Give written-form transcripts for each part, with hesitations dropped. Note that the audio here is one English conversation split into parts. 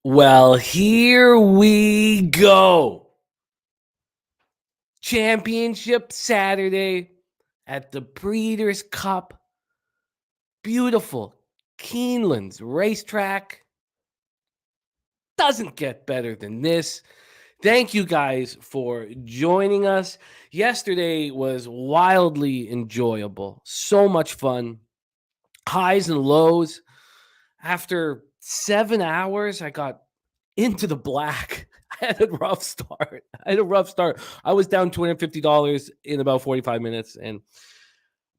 Well, here we go. Championship Saturday at the Breeders' Cup. Beautiful Keeneland's Race Track. Doesn't get better than this. Thank you guys for joining us. Yesterday was wildly enjoyable. So much fun. Highs and lows. After 7 hours, I got into the black. I had a rough start. I was down $250 in about 45 minutes,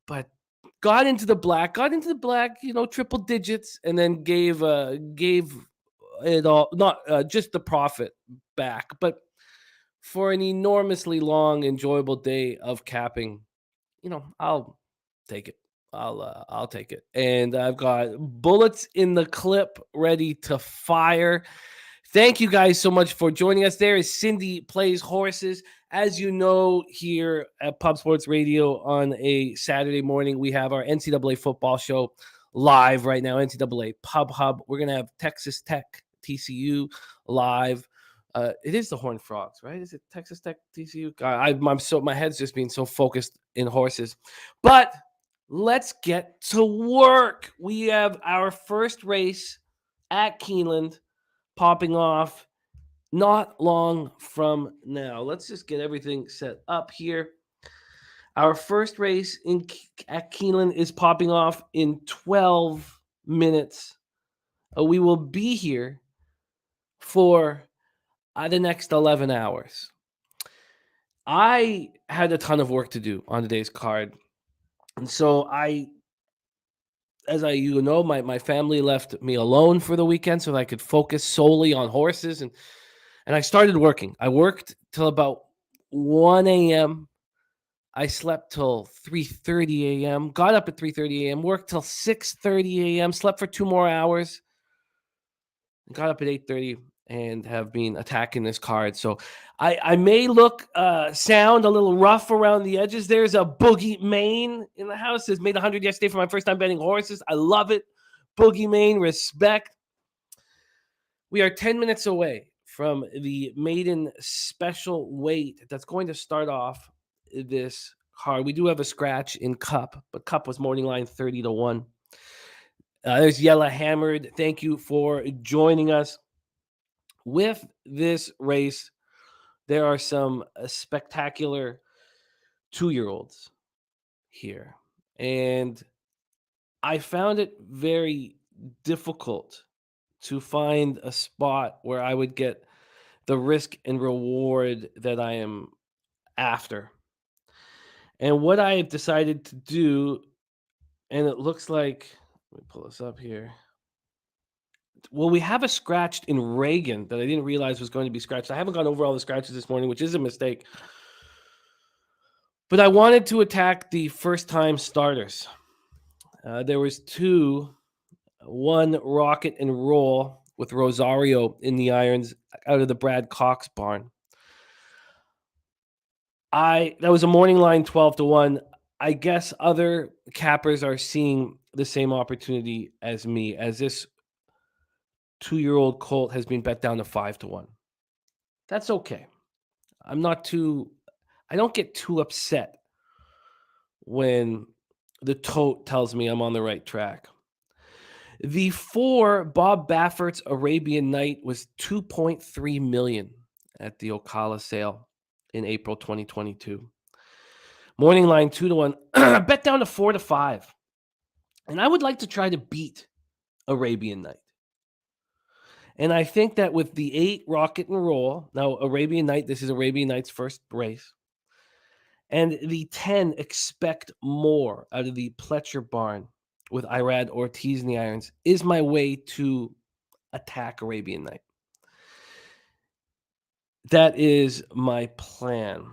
but got into the black, triple digits, and then gave it all, not just the profit back, but for an enormously long, enjoyable day of capping. I'll take it. I'll take it. And I've got bullets in the clip ready to fire. Thank you guys so much for joining us. There is Cindy Plays Horses. As you know, here at Pub Sports Radio on a Saturday morning, we have our NCAA football show live right now, NCAA Pub Hub. We're going to have Texas Tech, TCU live. It is the Horned Frogs, right? Is it Texas Tech, TCU? God, my head's just being so focused in horses. But let's get to work. We have our first race at Keeneland popping off not long from now. Let's just get everything set up here. Our first race at Keeneland is popping off in 12 minutes. We will be here for the next 11 hours. I had a ton of work to do on today's card. And so my family left me alone for the weekend so that I could focus solely on horses. And I started working. I worked till about 1 a.m. I slept till 3:30 a.m., got up at 3:30 a.m., worked till 6:30 a.m., slept for 2 more hours, got up at 8:30 and have been attacking this card. So I may sound a little rough around the edges. There's a Boogie Maine in the house. Has made 100 yesterday for my first time betting horses. I love it. Boogie Maine, respect. We are 10 minutes away from the maiden special weight that's going to start off this card. We do have a scratch in Cup, but Cup was morning line 30-1. There's Yella Hammered. Thank you for joining us. With this race, there are some spectacular 2-year-olds here. And I found it very difficult to find a spot where I would get the risk and reward that I am after. And what I have decided to do, and it looks like, let me pull this up here. Well, we have a scratched in Reagan that I didn't realize was going to be scratched. I haven't gone over all the scratches this morning, which is a mistake. But I wanted to attack the first-time starters. There was 2, one Rocket and Roll with Rosario in the irons out of the Brad Cox barn. That was a morning line 12-1. I guess other cappers are seeing the same opportunity as me, as this 2-year-old colt has been bet down to 5-1. That's okay. I don't get too upset when the tote tells me I'm on the right track. The 4 Bob Baffert's Arabian Night was $2.3 million at the Ocala sale in April 2022. Morning line 2-1, bet down to 4-5. And I would like to try to beat Arabian Night. And I think that with the 8 Rocket and Roll, now Arabian Night, this is Arabian Night's first race, and the 10 Expect More out of the Pletcher barn with Irad Ortiz in the irons is my way to attack Arabian Night. That is my plan.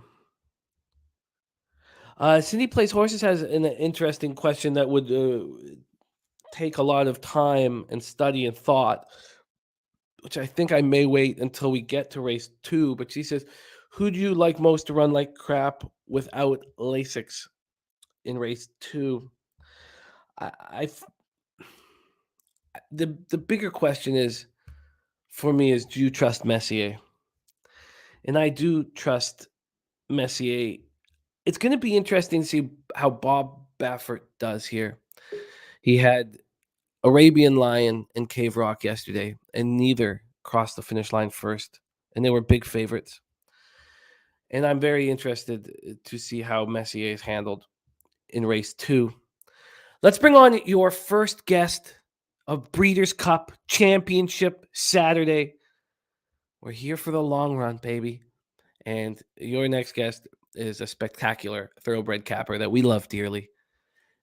Cindy Plays Horses has an interesting question that would take a lot of time and study and thought, which I think I may wait until we get to race 2. But she says, who do you like most to run like crap without Lasix in race 2? The bigger question is, for me is, do you trust Messier? And I do trust Messier. It's going to be interesting to see how Bob Baffert does here. He had Arabian Lion and Cave Rock yesterday, and neither crossed the finish line first, and they were big favorites. And I'm very interested to see how Messier is handled in race 2. Let's bring on your first guest of Breeders' Cup Championship Saturday. We're here for the long run, baby. And your next guest is a spectacular thoroughbred capper that we love dearly,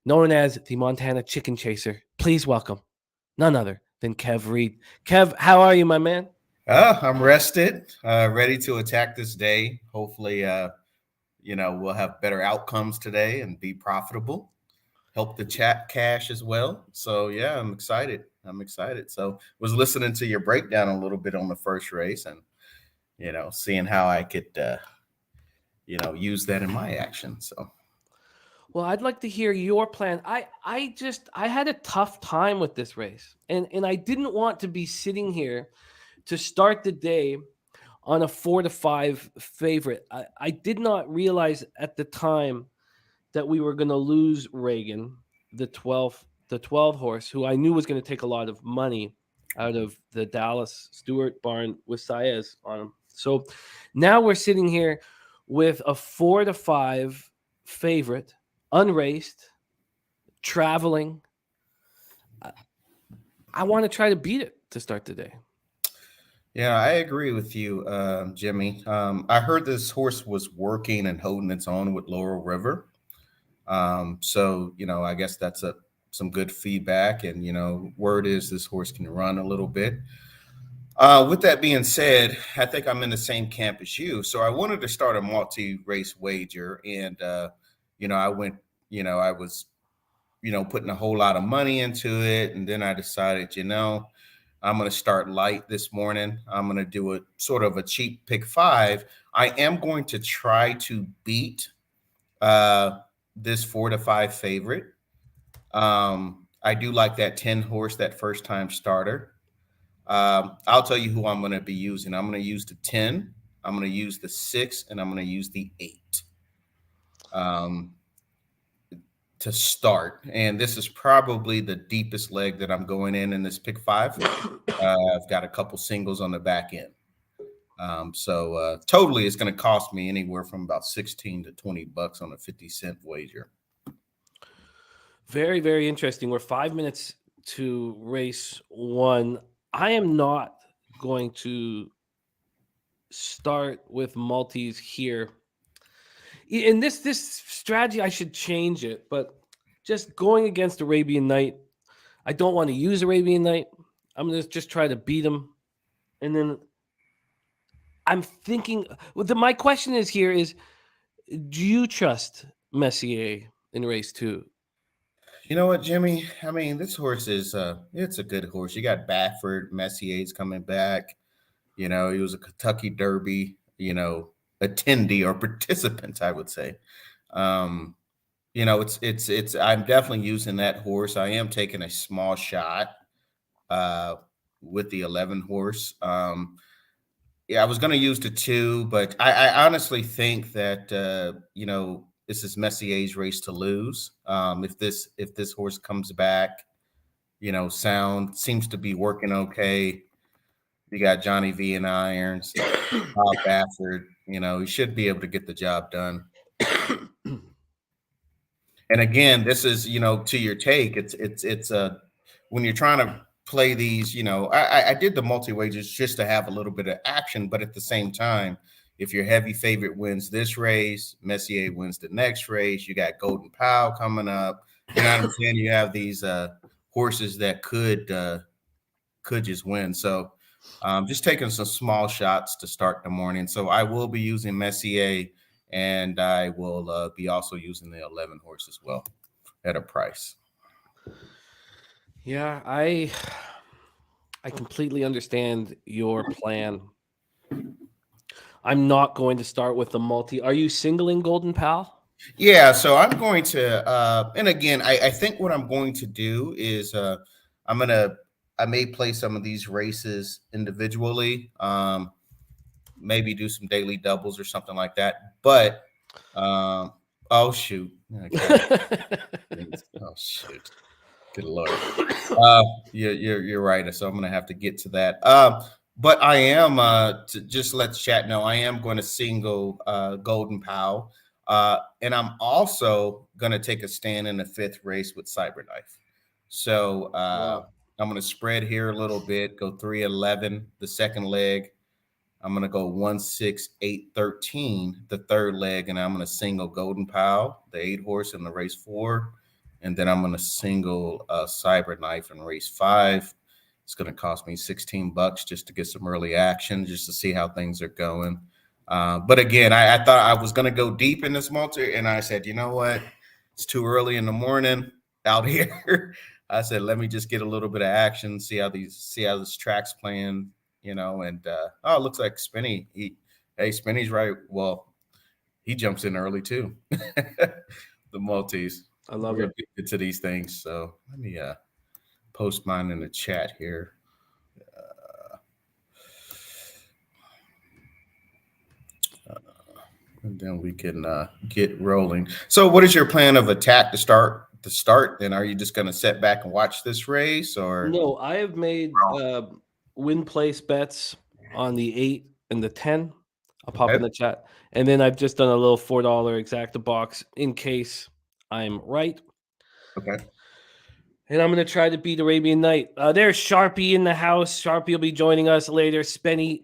known as the Montana Chicken Chaser. Please welcome none other than Kev Reed. Kev, how are you, my man? I'm rested, ready to attack this day. Hopefully, we'll have better outcomes today and be profitable. Help the chat cash as well. So yeah, I'm excited. So was listening to your breakdown a little bit on the first race and seeing how I could use that in my action. So Well, I'd like to hear your plan. I had a tough time with this race. And I didn't want to be sitting here to start the day on a 4-5 favorite. I did not realize at the time that we were going to lose Reagan, the 12 horse, who I knew was going to take a lot of money out of the Dallas Stewart barn with Saez on him. So now we're sitting here with a 4-5 favorite, unraced, traveling. I want to try to beat it to start the day. yeah, I agree with you, Jimmy. I heard this horse was working and holding its own with Laurel River. So I guess that's some good feedback, and word is this horse can run a little bit. With that being said, I think I'm in the same camp as you. So I wanted to start a multi-race wager, and I went, I was, putting a whole lot of money into it, and then I decided, I'm going to start light this morning. I'm going to do a sort of a cheap pick 5. I am going to try to beat this 4-5 favorite. I do like that 10 horse, that first time starter. I'll tell you who I'm going to be using. I'm going to use the 10, I'm going to use the 6, and I'm going to use the 8 to start. And this is probably the deepest leg that I'm going in this pick 5. I've got a couple singles on the back end. So totally it's going to cost me anywhere from about 16 to 20 bucks on a 50-cent wager. Very, very interesting. We're 5 minutes to race 1. I am not going to start with multis here. In this strategy, I should change it, but just going against Arabian Night, I don't want to use Arabian Night. I'm going to just try to beat him. And then I'm thinking, my question is here is, do you trust Messier in race 2? You know what, Jimmy? I mean, this horse is it's a good horse. You got Baffert, Messier's coming back. He was a Kentucky Derby, attendee or participant, I would say. It's I'm definitely using that horse. I am taking a small shot with the 11 horse. Yeah, I was going to use the 2, but I honestly think that this is Messier's race to lose. If this horse comes back, sound seems to be working okay. You got Johnny V and irons, Bob Baffert. He should be able to get the job done. And again, this is to your take. It's when you're trying to play these. I did the multi wagers just to have a little bit of action, but at the same time, if your heavy favorite wins this race, Messier wins the next race. You got Golden Pal coming up. You know what I'm saying? You have these horses that could just win. So just taking some small shots to start the morning. So I will be using Messier, and I will be also using the 11 horse as well at a price. Yeah, I completely understand your plan. I'm not going to start with the multi. Are you singling Golden Pal? Yeah, so I'm going to, and again, I think what I'm going to do is I'm going to I may play some of these races individually, maybe do some daily doubles or something like that. But oh shoot, okay. Oh shoot, good lord. You're right. So I'm gonna have to get to that. But I am to just let the chat know I am going to single Golden Pow, and I'm also going to take a stand in the 5th race with Cyberknife. So Wow. I'm going to spread here a little bit, go 3-11 the second leg. I'm going to go 1-6-8-13 the third leg, and I'm going to single Golden Pow, the 8 horse in the race 4. And then I'm going to single Cyberknife in race 5. It's going to cost me $16 just to get some early action, just to see how things are going. But again, I thought I was going to go deep in this multi, and I said, you know what? It's too early in the morning out here. I said, let me just get a little bit of action, see how this track's playing, And it looks like Spinny. Spinny's right. Well, he jumps in early too. The multis. I love it. Get to these things. So let me post mine in the chat here. And then we can get rolling. So what is your plan of attack to start? And are you just going to sit back and watch this race, or? No, I have made win place bets on the 8 and the 10. I'll pop in the chat. And then I've just done a little $4 exacta box in case I'm right. Okay. And I'm going to try to beat Arabian Night. There's Sharpie in the house. Sharpie will be joining us later.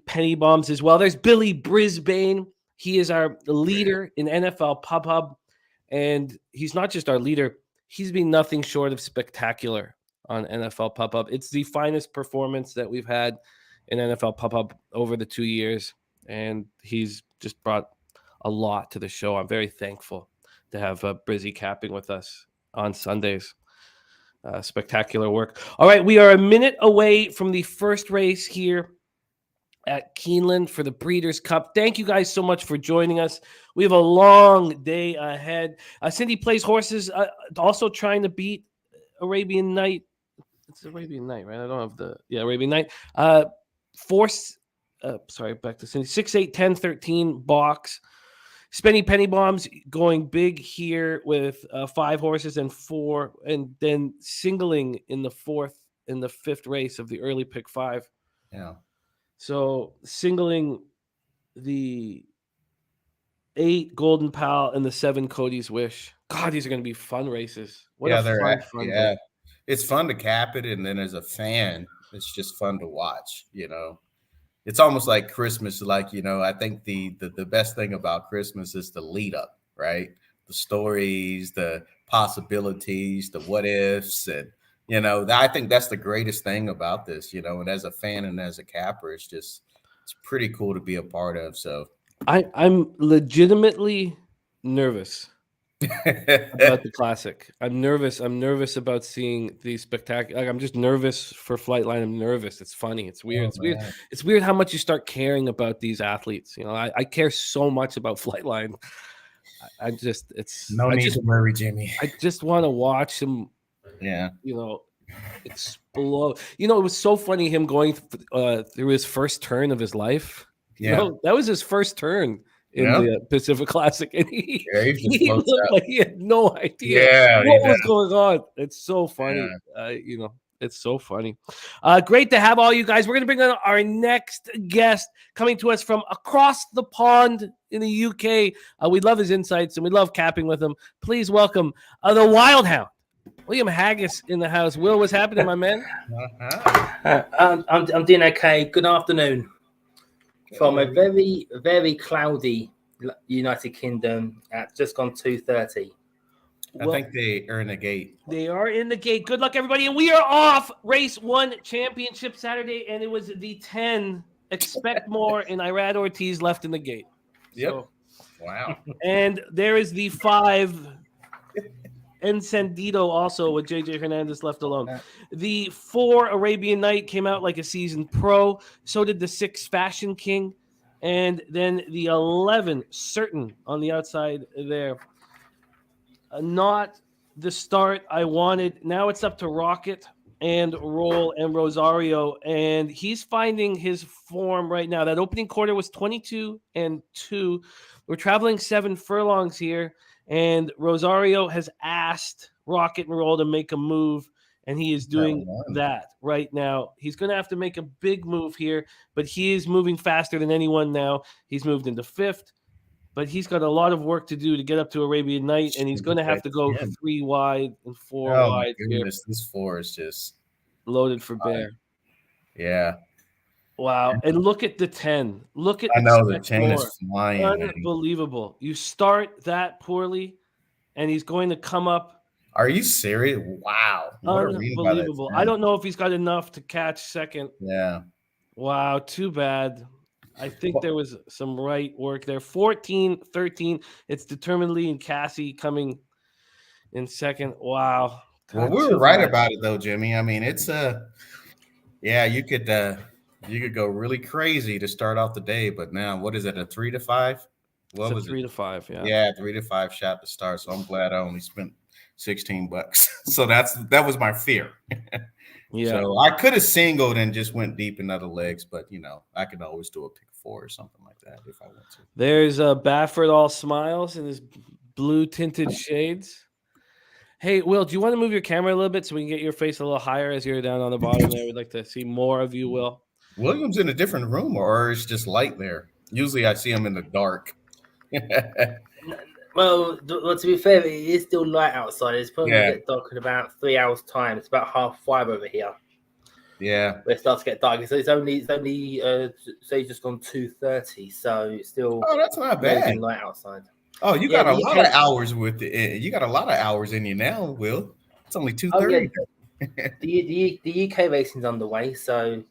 Penny Bombs as well. There's Billy Brisbane. He is our leader in NFL Pub Hub. And he's not just our leader. He's been nothing short of spectacular on NFL Pub Hub. It's the finest performance that we've had in NFL Pub Hub over the 2 years. And he's just brought a lot to the show. I'm very thankful to have Brizzy capping with us on Sundays. Spectacular work. All right, we are a minute away from the first race here at Keeneland for the Breeders' Cup. Thank you guys so much for joining us. We have a long day ahead. Cindy plays horses, also trying to beat Arabian Night. It's Arabian Night, right? I don't have Arabian Night. Back to Cindy. 6, 8, 10, 13 box. Spenny Penny Bombs going big here with 5 horses and 4, and then singling in the 4th and the 5th race of the early pick 5. Yeah. So singling the 8 Golden Pal and the 7 Cody's Wish. God, these are going to be fun races. Fun day. It's fun to cap it, and then as a fan, it's just fun to watch. It's almost like Christmas. I think the best thing about Christmas is the lead up, right? The stories, the possibilities, the what ifs, and I think that's the greatest thing about this. And as a fan and as a capper, it's pretty cool to be a part of. So I'm legitimately nervous about the Classic. I'm nervous. I'm nervous about seeing the spectacular. I'm just nervous for Flightline. I'm nervous. It's funny. It's weird. Weird. It's weird how much you start caring about these athletes. I care so much about Flightline. No need to worry, Jimmy. I just want to watch him. Yeah. Explode. It was so funny him going through his first turn of his life. Yeah. That was his first turn in the Pacific Classic, and he looked like he had no idea what was going on. It's so funny. Yeah. It's so funny. Great to have all you guys. We're going to bring on our next guest coming to us from across the pond in the UK. We love his insights, and we love capping with him. Please welcome the Wild Hound, William Haggis, in the house. Will, what's happening, my man? I'm doing okay. Good afternoon. From a very, very cloudy United Kingdom at just gone 2:30. I think they are in the gate. They are in the gate. Good luck, everybody. And we are off. Race 1 championship Saturday, and it was the 10. Expect more, and Irad Ortiz left in the gate. Yep. So, wow. And there is the 5. Encendido also with JJ Hernandez left alone. The 4 Arabian Night came out like a seasoned pro. So did the 6 Fashion King. And then the 11 Certain on the outside there. Not the start I wanted. Now it's up to Rocket and Roll and Rosario, and he's finding his form right now. That opening quarter was 22-2. We're traveling 7 furlongs here, and Rosario has asked Rocket and Roll to make a move, and he is doing that right now. He's going to have to make a big move here, but he is moving faster than anyone now. He's moved into 5th, but he's got a lot of work to do to get up to Arabian Night, and he's going to have to go 3 wide and 4 Oh wide my goodness, this 4 is just loaded for bear. Yeah. Wow. And look at the 10. Look at I know the chain is flying. Unbelievable. You start that poorly, and he's going to come up. Are you serious? Wow. Unbelievable. I don't know if he's got enough to catch second. Yeah. Wow. Too bad. I think there was some right work there. 14-13. It's Determinedly and Cassie coming in second. Wow. Well, we were right about it though, Jimmy. I mean, it's you could go really crazy to start off the day, but now what is it? A 3 to 5? What was 3 to 5? Yeah. Yeah, 3 to 5 shot to start. So I'm glad I only spent $16. So that was my fear. Yeah. So I could have singled and just went deep in other legs, but I could always do a pick 4 or something like that if I want to. There's Baffert all smiles in his blue tinted shades. Hey, Will, do you want to move your camera a little bit so we can get your face a little higher as you're down on the bottom there? We'd like to see more of you, Will. William's in a different room, or it's just light there. Usually I see him in the dark. Well, to be fair, it is still light outside. It's probably going to get dark in about 3 hours' time. It's about 5:30 over here. Yeah. Where it starts to get dark. So it's only say just gone 2:30. So it's still that's not bad. Light outside. Oh, you got a lot of hours with it. You got a lot of hours in you now, Will. It's only 2:30. The UK racing's underway, so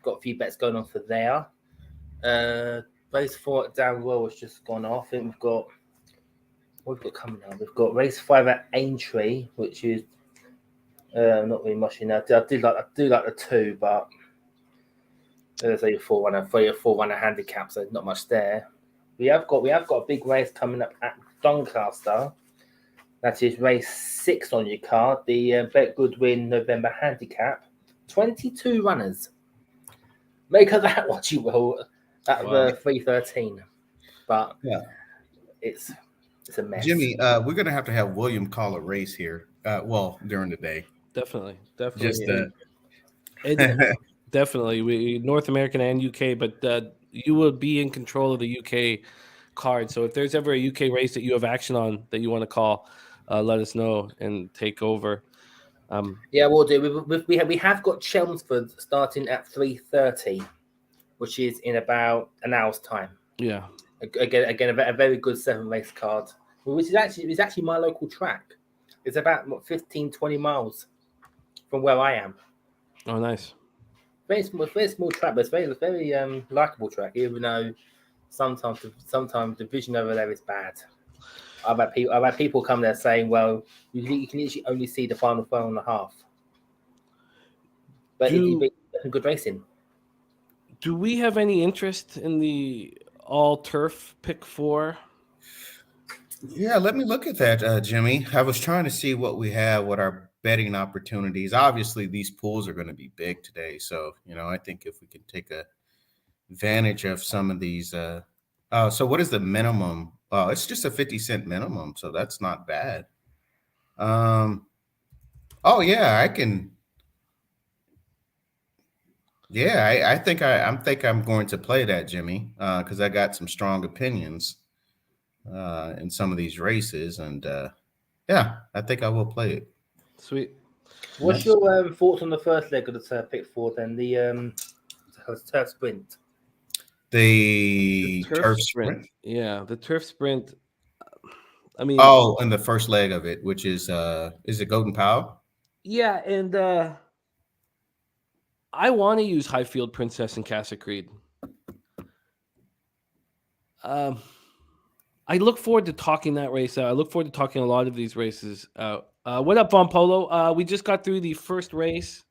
got a few bets going on for there. Race 4 at Downwell has just gone off. I think what we've got coming up. We've got race 5 at Aintree, which is not really much in there. I do like the 2, but there's a 4-runner handicap, so not much there. We have got a big race coming up at Doncaster. That is race 6 on your card. The Bet Goodwin November handicap. 22 runners. Make of that what you will. At the 3:13, but it's a mess. Jimmy, we're gonna have to have William call a race here. During the day. Definitely. Just definitely. We North American and UK, but you will be in control of the UK card. So if there's ever a UK race that you have action on that you want to call, let us know and take over. We'll do. We have got Chelmsford starting at 3:30. Which is in about an hour's time. Yeah. Again, a very good 7-race card, which is actually my local track. It's about 15-20 miles from where I am. Oh, nice. Very small track, but it's very likable track. Even though sometimes the vision over there is bad. I've had people come there saying, "Well, you can literally only see the final 1.5." But it'd be good racing. Do we have any interest in the all-turf pick 4? Yeah, let me look at that, Jimmy. I was trying to see what we have, what our betting opportunities. Obviously, these pools are going to be big today. So, I think if we can take advantage of some of these. So what is the minimum? It's just a 50-cent minimum. So that's not bad. I can. Yeah, I think I'm going to play that, Jimmy, because I got some strong opinions in some of these races, and I think I will play it. Sweet. What's your thoughts on the first leg of the turf pick 4? Then the turf sprint. The turf sprint. Yeah, the turf sprint. I mean, in the first leg of it, which is it Golden Powell? Yeah, and I want to use Highfield Princess and Casa Creed. I look forward to talking that race out. I look forward to talking a lot of these races out. What up, Von Polo? We just got through the first race.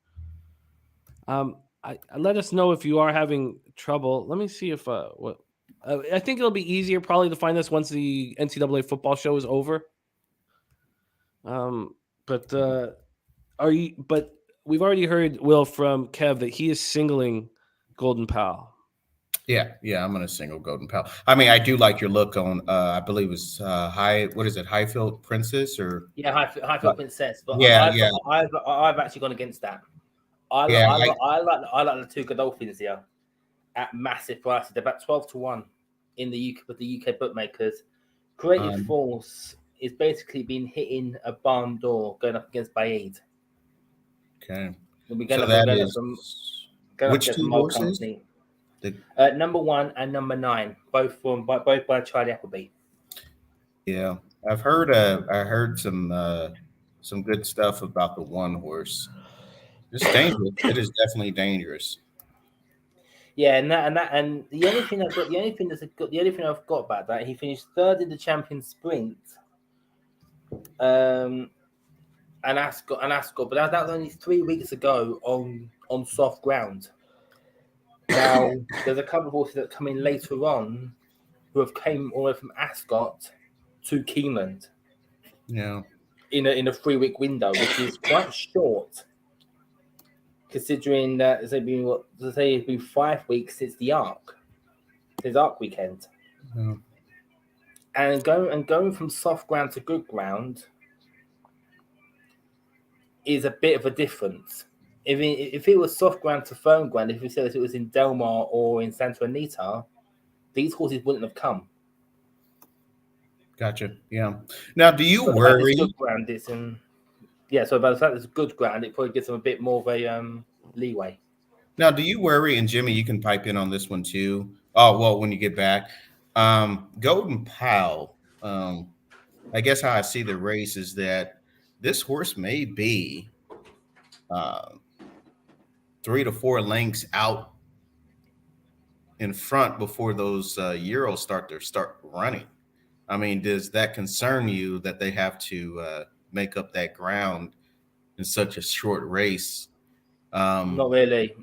Let us know if you are having trouble. Let me see if I think it'll be easier probably to find us once the NCAA football show is over. But we've already heard, Will, from Kev that he is singling Golden Pal. Yeah, I'm gonna single Golden Pal. I mean, I do like your look on. I believe it's Highfield Princess or Yeah, Highfield Princess. But yeah, I've actually gone against that. I yeah. like the two Godolphins here at massive prices. They're about 12-1 in the UK with the UK bookmakers. Creative Force is basically been hitting a barn door going up against Baid. Okay. We'll be So going that up is which two horses? Company. Number 1 and number 9, both by Charlie Appleby. Yeah, I've heard. I heard some good stuff about the one horse. It's dangerous. It is definitely dangerous. Yeah, and the only thing I've got about that, he finished third in the champion sprint. And Ascot, but that was only 3 weeks ago on soft ground. Now there's a couple of horses that come in later on who have came all the way from Ascot to Keeneland. Yeah. In a 3-week window, which is quite short, considering that it's been 5 weeks since the Arc weekend. Yeah. And going from soft ground to good ground is a bit of a difference. If it was soft ground to firm ground, if we said it was in Del Mar or in Santa Anita, these horses wouldn't have come. Gotcha. Yeah. Now, do you worry? Good ground is so by the fact it's good ground, it probably gives them a bit more of a leeway. Now, do you worry? And Jimmy, you can pipe in on this one too. Oh well, when you get back, Golden Pal. I guess how I see the race is that this horse may be 3 to 4 lengths out in front before those Euros start running. I mean, does that concern you that they have to make up that ground in such a short race? Not really.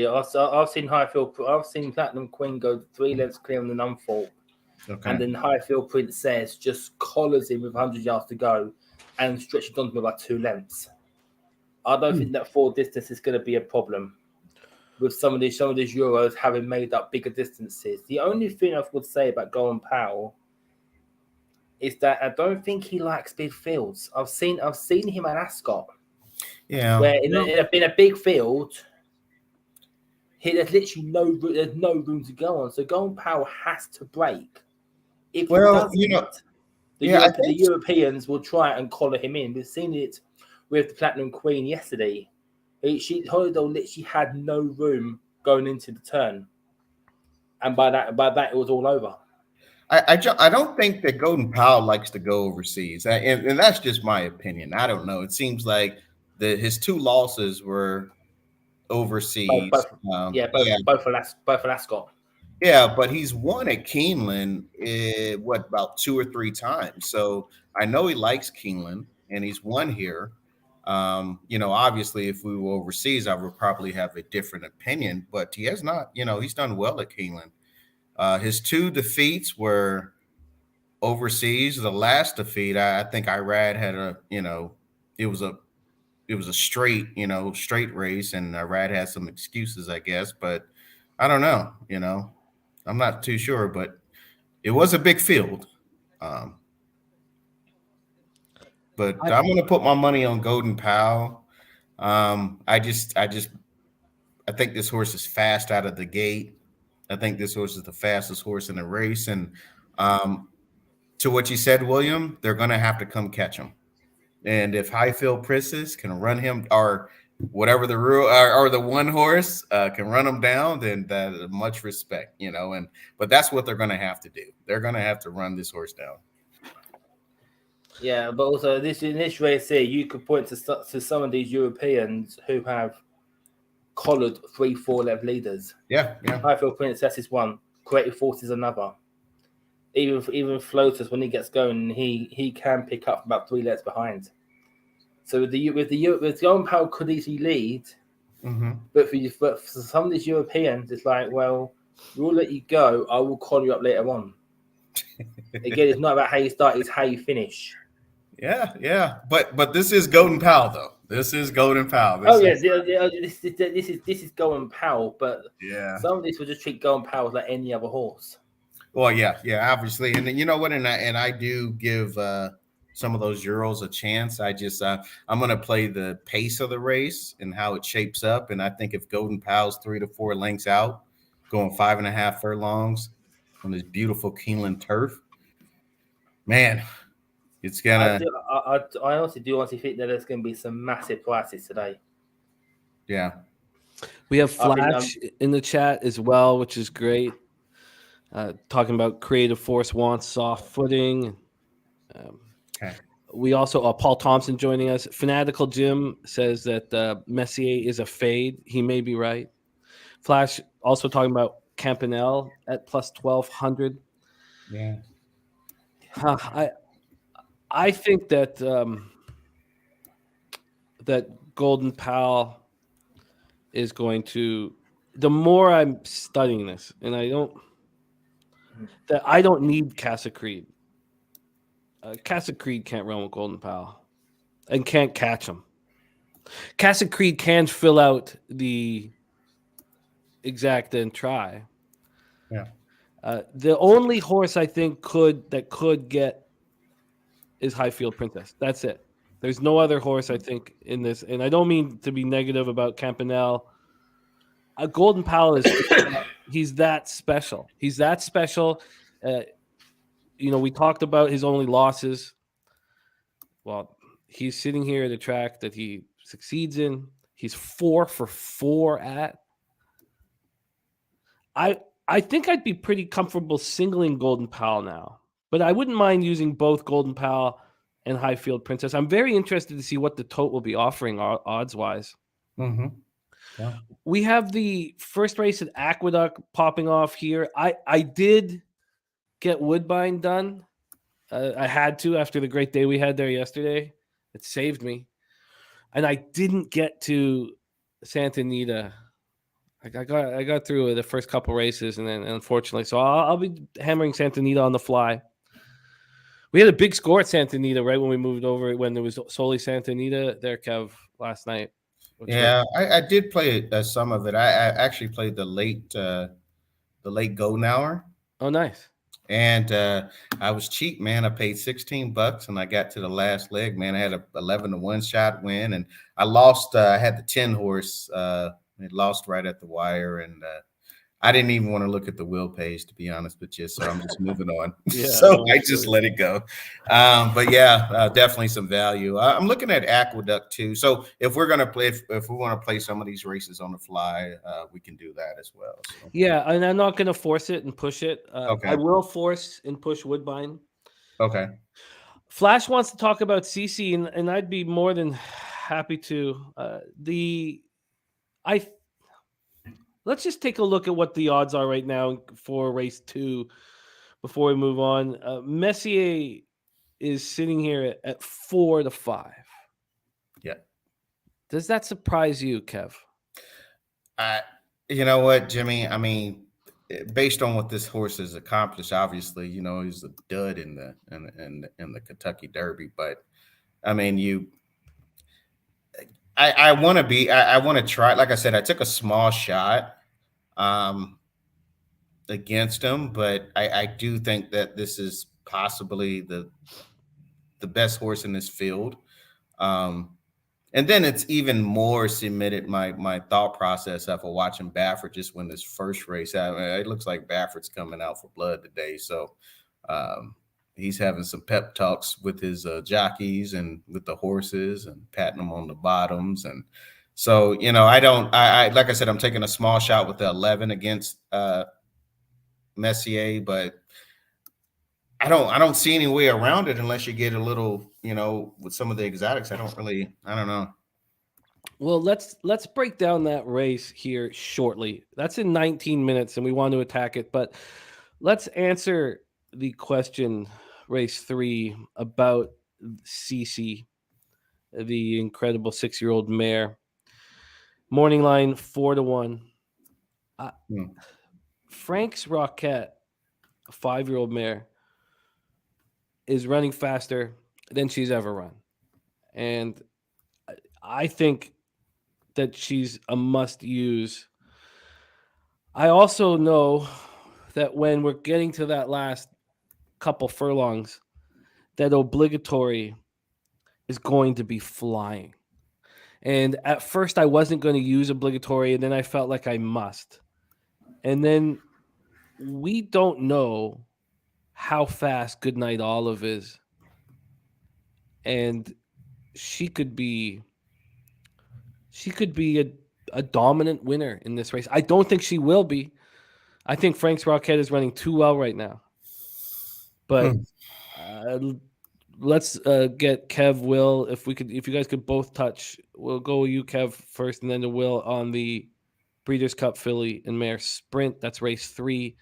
I've seen Platinum Queen go 3 lengths clear on the Nunthorpe, and then Highfield Princess just collars him with 100 yards to go and stretches on to about 2 lengths. I don't think that 4 distance is going to be a problem with some of these Euros having made up bigger distances. The only thing I would say about Golden Pal is that I don't think he likes big fields. I've seen him at Ascot. Yeah. Where in a big field, there's literally no room to go on. So Golden Pal has to break. If the Europeans will try and collar him in. We've seen it with the Platinum Queen yesterday. Holiday literally had no room going into the turn, and by that it was all over. I don't think that Golden Pal likes to go overseas, and that's just my opinion. I don't know. It seems like his 2 losses were overseas. Both for Ascot. Yeah, but he's won at Keeneland about 2 or 3 times. So I know he likes Keeneland, and he's won here. Obviously, if we were overseas, I would probably have a different opinion. But he has not. He's done well at Keeneland. His 2 defeats were overseas. The last defeat, I think Irad had it was a straight race, and Irad had some excuses, I guess. But I don't know. I'm not too sure, but it was a big field. But I'm going to put my money on Golden Pal. I think this horse is fast out of the gate. I think this horse is the fastest horse in the race. And to what you said, William, they're going to have to come catch him. And if Highfield Princess can run him, or whatever the rule, or the one horse can run him down, then that is much respect, but that's what they're going to have to do. They're going to have to run this horse down. Yeah, but also in this race here, you could point to some of these Europeans who have collared 3-4 left leaders. Yeah. Highfield Princess is one. Creative Force is another. Even Floaters, when he gets going, he can pick up about 3 lengths behind. So with Golden Pal could easily lead, but for some of these Europeans, it's like, well, we'll let you go. I will call you up later on. Again, it's not about how you start; it's how you finish. Yeah. But this is Golden Pal, though. This is Golden Pal. Oh yes, this is Golden Pal, but Yeah. some of these will just treat Golden Pal like any other horse. Well, yeah, obviously, and then, you know what, and I do give some of those Euros a chance. I'm going to play the pace of the race and how it shapes up, and I think if Golden Pal's 3 to 4 lengths out, going 5.5 furlongs on this beautiful Keeneland turf, man, it's gonna. I honestly do think that there's going to be some massive prices today. Yeah. We have Flash in the chat as well, which is great. Talking about Creative Force wants soft footing. Okay. We also Paul Thompson joining us. Fanatical Jim says that Messier is a fade. He may be right. Flash also talking about Campanelle at plus 1,200. Yeah. I think that that Golden Pal is going to. The more I'm studying this, and I don't need Casa Creed. Casa Creed can't run with Golden Pal and can't catch him. Casa Creed can fill out the exacta and try. Yeah. The only horse I think could get is Highfield Princess. That's it. There's no other horse I think in this, and I don't mean to be negative about Campanelle. Golden Pal is he's that special. He's that special. We talked about his only losses. Well, he's sitting here at a track that he succeeds in. He's 4 for 4 at. I think I'd be pretty comfortable singling Golden Pal now, but I wouldn't mind using both Golden Pal and Highfield Princess. I'm very interested to see what the tote will be offering odds-wise. Mm-hmm. Yeah. We have the first race at Aqueduct popping off here. I did get Woodbine done. I had to after the great day we had there yesterday. It saved me. And I didn't get to Santa Anita. I got through the first couple races, and then unfortunately, so I'll be hammering Santa Anita on the fly. We had a big score at Santa Anita right when we moved over, when there was solely Santa Anita there, Kev, last night. Yeah, I did play some of it. I actually played the late golden hour. Oh, nice. And I was cheap, man. I paid $16 and I got to the last leg, man. I had a 11-1 shot win, and I lost. I had the 10 horse. It lost right at the wire, and I didn't even want to look at the wheel page, to be honest with you. So I'm just moving on. Yeah, so I just let it go. But yeah, definitely some value. I'm looking at Aqueduct too. So if we're gonna play, if we want to play some of these races on the fly, we can do that as well. So. Yeah, and I'm not gonna force it and push it. Okay. I will force and push Woodbine. Okay. Flash wants to talk about CC, and I'd be more than happy to. Let's just take a look at what the odds are right now for race 2 before we move on. Messier is sitting here at 4 to 5. Yeah. Does that surprise you, Kev? You know what, Jimmy? I mean, based on what this horse has accomplished, obviously, he's a dud in the Kentucky Derby. But I mean, I want to try. Like I said, I took a small shot against him, but I do think that this is possibly the best horse in this field. And then it's even more cemented my thought process after watching Baffert just win this first race. It looks like Baffert's coming out for blood today. So he's having some pep talks with his jockeys and with the horses and patting them on the bottoms. And so, I like I said, I'm taking a small shot with the 11 against Messier, but I don't see any way around it unless you get a little, with some of the exotics. I don't know. Well, let's break down that race here shortly. That's in 19 minutes, and we want to attack it, but let's answer the question, race 3, about CC, the incredible 6-year-old mare. Morning line 4 to 1. Frank's Rocket, a 5-year-old mare, is running faster than she's ever run. And I think that she's a must-use. I also know that when we're getting to that last couple furlongs, that obligatory is going to be flying. And at first, I wasn't going to use obligatory, and then I felt like I must. And then we don't know how fast Goodnight Olive is. And she could be a dominant winner in this race. I don't think she will be. I think Frank's Rocket is running too well right now. But let's get Kev, Will, if you guys could both touch. We'll go with you, Kev, first, and then to Will on the Breeders' Cup Filly and Mare Sprint. That's race 3.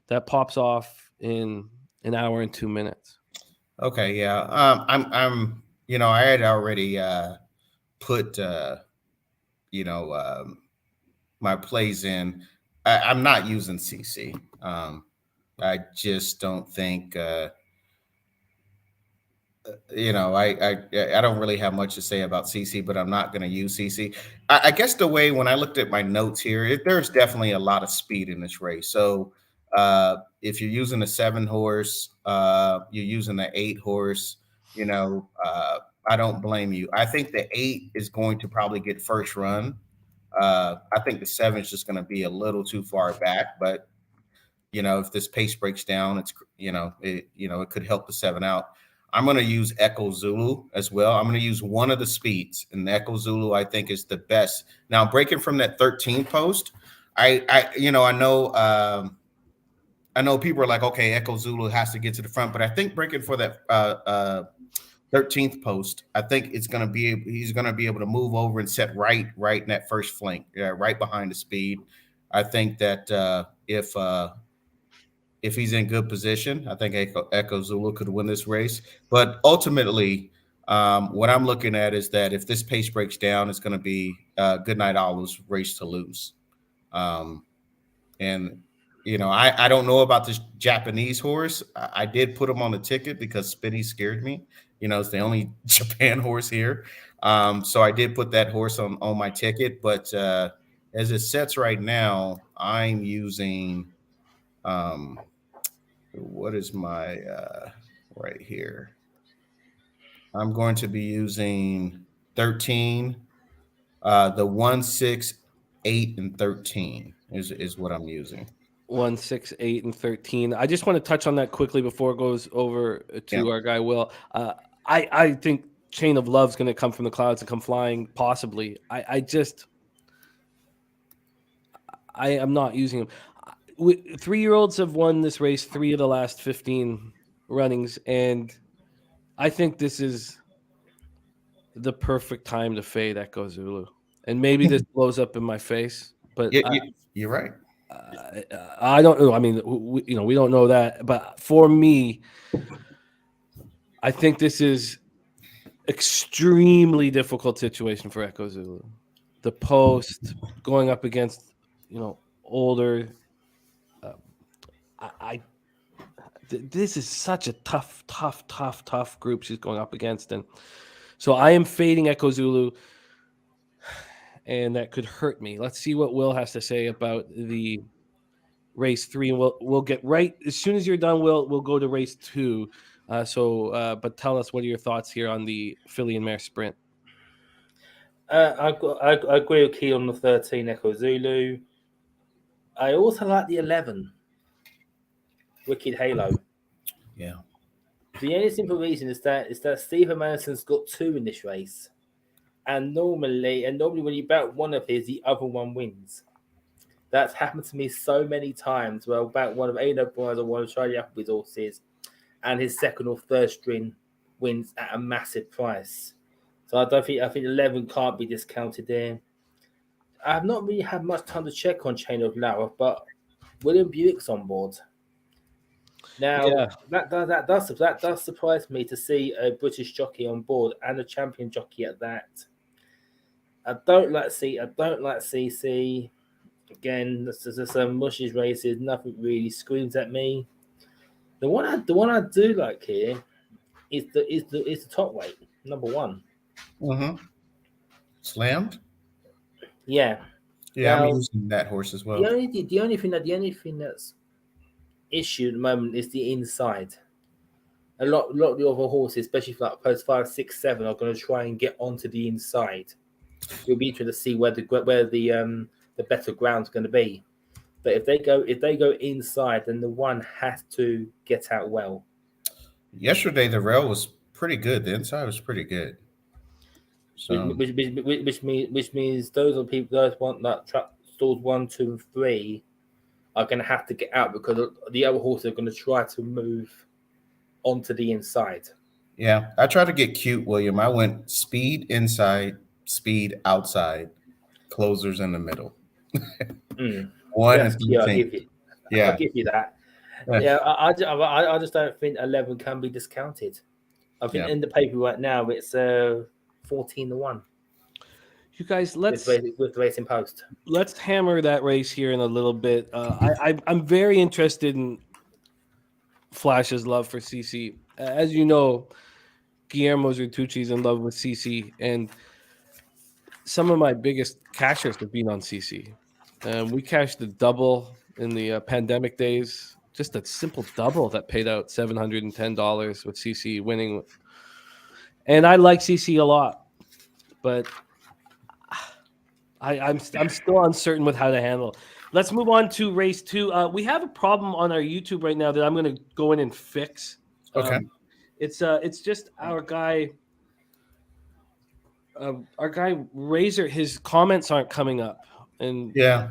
That pops off in an hour and 2 minutes. Okay, yeah. I'm I had already put my plays in. I'm not using CC. I just don't think I don't really have much to say about CC, but I'm not going to use CC. I guess the way when I looked at my notes here, there's definitely a lot of speed in this race. So if you're using a 7 horse, you're using an 8 horse, I don't blame you. I think the 8 is going to probably get first run. I think the 7 is just going to be a little too far back, but if this pace breaks down, it could help the 7 out. I'm going to use Echo Zulu as well. I'm going to use one of the speeds, and Echo Zulu I think is the best. Now breaking from that 13 post, I know people are like, okay, Echo Zulu has to get to the front, but I think breaking for that 13th post, I think he's going to be able to move over and set right in that first flank, right behind the speed. I think that if he's in good position, I think Echo Zulu could win this race. But ultimately, what I'm looking at is that if this pace breaks down, it's going to be Goodnight Olive's race to lose. I don't know about this Japanese horse. I did put him on the ticket because Spinny scared me. It's the only Japan horse here. So I did put that horse on my ticket. But as it sets right now, I'm using what is my right here? I'm going to be using 13. The 1, 6, 8, and 13 is what I'm using. 1, 6, 8, and 13. I just want to touch on that quickly before it goes over to our guy Will. I think Chain of Love's going to come from the clouds and come flying, possibly. I am not using him. 3-year-olds have won this race 3 of the last 15 runnings, and I think this is the perfect time to fade Echo Zulu. And maybe this blows up in my face, but you're right. I don't know. I mean, we don't know that, but for me, I think this is extremely difficult situation for Echo Zulu. The post going up against, older. This is such a tough group she's going up against, and so I am fading Echo Zulu, and that could hurt me. Let's see what Will has to say about the race 3, and we'll get right as soon as you're done. We'll go to race 2. But tell us, what are your thoughts here on the Filly and Mare Sprint? I agree with Key on the 13 Echo Zulu. I also like the 11 Wicked Halo. Yeah. The only simple reason is that Stephen Madison's got 2 in this race, and normally when you bet one of his, the other one wins. That's happened to me so many times. Well, about one of Ada Boys or one of Charlie Appleby's horses, and his second or third string wins at a massive price. So I think 11 can't be discounted there. I have not really had much time to check on Chain of Love, but William Buick's on board. Now that does surprise me to see a British jockey on board and a champion jockey at that. I don't like CC. Again, this is some mushy races. Nothing really screams at me. The one I do like here is the top weight, number 1. Mm-hmm. Slammed? Yeah. Yeah, Now, I'm using that horse as well. the only thing that's issue at the moment is the inside. A lot of the other horses, especially for like post 5, 6, 7, are going to try and get onto the inside. It'll be interesting to see where the better ground's going to be. But if they go inside, then the one has to get out well. Yesterday, the rail was pretty good. The inside was pretty good. So Which means those are people those want that track stalls 1, 2, and 3 are going to have to get out because the other horses are going to try to move onto the inside. yeah, I tried to get cute, William. I went speed inside, speed outside, closers in the middle. One That's and cute. I'll 13. give you. Yeah. I'll give you that. Yeah, I just don't think 11 can be discounted. I think in the paper right now it's 14-1. You guys, with the Racing Post. Let's hammer that race here in a little bit. I'm very interested in Flash's love for CC. As you know, Guillermo Zertucci's in love with CC, and some of my biggest cashers have been on CC. We cashed the double in the pandemic days, just a simple double that paid out $710 with CC winning. And I like CC a lot, but I'm still uncertain with how to handle. Let's move on to race 2. We have a problem on our YouTube right now that I'm going to go in and fix. Okay. It's just our guy Razor. His comments aren't coming up, and I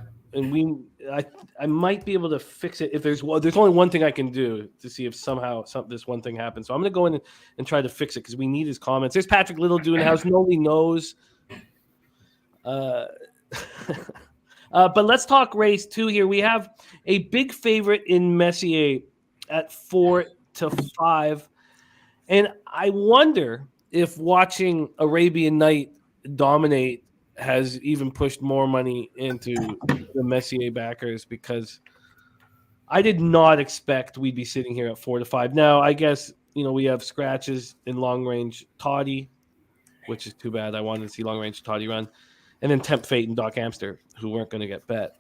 might be able to fix it if there's only one thing I can do to see if somehow this one thing happens. So I'm going to go in and try to fix it because we need his comments. There's Patrick Little doing the house. Nobody knows. But let's talk race 2 here. We have a big favorite in Messier at 4-5. And I wonder if watching Arabian Night dominate has even pushed more money into the Messier backers, because I did not expect we'd be sitting here at 4-5. Now, I guess, we have scratches in long range Toddy, which is too bad. I wanted to see long range Toddy run. And then Temp Fate and Doc Amster, who weren't going to get bet.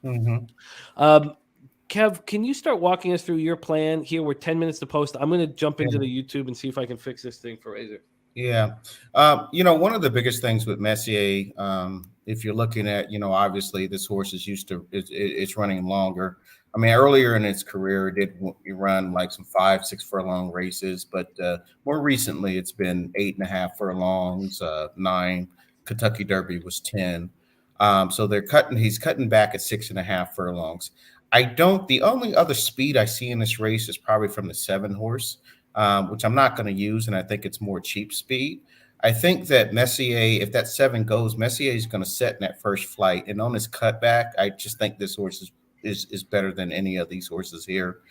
Mm-hmm. Kev, can you start walking us through your plan here? We're 10 minutes to post. I'm going to jump into the YouTube and see if I can fix this thing for Razor. Yeah. One of the biggest things with Messier, if you're looking at, obviously this horse is it's running longer. I mean, earlier in its career, it did run like some 5-6 furlong races, but more recently it's been 8.5 furlongs, 9. Kentucky Derby was 10. So he's cutting back at 6.5 furlongs. The only other speed I see in this race is probably from the 7 horse, which I'm not going to use. And I think it's more cheap speed. I think that Messier, if that 7 goes, Messier is going to set in that first flight. And on his cutback, I just think this horse is better than any of these horses here.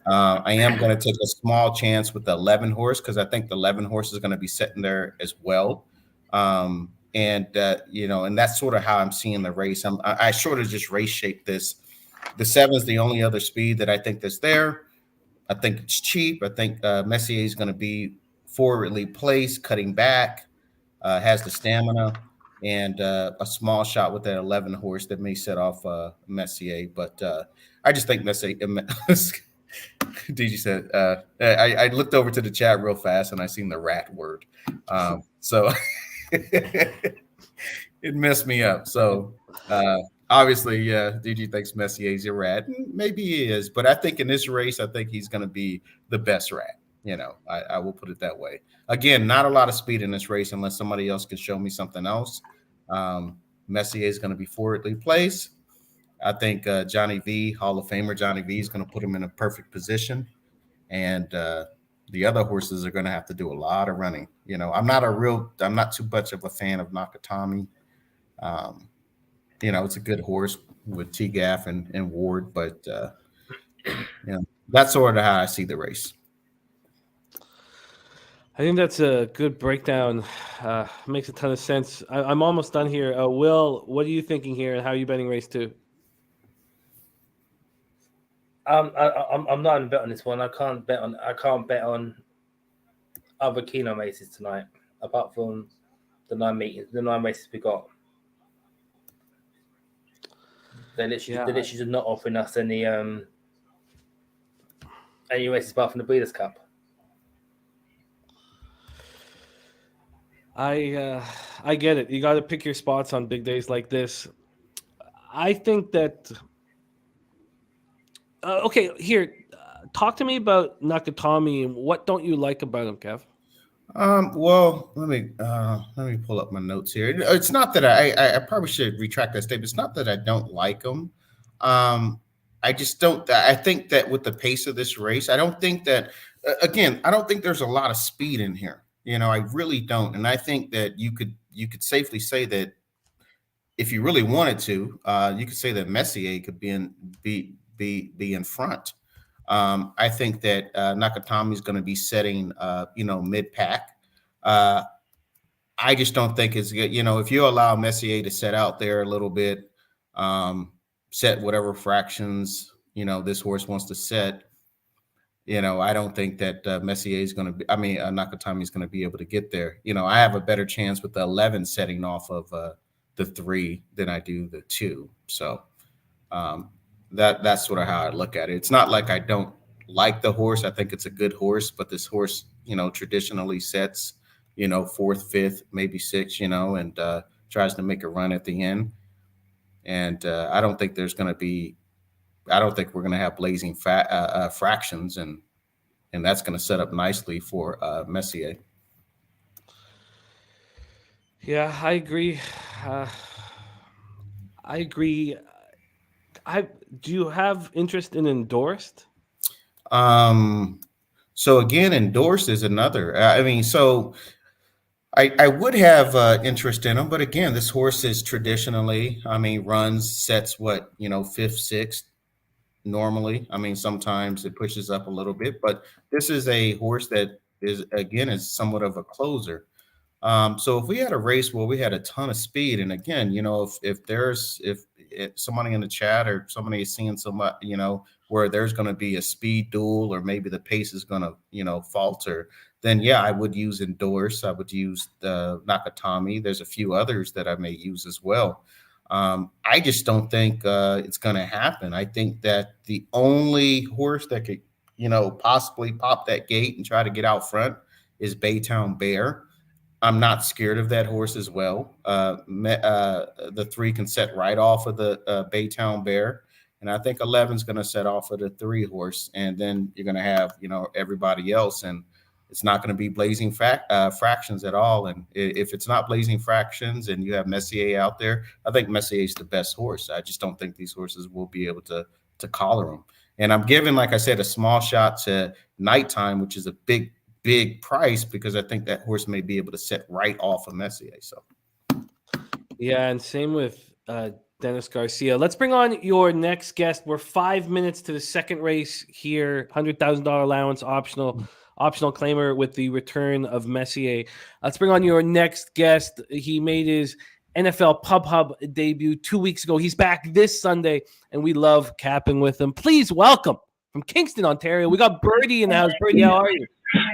I am going to take a small chance with the 11 horse, because I think the 11 horse is going to be sitting there as well. And that's sort of how I'm seeing the race. I sort of just race shape this. The 7 is the only other speed that I think that's there. I think it's cheap. I think Messier is going to be forwardly placed, cutting back, has the stamina, and a small shot with that 11 horse that may set off Messier. But I just think Messier. DG said, I looked over to the chat real fast and I seen the rat word. So it messed me up. So obviously, DG thinks Messier's a rat. Maybe he is, but I think in this race, I think he's going to be the best rat. I will put it that way. Again, not a lot of speed in this race unless somebody else can show me something else. Messier is going to be forwardly placed. I think Johnny V, Hall of Famer Johnny V, is going to put him in a perfect position. And the other horses are going to have to do a lot of running. I'm not too much of a fan of Nakatomi. It's a good horse with T-Gaff and Ward, but that's sort of how I see the race. I think that's a good breakdown. Makes a ton of sense. I'm almost done here. Will, what are you thinking here, and how are you betting race 2? I'm not in bet on this one. I can't bet on other Keeneland races tonight, apart from the 9 races we got. They're literally just not offering us any races apart from the Breeders' Cup. I get it. You got to pick your spots on big days like this. I think that. Okay, here, talk to me about Nakatomi and what don't you like about him, Kev? Well, let me pull up my notes here. It's not that I probably should retract that statement. It's not that I don't like him. I just don't. I think that with the pace of this race, I don't think that. Again, I don't think there's a lot of speed in here. I really don't. And I think that you could safely say that if you really wanted to, you could say that Messier could be in front. I think that Nakatomi is going to be setting, mid pack. I just don't think it's good. If you allow Messier to set out there a little bit, set whatever fractions, this horse wants to set, I don't think that Messier is going to be, Nakatomi is going to be able to get there. I have a better chance with the 11 setting off of the 3 than I do the 2. So, that's sort of how I look at it. It's not like I don't like the horse. I think it's a good horse, but this horse, traditionally sets, 4th, 5th, maybe 6th, and tries to make a run at the end. And I don't think we're going to have blazing fractions, and that's going to set up nicely for Messier. Yeah, I agree. Do you have interest in Endorsed? So again, Endorsed is another. So I would have interest in him, but again, this horse is traditionally, runs, sets 5th, 6th normally. Sometimes it pushes up a little bit, but this is a horse that is somewhat of a closer. So if we had a race where we had a ton of speed, and again, if somebody in the chat or somebody is seeing somebody, where there's going to be a speed duel or maybe the pace is going to, falter, then yeah, I would use Endorse. I would use the Nakatomi. There's a few others that I may use as well. I just don't think it's going to happen. I think that the only horse that could, possibly pop that gate and try to get out front is Baytown Bear. I'm not scared of that horse as well. The 3 can set right off of the Baytown Bear. And I think 11 is going to set off of the 3 horse. And then you're going to have, everybody else. And it's not going to be blazing fractions at all. And if it's not blazing fractions and you have Messier out there, I think Messier is the best horse. I just don't think these horses will be able to collar him. And I'm giving, like I said, a small shot to Nighttime, which is a big price, because I think that horse may be able to set right off of Messier. So, yeah, and same with Dennis Garcia. Let's bring on your next guest. We're 5 minutes to the second race here. $100,000 allowance, optional claimer with the return of Messier. Let's bring on your next guest. He made his NFL Pub Hub debut 2 weeks ago. He's back this Sunday, and we love capping with him. Please welcome from Kingston, Ontario. We got Birdie in the house. Birdie, how are you?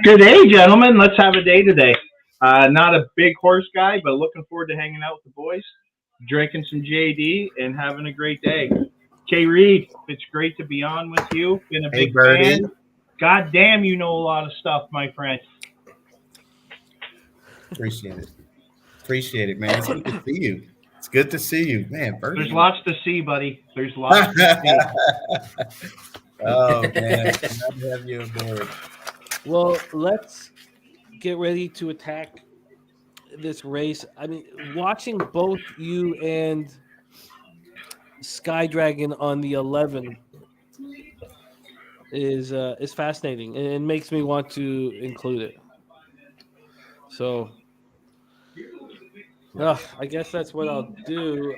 Good day, gentlemen. Let's have a day today. Not a big horse guy, but looking forward to hanging out with the boys, drinking some JD, and having a great day. Kay Reed, it's great to be on with you. Been a big fan. God damn, you know a lot of stuff, my friend. Appreciate it, man. It's good to see you. It's good to see you, man. Birdie. There's lots to see, buddy. There's lots to see. Oh, man. Glad to have you aboard. Well, let's get ready to attack this race. Watching both you and Sky Dragon on the 11 is fascinating, and it makes me want to include it. So, I guess that's what I'll do.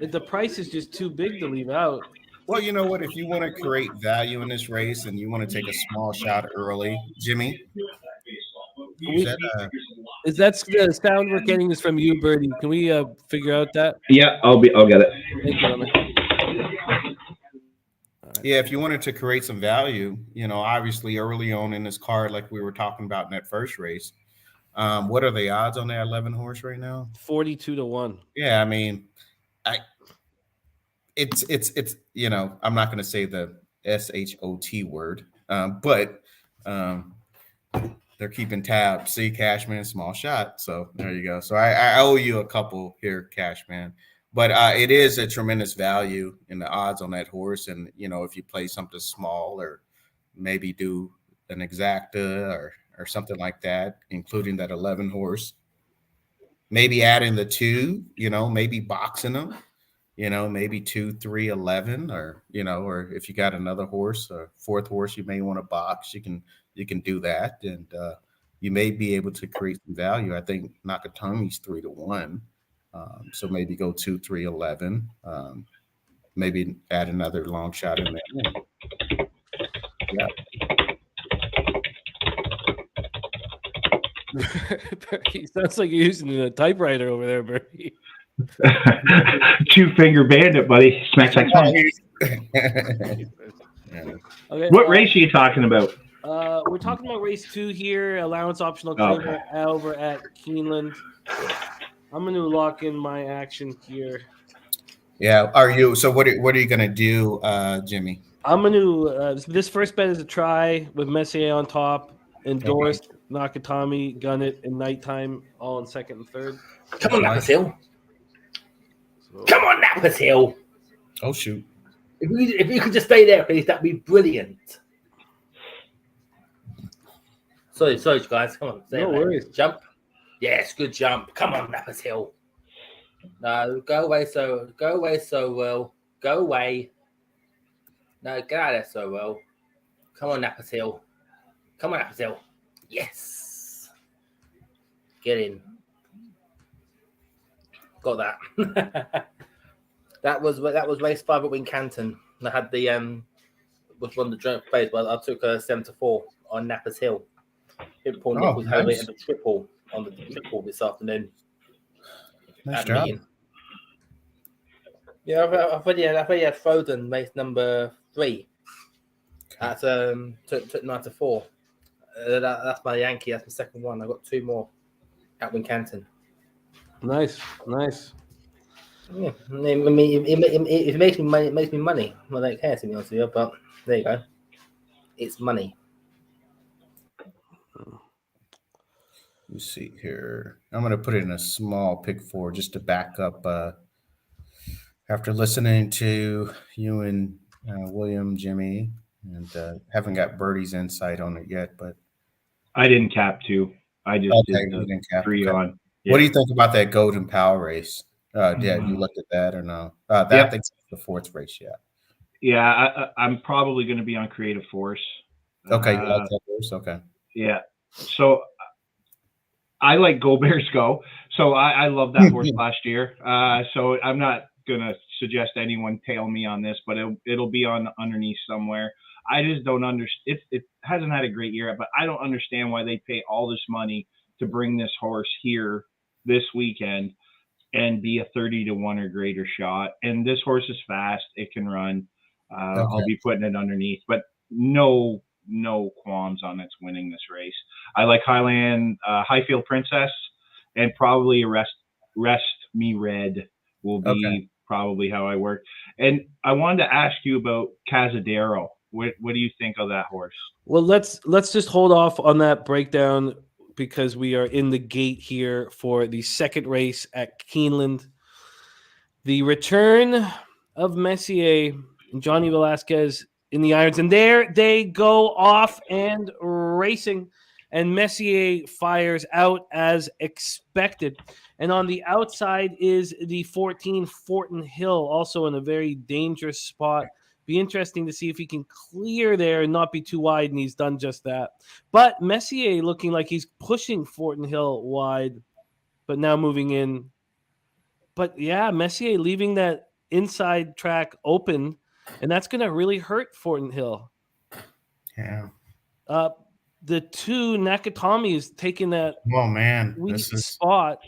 The price is just too big to leave out. Well, you know what? If you want to create value in this race and you want to take a small shot early, Jimmy, is that the sound we're getting is from you, Birdie? Can we figure out that? Yeah, I'll get it. Yeah, if you wanted to create some value, obviously early on in this card, like we were talking about in that first race, What are the odds on that 11 horse right now? 42-1. Yeah, I mean, it's I'm not going to say the SHOT word, but they're keeping tabs. See, Cashman, small shot. So there you go. So I owe you a couple here, Cashman. But it is a tremendous value in the odds on that horse. And, if you play something small or maybe do an exacta or something like that, including that 11 horse, maybe adding the 2, maybe boxing them, maybe 2, 3, 11, or, or if you got another horse, a fourth horse, you may want to box, you can do that. And you may be able to create some value. I think Nakatomi's 3-1. So maybe go 2, 3, 11. Maybe add another long shot in there. Yeah. Berkey, sounds like you're using a typewriter over there, Berkey. 2-finger bandit, buddy. Smack, smack, smack. Okay, What race are you talking about? We're talking about race 2 here, allowance optional Okay. over at Keeneland. I'm going to lock in my action here. Yeah. Are you? So what are you going to do, Jimmy? I'm going to this first bet is a try with Messier on top, endorsed Nakatomi, gun it in nighttime, all in second and third. Come on, Napper's Hill. Come on, Napper's Hill. Oh shoot! If you could just stay there, please, that'd be brilliant. Sorry, guys. Come on, stay No there. worries. Jump. Yes, good jump. Come on, Napper's Hill. No, go away, so well. Go away. No, get out of there, so well. Come on, Napper's Hill. Come on, Napper's Hill. Yes. Get in. Got that. that was race 5 at Wincanton. I had the was one of the joint plays, but I took 7-4 on Napper's Hill. Paul Nick was having a triple on the triple this afternoon. Nice job. Yeah, I've already had Foden race number 3. At took 9-4. That's my Yankee. That's my second one. I got 2 more at Wincanton. Nice. Yeah, I mean, it makes me money. It makes me money. I don't care, to be honest with you, but there you go. It's money. Let's see here. I'm going to put it in a small pick 4 just to back up. After listening to you and William, Jimmy, and haven't got Birdie's insight on it yet, but I didn't cap 2. I just did the 3 on. Yeah. What do you think about that Golden Pal race? Yeah, you looked at that or no? I think it's the 4th race yet. Yeah, I'm probably going to be on Creative Force. Okay, you like that horse? Okay. Yeah. So I like Go Bears Go. So I love that horse last year. So I'm not going to suggest anyone tail me on this, but it'll be on underneath somewhere. I just don't understand. It hasn't had a great year, but I don't understand why they pay all this money to bring this horse here this weekend and be a 30-1 or greater shot. And this horse is fast. It can run. Okay. I'll be putting it underneath, but no qualms on its winning this race. I like Highfield Princess, and probably Rest Me Red will be probably how I work. And I wanted to ask you about Cazadero. What do you think of that horse? Well, let's just hold off on that breakdown because we are in the gate here for the second race at Keeneland. The return of Messier and Johnny Velasquez in the irons, and there they go off and racing, and Messier fires out as expected. And on the outside is the 14 Fortin Hill, also in a very dangerous spot. Be interesting to see if he can clear there and not be too wide, and he's done just that. But Messier looking like he's pushing Fortin Hill wide, but now moving in. But yeah, Messier leaving that inside track open, and that's going to really hurt Fortin Hill. Yeah. The 2 Nakatomi is taking that weak spot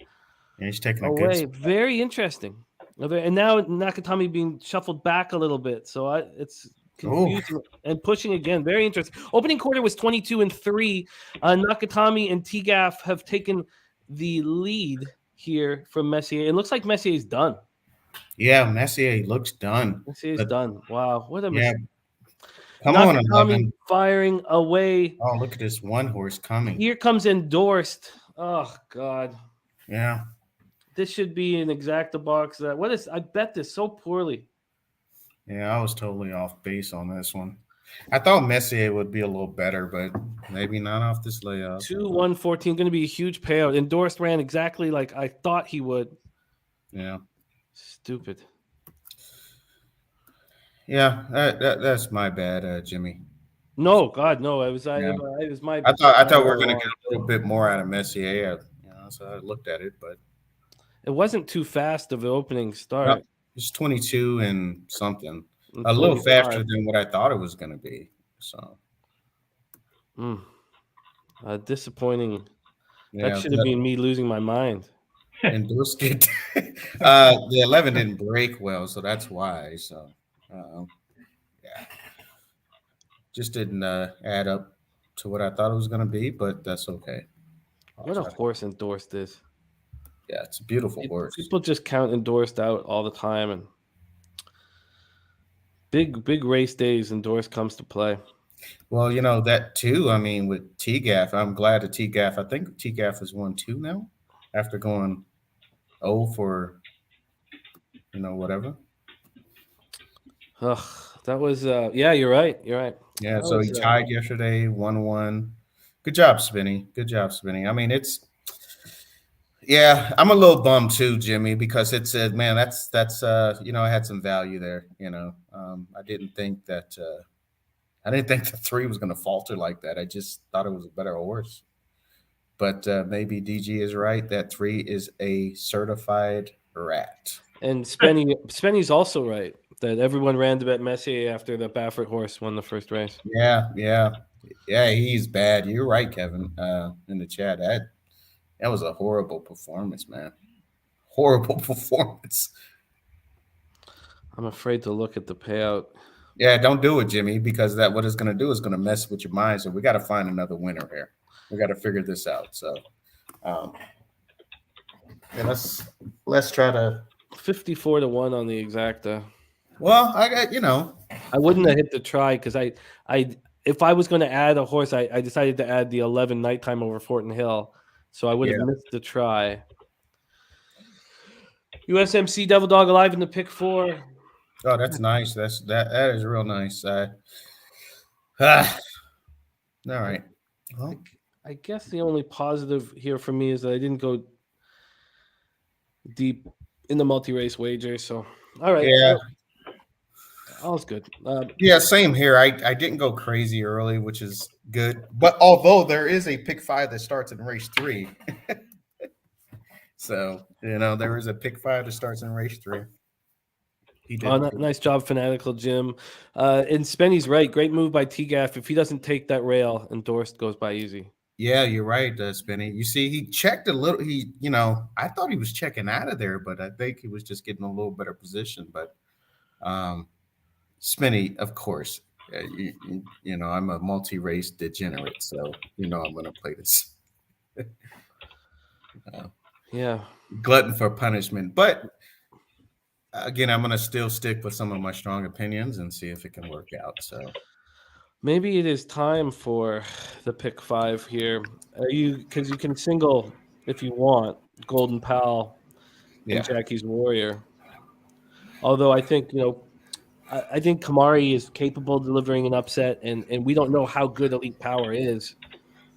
he's taking a away. good spot. Very interesting. And now Nakatomi being shuffled back a little bit, so it's confusing and pushing again. Very interesting. Opening quarter was 22-3. Nakatami and T-Gaff have taken the lead here from Messier. It looks like Messier's done. Yeah, Messier looks done. Messier's done. Wow, what a Yeah. mistake. Come on, Nakatami 11. firing away. Oh, look at this one horse coming. Here comes Endorsed. Oh God. Yeah. This should be an exacta box. I bet this so poorly. Yeah, I was totally off base on this one. I thought Messier would be a little better, but maybe not off this layout. 2-1-14, going to be a huge payout. Endorsed ran exactly like I thought he would. Yeah. Stupid. Yeah, that's my bad, Jimmy. No, God, no. It was my. I thought we were going to get a little bit more out of Messier. So I looked at it, but it wasn't too fast of an opening start. No, it's 22 and something. A little faster than what I thought it was going to be. So, disappointing. Yeah, that should have been me losing my mind. Endorsed it. The 11 didn't break well, so that's why. So, yeah, just didn't add up to what I thought it was going to be, but that's okay. What a horse Endorsed is. Yeah, it's a beautiful horse. People just count Endorsed out all the time, and big race days, Endorsed comes to play. Well, that too. I mean, with T-Gaff, I'm glad that T-Gaff. I think T-Gaff has won 2 now after going 0 for whatever. Ugh, that was yeah. You're right. Yeah, so he tied yesterday, 1-1. Good job, Spinny. I mean, yeah, I'm a little bummed too, Jimmy, because it said, man, that's I had some value there. I didn't think that the 3 was going to falter like that. I just thought it was a better horse. But maybe DG is right. That 3 is a certified rat. And Spenny's also right that everyone ran to bet Messier after the Baffert horse won the first race. Yeah, he's bad. You're right, Kevin. In the chat, that was a horrible performance, man. Horrible performance. I'm afraid to look at the payout. Yeah, don't do it, Jimmy, because what it's going to do is going to mess with your mind. So we got to find another winner here. We got to figure this out. So, let's try to 54-1 on the exacta. Well, I wouldn't have hit the try because if I was going to add a horse, I decided to add the 11 nighttime over Fortin Hill, so I would have missed the try. USMC Devil Dog Alive in the pick 4. Oh, that's nice. That is real nice. All right. Well, I guess the only positive here for me is that I didn't go deep in the multi-race wager. So, all right. Yeah. All's good. Yeah, same here. I didn't go crazy early, which is good. But although there is a pick 5 that starts in race 3. So, there is a pick 5 that starts in race 3. He did. Nice job, Fanatical Jim. And Spenny's right. Great move by T-Gaff. If he doesn't take that rail, Endorsed goes by easy. Yeah, you're right, Spenny. You see, he checked a little. I thought he was checking out of there, but I think he was just getting a little better position. But Spenny, of course, I'm a multi-race degenerate, so I'm going to play this. Yeah. Glutton for punishment. But again, I'm going to still stick with some of my strong opinions and see if it can work out. So maybe it is time for the pick 5 here. Because you can single if you want Golden Pal and Jackie's Warrior. Although I think I think Kamari is capable of delivering an upset, and we don't know how good Elite Power is.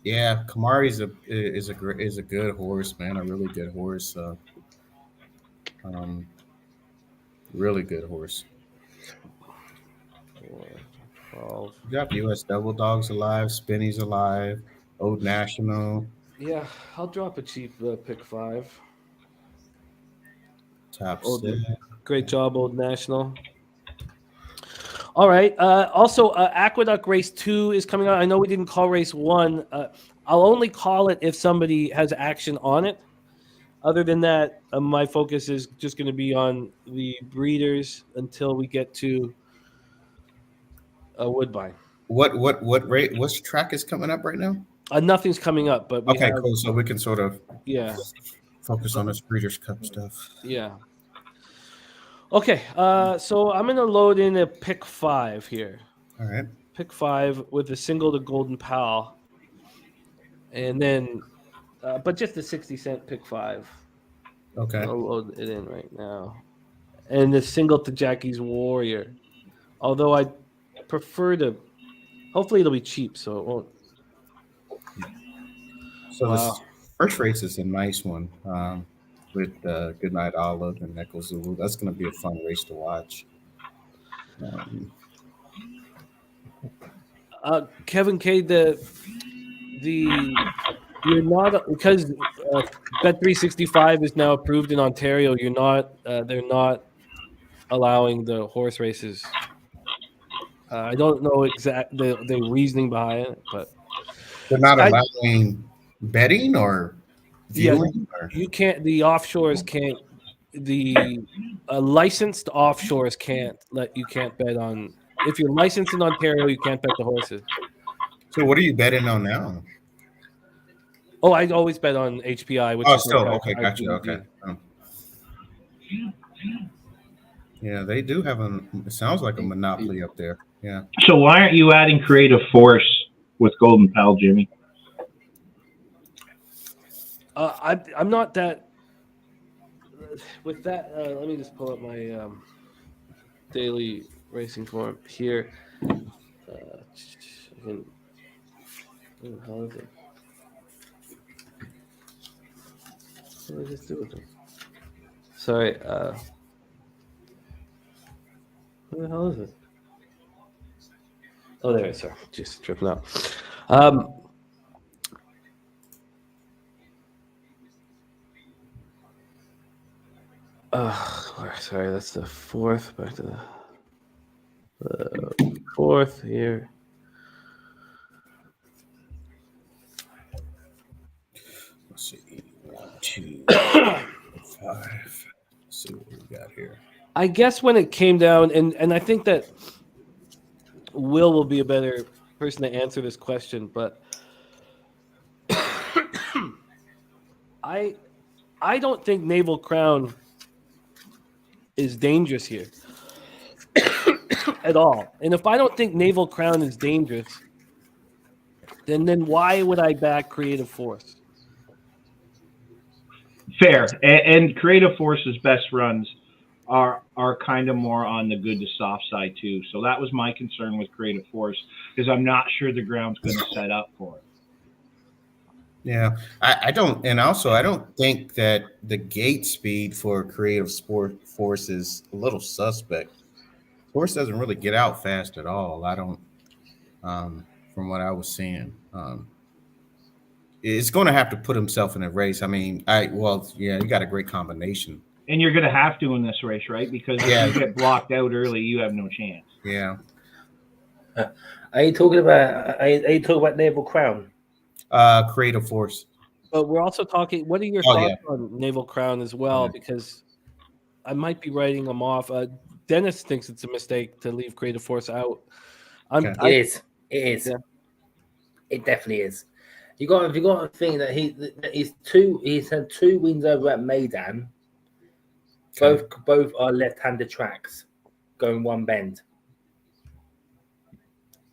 Yeah, Kamari is a good horse, man. A really good horse. Really good horse. 4, 12. You got US Double Dogs alive, Spinny's alive, Old National. Yeah, I'll drop a cheap pick 5. Top 7. Great job, Old National. All right. Also, Aqueduct Race 2 is coming out. I know we didn't call Race 1. I'll only call it if somebody has action on it. Other than that, my focus is just going to be on the breeders until we get to a Woodbine. What rate? What's track is coming up right now? Nothing's coming up, but we Okay, have, cool. So we can sort of yeah, focus on this Breeders' Cup stuff. yeah. Okay, so I'm gonna load in a pick 5 here. All right. Pick 5 with a single to Golden Pal, and then, but just a 60-cent pick 5. Okay. I'll load it in right now, and the single to Jackie's Warrior. Although I prefer to, hopefully it'll be cheap, so it won't. So Wow. this first race is a nice one with Goodnight Olive and Echo Zulu. That's going to be a fun race to watch. Kevin K, the you're not, because Bet365 is now approved in Ontario. You're not. They're not allowing the horse races. I don't know the reasoning behind it, but They're not allowing betting or yeah, viewing? Or? you can't. The offshores can't. The licensed offshores can't bet on. If you're licensed in Ontario, you can't bet the horses. So what are you betting on now? Oh, I always bet on HPI. Which is still okay. Gotcha. Okay. Yeah, they do have it sounds like a monopoly up there. Yeah. So why aren't you adding Creative Force with Golden Pal, Jimmy? I'm not that. With that, let me just pull up my daily racing form here. How is it? What did I just do with them? Sorry. What the hell is it? Oh, there it is. Sorry, just tripping out. Sorry, that's the 4th. Back to the 4th here. Let's see. 1, 2, 5. Let's see what we got here. I guess when it came down, and I think that Will be a better person to answer this question, but I don't think Naval Crown is dangerous here at all. And if I don't think Naval Crown is dangerous, then why would I back Creative Force? Fair. And Creative Force's best runs are kind of more on the good to soft side too. So that was my concern with Creative Force, because I'm not sure the ground's going to set up for it. Yeah, I don't, and also I don't think that the gate speed for Creative Force is a little suspect. Horse doesn't really get out fast at all. I don't, from what I was seeing. It's going to have to put himself in a race. I mean, you got a great combination. And you're going to have to in this race, right? Because if you get blocked out early, you have no chance. Yeah. Are you talking about Naval Crown? Creative Force. But we're also talking. What are your thoughts on Naval Crown as well? Because I might be writing them off. Dennis thinks it's a mistake to leave Creative Force out. It is. Yeah. It definitely is. You got to think that he's had 2 wins over at Maidan. Both are left-handed tracks, going one bend.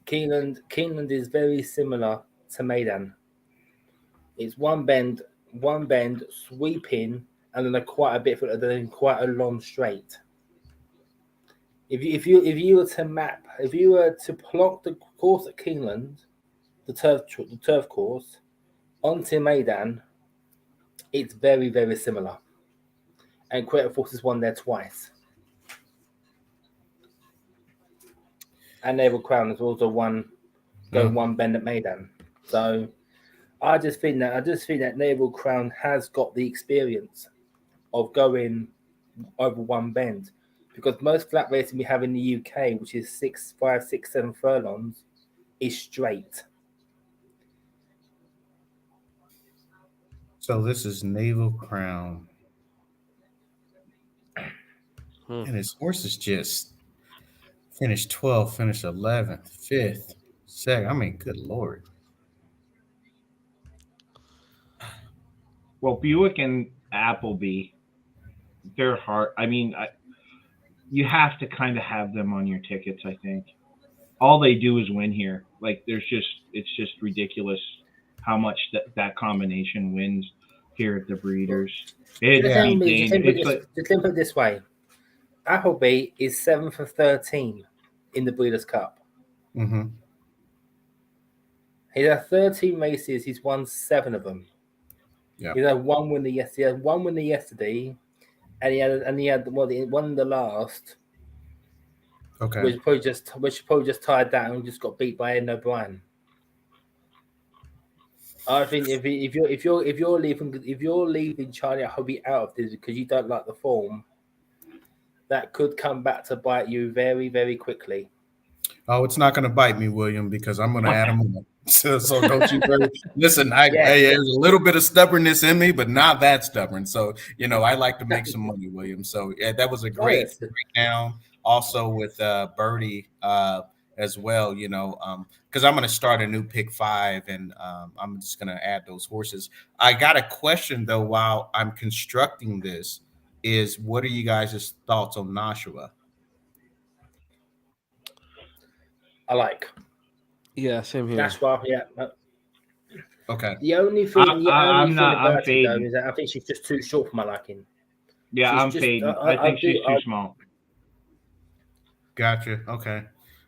Keeneland is very similar to Maidan. It's one bend, sweeping, and then quite a long straight. If you were to plot the course at Keeneland, the turf course, onto Maidan, it's very, very similar. And Creative Force has won there twice. And Naval Crown has also won going one bend at Maidan. So I just think that Naval Crown has got the experience of going over one bend, because most flat racing we have in the UK, which is 5, 6, 7 furlongs, is straight. So this is Naval Crown. And his horse is just Finished 12th, finished 11th, 5th, 2nd. I mean, good Lord. Well, Buick and Appleby, they're hard. I mean, you have to kind of have them on your tickets, I think. All they do is win here. Like, it's just ridiculous how much that combination wins here at the Breeders. It's Just let me like, put it this way. Appleby is 7 for 13 in the Breeders' Cup. Mm-hmm. He had 13 races. He's won 7 of them. Yeah. He had one winner yesterday. He had one winner yesterday, and he had one in the last. Okay. Which probably just tied down and just got beat by Ed O'Brien. I think if you're leaving Charlie Hobby out of this because you don't like the form, that could come back to bite you very, very quickly. Oh, it's not going to bite me, William, because I'm going to add them on. So don't you worry. Listen, there's a little bit of stubbornness in me, but not that stubborn. So, I like to make some money, William. So yeah, that was a great breakdown. Also with Birdie as well, because I'm going to start a new pick 5 and I'm just going to add those horses. I got a question, though, while I'm constructing this is what are you guys' thoughts on Nashua? I like. Yeah, same here. That's why. Yeah. Okay. The only thing I'm fading. Is that I think she's just too short for my liking. Yeah, I'm fading. I think she's too small. Gotcha. Okay.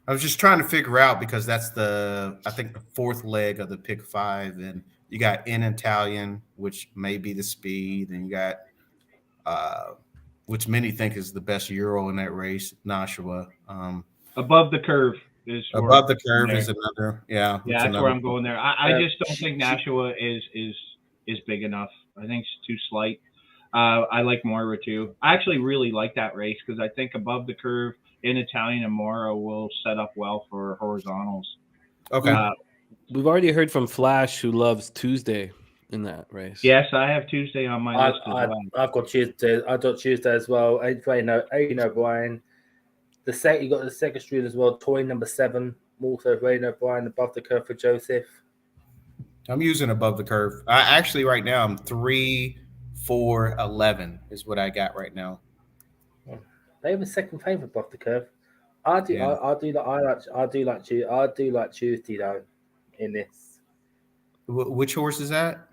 I was just trying to figure out because that's I think the 4th leg of the pick 5, and you got In Italian, which may be the speed, and you got which many think is the best Euro in that race, Nashua. Above the Curve is above the curve is another. Yeah, yeah, that's where I'm going there. I just don't think Nashua is big enough. I think it's too slight. I like Moira too. I actually really like that race because I think Above the Curve In Italian and Moira will set up well for horizontals. Okay. We've already heard from Flash, who loves Tuesday in that race. Yes, I have Tuesday on my list as well. I've got Tuesday. I've got Tuesday as well. Aidan O'Brien. You got the second street as well. Toy number 7. Also Aidan O'Brien Above the Curve for Joseph. I'm using Above the Curve. I actually right now I'm 3, 4, 11 is what I got right now. They have a second favorite Above the Curve. I do like Tuesday though. In this, which horse is that?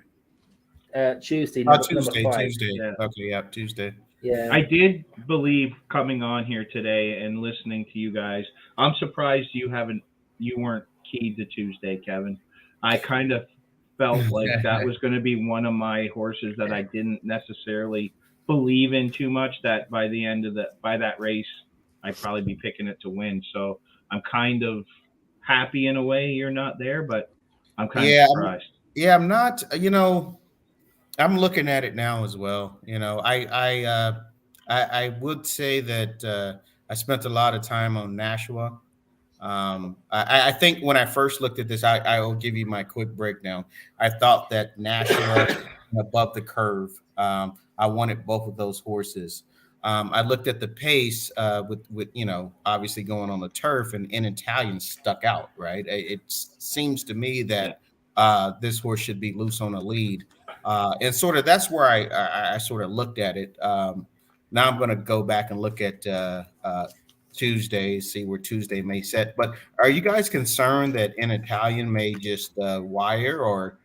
Tuesday. Tuesday. Number 5. Tuesday. Yeah. Okay, yeah, Tuesday. Yeah. I did believe coming on here today and listening to you guys. I'm surprised you weren't keyed to Tuesday, Kevin. I kind of felt like that was going to be one of my horses that I didn't necessarily believe in too much. That by the end of that race, I'd probably be picking it to win. So I'm kind of happy in a way you're not there, but I'm kind of surprised. I'm not. I'm looking at it now as well. I would say that I spent a lot of time on Nashua. I think when I first looked at this, I will give you my quick breakdown. I thought that Nashua Above the Curve. I wanted both of those horses. I looked at the pace with obviously going on the turf, and In Italian stuck out. Right, it seems to me that this horse should be loose on a lead. And sort of that's where I sort of looked at it. Now I'm going to go back and look at Tuesday, see where Tuesday may set. But are you guys concerned that In Italian may just wire, or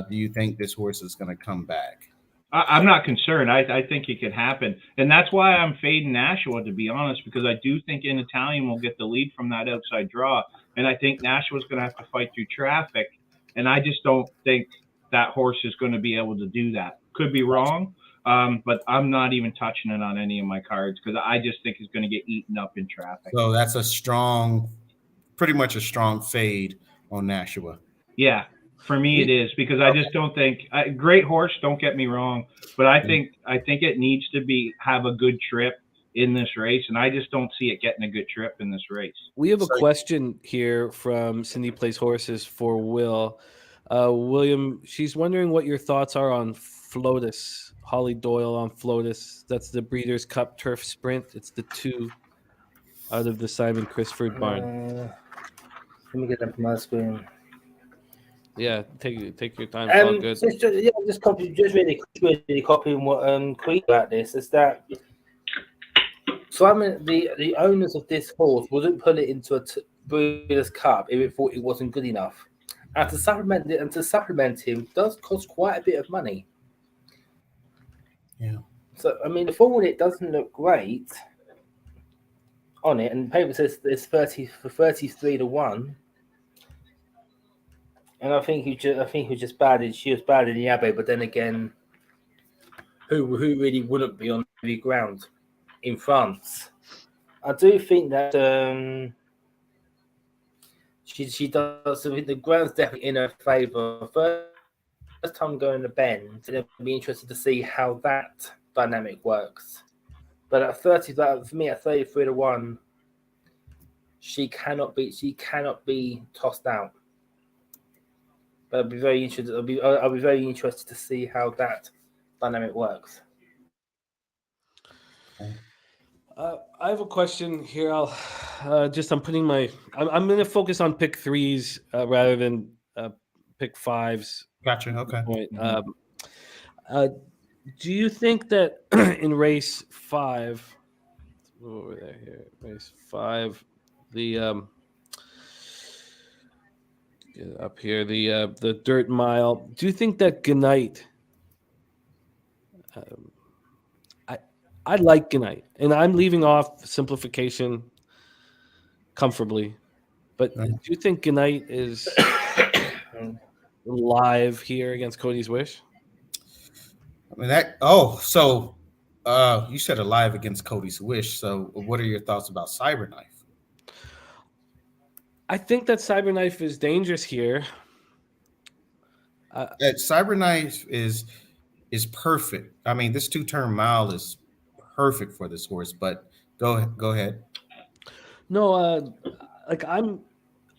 do you think this horse is going to come back? I'm not concerned. I think it could happen. And that's why I'm fading Nashua, to be honest, because I do think In Italian will get the lead from that outside draw. And I think Nashua's going to have to fight through traffic. And I just don't think that horse is going to be able to do that. Could be wrong, but I'm not even touching it on any of my cards because I just think it's going to get eaten up in traffic. So that's pretty much a strong fade on Nashua. Yeah, for me it is because I just don't think great horse. Don't get me wrong, but I think it needs to have a good trip in this race, and I just don't see it getting a good trip in this race. We have a question here from Cindy Plays Horses for Will. William, she's wondering what your thoughts are on Flotus, Holly Doyle on Flotus. That's the Breeders' Cup Turf Sprint. It's the 2. out of the Simon Crisford barn. Let me get up my screen. Yeah, take your time. It's all good. Just really copying what Creed about this is that Simon, the owners of this horse wouldn't put it into a Breeders' Cup if it thought it wasn't good enough, and to supplement him does cost quite a bit of money. Yeah. So I mean, the forward it doesn't look great on it, and paper says it's 33-1. And I think he just bad. She was bad in the Abbey, but then again, who really wouldn't be on the ground in France? I do think that she does. I think the ground's definitely in her favour. First time going to Bend, and it'll be interested to see how that dynamic works. But at 30, for me at 33-1, she cannot be tossed out. But I'll be very interested. I'll be very interested to see how that dynamic works. I have a question here. I'm putting I'm going to focus on pick threes rather than pick fives. Gotcha. Okay. Point. Do you think that in race 5, over there here, race 5, the up here, the dirt mile, do you think that Gnight? I like Gnight, and I'm leaving off simplification comfortably. But do you think Gnight is live here against Cody's Wish? I mean that. Oh, so you said alive against Cody's Wish. So what are your thoughts about Cyberknife? I think that Cyberknife is dangerous here. Cyberknife is perfect. I mean, this 2-turn mile is perfect for this horse. But go ahead. No, like I'm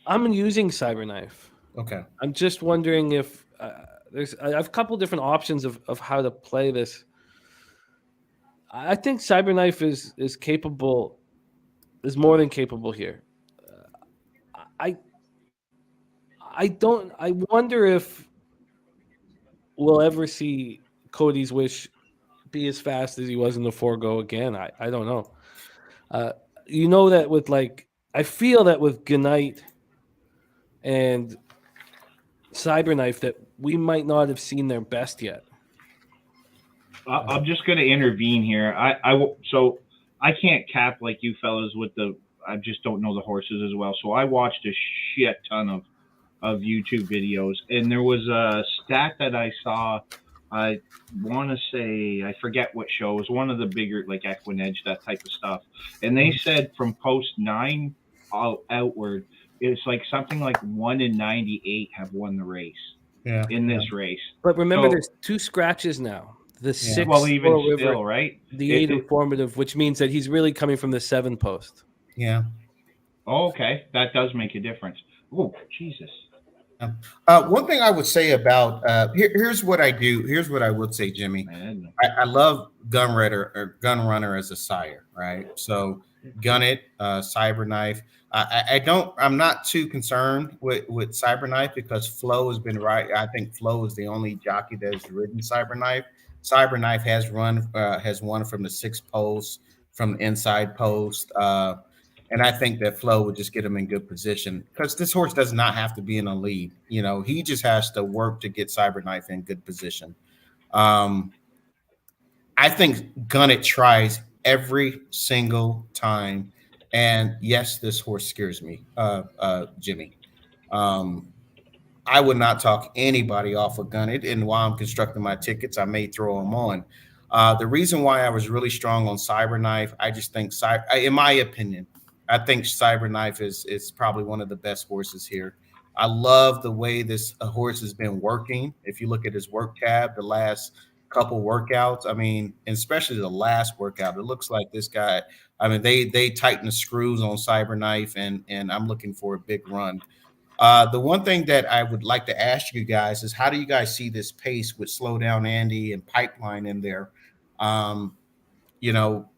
using Cyberknife. Okay. I'm just wondering if I have a couple different options of how to play this. I think Cyberknife is capable, is more than capable here. I wonder if we'll ever see Cody's Wish be as fast as he was in the Forego again. I don't know. You know that with I feel that with Gnight and Cyberknife that we might not have seen their best yet. I'm just going to intervene here. So I can't cap like you fellas with I just don't know the horses as well. So I watched a shit ton of YouTube videos, and there was a stat that I saw. I want to say, I forget what show. It was one of the bigger, like Equinedge, that type of stuff. And they said from post 9 outward, it's like something like 1 in 98 have won the race in this race. But remember, there's 2 scratches now. The 6, well, even River, still, right? The 8 informative, which means that he's really coming from the 7 post. Yeah. Oh, okay, that does make a difference. Oh, Jesus. One thing I would say about here's what I do. Here's what I would say, Jimmy. I love Gun Runner as a sire, right? So Gun It, Cyberknife. I'm not too concerned with Cyberknife because Flo has been right. I think Flo is the only jockey that has ridden Cyberknife. Cyberknife has won from the 6 post, from the inside post. And I think that Flo would just get him in good position because this horse does not have to be in a lead. You know, he just has to work to get Cyberknife in good position. I think Gun It tries every single time. And yes, this horse scares me, Jimmy. I would not talk anybody off of Gun It. And while I'm constructing my tickets, I may throw them on. The reason why I was really strong on Cyberknife, I just think, in my opinion, I think Cyberknife is probably one of the best horses here. I love the way this horse has been working. If you look at his work tab, the last couple workouts, I mean, and especially the last workout, it looks like this guy, I mean, they tighten the screws on Cyberknife, and I'm looking for a big run. The one thing that I would like to ask you guys is, how do you guys see this pace with Slow Down Andy and Pipeline in there? You know,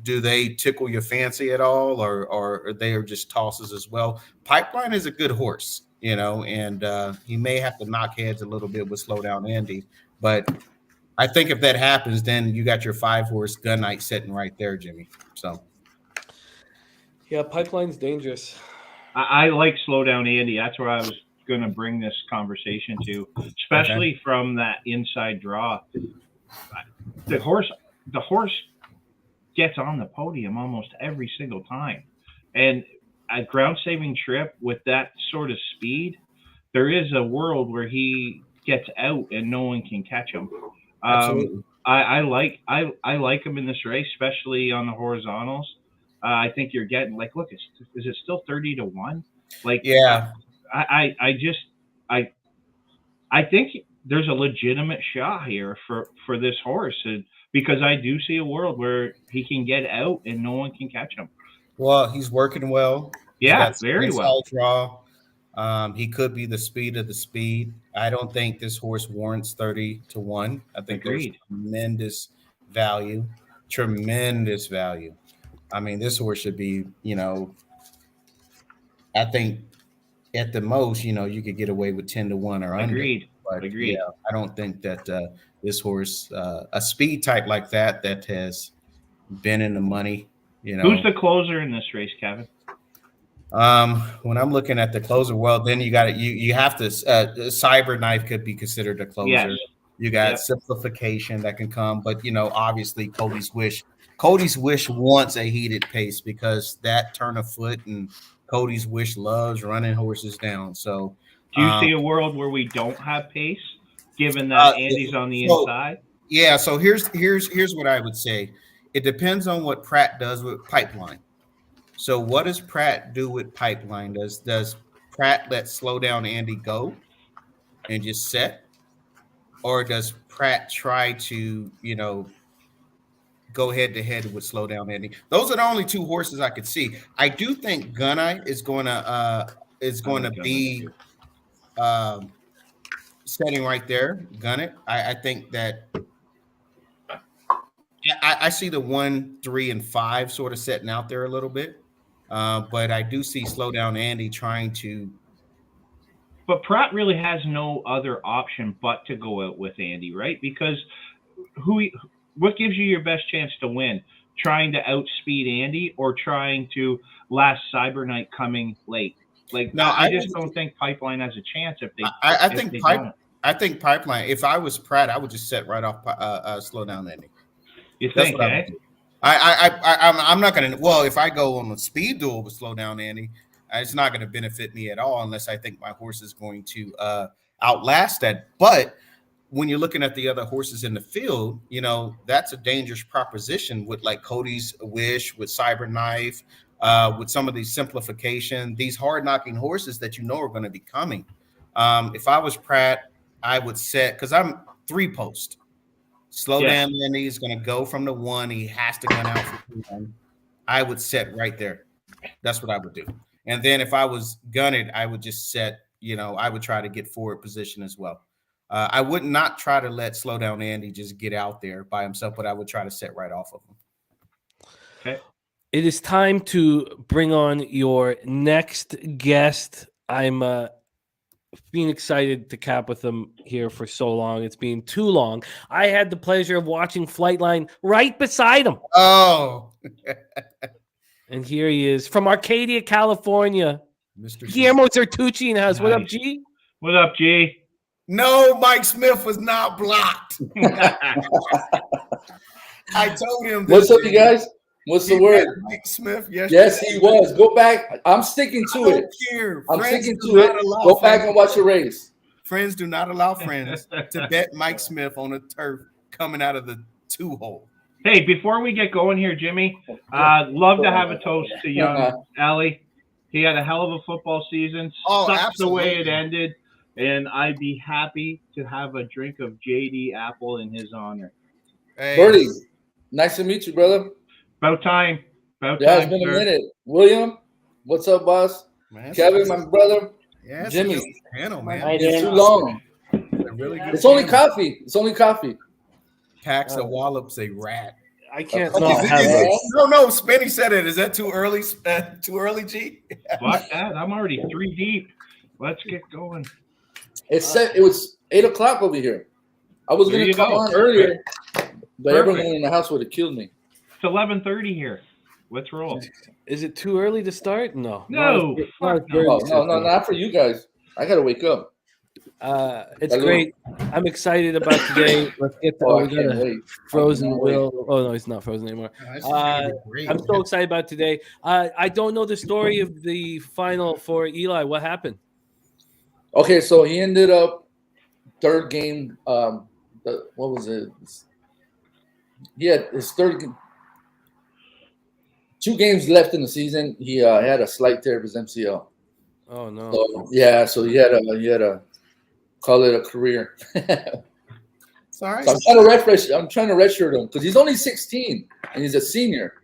do they tickle your fancy at all, or they are just tosses as well? Pipeline is a good horse, and he may have to knock heads a little bit with Slow Down Andy, but I think if that happens, then you got your 5-horse Gun Knight sitting right there, Jimmy. So, Yeah, Pipeline's dangerous. I like Slow Down Andy. That's where I was going to bring this conversation to, especially from that inside draw. The horse gets on the podium almost every single time, and a ground saving trip with that sort of speed, there is a world where he gets out and no one can catch him. absolutely. I like him in this race, especially on the horizontals. I think you're getting look, is it still 30-1? Yeah. I think there's a legitimate shot here for this horse, because I do see a world where he can get out and no one can catch him. Well, he's working well. Yeah, very well. Draw. He could be the speed of the speed. I don't think this horse warrants 30-1. I think there's tremendous value. I mean, this horse should be, I think at the most, you could get away with 10-1 or under. Agreed. Yeah, I don't think that this horse, a speed type like that has been in the money. Who's the closer in this race, Kevin? When I'm looking at the closer, well, then you got you have to Cyber Knife could be considered a closer. Yes. You got Simplification that can come, but obviously Cody's Wish wants a heated pace, because that turn of foot, and Cody's Wish loves running horses down. So do you see a world where we don't have pace, given that Andy's on the inside? Yeah, so here's what I would say. It depends on what Pratt does with Pipeline. So what does Pratt do with Pipeline? Does Pratt let Slow Down Andy go and just set? Or does Pratt try to, go head-to-head with Slow Down Andy? Those are the only two horses I could see. I do think Gunai is going to be setting right there. Gun it. I think that I see the 1, 3, and 5 sort of setting out there a little bit. But I do see Slow Down Andy trying to. But Pratt really has no other option but to go out with Andy, right? Because what gives you your best chance to win? Trying to outspeed Andy or trying to last Cyber Knight coming late? I just don't think Pipeline has a chance if they. I think Pipeline. If I was Pratt, I would just set right off Slow Down Andy. You think? I'm not going to. Well, if I go on a speed duel with Slow Down Andy, it's not going to benefit me at all unless I think my horse is going to outlast that. But when you're looking at the other horses in the field, that's a dangerous proposition with Cody's Wish, with Cyber Knife, with some of these Simplification, these hard knocking horses that are going to be coming. If I was Pratt, I would set, because I'm 3-post. Slow Down Andy is going to go from the 1. He has to gun out for 1. I would set right there. That's what I would do. And then if I was gunning, I would just set, I would try to get forward position as well. I would not try to let Slow Down Andy just get out there by himself, but I would try to set right off of him. Okay. It is time to bring on your next guest. I'm being excited to cap with him here for so long. It's been too long. I had the pleasure of watching Flightline right beside him. Oh. And here he is from Arcadia, California. Mr. Guillermo Zertucci in the house. Nice. What up, G? What up, G? No, Mike Smith was not blocked. I told him. What's up, you guys? What's the word? Mike Smith, yes, he was. Go back. I'm sticking to it. I'm sticking to it. Go back and watch the race. Friends do not allow friends to bet Mike Smith on a turf coming out of the 2-hole. Hey, before we get going here, Jimmy, love to have a toast to young Ellie. He had a hell of a football season. Sucks the way it ended. And I'd be happy to have a drink of JD Apple in his honor. Hey. Bertie, nice to meet you, brother. About time. It's been a minute. William, what's up, boss? Man, Kevin, my brother. Yeah, Jimmy. Panel, man. It's too long. Really it's only coffee. Packs of wallops a rat. I can't Come not on, have man. it. No, Spenny said it. Is that too early? Too early, G? Fuck that. I'm already 3 deep. Let's get going. It was 8 o'clock over here. I was There going you to come go. on earlier, but everyone Perfect. in the house would have killed me. It's 11:30 here. Let's roll. Is it too early to start? No. No, fuck no. Oh, no, not for you guys. I got to wake up. It's great. I'm excited about today. Let's get to I we got can't a wait. Frozen I cannot wait. Will. Oh no, he's not frozen anymore. This is gonna be great, I'm so man. excited about today. I don't know the story of the final for Eli. What happened? Okay, so he ended up third game. What was it? He had his third game. 2 games left in the season. He had a slight tear of his MCL. Oh no. So yeah, so he had a call it a career. It's all right. So I'm trying to redshirt him because he's only 16 and he's a senior.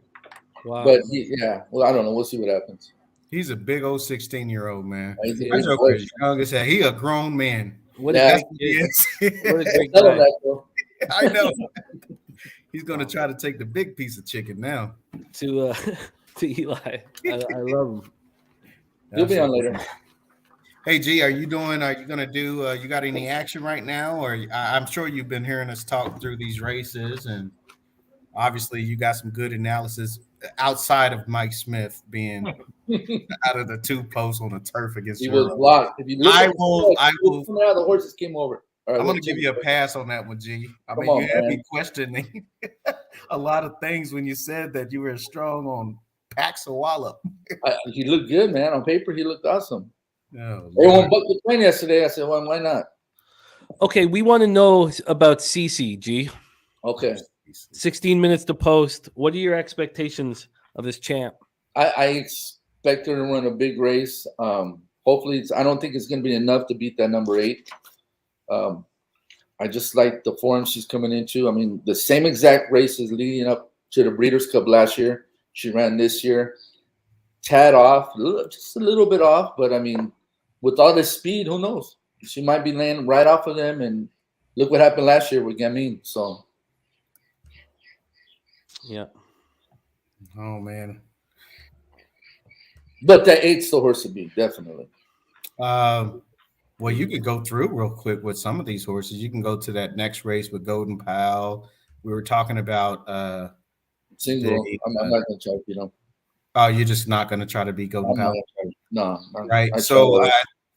Wow. But I don't know. We'll see what happens. He's a big old 16-year-old man. He's a That big joker boy. is young as hell. He a grown man. what Yeah. a great kid. Yes. What a great Tell him guy. that, bro. I know. He's gonna try to take the big piece of chicken now. To Eli. I love him. He'll be on later. Hey G, are you gonna do? You got any action right now? Or I'm sure you've been hearing us talk through these races, and obviously you got some good analysis outside of Mike Smith being out of the 2 posts on the turf against. He was Euro. blocked. If you look I at will. coming out, the horses came over. All right, I'm going let's to give you a pass on that one, G. I Come mean, on, you had man. me questioning a lot of things when you said that you were strong on Paxawala. He looked good, man. On paper, he looked awesome. Oh, Everyone booked the plane yesterday. I said, well, why not? Okay, we want to know about CCG. Okay. 16 minutes to post. What are your expectations of this champ? I expect her to run a big race. Hopefully, I don't think it's going to be enough to beat that number 8. I just like the form she's coming into. I mean, the same exact races leading up to the Breeders' Cup last year. She ran this year. Tad off, just a little bit off, but I mean, with all this speed, who knows? She might be laying right off of them, and look what happened last year with Gamin. So, Yeah. Oh man. but that 8's the horse to beat, definitely. Well, you could go through real quick with some of these horses. You can go to that next race with Golden Pal. We were talking about Single. I'm not going to try to beat them. Oh, you're just not going to try to beat Golden Pal? No. Right. So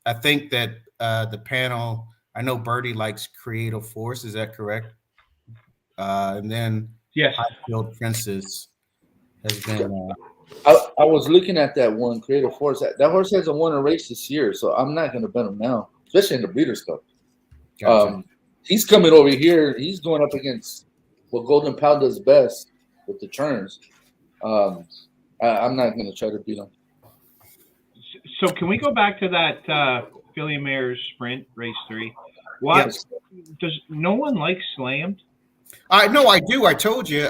I think that the panel, I know Birdie likes Creative Force. Is that correct? And then Yes. Highfield Princess has been. I was looking at that one, Creative Force. That horse hasn't won a race this year, so I'm not going to bet him now, especially in the Breeders' Cup. Gotcha. He's coming over here. He's going up against what Golden Pal does best with the turns. I'm not going to try to beat him. So can we go back to that Philly Mares Sprint Race 3? Why does no one like Slammed? I do. I told you.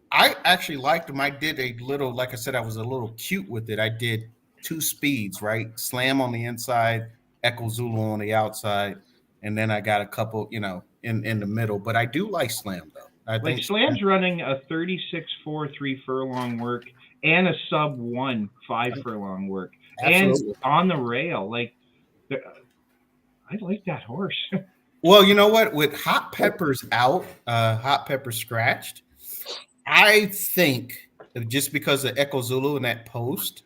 I actually liked him. I did a little, like I said, I was a little cute with it. I did 2 speeds, right? Slam on the inside, Echo Zulu on the outside, and then I got a couple, in the middle. But I do like Slam though. I think Slam's running a 36.4 3 furlong work and a sub 1 5 furlong work, Absolutely. and on the rail. Like, I like that horse. Well, you know what? With Hot Peppers out, Hot Pepper scratched, I think just because of Echo Zulu and that post,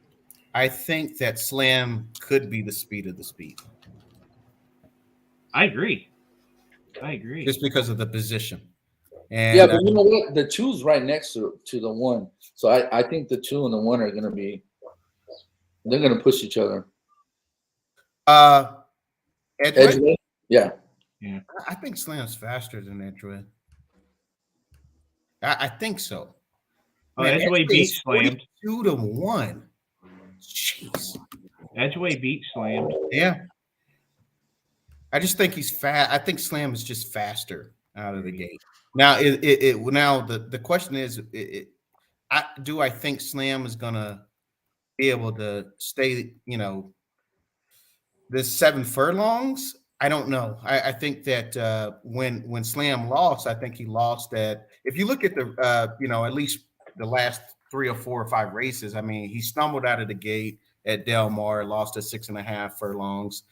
I think that Slam could be the speed of the speed. I agree. Just because of the position. And, yeah, but you know what? The 2's right next to the 1. So I think the 2 and the 1 are going to be – they're going to push each other. Edgeway? Yeah. I think Slam's faster than Edgeway. I think so. Oh, Edgeway beat Slammed 2-1. Jeez. Edgeway beat Slammed. Yeah. I just think he's fast. I think Slam is just faster out of the gate. Now, the question is, do I think Slam is gonna be able to stay? This 7 furlongs. I don't know. I think that when Slam lost, I think he lost at. If you look at the at least the last 3 or 4 or 5 races, I mean, he stumbled out of the gate at Del Mar, lost at 6.5 furlongs.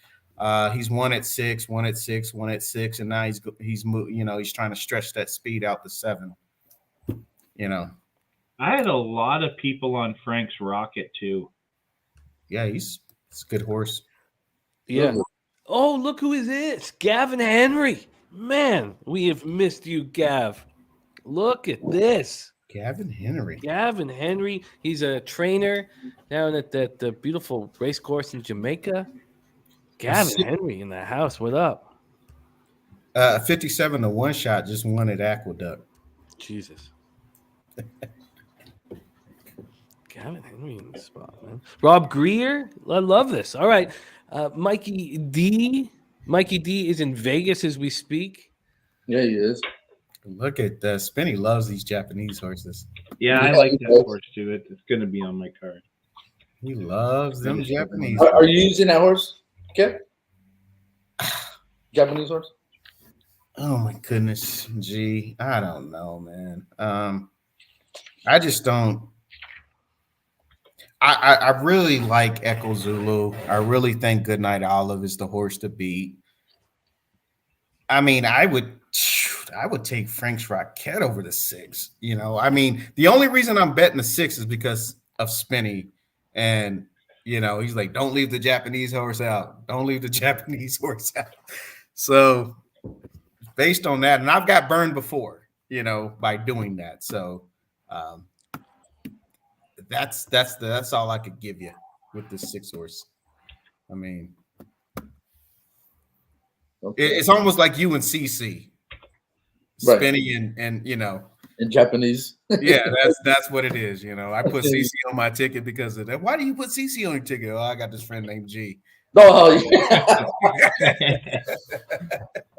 He's won at 6, won at 6, won at 6, and now he's he's trying to stretch that speed out to 7. I had a lot of people on Frank's Rocket too. Yeah, it's a good horse. Yeah. Oh, look who it is. Gavin Henry. Man, we have missed you, Gav. Look at this. Gavin Henry. Gavin Henry. He's a trainer down at the beautiful race course in Jamaica. Gavin Henry in the house. What up? 57 to 1 shot, just won at Aqueduct. Jesus. Gavin Henry in the spot, man. Rob Greer. I love this. All right. Mikey D. Mikey D is in Vegas as we speak. Yeah, he is. Look at Spinny loves these Japanese horses. Yeah, I like that horse too. It's going to be on my card. He loves them Japanese. Are you using that horse? Okay. Japanese horse? Oh my goodness, gee, I don't know, man. I just don't. I really like Echo Zulu. I really think Goodnight Olive is the horse to beat. I mean, I would take Frank's Rocket over the 6. I mean, the only reason I'm betting the 6 is because of Spinny, and he's like, don't leave the Japanese horse out. Don't leave the Japanese horse out. So based on that, and I've got burned before, by doing that. So that's all I could give you with this 6 horse. I mean, it's almost like you and CC, Spinny, and in Japanese. Yeah, that's what it is. I put CC on my ticket because of that. Why do you put CC on your ticket? Oh, I got this friend named G. Oh, yeah.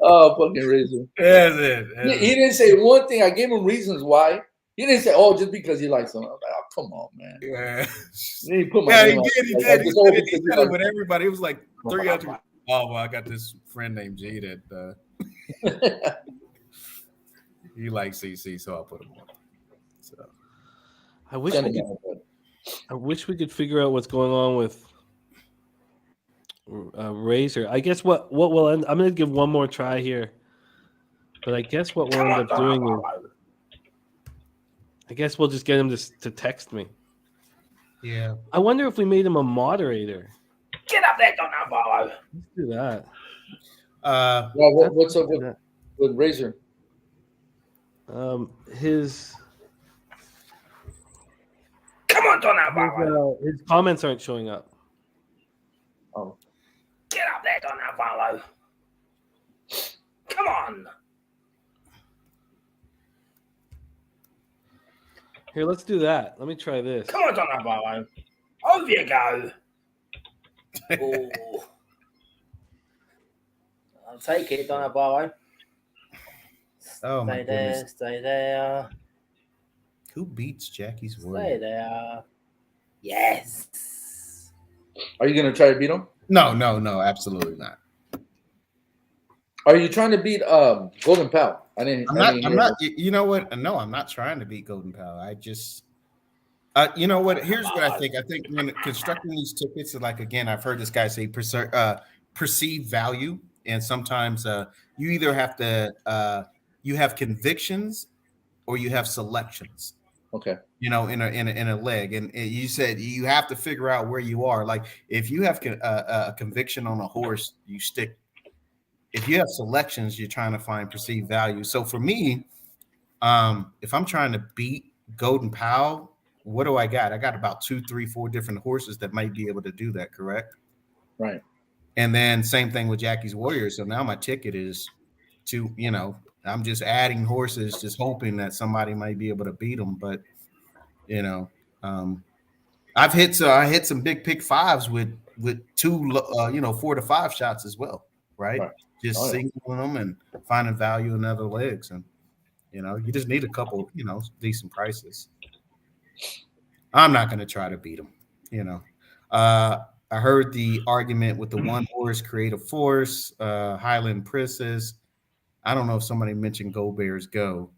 Oh, fucking reason. That's it. He didn't say one thing. I gave him reasons why. He didn't say, "Oh, just because he likes him." I was like, "Oh, come on, man." Yeah, He put my he name did. He on. did. Like, He said it with everybody. It was like 3 other. Oh, well, I got this friend named G that he likes CC, so I'll put him on. So I wish we could figure out what's going on with Razor. I guess what will end. I'm going to give one more try here, but I guess what we'll end up doing is, I guess we'll just get him to text me. yeah, I wonder if we made him a moderator. Get up there, don't follow. Let's do that. Well, what's up with Razor? His Come on, don't follow. his comments aren't showing up. Oh, Get up there, don't follow. Come on. Here, let's do that. Let me try this. Come on, don't follow. Over you go. Ooh. I'll take it, don't follow. Oh, my Stay there, goodness. stay there, Who beats Jackie's stay Warrior? there. Yes. are you gonna try to beat him? No, absolutely not. Are you trying to beat Golden Pal? I'm not. You know what? No, I'm not trying to beat Golden Pal. I just, you know what? Here's what I think. I think when constructing these tickets, like again, I've heard this guy say perceived value, and sometimes you either have to you have convictions or you have selections. Okay. In a leg, and you said you have to figure out where you are. Like if you have a conviction on a horse, you stick. If you have selections, you're trying to find perceived value. So for me, if I'm trying to beat Golden Pal, what do I got? I got about 2, 3, 4 different horses that might be able to do that. Correct. Right. And then same thing with Jackie's Warriors. So now my ticket is to, I'm just adding horses, just hoping that somebody might be able to beat them. But, I hit some big pick 5s with 2, 4 to 5 shots as well. Right. Just singling them and finding value in other legs. And, you just need a couple, decent prices. I'm not going to try to beat them, I heard the argument with the one horse, Creative Force, Highland Princess. I don't know if somebody mentioned Go Bears Go.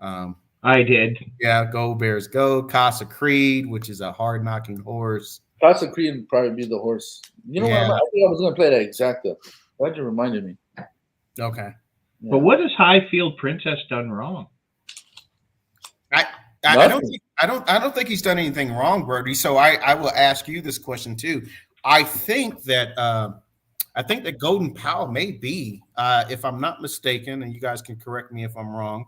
I did. Yeah, Go Bears Go. Casa Creed, which is a hard knocking horse. Casa Creed would probably be the horse. You know Yeah. what? I think I was going to play that exacta. Glad you reminded me. Okay. Yeah. But what has Highfield Princess done wrong? I don't think he's done anything wrong, Brody. So I will ask you this question too. I think that Golden Powell may be, if I'm not mistaken, and you guys can correct me if I'm wrong.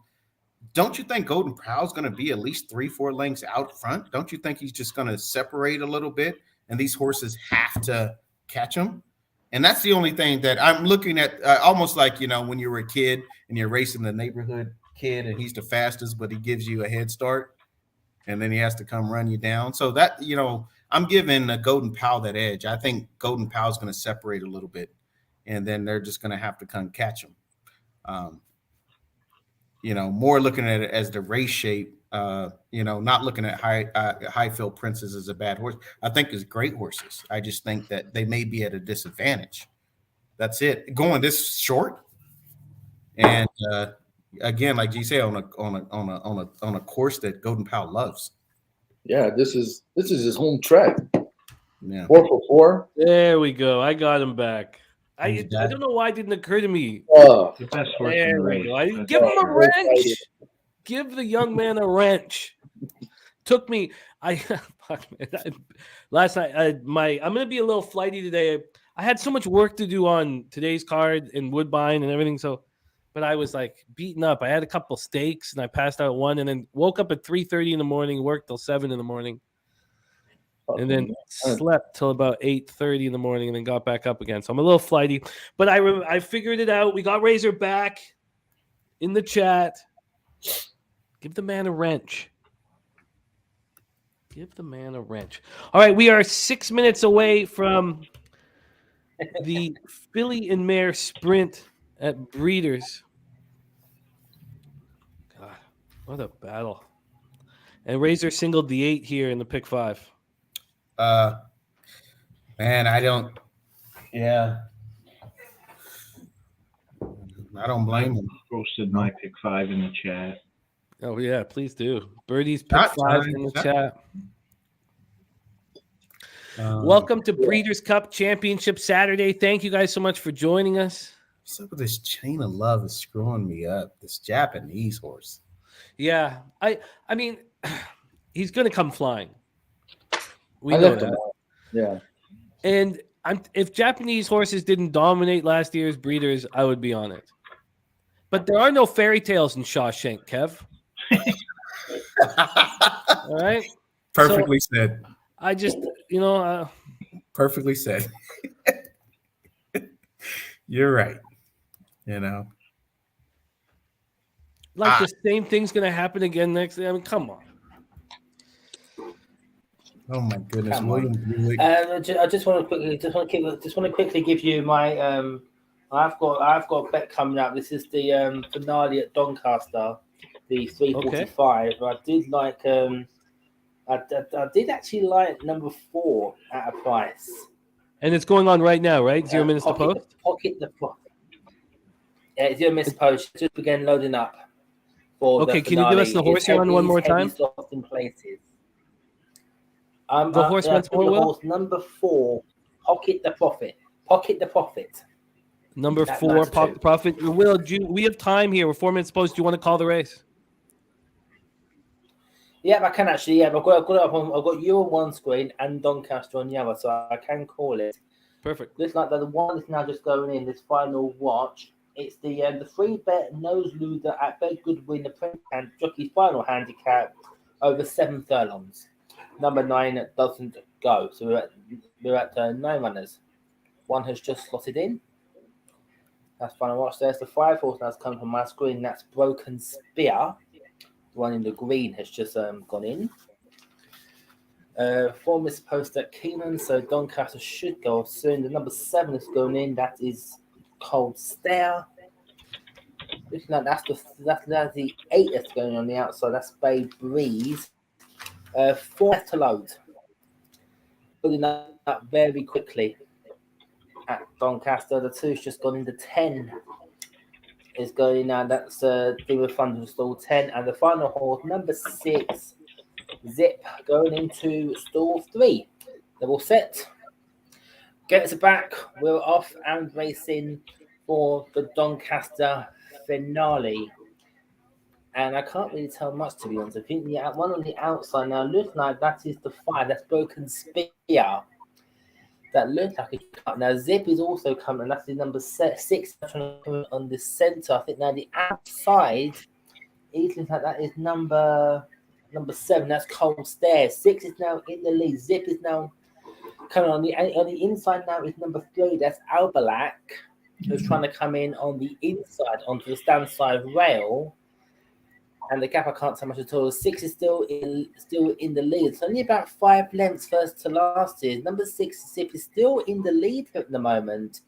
Don't you think Golden Powell's going to be at least 3-4 lengths out front? Don't you think he's just going to separate a little bit, and these horses have to catch him? And that's the only thing that I'm looking at, almost like, when you were a kid and you're racing the neighborhood kid and he's the fastest, but he gives you a head start and then he has to come run you down. So that, I'm giving Golden Powell that edge. I think Golden Powell's going to separate a little bit and then they're just going to have to come catch him. More looking at it as the race shape, not looking at Highfield Princess as a bad horse. I think it's great horses. I just think that they may be at a disadvantage. That's it. Going this short, and again, like you say, on a course that Golden Powell loves. Yeah, this is his home track. Yeah, 4 for 4. There we go. I got him back. I He's back. don't know why it didn't occur to me. The best horse in There the we race. go. I That's give him a all. wrench. Give the young man a wrench. Took me. Last night. I'm gonna be a little flighty today. I had so much work to do on today's card and Woodbine and everything. But I was like beaten up. I had a couple steaks and I passed out one, and then woke up at 3:30 in the morning, worked till 7 in the morning, and then slept till about 8:30 in the morning, and then got back up again. So I'm a little flighty, but I figured it out. We got Razor back in the chat. Give the man a wrench. Give the man a wrench. All right, we are 6 minutes away from the Filly and Mare Sprint at Breeders'. God, what a battle. And Razor singled the 8 here in the pick 5. Man, I don't blame him. Posted my pick 5 in the chat. Oh, yeah, please do. Birdie's pick Not 5 time. in the chat. Welcome to Breeders' Cup Championship Saturday. Thank you guys so much for joining us. What's up with this chain of love is screwing me up? This Japanese horse. Yeah, I mean, he's going to come flying. We I know left him that. out. Yeah. And if Japanese horses didn't dominate last year's Breeders', I would be on it. But there are no fairy tales in Shawshank, Kev. All right? Perfectly said. I just, Perfectly said. You're right. the same thing's going to happen again next. I mean, come on. Oh my goodness, Come William Buick. I just want to quickly give you my. I've got a bet coming up. This is the finale at Doncaster, the 345. Okay. I did like. I did actually like number 4 at a price. And it's going on right now, right? 0 minutes to post? Pocket the Yeah, 0 minutes to post. Just began loading up. Okay, can you give us the horse here on one more time? Lost in places. The horse once more, Will? Number 4, Pocket the Profit. Pocket the Profit. Number 4, Pocket the Profit. Will, we have time here. We're 4 minutes post. Do you want to call the race? Yeah, I can actually. Yeah, I've got it up on. I've got you on one screen and Doncaster on the other, so I can call it. Perfect. Looks like the one is now just going in this final watch. It's the 3-bet nose loser at Bedgood win the print and jockey's final handicap over 7 furlongs. Number 9 doesn't go, so we're at 9 runners. One has just slotted in. That's final watch. There's the 5 horse that's coming from my screen. That's Broken Spear. The one in the green has just gone in. Form is posted at Keeneland, so Doncaster should go soon. The number 7 is going in. That is Cold Stare. Looking like that's the 8 that's going on the outside. That's Bay Breeze. 4 to load. building up very quickly at Doncaster. The two's just gone into 10. Is going now. That's Demon Thunder stall 10, and the final horse, number 6, Zip, going into stall 3. They're all set. Gets back. We're off and racing for the Doncaster finale. And I can't really tell much, to be honest. I think the one on the outside now looks like that is the 5. That's Broken Spear. That looks like a cut. Now Zip is also coming. That's the number 6 on the centre. I think now the outside, it looks like that is number 7. That's Cold Stare. 6 is now in the lead. Zip is now coming on the inside. Now is number 3. That's Albalac, who's trying to come in on the inside onto the stand side rail. And the gap, I can't tell much at all. 6 is still in the lead. It's only about 5 lengths first to last year. Number 6, Zip, is still in the lead at the moment.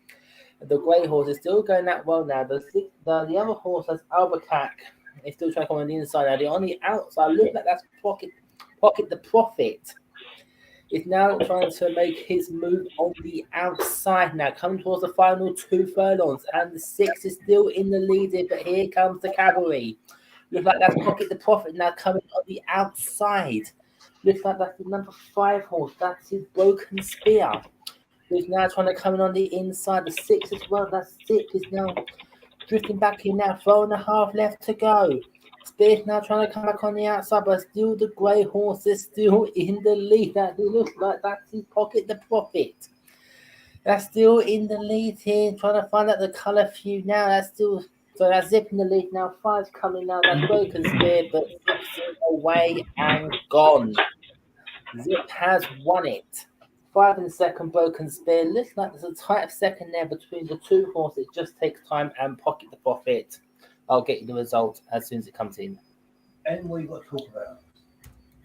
The grey horse is still going that well now. The other horse, that's Albuquerque, is still trying to come on the inside. Now, on the outside, look like that's Pocket the Prophet. Is now trying to make his move on the outside now, coming towards the final 2 furlongs. And the 6 is still in the lead, but here comes the cavalry. Looks like that's Pocket the Prophet now coming on the outside. Looks like that's the number 5 horse. That's his Broken Spear. Who's now trying to come in on the inside. The 6 as well. That 6 is now drifting back in now. 4.5 left to go. Spear's now trying to come back on the outside, but still the grey horse is still in the lead. That looks like that's his Pocket the Prophet. That's still in the lead here. Trying to find out the colour few now. That's still... So that's Zip in the lead now. 5's coming now. That's Broken Spear, but Zip's away and gone. Zip has won it. 5 in second, Broken Spear. Looks like there's a tight second there between the 2 horses. It just takes time, and Pocket the Prophet. I'll get you the result as soon as it comes in. And what you got to talk about?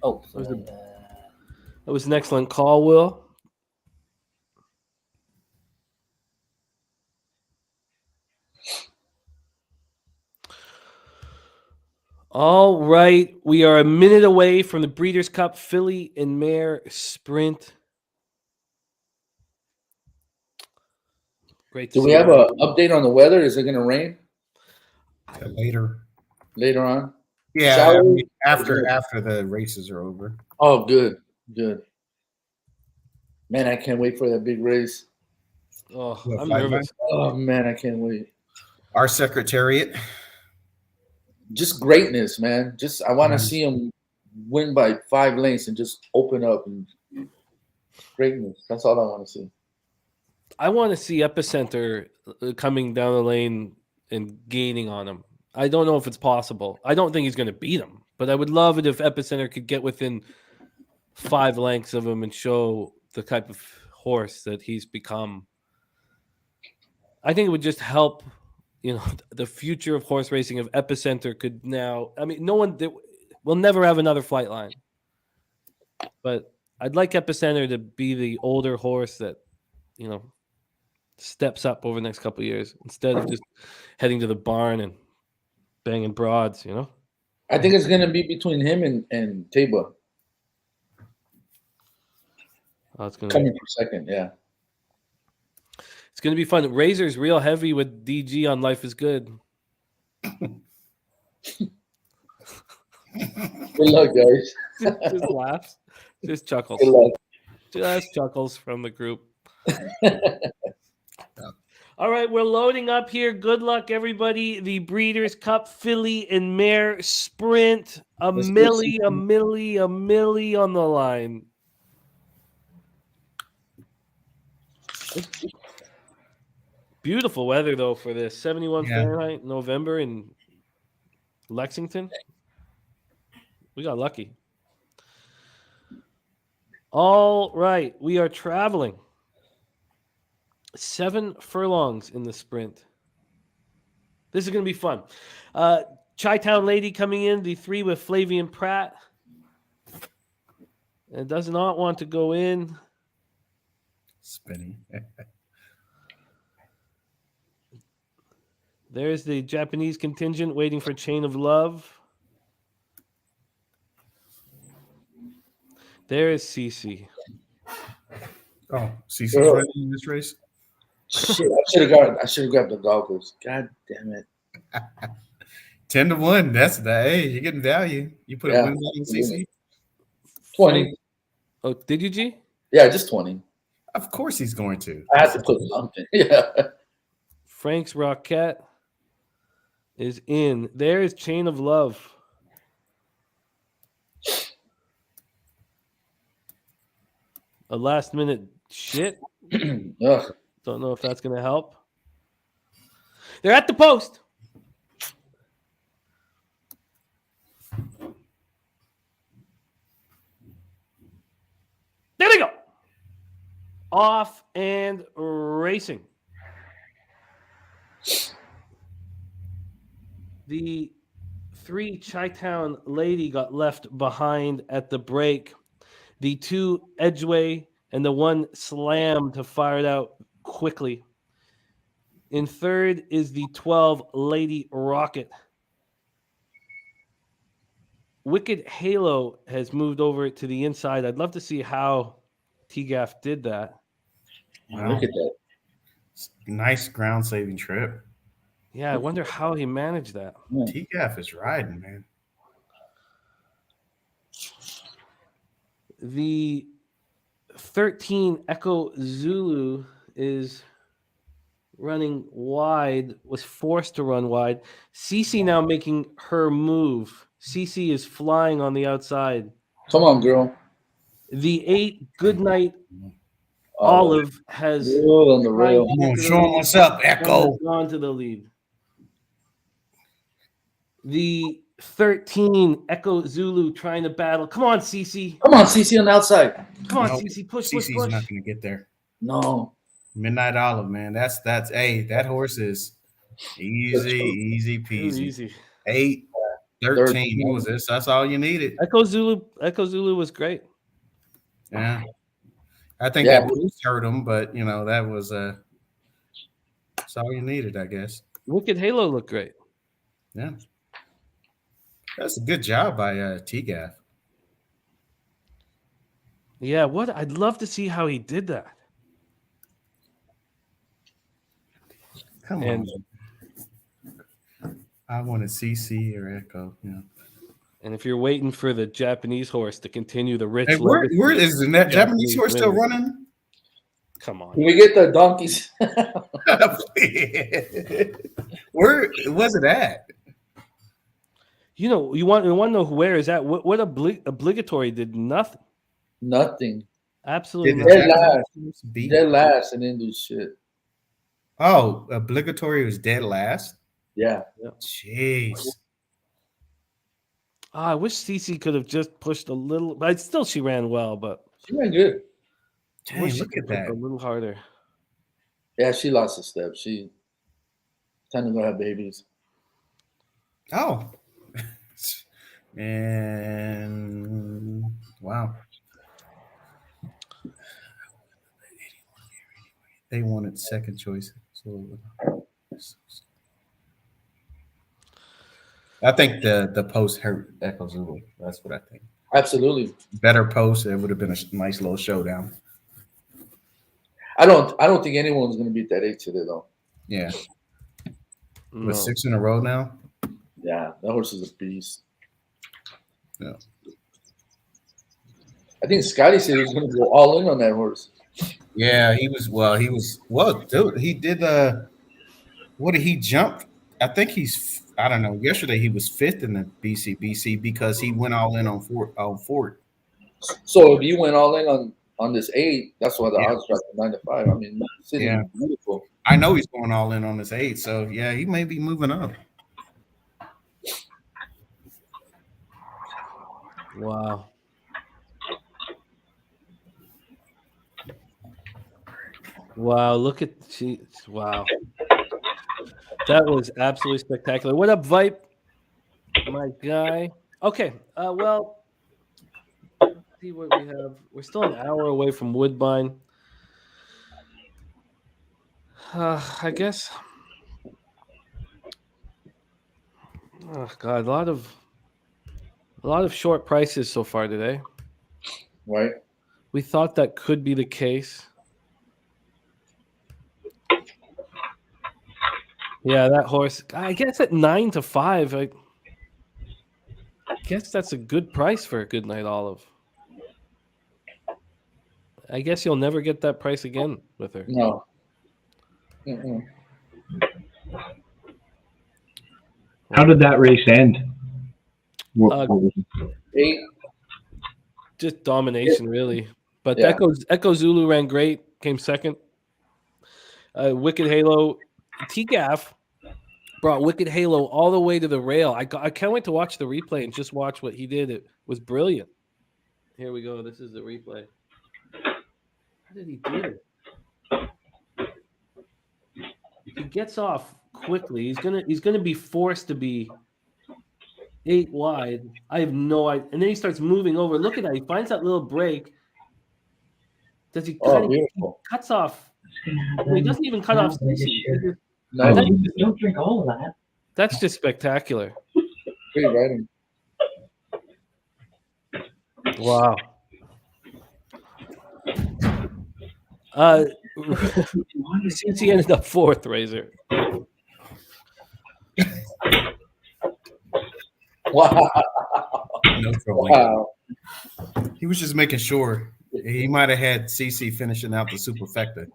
Oh, sorry. That was an excellent call, Will. All right, we are a minute away from the Breeders' Cup Filly and Mare Sprint. Great. Do we have an update on the weather? Is it going to rain Later. on? Yeah, Shower? I mean, after the races are over. Oh, good. Man, I can't wait for that big race. Oh, What, I'm 5 nervous. Oh man, I can't wait. Our secretariat. Just greatness, man. Just I want to Mhm. see him win by 5 lengths and just open up and greatness. That's all I want to see. I want to see Epicenter coming down the lane and gaining on him. I don't know if it's possible. I don't think he's going to beat him, but I would love it if Epicenter could get within 5 lengths of him and show the type of horse that he's become. I think it would just help, the future of horse racing if Epicenter could now. I mean, no one will never have another flight line, but I'd like Epicenter to be the older horse that, steps up over the next couple of years instead of just heading to the barn and banging broads. I think it's going to be between him and Taba Oh, it's gonna coming for second. Yeah. It's going to be fun. Razor's real heavy with DG on Life is Good. Good luck, guys. Just laughs. Just chuckles. Good luck. Just chuckles from the group. All right, we're loading up here. Good luck, everybody. The Breeders' Cup Filly and Mare Sprint. A milli on the line. Beautiful weather, though, for this. 71 Fahrenheit, November in Lexington. We got lucky. All right, we are traveling 7 furlongs in the sprint. This is going to be fun. Chi-Town Lady coming in, the 3 with Flavian Pratt. And does not want to go in. Spinning. There's the Japanese contingent waiting for Chain of Love. There is Cece. Oh, CC's Girl. running in this race. Shit, I should have grabbed the goggles. God damn it. 10-1. That's the hey, you're getting value. You put a Yeah. win on CC? 20. Oh, did you, G? Yeah, just 20. Of course he's going to. I had to put something. Yeah. Frank's Rocket is in. There is Chain of Love. A last minute shit. Ugh. Don't know if that's going to help. They're at the post. There they go. Off and racing. The 3 Chi-Town lady got left behind at the break. The 2 Edgeway and the 1 Slam to fire it out quickly. In third is the 12 Lady Rocket. Wicked Halo has moved over to the inside. I'd love to see how T-Gaff did that. Wow. Look at that. Nice ground saving trip. Yeah, I wonder how he managed that. T-Gaff is riding, man. The 13 Echo Zulu is running wide, was forced to run wide. Cece now making her move. Cece is flying on the outside. Come on, girl. The 8 Goodnight Olive has Good on the rail. Come on, show him what's up, Echo. gone to the lead. The 13 Echo Zulu trying to battle. Come on, Cece. Come on, CC on the outside. Come on, Nope. Cece. Push, CC's push, push. not going to get there. No. Midnight Olive, man. That's hey, that horse is easy Too peasy. easy. 8, 13. That was this. That's all you needed. Echo Zulu was great. Yeah. I think Yeah. that boost hurt him, but that was that's all you needed, I guess. Wicked Halo looked great. Yeah. That's a good job by T-Gaff. Yeah, I'd love to see how he did that. Come And- on. I want a CC or Echo. And if you're waiting for the Japanese horse to continue the rich Hey, where legacy, is the Japanese horse still winners. running? Come on. Can we get the donkeys? Where was it at? You want to know where is that? What obligatory did nothing. Nothing. Absolutely Did nothing. Dead last. Japanese beat? Dead last and didn't do shit. Oh, obligatory was dead last. Yeah. Jeez. I wish Cece could have just pushed a little, but still she ran well, but She ran good. I Dang, wish she look could at push that. a little harder. Yeah, she lost a step. She time to go have babies. Oh. And wow. They wanted second choice. So I think the post hurt Echo Zulu. That's what I think. Absolutely. Better post, it would have been a nice little showdown. I don't think anyone's gonna beat that 8 today though. Yeah. No. With 6 in a row now. Yeah, that horse is a beast. Yeah. I think Scotty said he was gonna go all in on that horse. Yeah, he was dude, he did what did he jump? I think I don't know. Yesterday he was 5th in the BCBC because he went all in on Fort. So if you went all in on this 8, that's why the Yeah. odds dropped to 9 to 5. I mean, City Yeah. is beautiful. I know he's going all in on this 8, so yeah, he may be moving up. Wow. Wow, look at wow. That was absolutely spectacular. What up, Vipe? My guy. Okay. Well, let's see what we have. We're still an hour away from Woodbine. I guess. Oh God, a lot of short prices so far today. Right? We thought that could be the case. Yeah, that horse. I guess at 9-5. I guess that's a good price for a Good Night Olive. I guess you'll never get that price again with her. No. Mm-mm. How did that race end? Uh, 8. Just domination, really. But Yeah. Echo Zulu ran great, came second. Wicked Halo, TGAF brought Wicked Halo all the way to the rail. I can't wait to watch the replay and just watch what he did. It was brilliant. Here we go. This is the replay. How did he do it? He gets off quickly. He's gonna be forced to be 8 wide. I have no idea. And then he starts moving over. Look at that. He finds that little break. Does he cut? Oh, He beautiful. cuts off. Well, he doesn't even cut off Cece. No, Don't drink all of that. That's just spectacular. great riding. Wow. Cece ended up 4th, Razor. Wow. No trouble. Wow. He was just making sure. He might have had CC finishing out the superfecta.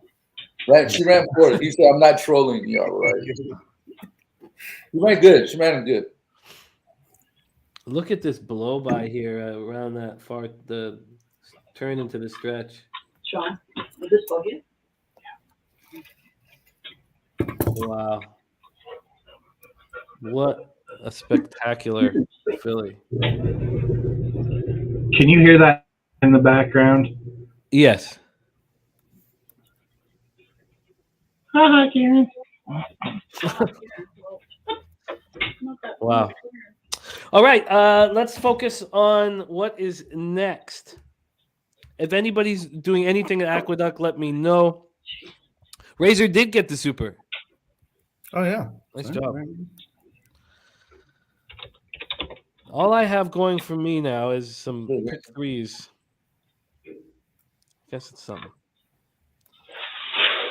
Right. She ran 4th. He said, I'm not trolling you. All right. She ran good. She ran good. Look at this blow by here around that far, the turn into the stretch. Sean, will this bug you? Wow. What a spectacular filly. Can you hear that in the background? Yes. Hi, Karen. Wow. All right, let's focus on what is next. If anybody's doing anything at Aqueduct, let me know. Razor did get the super. Oh, yeah. Nice job. All I have going for me now is some pick threes. Guess it's something.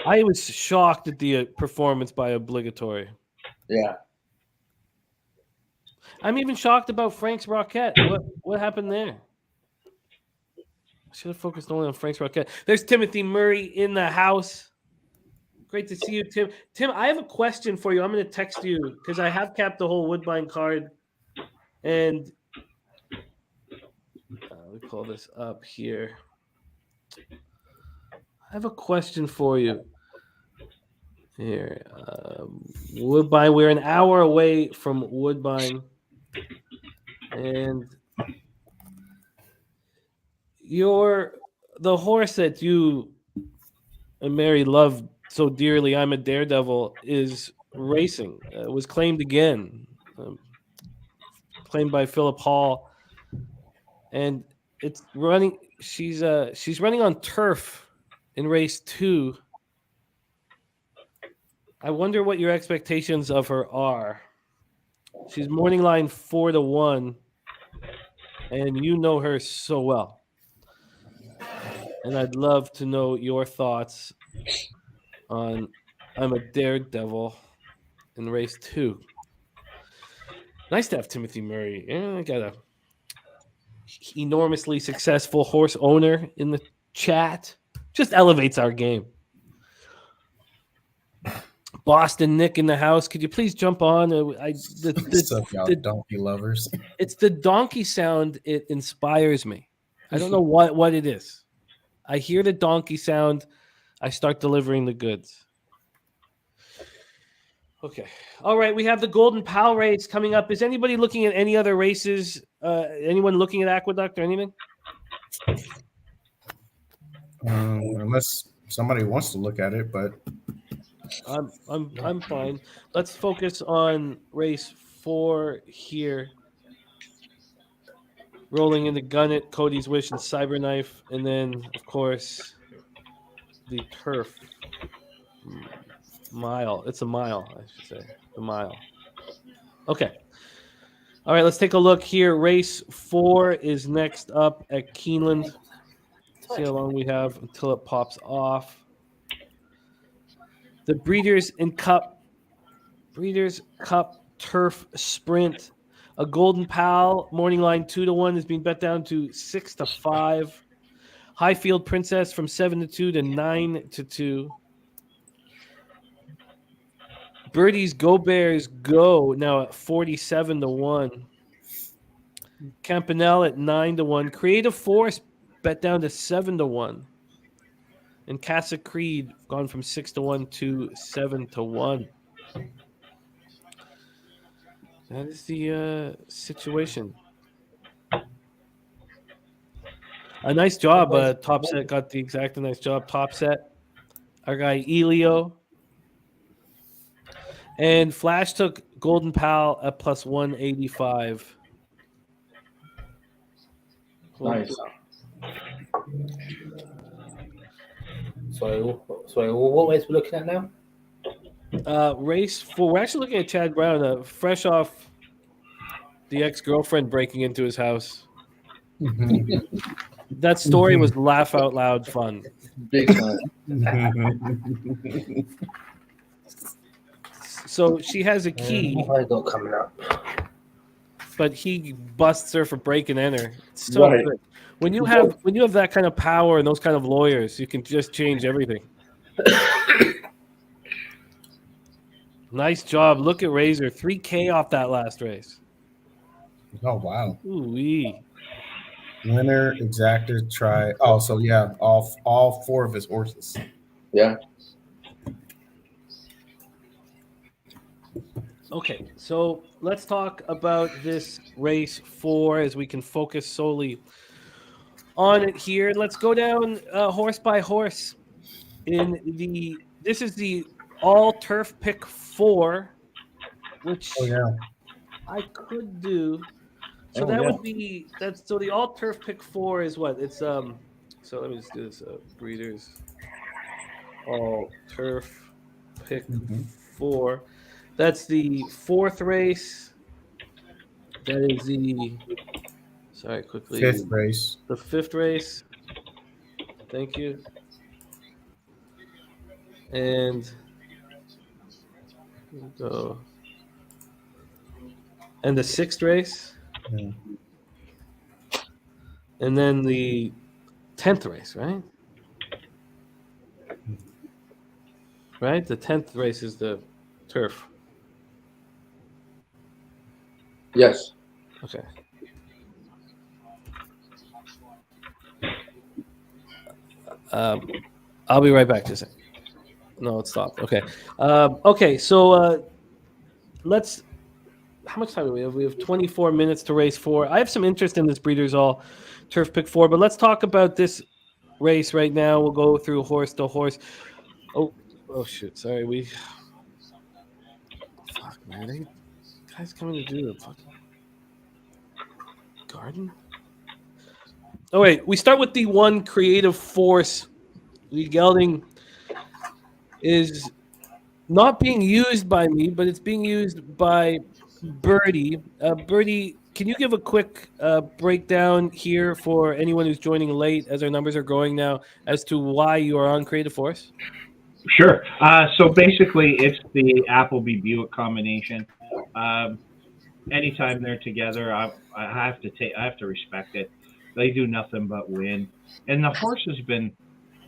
I was shocked at the performance by Obligatory. Yeah. I'm even shocked about Frank's Rocket. What happened there? I should have focused only on Frank's Rocket. There's Timothy Murray in the house. Great to see you, Tim. Tim, I have a question for you. I'm going to text you because I have capped the whole Woodbine card. And we pull this up here. I have a question for you. Here. Woodbine. We're an hour away from Woodbine. And the horse that you and Mary love so dearly, I'm a Daredevil, is racing. Was claimed again. Claimed by Philip Hall. And it's running. She's running on turf in race 2. I wonder what your expectations of her are. She's morning line 4-1, and you know her so well. And I'd love to know your thoughts on I'm a Daredevil in race 2. Nice to have Timothy Murray. I got a enormously successful horse owner in the chat. Just elevates our game. Boston Nick in the house. Could you please jump on? What's up, y'all donkey lovers? It's the donkey sound. It inspires me. I don't know what it is. I hear the donkey sound. I start delivering the goods. Okay. All right. We have the Golden Pal race coming up. Is anybody looking at any other races? Anyone looking at Aqueduct or anything? Unless somebody wants to look at it, but I'm fine. Let's focus on race 4 here. Rolling into Gunnet, Cody's Wish, and Cyberknife, and then of course the turf mile. It's a mile, I should say. The mile. Okay. All right, let's take a look here. Race 4 is next up at Keeneland. See how long we have until it pops off. The Breeders' and Cup Breeders' Cup Turf Sprint. A Golden Pal morning line 2-1 is being bet down to 6-5. Highfield Princess from 7-2 to 9-2. Birdie's Go Bears Go now at 47-1. Campanelle at 9-1. Creative Force bet down to 7-1. And Casa Creed gone from 6-1 to 7-1. That is the situation. A nice job. Top Set got the exact nice job. Top Set. Our guy Elio. And Flash took Golden Pal at plus 185. Nice. So what race we're looking at now? Race 4. We're actually looking at Chad Brown, fresh off the ex-girlfriend breaking into his house. That story was laugh out loud fun. Big time. So she has a key, What have I got coming up? but he busts her for break and enter. It's so Right. good. When you have that kind of power and those kind of lawyers, you can just change everything. Nice job. Look at Razor. 3K off that last race. Oh wow! Ooh-wee. Winner, exactor, try. Oh, so yeah, all 4 of his horses. Yeah. Okay, so let's talk about this race 4 as we can focus solely on it here. Let's go down horse by horse. This is the all turf pick 4, which Oh yeah. I could do. So Oh, that yeah. would be so the all turf pick 4 is what? It's so let me just do this. Breeders all turf pick 4. That's the 4th race. That is the quickly 5th race. the 5th race. Thank you. And here we go. And the 6th race. Yeah. And then the 10th race, right? Right? The 10th race is the turf. Yes. Okay. I'll be right back. Just a second. No, it stopped. Okay. Okay. So let's. How much time do we have? We have 24 minutes to race 4. I have some interest in this Breeders' All Turf Pick 4, but let's talk about this race right now. We'll go through horse to horse. Oh shoot! Sorry, Fuck, man! Are you guys coming to do the fucking garden? Oh wait, we start with the 1 Creative Force. Lee Gelding is not being used by me, but it's being used by Birdie. Birdie, can you give a quick breakdown here for anyone who's joining late as our numbers are growing now as to why you are on Creative Force? Sure. So basically, it's the Appleby Buick combination. Anytime they're together, I have to respect it. They do nothing but win, and the horse has been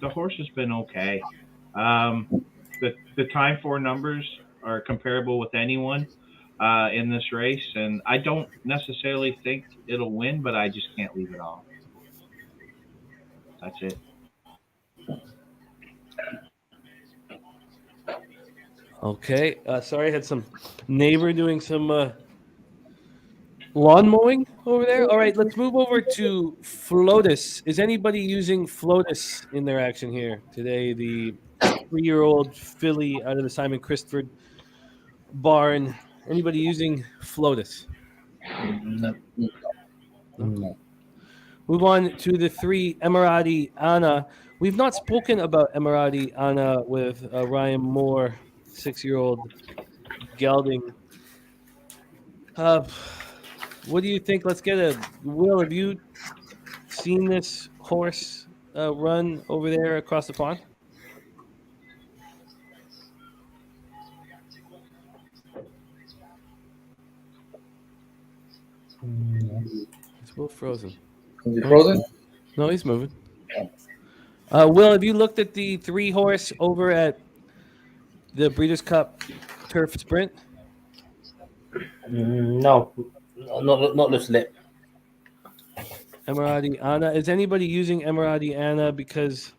okay. The time 4 numbers are comparable with anyone in this race, and I don't necessarily think it'll win, but I just can't leave it off. That's it. Okay. Sorry, I had some neighbor doing some lawn mowing over there. All right, let's move over to Flotus. Is anybody using Flotus in their action here today? The 3-year-old filly out of the Simon Christopher barn. Anybody using Flotus? No. No. Move on to the 3 Emirati Anna. We've not spoken about Emirati Anna with Ryan Moore, 6-year-old gelding. What do you think? Let's get a Will. Have you seen this horse run over there across the pond? It's Will frozen. Is he frozen? No, he's moving. Will, have you looked at the 3-horse over at the Breeders' Cup Turf Sprint? No, not this lip. Emirati Anna. Is anybody using Emirati Anna because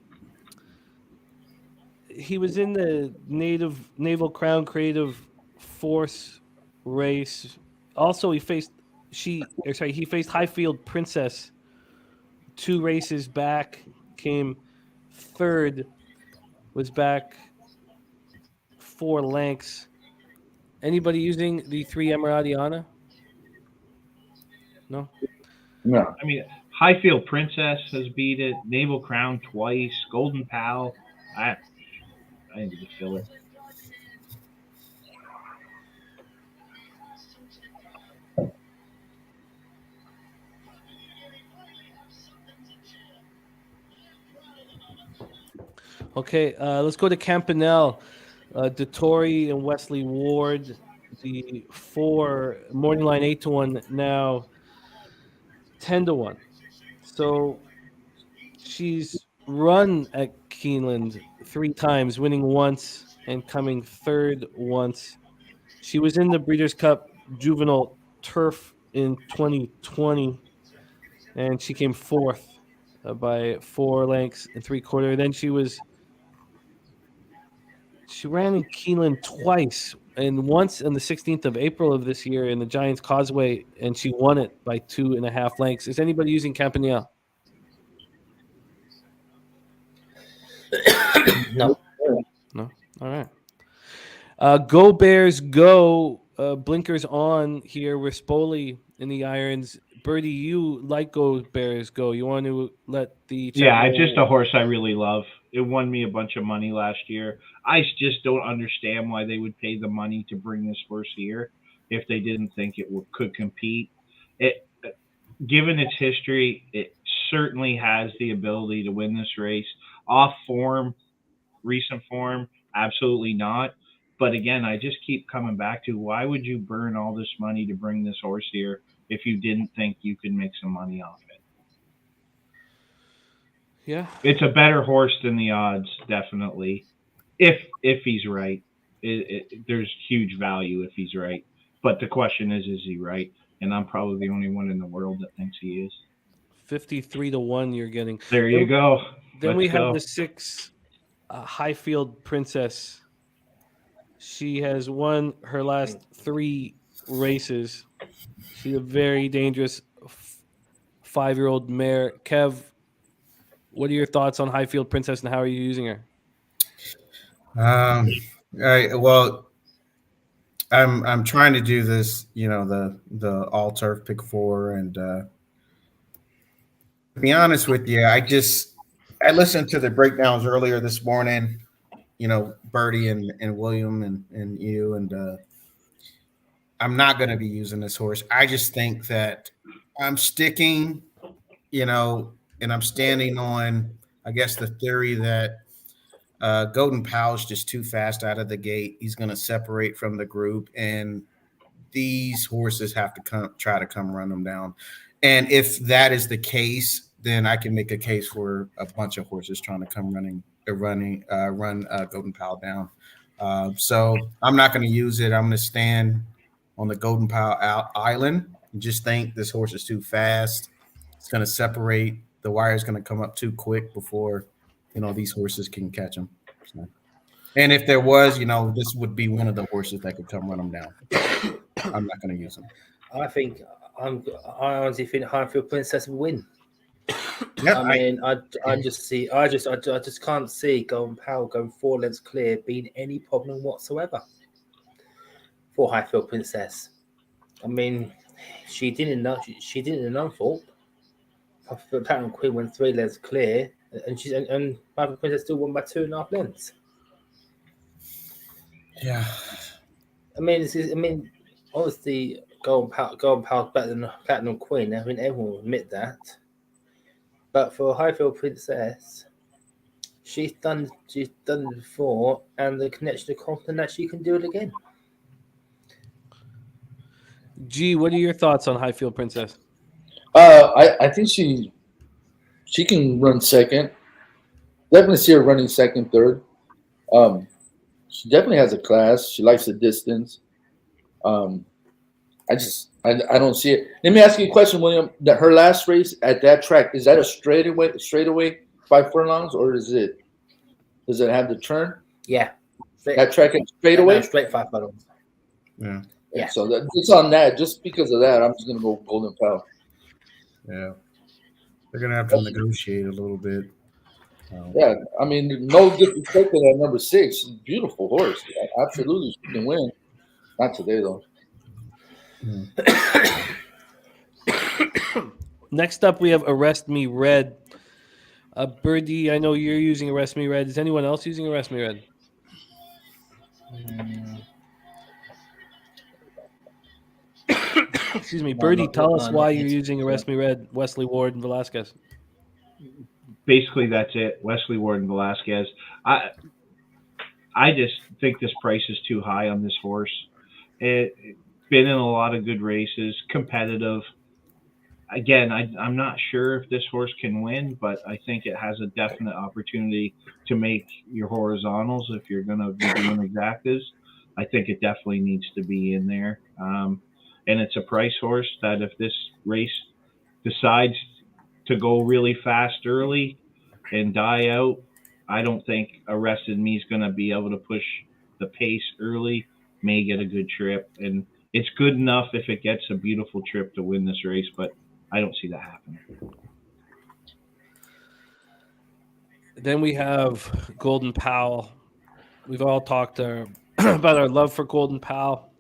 he was in the Naval Crown Creative Force race? Also, he faced Highfield Princess 2 races back, came third, was back 4 lengths. Anybody using the 3 Emirati Anna? No. No. I mean, Highfield Princess has beat it. Naval Crown twice. Golden Pal. I need to just fill it. Okay, let's go to Campanelle. Dettori and Wesley Ward, the 4 morning line 8-1, now 10-1. So she's run at Keeneland 3 times, winning once and coming third once. She was in the Breeders' Cup Juvenile Turf in 2020, and she came 4th by 4 lengths and 3/4. Then she ran in Keeneland twice, and once on the 16th of April of this year in the Giants Causeway, and she won it by 2.5 lengths. Is anybody using Campanile? No. No. All right. Go Bears, go! Blinkers on here with Spoli in the irons. Birdie, you like Go Bears, go. You want to let the Yeah, it's just a horse I really love. It won me a bunch of money last year. I just don't understand why they would pay the money to bring this horse here if they didn't think it could compete. Given its history, it certainly has the ability to win this race. Off form, recent form, absolutely not. But again, I just keep coming back to why would you burn all this money to bring this horse here if you didn't think you could make some money off it? Yeah. It's a better horse than the odds, definitely. If he's right. There's huge value if he's right. But the question is he right? And I'm probably the only one in the world that thinks he is. 53-1 you're getting. There you go. Then we Let's have go. the 6 Highfield Princess. She has won her last 3 races. She's a very dangerous 5-year-old mare. Kev, what are your thoughts on Highfield Princess and how are you using her? All right. Well, I'm trying to do this, the all turf pick 4, and to be honest with you, I listened to the breakdowns earlier this morning. Birdie and William and you, and I'm not going to be using this horse. I just think that I'm sticking, and I'm standing on, I guess, the theory that Golden Pal is just too fast out of the gate. He's going to separate from the group, and these horses have to try to come run them down. And if that is the case, then I can make a case for a bunch of horses trying to come run Golden Pal down. So I'm not going to use it. I'm going to stand on the Golden Pal Island and just think this horse is too fast. It's going to separate. The wire is going to come up too quick before these horses can catch them. So. And if there was, this would be one of the horses that could come run them down. I'm not going to use them. I honestly think Highfield Princess will win. Yeah, I just can't see Golden Pal going 4 lengths clear being any problem whatsoever for Highfield Princess. I mean, she didn't unfold. Platinum Queen went 3 lengths clear, and Highfield Princess still won by 2.5 lengths. Yeah. Obviously, Golden Pal's better than Platinum Queen. I mean, everyone will admit that. But for Highfield Princess, she's done it before, and the connection to confidence that she can do it again. G, what are your thoughts on Highfield Princess? I think she can run second. Definitely see her running second, third. She definitely has a class. She likes the distance. I don't see it. Let me ask you a question, William. That her last race at that track, is that a straightaway 5 furlongs, or does it have the turn? Yeah. That track is straightaway. No, straight 5 furlongs. Yeah. Yeah. So it's on that. Just because of that, I'm just gonna go Golden Pal. Yeah. They're gonna have to negotiate a little bit. Yeah, I mean, no disrespect to that number 6. Beautiful horse. Yeah, absolutely, she can win. Not today though. Next up, we have Arrest Me Red. Birdie, I know you're using Arrest Me Red. Is anyone else using Arrest Me Red? Excuse me, Birdie, tell us why you're using Arrest Me Red, Wesley Ward and Velasquez. Basically, that's it. Wesley Ward and Velasquez. I just think this price is too high on this horse. It's been in a lot of good races, competitive. Again, I'm not sure if this horse can win, but I think it has a definite opportunity to make your horizontals if you're going to be doing exactas. I think it definitely needs to be in there. And it's a price horse that if this race decides to go really fast early and die out, I don't think Arrested Me is going to be able to push the pace early, may get a good trip. And it's good enough if it gets a beautiful trip to win this race, but I don't see that happening. Then we have Golden Pal. We've all talked about our love for Golden Pal.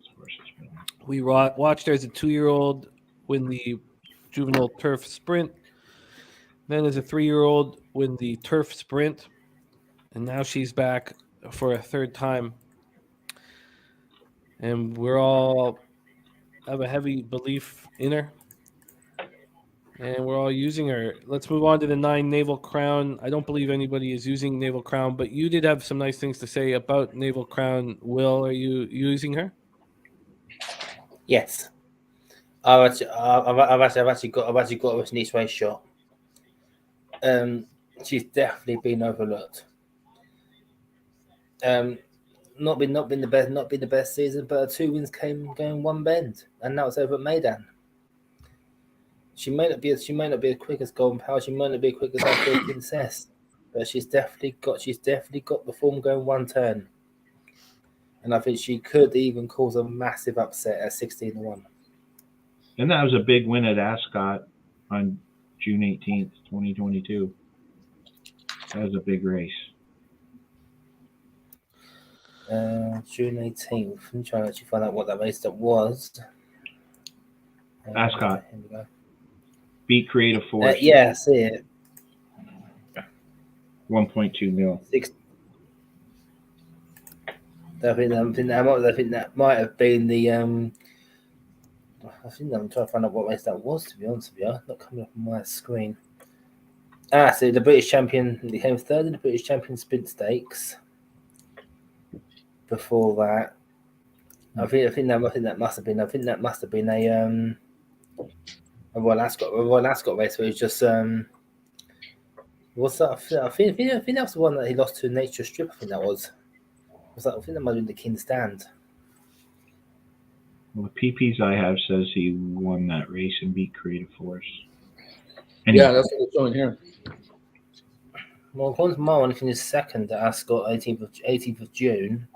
We watched her as a 2-year-old win the juvenile turf sprint. Then as a 3-year-old win the turf sprint. And now she's back for a 3rd time. And we're all have a heavy belief in her. And we're all using her. Let's move on to the 9 Naval Crown. I don't believe anybody is using Naval Crown, but you did have some nice things to say about Naval Crown. Will, are you using her? Yes. I've actually got her in each race shot. She's definitely been overlooked. Not been the best season, but her 2 wins came going 1 bend, and that was over at Maidan. She may not be as quick as Golden Power. She might not be as quick as Highfield Princess, but she's definitely got the form going 1 turn, and I think she could even cause a massive upset at 16-1. And that was a big win at Ascot on June 18th, 2022. That was a big race. June 18th. I'm trying to actually find out what that race that was. Ascot. Here we go. Beat Creative Force. Yeah, I see it. 1.2 mil. I think that might have been the. I think I'm trying to find out what race that was. To be honest with you, not coming up on my screen. So the British champion, he came 3rd in the British Champion Sprint Stakes. Before that, I think that must have been a Royal Ascot race where it was just what's that? I think that was the one that he lost to Nature Strip. I think that was. I think that might have been the King Stand. Well, the PPs I have says he won that race and beat Creative Force. Yeah, that's what it's showing here. Well, according to my one, he finished 2nd at Ascot, 18th of June.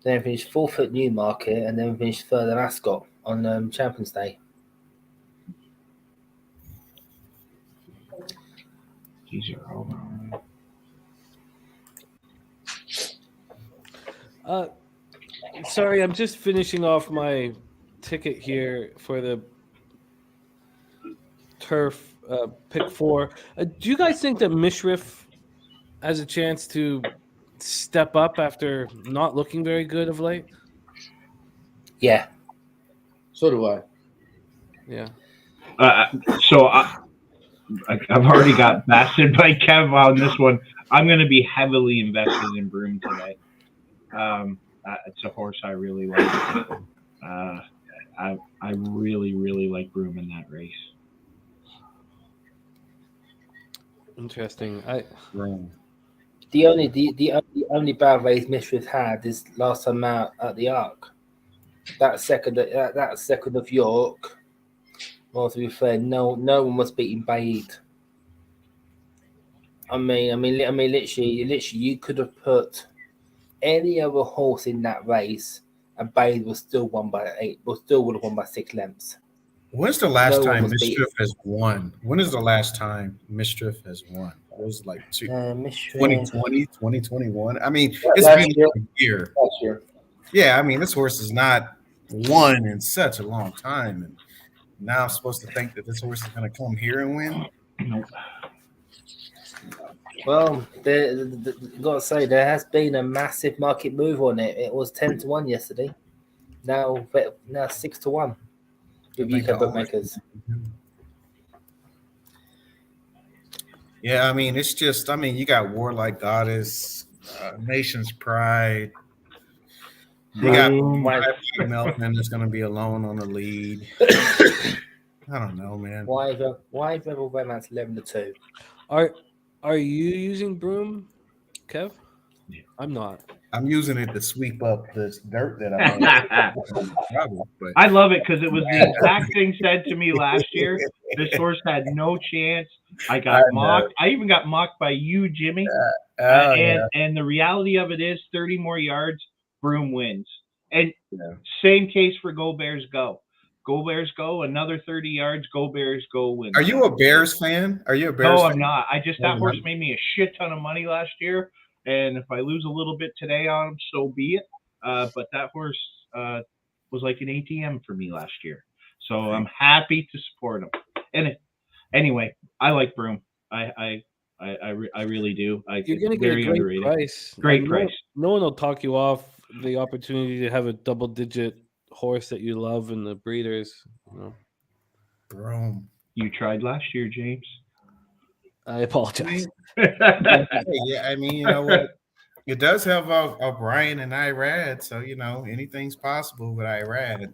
Then finished 4th at Newmarket, and then finished 3rd at Ascot on Champions Day. These are all. Sorry, I'm just finishing off my ticket here for the turf pick 4. Do you guys think that Mishriff has a chance to step up after not looking very good of late? Yeah. So do I. Yeah. So I've already got basted by Kev on this one. I'm going to be heavily invested in Broom today. It's a horse I really like. I really, really like Broom in that race. Interesting. The only bad race Mistress had is last time out at the Arc. That second of York. Well, to be fair, no one was beating Bade. I mean, literally, you could have put any other horse in that race, and Bade was still won by 8. Was still would have won by 6 lengths. When's the last No one time was Mischief has won? When is the last time Mischief has won? It was like Mistress. 2020, 2021. I mean, Yeah, it's last been year. a year. Last year. Yeah, I mean, this horse has not won in such a long time. And now I'm supposed to think that this horse is going to come here and win? Nope. Well, got to say there has been a massive market move on it. It was 10-1 yesterday. Now 6-1 with UK bookmakers. Yeah, I mean, it's just, I mean, you got Warlike Goddess, Nation's Pride. You got Melton that's going to be alone on the lead. I don't know, man. Why Rebel Romance 11-2? Are you using Broom, Kev? Yeah. I'm not. I'm using it to sweep up this dirt that I'm on. I love it because it was the exact thing said to me last year. This horse had no chance. I got mocked. I even got mocked by you, Jimmy. And the reality of it is 30 more yards, Broom wins. And same case for Go Bears Go. Go Bears Go, another 30 yards, Go Bears Go wins. Are you a Bears fan? Are you a Bears fan? No, I'm not. That horse made me a shit ton of money last year. And if I lose a little bit today on him, so be it. But that horse was like an ATM for me last year. So I'm happy to support him. And anyway, I like Broom. I really do. You're going to get a great underrated. price. Great price. No one will talk you off the opportunity to have a double-digit horse that you love in the breeders. You know. Broom. You tried last year, James. I apologize. Yeah, I mean, you know what? It does have O'Brien and Irad, so you know anything's possible with Irad.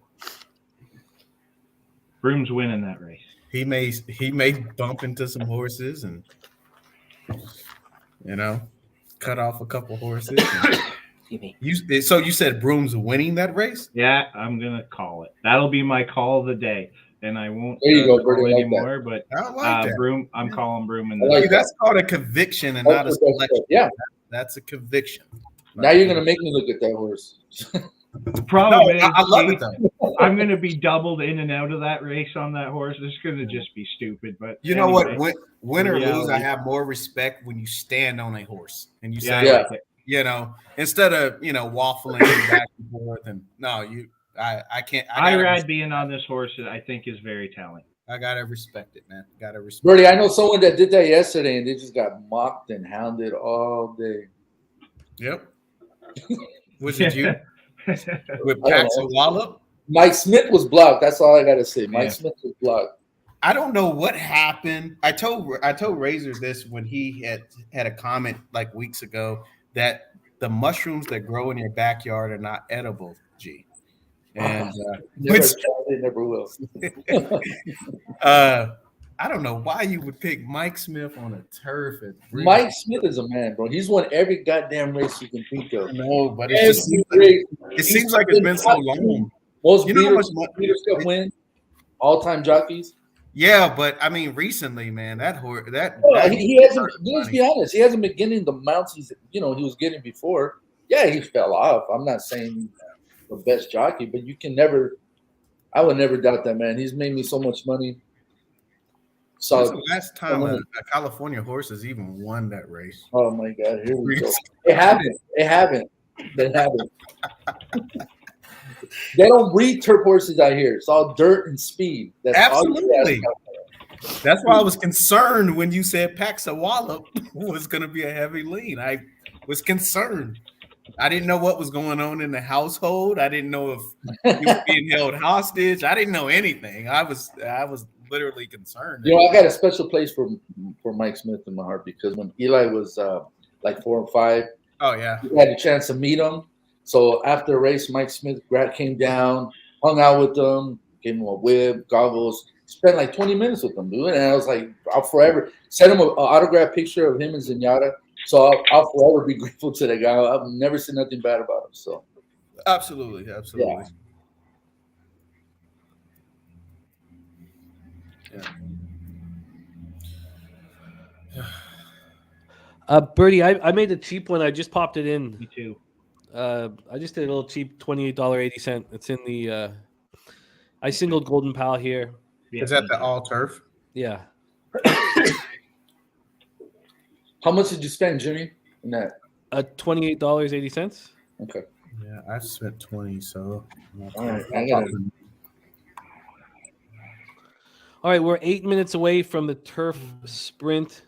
Broom's winning that race. He may bump into some horses and cut off a couple horses. So you said Broom's winning that race? Yeah, I'm gonna call it. That'll be my call of the day. And I won't there you go, call like anymore, that. but I like that. Broom, I'm calling Broom in that's called a conviction and not a selection. Yeah. That's a conviction. Now you're gonna make me look at that horse. The problem is, I love it though. I'm gonna be doubled in and out of that race on that horse. It's gonna just be stupid. But you know what? Win or lose, I have more respect when you stand on a horse and you say, instead of waffling back and forth and I can't. Irad being on this horse, I think, is very talented. I gotta respect it, man. Gotta respect. Bertie, I know someone that did that yesterday, and they just got mocked and hounded all day. Yep. Was it you? With Paxton Wallop? Mike Smith was blocked. That's all I gotta say. Mike Smith was blocked. I don't know what happened. I told Razor this when he had a comment like weeks ago that the mushrooms that grow in your backyard are not edible. G. And they never will. I don't know why you would pick Mike Smith on a turf. Mike Smith is a man, bro. He's won every goddamn race you can think of. No, but it seems like it's been so long. Most Breeders' Cup win, all-time jockeys. Yeah, but I mean, recently, man, he hasn't. Let's be honest, he hasn't been getting the mounts he was getting before. Yeah, he fell off. I'm not saying the best jockey, but you can never. I would never doubt that man. He's made me so much money. So the last time a California horse has even won that race. Oh my God! Here we go. They haven't. They don't breed turf horses out here. It's all dirt and speed. That's absolutely. That's why I was concerned when you said Paxa Wallop was going to be a heavy lean. I was concerned. I didn't know what was going on in the household. I didn't know if he was being held hostage. I didn't know anything. I was literally concerned. I got a special place for Mike Smith in my heart because when Eli was like 4 or 5, oh yeah, we had a chance to meet him. So after the race, Mike Smith came down, hung out with them, gave him a whip, goggles, spent like 20 minutes with them, dude. And I was like, I'll forever send him an autograph picture of him and Zenyatta. So I'll forever be grateful to that guy. I've never said nothing bad about him. So Absolutely. yeah. Birdie, I made a cheap one. I just popped it in. Me too. I just did a little cheap $28.80. It's in the I singled Golden Pal here. Is that the all turf? Yeah. How much did you spend, Jimmy, in that? $28.80. Okay. Yeah, I spent 20, so All right, I got it. All right, we're 8 minutes away from the turf sprint.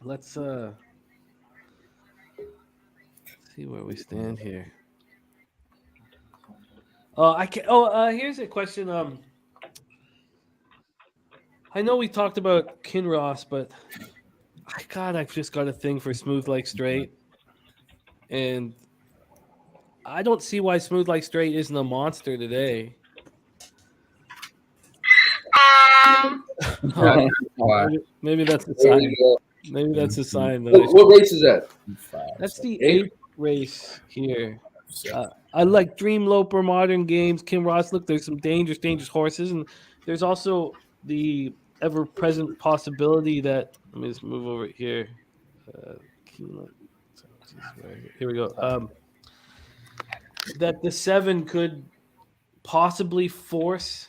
Let's see where we stand here. Here's a question. I know we talked about Kinross, but I've just got a thing for Smooth Like Straight, and I don't see why Smooth Like Straight isn't a monster today. Maybe that's a sign. Maybe that's a sign. What race is that? That's the 8th race here. I like Dream Loper, Modern Games, Kinross. Look, there's some dangerous horses, and there's also the ever-present possibility that let me just move over here. Here we go. That the 7 could possibly force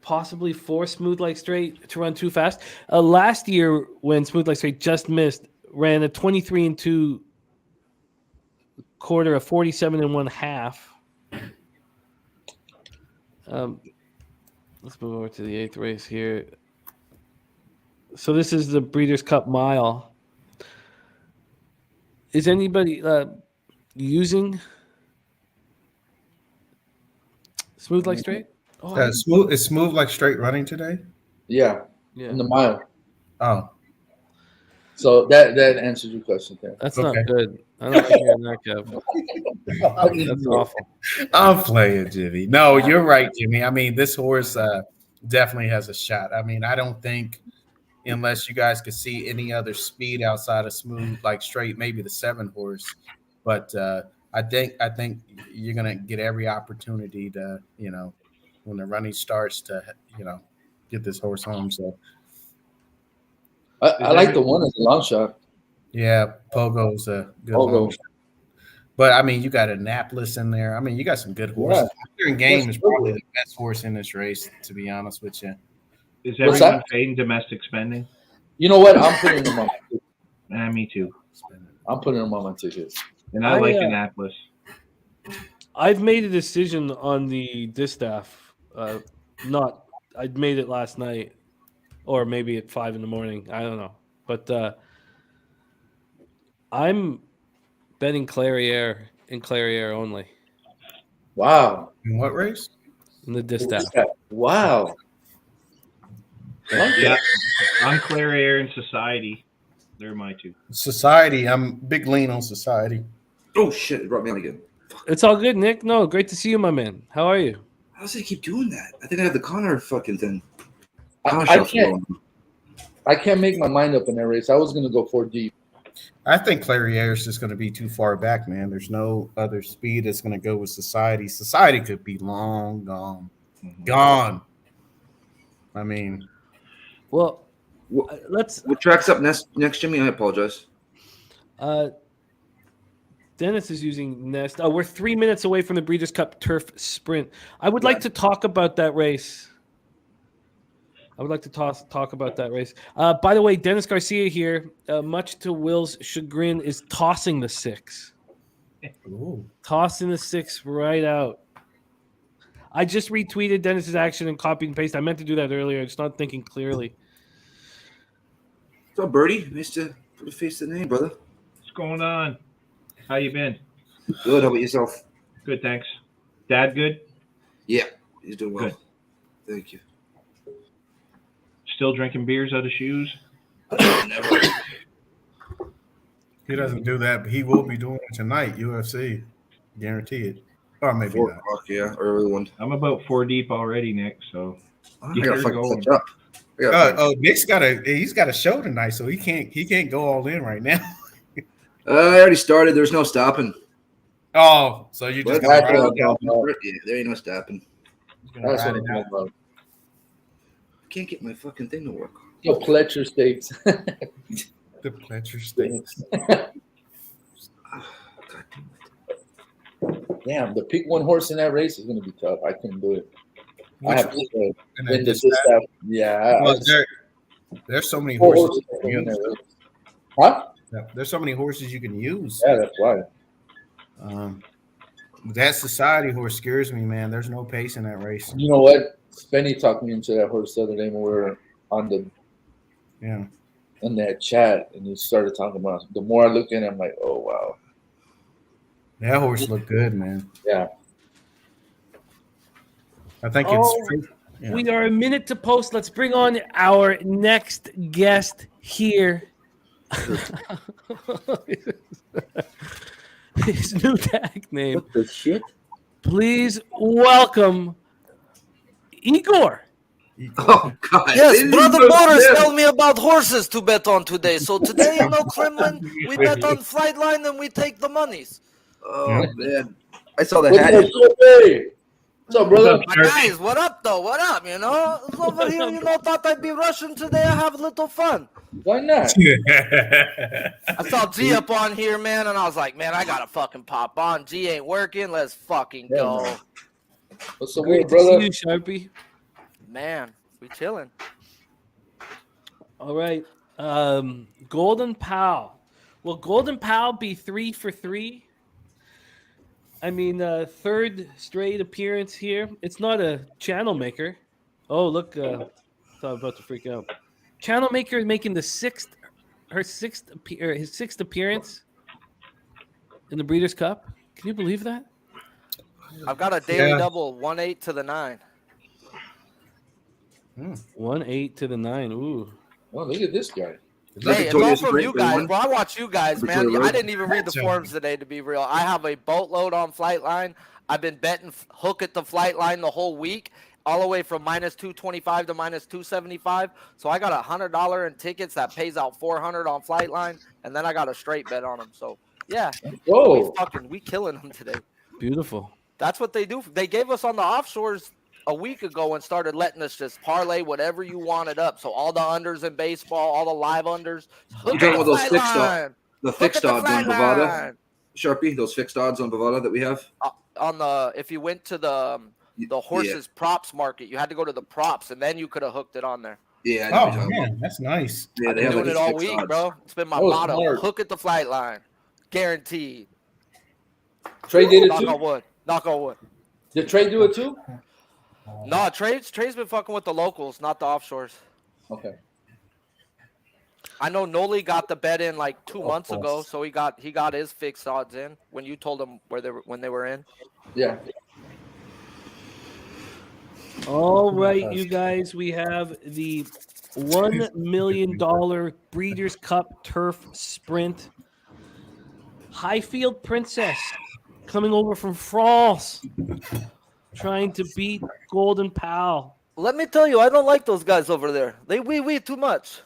Smooth Like Straight to run too fast. Last year, when Smooth Like Straight just missed, ran a 23-2 quarter, a 47-1/2. Let's move over to the 8th race here. So this is the Breeders' Cup Mile. Is anybody using Smooth Like Straight? Is Smooth Like Straight running today? Yeah. Yeah. In the mile. Oh. So that answers your question, Ken. That's not good. I don't like hearing that, Kev. That's awful. I'm playing, Jimmy. No, you're right, Jimmy. I mean, this horse definitely has a shot. I mean, I don't think, unless you guys could see any other speed outside of Smooth Like Straight, maybe the 7 horse. But I think you're gonna get every opportunity to, when the running starts, to get this horse home. So I like the one as a long shot. yeah, Pogo's a good long shot. But I mean, you got Annapolis in there. I mean, you got some good horses. Modern Game is probably the best horse in this race, to be honest with you. Is everyone fading domestic spending? You know what? I'm putting them on my ticket. Me too. I'm putting them on my ticket. And I like Annapolis. I've made a decision on the Distaff. I made it last night, or maybe at 5 a.m. I don't know, but I'm betting Clairiere and Clairiere only. Wow. In what race? In the Distaff. Wow. Yeah, I'm Clairiere and Society. They're my 2. Society. I'm big lean on Society. Oh shit! It brought me on again. It's all good, Nick. No, great to see you, my man. How are you? How does he keep doing that? I think I have the Connor fucking thing. I can't make my mind up in that race. I was going to go 4 deep. I think Clairiere is just going to be too far back, man. There's no other speed that's going to go with Society. Society could be long gone. Gone. I mean. Well, what track's up next, Jimmy? I apologize. Dennis is using Nest. We're 3 minutes away from the Breeders' Cup Turf Sprint. I would like to talk about that race. Talk about that race. By the way, Dennis Garcia here, much to Will's chagrin, is tossing the 6. Ooh. Tossing the 6 right out. I just retweeted Dennis's action and copied and pasted. I meant to do that earlier. I'm just not thinking clearly. What's up, Birdie? Nice to put a face to the name, brother. What's going on? How you been? Good. How about yourself? Good, thanks. Dad good? Yeah, he's doing well. Good. Thank you. Still drinking beers out of shoes? Never. He doesn't do that, but he will be doing it tonight, UFC. Guarantee it. Or maybe 4 not. o'clock, yeah, early one. I'm about 4 deep already, Nick. So I Get gotta her fucking going. catch up. I gotta Nick's he's got a show tonight, so he can't go all in right now. I already started. There's no stopping. Oh, so you're just What? gonna ride it out. Yeah, there ain't no stopping. Gonna That's ride what it I'm talking out. about. I can't get my fucking thing to work. Yo, Pletcher Steaks. The Pletcher Steaks. Damn, to pick one horse in that race is going to be tough. I couldn't do it. I Which have one? to And in then the just distaff. Yeah, well, there's so many four horses. horses You in can that use. race. Huh? Yeah, there's so many horses you can use. Yeah, that's why. That society horse scares me, man. There's no pace in that race. You know what? Spenny talked me into that horse the other day when we were on the Yeah. in that chat, and he started talking about. The more I look at it, I'm like, oh wow, That horse looked good, man. yeah. I think Oh, it's yeah. We are a minute to post. Let's bring on our next guest here. His new tag name. What the shit? Please welcome Igor. Oh God! Yes, This Brother is Boris so told me about horses to bet on today. So today, Kremlin, we bet on Flightline and we take the monies. Oh man, I saw the What's hat. up, Spenny? What's up, brother? My guys, what up though? What up? Over here, thought I'd be Russian today. I have a little fun. Why not? I saw G up on here, man, and I was like, man, I gotta fucking pop on. G ain't working. Let's fucking go. Yeah, What's the Great word, to brother? see you, Sharpie. Man, we chilling. All right. Golden Pal. Will Golden Pal be 3 for 3? I mean, third straight appearance here. It's not a channel maker. Oh, look. Thought I was about to freak out. Channel maker making the his sixth appearance in the Breeders' Cup. Can you believe that? I've got a daily Yeah. double, 1-8 to the 9. 1-8 to the 9. Ooh. Oh, look at this guy. Hey, it's all from you guys. Well, I watch you guys, man. Victoria I Road. didn't even read the forums today, to be real. I have a boatload on Flightline. I've been betting hook at the Flightline the whole week, all the way from minus 225 to minus 275. So I got $100 in tickets that pays out 400 on Flightline, and then I got a straight bet on them. So yeah, Whoa. we killing them today. Beautiful. That's what they do. They gave us on the offshores a week ago and started letting us just parlay whatever you wanted up. So all the unders in baseball, all the live unders. You talking about those fixed odds? line. The Look fixed at the odds on flat Bovada, line. Sharpie. Those fixed odds on Bovada that we have. On the if you went to the horses props market, you had to go to the props and then you could have hooked it on there. Yeah. I know what Oh you're talking about. man, that's nice. Yeah, I've they been have doing like it all fixed week, odds. bro. It's been my Oh, motto. smart. Hook at the flight line. Guaranteed. Trey did it Knock on too. wood. Knock on wood. Did Trey do it too? No, Trey's been fucking with the locals, not the offshores. Okay. I know Noli got the bet in like 2 months ago, so he got his fixed odds in when you told him when they were in. Yeah. All right, you guys, we have the $1 million Breeders' Cup Turf Sprint. Highfield Princess coming over from France, trying to beat Golden Pal. Let me tell you, I don't like those guys over there. They wee too much.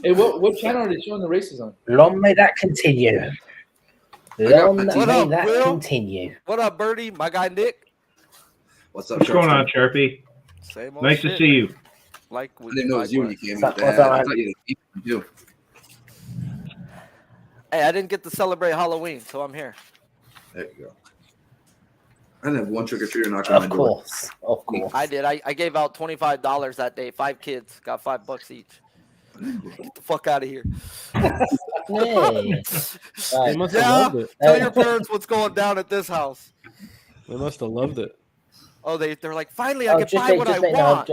Hey, what channel are they showing the races on? Long may that continue. Long may What up, that Will? continue. What up, Birdie? My guy Nick. What's up, What's going on, Sharpie? Sharpie? Same old Nice shit. to see you. Like I didn't know it was you when you came in. What's up, I man? thought you had a keep too. Hey, I didn't get to celebrate Halloween, so I'm here. There you go. I didn't have one trick or treater knocking on my Of door. course. Of course. I did. I gave out $25 that day. 5 kids got $5 each. Get the fuck out of here. Hey. They Right. must have Yeah. loved it. Tell your parents what's going down at this house. They must have loved it. Oh, they're like, finally, I Oh, can buy what I want.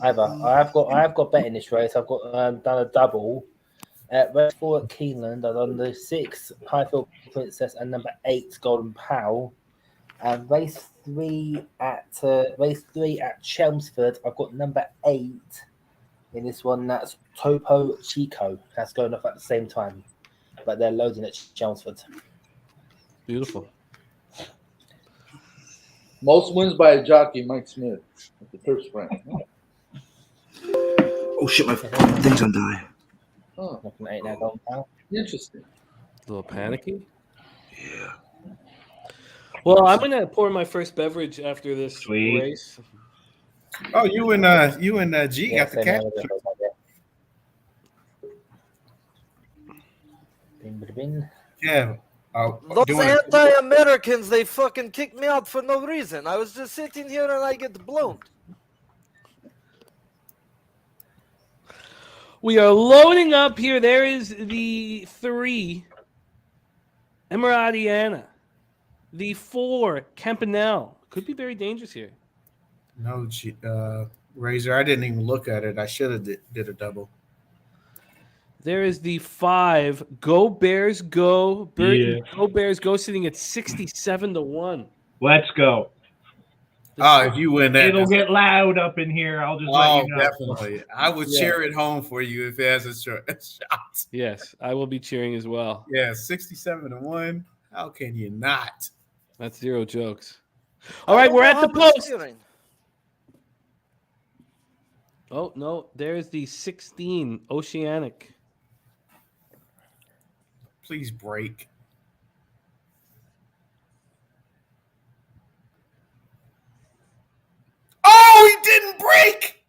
I've got bet in this race. I've got done a double at race 4 at Keeneland. I've done the 6 Highfield Princess and number 8 Golden Pal. And race 3 at Chelmsford, I've got number 8 in this one. That's Topo Chico. That's going off at the same time. but they're loading at Chelmsford. Beautiful. Most wins by a jockey, Mike Smith, at the Turf Sprint. Oh shit, my thing's on die. Oh, Looking at 8 now, Golden Pal. interesting. A little panicky. Yeah. Well, I'm gonna pour my first beverage after this Sweet. race. Oh, you and G got the same cap. here with it, Bin, bin, bin. Yeah. Those Doing it. anti-Americans, they fucking kicked me out for no reason. I was just sitting here and I get blown. We are loading up here. There is the 3, Emiratiana. The 4, Campanelle. Could be very dangerous here. No, Razor. I didn't even look at it. I should have did a double. There is the 5, Go Bears Go. Burton, Yeah. Go Bears Go, sitting at 67-1. Let's go. Oh, if you win that, It'll get loud up in here. I'll just let you know. definitely. I would cheer it home for you if it has a shot. Yes, I will be cheering as well. Yeah, 67-1. How can you not? That's 0 jokes. All right, we're at the post. Oh, no, there's the 16, Oceanic. Please break. Oh, he didn't break.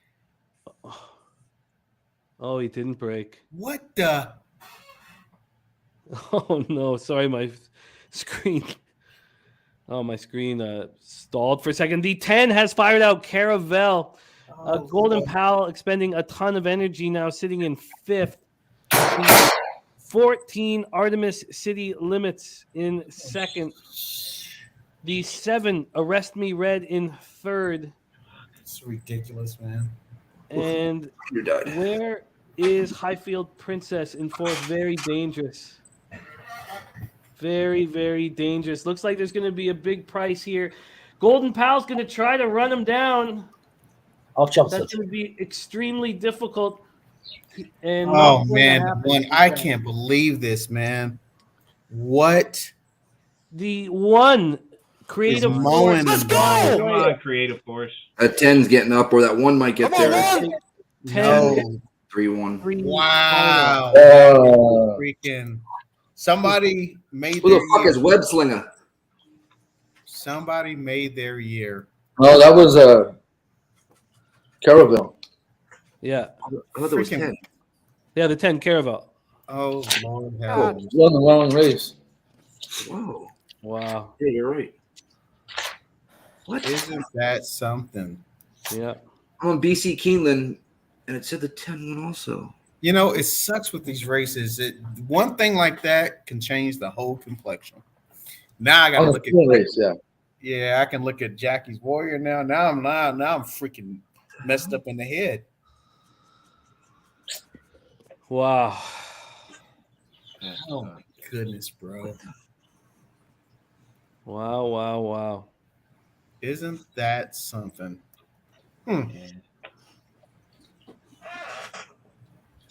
Oh, he didn't break. What the? Oh, no, sorry, my screen. Oh, my screen stalled for a second. The 10 has fired out Caravel. Golden Pal expending a ton of energy now, sitting in 5th. The 14, Artemis City Limits in 2nd. The 7, Arrest Me Red in 3rd. It's ridiculous, man. And You died. where is Highfield Princess in 4th? Very dangerous. Very, very dangerous. Looks like there's going to be a big price here. Golden Pal's going to try to run him down. Off Chelmsford. That's going to be extremely difficult. And Oh not going to man, happen. one, I can't believe this, man. What? The 1 Creative Is mowing Force. the Come on, creative force. That 10's getting up, or that 1 might get Come on, there. one. 10, No. 3-1. 3, Wow. Uh, Freaking somebody made Who their the fuck year. is Web Slinger? Somebody made their year. no, that was Caravel. Yeah. I thought there was Freaking- 10. Yeah, the 10 Caravel. Oh Lord, Oh, have he won the wrong race. Whoa. Wow. Yeah, you're right. What? isn't that something? Yeah. I'm on BC Keeneland, and it said the 10 one also. You know, it sucks with these races. One thing like that can change the whole complexion. Now I got to On the look at. sprint race, yeah. Yeah, I can look at Jackie's Warrior now. Now I'm freaking messed up in the head. Wow. Oh my goodness, bro! Wow, wow, wow. Isn't that something?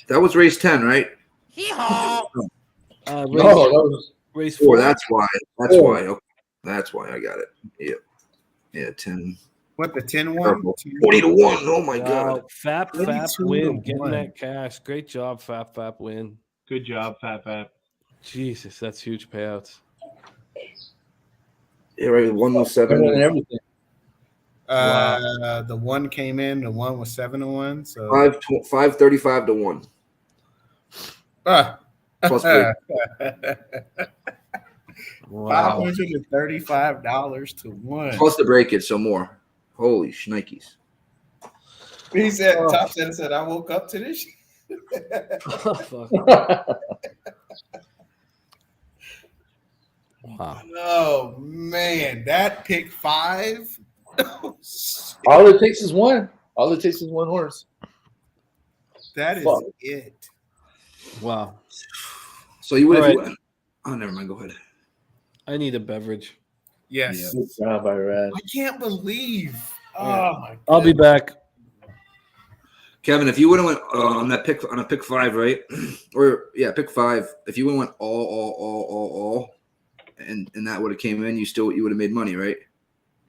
That was race 10, right? Hee-haw. Race, No, that was race 4. 4. That's why. That's Oh. why. Okay. That's why I got it. Yep. Yeah, 10. What the 10-1? 40-1. Oh my Wow. god. Fap 22 win. to Getting 1. that cash. Great job, Fap win. Good job, Fat. Jesus, that's huge payouts. Yeah, right. 1 was winning 7. everything. The 1 came in. The 1 was 7-1. So 535-1. Plus break. Wow. $535 to 1. Plus the breakage, so more. Holy shnikes. He said, Top said, I woke up to this. Oh, fuck. Wow. Oh man, that pick 5. All it takes is one. All it takes is one horse. That is Fuck. it. Wow. So you would have. All right. Oh, never mind. Go ahead. I need a beverage. Yes. Good job, Irad. I can't believe. Oh my god. I'll be back. Kevin, if you would have went on that pick on a pick 5, right? Or yeah, pick 5. If you would have went all, and that would have came in, you would have made money, right?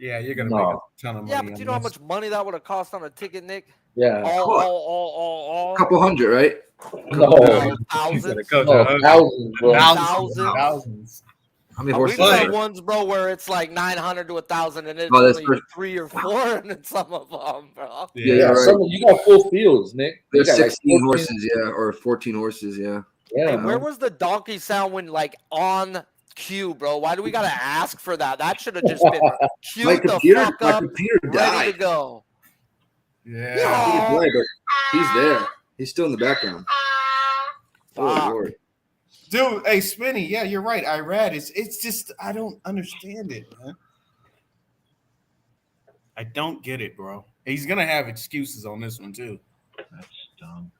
Yeah, you're gonna make a ton of money. Yeah, but on you know how this. much money that would have cost on a ticket, Nick? Yeah. All. A couple hundred, right? No. He's gonna Thousands. go to No, 100. thousands, bro. Thousands. How many We've horses? done ones, bro, where it's like 900 to 1,000, and it's Oh, that's only for- 3 or 4 in some of them, bro. Yeah, Yeah, right. some of you got full fields, Nick. You There's got 16 14 horses, yeah, or 14 horses, yeah. Yeah, Hey, man. where was the donkey sound when like on cue, bro? Why do we gotta ask for that? That should have just been queued My the computer, fuck my up, computer ready died. to go. Yeah. He died, but he's there. He's still in the background. Oh, Fuck. Lord. Dude, hey, Spinny, yeah, you're right. Irad it's just I don't understand it, man. I don't get it, bro. He's gonna have excuses on this one too. That's dumb.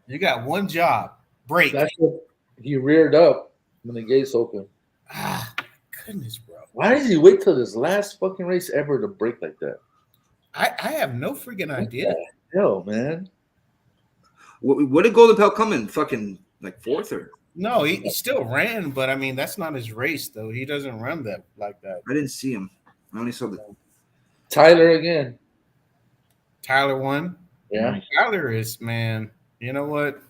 You got one job. Break. That's what he reared up when the gates opened. Ah, goodness, bro. Why did he wait till this last fucking race ever to break like that? I have no freaking idea. Hell, man. What did Golden Pelt come in? Fucking like 4th or? No, he still ran, but I mean that's not his race though. He doesn't run that like that. I didn't see him. I only saw the. Tyler again. Tyler won. Yeah. Tyler is, man, you know what?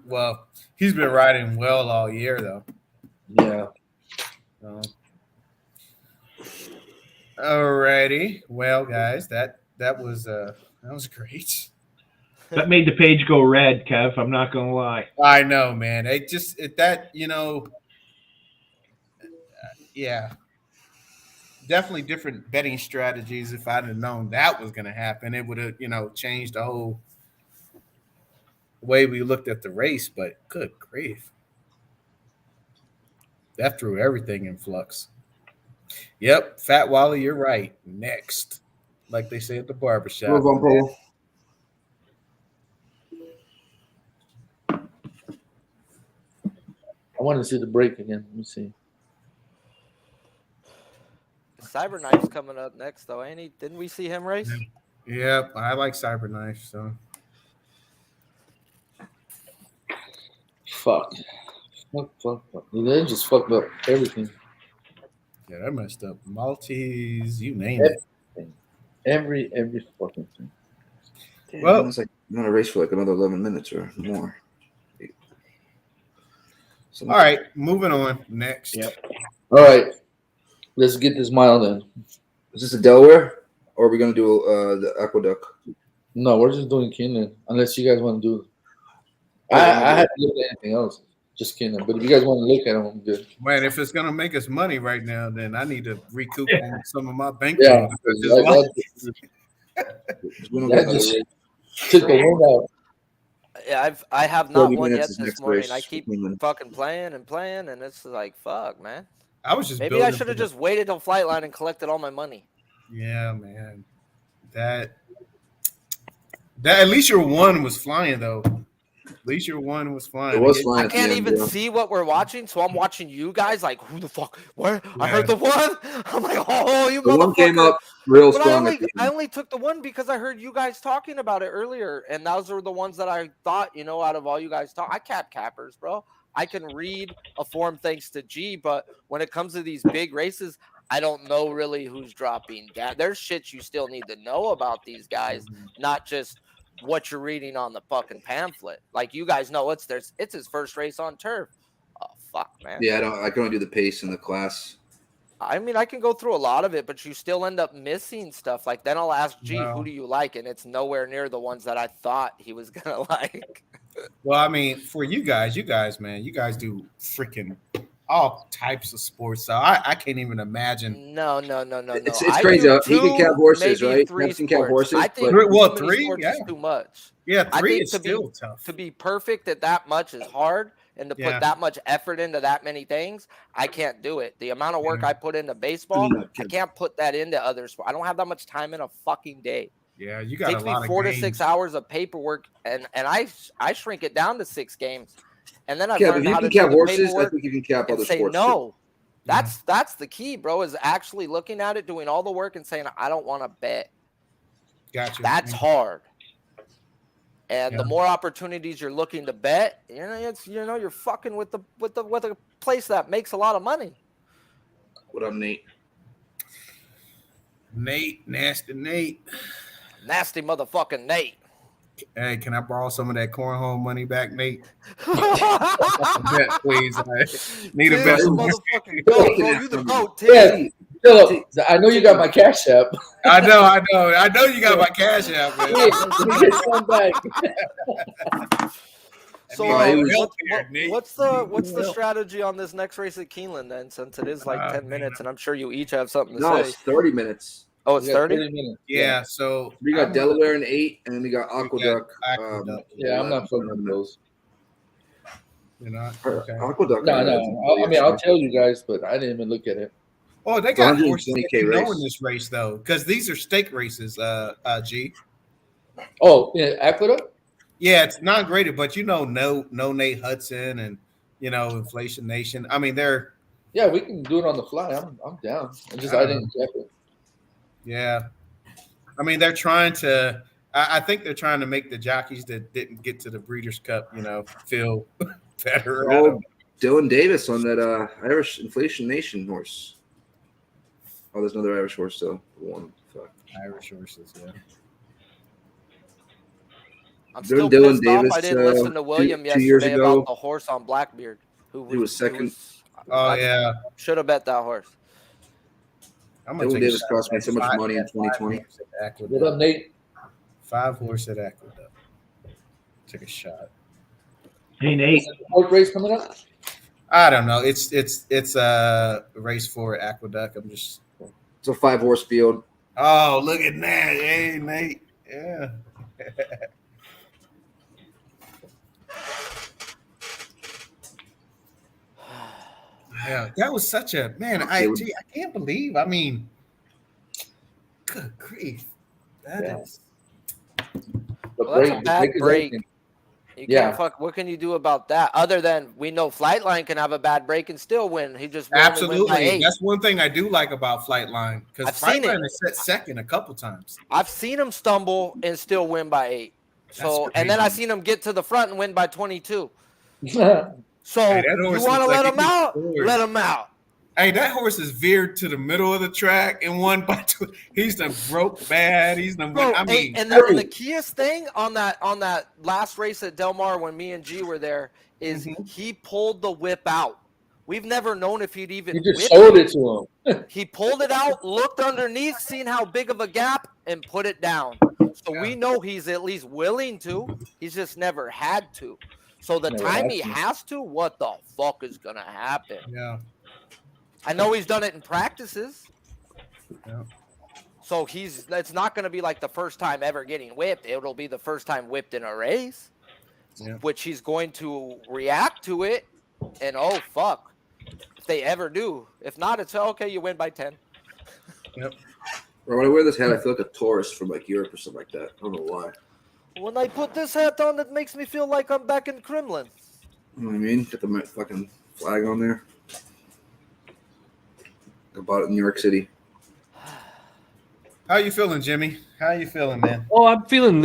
Well, he's been riding well all year though. Yeah. Alrighty. Well, guys, that was great. That made the page go red, Kev. I'm not gonna lie. I know, man. Yeah. Definitely different betting strategies. If I'd have known that was going to happen, it would have, changed the whole way we looked at the race. But good grief. That threw everything in flux. Yep. Fat Wally, you're right. Next. Like they say at the barbershop. I want to see the break again. Let me see. Cyberknife's coming up next, though, ain't he? Didn't we see him race? Yep. I like Cyberknife, so. Fuck. They just fucked up everything. Yeah, that messed up. Maltese, you name it. Every fucking thing. Damn, Well, it's like not a race for like another 11 minutes or more. All right, moving on. Next. Yep. All right. Let's get this mile in. Is this a Delaware, or are we gonna do the Aqueduct? No, we're just doing Keeneland. Unless you guys want to do. I haven't looked at anything else. Just Keeneland. But if you guys want to look at them, I'm good. Man, if it's gonna make us money right now, then I need to recoup on some of my bank. Yeah. That just took the wind out. Yeah, I have not 30 won yet minutes is this next morning. race. I keep fucking playing, and it's like, fuck, man. I was just Maybe I building should have for just waited till Flightline and collected all my money. Yeah, man. That at least your one was flying though. At least your one was flying. It was flying. I can't even see what we're watching, so I'm watching you guys like, who the fuck? Where? I heard the one. I'm like, oh, you The motherfucker. one came up real But strong. I only took the one because I heard you guys talking about it earlier, and those were the ones that I thought, out of all you guys talk. I cappers, bro. I can read a form thanks to G, but when it comes to these big races, I don't know really who's dropping down. There's shit you still need to know about these guys, not just what you're reading on the fucking pamphlet. Like you guys know, it's his first race on turf. Oh fuck, man. Yeah, I can only do the pace in the class. I mean, I can go through a lot of it, but you still end up missing stuff. Like then I'll ask G, who do you like? And it's nowhere near the ones that I thought he was gonna like. Well, I mean, for you guys, man, you guys do freaking all types of sports. So I can't even imagine. No. It's crazy. He can cap horses, right? Three Can cap horses. I think three is too much. Yeah, three is think still tough. To be perfect at that much is hard, and to put that much effort into that many things, I can't do it. The amount of work I put into baseball, I can't put that into other sports. I don't have that much time in a fucking day. Yeah, you got it takes me 4 to 6 hours of paperwork, and I shrink it down to 6 games, and then I've learned how to cap do horses. I think you can cap other sports. No, that's the key, bro. Is actually looking at it, doing all the work, and saying I don't want to bet. Gotcha. That's hard. And the Yeah. more opportunities you're looking to bet, you're fucking with a place that makes a lot of money. What up, Nate? Nate, nasty Nate. Nasty motherfucking Nate. Hey, can I borrow some of that cornhole money back, Nate? Bet, please. I need a Tim, bet. you motherfucking goat, bro. You the goat, Tim. Yeah, Philip, I know you got my Cash App. I know you got my cash out, man. Let me get some back. So what's the strategy on this next race at Keeneland then? Since it is like 10 minutes, and I'm sure you each have something to No, say. it's 30 minutes. Oh, it's Yeah, 30? 30 minutes. Yeah, so We got Delaware in 8, and then we got Aqueduct. Aqueduct. Yeah, I'm not fucking with those. You know, okay. Aqueduct. No. I mean, I'll tell you guys, but I didn't even look at it. Oh, they got 120K horses that you know race. in this race though, because these are stake races. G. Oh, yeah, Aqueduct? Yeah, it's not graded, but no Nate Hudson and Inflation Nation. I mean, they're Yeah, we can do it on the fly. I'm down. I didn't check it. yeah. I mean, they're trying to. I think they're trying to make the jockeys that didn't get to the Breeders' Cup, feel better. Oh, Dylan Davis on that Irish Inflation Nation horse. Oh, there's another Irish horse though. One. Fuck. Irish horses, yeah. I'm still Dylan pissed Davis, off I didn't listen to William 2 years yesterday ago. about the horse on Blackbeard. He was second. Oh yeah. Should have bet that horse. I'm Dylan Davis cost me so much money in 2020. What up, Nate? 5 horse at Aqueduct. Take a shot. Hey, Nate. Fourth race coming up? I don't know. It's a race for Aqueduct. I'm just. It's a 5-horse field. Oh, look at that! Hey, Nate. Yeah. Yeah, that was such a man. I can't believe. I mean, good grief. That is. Well, that's a bad break. You can't fuck. What can you do about that? Other than we know Flightline can have a bad break and still win. He just absolutely. That's one thing I do like about Flightline because Flightline has set second a couple times. I've seen him stumble and still win by 8. So and then I seen him get to the front and win by 22. So hey, you want to let him out? Let him out. Hey, that horse is veered to the middle of the track and won by 2. He's done broke bad. He's done. I mean, and the keyest thing on that last race at Del Mar when me and G were there is he pulled the whip out. We've never known if he'd even. He just showed it to him. He pulled it out, looked underneath, seen how big of a gap, and put it down. So we know he's at least willing to. He's just never had to. So the time he has to, what the fuck is gonna happen? Yeah. I know he's done it in practices. Yeah. So it's not going to be like the first time ever getting whipped. It'll be the first time whipped in a race, which he's going to react to it. And, oh, fuck, if they ever do. If not, it's okay, you win by 10. Yep. Bro, when I wear this hat, I feel like a tourist from like Europe or something like that. I don't know why. When I put this hat on, it makes me feel like I'm back in Kremlin. You know what I mean? Get the fucking flag on there. I bought it in New York City. How you feeling, Jimmy? How you feeling, man? Oh, I'm feeling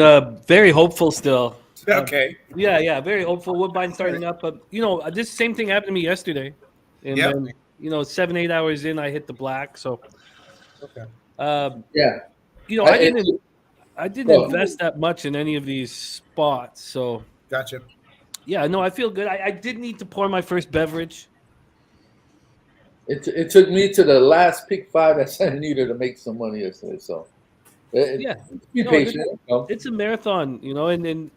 very hopeful still. Okay. Yeah, very hopeful. Woodbine starting up, but this same thing happened to me yesterday, and then 7-8 hours in, I hit the black. So, okay. I didn't invest that much in any of these spots. So, gotcha. Yeah, no, I feel good. I did need to pour my first beverage. It took me to the last pick 5 that I needed to make some money yesterday. So be patient. It's a marathon,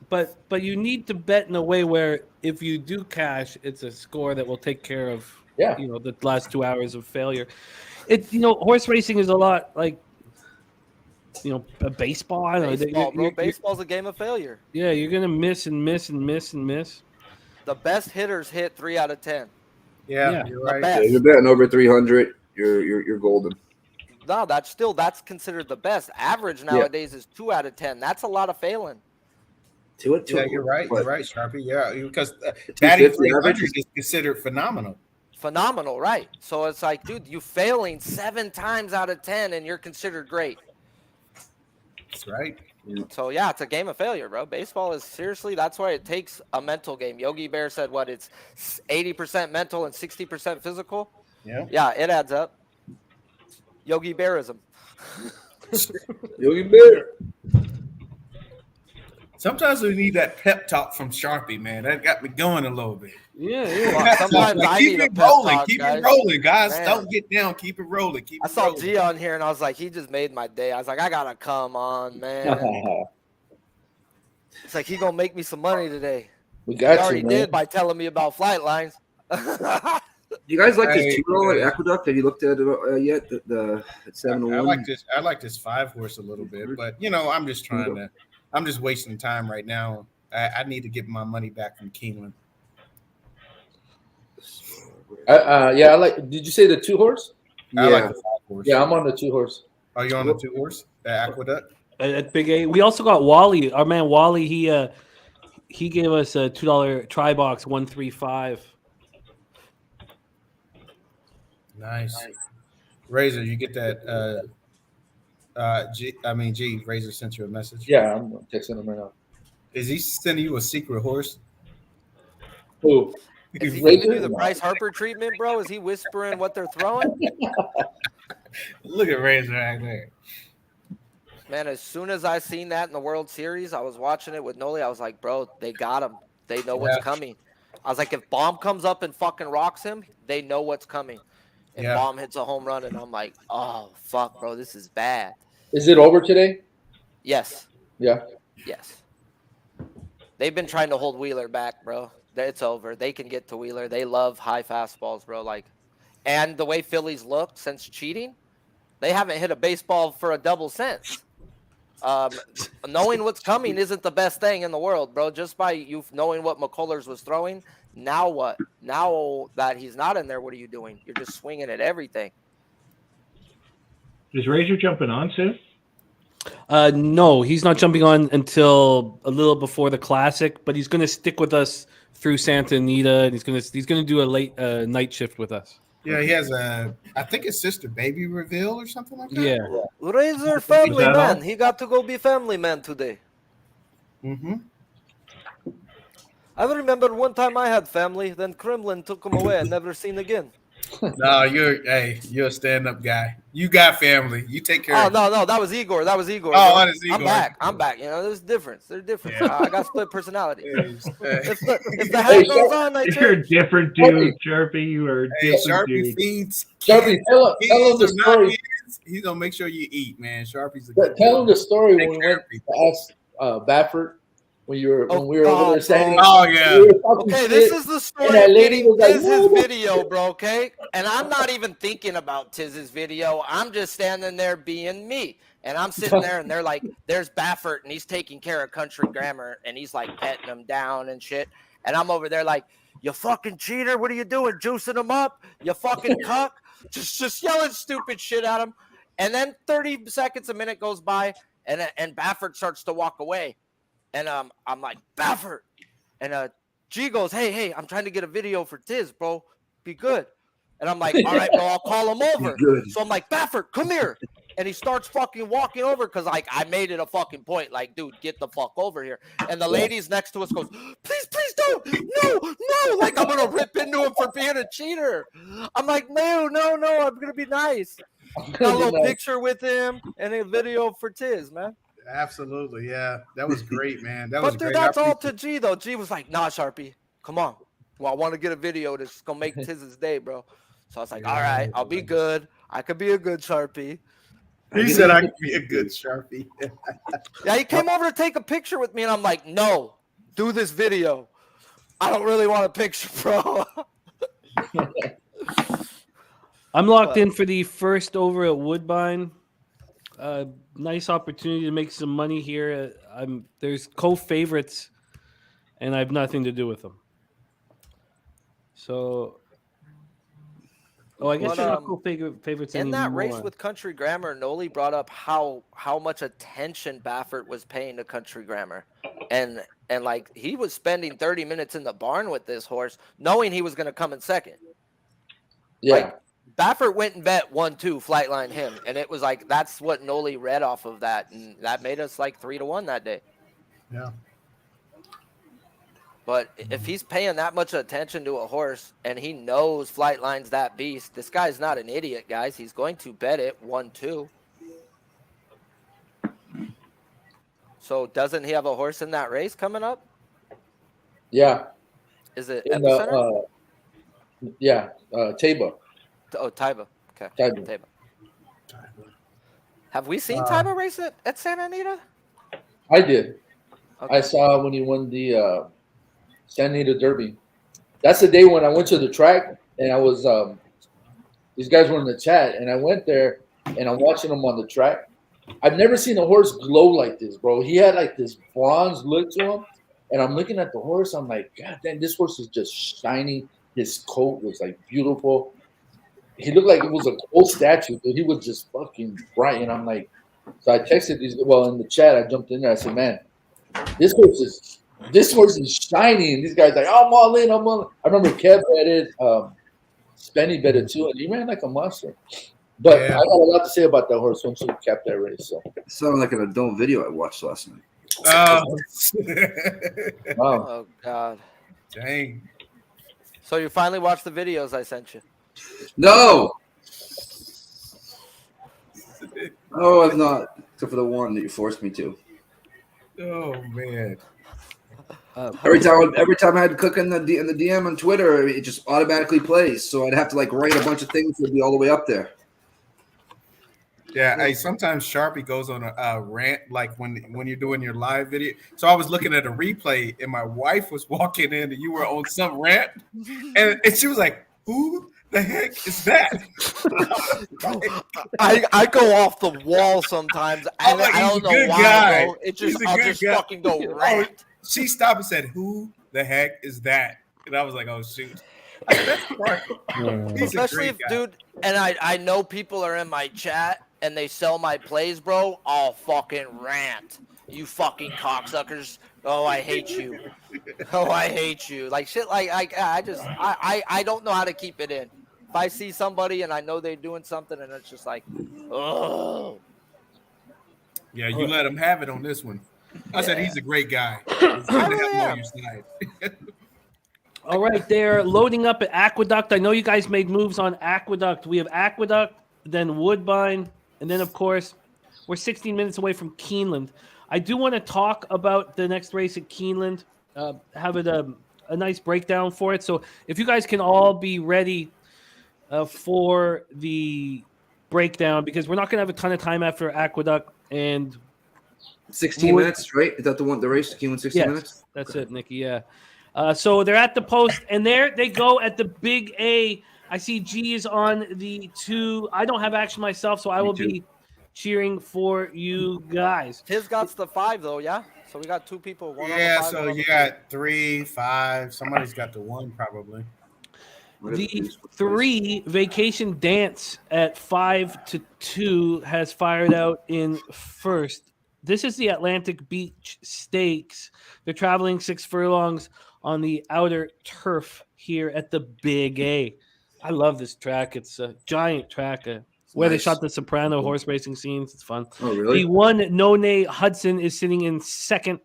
but you need to bet in a way where if you do cash, it's a score that will take care of the last 2 hours of failure. Horse racing is a lot like a baseball. I don't know. Baseball's a game of failure. Yeah, you're gonna miss and miss and miss and miss. The best hitters hit 3 out of 10. Yeah, you're right. Yeah, you're betting over 300. You're golden. No, that's considered the best. Average nowadays is 2 out of 10. That's a lot of failing. 2 out of 10. Yeah, you're right. You're right, Sharpie. Yeah, because batting 300 is considered phenomenal. Phenomenal, right? So it's like, dude, you failing 7 times out of 10, and you're considered great. That's right. So yeah, it's a game of failure, bro. Baseball is seriously, that's why it takes a mental game. Yogi Bear said what, it's 80% mental and 60% physical. Yeah. Yeah, it adds up. Yogi Bearism. Yogi Bear. Sometimes we need that pep talk from Sharpie, man. That got me going a little bit. Yeah. Sometimes I keep need a it pep rolling. talk, Keep guys. it rolling, guys. Man. Don't get down. Keep it rolling. Keep I it saw rolling. G on here and I was like, he just made my day. I was like, I gotta come on, man. It's like he gonna make me some money today. We He got already you, man. did by telling me about flight lines. You guys like Hey, this 2-year-old Aqueduct? Have you looked at it yet? The I 7-1. like this 5-horse a little bit, but I'm just wasting time right now. I need to get my money back from Keeneland. Yeah, I like. Did you say the 2-horse? Yeah. I like the 5-horse. Yeah, I'm on the 2-horse. Are you on the 2-horse? The Aqueduct? At Big A. We also got Wally. Our man Wally, he gave us a $2 try box 135. Nice. Razor, you get that G, Razor sent you a message. Yeah, I'm texting him right now. Is he sending you a secret horse? Who? Is he Razor? giving you the Bryce Harper treatment, bro? Is he whispering what they're throwing? Look at Razor right there. Man, as soon as I seen that in the World Series, I was watching it with Noli. I was like, bro, they got him. They know what's coming. I was like, if Baum comes up and fucking rocks him, they know what's coming. And Baum hits a home run, and I'm like, oh, fuck, bro, this is bad. Is it over today? Yes. Yeah. Yes. They've been trying to hold Wheeler back, bro. It's over. They can get to Wheeler. They love high fastballs, bro. And the way Phillies looked since cheating, they haven't hit a baseball for a double since. Knowing what's coming isn't the best thing in the world, bro. Just by you knowing what McCullers was throwing, now what? Now that he's not in there, what are you doing? You're just swinging at everything. Is Razor jumping on soon? No, he's not jumping on until a little before the Classic, but he's going to stick with us through Santa Anita, and he's going to do a late night shift with us. Yeah, he has I think his sister baby reveal or something like that. Yeah. Razor family that man. all? He got to go be family man today. Mm-hmm. I remember one time I had family, then Kremlin took him away and never seen again. No, you're a stand-up guy. You got family. You take care of it. No, that was Igor. That was Igor. Oh, bro. that is Igor. I'm back. You know, there's difference. There's difference. Yeah. I got split personality. Hey, If the hat goes on, I You're change. a different dude, Sharpie. You are a different Sharpie dude. feeds. Sharpie, tell him the Kids or not story. kids, he's gonna make sure you eat, man. Sharpie's a good Tell him the story Take when we care went of people. to ask Baffert when we were Oh, over there God, standing. Oh yeah. We were talking Okay, shit. this is the story And that of lady getting was like, Tiz's "No." video, bro, okay? And I'm not even thinking about Tiz's video. I'm just standing there being me. And I'm sitting there, and they're like, there's Baffert, and he's taking care of Country Grammar, and he's, like, petting him down and shit. And I'm over there like, you fucking cheater, what are you doing, juicing him up? You fucking cuck? Just yelling stupid shit at him. And then 30 seconds, a minute goes by, and Baffert starts to walk away. And I'm like, Baffert. And G goes, hey, I'm trying to get a video for Tiz, bro. Be good. And I'm like, all right, bro, I'll call him over. Good. So I'm like, Baffert, come here. And he starts fucking walking over because, like, I made it a fucking point. Like, dude, get the fuck over here. And the ladies next to us goes, please don't. No. Like, I'm going to rip into him for being a cheater. I'm like, no, I'm going to be nice. Got a little picture with him and a video for Tiz, man. Absolutely, yeah. That was great, man. That But was dude, great. that's all to G though. G was like, nah, Sharpie, come on. Well, I want to get a video that's gonna make Tiz's day, bro. So I was like, all right, I'll be good. I could be a good Sharpie. He said I could be a good Sharpie. Yeah, he came over to take a picture with me, and I'm like, no, do this video. I don't really want a picture, bro. I'm locked in for the first over at Woodbine. Nice opportunity to make some money here. There's co-favorites, and I have nothing to do with them. So, I guess they're not co-favorites in anymore. that race with Country Grammar, Noli brought up how much attention Baffert was paying to Country Grammar, and like he was spending 30 minutes in the barn with this horse, knowing he was going to come in second. Yeah. Like, Baffert went and bet 1-2 Flightline him, and it was like that's what Noli read off of that, and that made us like 3-1 that day. Yeah. But if he's paying that much attention to a horse and he knows Flightline's that beast, this guy's not an idiot, guys. He's going to bet it 1-2. So doesn't he have a horse in that race coming up? Yeah. Is it In Epicenter? Taba. Oh, Taiba. Okay. Taiba. Taiba. Have we seen Taiba race at Santa Anita? I did. Okay. I saw when he won the Santa Anita Derby. That's the day when I went to the track and I was these guys were in the chat and I went there and I'm watching them on the track. I've never seen a horse glow like this, bro. He had like this bronze look to him, and I'm looking at the horse. I'm like, God damn, this horse is just shining. His coat was like beautiful. He looked like it was a gold statue, but he was just fucking bright. And I'm like, so I texted these. Well, in the chat, I jumped in there. I said, man, this horse is shiny. And these guys like, I'm all in. I'm all in. I remember Kev betted, Spenny betted too, and he ran like a monster. But I got a lot to say about that horse once he capped that race. So It sounded like an adult video I watched last night. wow. Oh, God. Dang. So you finally watched the videos I sent you? No. Oh, I've not, except for the one that you forced me to. Oh man. Every time I had to click in the DM on Twitter, it just automatically plays. So I'd have to like write a bunch of things to be all the way up there. Yeah, hey, sometimes Sharpie goes on a rant like when you're doing your live video. So I was looking at a replay and my wife was walking in and you were on some rant and she was like, who the heck is that? I go off the wall sometimes. I'm like, I don't he's a know good why, guy. bro. It just He's a I'll good just guy. fucking go rant. She stopped and said, who the heck is that? And I was like, oh shoot. That's smart. He's Especially a if, great guy. dude, and I know people are in my chat and they sell my plays, bro. I'll fucking rant. You fucking cocksuckers. Oh, I hate you. Oh, I hate you. Like shit. Like I don't know how to keep it in. If I see somebody and I know they're doing something and it's just like, oh. Yeah, you let him have it on this one. I said he's a great guy. He's good to have him on your side. All right, they're loading up at Aqueduct. I know you guys made moves on Aqueduct. We have Aqueduct, then Woodbine, and then, of course, we're 16 minutes away from Keeneland. I do want to talk about the next race at Keeneland, have it a nice breakdown for it. So if you guys can all be ready for the breakdown, because we're not going to have a ton of time after Aqueduct. And 16 minutes, right? Is that the race? Keeneland 16 minutes? That's it, Nikki. Yeah. So they're at the post, and there they go at the big A. I see G is on the 2. I don't have action myself, so I will be cheering for you guys. His got the 5 though, yeah. So we got 2 people. One Yeah, on the 5, so one on you the got 3, 5. Somebody's got the 1 probably. The 3 Vacation Dance at 5-2 has fired out in first. This is the Atlantic Beach Stakes. They're traveling 6 furlongs on the outer turf here at the Big A. I love this track. It's a giant track where they shot the Soprano horse racing scenes. It's fun. Oh, really? The 1 None Hudson is sitting in second.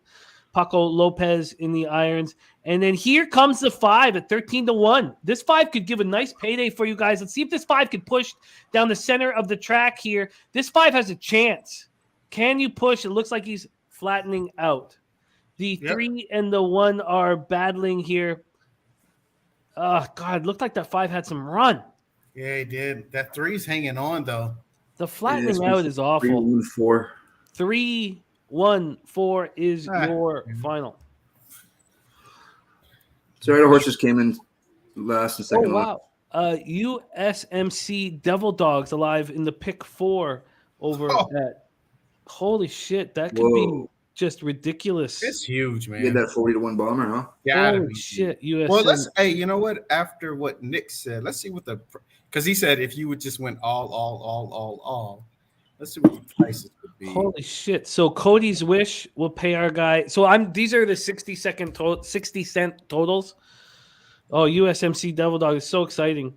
Paco Lopez in the irons. And then here comes the 5 at 13-1. This 5 could give a nice payday for you guys. Let's see if this 5 can push down the center of the track here. This 5 has a chance. Can you push? It looks like he's flattening out. The 3 and the 1 are battling here. Oh, God, it looked like that 5 had some run. Yeah, he did. That 3's hanging on, though. The flattening out is awful. 3-1-4. 3-1-4 is your final. Sorry, the horses came in last and second. Oh, wow. USMC Devil Dogs alive in the pick 4 over at. Holy shit, that could be just ridiculous. It's huge, man. You get that 40-1 bomber, huh? Yeah. Holy shit, USMC. Well, hey, you know what? After what Nick said, let's see what because he said if you would just went all. Let's see what the prices would be. Holy shit. So Cody's Wish will pay our guy. So these are the 60 cent totals. Oh, USMC Devil Dog is so exciting.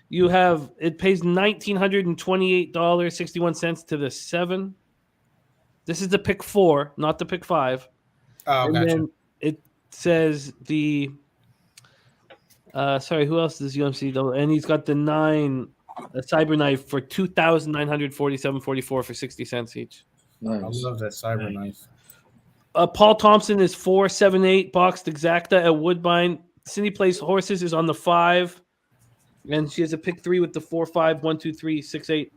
You have it pays $1,928.61 to the 7. This is the pick 4, not the pick 5. Oh, And gotcha. then it says the sorry, who else does UMC though? And he's got the 9 a Cyberknife for $2,947.44 for 60 cents each. I Nice. love that cyber knife. Paul Thompson is 478 boxed exacta at Woodbine. Cindy Place Horses is on the 5, and she has a pick 3 with the 4, 5, 1, 2, 3, 6, 8.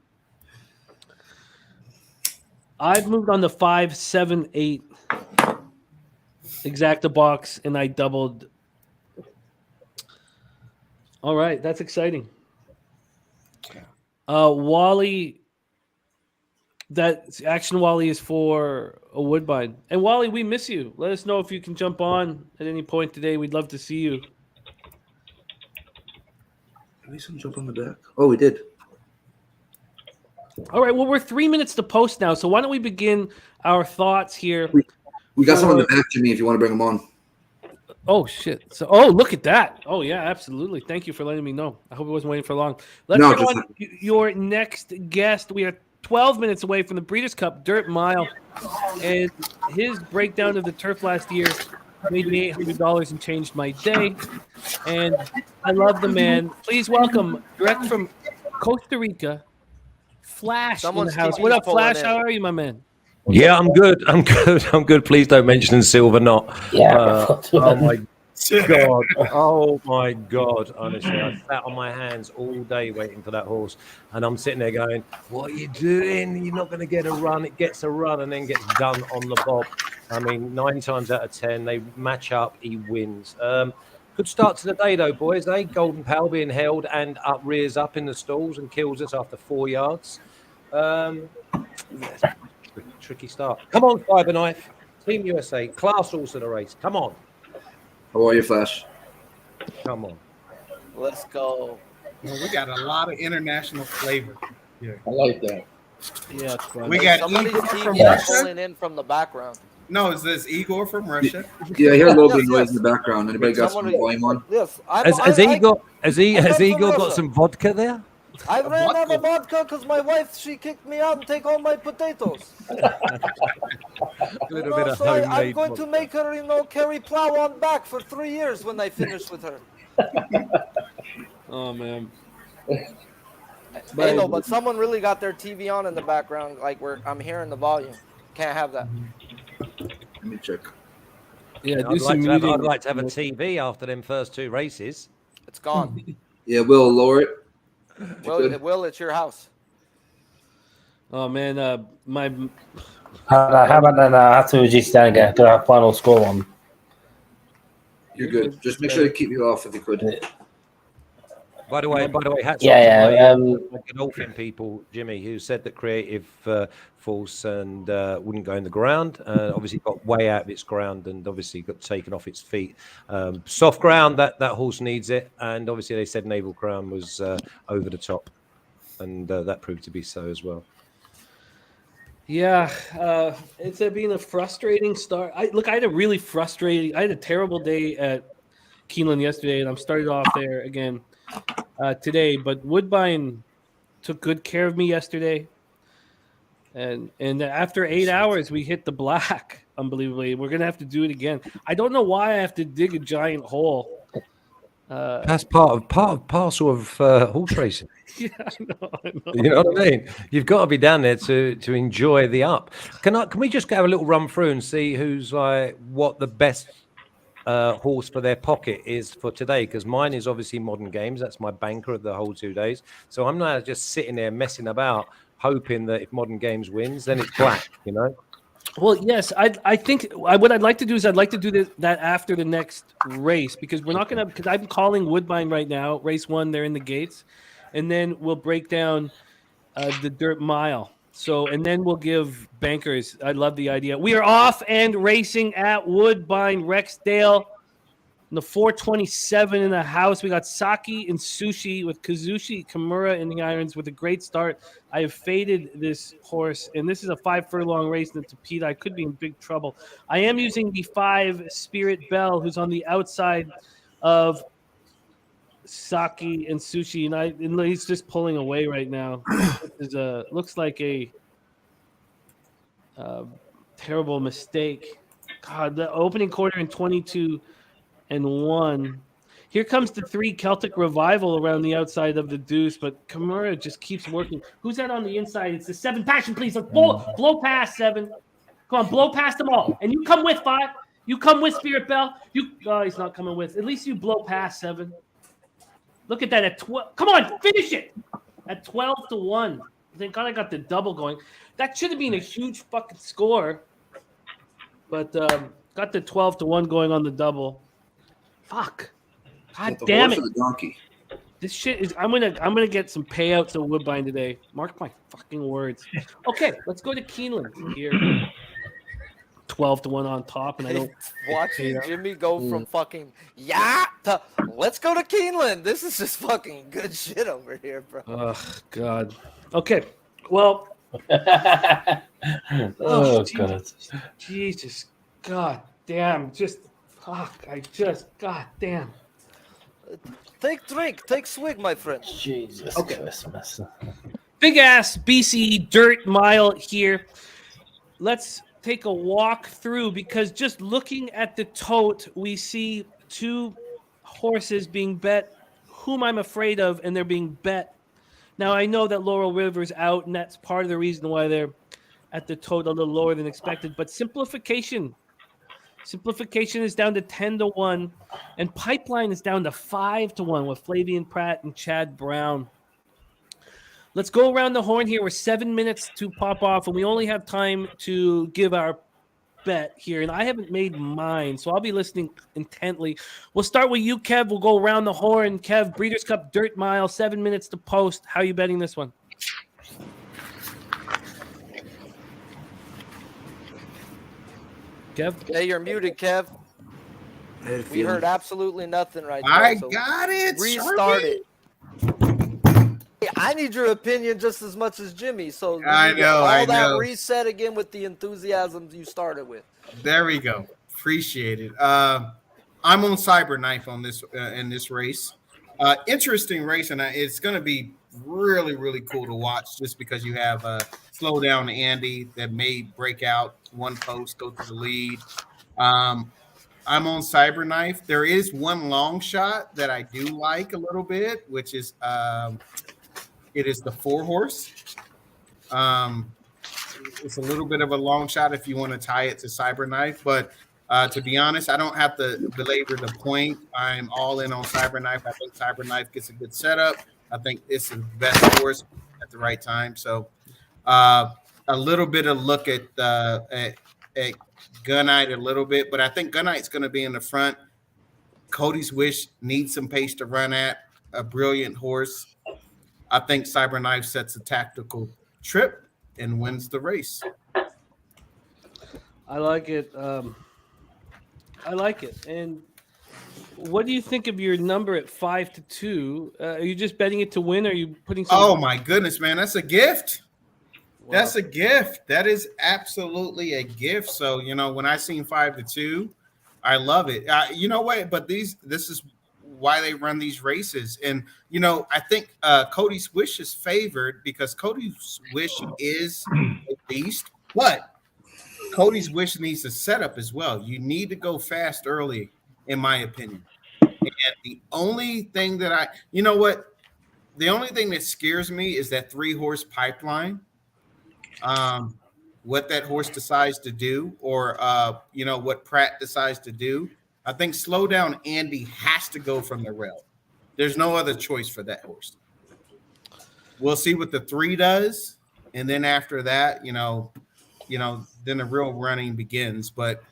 I've moved on the 5, 7, 8 exacta box, and I doubled. All right, that's exciting. Wally, that Action Wally is for a Woodbine. And Wally, we miss you. Let us know if you can jump on at any point today. We'd love to see you. Did we some jump on the back? Oh, we did. All right, well, we're 3 minutes to post now, so why don't we begin our thoughts here? We got someone in the back, Jimmy, if you want to bring them on. Oh, shit. So, look at that. Oh, yeah, absolutely. Thank you for letting me know. I hope it wasn't waiting for long. Let's No, bring just- on your next guest. We are 12 minutes away from the Breeders' Cup Dirt Mile, and his breakdown of the turf last year made me $800 and changed my day. And I love the man. Please welcome, direct from Costa Rica, Flash Someone's in the house. TV's What up, pulling Flash? in. How are you, my man? Yeah, I'm good. I'm good. I'm good. Please don't mention Silver Knot. Yeah. Oh my God. Oh my God. Honestly, I sat on my hands all day waiting for that horse. And I'm sitting there going, what are you doing? You're not going to get a run. It gets a run and then gets done on the bob. I mean, 9 times out of 10, they match up. He wins. Good start to the day, though, boys. Golden Pal being held and rears up in the stalls and kills us after 4 yards. Tricky start. Come on, Cyberknife. Team USA. Class horse of the race. Come on. How are you, Flash? Come on. Let's go. Well, we got a lot of international flavor. I like that. Yeah, it's fun. We got Somebody's Igor from TV is Russia. pulling in from the background. No, is this Igor from Russia? Yeah, I hear a little bit of Yes, noise in the background. Anybody got some Someone- volume on? Yes, Has Igor got Russia. some vodka there? I ran out vodka. of vodka because my wife, she kicked me out and take all my potatoes. A little bit of So I'm homemade going vodka. to make her, carry plow on back for 3 years when I finish with her. Oh, man. Hey, no, but someone really got their TV on in the background. Like I'm hearing the volume. Can't have that. Let me check. Yeah, I'd like to have a TV after them first 2 races. It's gone. Yeah, Will, lower it. Will, it's your house. Oh, man. My How about then I have to reduce down again? Do I have final score on? You're good. Just make sure to keep you off if you could. By the way, hats Yeah, off yeah, to my Godolphin people, Jimmy, who said that creative false and wouldn't go in the ground. Obviously got way out of its ground and obviously got taken off its feet. Soft ground, that horse needs it. And obviously they said Naval Crown was over the top. And that proved to be so as well. Yeah, it's been a frustrating start. I had a terrible day at Keeneland yesterday, and I'm started off there again today. But Woodbine took good care of me yesterday, and after 8 hours, we hit the black. Unbelievably, we're gonna have to do it again. I don't know why I have to dig a giant hole. That's part of parcel of horse racing. Yeah, I know. You know what I mean? You've got to be down there to enjoy the up. Can we just have a little run through and see who's what the best horse for their pocket is for today? Because mine is obviously Modern Games. That's my banker of the whole 2 days. So I'm not just sitting there messing about, hoping that if Modern Games wins, then it's black. You know. Well, yes, I think what I'd like to do is I'd like to do that after the next race because we're not going to because I'm calling Woodbine right now. Race 1, they're in the gates, and then we'll break down the dirt mile. So and then we'll give bankers. I love the idea. We are off and racing at Woodbine Rexdale. In the 427 in the house, we got Saki and Sushi with Kazushi Kimura in the irons with a great start. I have faded this horse, and this is a 5 furlong race in the Tapeta. I could be in big trouble. I am using the 5 Spirit Bell, who's on the outside of Saki and Sushi, and he's just pulling away right now. This is looks like a terrible mistake. God, the opening quarter in 22-1. Here comes the 3 Celtic Revival around the outside of the deuce, but Kimura just keeps working. Who's that on the inside? It's the 7 Passion, please. Let's blow past 7. Come on, blow past them all. And you come with 5. You come with Spirit Bell. He's not coming with. At least you blow past 7. Look at that at 12. Come on, finish it. At 12-1. Thank God I got the double going. That should have been a huge fucking score. But got the 12-1 going on the double. Fuck. God damn it. The donkey. This shit is. I'm gonna get some payouts of Woodbine today. Mark my fucking words. Okay, let's go to Keeneland here. 12-1 on top, and I don't. Watching Jimmy go from fucking to let's go to Keeneland. This is just fucking good shit over here, bro. Oh God. Okay. Well. God. Jesus. God damn. Just fuck. God damn. Take drink. Take swig, my friend. Jesus Christmas. Big ass BC dirt mile here. Let's take a walk through, because just looking at the tote, we see 2 horses being bet whom I'm afraid of, and they're being bet. Now, I know that Laurel River's out, and that's part of the reason why they're at the tote a little lower than expected. But Simplification is down to 10-1, and Pipeline is down to 5-1 with Flavian Pratt and Chad Brown. Let's go around the horn here. We're 7 minutes to pop off, and we only have time to give our bet here. And I haven't made mine, so I'll be listening intently. We'll start with you, Kev. We'll go around the horn. Kev, Breeders' Cup Dirt Mile, 7 minutes to post. How are you betting this one? Kev? Yeah, you're muted, Kev. We heard absolutely nothing right there. I got it. Restart it. I need your opinion just as much as Jimmy. So I know. Reset again with the enthusiasm you started with. There we go. Appreciate it. I'm on Cyberknife on this in this race. Interesting race, and it's going to be really, really cool to watch, just because you have Slow Down Andy that may break out one post, go to the lead. I'm on Cyberknife. There is one long shot that I do like a little bit, which is it is the 4 horse. It's a little bit of a long shot if you want to tie it to Cyberknife, but to be honest, I don't have to belabor the point. I'm all in on Cyberknife. I think Cyberknife gets a good setup. I think it's the best horse at the right time. So a little bit of look at Gunite a little bit, but I think Gunite's going to be in the front. Cody's Wish needs some pace to run at. A brilliant horse. I think Cyberknife sets a tactical trip and wins the race. I like it. And what do you think of your number at 5-2? Are you just betting it to win? Or are you putting some? Oh my goodness, man. That's a gift. Wow. That's a gift. That is absolutely a gift. So, when I seen 5-2, I love it. You know what? But this is why they run these races. And, I think Cody's Wish is favored because Cody's Wish is a beast, but Cody's Wish needs a setup as well. You need to go fast early, in my opinion. And the only thing that the only thing that scares me is that 3-horse Pipeline. What that horse decides to do, or what Pratt decides to do. I think Slow Down Andy has to go from the rail. There's no other choice for that horse. We'll see what the 3 does, and then after that, then the real running begins. But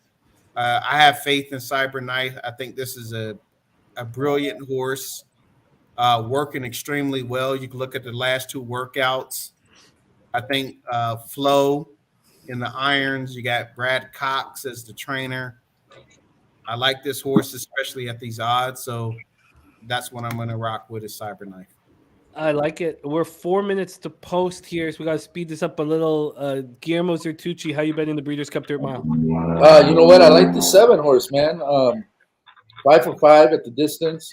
I have faith in Cyberknife. I think this is a brilliant horse, working extremely well. You can look at the last 2 workouts. I think Flo in the irons. You got Brad Cox as the trainer. I like this horse, especially at these odds. So that's what I'm going to rock with, is Cyberknife. I like it. We're 4 minutes to post here, so we got to speed this up a little. Guillermo Zertucci, how you betting the Breeders' Cup Dirt Mile? You know what? I like the 7 horse, man. 5 for 5 at the distance.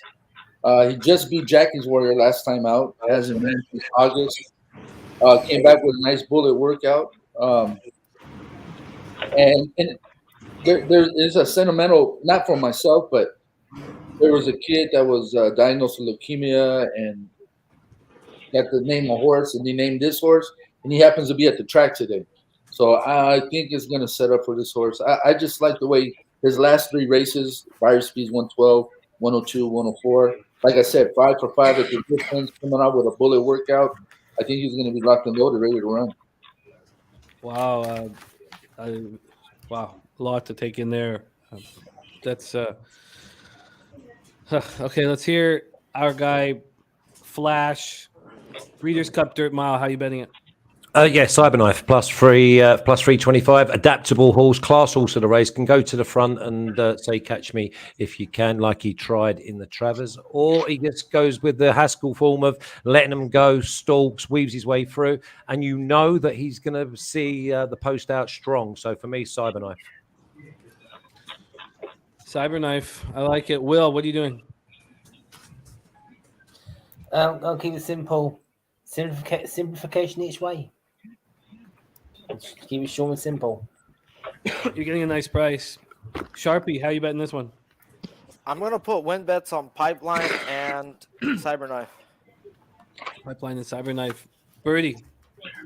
He just beat Jackie's Warrior last time out. Hasn't been since August. Came back with a nice bullet workout. And there's a sentimental, not for myself, but there was a kid that was diagnosed with leukemia and got to name a horse, and he named this horse, and he happens to be at the track today. So I think it's going to set up for this horse. I just like the way his last 3 races, fire speeds 112, 102, 104. Like I said, 5 for 5 at the distance, coming out with a bullet workout. I think he's going to be locked and loaded, ready to run. Wow. Wow. A lot to take in there. That's okay. Let's hear our guy Flash, Breeders' Cup Dirt Mile. How you betting it? Yeah, Cyberknife plus 325. Adaptable horse, class horse of the race. Can go to the front and say catch me if you can, like he tried in the Travers, or he just goes with the Haskell form of letting him go, stalks, weaves his way through, and you know that he's going to see the post out strong. So for me, Cyberknife. Cyberknife. I like it. Will, what are you doing? I'll keep it simple. Simplification each way. Just keep it short and simple. You're getting a nice price. Sharpie, how you betting this one? I'm going to put win bets on Pipeline and Cyberknife. Pipeline and Cyberknife. Birdie.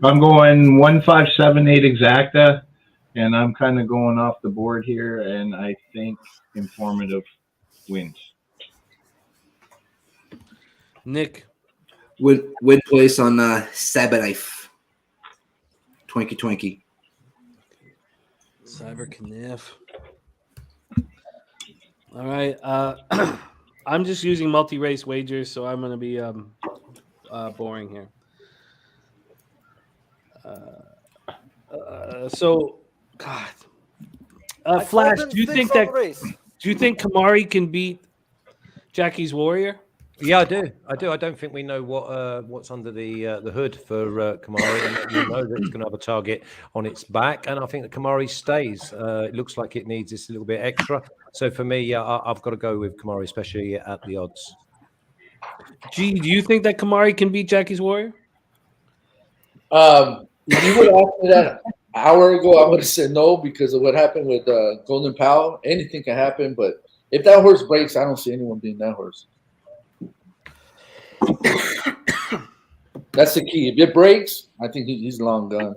I'm going 1578 exacta, and I'm kind of going off the board here, and I think Informative wins. Nick. Win place on Cyberknife. Twinkie. Cyberknife. All right. I'm just using multi-race wagers, so I'm going to be boring here. Flash, do you think Kamari can beat Jackie's Warrior? Yeah, I do. I don't think we know what's under the hood for Kamari. And you know that it's going to have a target on its back, and I think that Kamari stays. It looks like it needs this a little bit extra. So for me, I've got to go with Kamari, especially at the odds. G, do you think that Kamari can beat Jackie's Warrior? If you would have asked me that an hour ago, I would have said no because of what happened with Golden Powell. Anything can happen, but if that horse breaks, I don't see anyone beating that horse. That's the key. If it breaks, I think he's long gone.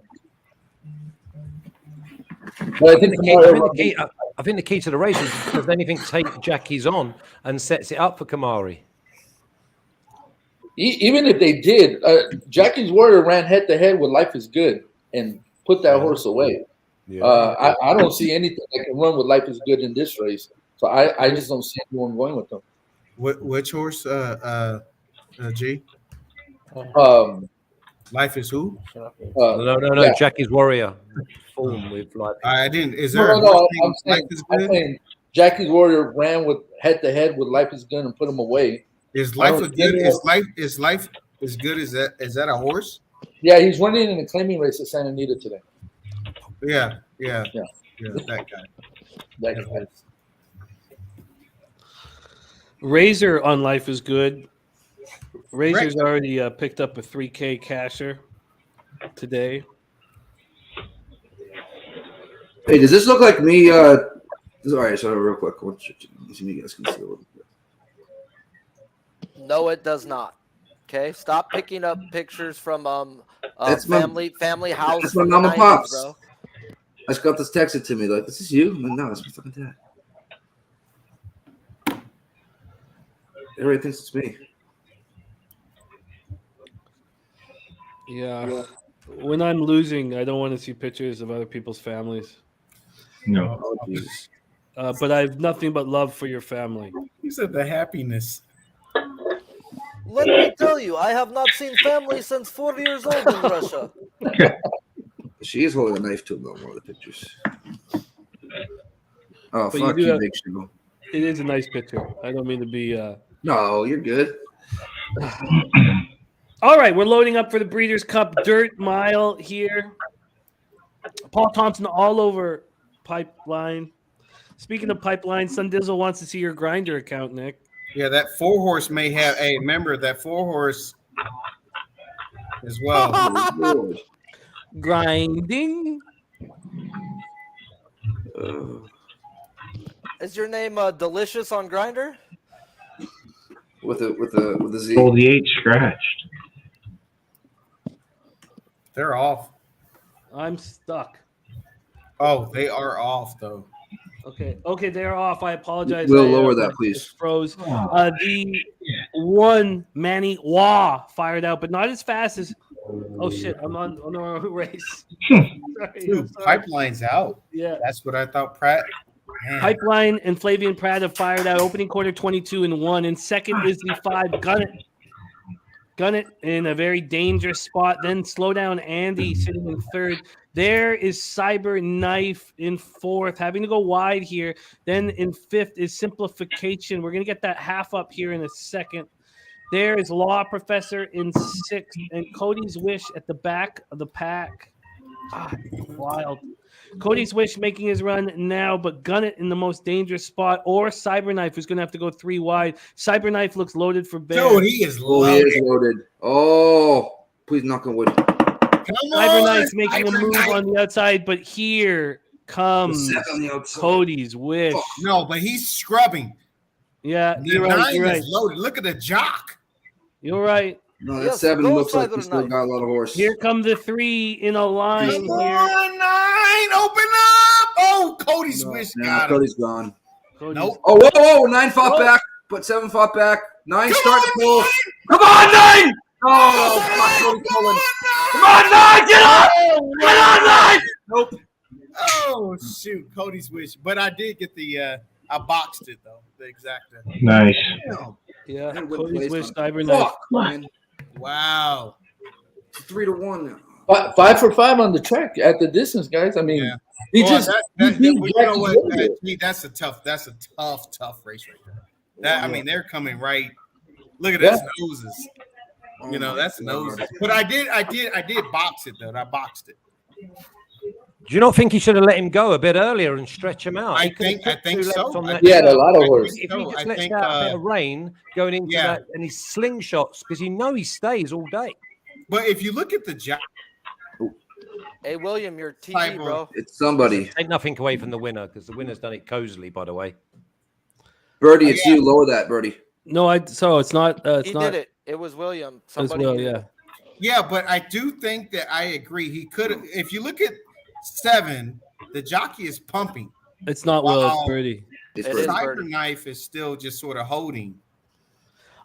But I think the key to the race is does anything take Jackie's on and sets it up for Kamari. Even if they did, Jackie's Warrior ran head to head with Life is Good and put that horse away. Yeah. I don't see anything that can run with Life is Good in this race. So I just don't see anyone going with them. Which horse? G. Life is who? No. Yeah. Jackie's Warrior. Form with Life. I didn't. Is there? I'm saying Jackie's Warrior ran with head to head with Life is Good and put him away. Is Life is good? Is Life as good as that? Is that a horse? Yeah, he's running in a claiming race at Santa Anita today. Yeah. That guy. Razor on Life is Good. Razor's already picked up a 3K casher today. Hey, does this look like me? All right, so real quick, see you guys can see a little bit. No, it does not. Okay, stop picking up pictures from family house. That's my mom and pops. Bro. I just got this texted to me like, "This is you?" I'm like, no, it's my fucking dad. Everybody thinks it's me. Yeah. When I'm losing, I don't want to see pictures of other people's families. No. Oh, but I have nothing but love for your family. You said the happiness. Let me tell you, I have not seen family since 4 years old in Russia. She is holding a knife to him, though, more of the pictures. Oh, but fuck you, big show. It is a nice picture. I don't mean to be... No, you're good. All right, we're loading up for the Breeders' Cup Dirt Mile here. Paul Thompson all over Pipeline. Speaking of Pipeline, Sundizzle wants to see your grinder account, Nick. Yeah, that 4-horse may have. Hey, remember that 4-horse as well. Oh, Lord. Grinding. Is your name Delicious on Grinder? With a Z. Oh, the 8 scratched. They're off. I'm stuck. Oh, they are off though. Okay, they're off. I apologize. We'll I, lower that, it please. froze. The one Manny Wah fired out, but not as fast as. Oh shit! I'm on a race. Sorry, Dude, I'm sorry. Pipeline's out. Yeah. That's what I thought. Pratt. Man. Pipeline and Flavian Pratt have fired out. Opening quarter 22-1. In second is the 5 Gun it in a very dangerous spot. Then slow down Andy sitting in third. There is Cyber Knife in fourth, having to go wide here. Then in fifth is Simplification. We're going to get that half up here in a second. There is Law Professor in sixth, and Cody's Wish at the back of the pack. Wild. Cody's Wish making his run now, but Gun It in the most dangerous spot, or Cyberknife who's going to have to go 3 wide. Cyberknife looks loaded for bear. Dude, he is Oh, he is loaded. Oh, please knock on wood. Cyberknife making a move on the outside, but here comes On the outside. Cody's Wish. No, but he's scrubbing. Yeah, The you're right. 9 You're right. is loaded. Look at the jock. You're right. No, that Yes, 7 go looks like Cyber he's still Knife. got a lot of horse. Here come the 3 in a line Come here. on, 9. Open up. Oh, Cody's Wish got him. Cody's gone. Cody's- Nope. Oh, whoa. 9 fought back, but 7 fought back. 9 starting to pull. Come on, 9! Oh, fuck, Cody's pulling. Come on, 9! Get up! Get on, 9! Nope. Oh, shoot. Cody's Wish. But I did get the I boxed it though. The exacta. Nice. Yeah, Had good Cody's place Wish, on it. Cyberknife. Fuck, man. Wow. It's 3-1 now. 5 for 5 on the track at the distance, guys. I mean, Yeah. he Well, just you he know Jackie what? Jones. That's a tough race right there. That I mean, they're coming right. Look at Yeah. this noses. You know, that's noses. But I did box it though. I boxed it. Do you not think he should have let him go a bit earlier and stretch him out? I He could have think took 2 so. lengths on that He had a turn. lot of I horse. think If he so. just I lets think, out a bit of rain going into yeah. that, and he slingshots because you know he stays all day. But if you look at the job, Hey, William, you're TV, Cyber. bro. It's somebody. Take nothing away from the winner because the winner's done it cozily, by the way. Birdie, it's you. Lower that, Birdie. No, so it's not. It's He not did it. It was William. as Somebody well. did it. Yeah. yeah, but I do think that I agree. He could have. If you look at 7, the jockey is pumping. It's not Will. It's Wow. Birdie. It's It Birdie. is. Cyber Knife is still just sort of holding.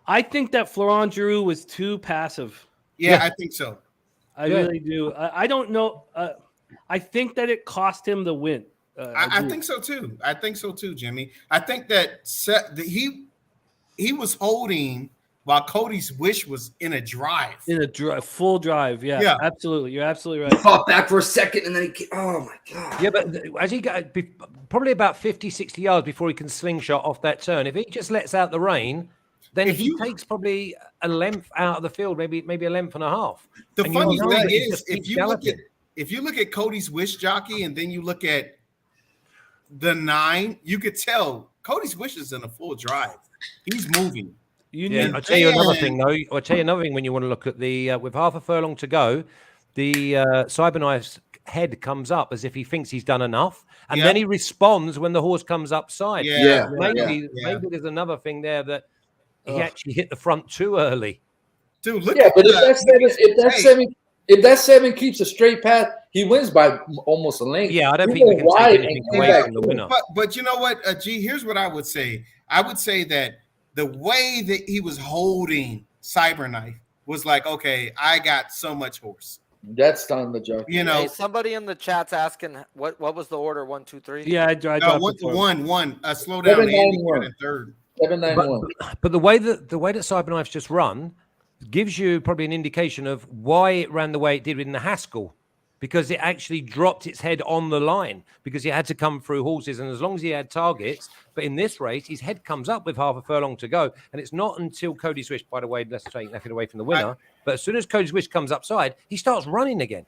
I think that Florent Giroux was too passive. Yeah, I think so. I Yeah. really do. I don't know. I think that it cost him the win. I do. think so too. I think so too, Jimmy. I think that he was holding while Cody's Wish was in a drive. In a full drive. Yeah, Yeah. absolutely. You're absolutely right. Fought back for a second, and then oh my god. Yeah, but as he got probably about 50, 60 yards before he can slingshot off that turn, if he just lets out the rain, then If he you- takes probably a length out of the field, maybe a length and a half. The And you funny know thing that he is, just if keeps you look at galloping. Cody's Wish jockey and then you look at the 9, you could tell Cody's Wish is in a full drive. He's moving. You Yeah, need I'll tell you another then- thing, though. I'll tell you another thing when you want to look at the with half a furlong to go, the Cyberknife's head comes up as if he thinks he's done enough, and Yeah. then he responds when the horse comes upside. Yeah, Maybe yeah. there's another thing there that he Ugh. actually hit the front too early. Dude, look Yeah, at but if the- that 7 keeps a straight path, he wins by almost a length. Yeah, I don't He think we went can wide take and anything came away back from the through. winner. But you know what, G? Here's what I would say. I would say that the way that he was holding Cyberknife was like, okay, I got so much horse. That's on the jockey. You know, Hey, somebody in the chat's asking what was the order? 1, 2, 3. Yeah, I dropped one it to for him. one. Slow down. 7-9-1. Andy got in third. 791. But the way that Cyberknife's just run gives you probably an indication of why it ran the way it did in the Haskell, because it actually dropped its head on the line because he had to come through horses, and as long as he had targets. But in this race, his head comes up with half a furlong to go, and it's not until Cody's Wish, by the way, let's take nothing away from the winner, but as soon as Cody's Wish comes upside, he starts running again.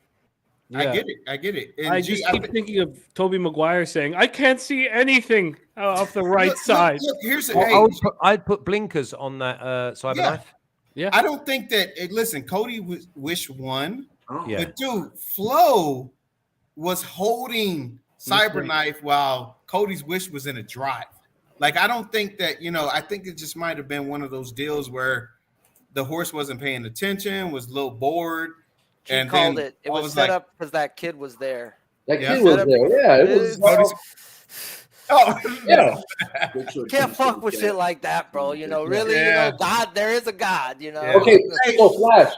Yeah. I get it. And I just keep thinking of Toby Maguire saying, "I can't see anything off the right side." Look, here's I'd put blinkers on that Cyberknife. Yeah. I don't think that. Listen, Cody Wish won, Yeah. but dude, Flo was holding Cyberknife while Cody's Wish was in a drive. Like, I don't think that, I think it just might have been one of those deals where the horse wasn't paying attention, was a little bored. She called it. It was set up because that kid was there. That kid was there. Yeah, it was. Oh, yeah. Can't fuck with shit like that, bro. Really, God, there is a God, Okay, so Flash,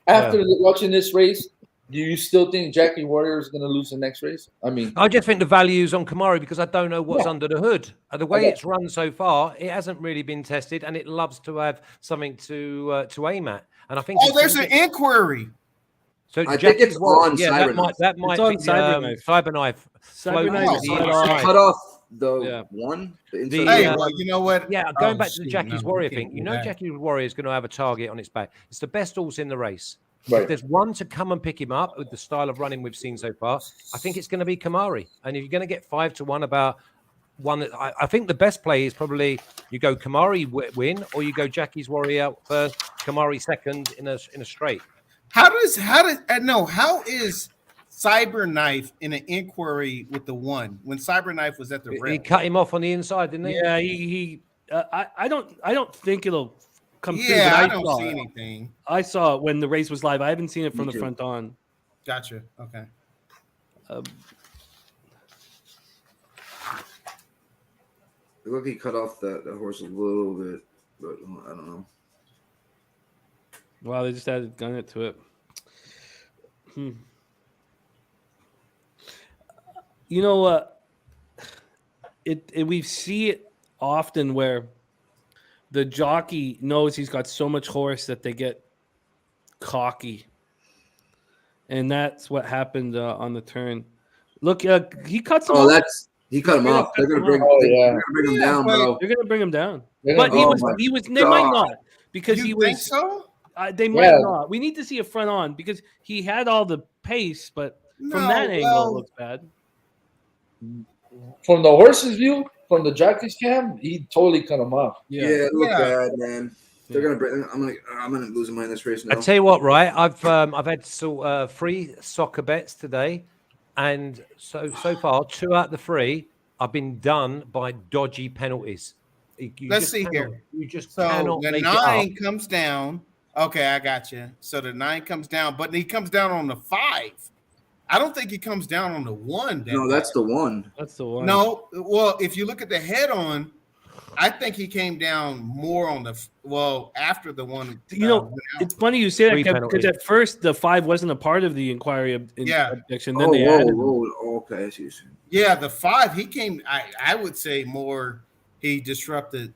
after watching this race, do you still think Jackie Warrior is going to lose the next race? I mean, I just think the value's on Kamari because I don't know what's under the hood. The way it's run so far, it hasn't really been tested, and it loves to have something to aim at. And I think there's an inquiry. So I think it's on Cyberknife. That might be Cyberknife. Cyberknife cut off the one. Well, you know what? Yeah, going back to the Jackie's Warrior thing, Jackie's Warrior is going to have a target on its back. It's the best horse in the race. Right. If there's one to come and pick him up with the style of running we've seen so far, I think it's going to be Kamari. And if you're going to get 5-1 about one, that I think the best play is probably you go Kamari win, or you go Jackie's Warrior first, Kamari second in a straight. How is Cyberknife in an inquiry with the one when Cyberknife was at the rail? He cut him off on the inside, didn't he? Yeah, he I don't think it'll come through. Yeah, but I don't see anything. I saw it when the race was live. I haven't seen it from the front on. Gotcha. Okay. Look, he cut off that horse a little bit, but I don't know. Wow, they just added gun it to it. You know what? We see it often where the jockey knows he's got so much horse that they get cocky, and that's what happened on the turn. Look, he cuts him off. He cut him off. They're gonna bring him down, bro. They're gonna bring him down. But he was. They might not because he was. Think so? They might not. We need to see a front on because he had all the pace, but from that angle, it looks bad. From the horse's view, from the jockey's cam, he totally cut him off. Yeah, it looked bad, man. They're gonna bring. I'm gonna lose him in this race now. I tell you what, right? I've had 3 soccer bets today, and so far 2 out of the 3 I've been done by dodgy penalties. Let's see here. You just so cannot the make 9 it up. comes down. Okay, I got you. So the 9 comes down, but he comes down on the 5. I don't think he comes down on the 1. No, that's the 1. That's the 1. No, well, if you look at the head on, I think he came down more on after the 1. It's funny you say that because at first the 5 wasn't a part of the inquiry objection. Then they added. Okay, I see. Yeah, the 5 he came. I would say more. He disrupted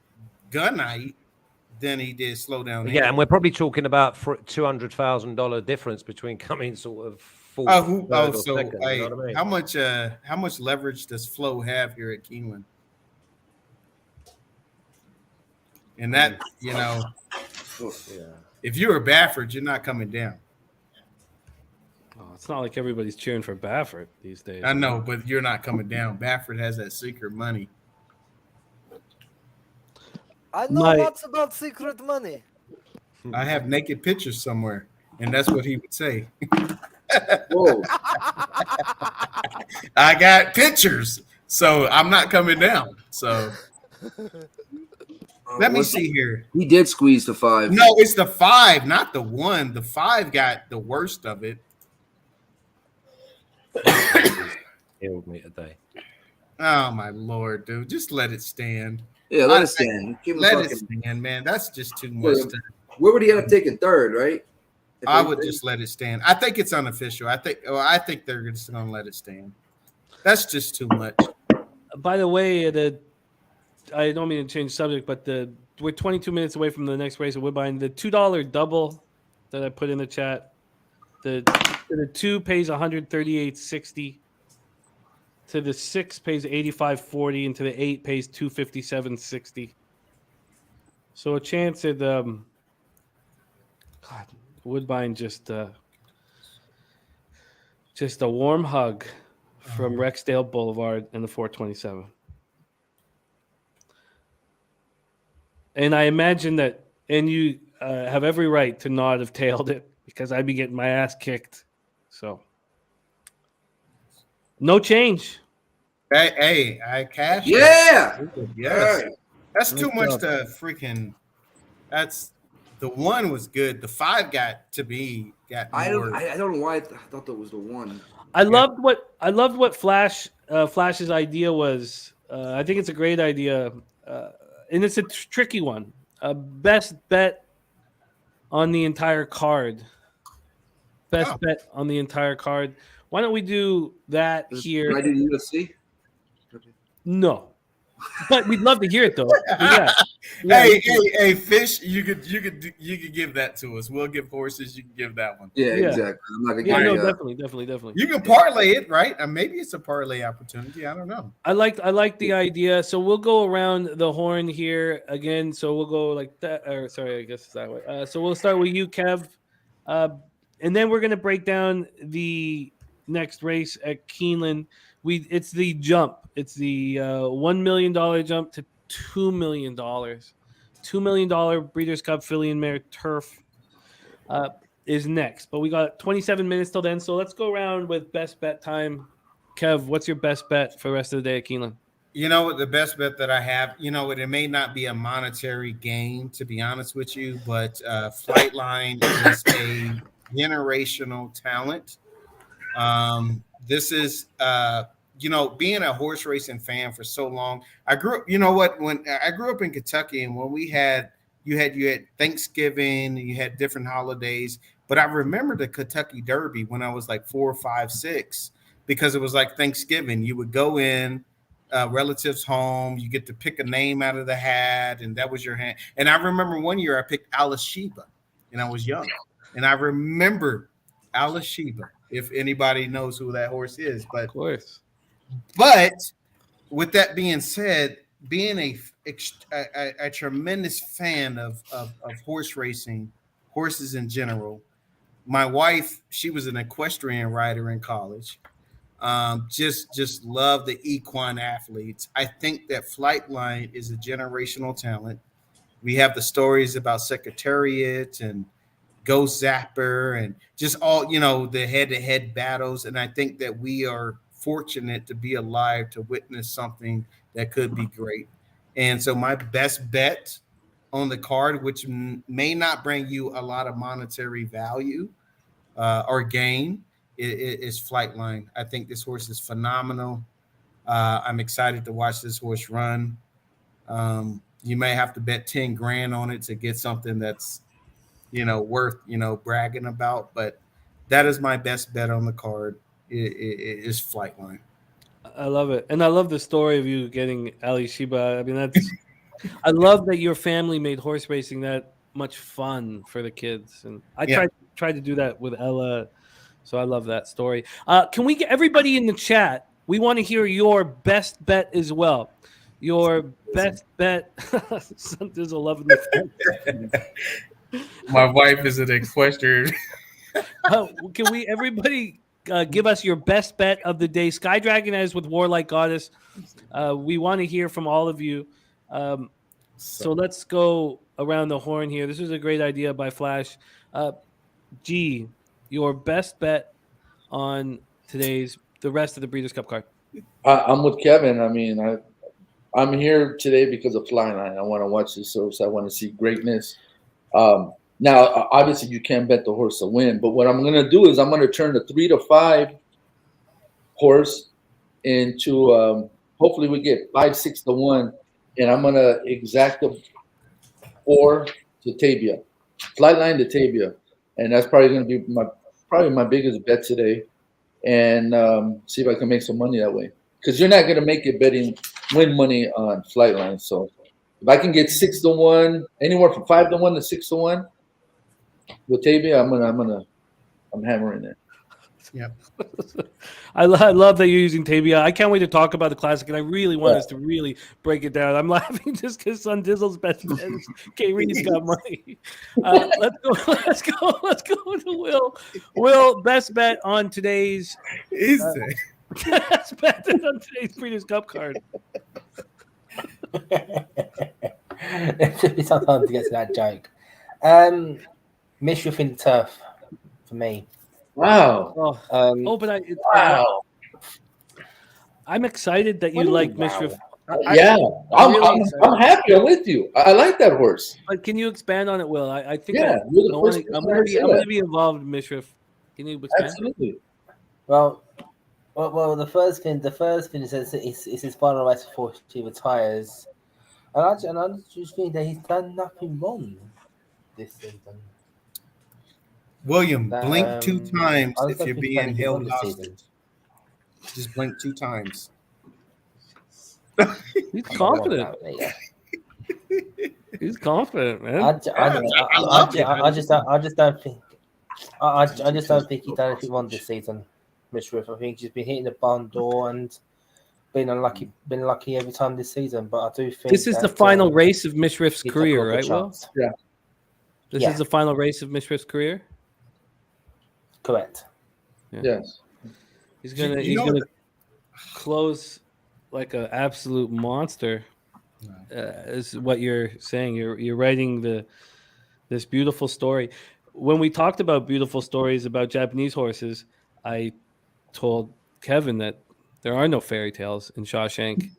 Gun Night than he did slow down. Yeah, and we're probably talking about $200,000 difference between coming sort of fourth, third, or second. You know what I mean? How much leverage does Flo have here at Keeneland? And that, if you're a Baffert, you're not coming down. Oh, it's not like everybody's cheering for Baffert these days. I know, but you're not coming down. Baffert has that secret money. I know lots about secret money. I have naked pictures somewhere, and that's what he would say. Whoa. I got pictures, so I'm not coming down. So let me see here. He did squeeze the 5. No, it's the 5, not the 1. The 5 got the worst of it. Killed me today. Oh my Lord, dude! Just let it stand. Yeah, let it stand. Let it stand, man. That's just too much. Where would he end up taking 3rd, right? I would just let it stand. I think it's unofficial. I think they're just going to let it stand. That's just too much. By the way, I don't mean to change subject, but we're 22 minutes away from the next race at Woodbine. The $2 double that I put in the chat, the 2 pays $138.60. To the 6 pays $85.40, and to the 8 pays $257.60. So a chance at Woodbine just Just a warm hug from Rexdale Boulevard and the 427. And I imagine that, and you have every right to not have tailed it because I'd be getting my ass kicked. So, no change. Hey, I cashed. Yeah. Yes. Right. That's too Good much job. to freaking. That's the one was good. The 5 got I more. don't know why I thought that was the one. I loved what Flash's idea was. I think it's a great idea, and it's a tricky one. Best bet on the entire card. Best bet on the entire card. Why don't we do that here? Can I do UFC? No, but we'd love to hear it though. Yeah. Hey, Fish, you could give that to us. We'll give horses. You can give that one. Yeah, Yeah. exactly. I'm not gonna Yeah, give no, you definitely. You can parlay it, right? Maybe it's a parlay opportunity. I don't know. I like the idea. So we'll go around the horn here again. So we'll go like that. Or sorry, I guess it's that way. So we'll start with you, Kev, and then we're gonna break down the next race at Keeneland. It's the jump. It's the $1 million jump to $2 million. $2 million Breeders' Cup Filly and Mare Turf is next. But we got 27 minutes till then. So let's go around with best bet time. Kev, what's your best bet for the rest of the day at Keeneland? You know what? The best bet that I have, it may not be a monetary gain, to be honest with you, but Flightline is a generational talent. This is, being a horse racing fan for so long. I grew up, when I grew up in Kentucky, and when you had Thanksgiving, you had different holidays, but I remember the Kentucky Derby when I was like 4, 5, 6, because it was like Thanksgiving. You would go in, relatives home, you get to pick a name out of the hat, and that was your hand. And I remember one year I picked Alice Sheba, and I was young, and I remember Alice Sheba, if anybody knows who that horse is. But of course. But with that being said, being a tremendous fan of horse racing, horses in general, my wife, she was an equestrian rider in college. Just love the equine athletes. I think that Flightline is a generational talent. We have the stories about Secretariat and Ghost Zapper and just all, the head-to-head battles. And I think that we are fortunate to be alive to witness something that could be great. And so my best bet on the card, which may not bring you a lot of monetary value or gain, is Flightline. I think this horse is phenomenal. I'm excited to watch this horse run. You may have to bet 10 grand on it to get something that's, worth, bragging about. But that is my best bet on the card. Is Flightline. I love it, and I love the story of you getting Ali Sheba. I mean, I love that your family made horse racing that much fun for the kids, and I tried to do that with Ella, so I love that story. Can we get everybody in the chat? We want to hear your best bet as well. Your best bet. There's a love in the My wife is an equestrian. Can we everybody? Give us your best bet of the day. Sky Dragon is with Warlike Goddess. We want to hear from all of you. So let's go around the horn here. This is a great idea by Flash. G, your best bet on the rest of the Breeders' Cup card. I'm with Kevin. I mean, I'm here today because of Flightline. I want to watch this horse. I want to see greatness. Now, obviously, you can't bet the horse to win, but what I'm going to do is I'm going to turn the 3 to 5 horse into hopefully we get 5, 6 to 1, and I'm going to exact the 4 to Tabia, Flightline to Tabia, and that's probably going to be my biggest bet today, and see if I can make some money that way. Because you're not going to make it win money on Flightline. So if I can get 6 to 1, anywhere from 5 to 1 to 6 to 1. With Tabia, I'm hammering it. Yep. I love that you're using Tabia. I can't wait to talk about the classic, and I really want us to really break it down. I'm laughing just because Son Dizzle's best bet is K. Reed's got money. Let's go to Will. Will, best bet on today's best bet on today's Breeders' Cup card. It took me some time to get to that joke. Mischief in the turf for me. Wow. Wow. I'm excited that you What do you like mean, Mischief. I'm happy. I'm with you. I like that horse. But can you expand on it, Will? I think Yeah, you're the first person I'm I heard say going to that. be involved in Mischief. Can you expand? Absolutely. Well, the first thing is it's his final race before he retires, and I just think that he's done nothing wrong this season. William, blink 2 times I if don't you're think he's done being anything held wrong this season. hostage. Just blink 2 times. He's confident. He's confident, man. I just don't think he's done anything wrong this season, Mischief. I think he's been hitting the barn door and been lucky every time this season. But I do think This is the final race of Mischief's career, right, Will? Yeah. This is the final race of Mischief's career? Correct. Yeah. Yes. He's gonna close like an absolute monster. Is what you're saying. You're writing this beautiful story. When we talked about beautiful stories about Japanese horses, I told Kevin that there are no fairy tales in Shawshank,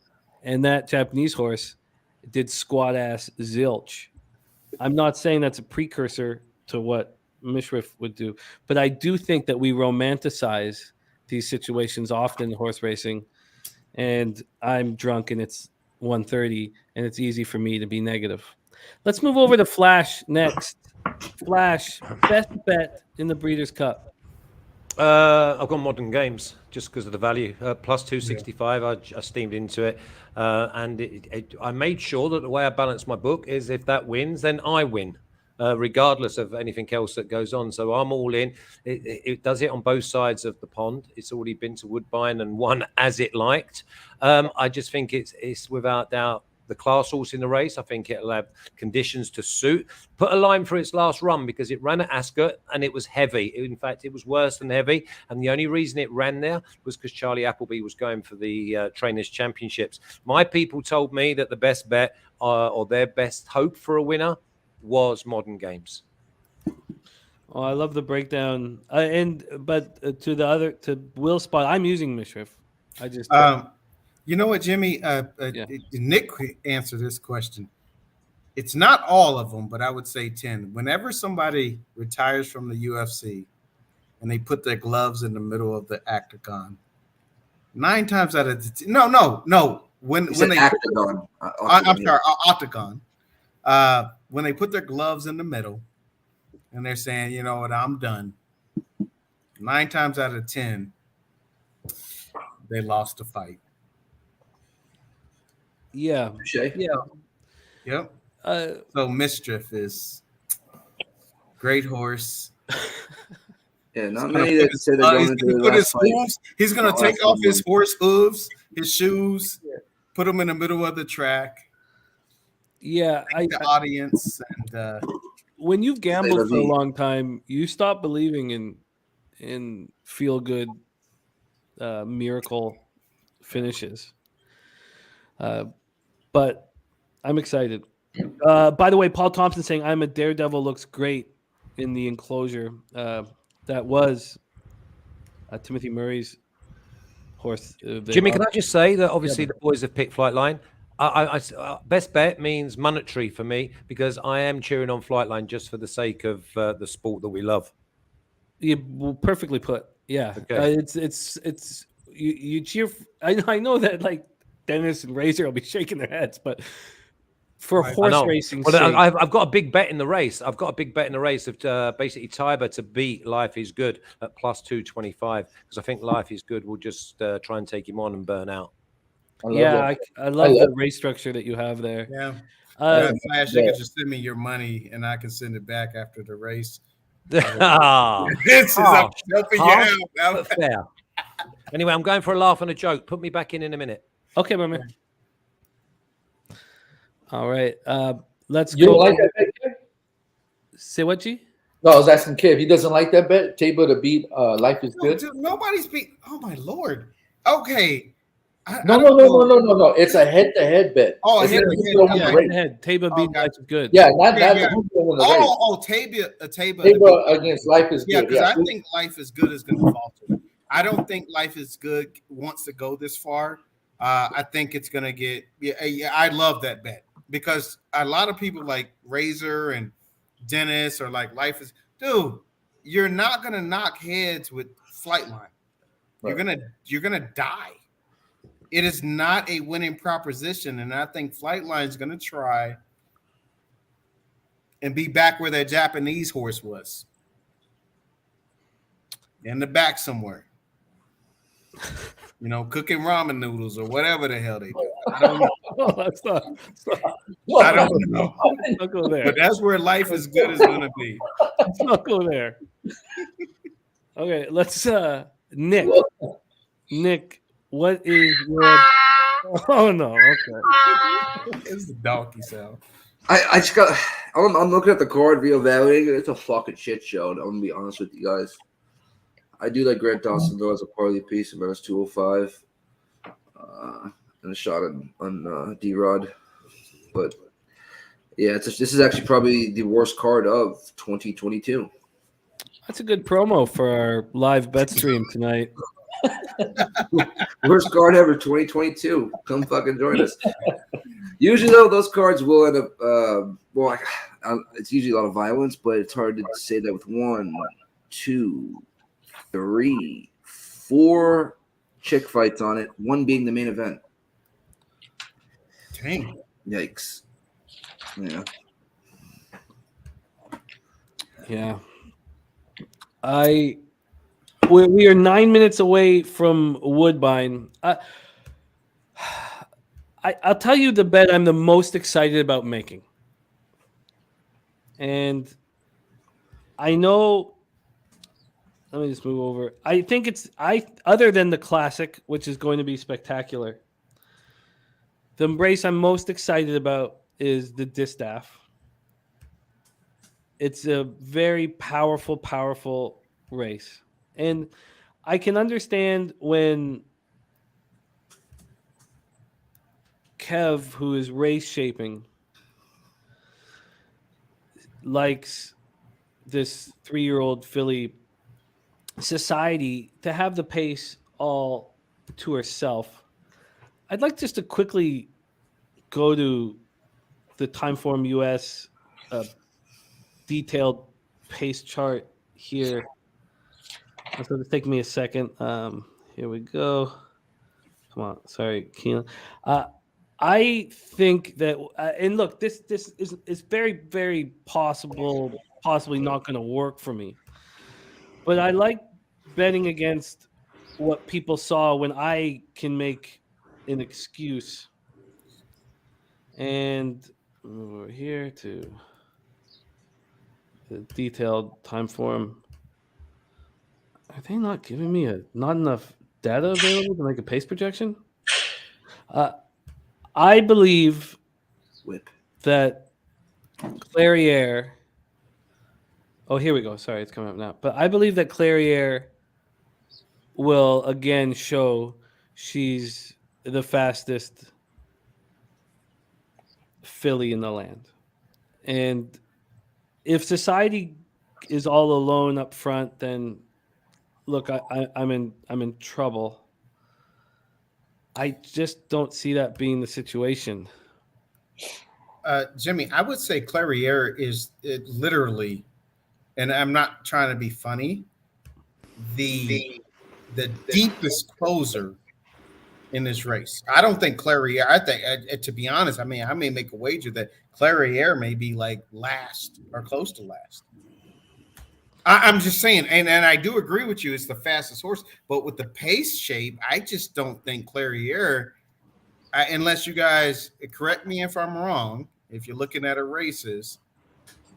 and that Japanese horse did squat ass zilch. I'm not saying that's a precursor to what Mishriff would do, but I do think that we romanticize these situations often in horse racing, and I'm drunk and it's 1:30 and it's easy for me to be negative. Let's move over to Flash next. Flash, best bet in the Breeders' Cup. I've got Modern Games just because of the value. Plus 265, I steamed into it. And I made sure that the way I balance my book is if that wins, then I win, regardless of anything else that goes on. So I'm all in. It does it on both sides of the pond. It's already been to Woodbine and won as it liked. I just think it's without doubt the class horse in the race. I think it'll have conditions to suit. Put a line for its last run because it ran at Ascot and it was heavy. In fact, it was worse than heavy. And the only reason it ran there was because Charlie Appleby was going for the Trainers' Championships. My people told me that the best bet or their best hope for a winner was Modern Games. Oh, I love the breakdown. To Will's spot, I'm using Mishriff. I just you know what, Jimmy? Nick answered this question. It's not all of them, but I would say 10. Whenever somebody retires from the UFC and they put their gloves in the middle of the octagon, 9 times out of 10, no. When they octagon, octagon. When they put their gloves in the middle and they're saying, you know what, I'm done. 9 times out of 10, they lost the fight. Yeah. Yep. So Mischief is great horse. Yeah, not many that say they're going to the last fight. He's going to take off his horse hooves, his shoes, put them in the middle of the track. Yeah, the audience and when you've gambled for a long time, you stop believing in feel good miracle finishes. But I'm excited. By the way, Paul Thompson saying I'm a Daredevil looks great in the enclosure. That was Timothy Murray's horse. Jimmy, can I just say that obviously the boys have picked Flightline. Best bet means monetary for me because I am cheering on Flightline just for the sake of the sport that we love. Yeah, well, perfectly put. Yeah, okay. It's you cheer. I know that like Dennis and Razor will be shaking their heads, but for horse racing, I've got a big bet in the race. I've got a big bet in the race of basically Tiber to beat Life is Good at plus 225 because I think Life is Good will just try and take him on and burn out. I love the race structure that you have there. Yeah. Flash, you can just send me your money and I can send it back after the race. Ah, This is harsh, helping you harsh, out. but fair. Anyway, I'm going for a laugh and a joke. Put me back in a minute. Okay, my man. All right. Let's You go. don't like that bet, Kev? Say what, G? No, I was asking Kev. He doesn't like that bet. Table to beat Life is No, Good. dude, nobody's beat. Oh my lord. Okay. No. It's a head-to-head bet. Oh, It's head-to-head. who's gonna win Yeah, the race. head. Taba beat Life is Good. Yeah, not Yeah. who's gonna win the race. Taba Against Life is Yeah, Good. because I think Life is Good is going to falter. I don't think Life is Good wants to go this far. I think it's going to get. Yeah, I love that bet because a lot of people like Razor and Dennis are like Life is. Dude, you're not going to knock heads with Flightline. Right. You're gonna die. It is not a winning proposition, and I think Flightline is going to try and be back where that Japanese horse was, in the back somewhere. Cooking ramen noodles or whatever the hell they do. I don't know. Oh, that's not. I don't know. Let's not go there. But that's where Life is Good is going to be. Let's not go there. Okay, let's. Nick. Nick, what is your? Oh no. Okay. It's the donkey sound. I just got. I'm looking at the card, reevaluating it. It's a fucking shit show. I'm gonna be honest with you guys. I do like Grant Dawson though as a parlay piece, minus 205, and a shot on D-Rod. But yeah, this is actually probably the worst card of 2022. That's a good promo for our live bet stream tonight. Worst card ever, 2022. Come fucking join us. Usually, though, those cards will end up. It's usually a lot of violence, but it's hard to say that with 1, 2, 3, 4 chick fights on it. One being the main event. Dang. Yikes. Yeah. Yeah. We are 9 minutes away from Woodbine. I'll tell you the bet I'm the most excited about making. And I know, let me just move over. I think other than the Classic, which is going to be spectacular, the race I'm most excited about is the Distaff. It's a very powerful race. And I can understand when Kev, who is race shaping, likes this 3-year-old filly Society to have the pace all to herself. I'd like just to quickly go to the Timeform US detailed pace chart here. So it's taking me a second. Here we go. Come on, sorry, Keeneland. I think that, and look, this is very, very possibly not going to work for me. But I like betting against what people saw when I can make an excuse. And over here to the detailed time form. Are they not giving me not enough data available to make a pace projection? I believe that Clairiere. Oh, here we go. Sorry, it's coming up now. But I believe that Clairiere will again show she's the fastest filly in the land. And if Society is all alone up front, then look, I'm in trouble. I just don't see that being the situation. Jimmy, I would say Clairiere is literally, and I'm not trying to be funny, the deepest closer in this race. I don't think Clairiere, I think, to be honest, I may make a wager that Clairiere may be like last or close to last. I'm just saying, and I do agree with you, it's the fastest horse, but with the pace shape, I just don't think Clairiere, unless you guys correct me if I'm wrong, if you're looking at her races,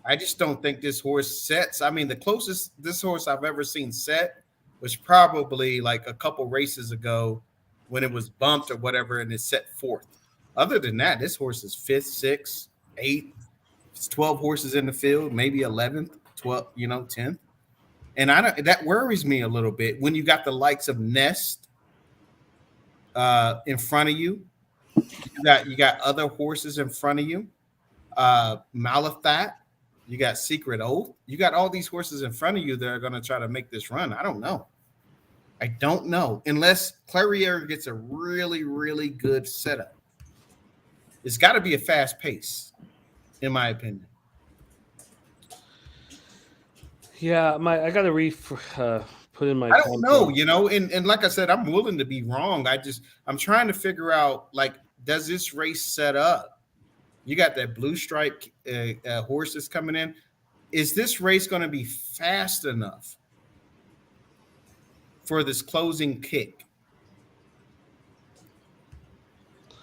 I just don't think this horse sets. I mean, the closest this horse I've ever seen set was probably like a couple races ago when it was bumped or whatever, and it set fourth. Other than that, this horse is fifth, sixth, eighth. It's 12 horses in the field, maybe 11th, 12th, 10th. And that worries me a little bit when you got the likes of Nest in front of you. You got other horses in front of you. Malathat. You got Secret Oath. You got all these horses in front of you that are going to try to make this run. I don't know. Unless Clarier gets a really, really good setup. It's got to be a fast pace, in my opinion. Yeah, I got to put in my. I don't know, and like I said, I'm willing to be wrong. I'm trying to figure out, like, does this race set up? You got that blue stripe horse that's coming in. Is this race going to be fast enough for this closing kick?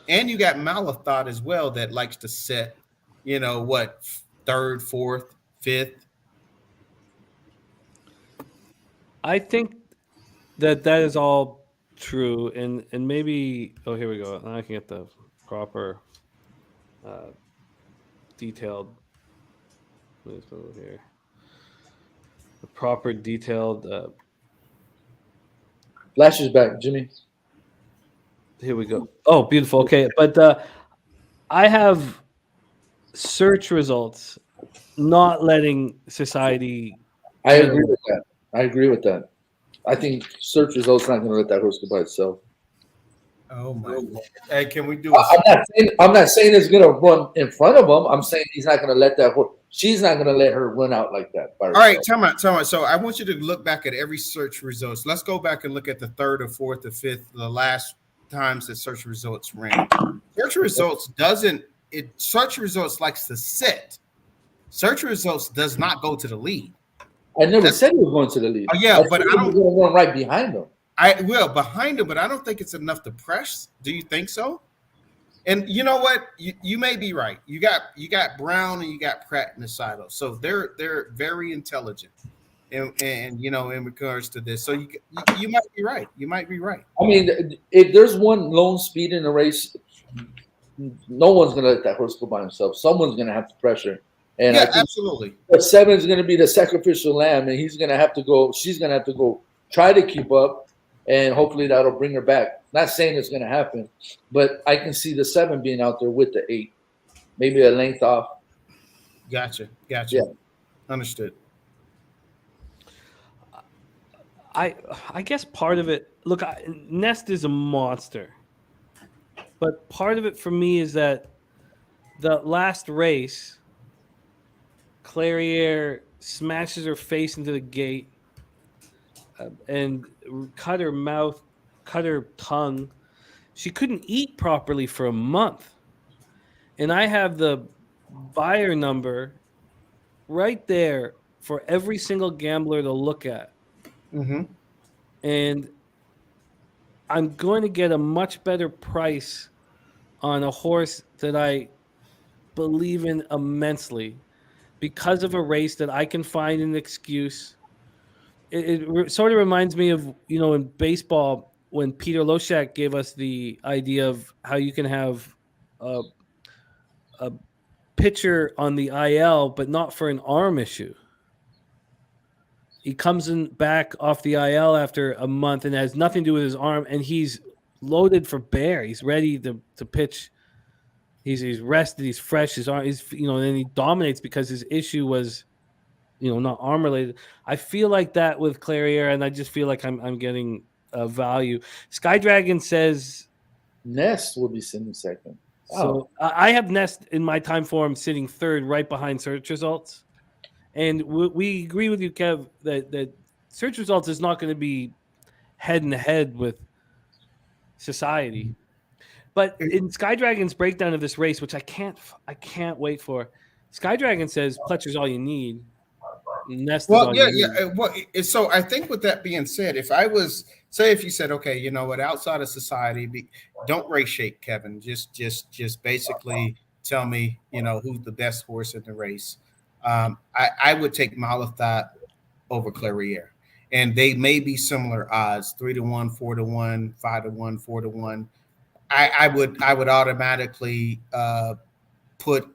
And you got Malathot as well that likes to set, third, fourth, fifth. I think that is all true, and maybe here we go. I can get the proper detailed. Let's go here. The proper detailed. Flash is back, Jimmy. Here we go. Oh, beautiful. Okay, but I have search results not letting society. I agree with that. I think search results not going to let that horse go by itself. Oh my God. Hey, can we do? I'm not saying it's going to run in front of him. I'm saying he's not going to let that horse. She's not going to let her run out like that. All right, time out. So I want you to look back at every search results. Let's go back and look at the third or fourth or fifth, the last times that search results ran. Search results search results likes to sit. Search results does not go to the lead. I never said he was going to the lead. Oh yeah, but I don't going to run right behind him. I will behind him, but I don't think it's enough to press. Do you think so? And you know what? You may be right. You got Brown and you got Pratt in the silo, so they're very intelligent, and in regards to this. So you might be right. You might be right. I mean, if there's one lone speed in the race, no one's going to let that horse go by himself. Someone's going to have to pressure. And yeah, absolutely. The 7 is going to be the sacrificial lamb, and he's going to have to go. She's going to have to go try to keep up, and hopefully that'll bring her back. Not saying it's going to happen, but I can see the 7 being out there with the 8, maybe a length off. Gotcha. Yeah. Understood. I guess part of it. Look, Nest is a monster, but part of it for me is that the last race. Clarier smashes her face into the gate and cut her mouth, cut her tongue. She couldn't eat properly for a month. And I have the buyer number right there for every single gambler to look at. Mm-hmm. And I'm going to get a much better price on a horse that I believe in immensely. Because of a race that I can find an excuse. It sort of reminds me of, in baseball, when Peter Loshak gave us the idea of how you can have a pitcher on the IL, but not for an arm issue. He comes back off the IL after a month and has nothing to do with his arm, and he's loaded for bear. He's ready to pitch. He's rested. He's fresh. His arm. And he dominates because his issue was, not arm related. I feel like that with Clarier, and I just feel like I'm getting value. Sky Dragon says Nest will be sitting second. So I have Nest in my time form sitting third, right behind search results, and we agree with you, Kev, that search results is not going to be head and head with society. But in Sky Dragon's breakdown of this race, which I can't wait for, Sky Dragon says Pletcher's all you need. Nest Well, so I think with that being said, if you said, okay, you know what, outside of society, don't race shape, Kevin. Just basically tell me, who's the best horse in the race. I would take Malathaat over Clariere. And they may be similar odds, 3-1, 4-1, 5-1, 4-1. I would automatically put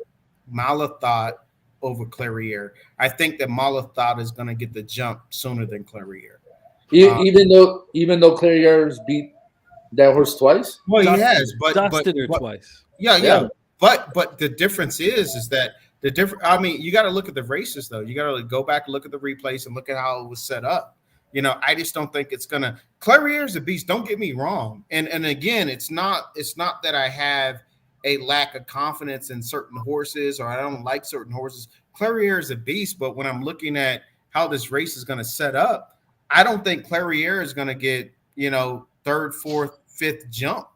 Malathaat over Clariere. I think that Malathaat is going to get the jump sooner than Clariere. Even though Clariers beat that horse twice. Well, he has, but dusted her twice. Yeah. But the difference is that the different. I mean, you got to look at the races though. You got to go back and look at the replays and look at how it was set up. You know, I just don't think it's gonna. Clarier's a beast. Don't get me wrong. And again, it's not that I have a lack of confidence in certain horses or I don't like certain horses. Clariere is a beast, but when I'm looking at how this race is going to set up, I don't think Clariere is going to get, you know, third, fourth, fifth jump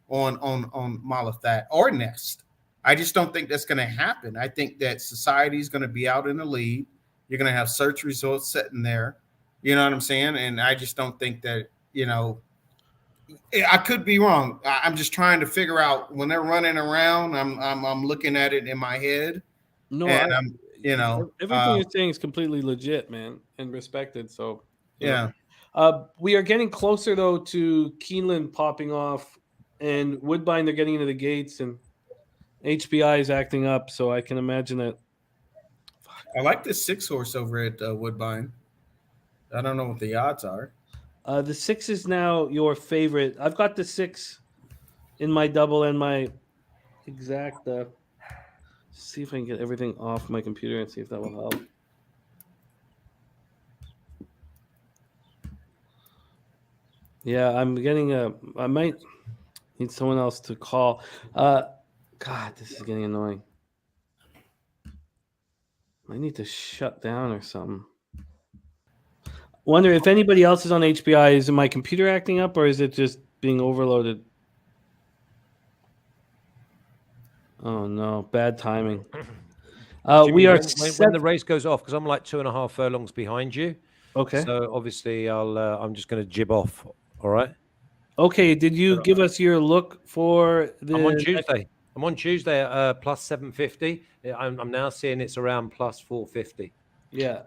on Malathaat or Nest. I just don't think that's going to happen. I think that Society is going to be out in the lead. You're going to have search results sitting there. You know what I'm saying? And I just don't think that, you know, I could be wrong. I'm just trying to figure out when they're running around. I'm looking at it in my head. No, and I'm, you know, everything you're saying is completely legit, man, and respected. So yeah. We are getting closer though to Keeneland popping off, and Woodbine. They're getting into the gates, and HBI is acting up. So I can imagine that. I like the 6 horse over at Woodbine. I don't know what the odds are. The 6 is now your favorite. I've got the 6 in my double and my exact. See if I can get everything off my computer and see if that will help. Yeah, I'm getting I might need someone else to call. God, this is getting annoying. I need to shut down or something. Wonder if anybody else is on HBI. Is my computer acting up or is it just being overloaded? Oh no, bad timing. Jimmy, We are when the race goes off, because I'm like 2.5 furlongs behind you. Okay. So obviously I'm just going to jib off. All right. Okay. Did you give us your look for the? I'm on Tuesday. I'm on Tuesday at plus 750. I'm now seeing it's around plus 450. Yeah.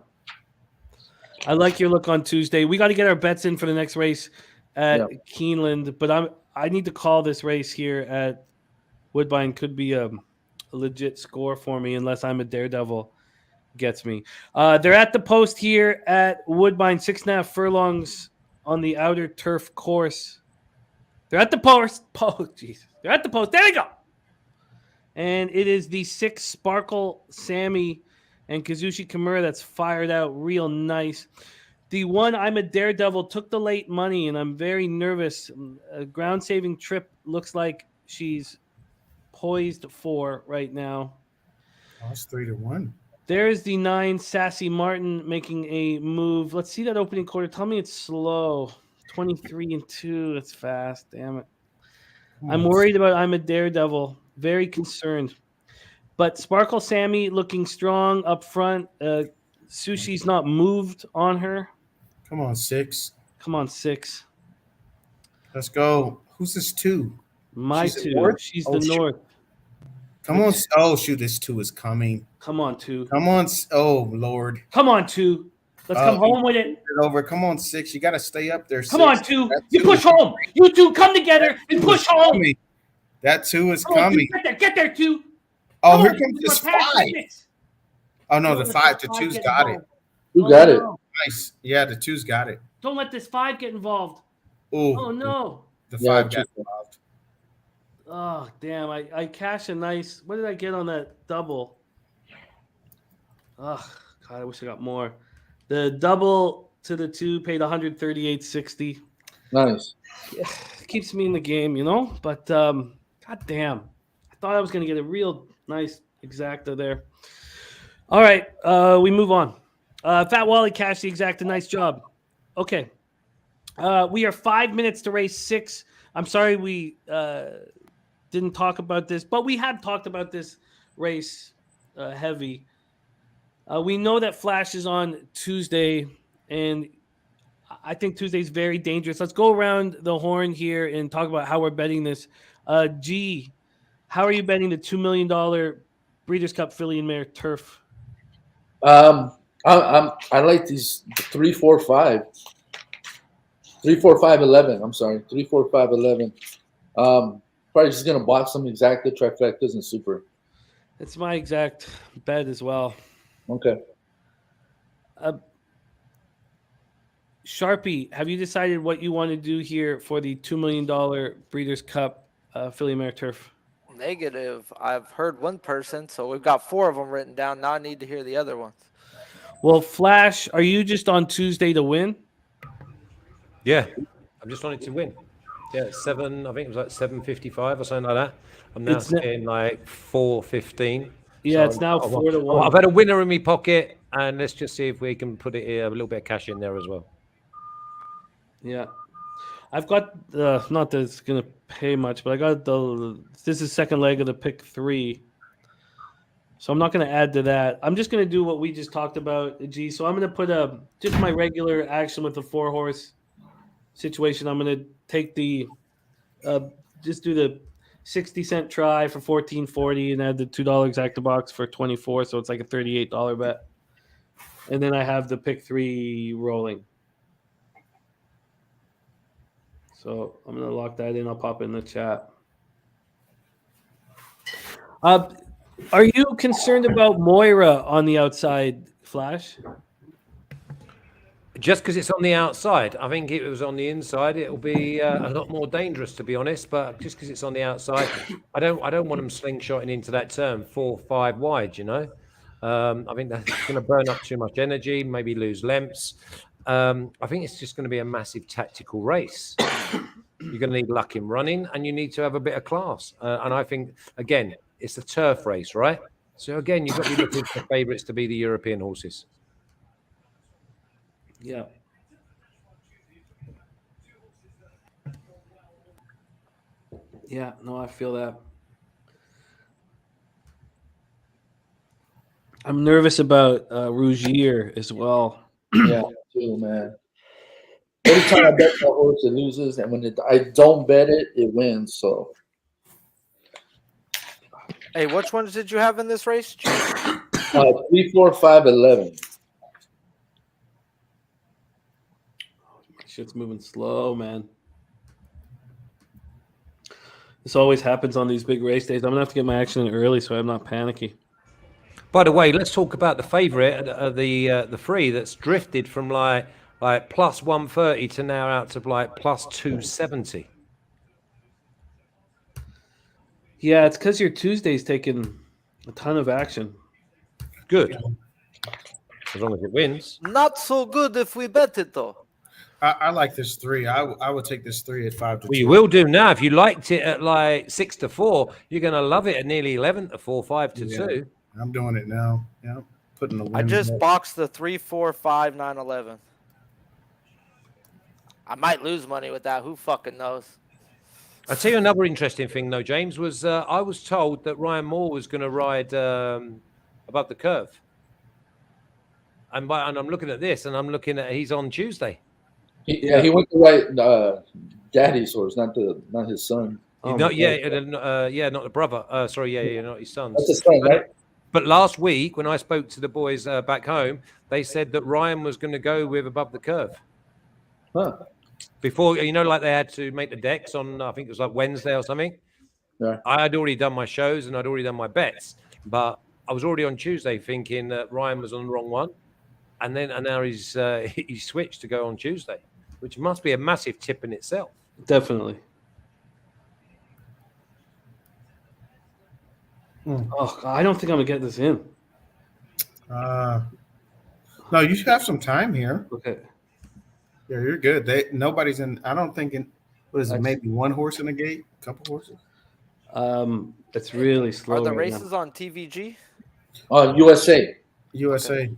I like your look on Tuesday. We got to get our bets in for the next race at Keeneland, but I need to call this race here at Woodbine. Could be a legit score for me unless I'm a daredevil gets me. They're at the post here at Woodbine, 6.5 furlongs on the outer turf course. They're at the post. Jesus. They're at the post. There they go. And it is the 6 Sparkle Sammy and Kazushi Kimura that's fired out real nice. The 1 I'm a Daredevil took the late money, and I'm very nervous. A ground-saving trip looks like she's poised for right now. Oh, it's 3-1. There's the 9 Sassy Martin making a move. Let's see that opening quarter. Tell me it's slow. 23-2. That's fast. Damn it. I'm worried about I'm a Daredevil. Very concerned. But Sparkle Sammy looking strong up front. Sushi's not moved on her. Come on, 6. Come on, 6. Let's go. Who's this 2? My She's 2. North? She's Oh, the North. Come on. Oh, shoot. This 2 is coming. Come on, 2. Come on. Oh, Lord. Come on, 2. Let's come home with it. Over. Come on, 6. You got to stay up there. 6. Come on, 2. You push home. You 2 come together and push home. That 2 is Come on, coming. 2, get there, 2. Oh, here comes this 5. Oh, no, the 5. The 2's got it. Who got it? Nice. Yeah, the 2's got it. Don't let this 5 get involved. Ooh, Oh, no. The 5 got involved. Oh, damn. I cashed a nice. What did I get on that double? Oh, God, I wish I got more. The double to the 2 paid $138.60. Nice. Keeps me in the game, you know? But, God damn. I thought I was going to get a real nice exacta there. All right, we move on. Fat Wally cashed the exacta. Nice job. Okay. We are 5 minutes to race 6. I'm sorry we didn't talk about this, but we had talked about this race heavy. We know that Flash is on Tuesday, and I think Tuesday's very dangerous. Let's go around the horn here and talk about how we're betting this. G, how are you betting the $2 million Breeders' Cup Filly and Mare Turf? I like these 3, 4, 5. 3, 4, 5, 11. I'm sorry, 3, 4, 5, 11. Probably just gonna box some exacta, trifectas, and super. It's my exact bet as well. Okay. Sharpie, have you decided what you want to do here for the $2 million Breeders' Cup Philly Mare Turf? Negative. I've heard one person, so we've got 4 of them written down. Now I need to hear the other ones. Well, Flash, are you just on Tuesday to win? Yeah, I'm just wanting to win. Yeah, 7. I think it was like 7.55 or something like that. I'm now sitting like 4.15. Yeah, So it's now 4 to 1. I've had a winner in my pocket, and let's just see if we can put it a little bit of cash in there as well. Yeah, I've got not that it's gonna pay much, but I got this is second leg of the pick 3, so I'm not gonna add to that. I'm just gonna do what we just talked about, G. So I'm gonna put just my regular action with the 4-horse situation. I'm gonna take the just do the 60-cent try for $14.40 and add the $2 exacta box for $24, so it's like a $38 bet, and then I have the pick 3 rolling. So I'm going to lock that in. I'll pop it in the chat. Are you concerned about Moira on the outside, Flash? Just because it's on the outside. I think if it was on the inside, it'll be a lot more dangerous, to be honest. But just because it's on the outside, I don't want them slingshotting into that turn 4-5 wide, you know. I think that's going to burn up too much energy, maybe lose lengths. I think it's just going to be a massive tactical race. You're going to need luck in running, and you need to have a bit of class. And I think, again, it's a turf race, right? So, again, you've got to be looking for favourites to be the European horses. Yeah. Yeah, no, I feel that. I'm nervous about Rougier as well. Yeah, too, man. Every time I bet that horse, it loses, and when I don't bet it, it wins. So, Hey, which ones did you have in this race? 3, 4, 5, 11. Shit's moving slow, man. This always happens on these big race days. I'm gonna have to get my action in early so I'm not panicky. By the way, let's talk about the favourite, the free that's drifted from like plus 130 to now out to like plus 270. Yeah, it's because your Tuesday's taking a ton of action. Good. As long as it wins. Not so good if we bet it, though. I like this 3. I would take this 3 at 5 to 2. Well, you will do now. If you liked it at like 6 to 4, you're going to love it at nearly 11 to 4, 5 to 2. I'm doing it now. Yeah, putting the win. I just boxed the 3, 4, 5, 9, 11. I might lose money with that. Who fucking knows? I'll tell you another interesting thing, though, James, was I was told that Ryan Moore was going to ride above the curve. And I'm looking at this, and I'm looking at he's on Tuesday. He went to ride Daddy's horse, not his son. Not the brother. Not his sons. That's his son, right? But last week, when I spoke to the boys back home, they said that Ryan was going to go with above the curve. Huh. Before, like they had to make the decks on, I think it was like Wednesday or something. Yeah. I had already done my shows and I'd already done my bets, but I was already on Tuesday thinking that Ryan was on the wrong one, and now he's he switched to go on Tuesday, which must be a massive tip in itself. Definitely. Oh, I don't think I'm gonna get this in. No, you have some time here. Okay. Yeah, you're good. Nobody's in. I don't think what is it? Maybe one horse in the gate, a couple horses. It's really slow. Are the right races now. on TVG? USA. USA.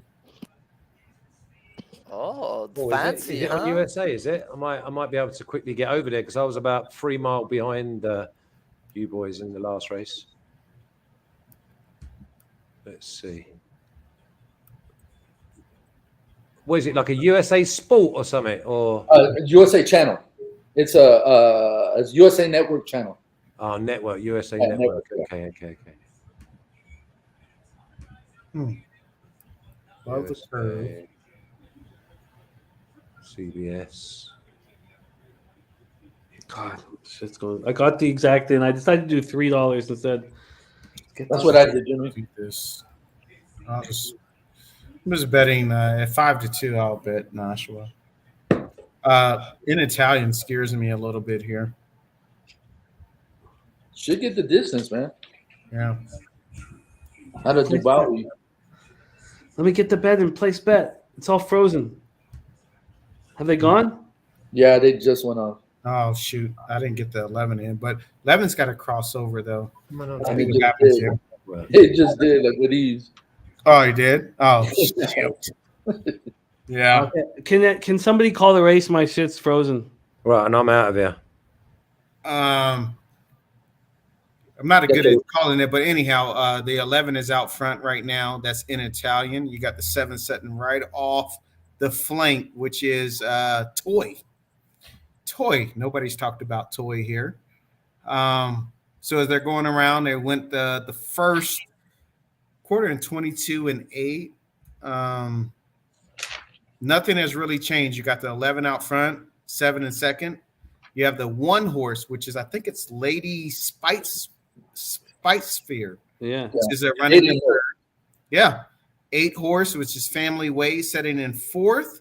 Oh, Oh, fancy, is it huh? on USA? Is it? I might be able to quickly get over there because I was about 3 miles behind you boys in the last race. Let's see. What is it, like a USA Sport or something? Or USA Channel. It's a USA Network channel. Oh, network, USA Yeah, Network. network, Okay. Above the curve. CBS. God, shit's going. I got the exact thing. I decided to do $3 instead. That's what I did, Jimmy. Do this. I'm just betting at 5-2. I'll bet Nashua. In Italian scares me a little bit here. Should get the distance, man. Yeah. How does Dubai? Let me get the bet and place bet. It's all frozen. Have they gone? Yeah, they just went off. Oh shoot! I didn't get the 11 in, but 11's got a crossover though. I I mean, think what happens did. here. It just did, like with ease. Oh, he did. Oh shoot! Yeah. Can somebody call the race? My shit's frozen. Right, and I'm out of here. I'm not good at calling it, but anyhow, the 11 is out front right now. That's in Italian. You got the 7 setting right off the flank, which is Toy. Nobody's talked about Toy here. So as they're going around, they went the first quarter in 22-8. Nothing has really changed. You got the 11 out front, 7 in second. You have the 1 horse, which is, I think it's Lady Spice Sphere. Yeah. Is it running in third? Yeah. 8 horse, which is Family Way, setting in 4th.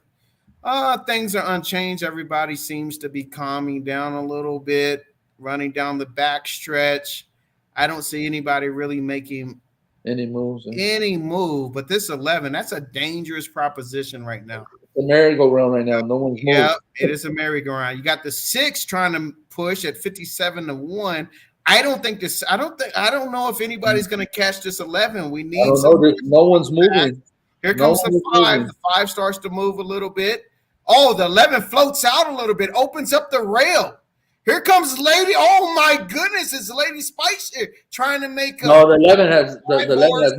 Things are unchanged. Everybody seems to be calming down a little bit, running down the back stretch. I don't see anybody really making any move. But this 11, that's a dangerous proposition right now. The merry-go-round right now. No one's moving. Yeah, it is a merry-go-round. You got the 6 trying to push at 57-1. I don't know if anybody's going to catch this 11. We need no one's moving. Here comes the 5. The 5 starts to move a little bit. Oh, the 11 floats out a little bit, opens up the rail. Here comes Lady. Oh my goodness, it's Lady Spice here trying to make the 11 has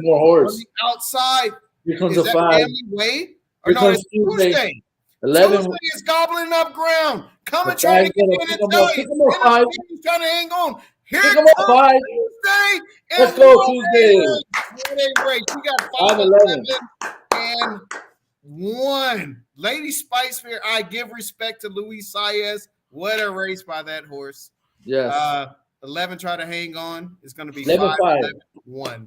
more horse. On the outside. Here comes is the that 5. Family Way? Or Here no, comes it's Tuesday. 11 Tuesday is gobbling up ground. Coming, The trying to 5's get gonna in pick and him up. Pick him up, 5. He's trying to hang on. Here Pick him comes up, 5. Tuesday. Let's go, Tuesday. What a race. We got 5, 11. and 1. Lady Spice Fair. I give respect to Luis Saez. What a race by that horse. Yes. 11 try to hang on. It's going to be 11, 5-11-1.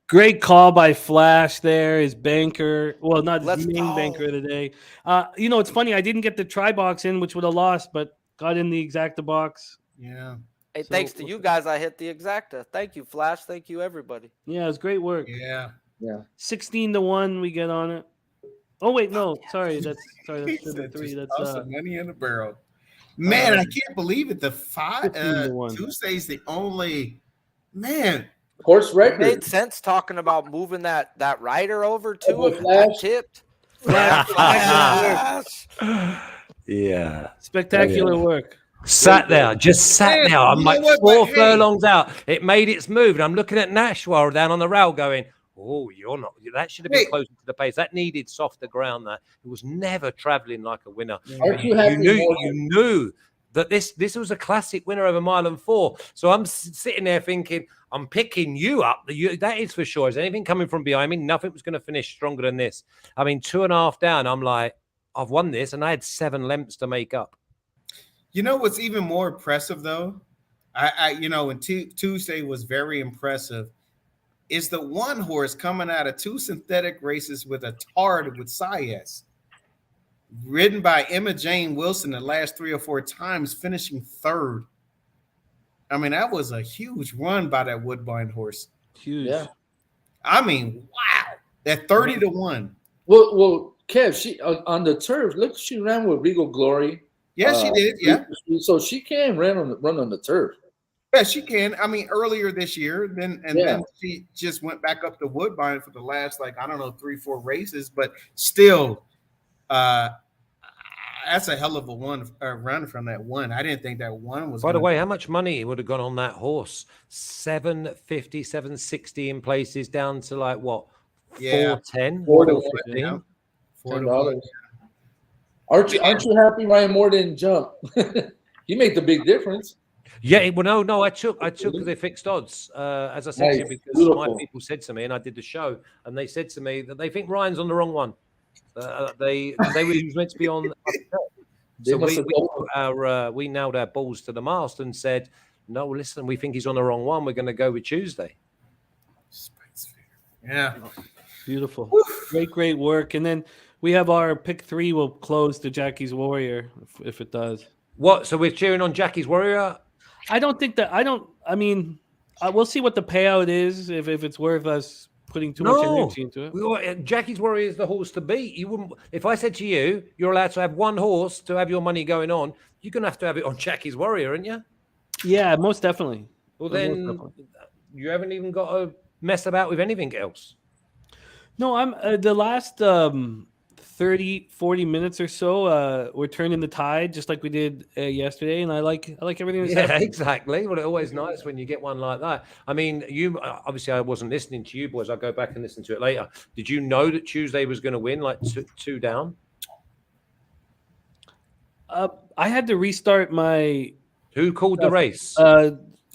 Great call by Flash there. His banker. Well, not his main banker of the day. It's funny. I didn't get the try box in, which would have lost, but got in the exacta box. Yeah. Hey, thanks to you guys, I hit the exacta. Thank you, Flash. Thank you, everybody. Yeah, it was great work. Yeah. 16-1 we get on it. Oh wait, no, sorry, that's 3. That's money in the barrel. Man, I can't believe it. The 5 15-1. Tuesday's the only horse record. It made sense talking about moving that rider over too. Oh, If that tipped. Yeah. Spectacular work. Just sat there. I'm like 4 furlongs out. It made its move. And I'm looking at Nashua down on the rail going, oh, you're not. That should have been closer to the pace. That needed softer ground. That it was never traveling like a winner. You knew that this was a classic winner over 1 4 miles. So I'm sitting there thinking, I'm picking you up. That is for sure. Is anything coming from behind me? Nothing was going to finish stronger than this. I mean, 2.5 down. I'm like, I've won this, and I had 7 lengths to make up. You know what's even more impressive though? And Tuesday was very impressive. Is the 1 horse coming out of 2 synthetic races with a tard with Saez, ridden by Emma Jane Wilson the last 3 or 4 times, finishing 3rd. I mean, that was a huge run by that Woodbine horse. Huge. Yeah. I mean, wow. At 30-1. Well, Kev, she on the turf. Look, she ran with Regal Glory. Yeah, she did. Yeah. So she can run on the turf. Yeah, she can. I mean, earlier this year, then she just went back up to Woodbine for the last 3-4 races. But still, that's a hell of a run from that 1. I didn't think that 1 was. By the way, how much money would have gone on that horse? 750, 760 in places, down to like what? 410, 415, $10. Aren't you happy Ryan Moore didn't jump? He made the big difference. Yeah, well, no, I took the fixed odds, as I said to you, Nice. because my Beautiful. people said to me, and I did the show, and they said to me that they think Ryan's on the wrong one. He was meant to be on. They So must have told we nailed our balls to the mast and said, no, listen, we think he's on the wrong one. We're going to go with Tuesday. Yeah. Beautiful. Great work. And then we have our pick 3 will close to Jackie's Warrior if it does. What? So we're cheering on Jackie's Warrior? I mean, we'll see what the payout is if it's worth us putting too much energy into it. Jackie's Warrior is the horse to beat. You wouldn't. If I said to you, you're allowed to have one horse to have your money going on, you're going to have it on Jackie's Warrior, aren't you? Yeah, most definitely. Well, then you haven't even got to mess about with anything else. No, I'm the last 30, 40 minutes or so. We're turning the tide just like we did yesterday, and I like everything that's happening. Exactly. Well, it's always nice when you get one like that. I mean, you obviously I wasn't listening to you boys. I'll go back and listen to it later. Did you know that Tuesday was going to win like two down? I had to restart my. Who called the race?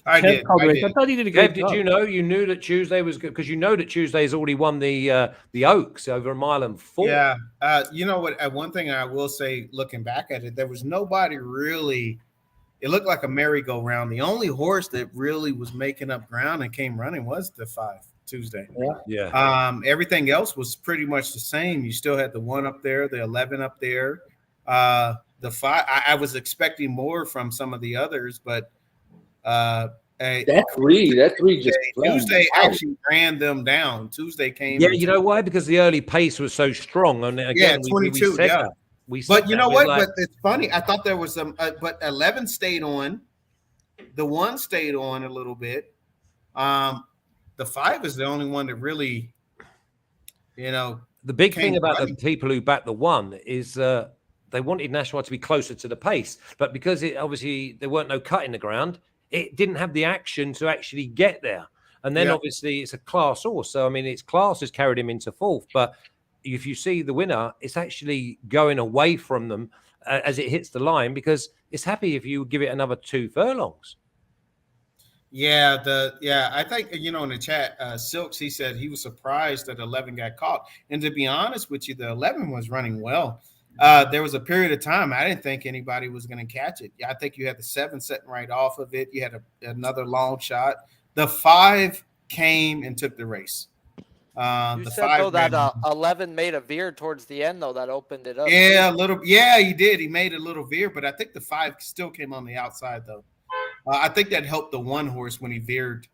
I did. I thought he did a great job. Did you know? You knew that Tuesday was good because you know that Tuesday's already won the Oaks over a mile and 4. Yeah. You know what? One thing I will say, looking back at it, there was nobody really. It looked like a merry-go-round. The only horse that really was making up ground and came running was the 5 Tuesday. Yeah. Everything else was pretty much the same. You still had the 1 up there, the 11 up there, the 5. I was expecting more from some of the others, but. That three just Tuesday actually ran them down. Tuesday came. Yeah, you know why? Because the early pace was so strong. And again, 22. We said yeah, that. But you know what? But it's funny. I thought there was some. But 11 stayed on. The 1 stayed on a little bit. The 5 is the only one that really, the big thing about the people who backed the 1 is they wanted National to be closer to the pace, but because obviously there weren't no cut in the ground. It didn't have the action to actually get there. And then obviously it's a class horse. So, I mean, its class has carried him into 4th. But if you see the winner, it's actually going away from them as it hits the line because it's happy if you give it another 2 furlongs. Yeah, I think, in the chat, Silks, he said he was surprised that 11 got caught. And to be honest with you, the 11 was running well. There was a period of time I didn't think anybody was going to catch it. I think you had the 7 setting right off of it. You had another long shot. The 5 came and took the race. You said though that 11 made a veer towards the end though that opened it up. Yeah, a little. Yeah, he did. He made a little veer, but I think the 5 still came on the outside though. I think that helped the 1 horse when he veered,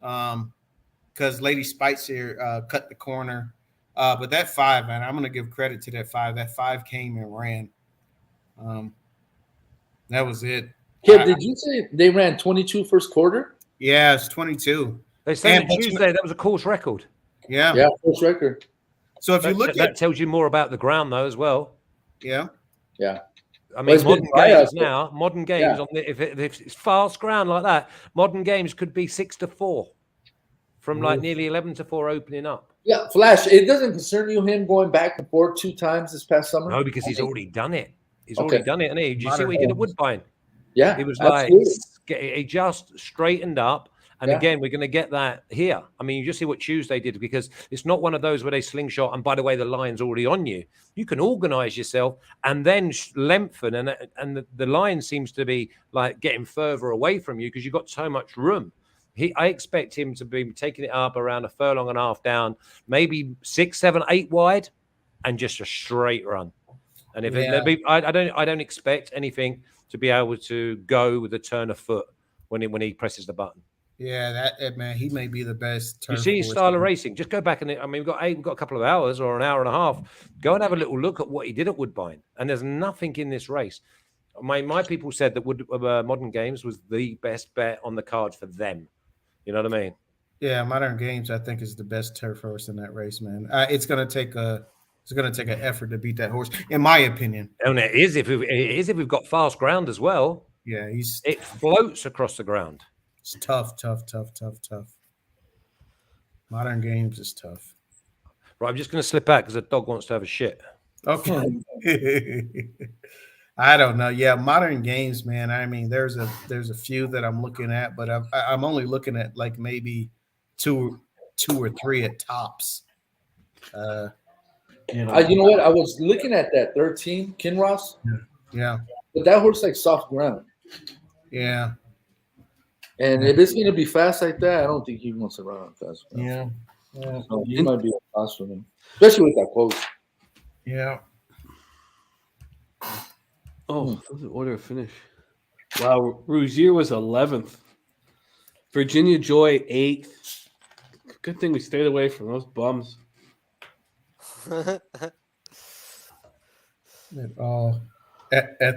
because Lady Spites here cut the corner. But that 5, man, I'm going to give credit to that 5. That 5 came and ran. That was it. Kid, did you say they ran 22 first quarter? Yeah, it's 22. They said Tuesday that was a course record. Yeah. Yeah, course record. So if you look that tells you more about the ground though as well. Yeah. Yeah. I mean, modern games on if it's fast ground like that, modern games could be 6-4 from like nearly 11-4 opening up. Yeah, Flash, it doesn't concern you him going back and forth 2 times this past summer? No, because he's already done it. He's already done it, and did you see what he did at Woodbine? Yeah, he was like he just straightened up. And again, we're going to get that here. I mean, you just see what Tuesday did because it's not one of those where they slingshot. And by the way, the line's already on you. You can organize yourself and then lengthen. And the line seems to be like getting further away from you because you've got so much room. I expect him to be taking it up around 1.5 furlongs down, maybe 6, 7, 8 wide, and just a straight run. And if I don't expect anything to be able to go with a turn of foot when he presses the button. Yeah, that man, he may be the best. You see his style of racing. Just go back and we've got a couple of hours or an hour and a half. Go and have a little look at what he did at Woodbine. And there's nothing in this race. My people said that Modern Games was the best bet on the card for them. You know what I mean? Yeah, Modern Games I think is the best turf horse in that race, man. It's gonna take an effort to beat that horse, in my opinion. And it is if we've got fast ground as well. Yeah, it floats across the ground. It's tough. Modern Games is tough. Right, I'm just going to slip out because the dog wants to have a shit. Okay. I don't know. Yeah, modern games, man. I mean, there's a few that I'm looking at, but I'm only looking at like maybe two or three at tops. You know what? I was looking at that 13 Kinross, Yeah, but that horse like soft ground. yeah, And if it's gonna be fast like that, I don't think he wants to run on fast ground. yeah, So he might be a fast for him, especially with that quote. yeah. Oh, the order of finish. Wow, Rougier was 11th. Virginia Joy 8th. Good thing we stayed away from those bums. At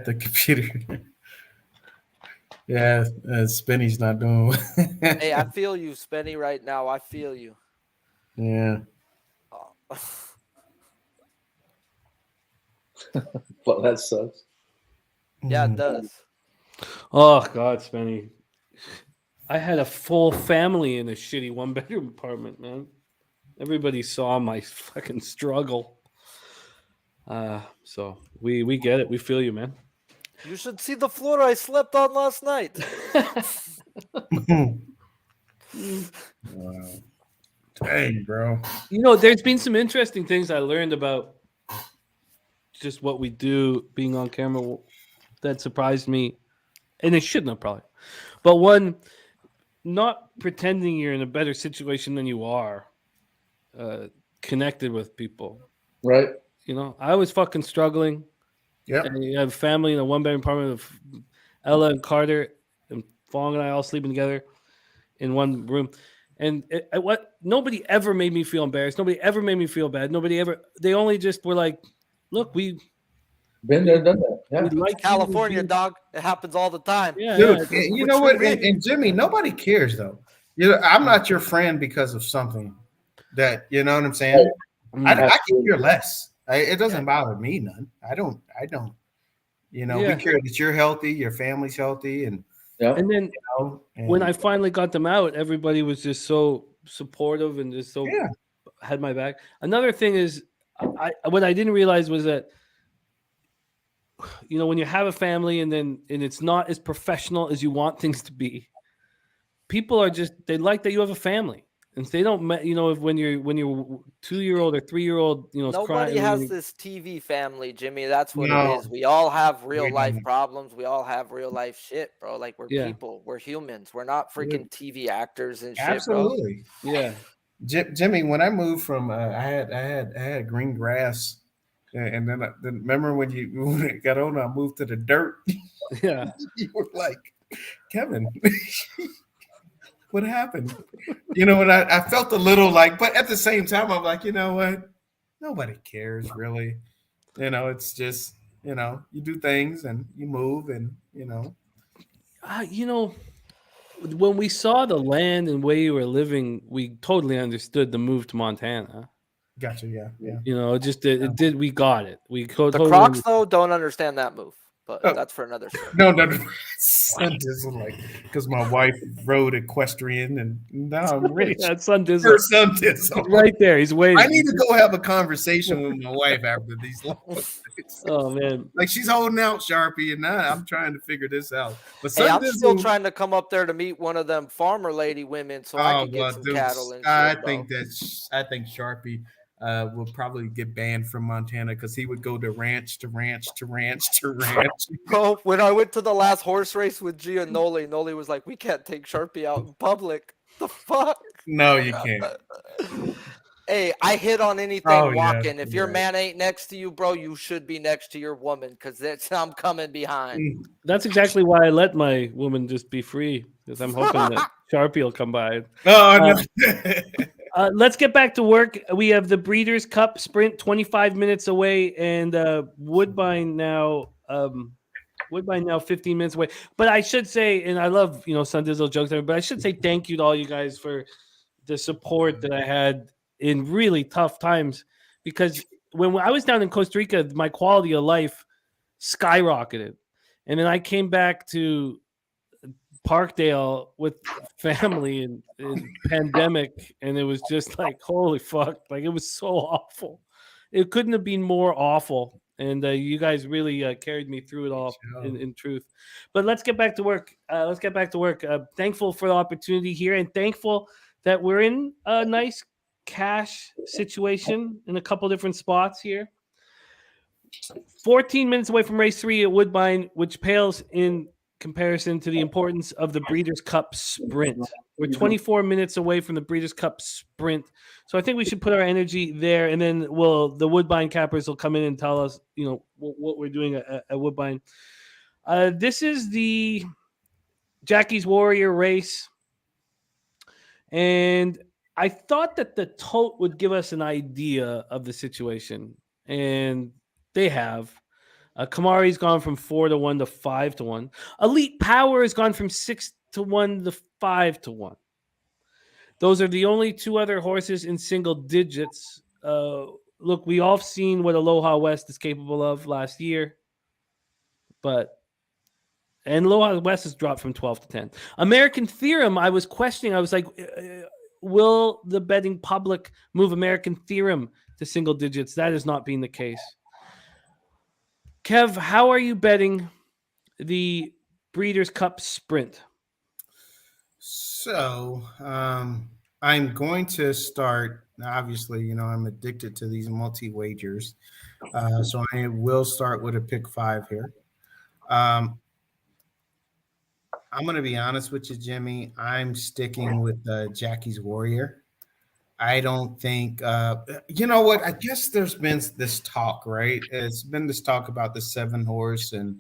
the computer. Yeah, Spinny's not doing well. Hey, I feel you, Spenny, right now. I feel you. Yeah. Well, that sucks. Yeah, it does. Oh, God, Spenny. I had a full family in a shitty one-bedroom apartment, man. Everybody saw my fucking struggle. So we get it. We feel you, man. You should see the floor I slept on last night. Wow. Dang, bro. You know, there's been some interesting things I learned about just what we do being on camera that surprised me. And it shouldn't have probably. But one, not pretending you're in a better situation than you are, connected with people. Right. You know, I was fucking struggling. Yeah. And you have family in a one-bedroom apartment of Ella and Carter and Fong and I all sleeping together in one room. And nobody ever made me feel embarrassed. Nobody ever made me feel bad. They only just were like, look, we been there, done that. Yeah. Like California, dog. It happens all the time. Yeah, Dude, you know what? And Jimmy, nobody cares though. I'm not your friend because of something that, you know what I'm saying? I can care less. It doesn't bother me none. I don't. You know, we care that you're healthy, your family's healthy, and and then when I finally got them out, everybody was just so supportive and just so had my back. Another thing is, what I didn't realize was that, you know, when you have a family and it's not as professional as you want things to be, people are they like that you have a family. And they don't, you know, when you're 2-year-old or 3-year-old, you know, nobody has this TV family, Jimmy. That's what it is. We all have real life problems. We all have real life shit, bro. Like we're people, we're humans. We're not freaking TV actors and shit, absolutely. Bro. Yeah, Jimmy. When I moved from, I had green grass, and then remember when it got on, I moved to the dirt. Yeah, you were like, Kevin. What happened? You know, and I felt a little like, but at the same time, I'm like, you know what? Nobody cares really. You know, it's just, you know, you do things and you move and, you know. You know, when we saw the land and where you were living, we totally understood the move to Montana. Gotcha. Yeah. You know, it did. We got it. We the Crocs though don't understand that move. But that's for another story. No. Sun Dizzle, like, because my wife rode equestrian, and now I'm rich. That's Sun Dizzle. Sun Dizzle. Right there. He's waiting. I need to go have a conversation with my wife after these long days. Oh, man. Like, she's holding out, Sharpie, and now I'm trying to figure this out. But hey, I'm still trying to come up there to meet one of them farmer lady women so I can get some cattle and shit, I think Sharpie will probably get banned from Montana because he would go to ranch to ranch to ranch to ranch. Bro, when I went to the last horse race with Gia Noli was like, we can't take Sharpie out in public. The fuck? No, you can't. Hey, I hit on anything walking. If your man ain't next to you, bro, you should be next to your woman because I'm coming behind. That's exactly why I let my woman just be free because I'm hoping that Sharpie will come by. No. Let's get back to work. We have the Breeders' Cup Sprint 25 minutes away, and Woodbine now 15 minutes away. But I should say, and I love, you know, Sun Dizzle jokes, but I should say thank you to all you guys for the support that I had in really tough times. Because when I was down in Costa Rica, my quality of life skyrocketed. And then I came back to Parkdale with family and pandemic, and it was just like, holy fuck, like it was so awful. It couldn't have been more awful. and you guys really carried me through it all. In truth, but let's get back to work. Thankful for the opportunity here, and thankful that we're in a nice cash situation in a couple different spots here. 14 minutes away from race 3 at Woodbine, which pales in comparison to the importance of the Breeders' Cup Sprint. We're 24 minutes away from the Breeders' Cup Sprint, so I think we should put our energy there, and then the Woodbine cappers will come in and tell us, what we're doing at Woodbine. This is the Jackie's Warrior race, and I thought that the tote would give us an idea of the situation, and they have. Kamari's gone from 4-1 to 5-1. Elite Power has gone from 6-1 to 5-1. Those are the only two other horses in single digits. Look, we all seen what Aloha West is capable of last year, and Aloha West has dropped from 12 to 10. American Theorem, I was questioning. I was like, will the betting public move American Theorem to single digits? That has not been the case. Kev, how are you betting the Breeders' Cup Sprint? So I'm going to start. Obviously, I'm addicted to these multi-wagers. So I will start with a pick 5 here. I'm going to be honest with you, Jimmy. I'm sticking with Jackie's Warrior. I don't think, you know what? I guess there's been this talk, right? It's been this talk about the 7 horse and,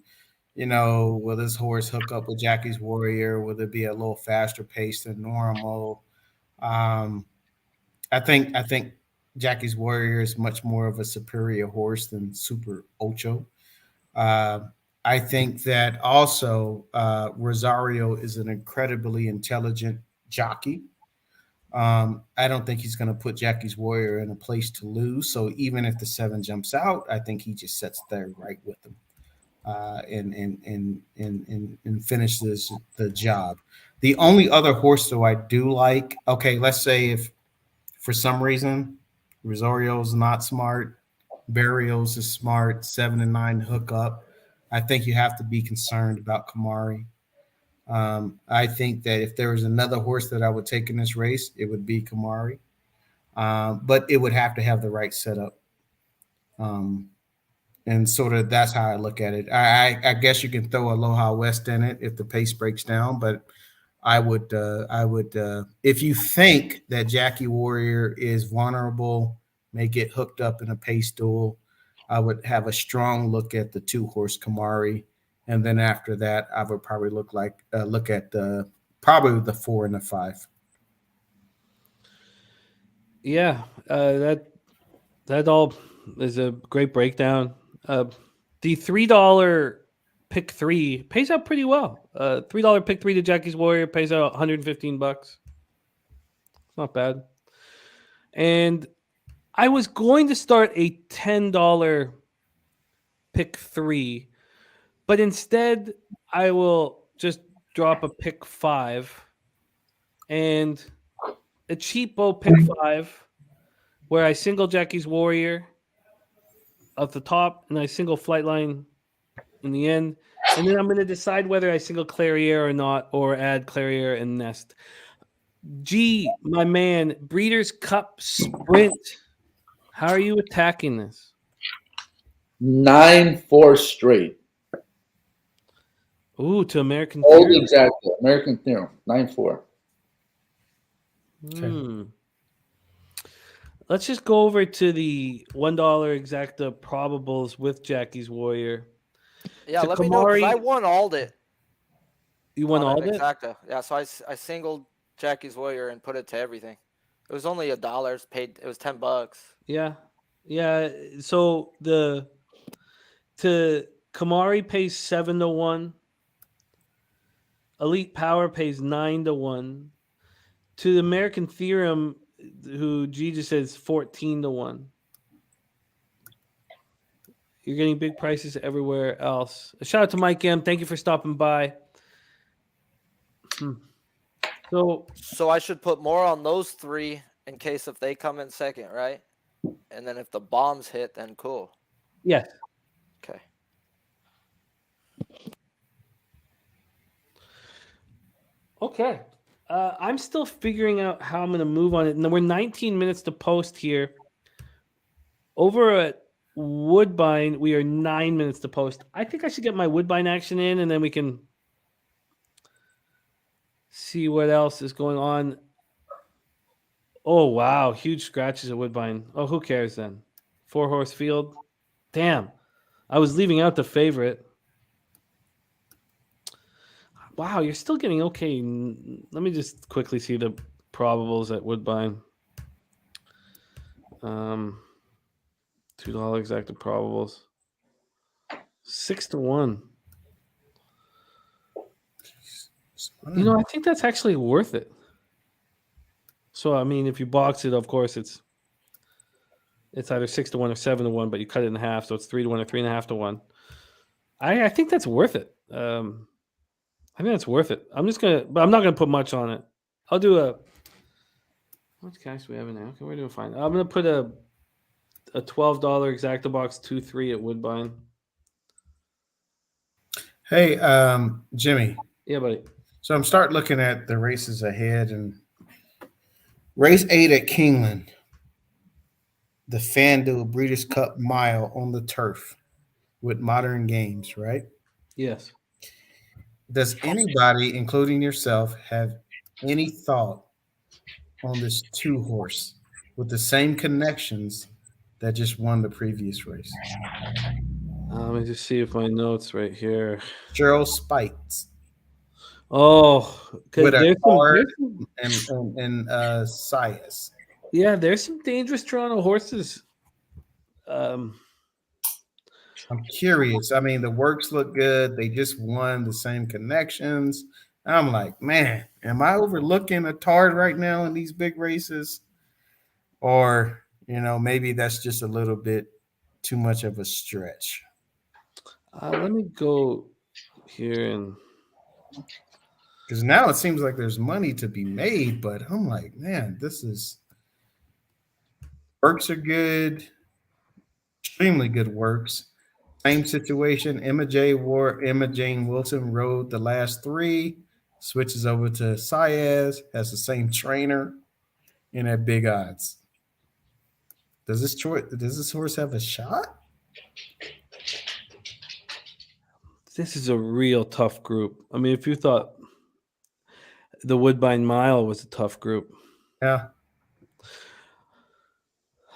will this horse hook up with Jackie's Warrior? Will it be a little faster pace than normal? I think Jackie's Warrior is much more of a superior horse than Super Ocho. I think that also Rosario is an incredibly intelligent jockey. I don't think he's going to put Jackie's Warrior in a place to lose. So even if the 7 jumps out, I think he just sits there right with them and finishes the job. The only other horse though I do like, okay, let's say if for some reason Rosario's not smart, Barrios is smart, 7 and 9 hook up, I think you have to be concerned about Kamari. I think that if there was another horse that I would take in this race, it would be Kamari. But it would have to have the right setup. And sort of that's how I look at it. I guess you can throw Aloha West in it if the pace breaks down, but I would if you think that Jackie Warrior is vulnerable, may get hooked up in a pace duel, I would have a strong look at the 2-horse Kamari. And then after that, I would probably look at probably the 4 and the 5. Yeah, that all is a great breakdown. The $3 pick 3 pays out pretty well. $3 pick 3 to Jackie's Warrior pays out $115. It's not bad. And I was going to start a $10 pick 3. But instead, I will just drop a pick 5 and a cheapo pick 5 where I single Jackie's Warrior at the top and I single Flightline in the end. And then I'm going to decide whether I single Clarier or not, or add Clarier and Nest. G, my man, Breeders' Cup Sprint. How are you attacking this? 9-4 straight. Ooh, to American Oh, Theorem. exactly. American Theorem, 9-4. Okay. Let's just go over to the $1 exacta probables with Jackie's Warrior. Yeah, To let me know, 'cause Kamari- I won all it. You won all it? it? Exacta. Yeah, so I singled Jackie's Warrior and put it to everything. It was only $1. Paid. It was $10. Yeah. So to Kamari pays 7-1. Elite Power pays 9-1. To the American Theorem, who G just says 14-1. You're getting big prices everywhere else. A shout out to Mike M. Thank you for stopping by. So I should put more on those 3 in case if they come in second, right? And then if the bombs hit, then cool. Yes. Okay. I'm still figuring out how I'm going to move on it. And we're 19 minutes to post here. Over at Woodbine, we are 9 minutes to post. I think I should get my Woodbine action in, and then we can see what else is going on. Oh, wow. Huge scratches at Woodbine. Oh, who cares then? 4-horse field. Damn. I was leaving out the favorite. Wow, you're still getting okay. Let me just quickly see the probables at Woodbine. $2 exacted probables. 6-1. You know, I think that's actually worth it. So, I mean, if you box it, of course, it's either 6-1 or 7-1, but you cut it in half, so it's 3-1 or 3.5-1. I think that's worth it. I think that's worth it. I'm not gonna put much on it. I'll do how much cash do we have in there? Okay, we're doing fine. I'm gonna put a $12 exacta box 2-3 at Woodbine. Hey, Jimmy. Yeah, buddy. So I'm starting looking at the races ahead, and race 8 at Keeneland, the FanDuel Breeders' Cup Mile on the turf with Modern Games, right? Yes. Does anybody, including yourself, have any thought on this 2-horse with the same connections that just won the previous race? Let me just see if my notes right here. Cheryl Spites. Oh, With a there's card some, and Sias. yeah, there's some dangerous Toronto horses. I'm curious. I mean, the works look good. They just won the same connections. I'm like, man, am I overlooking a Tard right now in these big races? Or, maybe that's just a little bit too much of a stretch. Let me go here and because now it seems like there's money to be made, but I'm like, man, works are good, extremely good works. Same situation. Emma Jane Wilson rode the last 3, switches over to Sias, has the same trainer, and at big odds. Does this horse have a shot? this is a real tough group. I mean, if you thought the Woodbine Mile was a tough group. Yeah.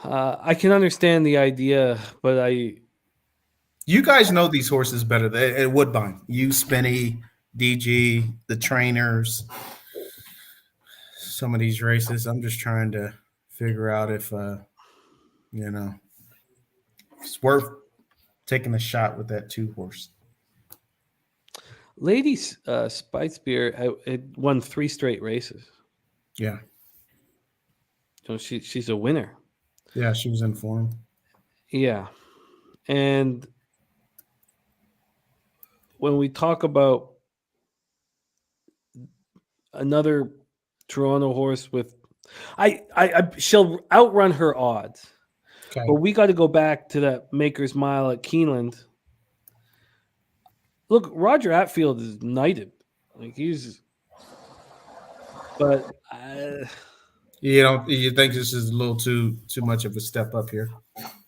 I can understand the idea, but you guys know these horses better at Woodbine. You, Spinny, DG, the trainers, some of these races. I'm just trying to figure out if, it's worth taking a shot with that 2-horse. Lady Spitespear had won 3 straight races. Yeah. So she's a winner. Yeah, she was in form. Yeah. And when we talk about another Toronto horse with she'll outrun her odds. Okay. But we got to go back to that Maker's Mile at Keeneland. Look, Roger Atfield is knighted. But you think this is a little too much of a step up here?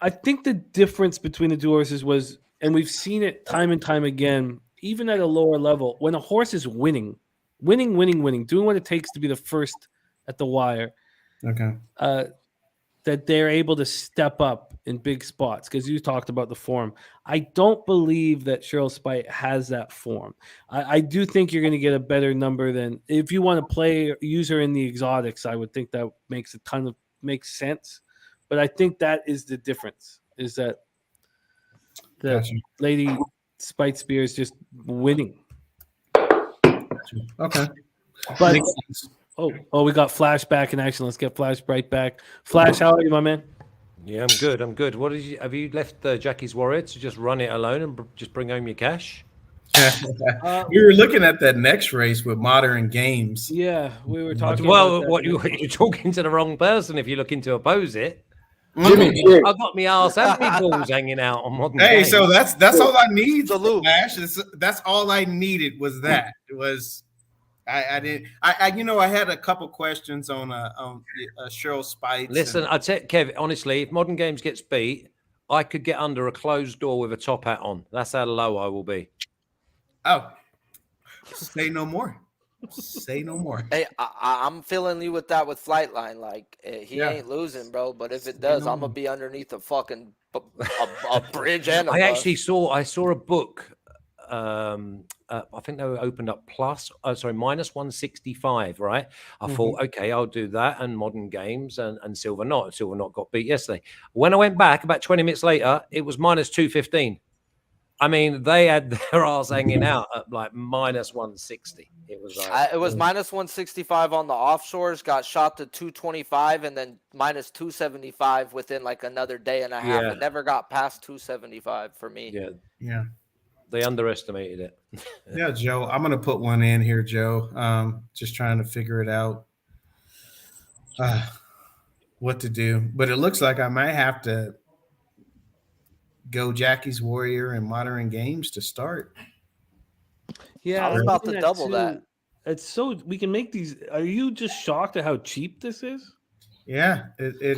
I think the difference between the 2 horses was, and we've seen it time and time again, even at a lower level, when a horse is winning, doing what it takes to be the first at the wire. Okay. That they're able to step up in big spots, because you talked about the form. I don't believe that Cheryl Spite has that form. I do think you're going to get a better number than if you want to use her in the exotics. I would think that makes makes sense. But I think that is the difference, is that the Gotcha. Lady Spite Spear is just winning. Okay. But we got Flashback in action. Let's get Flash right back. Flash, how are you, my man? Yeah, I'm good. What have you left Jackie's Warrior to just run it alone and just bring home your cash? We were looking at that next race with Modern Games. Yeah, we were talking. Well, you're talking to the wrong person if you're looking to oppose it. Jimmy, I've got my arse and my balls hanging out on Modern Hey, Games. so that's all I need. Salute. Flash. That's all I needed was that. It was I didn't. I had a couple questions on Cheryl Spites. Listen, I tell Kev, honestly, if Modern Games gets beat, I could get under a closed door with a top hat on. That's how low I will be. Oh, say no more. Say no more. Hey, I'm feeling you with that with Flightline. Like he ain't losing, bro. But if it does, I'm gonna be underneath a fucking a bridge and a bus. I saw a book. I think they were opened up minus 165, right? I thought, okay, I'll do that and Modern Games and Silver Knot. Silver Knot got beat yesterday. When I went back about 20 minutes later, it was minus 215. I mean, they had their arse hanging out at like minus 160. It was like, it was minus 165 on the offshores, got shot to 225, and then minus 275 within like another day and a half. Yeah. It never got past 275 for me. Yeah. They underestimated it. Yeah, Joe. I'm gonna put one in here, Joe. Just trying to figure it out. What to do. But it looks like I might have to go Jackie's Warrior and Modern Games to start. Yeah, I was about to double that. It's so we can make these. Are you just shocked at how cheap this is? Yeah, it is.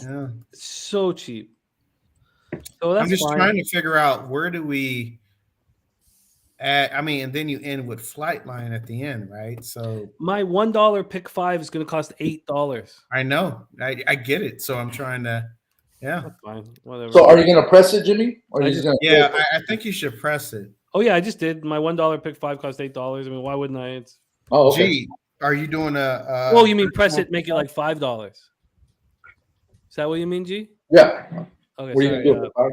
Yeah, it's so cheap. So that's I'm just fine. trying to figure out where do we add. I mean, and then you end with Flightline at the end, right? So my $1 pick 5 is going to cost $8. I know, I get it. So I'm trying to. Yeah, that's fine. Whatever. So are you gonna press it, Jimmy? Or are you just gonna I think you should press it. Oh yeah, I just did. My $1 pick 5 cost $8. I mean, why wouldn't I? It's okay. Gee, are you doing a? Oh, you mean press it, make it like $5? Is that what you mean, G? Yeah. Okay. What are you gonna do?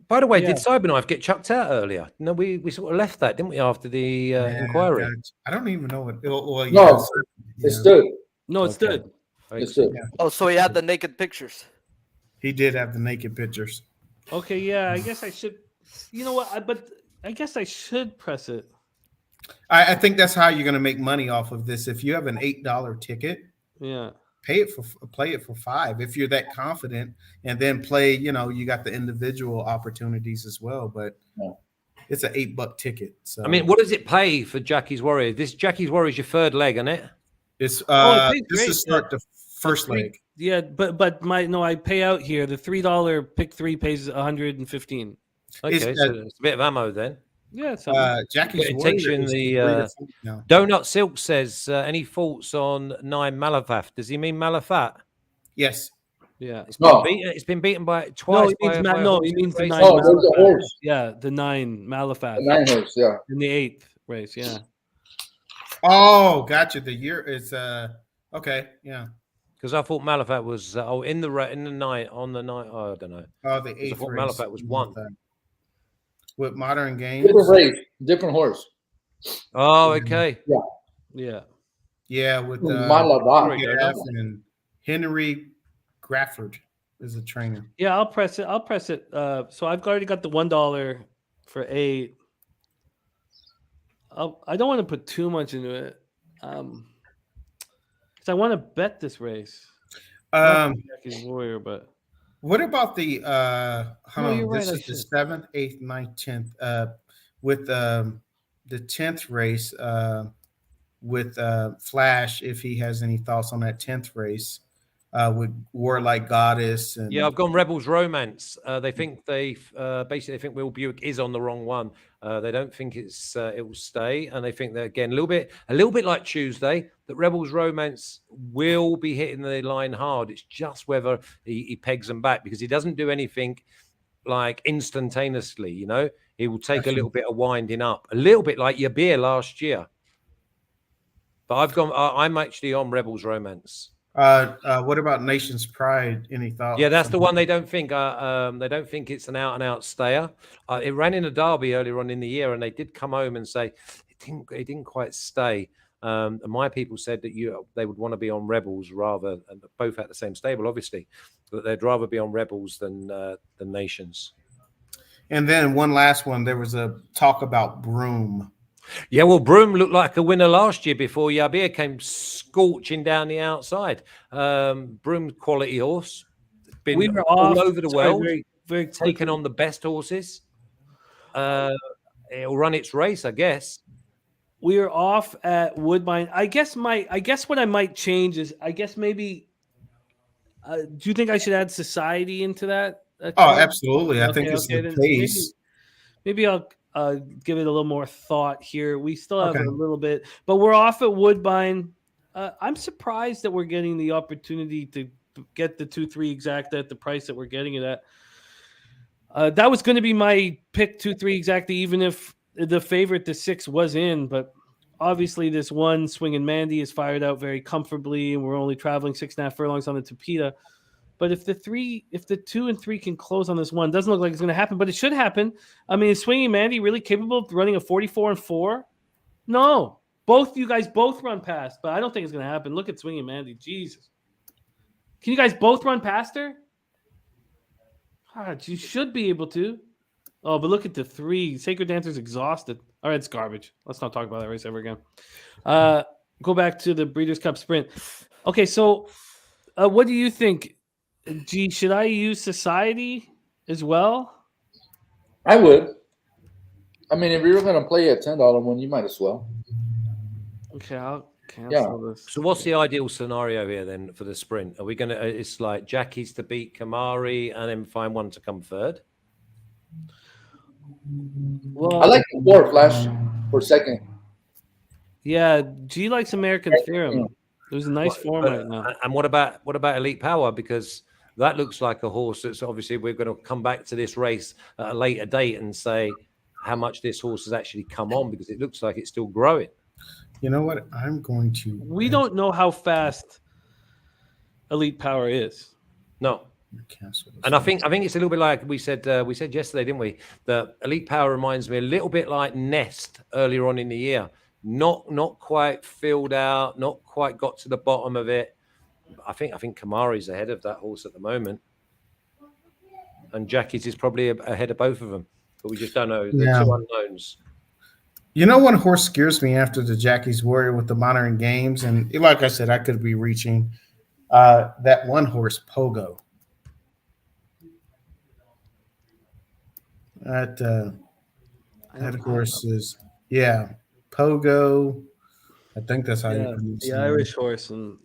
By the way, did Cyberknife get chucked out earlier? No, we sort of left that, didn't we, after the inquiry? I don't even know what. Well, no, it stood. No, it stood. It stood. Yeah. Oh, so he had the naked pictures. He did have the naked pictures. Okay, yeah, I guess I should. You know what? But I guess I should press it. I think that's how you're going to make money off of this. If you have an $8 ticket, play it for $5 if you're that confident, and then play. You know, you got the individual opportunities as well, but it's an $8 ticket. So I mean, what does it pay for Jackie's Warrior? This Jackie's Warrior is your third leg, isn't it? It's it this is start the first leg. Yeah, but I pay out here. The $3 pick 3 pays $115. Okay, so it's a bit of ammo then. Yeah, it's Jackie's it takes you in the Donut Silk says any thoughts on 9 Malafat? Does he mean Malafat? Yes. Yeah. It's been beaten by twice. He means the 9. Oh, there's a horse. Yeah, the 9 Malafat. The 9 horse, yeah. In the 8th race, yeah. Oh, gotcha. The year is okay, yeah. Because I thought Malafat was in the night on the night. Oh, I don't know. Oh, the 8th I thought race. Malafat was 1. With Modern Games. Different race, different horse. Oh, okay. Yeah, with Malafat and Henry Grafford is a trainer. Yeah, I'll press it. So I've already got the $1 for 8. I don't want to put too much into it. Because I want to bet this race. Jackie's Warrior, but what about the this is the 7th, 8th, 9th, 10th with the 10th race with Flash, if he has any thoughts on that 10th race with Warlike Goddess and I've gone Rebels Romance. They think basically think Will Buick is on the wrong one. They don't think it will stay, and they think that again a little bit like Tuesday, that Rebels Romance will be hitting the line hard. It's just whether he pegs them back, because he doesn't do anything like instantaneously. You know, he will take a little bit of winding up, a little bit like your beer last year. But I'm actually on Rebels Romance. What about Nation's Pride? Any thoughts? Yeah, that's the one they don't think. They don't think it's an out-and-out stayer. It ran in a derby earlier on in the year, and they did come home and say it didn't quite stay. And my people said that they would want to be on Rebels rather, and both at the same stable, obviously, but they'd rather be on Rebels than Nations. And then one last one. There was a talk about Broom. Yeah, well, Broom looked like a winner last year before Yabir came scorching down the outside. Broom quality horse. We were all over the world, very taking on the best horses. It'll run its race, I guess. we are off at Woodbine. I guess what I might change is maybe. Do you think I should add Society into that? Oh, account? absolutely. I think it's the Then pace. maybe I'll give it a little more thought here. We still have Okay. a little bit, but we're off at Woodbine. I'm surprised that we're getting the opportunity to get the 2-3 exact at the price that we're getting it at. That was going to be my pick 2-3 exactly, even if the favorite, the 6, was in. But obviously, this one Swinging Mandy is fired out very comfortably, and we're only traveling 6.5 furlongs on the Topita. But if the 2 and 3 can close on this one, doesn't look like it's going to happen, but it should happen. I mean, is Swinging Mandy really capable of running a 44-4? No. You guys both run past, but I don't think it's going to happen. Look at Swinging Mandy. Jesus. Can you guys both run past her? God, you should be able to. Oh, but look at the 3. Sacred Dancer's exhausted. All right, it's garbage. Let's not talk about that race ever again. Go back to the Breeders' Cup Sprint. Okay, so what do you think? Gee, should I use Society as well? I would. I mean, if you were going to play a $10 one, you might as well. Okay, I'll cancel this. So what's the ideal scenario here then for the sprint? Are we going to? It's like Jackie's to beat Kamari and then find one to come third. Well, I like the 4 Flash for second. Yeah, G likes American Theorem. It was a nice form right now. And what about Elite Power? Because that looks like a horse that's obviously we're going to come back to this race at a later date and say how much this horse has actually come on, because it looks like it's still growing. You know what? I'm going to. We don't know how fast Elite Power is. No. And I think it's a little bit like we said yesterday, didn't we? That Elite Power reminds me a little bit like Nest earlier on in the year. Not quite filled out, not quite got to the bottom of it. I think Kamari's ahead of that horse at the moment, and Jackie's is probably ahead of both of them, but we just don't know. The two unknowns. You know, one horse scares me after the Jackie's Warrior with the Modern Games, and like I said, I could be reaching that one horse, Pogo. That horse is Pogo. I think that's how you pronounce it. The Irish horse and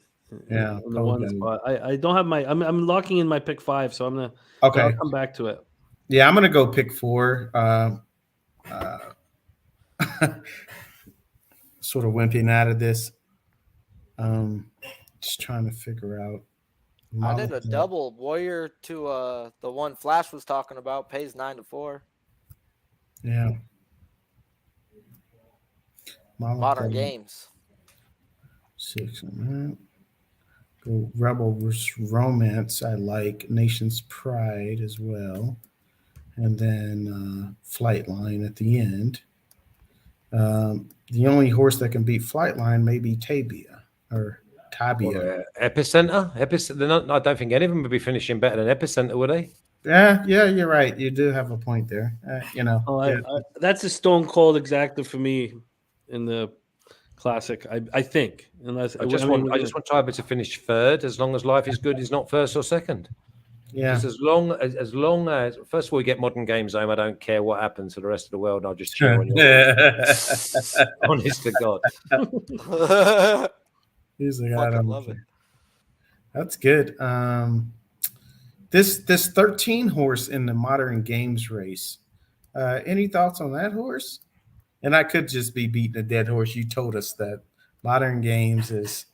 in the one spot. I don't have my. I'm locking in my pick 5, so I'm gonna. Okay, I'll come back to it. Yeah, I'm gonna go pick 4. Sort of wimping out of this. Just trying to figure out. I did a double Warrior to the one Flash was talking about, pays 9-4. Yeah. Modern Games. 6. Go Rebel Romance. I like Nation's Pride as well, and then Flightline at the end. The only horse that can beat Flightline may be Tabia or Tabia. Epicenter. I don't think any of them would be finishing better than Epicenter, would they? Yeah, you're right. You do have a point there. That's a stone cold exacta for me in the Classic. I think, unless I just want Tiber to finish third, as long as Life is Good is not first or second. Yeah. As long as first of all we get Modern Games home, I don't care what happens to the rest of the world. I'll just cheer on you. Honest to God. He's like, I love it. That's good. This 13 horse in the Modern Games race. Any thoughts on that horse? And I could just be beating a dead horse. You told us that Modern Games is,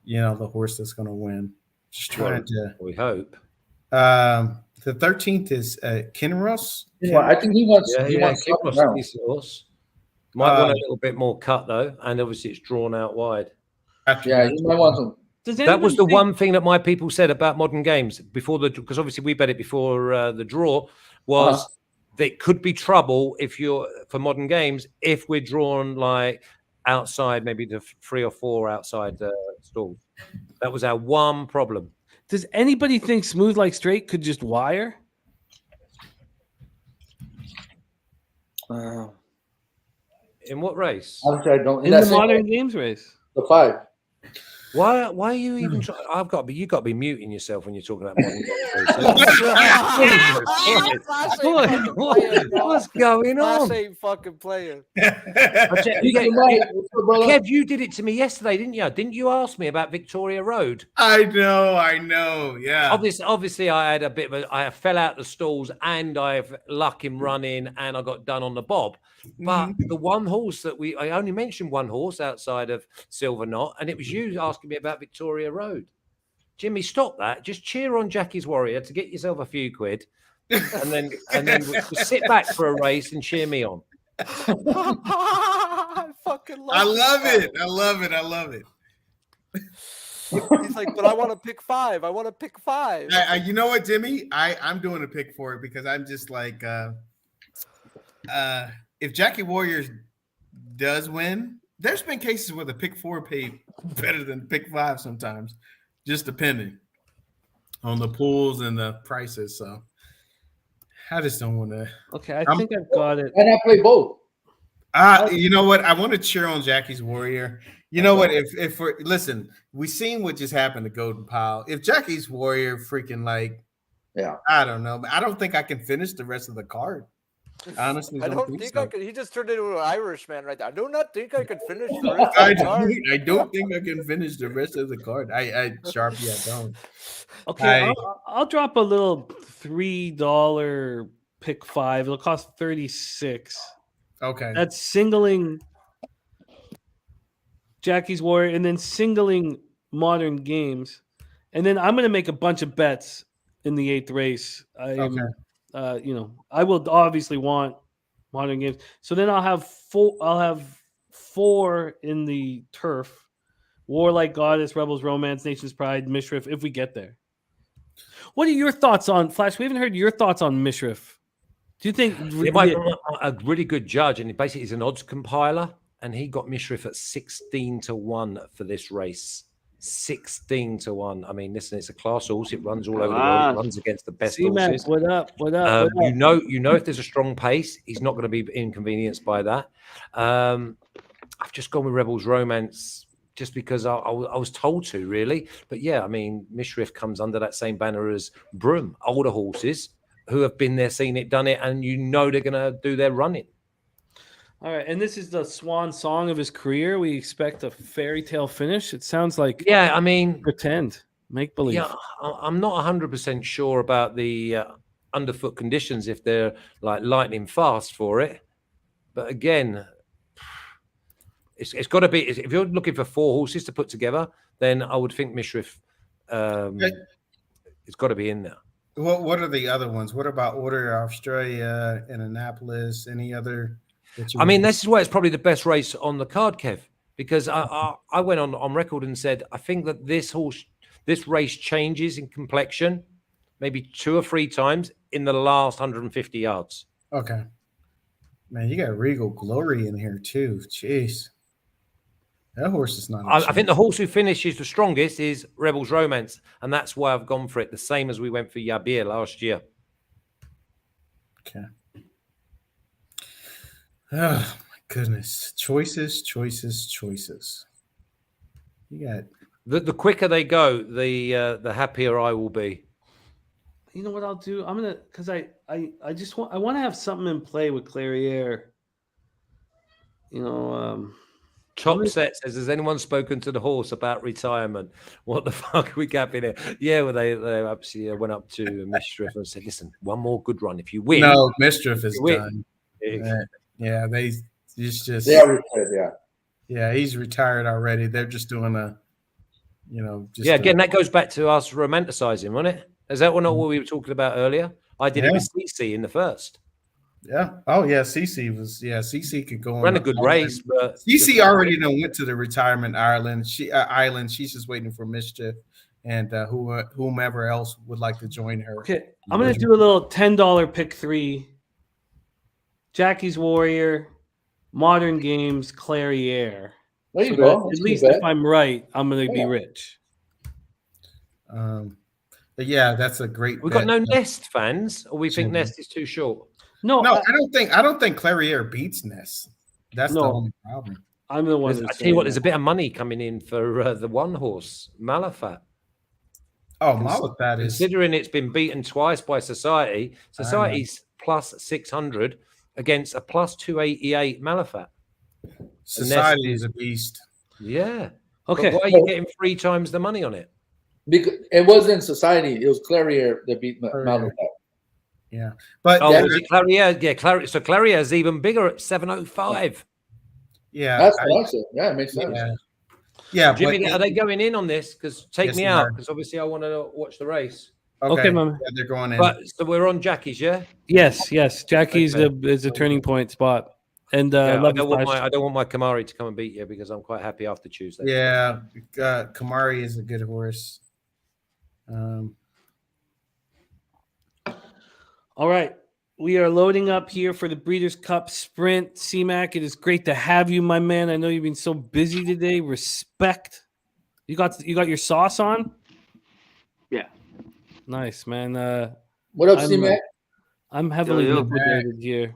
the horse that's going to win. Just trying to. We hope. The 13th is Kinross. Yeah, I think he wants. Yeah, he wants Kinross a decent horse. Might want a little bit more cut though, and obviously it's drawn out wide. Yeah, he might want some. That was the one thing that my people said about Modern Games before because obviously we bet it before the draw was there could be trouble for Modern Games if we're drawn like outside, maybe the 3 or 4 outside stalls. That was our one problem. Does anybody think Smooth Like Straight could just wire? In what race? Honestly, I don't. In the Modern Games race. The 5. Why are you even trying? You got to be muting yourself when you're talking about modern what's going Flash on? ain't fucking playing. Kev, you did it to me yesterday, didn't you? Didn't you ask me about Victoria Road? I know. Yeah. Obviously, I had a bit of I fell out the stalls and I have luck in running and I got done on the bob. But the one horse that I only mentioned one horse outside of Silver Knot, and it was you asking me about Victoria Road. Jimmy, stop that. Just cheer on Jackie's Warrior to get yourself a few quid, and then just sit back for a race and cheer me on. I fucking love I love it. He's like, but I want to pick 5. I want to pick 5. You know what, Jimmy? I'm doing a pick for it because I'm just like, if Jackie Warriors does win, there's been cases where the pick 4 paid better than pick 5 sometimes, just depending on the pools and the prices. So I just don't want to. Okay, I think I've got it. And I play both. You know what? I want to cheer on Jackie's Warrior. You know what? If listen, we seen what just happened to Golden Pile. If Jackie's Warrior freaking I don't know. I don't think I can finish the rest of the card. Honestly, I don't think so. I could. He just turned into an Irishman right there. I do not think I could finish the rest of the card. I don't think I can finish the rest of the card. Sharpie, I don't. Okay, I'll drop a little $3 pick 5. It'll cost 36. Okay. That's singling Jackie's Warrior and then singling Modern Games. And then I'm going to make a bunch of bets in the 8th race. I will obviously want Modern Games. So then I'll have 4 in the turf. Warlike Goddess, Rebels Romance, Nation's Pride, Mishriff, if we get there. What are your thoughts on Flash? We haven't heard your thoughts on Mishriff. Do you think a really good judge, and basically he's an odds compiler, and he got Mishriff at 16-1 for this race. 16-1. I mean, listen, it's a class horse. It runs all over the world. It runs against the best horses. What up? You know, if there's a strong pace, he's not going to be inconvenienced by that. I've just gone with Rebels Romance just because I was told to, really. But yeah, I mean, Mishriff comes under that same banner as Broom, older horses who have been there, seen it, done it, and you know they're going to do their running. All right, and this is the swan song of his career. We expect a fairy tale finish. It sounds like pretend, make believe. Yeah, I'm not 100% sure about the underfoot conditions if they're like lightning fast for it. But again, it's got to be. If you're looking for 4 horses to put together, then I would think Mishriff. It's got to be in there. What are the other ones? What about Order Australia and Annapolis? Any other? I mean, this is why it's probably the best race on the card, Kev, because I went on record and said I think that this race changes in complexion maybe 2 or 3 times in the last 150 yards. Okay. Man, you got Regal Glory in here too. Jeez. That horse is not. I think the horse who finishes the strongest is Rebels Romance, and that's why I've gone for it. The same as we went for Yabir last year. Okay. Oh my goodness! Choices. You got the quicker they go, the happier I will be. You know what I'll do? I'm gonna because I want to have something in play with Clairiere. Top Set says, has anyone spoken to the horse about retirement? What the fuck are we gapping it? Yeah, well, they actually went up to Mishriff and said, listen, one more good run. If you win. No, Mishriff is done. Yeah, he's retired already. They're just doing again, that goes back to us romanticizing, wasn't it? Is that not what we were talking about earlier? I did it with CC in the first. Yeah. Oh, yeah. CC could go on. Ran a good race, but CC already went to the retirement island. She's just waiting for Mischief and whomever else would like to join her. Okay, I'm gonna do a little $10 pick 3. Jackie's Warrior, Modern Games, Clairiere. There you go. At least if I'm right, I'm gonna be rich. But yeah, that's a great. We've got no Nest fans, or we think Nest is too short. No, I don't think Clairiere beats Nest. That's the only problem. I'm the one. I Who's tell you what, saying there's a that. bit of money coming in for the one horse, Malafat. Oh, Malafat is. Considering it's been beaten twice by Society, Society's plus 600 against a plus 288 Malafat. Society is a beast. Yeah. Okay. But why are you getting 3 times the money on it? Because it wasn't Society, it was Clarier that beat Malafat. Yeah, but Oh, was it Clarier? Yeah, Clarier. So Clarier is even bigger at 705. yeah, That's what I'm saying. Yeah, it makes sense. Yeah, Jimmy, but are they going in on this? Because take Yes, me they out, are. because obviously I want to watch the race. Okay, Mama. Yeah, they're going in. But so we're on Jackie's, yeah? Yes. Jackie's Okay. is a turning point spot, and Yeah, love I you, Flash. don't want my Kamari to come and beat you because I'm quite happy after Tuesday. Yeah, Kamari is a good horse. All right. We are loading up here for the Breeders' Cup Sprint. C-Mac, it is great to have you, my man. I know you've been so busy today. Respect. You got your sauce on? Yeah. Nice, man. What up, C-Mac? I'm heavily Yo, yo. liquidated here.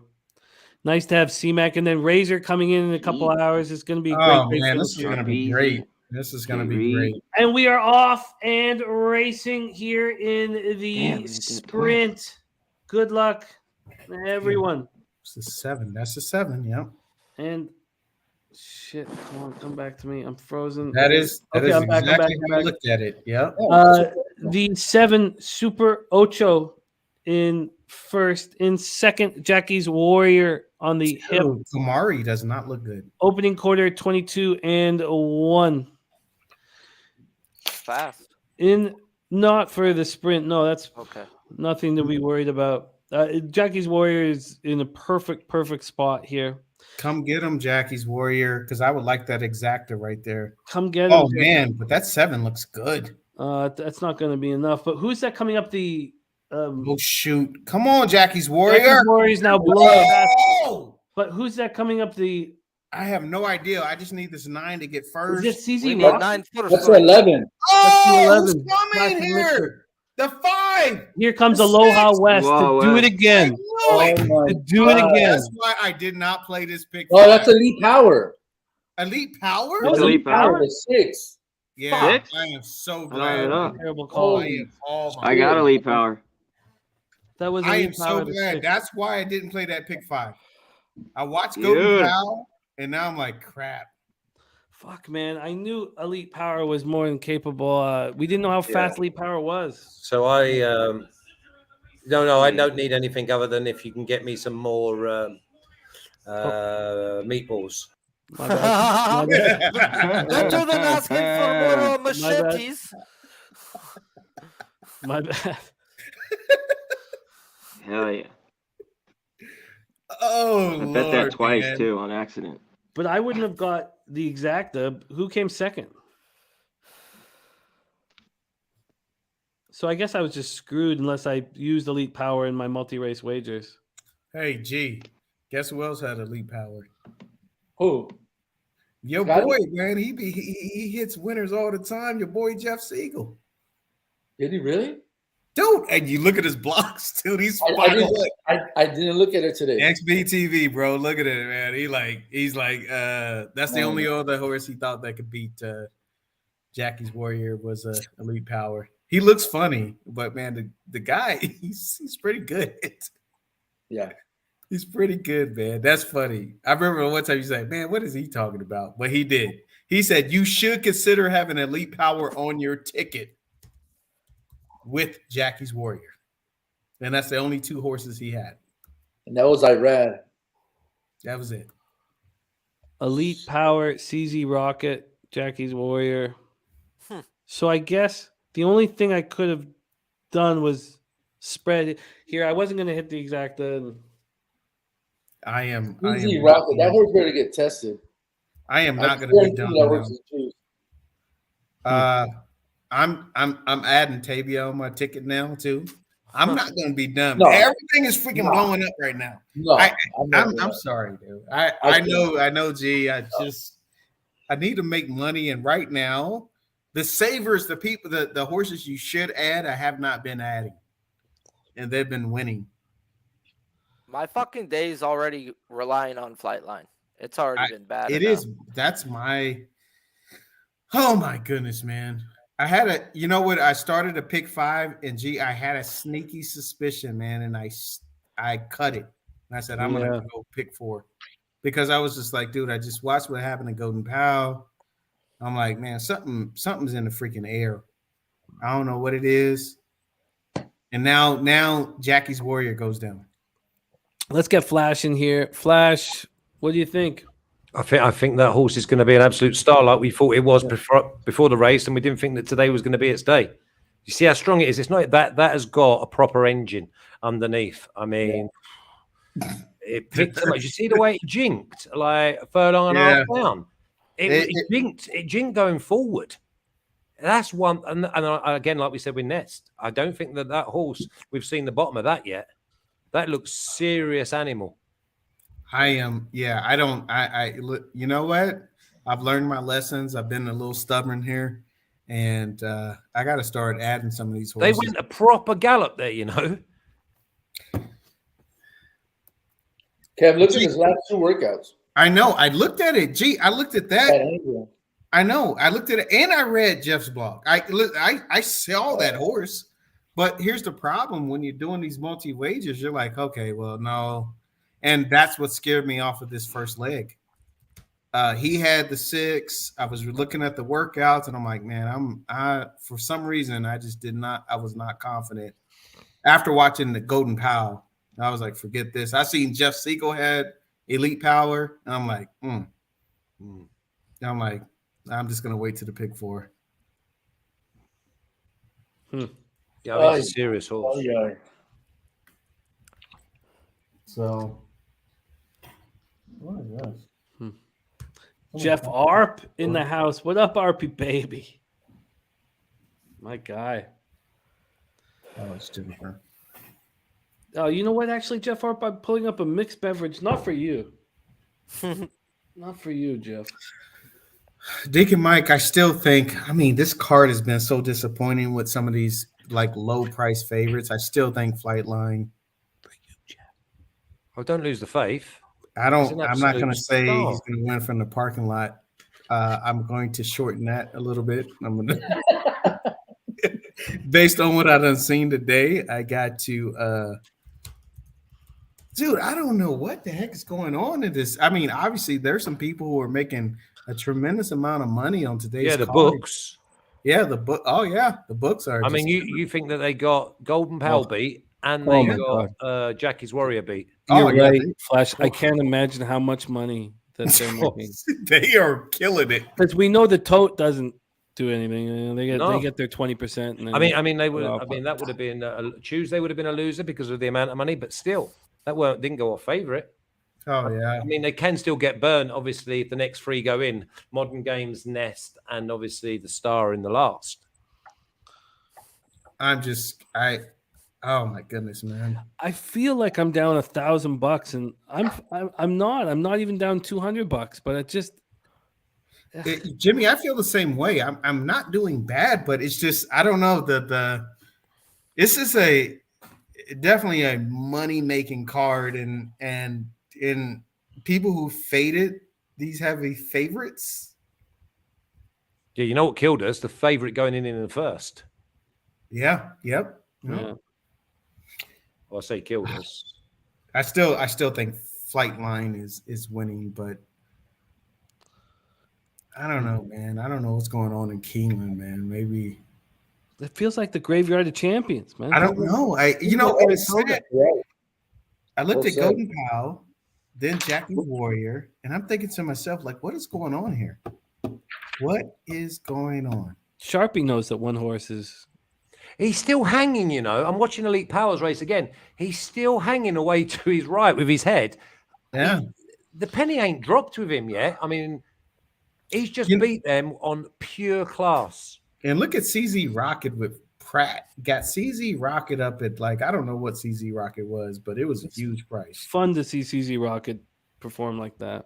Nice to have C-Mac. And then Razor coming in a couple hours. It's going to be a great Man, finish this is here. going to be great. This is going to be great. And we are off and racing here in the Damn, sprint. Good luck, everyone. It's the 7. That's the 7. Yep. And shit, come back to me. I'm frozen. That is okay. I'm back. exactly how I looked at it. Yep. The 7 Super Ocho in first. In second, Jackie's Warrior on the hip. Kamari does not look good. Opening quarter 22-1. Fast. In not for the sprint. No, that's Okay. nothing to be worried about. Jackie's Warrior is in a perfect spot here. Come get him, Jackie's Warrior, because I would like that exacta right there. Come get him. Oh man, but that 7 looks good. That's not going to be enough. But who's that coming up the? Oh shoot! Come on, Jackie's Warrior. Jackie's Warrior is now below. Oh! But who's that coming up the? I have no idea. I just need this 9 to get first. Is it CZ We need Rock? 9 footers. That's 11. Oh, That's who's 11. coming here? The 5. Here comes The Aloha 6. West Whoa, to do it West. again. To do it again. That's why I did not play this pick. Oh, that's Elite Power. Elite Power. That was Elite Power is 6. Yeah, 6? I am so I don't glad. know. Terrible call. I got Elite Power. That was. I am Elite Power so to glad. 6. That's why I didn't play that pick 5. I watched Golden Yeah. Cow, and now I'm like, crap. Fuck, man. I knew Elite Power was more than capable. We didn't know how fast Elite Power was. So I no, I don't need anything other than if you can get me some more meatballs. My bad. My bad. Better than asking for more bad. machetes. My bad. Hell yeah. Oh, I bet that Lord, twice man. too on accident. But I wouldn't have got the exacta. Who came second? So I guess I was just screwed unless I used Elite Power in my multi-race wagers. Hey, G, guess who else had Elite Power? Who? Your Got boy, man. He hits winners all the time. Your boy Jeff Siegel. Did he really? Dude, and you look at his blocks, dude. He's I didn't look at it today. XBTV, bro. Look at it, man. He's like that's the only other horse he thought that could beat Jackie's Warrior was Elite Power. He looks funny, but man, the guy, he's pretty good. Yeah. He's pretty good, man. That's funny. I remember one time you said, man, what is he talking about? But he did. He said you should consider having Elite Power on your ticket with Jackie's Warrior. And that's the only 2 horses he had. And that was Iran. That was it. Elite Power, CZ Rocket, Jackie's Warrior. So I guess the only thing I could have done was spread it here. I wasn't going to hit the exacta. I am Easy Rocket. That horse better get tested. I am not going to be done. That horse is too. I'm adding Tavia on my ticket now too. I'm not going to be done. No. Everything is freaking blowing up right now. No, I'm sorry, dude. I know, G. I need to make money, and right now, the savers, the people, the horses you should add, I have not been adding, and they've been winning. My fucking day is already relying on Flightline. It's already been bad. It enough. is. That's my. Oh my goodness, man! I had a. You know what? I started a pick 5, and I had a sneaky suspicion, man, and I cut it. And I said I'm gonna go pick 4 because I was just like, dude, I just watched what happened to Golden Powell. I'm like, man, something's in the freaking air. I don't know what it is. And now Jackie's Warrior goes down. Let's get Flash in here. Flash, what do you think? I think that horse is going to be an absolute star, like we thought it was before the race, and we didn't think that today was going to be its day. You see how strong it is. It's not that has got a proper engine underneath. I mean, it picked so much. You see the way it jinked, like a furlong and a half down. It jinked going forward. That's one. And again, like we said with Nest, I don't think that horse, we've seen the bottom of that yet. That looks serious animal. I am. Yeah, I don't. You know what? I've learned my lessons. I've been a little stubborn here, and I got to start adding some of these horses. They went a proper gallop there, you know. Kev, look at his last 2 workouts. I know. I looked at it. I looked at that. I know. I looked at it, and I read Jeff's blog. I saw that horse, but here's the problem: when you're doing these multi-wagers, you're like, okay, well, no. And that's what scared me off of this first leg. He had the 6. I was looking at the workouts, and I'm like, man, for some reason, I was not confident. After watching the Golden Powell, I was like, forget this. I seen Jeff Siegel had Elite Power, and I'm like, I'm just gonna wait to the pick 4. Yeah, it's a serious horse. Yeah. So, what is this? Jeff Arp in the house. What up, Arpy baby? My guy. Oh, it's Jennifer. Oh, you know what? Actually, Jeff Arp, I'm pulling up a mixed beverage. Not for you. Not for you, Jeff. Deacon Mike, I still think, this card has been so disappointing with some of these like low price favorites. I still think Flightline. Oh, don't lose the faith. I'm not going to say he's going to win from the parking lot. I'm going to shorten that a little bit. I'm going to, based on what I've done seen today, I got to, dude, I don't know what the heck is going on in this. Obviously there's some people who are making a tremendous amount of money on today's the card. books. Yeah, the book. Oh yeah, the books are. You think that they got Golden Powell beat and they got Jackie's Warrior beat? You're right, Flash. I can't imagine how much money that they're making. They are killing it. Because we know the tote doesn't do anything. They get their 20%. That would have been Tuesday would have been a loser because of the amount of money, but still, that didn't go off favorite. Oh yeah. They can still get burned. Obviously, if the next 3 go in, Modern Games, Nest, and obviously the Star in the last. Oh my goodness, man! I feel like I'm down $1,000, and I'm not. I'm not even down $200, but it just. Jimmy, I feel the same way. I'm not doing bad, but it's just I don't know this is definitely a money making card, and in people who faded these heavy favorites. Yeah, you know what killed us? The favorite going in the first. Yeah. Yep. Yeah. Well, I say killed us. I still think Flightline is winning, but I don't know, man. I don't know what's going on in Keeneland, man. Maybe it feels like the graveyard of champions, man. I don't know. I looked at Golden Powell, then Jackie Warrior, and I'm thinking to myself, like, what is going on here? What is going on? Sharpie knows that one horse is. He's still hanging, you know. I'm watching Elite Powers race again. He's still hanging away to his right with his head. Yeah. The penny ain't dropped with him yet. He's just beat them on pure class. And look at CZ Rocket with Pratt. Got CZ Rocket up at I don't know what CZ Rocket was, but it was a huge price. Fun to see CZ Rocket perform like that.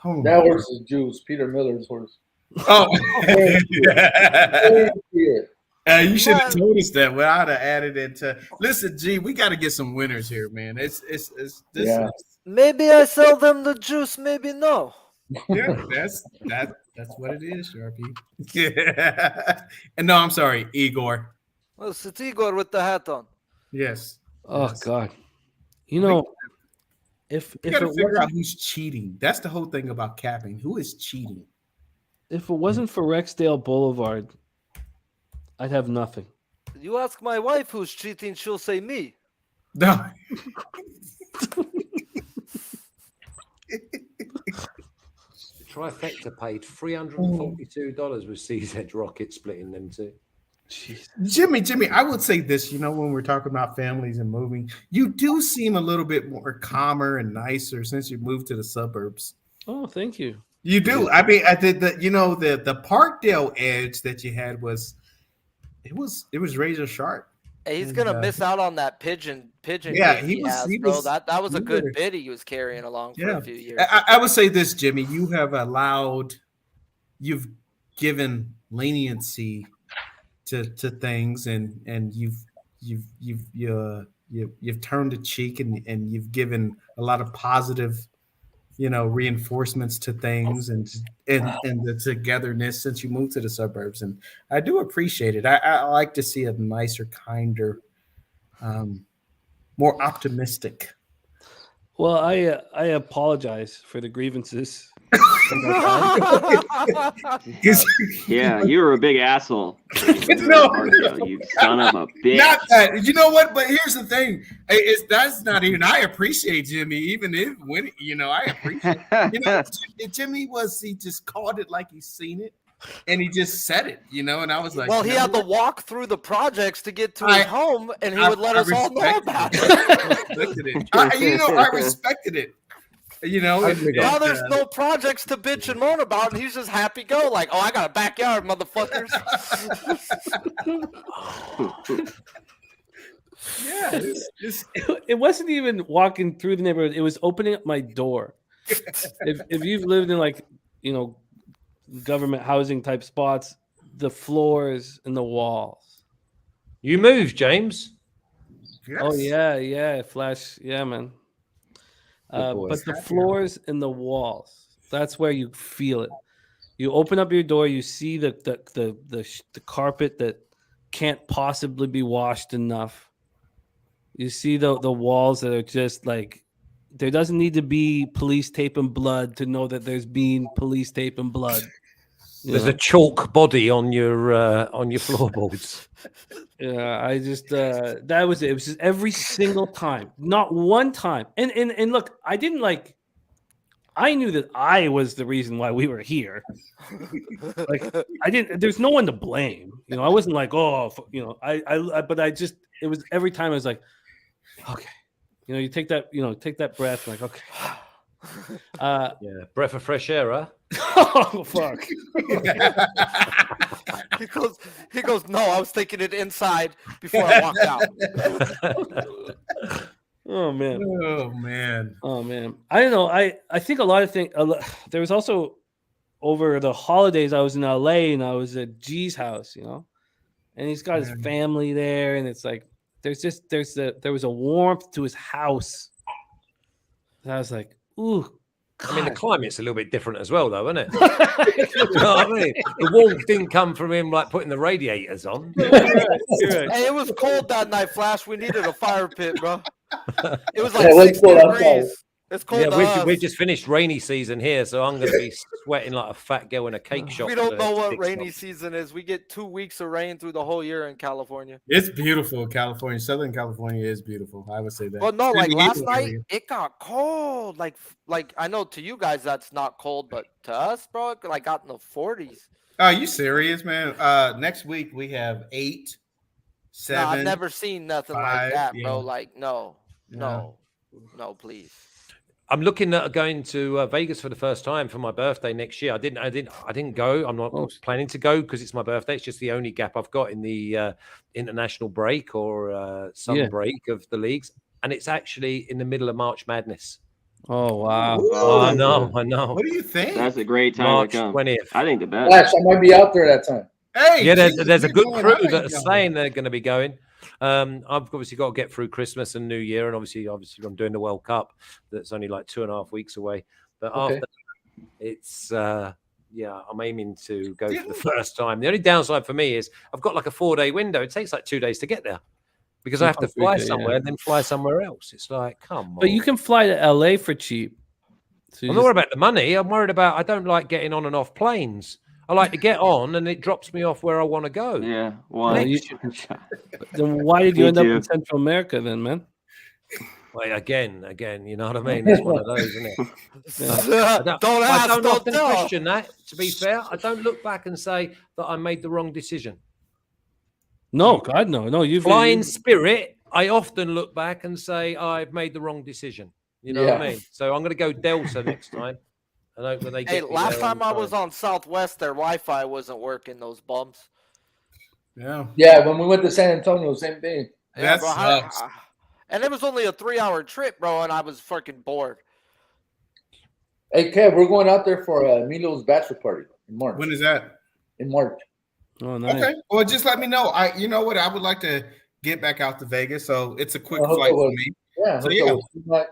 Oh, that horse is juice. Peter Miller's horse. Oh. You should have told us that. Well, I'd have added it to. Listen, G, we got to get some winners here, man. Maybe I sell them the juice, maybe no. Yeah, that's what it is, Sharpie. Yeah. And no, I'm sorry, Igor. Well, it's Igor with the hat on. Yes. Oh yes. God. You know, if you gotta figure out who's cheating. That's the whole thing about capping. Who is cheating? If it wasn't for Rexdale Boulevard, I'd have nothing. You ask my wife who's cheating, she'll say me. No. Trifecta paid $342 with CZ Rocket splitting them two. Jeez. Jimmy, I would say this, when we're talking about families and moving, you do seem a little bit more calmer and nicer since you moved to the suburbs. Oh, thank you. You do. I mean, I did the Parkdale edge that you had was razor sharp. Hey, he's gonna miss out on that pigeon. Yeah, he was. That was a good bid he was carrying along for a few years. I would say this, Jimmy. You've given leniency to things, and you've turned a cheek, and you've given a lot of positive, reinforcements to things, and the togetherness since you moved to the suburbs, and I do appreciate it. I like to see a nicer, kinder, more optimistic. Well, I apologize for the grievances. Yeah, you were a big asshole. No, you son of a bitch. Not that. You know what? But here's the thing: that's not even. I appreciate Jimmy, even if when I appreciate. Jimmy he just called it like he's seen it, and he just said it. And I was like, well, he had to walk through the projects to get to his home, and he would let us all know about it. I respected it. Now there's no projects to bitch and moan about, and he's just happy go like, oh, I got a backyard, motherfuckers. Yeah, it wasn't even walking through the neighborhood. It was opening up my door. If you've lived in government housing type spots, the floors and the walls. You moved, James. Yes. Oh yeah, Flash, yeah, man. But the floors and the walls, that's where you feel it. You open up your door, you see the carpet that can't possibly be washed enough. You see the walls that are just like, there doesn't need to be police tape and blood to know that there's been police tape and blood. There's a chalk body on your floorboards. Yeah, I just that was it. It was just every single time, not one time. And look, I didn't I knew that I was the reason why we were here. I didn't. There's no one to blame. I wasn't like, but it was every time I was like, okay, you take that breath, like, okay. Yeah, breath of fresh air, huh? Oh fuck. He goes, no, I was thinking it inside before I walked out. Oh man. I don't know. I think a lot of things. There was also over the holidays. I was in LA and I was at G's house, and he's got his family there, and it's like there was a warmth to his house. And I was like, ooh. God. I mean, the climate's a little bit different as well, though, isn't it? You know what I mean? The warmth didn't come from him putting the radiators on. Hey, it was cold that night, Flash. We needed a fire pit, bro. It was like 60 degrees. It's cold. Yeah, we've just finished rainy season here, so I'm going to be sweating like a fat girl in a cake shop. We don't know what rainy season is. We get 2 weeks of rain through the whole year in California. It's beautiful, California. Southern California is beautiful. I would say that. But no, last night it got cold. Like I know to you guys that's not cold, but to us, bro, it got in the 40s. Are you serious, man? Next week we have 8, 7. No, I've never seen nothing 5, like that, bro. Yeah. No, please. I'm looking at going to Vegas for the first time for my birthday next year. I didn't go. I'm not planning to go because it's my birthday. It's just the only gap I've got in the international break or summer break of the leagues, and it's actually in the middle of March Madness. Oh wow! Oh, I know. What do you think? That's a great time March to come. 20th. I think the best. Flash, I might be out there that time. Hey, Yeah, Jesus, there's a you're good going, crew I ain't that are going. saying they're going to be going. I've obviously got to get through Christmas and New Year, and obviously I'm doing the World Cup. That's only like 2.5 weeks away. But Okay. after it's I'm aiming to go for the first time. The only downside for me is I've got like a 4-day window. It takes like 2 days to get there because I have to fly somewhere and then fly somewhere else. It's like, come on. But you can fly to LA for cheap. So I'm not worried about the money. I'm worried about I don't like getting on and off planes. I like to get on and it drops me off where I want to go. Yeah. Then why did you Me end up too. in Central America then, man? Well, again, you know what I mean? It's one of those, isn't it? I don't don't often tell. question that, to be fair. I don't look back and say that I made the wrong decision. No, God, no. You've Flying Spirit, I often look back and say I've made the wrong decision. You know what I mean? So I'm going to go Delta next time. And hope that they Hey, get me last there time I on was time. on Southwest, their Wi-Fi wasn't working. Those bumps. Yeah. Yeah, when we went to San Antonio, same thing. Yeah, That bro. sucks. And it was only a 3-hour trip, bro, and I was freaking bored. Hey, Kev, we're going out there for Milo's bachelor party in March. When is that? In March. Oh, nice. Okay. Well, just let me know. You know what? I would like to get back out to Vegas, so it's a quick Hook flight up for with- me. Yeah, So, hook yeah. up with T-Mac.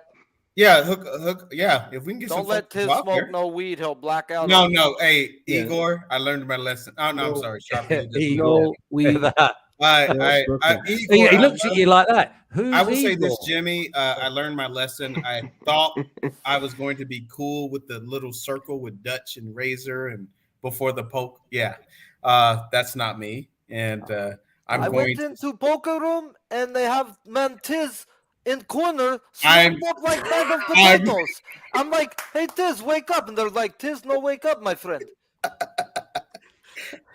Yeah, hook. Yeah, if we can get Don't some let folks Tiz out smoke there. no weed. He'll black out. No, on you. no. Hey, Yeah. Igor, I learned my lesson. Oh no, I'm sorry. Sharpie. No, we. That. Igor, He looks at you like that. Who's I will say this, Igor? Jimmy. I learned my lesson. I thought I was going to be cool with the little circle with Dutch and Razor and before the poke. Yeah, that's not me. And I went into poker room and they have man Tiz in corner I'm- slumped up like bag of potatoes. I'm like, hey Tiz, wake up, and they're like, Tiz, no, wake up, my friend.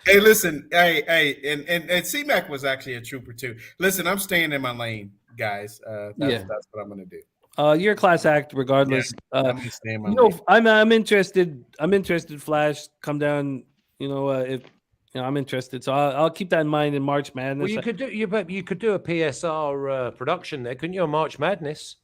Hey, listen, and C-Mac was actually a trooper too. Listen, I'm staying in my lane, guys. That's what I'm gonna do. You're a class act, regardless. I'm gonna stay in my You know, lane. I'm interested. I'm interested. Flash, come down. You know, if you know, I'm interested. So I'll keep that in mind in March Madness. Well, you could do a PSR production there, couldn't you? A March Madness.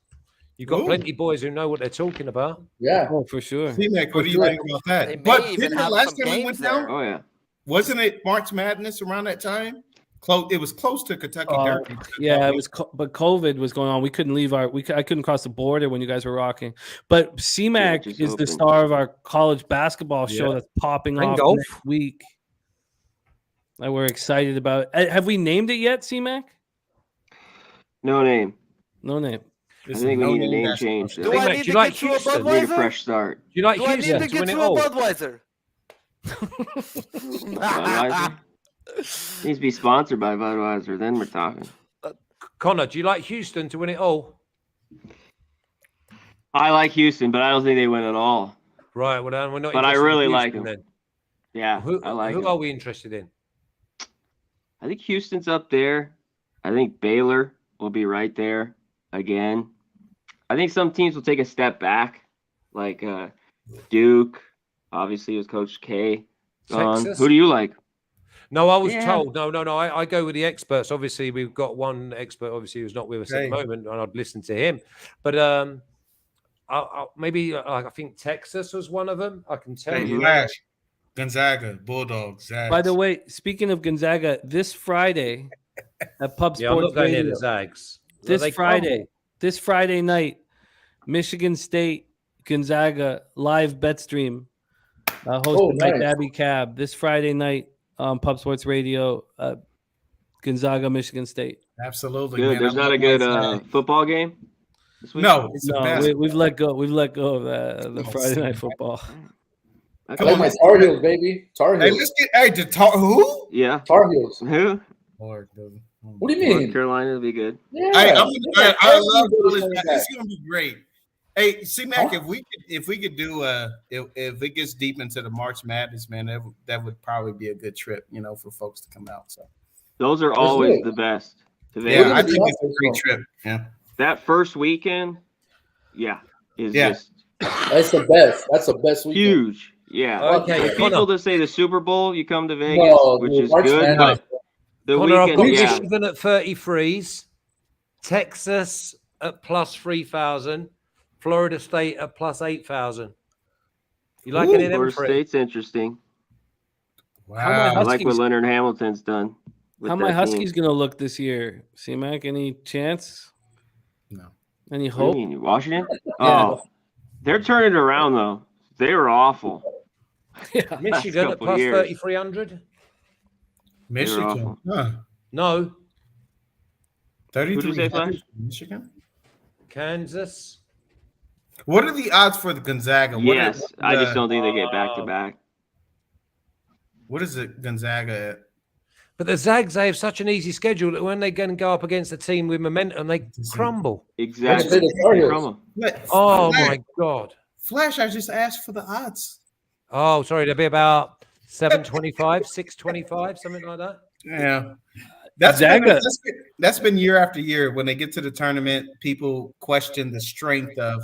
You've got Ooh. plenty of boys who know what they're talking about. Yeah. Oh, for sure. C-Mac, what do you think about that? They may But even didn't the have last some time we games went there. down? Oh yeah. Wasn't it March Madness around that time? Close. It was close to Kentucky Derby. Yeah, it was, but COVID was going on. We couldn't leave I couldn't cross the border when you guys were rocking. But C-Mac just is the opened. star of our college basketball show Yeah. that's popping And off golf. next week. That we're excited about. Have we named it yet, C-Mac? No name. No name. I think we need a name change. Do though. I Mac, need do you to like get you a Houston? Need a Budweiser? fresh start. Do you like Do I need Houston to to win get it you a all? Budweiser? Budweiser? Needs to be sponsored by Budweiser. Then we're talking. Connor, do you like Houston to win it all? I like Houston, but I don't think they win at all. Right. Well, then we're not. But I interested in really like Houston them. then. Yeah, Who I like who them. are we interested in? I think Houston's up there. I think Baylor will be right there again. I think some teams will take a step back, like Duke. Obviously, was Coach K. Texas? Who do you like? No, I was Yeah. told. No. I go with the experts. Obviously, we've got one expert. Obviously, who's not with us at the moment, and I'd listen to him. But maybe I think Texas was one of them. I can tell Hey, you. Flash, Gonzaga, Bulldogs. Zags. By the way, speaking of Gonzaga, this Friday at Pub Yeah, I'm Sports not going near Radio, the Zags. this Friday night, Michigan State, Gonzaga live bet stream hosted by nice. Gabby Cab this Friday night on Pub Sports Radio, Gonzaga, Michigan State. Absolutely. Good. man. There's I not a love good Gonzaga. football game this week. No, it's a No, basketball. we've let go. We've let go of the Oh, Friday night see. football. Okay. Come I on, like my let's Tar get- Heels, baby. Tar Hey, Heels. let's get to talk. Who? Yeah. Tar Heels. Who? Lord, dude. What do you North mean? Carolina will be good. Yeah. I Tar love Heels college. coming back. It's gonna be great. Hey, C-Mac, Huh? if we could do if it gets deep into the March Madness, man, that would probably be a good trip, for folks to come out. So Those are Let's always do it. the best. To yeah, Vegas. I gonna be think out it's a this great month. trip. Yeah. That first weekend, is Yeah. just That's the best. That's the best weekend. huge. Yeah. Okay, For Connor. people to say the Super Bowl, you come to Vegas, No, which dude, is March good, Madness. but the Connor, I've got weekend, yeah. Michigan at 33s, Texas at plus 3,000, Florida State at plus 8,000. You like Ooh, any of them Florida three? State's interesting. How my Wow. I like what Huskies? Leonard Hamilton's done. With How my that Huskies team. gonna look this year? C-Mac, any chance? No. Any What do you hope? mean, Washington? Yeah. Oh, they're turning it around though. They were awful. Yeah. Last Michigan at couple plus years. 3,300. Michigan. awful. Huh. No, 3,300 Flash? for Michigan. Kansas. What are the odds for the Gonzaga? What Yes, I just don't think they get back to back. What is it, Gonzaga at? But the Zags, they have such an easy schedule that when they go up against a team with momentum, they crumble. Let's Exactly. play the Tar They Heels. crumble. Oh Flash, my God. Flash, I just asked for the odds. Oh, sorry, they'll be about 725, 625, something like that. Yeah. That's been, Gonzaga. that's been year after year. When they get to the tournament, people question the strength of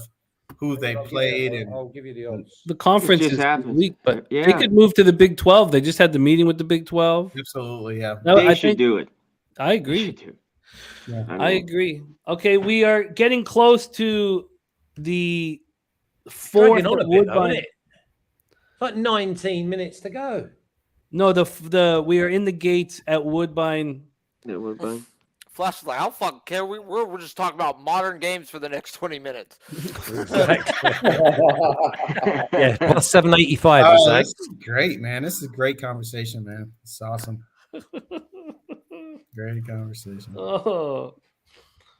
who they played. And I'll give you the odds. The conference just is happens. weak, but they Yeah. could move to the Big 12. They just had the meeting with the Big 12. absolutely, yeah. No, They I should think do it. I They agree. should do it. Yeah. I I mean, agree. Okay, we are getting close to the Dragging fourth on at a bit, though, Woodbine. isn't it? It's like 19 minutes to go. No, the we are in the gates at Woodbine. that would be- Flash is like, I don't fucking care. We're just talking about modern games for the next 20 minutes. Exactly. Yeah, plus 785. Oh, the Zags. this is great, man. This is a great conversation, man. It's awesome. Great conversation. Oh,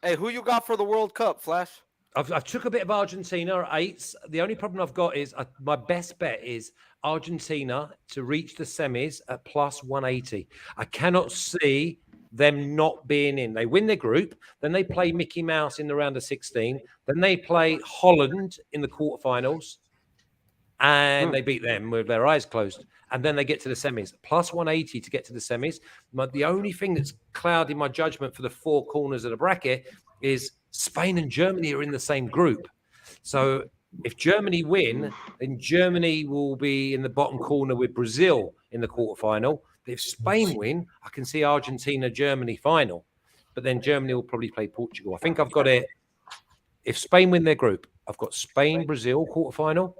Hey, who you got for the World Cup, Flash? I've took a bit of Argentina at eights. The only problem I've got is my best bet is Argentina to reach the semis at plus 180. I cannot see them not being in. They win their group, then they play Mickey Mouse in the round of 16, then they play Holland in the quarterfinals, and they beat them with their eyes closed. And then they get to the semis, plus 180 to get to the semis. But the only thing that's clouding my judgment for the four corners of the bracket is Spain and Germany are in the same group. So if Germany win, then Germany will be in the bottom corner with Brazil in the quarterfinal. But if Spain win, I can see Argentina, Germany final. But then Germany will probably play Portugal. I think I've got it. If Spain win their group, I've got Spain, Brazil quarterfinal,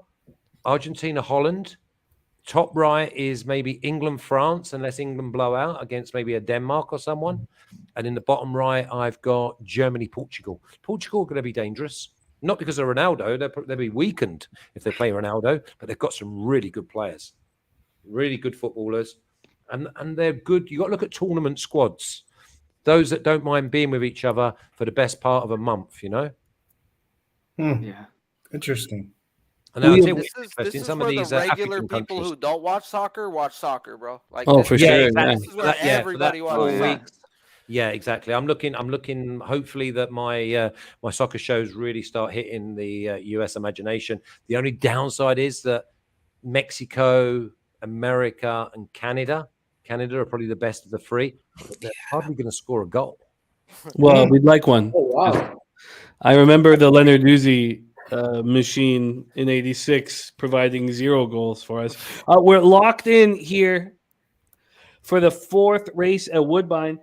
Argentina, Holland. Top right is maybe England, France, unless England blow out against maybe a Denmark or someone. And in the bottom right, I've got Germany, Portugal. Portugal are going to be dangerous. Not because of Ronaldo. They'll be weakened if they play Ronaldo, but they've got some really good players, really good footballers. And they're good. You've got to look at tournament squads. Those that don't mind being with each other for the best part of a month, you know? Yeah. Interesting. And I'll tell you This what's is interesting, some of where these the regular African people countries. who don't watch soccer, bro. Like, Oh, this for is- sure, Yeah, yeah. exactly. This is where everybody for that 4 watches soccer. weeks. Yeah, exactly. I'm looking. Hopefully, that my my soccer shows really start hitting the U.S. imagination. The only downside is that Mexico, America, and Canada are probably the best of the three. But they're hardly going to score a goal. well, we'd like one. Oh wow! I remember the Leonard Uzzi machine in '86 providing 0 goals for us. We're locked in here for the fourth race at Woodbine.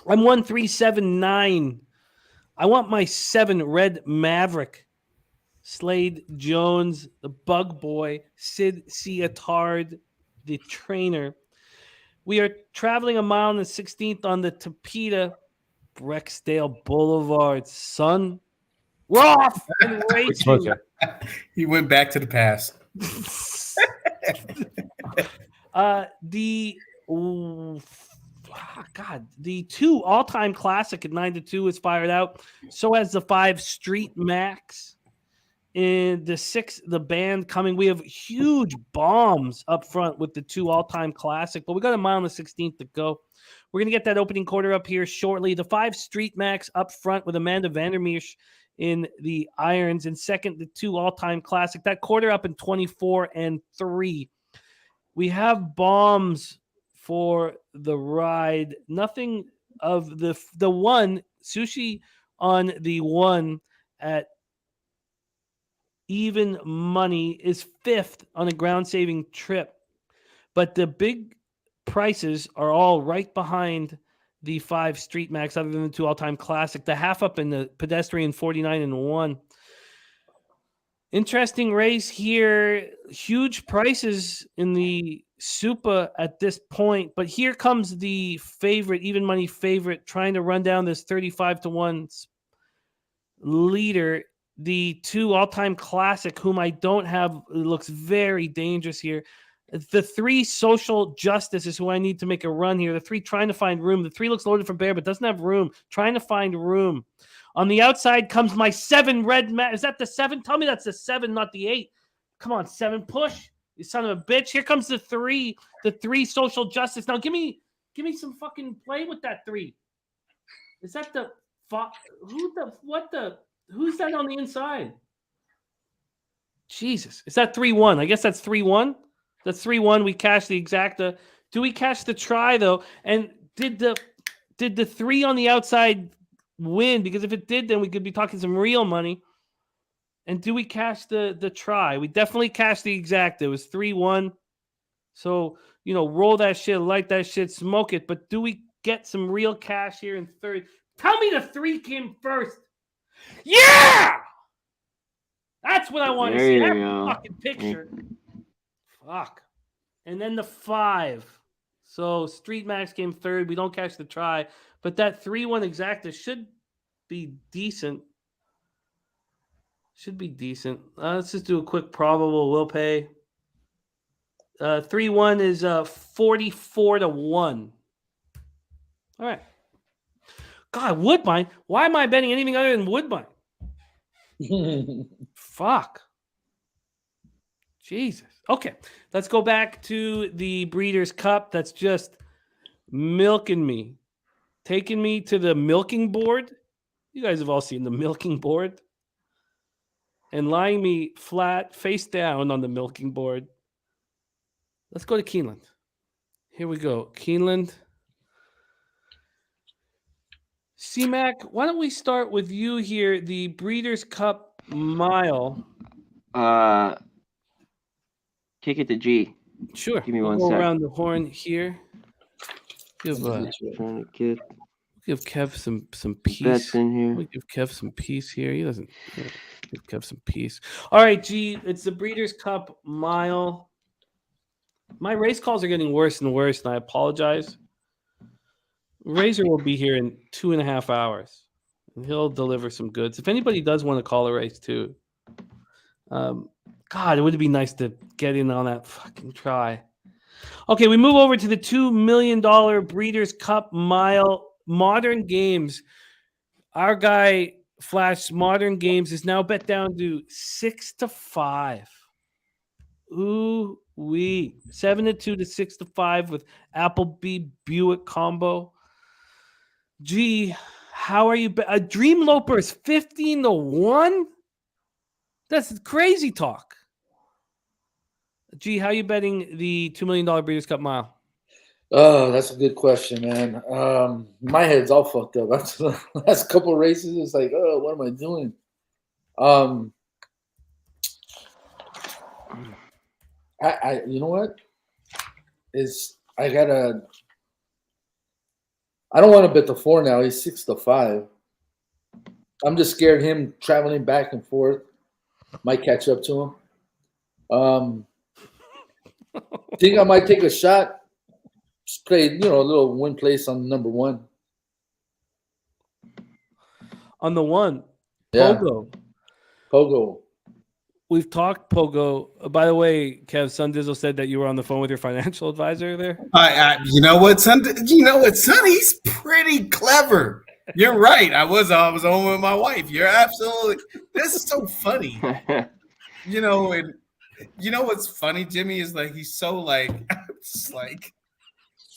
I'm 1379. I want my 7 Red Maverick. Slade Jones, the Bug Boy, Sid Ciatard, the trainer. We are traveling a mile and 16th on the Tapeta Brexdale Boulevard. Son, we're off and racing. He went back to the past. The 2 all-time classic at 9-2 is fired out. So has the 5 Street Max. In the 6, the band coming. We have huge bombs up front with the 2 all-time classic, but we got a mile and the 16th to go. We're going to get that opening quarter up here shortly. The 5 Street Max up front with Amanda Vandermeersch in the irons. And second, the 2 all-time classic. That quarter up in 24-3. We have bombs for the ride. Nothing of the 1 Sushi on the 1 at even money is 5th on a ground saving trip, but the big prices are all right behind the 5 Street Max, other than the 2 all-time classic. The half up in the pedestrian 49-1. Interesting race here. Huge prices in the Supa at this point, but here comes the favorite, even money favorite, trying to run down this 35-1 leader. The 2 all-time classic, whom I don't have, looks very dangerous here. The 3 social justice is who I need to make a run here. The 3 trying to find room. The 3 looks loaded for bear, but doesn't have room. Trying to find room. On the outside comes my 7 red mat. Is that the 7? Tell me that's the 7, not the 8. Come on, 7, push. You son of a bitch. Here comes the 3. The 3 social justice. Now give me some fucking play with that 3. Is that the who's that on the inside? Jesus. Is that 3-1? I guess that's 3-1. That's 3-1. We cashed the exacta. Do we cash the try though? And did the 3 on the outside win? Because if it did, then we could be talking some real money. And do we cash the try? We definitely cashed the exacta. It was 3-1. So, roll that shit, light that shit, smoke it. But do we get some real cash here in third? Tell me the 3 came first. Yeah! That's what I want to see. That fucking picture. Fuck. And then the 5. So Street Max came third. We don't catch the try. But that 3-1 exacta should be decent. Should be decent. Let's just do a quick probable. We'll pay. 3-1 is 44-1. All right. God, Woodbine. Why am I betting anything other than Woodbine? Fuck. Jesus. Okay. Let's go back to the Breeders' Cup. That's just milking me. Taking me to the milking board. You guys have all seen the milking board. And lying me flat, face down on the milking board. Let's go to Keeneland. Here we go. Keeneland. C-Mac, why don't we start with you here? The Breeders' Cup Mile. Kick it to G. Sure. Give me we'll one go sec. around the horn here. Give Kev some peace. Bets in here. We'll give Kev some peace here. He doesn't give Kev some peace. All right, G. It's the Breeders' Cup Mile. My race calls are getting worse and worse, and I apologize. Razor will be here in 2.5 hours, and he'll deliver some goods. If anybody does want to call a race too, God, it would be nice to get in on that fucking try. Okay, we move over to the $2 million Breeders' Cup Mile Modern Games. Our guy Flash Modern Games is now bet down to 6-5. Ooh wee, 7-2 to 6-5 with Appleby Buick combo. Gee, how are you? A Dream Loper is 15-1. That's crazy talk. Gee, how are you betting the $2 million Breeders' Cup Mile? Oh, that's a good question, man. My head's all fucked up. That's the last couple of races. It's like, oh, what am I doing? I you know what? I don't want to bet the 4 now. He's 6-5. I'm just scared him traveling back and forth might catch up to him. Think I might take a shot. Just play, a little win place on number 1. On the 1, Yeah. Pogo. We've talked Pogo. By the way, Kev, Sundizzle said that you were on the phone with your financial advisor there. You know what, son? He's pretty clever. You're right. I was on with my wife. You're absolutely. This is so funny. And you know what's funny, Jimmy, is like he's so like it's like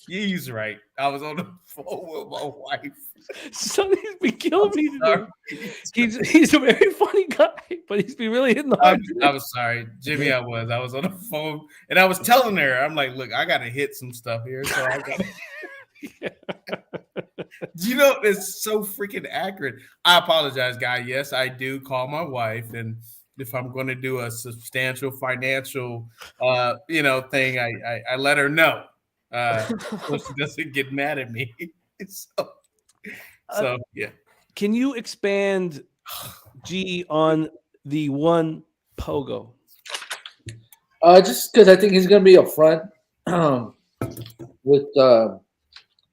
he's right. I was on the phone with my wife. Sonny's been killing me today. He's a very funny guy, but he's been really hitting the hard. I was sorry, Jimmy. I was on the phone and I was telling her, I'm like, look, I gotta hit some stuff here. So I got it's so freaking accurate. I apologize, guy. Yes, I do call my wife, and if I'm going to do a substantial financial thing, I let her know. So she doesn't get mad at me. Yeah. Can you expand, G, on the 1 Pogo. Just because I think he's going to be up front with a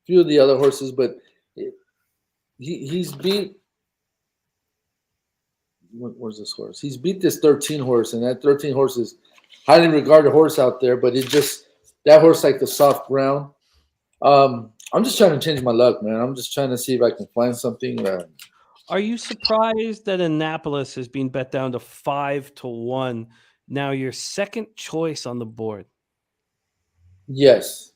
few of the other horses, but he's beat. Where's this horse? He's beat this 13 horse, and that 13 horse is highly regarded horse out there. But it just that horse like the soft ground. I'm just trying to change my luck, man. I'm just trying to see if I can find something. Are you surprised that Annapolis has been bet down to 5-1? Now your second choice on the board. Yes.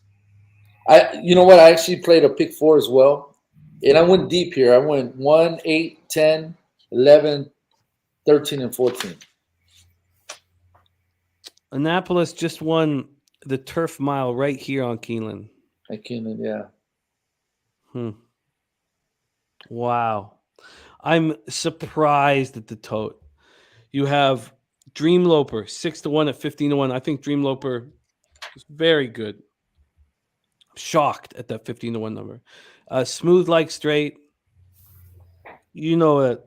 You know what? I actually played a pick 4 as well. And I went deep here. I went 1, 8, 10, 11, 13, and 14. Annapolis just won the turf mile right here on Keeneland. At Keeneland, yeah. Wow. I'm surprised at the tote. You have Dream Loper, 6-1 at 15-1. I think Dream Loper is very good. Shocked at that 15-1 number. Smooth Like Straight. You know that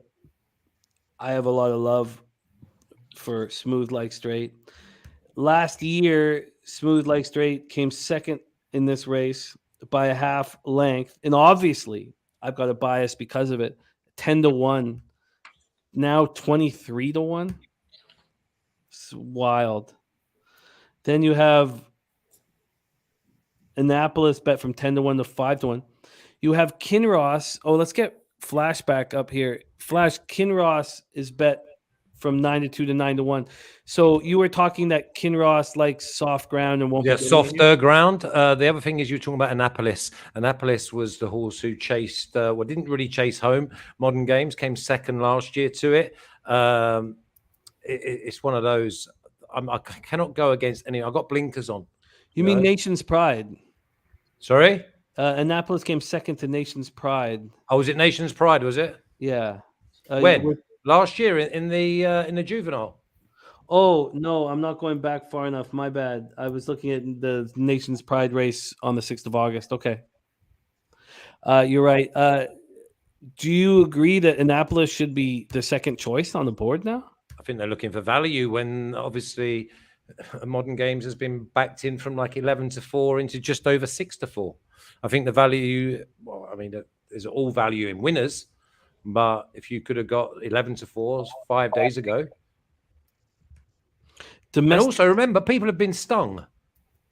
I have a lot of love for Smooth Like Straight. Last year, Smooth Like Straight came second in this race by a half length. And obviously, I've got a bias because of it. 10-1. Now 23-1. It's wild. Then you have Annapolis bet from 10-1 to 5-1. You have Kinross. Oh, let's get Flashback up here. Kinross is bet from 9-2 to 9-1. So you were talking that Kinross likes soft ground and won't. Yeah, softer ground. The other thing is you're talking about Annapolis. Annapolis was the horse who chased, didn't really chase home. Modern Games came second last year to it. It's one of those. I cannot go against any. I got blinkers on. You mean Nation's Pride? Sorry, Annapolis came second to Nation's Pride. Oh, was it Nation's Pride? Was it? Yeah. When? Last year in the juvenile. Oh no, I'm not going back far enough. My bad. I was looking at the Nation's Pride race on the 6th of August. Okay. You're right. Do you agree that Annapolis should be the second choice on the board now? I think they're looking for value when obviously Modern Games has been backed in from like 11-4 into just over 6-4. I think the value, well, I mean, there's all value in winners, but if you could have got 11-4 5 days ago. And also remember, people have been stung.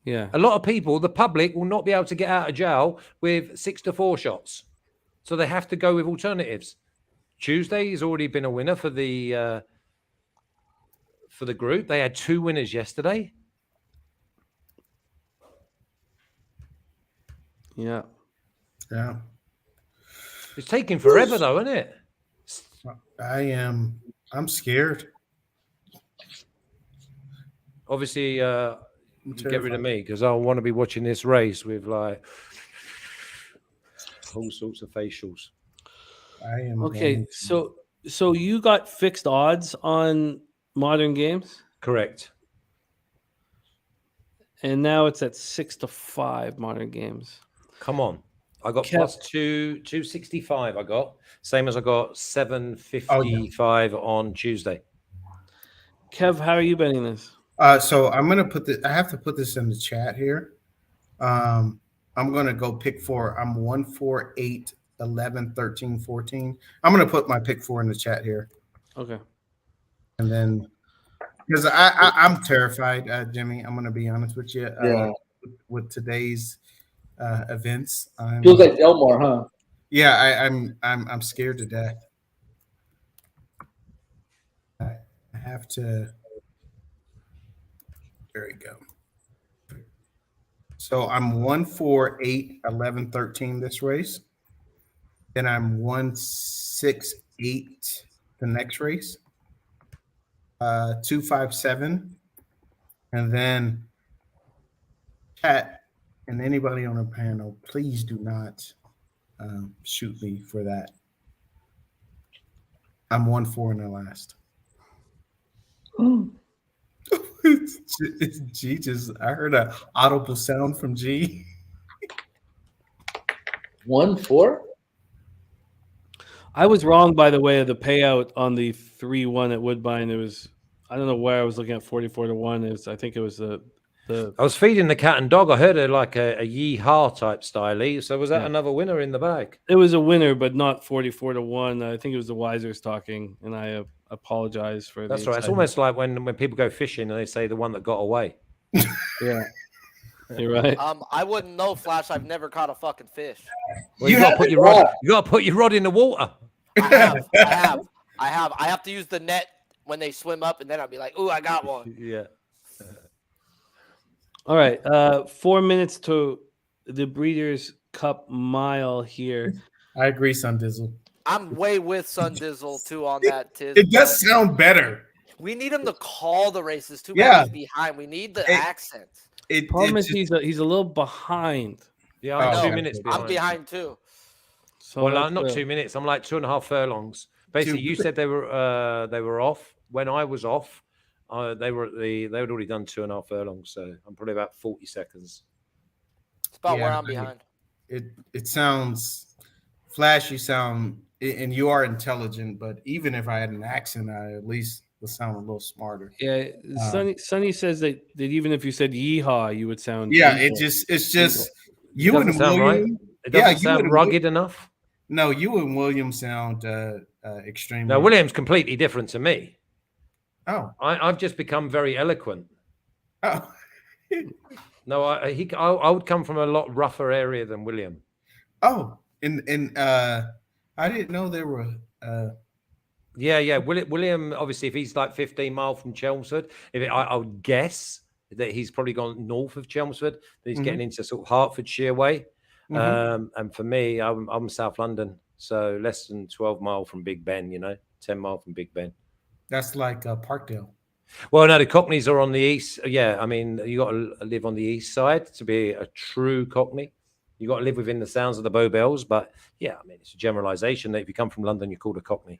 Yeah. A lot of people, the public, will not be able to get out of jail with 6-4 shots. So they have to go with alternatives. Tuesday has already been a winner for the group. They had 2 winners yesterday. Yeah. Yeah. It's taking forever though, isn't it? I'm scared. Obviously, get rid of me because I want to be watching this race with like all sorts of facials. I am okay. So you got fixed odds on Modern Games? Correct. And now it's at 6-5 Modern Games. Come on. I got plus 265. I got same as I got 755 on Tuesday. Kev, how are you betting this? So I'm gonna put this. I have to put this in the chat here. I'm gonna go pick 4. I'm 1, 4, 8, 11, 13, 14. I'm gonna put my pick 4 in the chat here. Okay. And then, because I'm terrified, Jimmy. I'm gonna be honest with you. With today's events, Feels like Delmar, huh? Yeah, I'm scared to death. I have to. There we go. So I'm 1, 4, 8, 11, 13 this race. Then I'm 1, 6, 8 the next race. 2, 5, 7. And then chat and anybody on the panel, please do not shoot me for that. I'm 1, 4 in the last. G I heard an audible sound from G. 1, 4. I was wrong, by the way, of the payout on the 3-1 at Woodbine. I don't know where I was looking at 44 to 1 is. I think it was the I was feeding the cat and dog. I heard a yee-haw type style. So was that Yeah. another winner in the bag? it was a winner, but not 44 to 1. I think it was the Wisers talking, and I apologize for That's the right. It's excitement. almost like when people go fishing and they say the one that got away. Yeah. You're right. I wouldn't know, Flash. I've never caught a fucking fish. Well, you got to put your rod. You got to put your rod in the water. I have to use the net when they swim up, and then I'll be like, "Ooh, I got one." Yeah. All right. 4 minutes to the Breeders' Cup Mile here. I agree, Sun Dizzle. I'm way with Sun Dizzle too on that. Tiz. It does sound better. We need him to call the races. Too Yeah. bad he's behind. We need the accent. Problem is he's a little behind. Yeah, I'm No, 2 minutes behind. I'm behind too. So Well, that's not the- 2 minutes. I'm like 2.5 furlongs. Basically, you said they were off. When I was off, they had already done 2.5 furlongs. So I'm probably about 40 seconds. It's about Yeah, where I'm I mean, behind. It sounds, Flash, you sound, and you are intelligent, but even if I had an accent, I at least would sound a little smarter. Yeah, Sonny says that even if you said yeehaw, you would sound Yeah, evil. it's just It you doesn't and sound right. William. It doesn't you sound and rugged enough. No, you and William sound extremely. No, William's completely different to me. Oh, I've just become very eloquent. oh. No, I would come from a lot rougher area than William. Oh, and I didn't know there were. Yeah. William, obviously, if he's like 15 miles from Chelmsford, I would guess that he's probably gone north of Chelmsford. That he's getting into sort of Hertfordshire way. And for me, I'm South London, so less than 12 mile from Big Ben. 10 mile from Big Ben. That's like Parkdale. Well, no, the Cockneys are on the east. Yeah, I mean, you got to live on the east side to be a true Cockney. You got to live within the sounds of the Bow Bells. But yeah, I mean, it's a generalization that if you come from London, you're called a Cockney.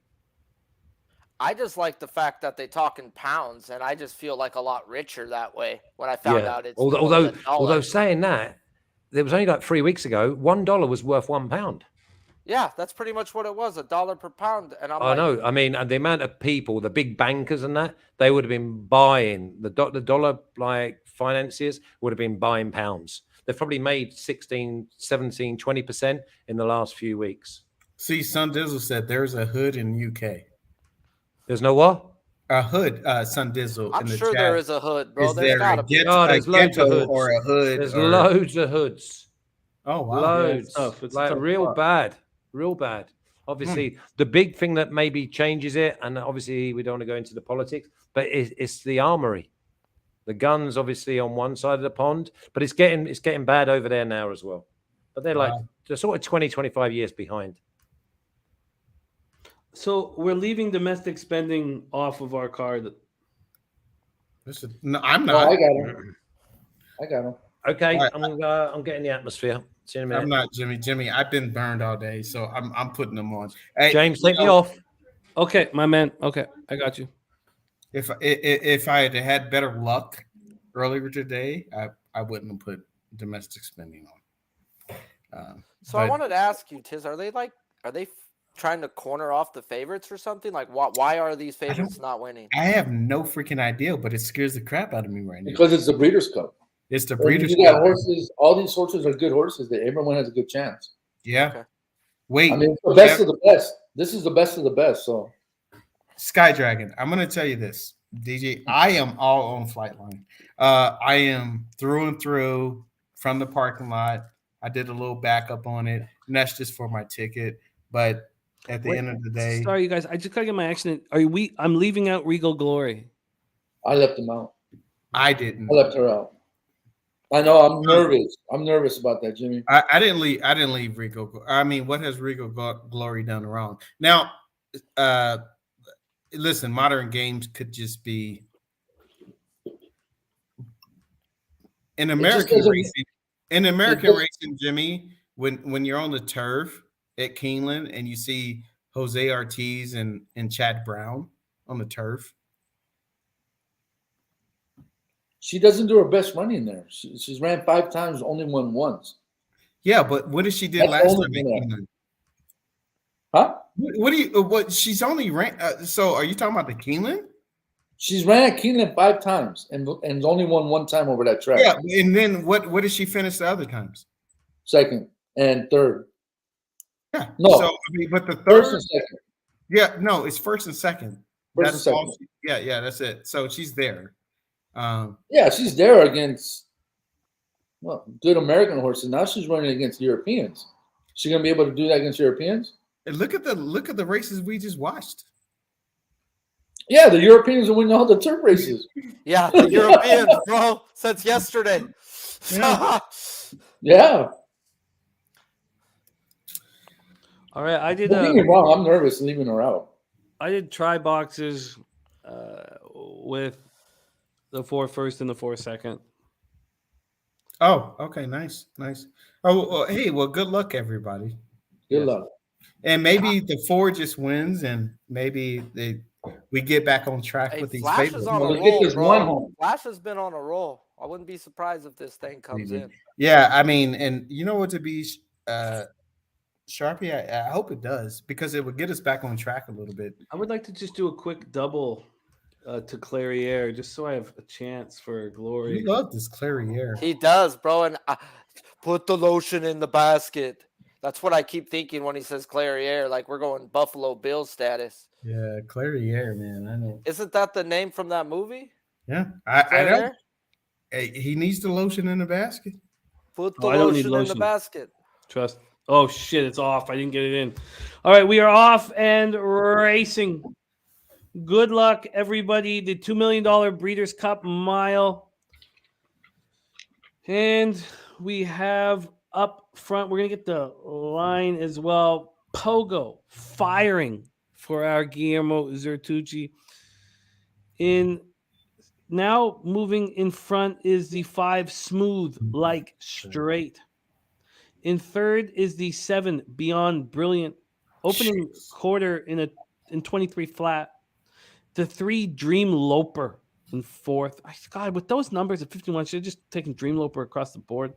I just like the fact that they talk in pounds, and I just feel like a lot richer that way. When I found out it's although saying that, there was only like 3 weeks ago, $1 was worth £1. Yeah, that's pretty much what it was, $1 per pound. And I know. I mean, and the amount of people, the big bankers and that, they would have been buying the dollar, like financiers would have been buying pounds. They've probably made 16, 17, 20% in the last few weeks. See, Sun Dizzle said there's a hood in UK. There's no what? A hood, Sun Dizzle. I'm in the sure chat. there is a hood, bro. Is There's there gotta a be. There's loads of hoods. or a hood? There's or... loads of hoods. Oh wow, Loads. it's tough. It's like tough real spot. bad. Real bad. Obviously, the big thing that maybe changes it, and obviously we don't want to go into the politics, but it's the armory. The guns, obviously, on one side of the pond, but it's getting bad over there now as well. But they're sort of 20, 25 years behind. So we're leaving domestic spending off of our card. No, I'm No, not. I got him. Okay, Right. I'm getting the atmosphere. See you in a minute. I'm not Jimmy. Jimmy, I've been burned all day, so I'm putting them on. Hey, James, take me off. Okay, my man. Okay, I got you. If I had better luck earlier today, I wouldn't have put domestic spending on. So I wanted to ask you, Tiz, are they trying to corner off the favorites or something? Like, why are these favorites not winning? I have no freaking idea, but it scares the crap out of me right now. Because it's the Breeders' Cup. It's the And Breeders' you got Cup. horses. All these horses are good horses. That everyone has a good chance. Yeah. Okay. Wait. I mean, it's the best of the best. This is the best of the best. So, Sky Dragon, I'm going to tell you this, DJ. I am all on Flightline. I am through and through from the parking lot. I did a little backup on it, and that's just for my ticket. But at the end of the day, Sorry, you guys. I just gotta get my action. I'm leaving out Regal Glory. I left him out. I didn't. I left her out. I know. I'm nervous. I'm nervous about that, Jimmy. I didn't leave Regal. I mean, what has Regal Glory done wrong? Now, listen, modern games could just be in American racing. In American racing, Jimmy, when you're on the turf at Keeneland and you see Jose Ortiz and Chad Brown on the turf. She doesn't do her best running there. She's ran 5 times, only won once. Yeah, but what did she did last time at Keeneland? Huh? What do you? What she's only ran? So are you talking about the Keeneland? She's ran at Keeneland 5 times and only won 1 time over that track. Yeah, and then what did she finish the other times? 2nd and 3rd. Yeah. No. So I mean, but the 1st third. and 2nd. Yeah, no, it's 1st and 2nd. 1st That's and 2nd. all. Yeah, that's it. So she's there. Yeah, she's there against good American horses. Now she's running against Europeans. She gonna be able to do that against Europeans? And look at the races we just watched. Yeah, the Europeans are winning all the turf races. Yeah, the Europeans, bro, since yesterday. Yeah. All right, I did. Don't get me wrong, I'm nervous leaving her out. I did try boxes with the 4 first and the 4 second. Oh, okay, nice. Oh, well, hey, well, good luck, everybody. Good luck. And maybe the 4 just wins, and maybe we get back on track with these Flash favorites. is on a roll, bro. Flash has been on a roll. I wouldn't be surprised if this thing comes in. Yeah, I mean, and you know what, to be Sharpie, I hope it does, because it would get us back on track a little bit. I would like to just do a quick double to Clairiere, just so I have a chance for glory. We love this Clairiere. He does, bro. And put the lotion in the basket. That's what I keep thinking when he says Clairiere, like we're going Buffalo Bill status. Yeah, Clairiere, man. I know. Isn't that the name from that movie? Yeah, I know. Hey, he needs the lotion in the basket. Put the lotion in the basket. Trust. Oh, shit, it's off. I didn't get it in. All right, we are off and racing. Good luck, everybody. The $2 million Breeders' Cup Mile. And we have up front, we're going to get the line as well. Pogo firing for our Guillermo Zertucci. Now moving in front is the 5 Smooth Like Straight. In third is the 7 Beyond Brilliant. Opening quarter in 23 flat. The 3 Dream Loper in fourth. God, with those numbers at 51, should have just taken Dream Loper across the board.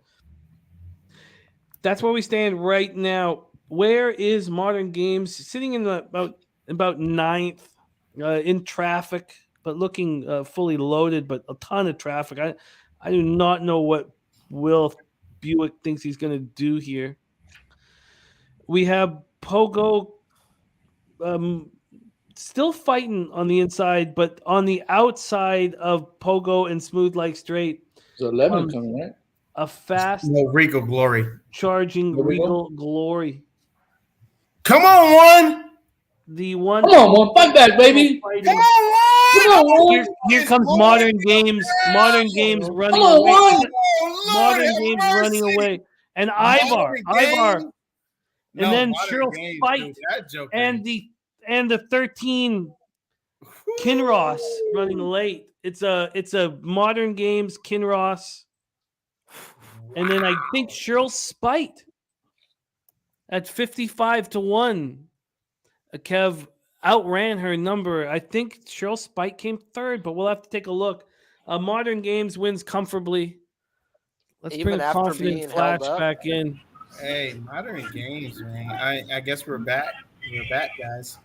That's where we stand right now. Where is Modern Games? Sitting in about ninth in traffic, but looking fully loaded, but a ton of traffic. I do not know what Will Buick thinks he's going to do here. We have Pogo still fighting on the inside, but on the outside of Pogo and Smooth Like Straight. There's 11 coming, right? A fast Regal Glory. Charging Regal Glory. Come on, one. The one. Come on, one. Fight back, baby. Come on, one. Here comes Modern Games. Modern Games running away. Modern Games running away. And Ivar. And then Cheryl Spite. And the 13 Kinross running late. It's a Modern Games Kinross. And then I think Cheryl Spite at 55-1. Kev outran her number. I think Cheryl Spite came third, but we'll have to take a look. Modern Games wins comfortably. Let's bring a confident Flash back in. Hey, Modern Games, man. I guess we're back. We're back, guys.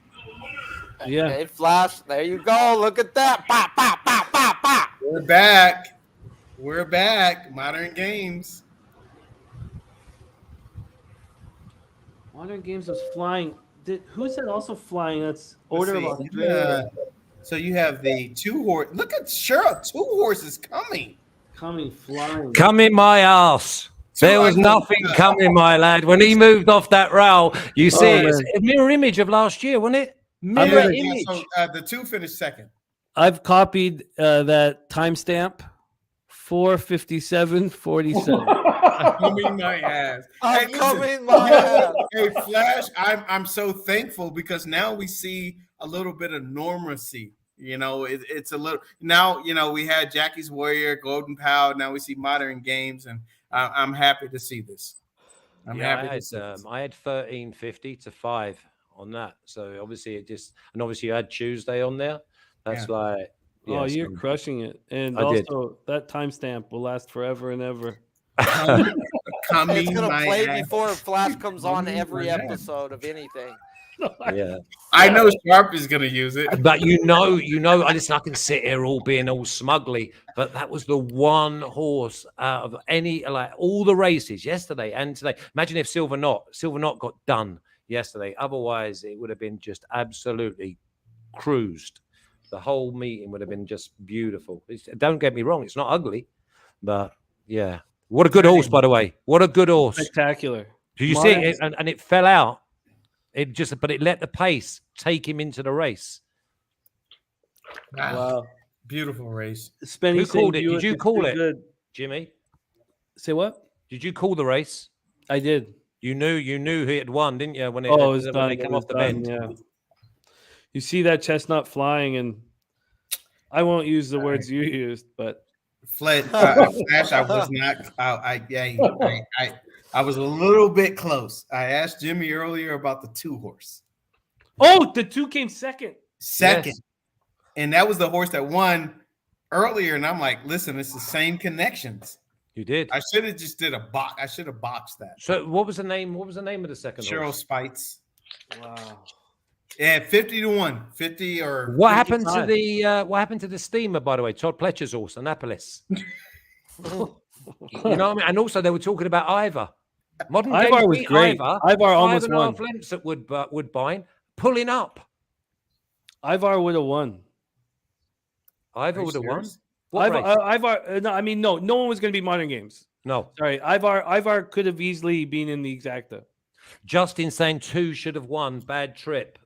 Yeah. Hey, Flash. There you go. Look at that. Pop, pop, pop, pop, pop. We're back. We're back. Modern Games. Modern Games was flying. Who's that also flying? That's Order of Australia. So you have the 2 horse. Look at Cheryl. 2 horses coming. Flying. Come in my ass. There was nothing coming, my lad. When he moved off that rail, you see it's a mirror image of last year, wasn't it? Mirror image. So, the 2 finished second. I've copied that timestamp. 4:57:47. Coming my ass. I'm coming my ass. Hey, Flash, I'm so thankful because now we see a little bit of normalcy. You know, it's a little now. You know, we had Jackie's Warrior, Golden Pow. Now we see Modern Games, and I'm happy to see this. I'm happy to see this. I had 13.50-5 on that. So obviously obviously you had Tuesday on there. That's like. Oh, you're crushing it. And also that timestamp will last forever and ever. It's going to play before Flash comes on every episode of anything. Yeah. I know Sharp is going to use it. But listen, I can sit here all being all smugly, but that was the one horse out of all the races yesterday and today. Imagine if Silver Knot got done yesterday. Otherwise, it would have been just absolutely cruised. The whole meeting would have been just beautiful. Don't get me wrong, it's not ugly, but yeah. What a good horse, by the way. What a good horse. Spectacular. Did you see it? And it fell out. But it let the pace take him into the race. Wow. Beautiful race. Spenny, who called it? Did you call it, good. Jimmy? Say what? Did you call the race? I did. You knew he had won, didn't you? When they came off the bend. Yeah. You see that chestnut flying, and I won't use the words you used, but Flash, I was not. I was a little bit close. I asked Jimmy earlier about the 2 horse. Oh, the 2 came second. Yes. And that was the horse that won earlier. And I'm like, listen, it's the same connections. You did. I should have just did a box. I should have boxed that. So what was the name? What was the name of the second Cheryl horse? Spites. Wow. Yeah, 50-1, 50 or. What happened to the steamer, by the way? Todd Pletcher's horse, Annapolis. You know what I mean? And also they were talking about Ivor. Modern Ivor was great. Ivor almost won. 5.5 lengths at Woodbine, pulling up. Ivor would have won. Ivor would have won. No one was going to be Modern Games. No, sorry, Ivor could have easily been in the exacta. Justin saying 2 should have won. Bad trip.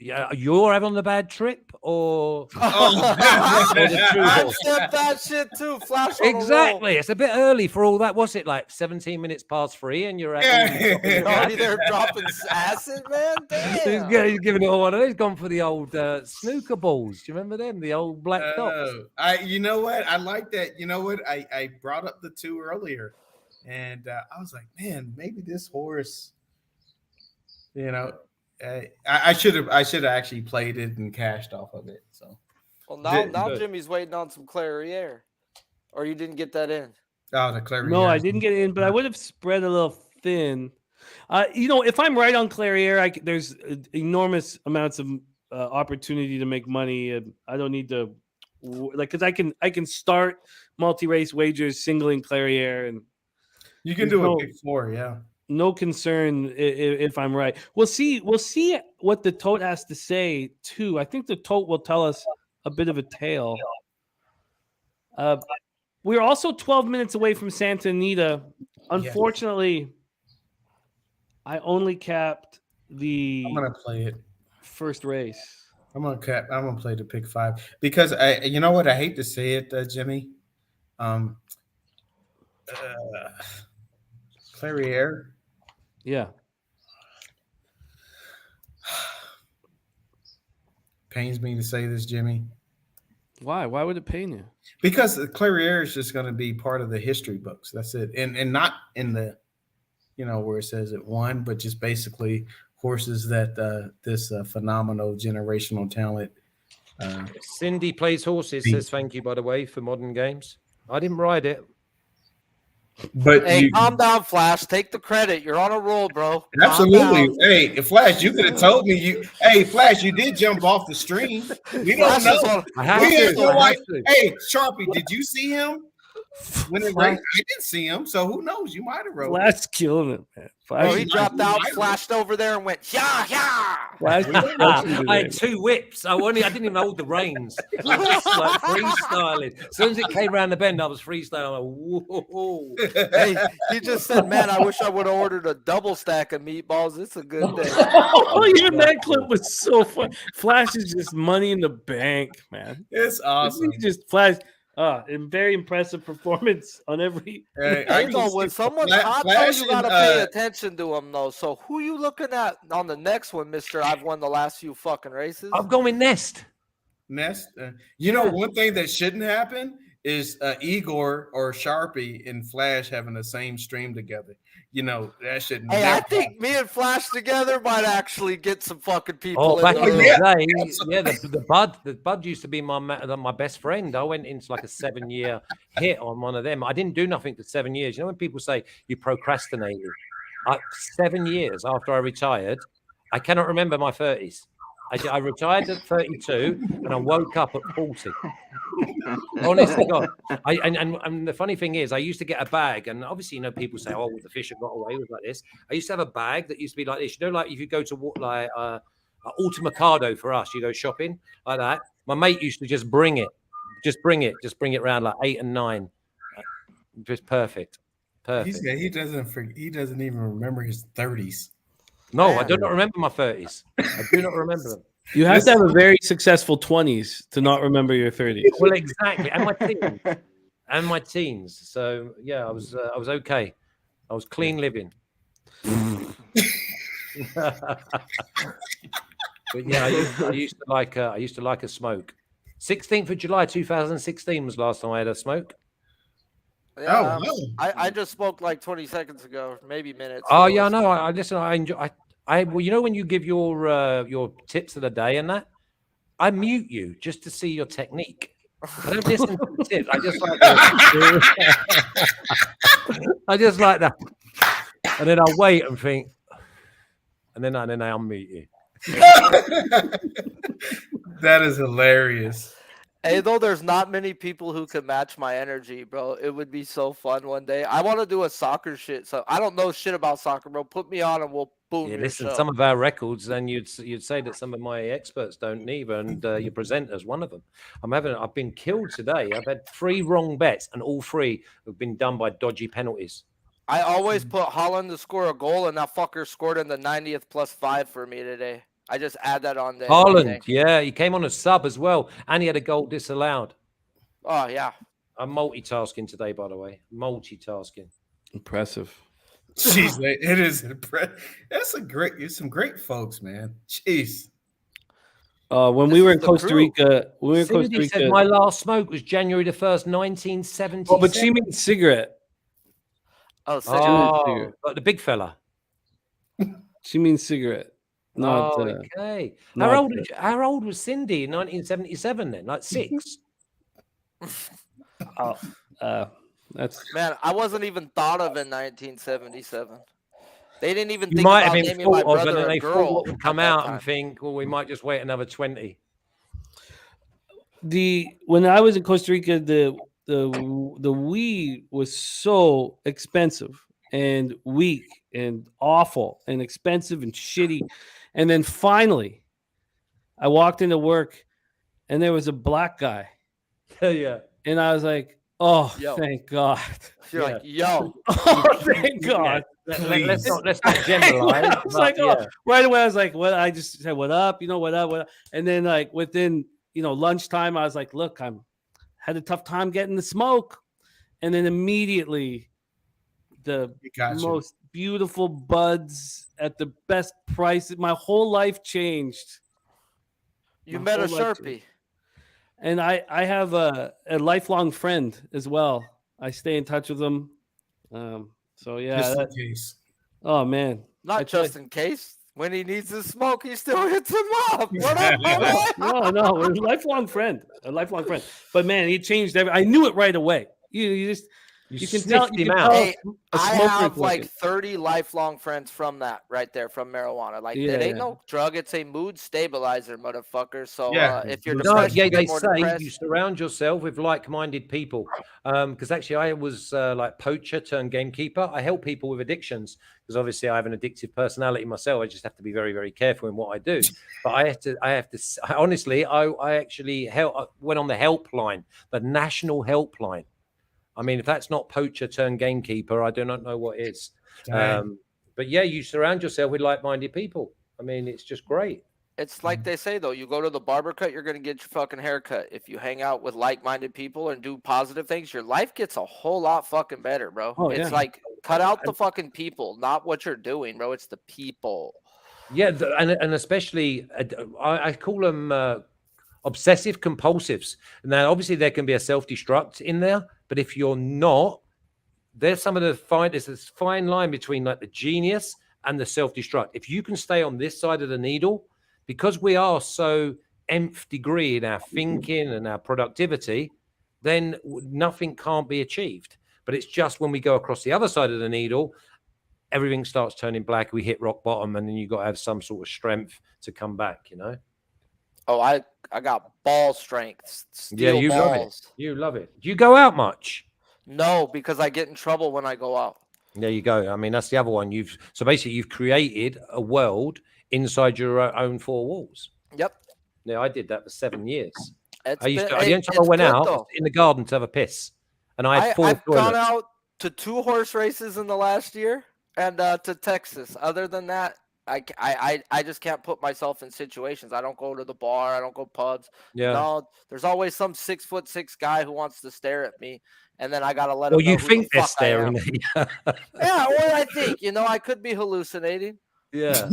Yeah, you're having the bad trip, or I said bad shit too. Flash on exactly. It's a bit early for all that. What's it like? 17 minutes past 3, and you're already there dropping acid, man. Damn. He's giving it all one. He's gone for the old snooker balls. Do you remember them? The old black tops. You know what? I like that. You know what? I brought up the 2 earlier, and I was like, man, maybe this horse. You know. I should have actually played it and cashed off of it. So, well, now Jimmy's waiting on some Clairiere, or you didn't get that in. Oh, the Clairiere. No, I didn't get it in, but I would have spread a little thin. If I'm right on Clairiere, there's enormous amounts of opportunity to make money. I don't need to because I can start multi-race wagers singling Clairiere, and you can do a big 4, yeah. No concern if I'm right. We'll see what the tote has to say too. I think the tote will tell us a bit of a tale. We're also 12 minutes away from Santa Anita. Unfortunately, I only capped the. I'm gonna play it first race. I'm gonna play the pick 5 because you know what? I hate to say it, Jimmy. Clairiere. Yeah. Pains me to say this, Jimmy. Why? Why would it pain you? Because the Clairiere is just going to be part of the history books. That's it. And not in the, where it says it won, but just basically horses that this phenomenal generational talent. Cindy plays horses, says thank you, by the way, for Modern Games. I didn't ride it. But hey, calm down, Flash. Take the credit. You're on a roll, bro. Absolutely. Hey, Flash, you could have told me Hey, Flash, you did jump off the stream. We don't know. Hey, Sharpie, did you see him? When it rained, I didn't see him, so who knows? You might have rode. Flash killing it, man. Flash, he dropped out, flashed over there, and went yeah. I had 2 whips. I didn't even hold the reins. I was just like freestyling. As soon as it came around the bend, I was freestyling. I'm like, whoa. Hey, he just said, "Man, I wish I would have ordered a double stack of meatballs. It's a good day." Even that clip was so fun. Flash is just money in the bank, man. It's awesome. He just Flash. And very impressive performance on every. When someone's hot, you gotta pay attention to them though. So who you looking at on the next one, Mister? I've won the last few fucking races. I'm going Nest. Nest. One thing that shouldn't happen is Igor or Sharpie and Flash having the same stream together. That shouldn't. Hey, I think me and Flash together might actually get some fucking people. Oh, back in the day, the Bud used to be my best friend. I went into like a 7-year hit on one of them. I didn't do nothing for 7 years. When people say you procrastinated, 7 years after I retired, I cannot remember my 30s. I retired at 32 and I woke up at 40. Honestly, God. And the funny thing is, I used to get a bag, and obviously, people say, "Oh, the fish have got away with like this." I used to have a bag that used to be like this. Like if you go to like Automercado for us, you go shopping like that. My mate used to just bring it around like 8 and 9, just perfect. He doesn't even remember his 30s. No, I do not remember my 30s. I do not remember them. You have to have a very successful 20s to not remember your 30s. Well, exactly, and my teens. So yeah, I was okay. I was clean living. But yeah, I used to like a smoke. 16th of July 2016 was last time I had a smoke. Yeah, I just spoke like 20 seconds ago, maybe minutes. Oh yeah, no. I listen. I enjoy. Well, when you give your tips of the day and that, I mute you just to see your technique. I don't listen to the tips. I just like that. And then I wait and think, and then I unmute you. That is hilarious. Hey, though, there's not many people who can match my energy, bro. It would be so fun one day. I want to do a soccer shit. So I don't know shit about soccer, bro. Put me on and we'll boom. Yeah, your listen, show. some of our records, then you'd say that some of my experts don't either, and your presenter's one of them. I've been killed today. I've had 3 wrong bets, and all 3 have been done by dodgy penalties. I always put Holland to score a goal, and that fucker scored in the 90th +5 for me today. I just add that on there. Holland, yeah, he came on a sub as well, and he had a goal disallowed. Oh yeah, I'm multitasking today, by the way. Multitasking. Impressive. Jeez, it is impressive. That's some great folks, man. Jeez. When we were in Costa Rica, Cindy said my last smoke was January the 1st, 1977. Oh, but she means cigarette. Oh, cigarette. Like the big fella. She means cigarette. Not, okay. not How old was Cindy in 1977 then? Like 6? That's Man, I wasn't even thought of in 1977. They didn't even You think might about have been naming my thought of, and brother then a they girl. thought what would come at that out time. and think, well, we might just wait another 20. When I was in Costa Rica, the weed was so expensive and weak and awful and expensive and shitty. And then finally, I walked into work and there was a black guy. Yeah. And I was like, oh, Yo. thank God. You're like, yo. Oh, thank God. Let's not generalize. I was like, right away, I was like, well, I just said, what up? What up? And then like within, lunchtime, I was like, look, had a tough time getting the smoke. And then immediately the most beautiful buds at the best price. My whole life changed. You met a Sharpie. And I have a lifelong friend as well. I stay in touch with him. So yeah. Just in case. Oh man. Not just in case. When he needs to smoke, he still hits him up. What up, brother? No, a lifelong friend. But man, he changed everything. I knew it right away. You can tell him out. Hey, I have like 30 lifelong friends from that right there, from marijuana. Like it ain't no drug; it's a mood stabilizer, motherfucker. So if you're depressed, you get more depressed. You surround yourself with like-minded people. Because actually, I was like poacher turned gamekeeper. I help people with addictions because obviously I have an addictive personality myself. I just have to be very, very careful in what I do. But I have to. Honestly, I actually went on the helpline, the national helpline. I mean, if that's not poacher turned gamekeeper, I do not know what is. But yeah, you surround yourself with like-minded people. I mean, it's just great. It's like they say, though, you go to the barber cut, you're going to get your fucking haircut. If you hang out with like-minded people and do positive things, your life gets a whole lot fucking better, bro. It's like, cut out the fucking people, not what you're doing, bro. It's the people. Yeah, and especially, I call them obsessive compulsives. Now, obviously, there can be a self-destruct in there, but if you're not, there's this fine line between like the genius and the self-destruct. If you can stay on this side of the needle, because we are so nth degree in our thinking and our productivity, then nothing can't be achieved. But it's just when we go across the other side of the needle, everything starts turning black. We hit rock bottom, and then you got to have some sort of strength to come back. Oh, I got ball strength. Steel You balls. love it. You love it. Do you go out much? No, because I get in trouble when I go out. There you go. I mean, that's the other one. So basically you've created a world inside your own four walls. Yep. Yeah, I did that for 7 years. The only time I it's went good, out though. was in the garden to have a piss, and I had 4 I've gone toilets. out to 2 horse races in the last year and to Texas. Other than that, I just can't put myself in situations. I don't go to the bar. I don't go pubs. Yeah. No, there's always some 6'6" guy who wants to stare at me, and then I gotta let Well, him know you who think the they're fuck I am. staring at you. Yeah, or I think, I could be hallucinating. Yeah.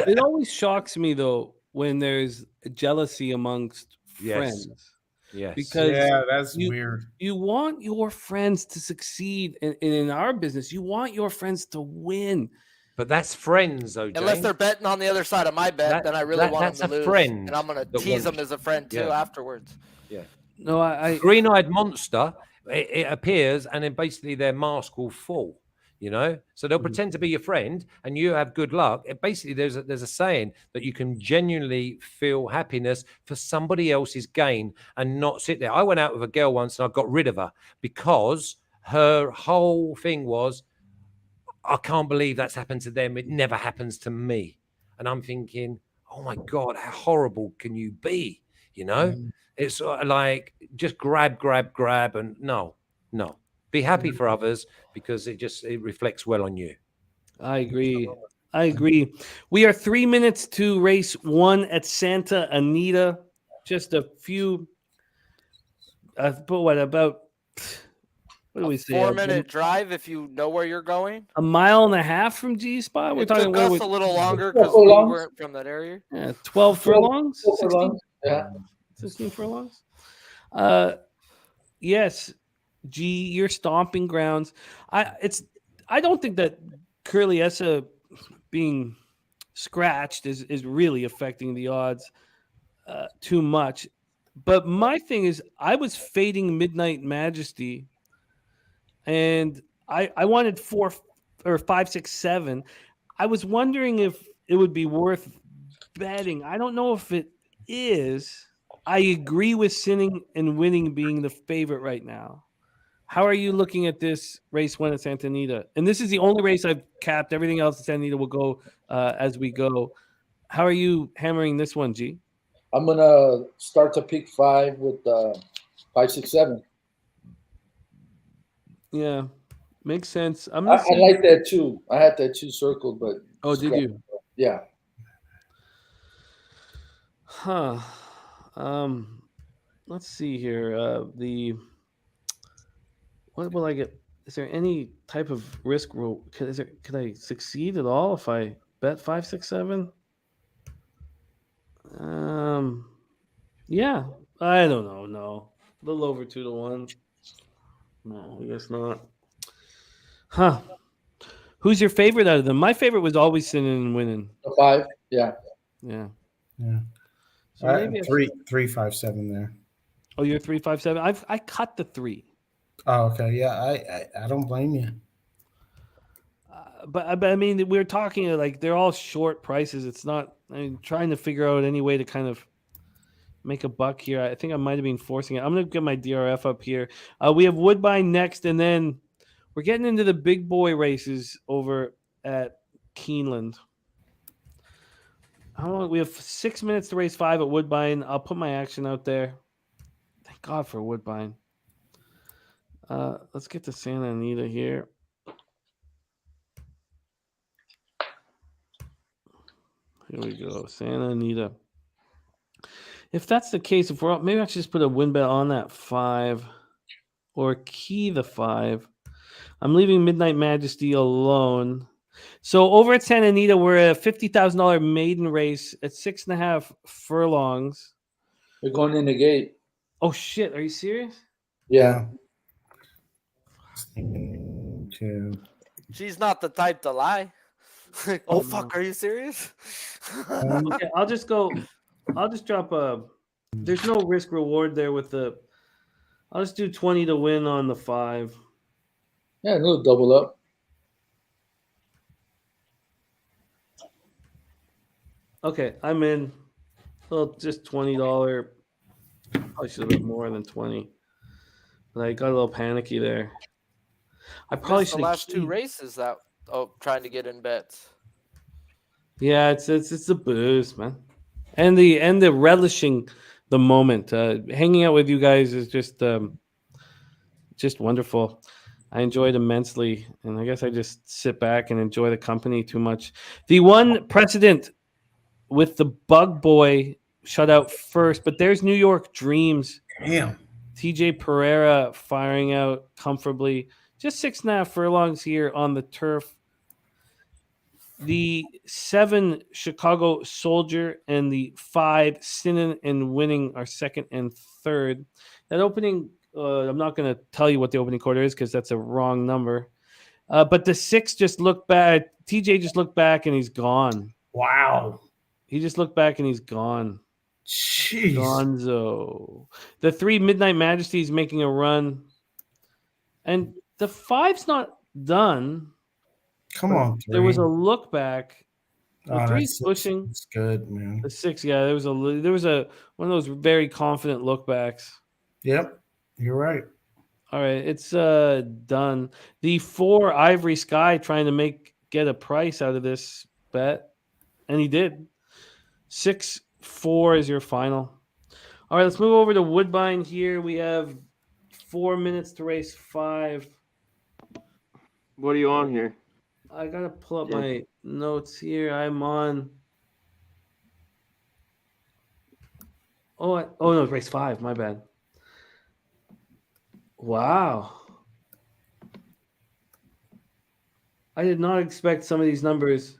It always shocks me though when there's jealousy amongst Yes. friends. Yes. Because that's weird. You want your friends to succeed, and in our business, you want your friends to win. But that's friends, though, James. Unless they're betting on the other side of my bet, then I really want them to lose. Friend and I'm going to tease them as a friend too afterwards. Yeah. No, I green-eyed monster. It appears, and then basically their mask will fall. So they'll pretend to be your friend, and you have good luck. Basically, there's a saying that you can genuinely feel happiness for somebody else's gain and not sit there. I went out with a girl once, and I got rid of her because her whole thing was, I can't believe that's happened to them. It never happens to me. And I'm thinking, oh my God, how horrible can you be? It's sort of like just grab, and no. Be happy for others because it reflects well on you. I agree. We are 3 minutes to race 1 at Santa Anita. Just a few. But what do we say? 4-minute drive if you know where you're going. A mile and a half from G Spot. It took us a little longer because we weren't from that area. Yeah, 12 furlongs. 16? Yeah. 16 furlongs. Yes. G, your stomping grounds. I don't think that Curliessa being scratched is really affecting the odds too much. But my thing is, I was fading Midnight Majesty, and I wanted 4 or 5, 6, 7. I was wondering if it would be worth betting. I don't know if it is. I agree with Sinning and Winning being the favorite right now. How are you looking at this race 1 at Santa Anita? And this is the only race I've capped. Everything else at Santa Anita will go as we go. How are you hammering this one, G? I'm going to start to pick 5 with 5, 6, 7. Yeah, makes sense. I like that too. I had that 2 circled, but. Oh, did you? Yeah. Huh. Let's see here. What will I get? Is there any type of risk rule? Could I succeed at all if I bet 5, 6, 7? Yeah. I don't know. No. A little over 2 to 1. No, I guess not. Huh. Who's your favorite out of them? My favorite was always Sinning and Winning. 5. Yeah. Yeah. So maybe 3, 5, 7 there. Oh, you're 3, 5, 7. I cut the 3. Oh, okay. Yeah, I don't blame you. But I mean, we're talking like they're all short prices. It's not. I'm trying to figure out any way to kind of make a buck here. I think I might have been forcing it. I'm going to get my DRF up here. We have Woodbine next, and then we're getting into the big boy races over at Keeneland. How long? We have 6 minutes to race 5 at Woodbine. I'll put my action out there. Thank God for Woodbine. Let's get to Santa Anita here. Here we go, Santa Anita. If that's the case, maybe I should just put a win bet on that 5 or key the 5. I'm leaving Midnight Majesty alone. So over at Santa Anita, we're at a $50,000 maiden race at 6.5 furlongs. We're going in the gate. Oh shit! Are you serious? Yeah. She's not the type to lie. Oh fuck! Are you serious? Okay, I'll just drop a. There's no risk reward there with the. I'll just do 20 to win on the 5. Yeah, a little double up. Okay, I'm in. Well, just $20. Probably should have been more than 20. But I got a little panicky there. I probably Missed the should last two races that trying to get in bets. Yeah, it's the booze, man, and the relishing the moment. Hanging out with you guys is just wonderful. I enjoy it immensely, and I guess I just sit back and enjoy the company too much. The one precedent with the Bug Boy shut out first, but there's New York Dreams. Damn. TJ Pereira firing out comfortably. Just 6.5 furlongs here on the turf. The 7 Chicago Soldier and the 5 Sinan and Winning are second and third. That opening, I'm not going to tell you what the opening quarter is because that's a wrong number. But the 6 just looked back. TJ just looked back and he's gone. Wow. He just looked back and he's gone. Jeez. Gonzo. The 3 Midnight Majesties making a run. And the 5's not done. Come on. There was a look back. The 3's that's pushing. It's good, man. The 6, yeah, there was a one of those very confident look backs. Yep, you're right. All right, it's done. The 4 Ivory Sky trying to get a price out of this bet, and he did. 6-4 is your final. All right, let's move over to Woodbine here. We have 4 minutes to race 5. What are you on here? I gotta pull up my notes here. I'm on. Oh no, race 5. My bad. Wow. I did not expect some of these numbers.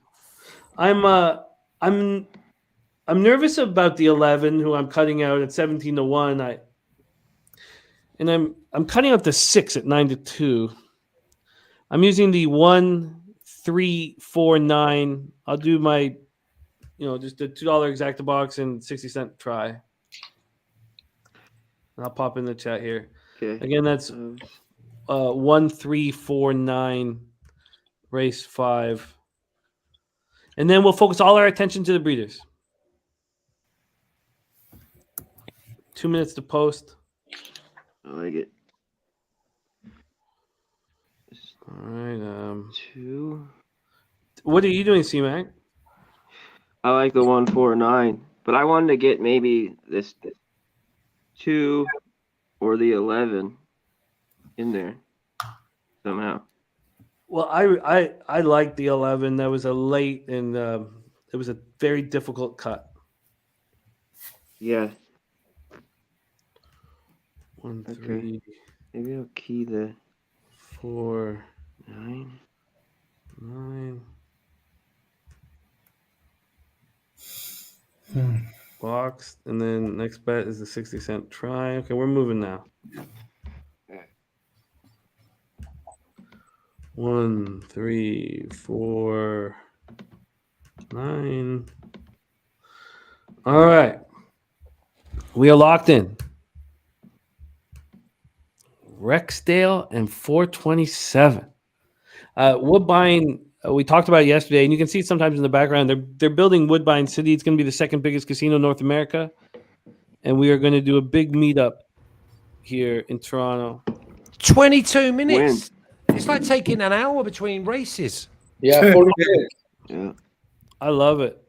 I'm nervous about the 11, who I'm cutting out at 17-1. I'm cutting out the 6 at 9-2. I'm using the 1, 3, 4, 9. I'll do my, just the $2 exacta box and 60-cent try. And I'll pop in the chat here. Okay. Again, that's 1, 3, 4, 9, race 5. And then we'll focus all our attention to the breeders. 2 minutes to post. I like it. All right. 2. What are you doing, C-Mac? I like the 1, 4, 9, but I wanted to get maybe this 2 or the 11 in there somehow. Well, I like the 11. That was a late and it was a very difficult cut. Yeah. 1, Okay. 3, Maybe I'll key the 4, 9. 9. Box, and then next bet is the 60-cent try. Okay, we're moving now. 1, 3, 4, 9. All right. We are locked in. Rexdale and 427. Woodbine, we talked about it yesterday, and you can see it sometimes in the background. They're building Woodbine City. It's going to be the second biggest casino in North America, and we are going to do a big meetup here in Toronto. 22 minutes. It's like taking an hour between races. Yeah, 40 minutes. Yeah. I love it.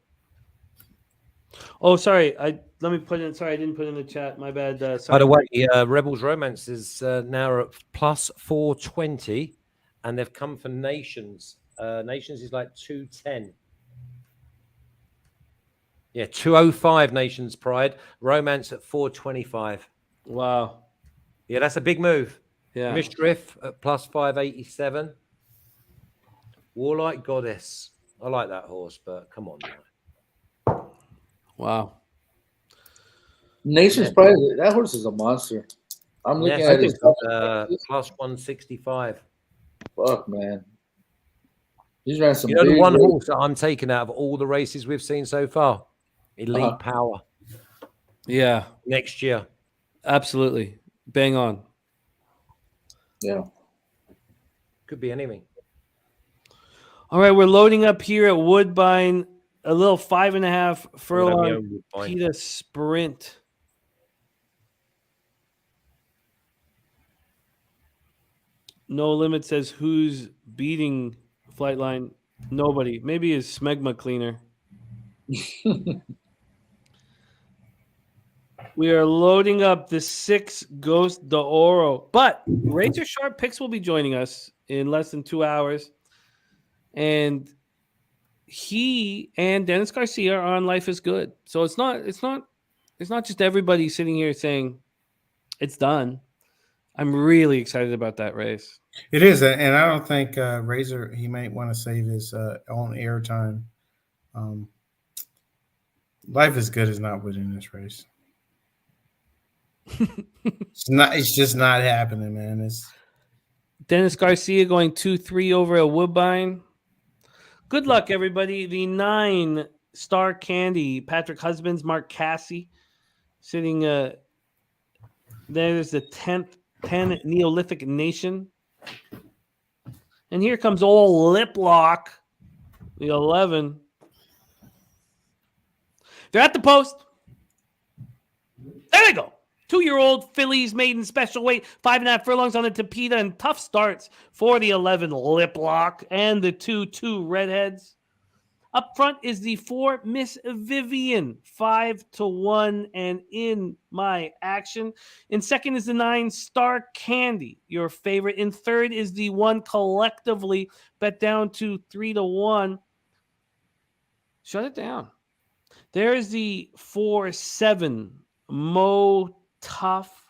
Oh, sorry. Let me put in. Sorry, I didn't put in the chat. My bad. Sorry. By the way, Rebels Romance is now at plus 420, and they've come for Nations. Nations is like 210. Yeah, 205 Nations Pride. Romance at 425. Wow. Yeah, that's a big move. Yeah. Misdrift at plus 587. Warlike Goddess. I like that horse, but come on now. Wow. Nation's Pride, that horse is a monster. I'm looking Yes, at his plus 165. Fuck, man. He's ran some You know the big one races. horse that I'm taking out of all the races we've seen so far? Elite Power. Yeah. Next year. Absolutely. Bang on. Yeah. Could be anything. All right, we're loading up here at Woodbine. a little 5.5 furlong only point. PETA sprint. No Limit says who's beating Flightline? Nobody. Maybe his smegma cleaner. We are loading up the 6 Ghost d'Oro. But Razor Sharp Picks will be joining us in less than 2 hours. And he and Dennis Garcia are on Life is Good. So it's not just everybody sitting here saying it's done. I'm really excited about that race. It is, and I don't think Razor, he might want to save his own airtime. Life is Good is not winning this race. It's just not happening, man. It's Dennis Garcia going 2-3 over at Woodbine. Good luck, everybody. The 9 Star Candy, Patrick Husbands, Mark Cassie, sitting there's the 10th Pen Neolithic Nation. And here comes old Lip Lock, the 11. They're at the post. There they go. 2-year-old fillies maiden special weight, 5.5 furlongs on the Tapeta, and tough starts for the 11 Lip Lock and the 2 Redheads. Up front is the 4 Miss Vivian, 5-1 and in my action. In second is the 9 Star Candy, your favorite. In third is the 1 Collectively, bet down to 3-1. Shut it down. There is the 4-7 Mo Tough.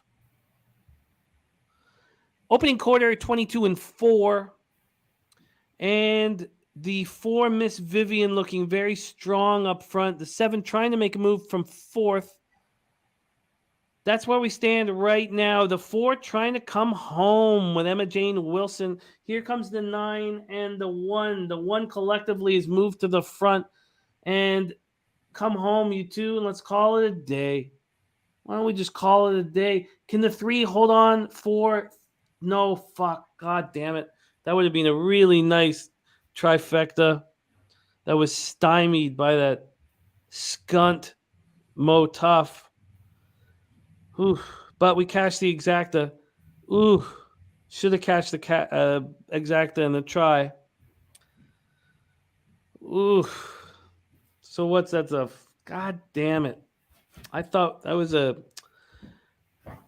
Opening quarter 22-4. And the 4 Miss Vivian looking very strong up front. The 7 trying to make a move from 4th. That's where we stand right now. The 4 trying to come home with Emma Jane Wilson. Here comes the 9 and the 1. The 1 collectively is moved to the front. And come home, you two, and let's call it a day. Why don't we just call it a day? Can the 3 hold on? 4? No, fuck. God damn it. That would have been a really nice trifecta that was stymied by that skunt Mo Tough. Ooh, but we cashed the exacta. Ooh, should have cashed the exacta in the try. Ooh. So what's that? God damn it. I thought that was a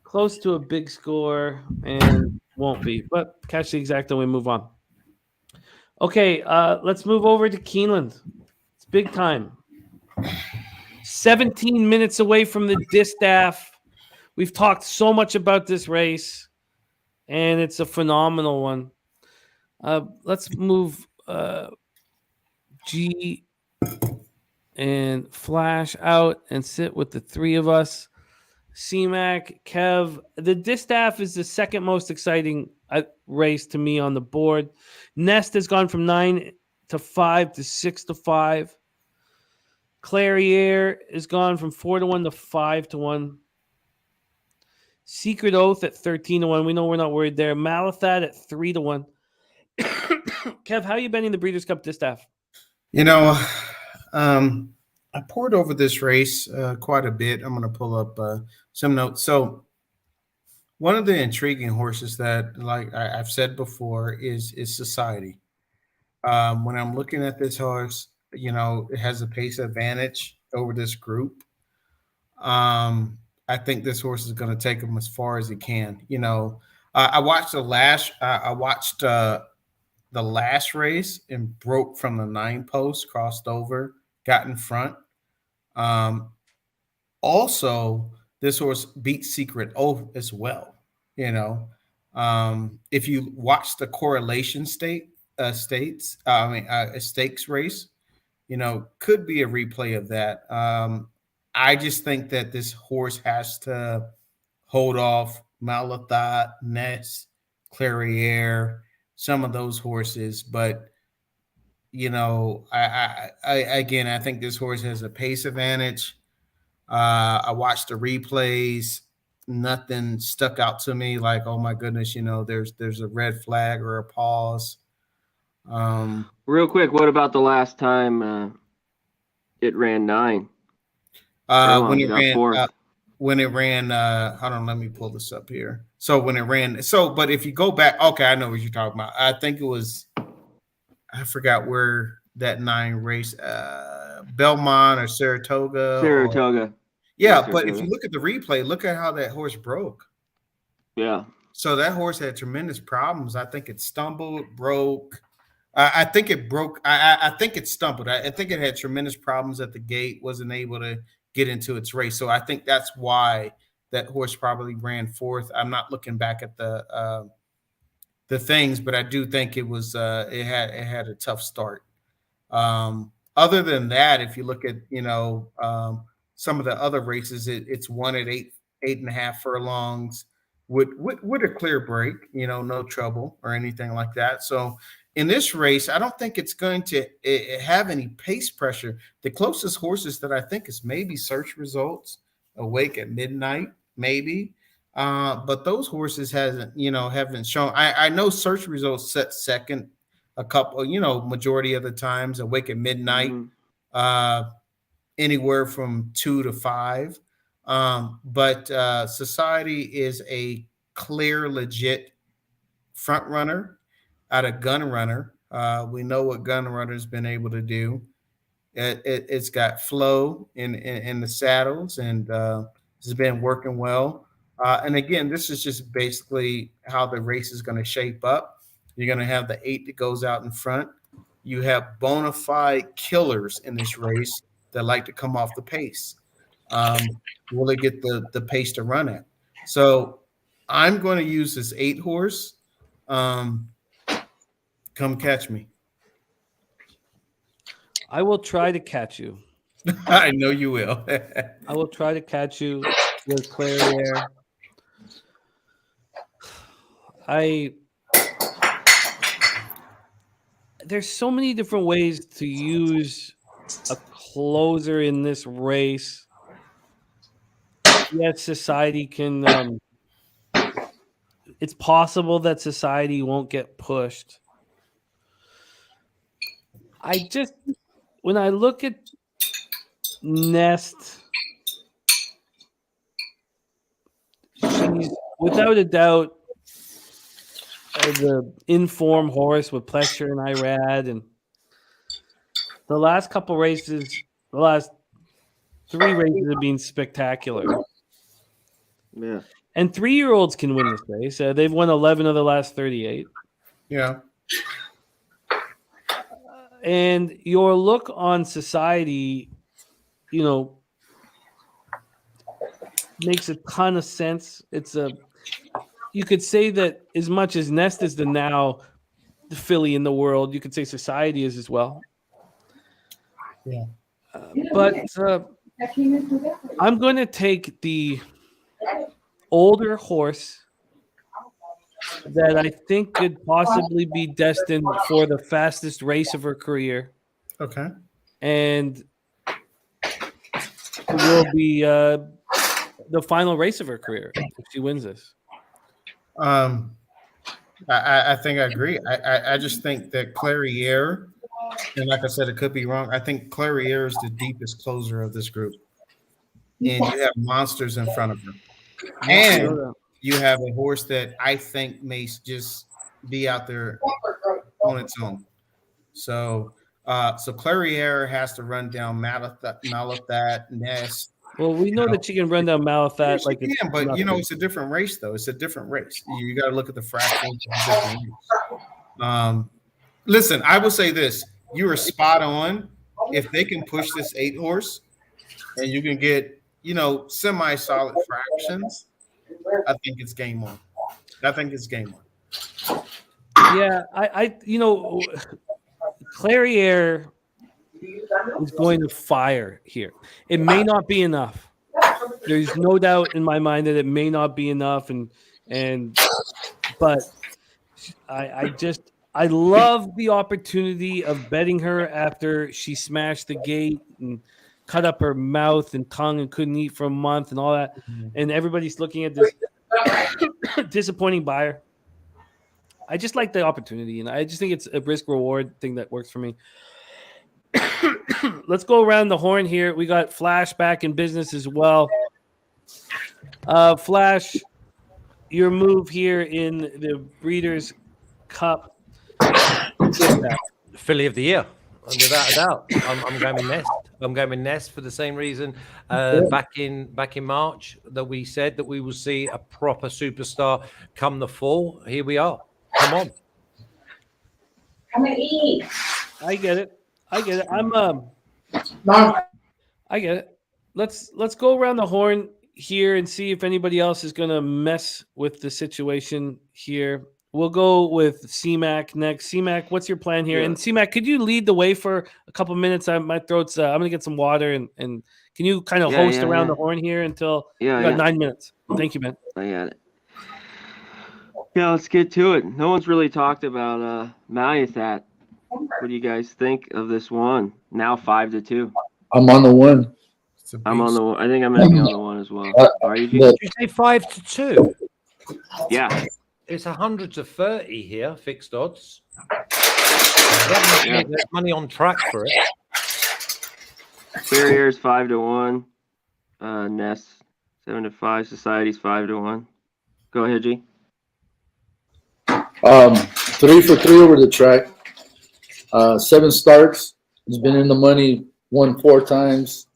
close to a big score and won't be. But catch the exact and we move on. Okay, let's move over to Keeneland. It's big time. 17 minutes away from the distaff. We've talked so much about this race, and it's a phenomenal one. Let's move G and Flash out and sit with the 3 of us. C-Mac, Kev. The distaff is the second most exciting race to me on the board. Nest has gone from 9-5 to 6-5. Clairiere has gone from 4-1 to 5-1. Secret Oath at 13-1. We know we're not worried there. Malathat at 3-1. Kev, how are you betting the Breeders' Cup distaff? You know, I poured over this race quite a bit. I'm going to pull up some notes. So one of the intriguing horses that, like I've said before, is Society. When I'm looking at this horse, you know, it has a pace advantage over this group. I think this horse is going to take him as far as he can. You know, I watched the last race and broke from the 9 post, crossed over, got in front. Also, this horse beat Secret Oath as well. You know, if you watch the correlation stakes race, you know, could be a replay of that. I just think that this horse has to hold off Malathat, Ness, Clairiere, some of those horses. But, you know, I think this horse has a pace advantage. I watched the replays. Nothing stuck out to me like, oh my goodness, you know, there's a red flag or a pause. Real quick, what about the last time It ran 9. When it got ran, 4th. hold on, let me pull this up here. So when it ran, but if you go back, okay, I know what you're talking about. I think it was, I forgot where that 9 race, Belmont or Saratoga. Saratoga. Yeah, Saratoga. but if you look at the replay, look at how that horse broke. Yeah. So that horse had tremendous problems. I think it stumbled, broke. I think it broke. I think it stumbled. I think it had tremendous problems at the gate, wasn't able to get into its race. So I think that's why that horse probably ran 4th. I'm not looking back at the things, but I do think it was it had a tough start. Other than that, if you look at some of the other races, it's won at 8.5 furlongs with a clear break, no trouble or anything like that. So in this race, I don't think it's going to have any pace pressure. The closest horses that I think is maybe Search Results, Awake at Midnight, maybe. But those horses haven't shown. I know Search Results set second a couple, majority of the times. Awake at Midnight, anywhere from 2 to 5. But Society is a clear, legit front runner out of Gun Runner. We know what Gun Runner's been able to do. It's got flow in the saddles, and it's been working well. And again, this is just basically how the race is going to shape up. You're going to have the 8 that goes out in front. You have bona fide killers in this race that like to come off the pace. Will they get the pace to run at? So I'm going to use this 8 horse. Come catch me. I will try to catch you. I know you will. I will try to catch you with Clariere. There's so many different ways to use a closer in this race. Yes, Society can. It's possible that Society won't get pushed. When I look at Nest, she's without a doubt the in-form horse with Plesher and Irad, and the last couple races, the last 3 races have been spectacular. Yeah. And 3-year-olds can win this race. They've won 11 of the last 38. Yeah. And your look on Society, makes a ton of sense. You could say that as much as Nest is the filly in the world, you could say Society is as well. Yeah. But I'm going to take the older horse that I think could possibly be destined for the fastest race of her career. Okay. And will be the final race of her career if she wins this. I think I agree. I just think that Clariere, and like I said, it could be wrong. I think Clariere is the deepest closer of this group. And you have monsters in front of her. And you have a horse that I think may just be out there on its own. So Clariere has to run down Malathat, Nest. Well, we know that she can run down Malathat like she can, but it's a different race, though. It's a different race. You got to look at the fractions. Listen, I will say this: you are spot on. If they can push this 8 horse, and you can get semi-solid fractions, I think it's game on. Yeah, Clariere is going to fire here. It may not be enough. There's no doubt in my mind that it may not be enough, but I love the opportunity of betting her after she smashed the gate and cut up her mouth and tongue and couldn't eat for a month and all that. And everybody's looking at this disappointing buyer. I just like the opportunity, and I just think it's a risk reward thing that works for me. let's go around the horn here. We got Flash back in business as well. Flash, your move here in the Breeders' Cup. Filly of the year, without a doubt. I'm going with Nest. I'm going with Nest for the same reason. Back in March that we said that we will see a proper superstar come the fall. Here we are. Come on. Come and eat. I get it. I get it. I get it. Let's go around the horn here and see if anybody else is going to mess with the situation here. We'll go with CMAC next. CMAC, what's your plan here? Yeah. And CMAC, could you lead the way for a couple minutes? My throat's. I'm gonna get some water and can you kind of host around the horn here until we got 9 minutes? Thank you, man. I got it. Yeah, let's get to it. No one's really talked about Malyathat. What do you guys think of this one? Now 5-2. I'm on the one. I'm on the one. I think I'm gonna be on the one as well. Are you? Did you say 5-2? Yeah. It's 100-30 here, fixed odds. There's money on track for it. Barriers 5-1. Nest 7-5. Society's 5-1. Go ahead, G. 3 for 3 over the track. 7 starts. He's been in the money. Won 4 times.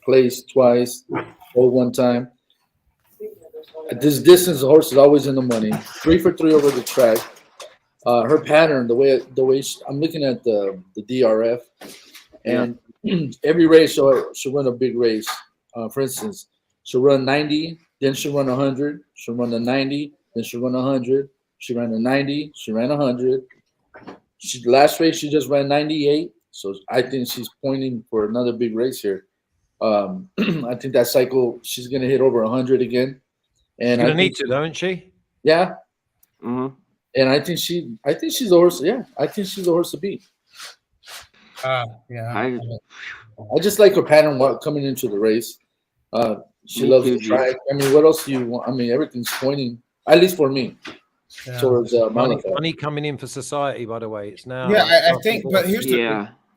Placed twice. Hold 1 time. At this distance, the horse is always in the money. 3 for 3 over the track. Her pattern, the way I'm looking at the DRF, and every race she'll run a big race. For instance, she'll run 90, then she'll run 100. She'll run the 90, then she'll run 100. She ran a 90. She ran 100. Last race she just ran 98. So I think she's pointing for another big race here. I think that cycle she's gonna hit over 100 again. And She's gonna need to, don't she? Yeah. Mm-hmm. And I think she's a horse. Yeah, I think she's a horse to beat. Yeah. I just like her pattern coming into the race. She loves the track. I mean, what else do you want? I mean, everything's pointing, at least for me, towards money coming in for Society. By the way, it's now. Yeah, I think. But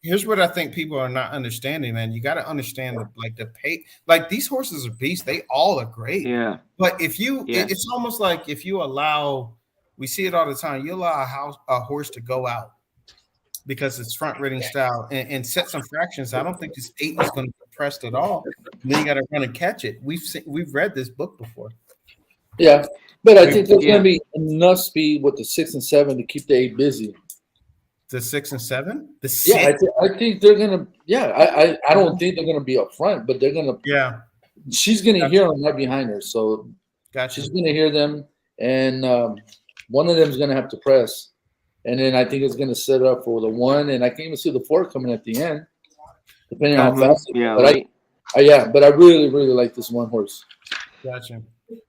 here's what I think people are not understanding, man. You got to understand the pay. Like these horses are beasts. They all are great. Yeah. But if you, it's almost like if you allow, we see it all the time. You allow a horse to go out because it's front riding style and set some fractions. I don't think this 8 is going to be pressed at all. And then you got to run and catch it. We've read this book before. Yeah, but I think there's going to be enough speed with the 6 and 7 to keep the 8 busy. The 6 and 7? The 6? Yeah, I think they're gonna. Yeah, I don't think they're gonna be up front, but they're gonna. Yeah, she's gonna hear them right behind her, so gotcha. She's gonna hear them, and one of them is gonna have to press, and then I think it's gonna set up for the 1, and I can even see the 4 coming at the end, depending on how fast. Yeah, but but I really like this one horse. Gotcha.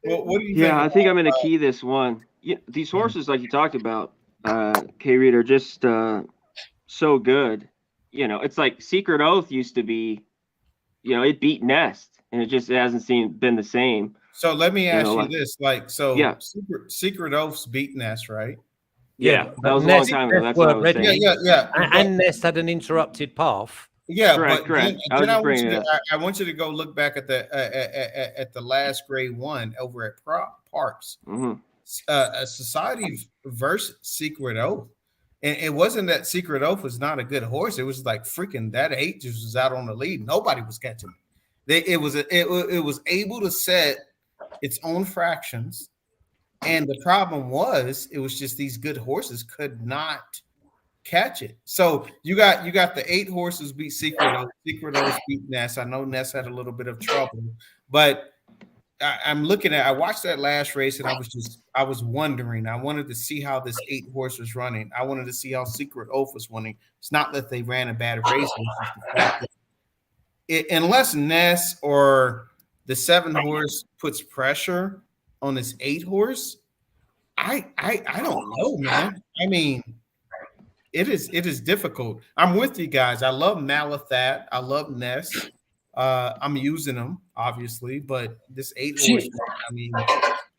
Well, what do you think? Yeah, I think I'm gonna key this one. Yeah, these horses, like you talked about. K-Reed are just so good. You know, it's like Secret Oath used to be, you know, it beat Nest, and it hasn't been the same. So let me ask you this: Secret Oath's beat Nest, right? Yeah, that was a long time ago. That's what I was saying. Yeah. And Nest had an interrupted path. Yeah, correct. Then I want you to go look back at the last grade 1 over at Parks. Mm-hmm. A Society versus Secret Oath, and it wasn't that Secret Oath was not a good horse. It was like freaking that 8 just was out on the lead. Nobody was catching it. It was able to set its own fractions, and the problem was it was just these good horses could not catch it. So you got the 8 horses beat Secret Oath. Secret Oath beat Ness. I know Ness had a little bit of trouble, but I watched that last race and I was wondering. I wanted to see how this 8 horse was running. I wanted to see how Secret Oath was winning. It's not that they ran a bad race. Unless Ness or the 7 horse puts pressure on this 8 horse, I don't know, man. I mean, it is difficult. I'm with you guys. I love Malyathat. I love Ness. I'm using them, obviously, but this 8 horse, I mean,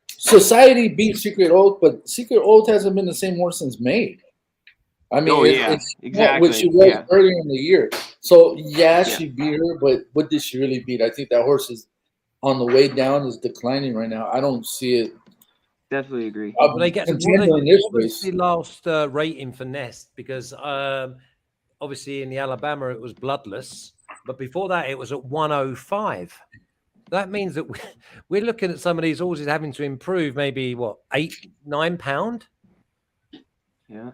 Society beat Secret Oath, but Secret Oath hasn't been the same horse since May. I mean, Oh, yeah, it's not exactly, what she was yeah. earlier in the year. So Yeah. she beat her, but what did she really beat? I think that horse is on the way down, is declining right now. I don't see it. Definitely agree. Well, they get Contender in this what was race. the last rating for Nest? Because obviously in the Alabama it was bloodless, but before that it was at 105. That means that we're looking at some of these horses having to improve maybe what 8-9 pound. Yeah.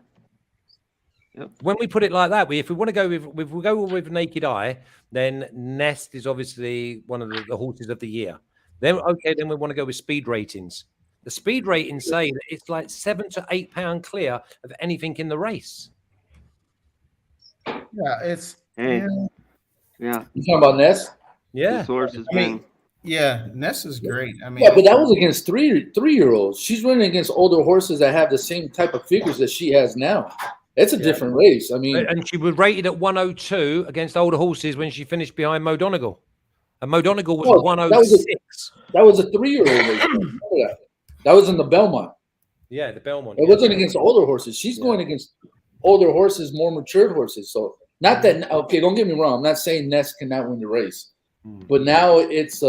Yep. When we put it like that, if we want to go if we go with naked eye, then Nest is obviously one of the horses of the year. Then then we want to go with speed ratings. The speed ratings say that it's like 7 to 8 pound clear of anything in the race. Yeah, it's Hey. Yeah. You talking about Ness? Yeah. This horse has I been. mean, yeah, Ness is great. I mean, Yeah, but that was against three-year-olds. She's running against older horses that have the same type of figures that she has now. It's a different race. I mean, And she was rated at 102 against older horses when she finished behind Mo Donegal. And Mo Donegal was 106. That was a 3-year-old race. That was in the Belmont. Yeah, the Belmont. It wasn't against older horses. She's going against older horses, more matured horses. So not that okay. Don't get me wrong. I'm not saying Ness cannot win the race, but now it's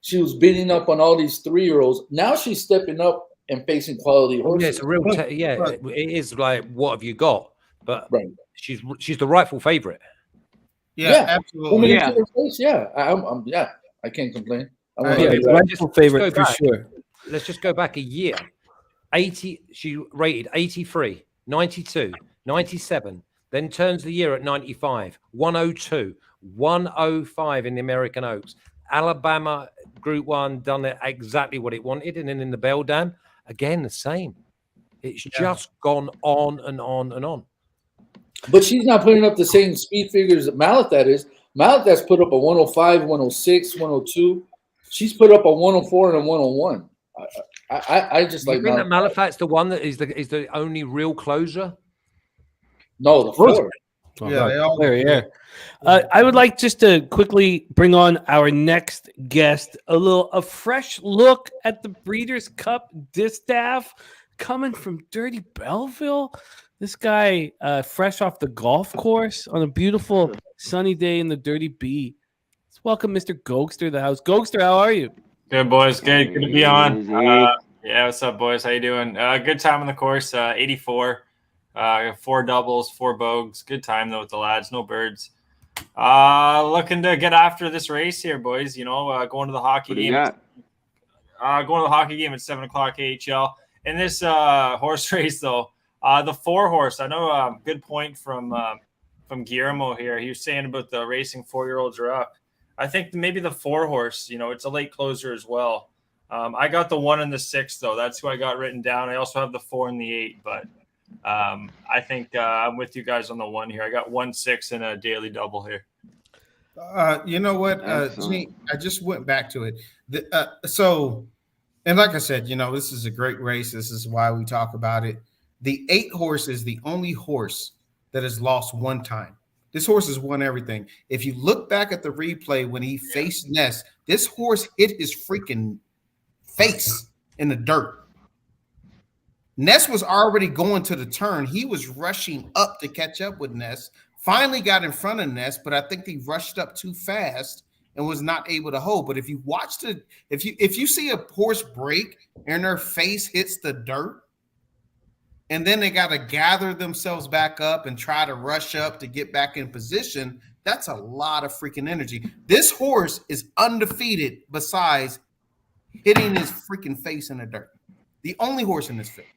she was beating up on all these 3-year-olds. Now she's stepping up and facing quality horses. Yeah, it's a real. It is like what have you got? But she's the rightful favorite. Yeah, absolutely. Yeah, I can't complain. Rightful favorite for sure. Let's just go back a year. 80, she rated 83, 92, 97, then turns the year at 95, 102, 105 in the American Oaks. Alabama Group 1 done it exactly what it wanted. And then in the Bell Dam, again, the same. It's just gone on and on and on. But she's not putting up the same speed figures that Malathat is. Malathat's put up a 105, 106, 102. She's put up a 104 and a 101. I just like think that Malafat's the one that is the only real closer. No, the four. Yeah, they all I would like just to quickly bring on our next guest, a fresh look at the Breeders' Cup Distaff coming from Dirty Belleville. This guy, fresh off the golf course on a beautiful sunny day in the Dirty B. Let's welcome Mr. Gokster to the house. Gokster, how are you? Good, boys. Good to be on. Yeah, what's up, boys? How you doing? Good time on the course. 84, 4 doubles, 4 bogeys. Good time though with the lads. No birds. Looking to get after this race here, boys. You know, going to the hockey game. Going to the hockey game at 7:00 AHL. In this horse race, though, the 4 horse. I know good point from Guillermo here. He was saying about the racing 4-year-olds are up. I think maybe the 4 horse, you know, it's a late closer as well. I got the 1 and the 6, though. That's who I got written down. I also have the 4 and the 8, but I think I'm with you guys on the 1 here. I got 1, 6, and a daily double here. You know what, Gene, I just went back to it. And like I said, you know, this is a great race. This is why we talk about it. The 8 horse is the only horse that has lost 1 time. This horse has won everything. If you look back at the replay when he faced Ness, this horse hit his freaking face in the dirt. Ness was already going to the turn. He was rushing up to catch up with Ness. Finally got in front of Ness, but I think he rushed up too fast and was not able to hold. But if you watch if you see a horse break and their face hits the dirt, and then they got to gather themselves back up and try to rush up to get back in position, that's a lot of freaking energy. This horse is undefeated besides hitting his freaking face in the dirt. The only horse in this field.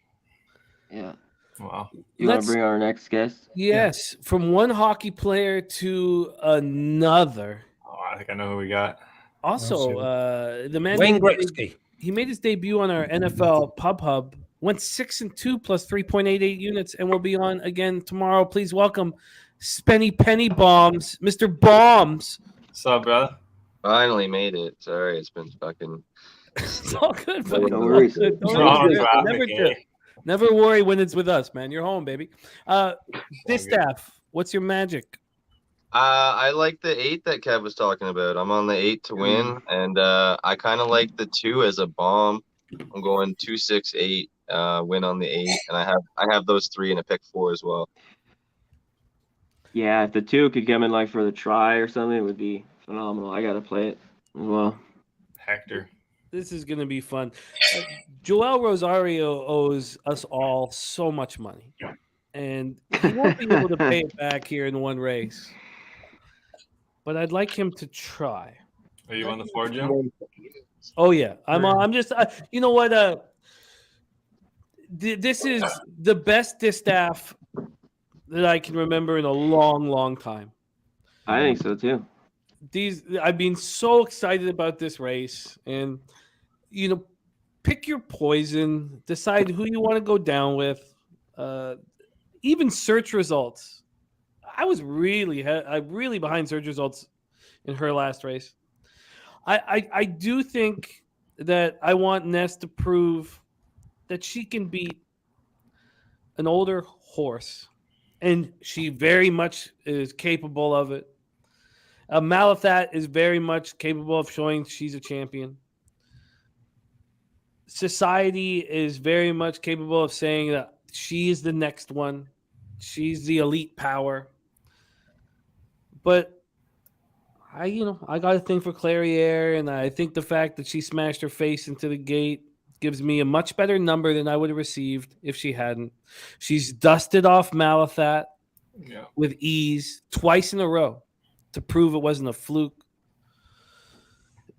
Yeah. Wow. You want to bring our next guest? Yes. Yeah. From one hockey player to another. Oh, I think I know who we got. Also, the man Wayne Gretzky. He made his debut on our NFL Pub Hub. Went 6-2 plus 3.88 units, and will be on again tomorrow. Please welcome Spenny Penny Bombs, Mr. Bombs. What's up, brother? Finally made it. Sorry, it's been fucking. It's all good, buddy. No worries. Never worry when it's with us, man. You're home, baby. Distaff, what's your magic? I like the 8 that Kev was talking about. I'm on the 8 to win, and I kind of like the 2 as a bomb. I'm going 2, 6, 8. Win on the 8, and I have those 3 in a pick 4 as well. Yeah, if the 2 could come in like for the try or something, it would be phenomenal. I gotta play it as well. Hector. This is going to be fun. Joel Rosario owes us all so much money, and he won't be able to pay it back here in one race. But I'd like him to try. Are you on the 4, Jim? Oh yeah, I'm just. You know what? This is the best distaff that I can remember in a long, long time. I think so too. I've been so excited about this race, and pick your poison, decide who you want to go down with. Even search results. I was really behind search results in her last race. I do think that I want Ness to prove that she can beat an older horse, and she very much is capable of it. Malathat is very much capable of showing she's a champion. Society is very much capable of saying that she is the next one. She's the elite power. But I got a thing for Clairiere, and I think the fact that she smashed her face into the gate gives me a much better number than I would have received if she hadn't. She's dusted off Malathat with ease twice in a row to prove it wasn't a fluke.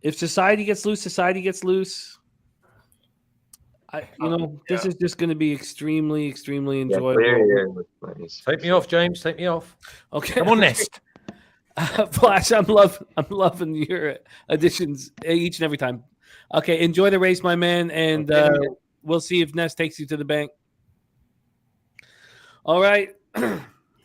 If society gets loose, society gets loose. This is just going to be extremely, extremely enjoyable. Take me off, James. Take me off. Okay, come on, Nest. Flash, I'm loving your additions each and every time. Okay, enjoy the race, my man, and we'll see if Nest takes you to the bank. All right,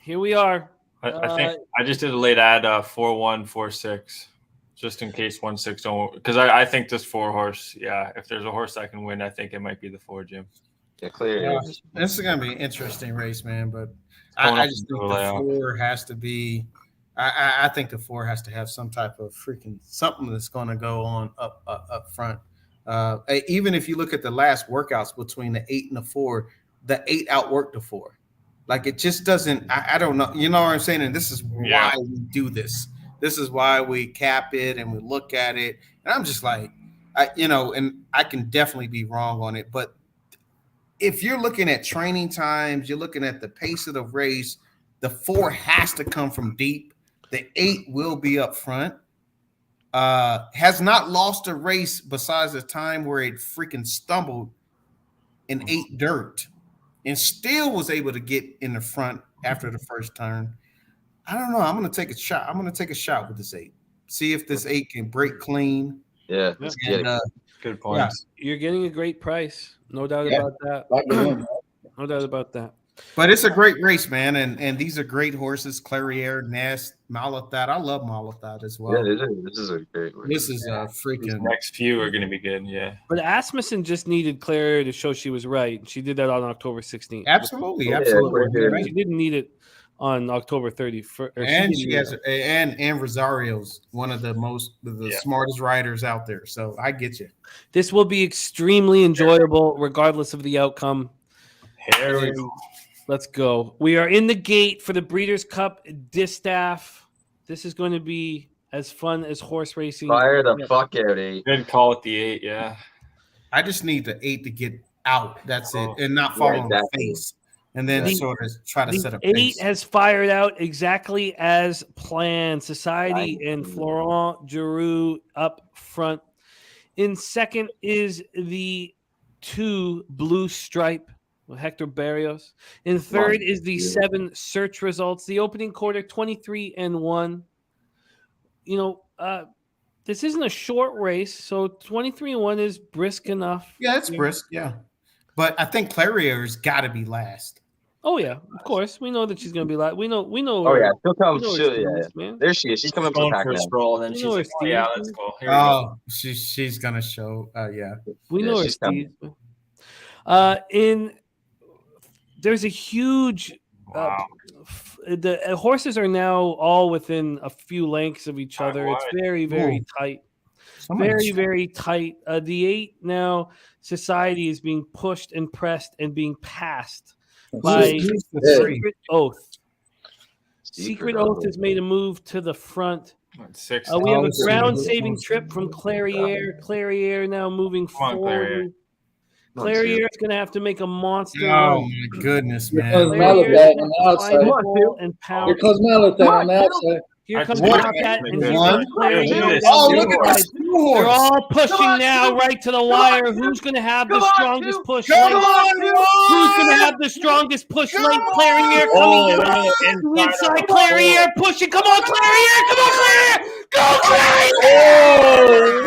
here we are. I think I just did a late ad 4-1, 4-6, just in case 1-6 don't. Because I think this 4 horse, if there's a horse that can win, I think it might be the 4, Jim. Yeah, clear. This is gonna be an interesting race, man. But I just think the 4 has to be. I think the 4 has to have some type of freaking something that's going to go on up front. Even if you look at the last workouts between the 8 and the 4, the 8 outworked the 4. Like it just doesn't. I don't know. You know what I'm saying? And this is why we do this. This is why we cap it and we look at it. And I'm just like, and I can definitely be wrong on it. But if you're looking at training times, you're looking at the pace of the race, the 4 has to come from deep. The 8 will be up front. Has not lost a race besides the time where it freaking stumbled and ate dirt and still was able to get in the front after the first turn. I don't know. I'm going to take a shot. I'm going to take a shot with this 8. See if this 8 can break clean. Yeah. Good point. You're getting a great price. No doubt about that. No doubt about that. But it's a great race, man, and these are great horses. Clairiere, Nest, Malathat. I love Malathat as well. Yeah, this is a great race. This is a freaking. These next few are going to be good, yeah. But Asmussen just needed Clairiere to show she was right. She did that on October 16th. Absolutely. She didn't need it on October 31st. And she has and Rosario's one of the smartest riders out there. So I get you. This will be extremely enjoyable, regardless of the outcome. Here we go. Let's go. We are in the gate for the Breeders' Cup Distaff. This is going to be as fun as horse racing. Fire the fuck out 8. Good call with the 8, yeah. I just need the 8 to get out. That's it. And not fall on the face. And then sort of try to set up 8 has fired out exactly as planned. Society and Florent Giroux up front. In second is the 2 Blue Stripe with Hector Barrios. In third is the 7 Search Results. The opening quarter, 23-1. This isn't a short race, so 23-1 is brisk enough. Yeah, it's brisk, yeah. But I think Clarier's got to be last. Oh yeah, of course. We know that she's gonna be like. We know. Oh yeah, she'll come. Man. There she is. She's coming going for a stroll, and then she's like, "Oh yeah, let's go." Here she's gonna show. Yeah, we know her, Steve. There's a huge. The horses are now all within a few lengths of each other. It's very, very tight. Very, very tight. The 8 now. Society is being pushed and pressed and being passed by Secret Oath. Secret Oath has made a move to the front. Six. We have a ground-saving trip from Clairiere. Clairiere now moving Come on, forward. Clairiere is going to have to make a monster Oh run. my goodness, Here man! comes Malabat on the outside. Here comes Malabat on the outside. Here comes What? Malabat and here One. comes Clairiere. Oh, look at this They're all pushing now right to the wire. Who's going to have the strongest push late? Who's going to have the strongest push late? Clairiere coming to inside. Clairiere pushing. Come on, Clairiere! Come on, Clairiere! Go, Clairiere!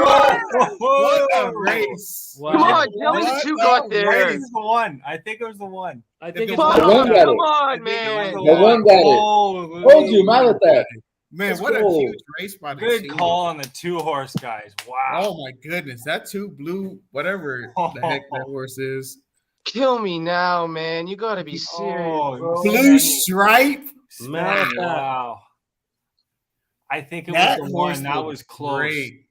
What a race! Wow. Come on, Joey, the two got there. It was the one. I think it was the one. I think Come it's The one got Come it. on, man. The one got it. Told you, Malabat. Man, Let's what a go. huge race by the Good two. call on the 2-horse guys. Wow. Oh my goodness, that two blue, whatever the heck that horse is. Kill me now, man. You gotta be serious, bro. Blue stripe. Wow. I think it That was the horse one. That looked was close. great.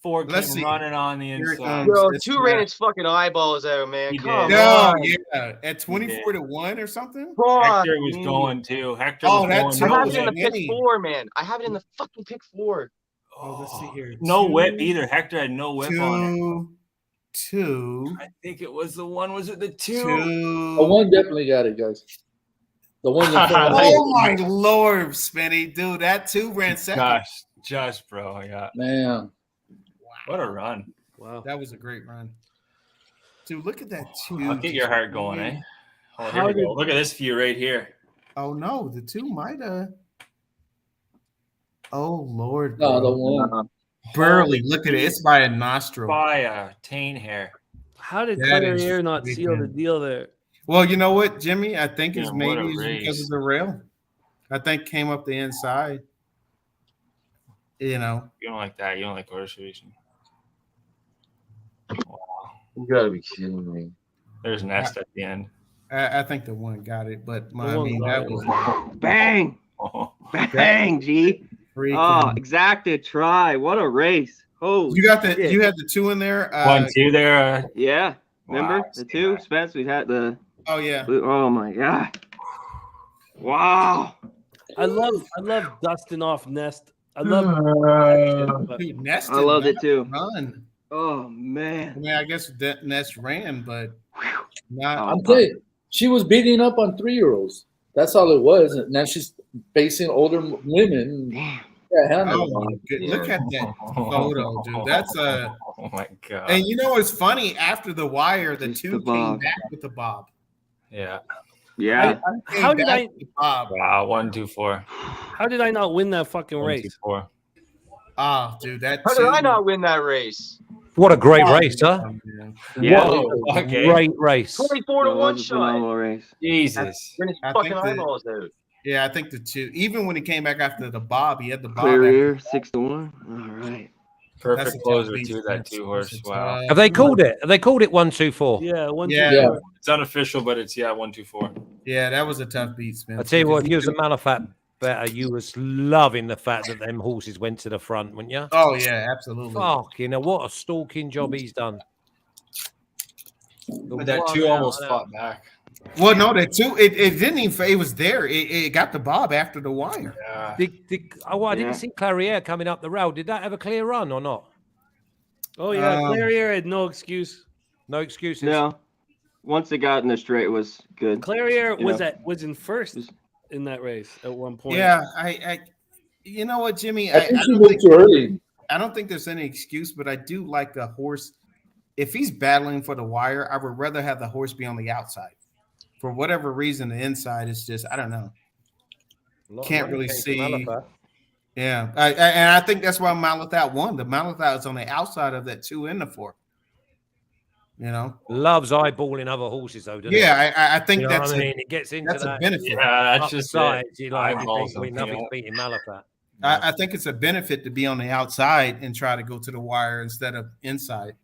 Ford Let's came see. running on the Here it inside. comes. Bro, It's two ran its fucking eyeballs out, man. He Come did. No, on. yeah, at 24-1 or something. Hector was going too. Hector Oh, was that going. too. I No have it in the whip. pick 4, man. I have it in the fucking pick 4. Oh, let's see here. No whip 2, either. Hector had no whip on it. 2. I think it was the one. Was it the 2? 2. The one definitely got it, guys. The one. Oh my lord, Spenny, dude, that 2 ran second. Just bro, yeah. Man. What a run. Wow. That was a great run. Dude, look at that 2. I'll get your heart going, eh? Oh, here How we did- go. Look at this view right here. Oh no, the 2 might have. Oh lord. No, bro. the one. Burley, look at it. It's by a nostril. By a taint hair. How did That is Clairiere not seal the freaking- deal there? Well, you know what, Jimmy? I think it's Yeah, what a maybe it's because race. of the rail. I think came up the inside. You know. You don't like that. You don't like horse racing. Wow. You gotta be kidding me. There's Nest at the end. I think the one got it, but The I one mean got that it. was Bang! Oh, Bang, G. freaking. Oh, exacted try. What a race. Oh, You got the shit. you had the 2 in there. 1, 2 there. Yeah. Remember Wow, the 2? Spence, we had the. Oh yeah. Oh, my God. Wow. I love dusting off Nest. I love but Dude, Nest I loved did it too. not run. Oh, I man. mean, I guess that Nest ran, but not. I'm telling you, she was beating up on 3-year-olds. That's all it was. And now she's facing older women. Yeah, Oh my good. Look at that photo, dude. That's a. Oh my god. And you know what's funny? After the wire, the Just 2 the came bob. back with the bob. Yeah. Yeah. Came How did back I- with the bob? Wow. 1, 2, 4. How did I not win that fucking 1, 2, race? 4. Oh, dude, that. How did I 2 not win that race? What a great race, huh? Yeah. What a Okay. great race. 24 to That 1 was a shot. phenomenal race. Jesus. Ran his I fucking think that- eyeballs out. Yeah, I think the 2. Even when he came back after the bob, he had the bob. Clear after- ear, 6-1. All right. That's Perfect a tough closer beat, to that Spence. 2-horse. That's a Wow. tough- Have they called it? Have they called it 1, 2, 4? Yeah, 1, 2, Yeah. 4. It's unofficial, but it's 1, 2, 4. Yeah, that was a tough beat, Spence. I tell you what, if because you was a Malafat better, you was loving the fact that them horses went to the front, wouldn't you? Oh yeah, absolutely. Fuck, you know what a stalking job he's done. But that 2 almost fought back. Well, no, that 2. It didn't even. It was there. It got the bob after the wire. Yeah. I didn't Yeah. see Clairiere coming up the rail. Did that have a clear run or not? Oh yeah, Um, Clairiere had no excuse. No excuses. No. Once it got in the straight, it was good. Clairiere You was know. was in first in that race at one point. Yeah, I you know what, Jimmy? I think she don't moved think, too early. I don't think there's any excuse, but I do like a horse. If he's battling for the wire, I would rather have the horse be on the outside. For whatever reason, the inside is just I don't know. A lot of Can't money really came from see. Malafat. Yeah, and I think that's why Malathat won. The Malathat is on the outside of that 2 and the 4. You know, Loves eyeballing other horses, though, doesn't it? yeah, I think You know that's what I mean? It gets into that's a that. benefit. Yeah, that's Up the just sides, it. you like, you Eyeballs think, we him, nothing's yeah. beating Malafat. I think it's a benefit to be on the outside and try to go to the wire instead of inside.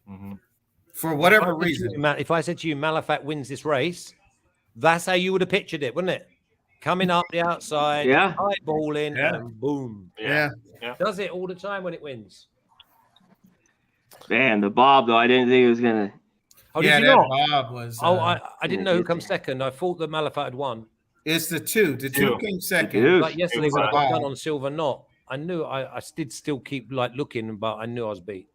Mhm. For whatever If I said to you, reason. If I said to you, Malafat wins this race, that's how you would have pictured it, wouldn't it? Coming up the outside, Yeah. eyeballing, Yeah. and boom. Yeah. Does it all the time when it wins. Man, the Bob, though, I didn't think it was going to. Oh, Yeah, did you that not? Bob was. I didn't know who comes second. I thought that Malafat had won. It's the 2. The 2 2. came second. Dude. Like yesterday when I got Wow. done on Silver Knot, I knew I did still keep like looking, but I knew I was beat.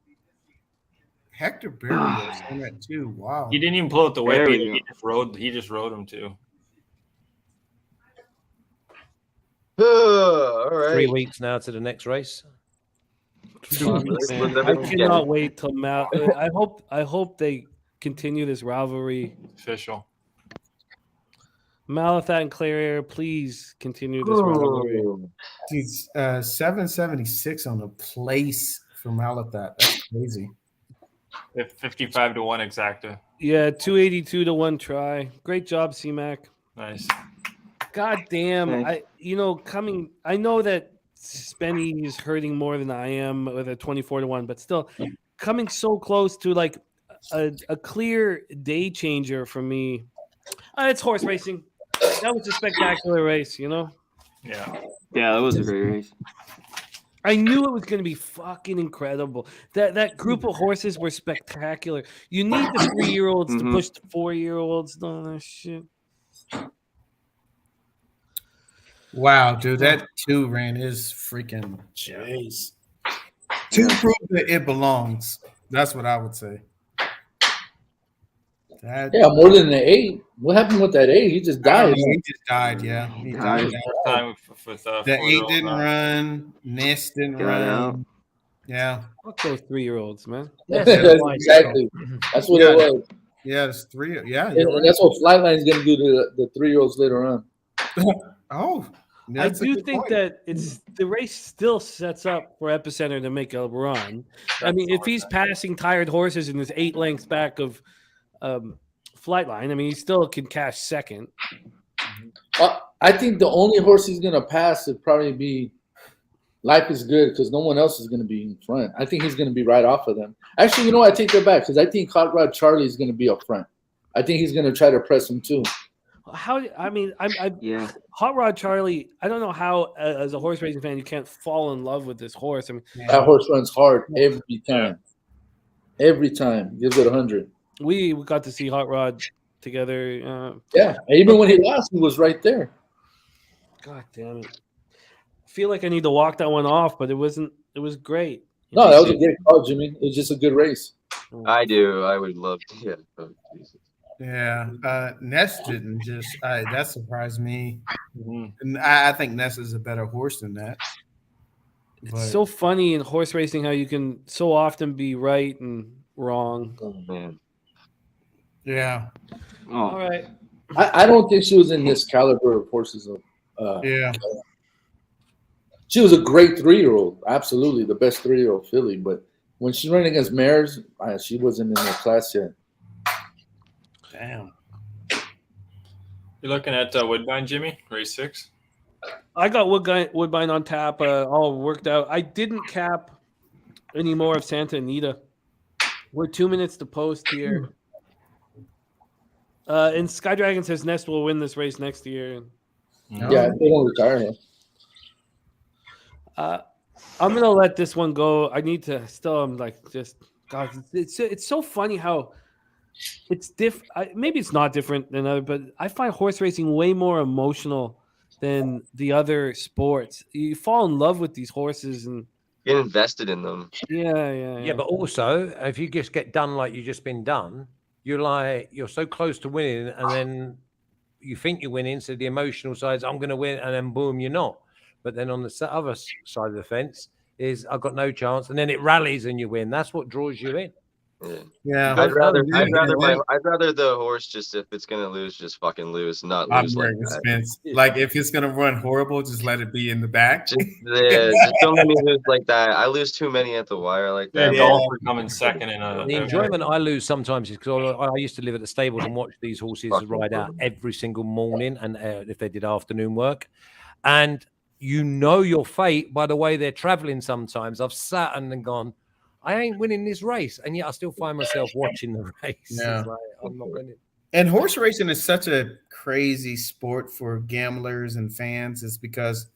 Hector Barrios on that 2. Wow. He didn't even pull out the whip. There we He go. just rode him too. All right. 3 weeks now to the next race. Man, I cannot wait till I hope they continue this rivalry. Official. Malathat and Claire, please continue this rivalry. He's 776 on the place for Malathat. That's crazy. 55 to 1 exacta. Yeah, 282 to 1 try. Great job, C-Mac. Nice. God damn. Thanks. I know that Spenny is hurting more than I am with a 24 to 1, but still coming so close to like a clear day changer for me. It's horse racing. That was a spectacular race, you know? Yeah. Yeah, that was a great race. I knew it was going to be fucking incredible. That group of horses were spectacular. You need the 3-year-olds to push the 4-year-olds. No, that shit. Wow, dude, that 2 ran his freaking jeez. 2 proved that it belongs. That's what I would say. Yeah, more than the 8. What happened with that 8? He just died. He just died, yeah. He died. Time with The 8 didn't run. Ness didn't Got run. out. Yeah. Fuck those 3-year-olds, man. Exactly. That's what it was. Yeah, it's 3. Yeah. And that's what Flightline's going to do to the 3-year-olds later on. Oh. I do think that the race still sets up for Epicenter to make a run. I mean, if he's passing tired horses and is 8 lengths back of Flightline, I mean, he still can cash second. I think the only horse he's going to pass would probably be Life is Good because no one else is going to be in front. I think he's going to be right off of them. Actually, you know what? I take that back because I think Hot Rod Charlie is going to be up front. I think he's going to try to press him too. Yeah. Hot Rod Charlie, I don't know how, as a horse racing fan, you can't fall in love with this horse. I mean, that horse runs hard every time. Every time. Gives it 100. We got to see Hot Rod together. Yeah. Even when he lost, he was right there. God damn it. I feel like I need to walk that one off, but it wasn't. It was great. No, that was a great call, Jimmy. It was just a good race. I do. I would love to. Yeah. Oh, Jesus. Yeah, Ness didn't just. That surprised me. And I think Ness is a better horse than that. It's so funny in horse racing how you can so often be right and wrong. Oh man. Yeah. All right. I don't think she was in this caliber of horses. Yeah. She was a great 3-year-old. Absolutely, the best 3-year-old filly. But when she ran against mares, she wasn't in the class yet. Damn. You're looking at Woodbine, Jimmy, race 6. I got Woodbine on tap, all worked out. I didn't cap any more of Santa Anita. We're 2 minutes to post here. And Sky Dragon says Nest will win this race next year. Yeah, they don't retire him. I'm gonna let this one go. I need to still. I'm like just God. It's so funny how it's different. Maybe it's not different than other, but I find horse racing way more emotional than the other sports. You fall in love with these horses and get invested in them. Yeah. But also, if you just get done like you've just been done, you're so close to winning, and then you think you're winning. So the emotional side is I'm going to win, and then boom, you're not. But then on the other side of the fence is I've got no chance, and then it rallies and you win. That's what draws you in. Yeah, I'd rather the horse just if it's gonna lose, just fucking lose, not lose like that. Like if it's gonna run horrible, just let it be in the back. Just don't let me lose like that. I lose too many at the wire like that. Golfer coming second in a. The enjoyment I lose sometimes is because I used to live at the stables and watch these horses ride out every single morning, and if they did afternoon work, and you know your fate by the way they're traveling. Sometimes I've sat and gone, I ain't winning this race, and yet I still find myself watching the race. Yeah. It's like, I'm not winning. And horse racing is such a crazy sport for gamblers and fans. It's because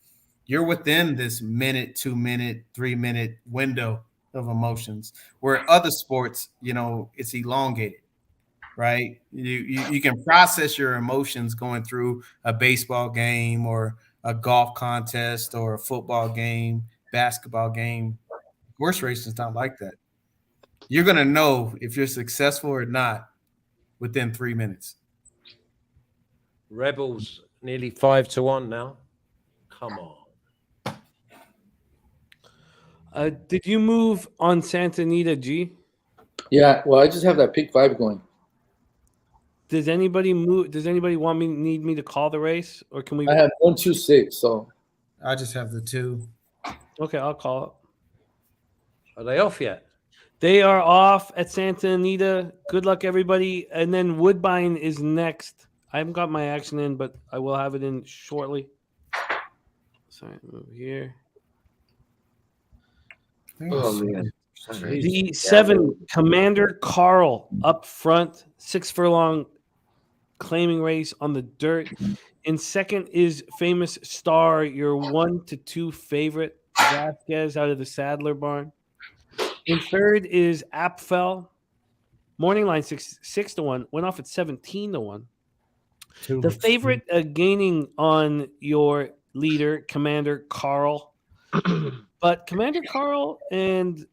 you're within this minute, 2 minute, 3 minute window of emotions, where other sports, it's elongated. right? You can process your emotions going through a baseball game or a golf contest or a football game, basketball game. Horse racing is not like that. You're going to know if you're successful or not within 3 minutes. Rebels nearly 5-1 now. Come on. Did you move on Santa Anita, G? Yeah, well, I just have that pick 5 going. Does anybody move? Does anybody need me to call the race, or can we? I have 1, 2, 6. So I just have the 2. Okay, I'll call it. Are they off yet? They are off at Santa Anita. Good luck, everybody. And then Woodbine is next. I haven't got my action in, but I will have it in shortly. Sorry, move here. Oh, man. The 7, Commander Carl up front, 6 furlong claiming race on the dirt. In second is Famous Star, your 1 to 2 favorite, Vasquez out of the Sadler barn. In third is Apfel. Morning line 6 to 1, went off at 17 to 1. The favorite gaining on your leader, Commander Carl. But Commander Carl and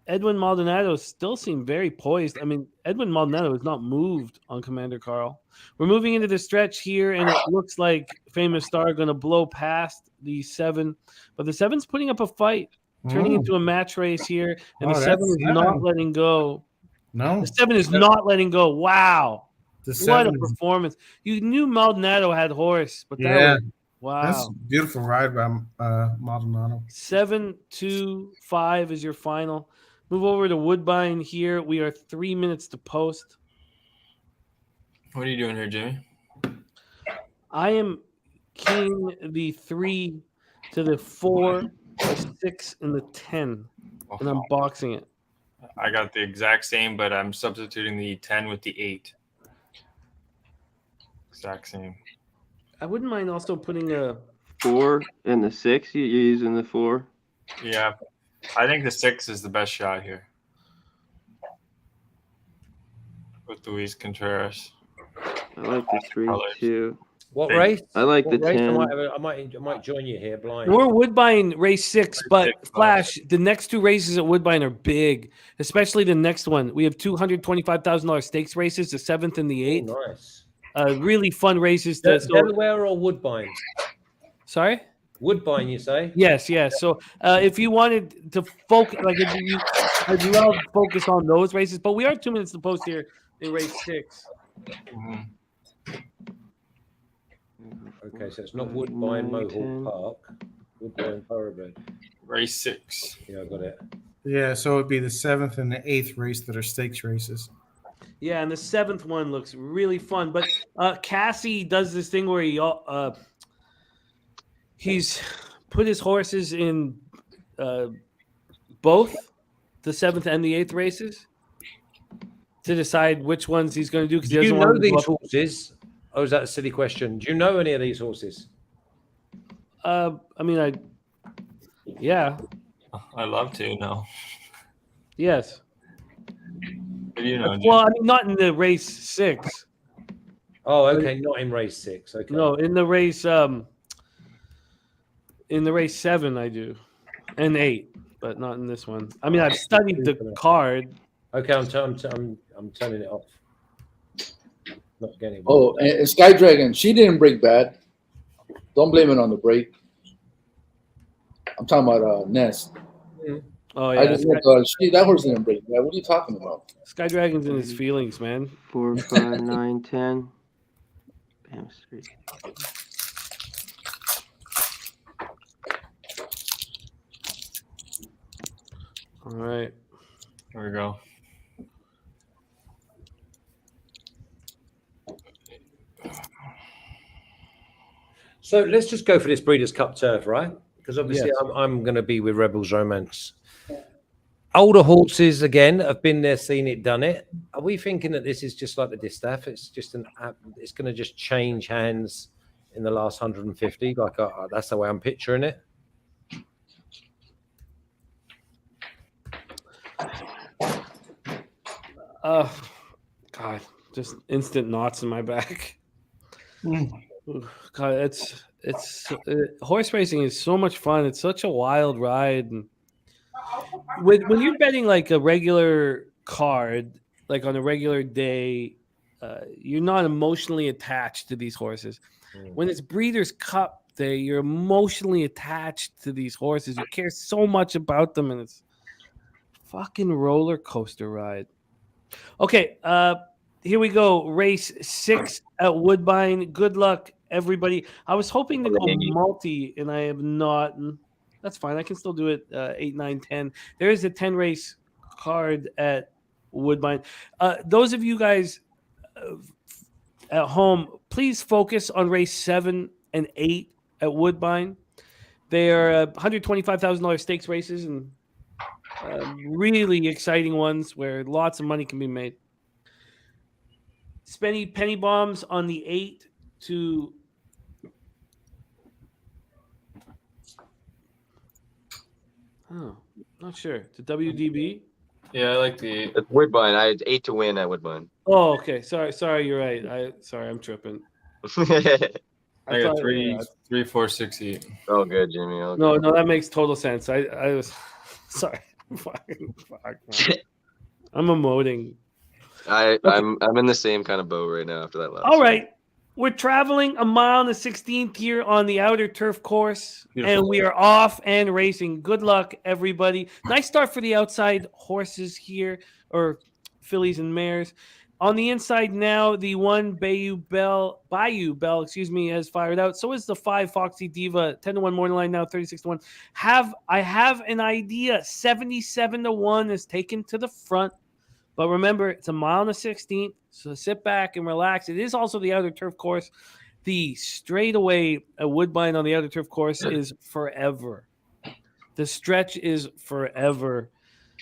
Edwin Maldonado still seem very poised. I mean, Edwin Maldonado has not moved on Commander Carl. We're moving into the stretch here, and it looks like Famous Star going to blow past the 7. But the 7's putting up a fight, turning into a match race here, and the 7 is not letting go. No. The 7 is not letting go. Wow. What a 7 performance. You knew Maldonado had horse, but that was wow. That's a beautiful ride by Maldonado. 7-2-5 is your final. Move over to Woodbine here. We are 3 minutes to post. What are you doing here, Jimmy? I am keying the 3 to the 4, the 6, and the 10, and I'm boxing it. I got the exact same, but I'm substituting the 10 with the 8. Exact same. I wouldn't mind also putting a 4 and the 6. You're using the 4. Yeah, I think the 6 is the best shot here with Luis Contreras. I like the 3 too. What race? I like the race? 10. I might join you here blind. We're Woodbine race 6, but Flash, the next 2 races at Woodbine are big, especially the next one. We have $225,000 stakes races, the 7th and the 8th. Oh, nice. Really fun races. Delaware or Woodbine? Sorry? Woodbine, you say? Yes. So if you wanted to focus, I'd love to focus on those races, but we are 2 minutes to post here in race 6. Mm-hmm. Okay, so it's not Woodbine Mohawk Park. Woodbine Thoroughbred. Race 6. Yeah, I got it. Yeah, so it'd be the 7th and the 8th race that are stakes races. Yeah, and the 7th one looks really fun. But Cassie does this thing where he's put his horses in both the 7th and the 8th races to decide which ones he's going to do. Do you know these horses? Oh, is that a silly question? Do you know any of these horses? Yeah. I love to know. Yes. What do you know? Well, I mean, not in the race 6. Oh, okay, not in race 6. Okay. No, in the race 7 I do, and 8, but not in this one. I mean, I've studied the card. Okay, I'm turning it off. Not getting. Oh, and Sky Dragon, she didn't break bad. Don't blame it on the break. I'm talking about Nest. Oh yeah, I just that horse didn't break bad. What are you talking about? Sky Dragon's in his feelings, man. 4, 5, 9, 10. Bam, 3. All right, here we go. So let's just go for this Breeders' Cup turf, right? Because obviously I'm going to be with Rebels Romance. Older horses, again, have been there, seen it, done it. Are we thinking that this is just like the Distaff? It's just it's going to just change hands in the last 150? Like that's the way I'm picturing it. God, just instant knots in my back. God, it's horse racing is so much fun. It's such a wild ride. And when you're betting like a regular card, like on a regular day, you're not emotionally attached to these horses. When it's Breeders' Cup Day, you're emotionally attached to these horses. You care so much about them, and it's fucking roller coaster ride. Okay, here we go. Race 6 at Woodbine. Good luck, everybody. I was hoping to go multi, and I have not. That's fine. I can still do it 8, 9, 10. There is a 10 race card at Woodbine. Those of you guys at home, please focus on race 7 and 8 at Woodbine. They are $125,000 stakes races and really exciting ones where lots of money can be made. Spending penny bombs on the 8 to not sure. To WDB? Yeah, I like the 8. It's Woodbine. I had 8 to win at Woodbine. Oh, okay. Sorry, you're right. I'm tripping. I got 3, 4, 6, 8. Oh, good, Jimmy. Oh, No, good. that makes total sense. I was sorry. Fuck. I'm emoting. I'm in the same kind of boat right now after that last. All right. We're traveling a mile and the 16th here on the outer turf course, and we are off and racing. Good luck, everybody. Nice start for the outside horses here, or fillies and mares. On the inside now, the 1 Bayou Bell, has fired out. So is the 5 Foxy Diva, 10-1 morning line now, 36-1. I have an idea. 77-1 is taken to the front. But remember, it's a mile and the 16th, so sit back and relax. It is also the outer turf course. The straightaway at Woodbine on the outer turf course is forever. The stretch is forever.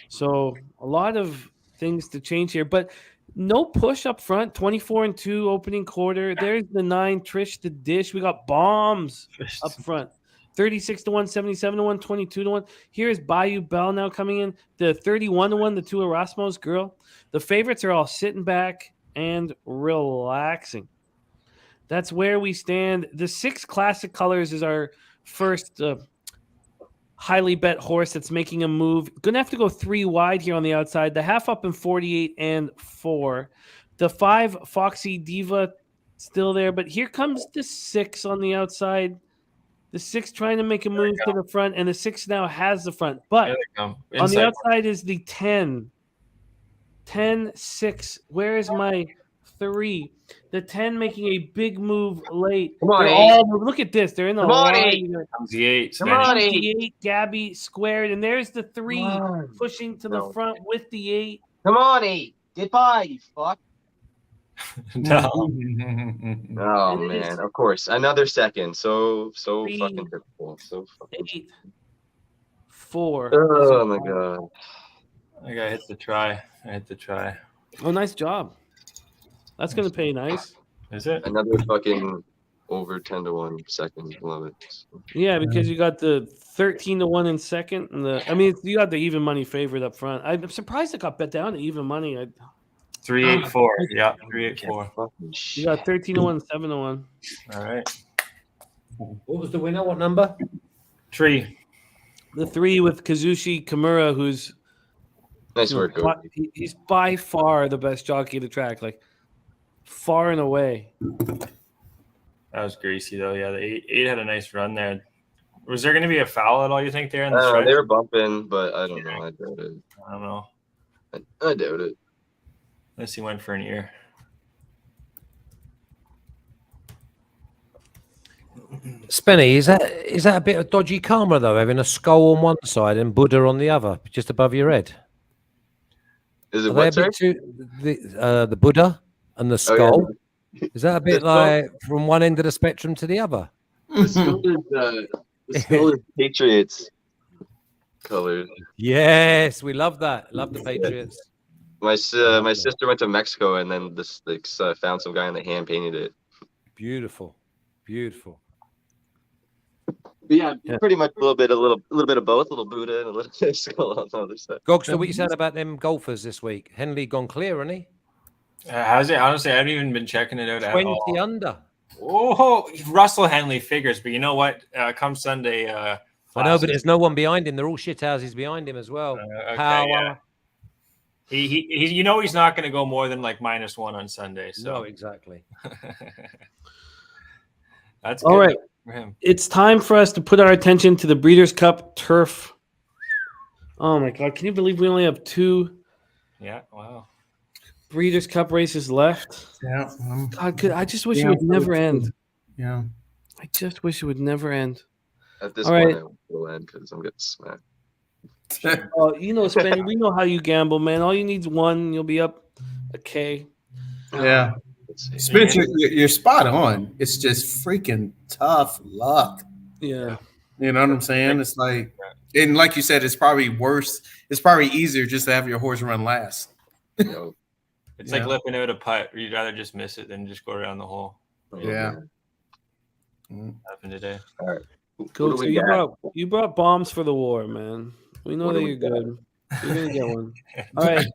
So a lot of things to change here, but no push up front. 24-2 opening quarter. There's the 9 Trish the Dish. We got bombs up front. 36-1, 77-1, 22-1. Here's Bayou Bell now coming in. The 31-1, the 2 Erasmus girl. The favorites are all sitting back and relaxing. That's where we stand. The 6 Classic Colors is our first highly bet horse that's making a move. Going to have to go 3 wide here on the outside. The half up in 48 and 4. The 5 Foxy Diva still there, but here comes the 6 on the outside. The 6 trying to make a move to the front, and the 6 now has the front. But on the outside is the 10. 10-6. Where is my 3? The 10 making a big move late. Come on, look at this. They're in the Come on, line. Comes the 8. Come on, The 8, Gabby squared, and there's the 3 pushing to the front with the 8. Come on, 8. Get by, you fuck. No. Oh man, of course. Another second. So 3, fucking typical. So fucking 8, 4. Oh my god. I think I hit the try. Oh, nice job. That's going to pay nice. Is it? Another fucking over 10-1 second. Love it. Yeah, because you got the 13-1 in second, and you got the even money favorite up front. I'm surprised it got bet down to even money. 3-8-4. Yeah, 3-8-4. You got 13-1, 7-1. All right. What was the winner? What number? 3. The 3 with Kazushi Kimura, who's Nice work, Goki. He's by far the best jockey of the track, like far and away. That was greasy though. Yeah, the 8 had a nice run there. Was there going to be a foul at all? You think there in the stretch? They were bumping, but I don't know. I doubt it. I don't know. I doubt it. Unless he went for an ear. Spenny, is that a bit of dodgy karma though, having a skull on one side and Buddha on the other, just above your head? Is it Are what, they a bit the Buddha and the skull? Is that a bit like from one end of the spectrum to the other? The skull is Patriots colors. Yes, we love that. Love the Patriots. My sister went to Mexico and then found some guy and they hand painted it. Beautiful. But yeah, pretty much a little bit of both, a little Buddha and a little skull on the other side. Gog, so what you said about them golfers this week? Henley gone clear, hasn't he? How's it? Honestly, I haven't even been checking it out at 20 all. under. Oh, Russell Henley figures, but you know what? Come Sunday, I know, but there's no one behind him. They're all shithouses behind him as well. okay, Power. yeah. He you know he's not going to go more than like -1 on Sunday. So No, exactly. That's All good right. for him. It's time for us to put our attention to the Breeders' Cup Turf. Oh my God! Can you believe we only have 2 Yeah. Wow. Breeders' Cup races left? Yeah. God, I just wish it would never end. Yeah. I just wish it would never end. At this All point, right. I will end because I'm getting smacked. Oh, you know, Spenny, we know how you gamble, man. All you need is 1, you'll be up a K. Yeah. Spencer, you're spot on. It's just freaking tough luck. Yeah. You know what I'm saying? It's like, and like you said, it's probably worse. It's probably easier just to have your horse run last. It's like lipping out a putt. You'd rather just miss it than just go around the hole. Yeah. Happened today. All right. Go, so you brought bombs for the war, man. We know that you're good. You're gonna get one. All right.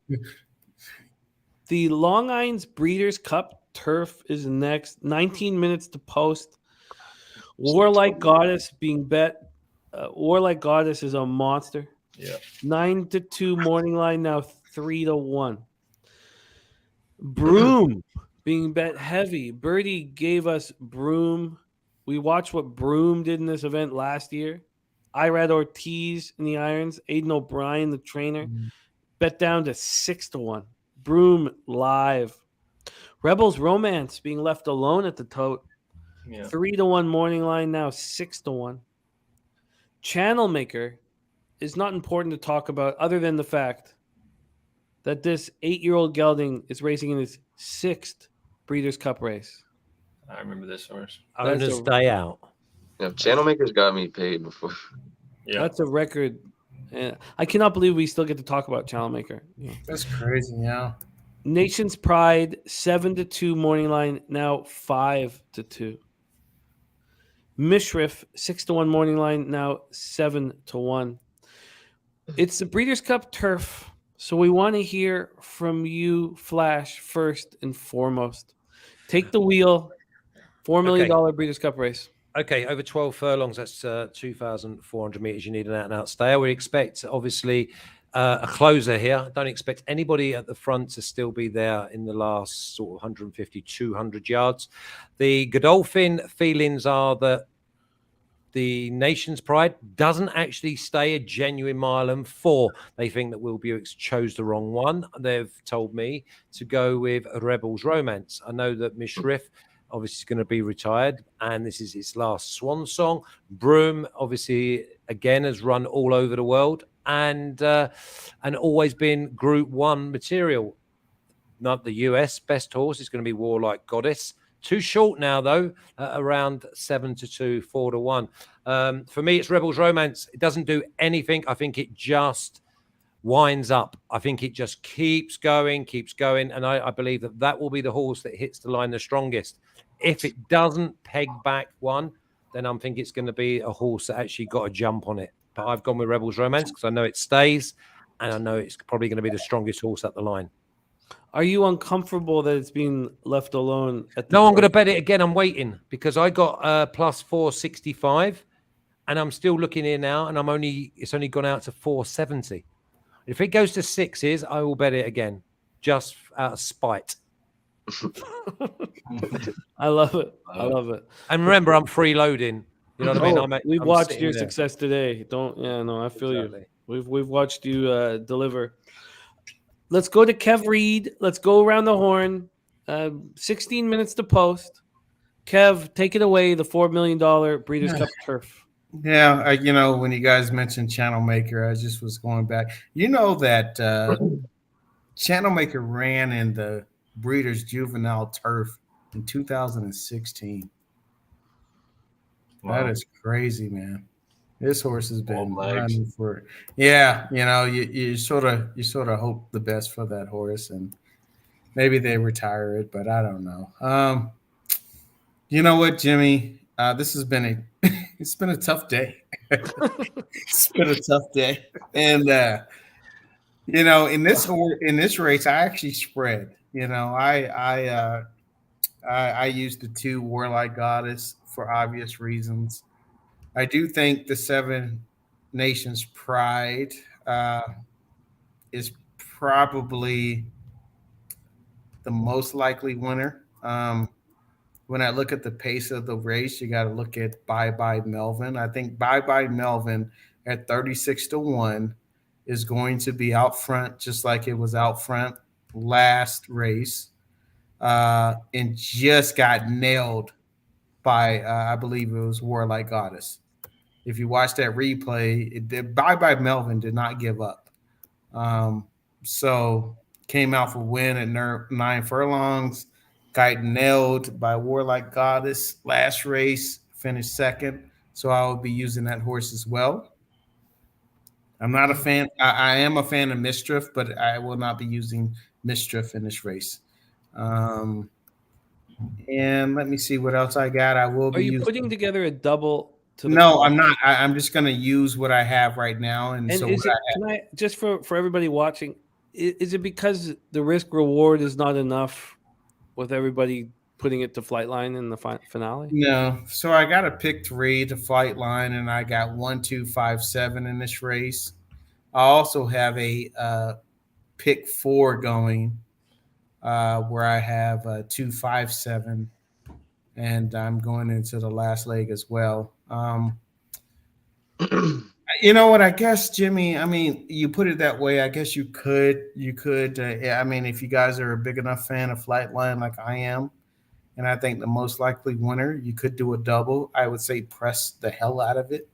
The Long Island's Breeders' Cup Turf is next. 19 minutes to post. Warlike Goddess being bet. Warlike Goddess is a monster. Yeah. 9-2 morning line now 3-1. Broom being bet heavy. Birdie gave us Broom. We watched what Broom did in this event last year. Irad Ortiz in the irons. Aiden O'Brien, the trainer, bet down to 6-1. Broom live. Rebels Romance being left alone at the tote. 3-1 morning line now 6-1. Channel Maker is not important to talk about other than the fact that this 8-year-old gelding is racing in his 6th Breeders' Cup race. I remember this horse. Owners Day Out. Yeah, Channel Makers got me paid before. Yeah, that's a record. And I cannot believe we still get to talk about Channel Maker. Yeah. That's crazy, yeah. Nation's Pride 7-2 morning line now 5-2. Mishriff 6-1 morning line now 7-1. It's the Breeders' Cup Turf, so we want to hear from you, Flash, first and foremost. Take the wheel. $4 million Breeders' Cup race. Okay, over 12 furlongs, that's 2,400 meters. You need an out-and-out stayer. We expect, obviously, a closer here. Don't expect anybody at the front to still be there in the last sort of 150, 200 yards. The Godolphin feelings are that the Nation's Pride doesn't actually stay a genuine mile and 4. They think that Will Buick's chose the wrong one. They've told me to go with Rebels Romance. I know that Mishriff obviously is going to be retired, and this is his last swan song. Broom, obviously, again, has run all over the world and always been Group 1 material. Not the US best horse is going to be Warlike Goddess. Too short now, though, around 7-2, 4-1. For me, it's Rebels Romance. It doesn't do anything. I think it just winds up. I think it just keeps going. And I believe that will be the horse that hits the line the strongest. If it doesn't peg back one, then I'm thinking it's going to be a horse that actually got a jump on it. But I've gone with Rebels Romance because I know it stays, and I know it's probably going to be the strongest horse at the line. Are you uncomfortable that it's being left alone? No, I'm going to bet it again. I'm waiting because I got plus 465, and I'm still looking here now, and it's only gone out to 470. If it goes to 6s, I will bet it again, just out of spite. I love it. I love it. And remember, I'm freeloading. You know what I mean? We've watched your success today. I feel you. We've watched you deliver. Let's go to Kev Reed. Let's go around the horn. 16 minutes to post. Kev, take it away. The $4 million Breeders' Cup Turf. Yeah, when you guys mentioned Channel Maker, I just was going back. You know that Channel Maker ran in the Breeders' Juvenile Turf in 2016. Wow. That is crazy, man. This horse has been running for you sort of hope the best for that horse, and maybe they retire it, but I don't know. You know what, Jimmy? This has been it's been a tough day. It's been a tough day, and in this race, I actually spread. I used the 2 Warlike Goddess for obvious reasons. I do think the 7 Nations Pride is probably the most likely winner. When I look at the pace of the race, you got to look at Bye Bye Melvin. I think Bye Bye Melvin at 36-1 is going to be out front, just like it was out front last race, and just got nailed by, I believe it was Warlike Goddess. If you watch that replay, Bye Bye Melvin did not give up. So came out for win at 9 furlongs. Got nailed by Warlike Goddess last race, finished second. So I will be using that horse as well. I'm not a fan. I am a fan of Mistress, but I will not be using Mistress in this race. And let me see what else I got. I will be. Are you putting together a double? No, I'm not. I'm just going to use what I have right now. And so is it, can I just for everybody watching? Is it because the risk reward is not enough with everybody putting it to Flightline in the finale? No. So I got a pick 3 to Flightline, and I got 1, 2, 5, 7 in this race. I also have a pick 4 going where I have 2, 5, 7, and I'm going into the last leg as well. You know what? I guess, Jimmy, I mean, you put it that way. I guess you could. I mean, if you guys are a big enough fan of Flightline like I am, and I think the most likely winner, you could do a double. I would say press the hell out of it.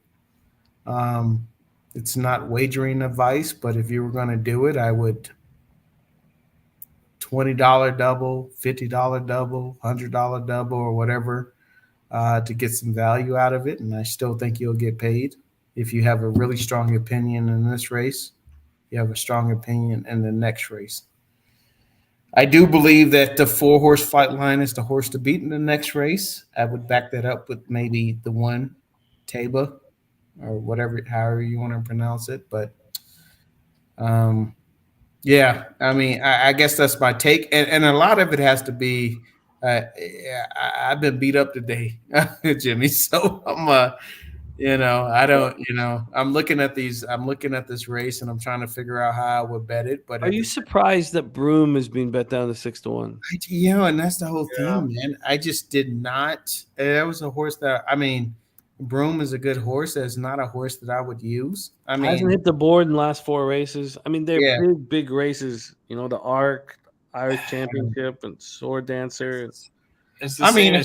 It's not wagering advice, but if you were going to do it, I would $20 double, $50 double, $100 double, or whatever to get some value out of it. And I still think you'll get paid. If you have a really strong opinion in this race, you have a strong opinion in the next race. I do believe that the 4-horse Flightline is the horse to beat in the next race. I would back that up with maybe the 1 Taba or whatever, however you want to pronounce it. But yeah, I mean, I guess that's my take. And a lot of it has to be, I've been beat up today, Jimmy. So I'm, I'm looking at this race and I'm trying to figure out how I would bet it. But are you surprised that Broom is being bet down to 6-1? And that's the whole thing, man. I just did not. That was a horse that, I mean, Broom is a good horse. That's not a horse that I would use. I mean, hasn't hit the board in the last 4 races. I mean, they're big races. You know, the Arc, Irish Championship, and Sword Dancer. I mean,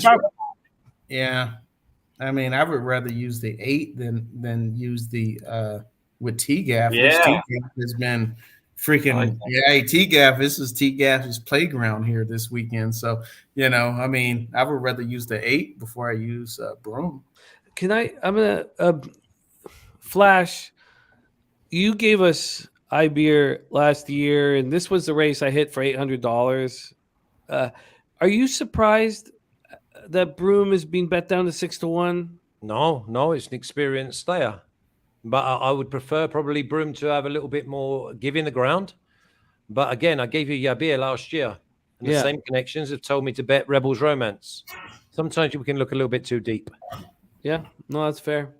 I would rather use the 8 than use the with T-Gaff. Yeah. T-Gaff has been freaking T-Gaff. This is T-Gaff's playground here this weekend. So, I mean, I would rather use the 8 before I use Broom. I'm gonna Flash. You gave us iBeer last year, and this was the race I hit for $800. Are you surprised that Broom is being bet down to 6-1? No, it's an experienced stayer. But I would prefer probably Broom to have a little bit more give in the ground. But again, I gave you Yabir last year. And the same connections have told me to bet Rebels Romance. Sometimes we can look a little bit too deep. Yeah, no, that's fair.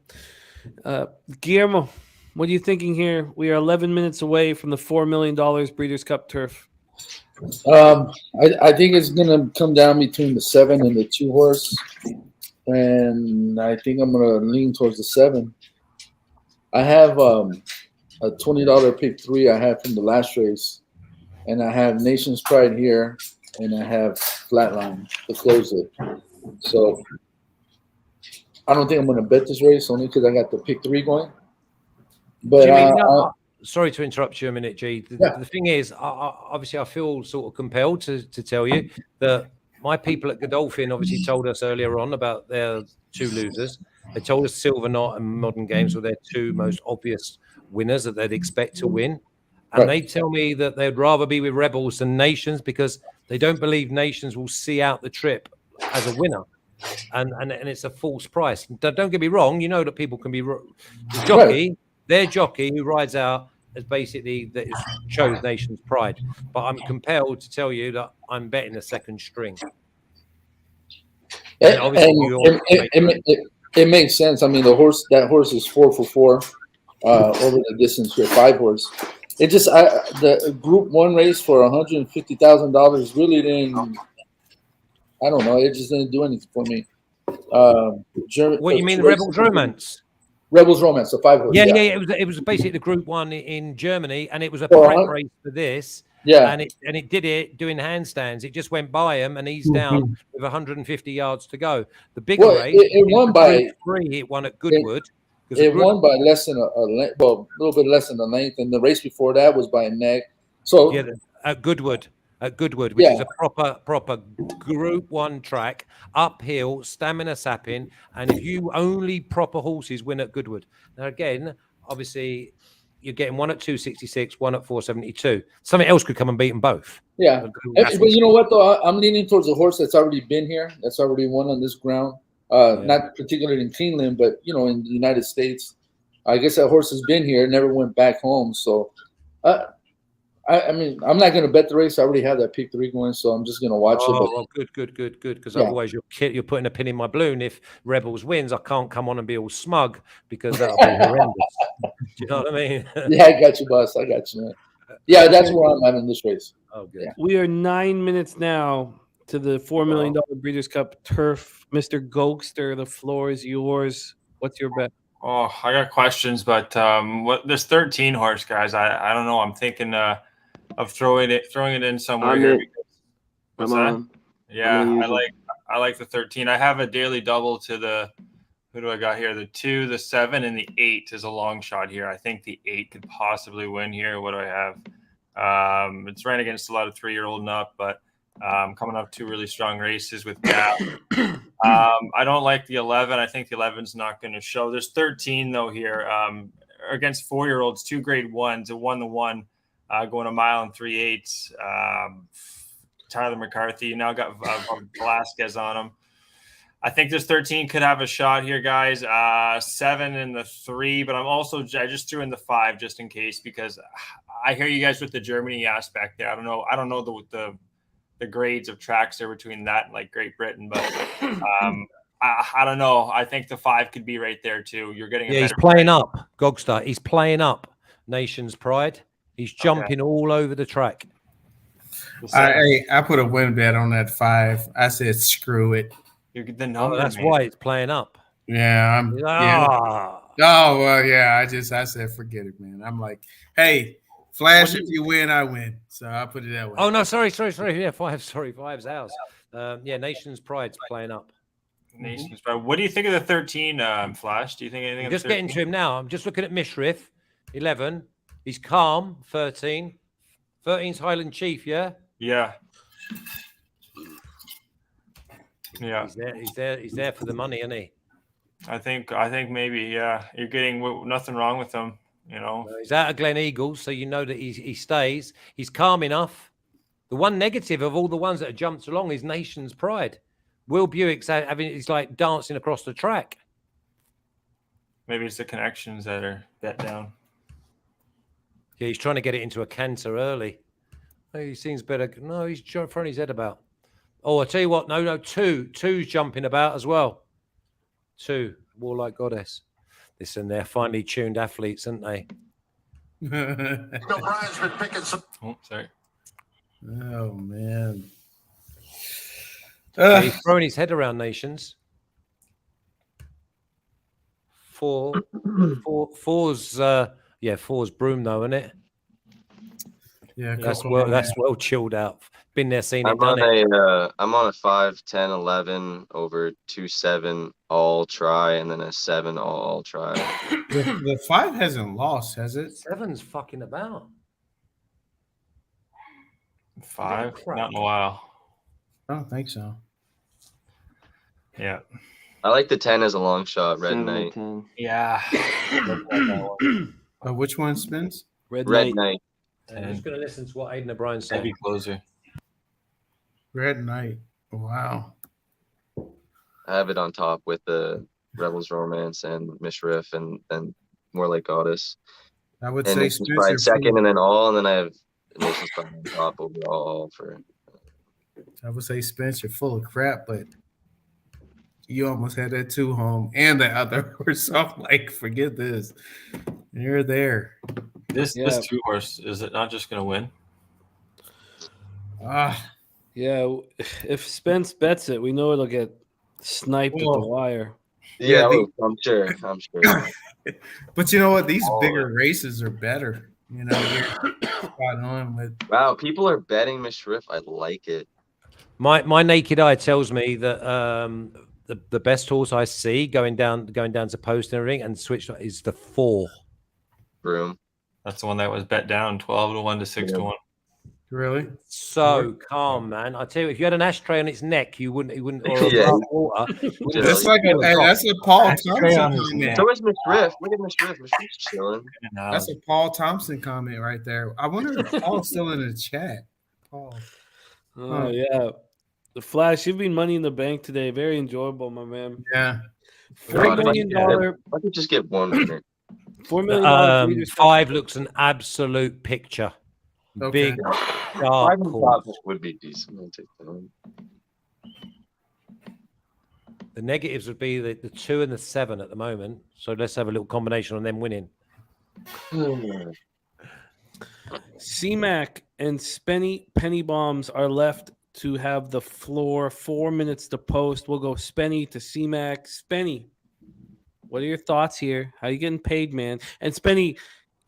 Guillermo, what are you thinking here? We are 11 minutes away from the $4 million Breeders' Cup turf. I think it's gonna come down between the 7 and the 2 horse, and I think I'm gonna lean towards the 7. I have a $20 pick 3 I had from the last race, and I have Nation's Pride here, and I have Flatline to close it. So I don't think I'm gonna bet this race only because I got the pick 3 going. But Jimmy, sorry to interrupt you a minute, G. The thing is, obviously, I feel sort of compelled to tell you that my people at Godolphin obviously told us earlier on about their 2 losers. They told us Silver Knot and Modern Games were their 2 most obvious winners that they'd expect to win. And they tell me that they'd rather be with Rebels than Nations because they don't believe Nations will see out the trip as a winner. And it's a false price. Don't get me wrong. You know that people can be jockey. Their jockey who rides out as basically that it shows Nation's Pride. But I'm compelled to tell you that I'm betting a second string. And obviously it makes sense. I mean, that horse is 4 for 4 over the distance here, 5 horse. It just the Group 1 race for $150,000 really didn't. I don't know. It just didn't do anything for me. What you mean, Rebels Romance? Rebels Romance, the 5 horse. Yeah. It was basically the Group 1 in Germany, and it was a For prep race for this. Yeah, and it did it doing handstands. It just went by him, and he's down with 150 yards to go. The bigger race, it won by 3. It won at Goodwood. It won by less than a little bit less than a length, and the race before that was by a neck. So yeah, at Goodwood, which is a proper Group 1 track, uphill, stamina sapping, and if you only proper horses win at Goodwood. Now again, obviously, you're getting one at 266, one at 472. Something else could come and beat them both. Yeah, but you know what though? I'm leaning towards a horse that's already been here, that's already won on this ground. Not particularly in Keeneland, but in the United States. I guess that horse has been here, never went back home. So, I mean, I'm not going to bet the race. I already have that pick 3 going, so I'm just going to watch it. Well, good. Because otherwise you're putting a pin in my balloon. If Rebels wins, I can't come on and be all smug because that'll be horrendous. Do you know what I mean? Yeah, I got you, boss. I got you, man. Yeah, that's where I'm at in this race. Oh, good. Yeah. We are 9 minutes now to the $4 million Breeders' Cup Turf. Mr. Gokster, the floor is yours. What's your bet? Oh, I got questions, but there's 13 horse, guys. I don't know. I'm thinking of throwing it in somewhere here. What's that? Yeah, I like the 13. I have a daily double to the who do I got here? The 2, the 7, and the 8 is a long shot here. I think the 8 could possibly win here. What do I have? It's ran against a lot of 3-year-old and up, but coming up 2 really strong races with Gap. I don't like the 11. I think the 11's not going to show. There's 13 though here against 4-year-olds, 2 grade 1s. It won the 1 going a mile and 3/8. Tyler McCarthy now got Velasquez on him. I think this 13 could have a shot here, guys. 7 and the 3, but I just threw in the 5 just in case because I hear you guys with the Germany aspect there. I don't know the grades of tracks there between that and like Great Britain, but I don't know. I think the 5 could be right there too. You're getting he's playing up, Gogster. He's playing up Nation's Pride. He's jumping all over the track. I put a win bet on that 5. I said screw it. That's why it's playing up. Yeah, Oh well, yeah. I said forget it, man. I'm like, hey, Flash, if you win, I win. So I put it that way. Oh no, sorry. Yeah, 5. Sorry, 5's ours. Nation's Pride's playing up. Nation's Pride. What do you think of the 13, Flash? Do you think anything? I'm just getting to him now. I'm just looking at Mishriff, 11. He's calm, 13. 13's Highland Chief, yeah. Yeah. He's there for the money, isn't he? I think maybe, yeah. You're getting nothing wrong with him, He's out of Glen Eagles, so you know that he stays. He's calm enough. The one negative of all the ones that have jumped along is Nation's Pride. Will Buick's he's like dancing across the track. Maybe it's the connections that are bet down. Yeah, he's trying to get it into a canter early. Oh, he seems better. No, he's throwing his head about. Oh, I tell you what. No, 2's jumping about as well. 2, Warlike Goddess. Listen, they're finely tuned athletes, aren't they? Brian's been picking some. Oh, sorry. Oh man. He's throwing his head around Nations. 4's 4's Broom though, isn't it? Yeah, that's well chilled out. Been there, seen it, done it. I'm on a 5, 10, 11 over 2, 7 all try, and then a 7 all try. The 5 hasn't lost, has it? 7's fucking about. 5, not in a while. I don't think so. Yeah. I like the 10 as a long shot, Red 7 Knight. 10. Yeah. Which one spins? Red Knight. I'm just going to listen to what Aidan O'Brien said. Heavy closer. Red Knight. Wow. I have it on top with the Rebels Romance and Mishriff and More Like Goddess. I would and say Nation's Pride Spencer. second, and then all, and then I have Nation's Pride on top overall for. I would say Spencer full of crap, but you almost had that 2 home and the other horse. So I'm like, forget this. You're there. This 2 horse, is it not just going to win? Yeah, if Spence bets it, we know it'll get sniped at the wire. Yeah, I'm sure. I'm sure. But you know what? These bigger races are better. You know, you're spot on with. Wow, people are betting Mishriff. I like it. My naked eye tells me that the best horse I see going down to post and everything and switched is the 4. Broom. That's the one that was bet down 12-1 to 6-1. Really? So calm, man. I tell you, if you had an ashtray on its neck, you wouldn't. Or a Yeah. glass of water. That's like that's a Paul Thompson comment. So is Mishriff. Look at Mishriff. Mishriff's chilling. That's a Paul Thompson comment right there. I wonder if Paul's still in the chat. Paul. Oh yeah, the Flash. You've been Money in the Bank today. Very enjoyable, my man. Yeah. $4 million. I could just get one winner. $4 million. 5 looks an absolute picture. Okay. Big, 5 dark and horse. 5 would be decent. I'll take that one. The negatives would be the 2 and the 7 at the moment. So let's have a little combination on them winning. C-Mac and Spenny Penny Bombs are left to have the floor. 4 minutes to post. We'll go Spenny to C-Mac. Spenny, what are your thoughts here? How you getting paid, man? And Spenny,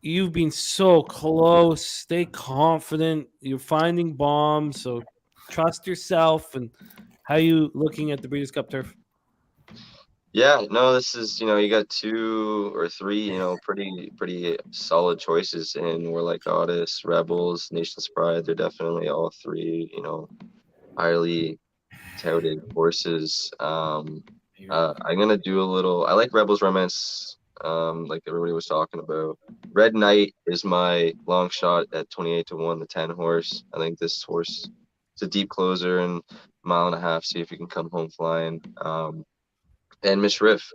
you've been so close. Stay confident. You're finding bombs, so trust yourself. And how you looking at the Breeders' Cup Turf? Yeah, no, this is, you got 2 or 3, pretty solid choices in Warlike Goddess, Rebels, Nation's Pride. They're definitely all 3, highly touted horses. I'm gonna do a little. I like Rebels Romance, like everybody was talking about. Red Knight is my long shot at 28-1, the 10 horse. I think this horse is a deep closer and mile and a half. See if he can come home flying. And Mishriff's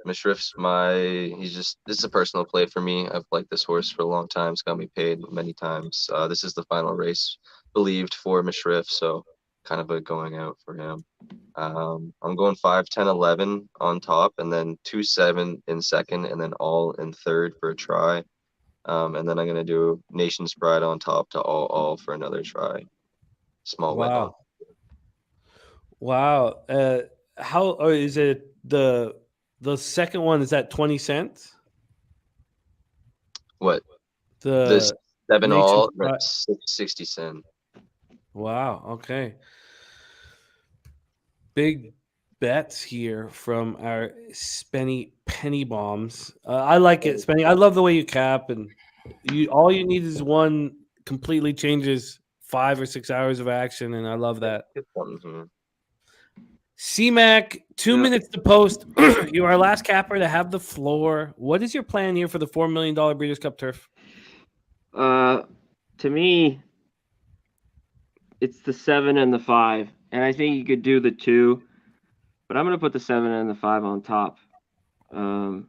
this is a personal play for me. I've liked this horse for a long time. It's got me paid many times. This is the final race believed for Mishriff, so kind of a going out for him. I'm going 5, 10, 11 on top, and then 2, 7 in second, and then all in third for a try. And then I'm gonna do Nation's Pride on top to all for another try. Small win. Wow. How is it the second one? Is that 20 cents? What? The 7 Nation's all, Pride- 60 cent. Wow. Okay. Big bets here from our Spenny Penny Bombs. I like it, Spenny. I love the way you cap, and all you need is one completely changes 5 or 6 hours of action, and I love that. C-Mac, 2 minutes to post. You are our last capper to have the floor. What is your plan here for the $4 million Breeders' Cup Turf? To me, it's the 7 and the 5, and I think you could do the 2, but I'm gonna put the 7 and the 5 on top. And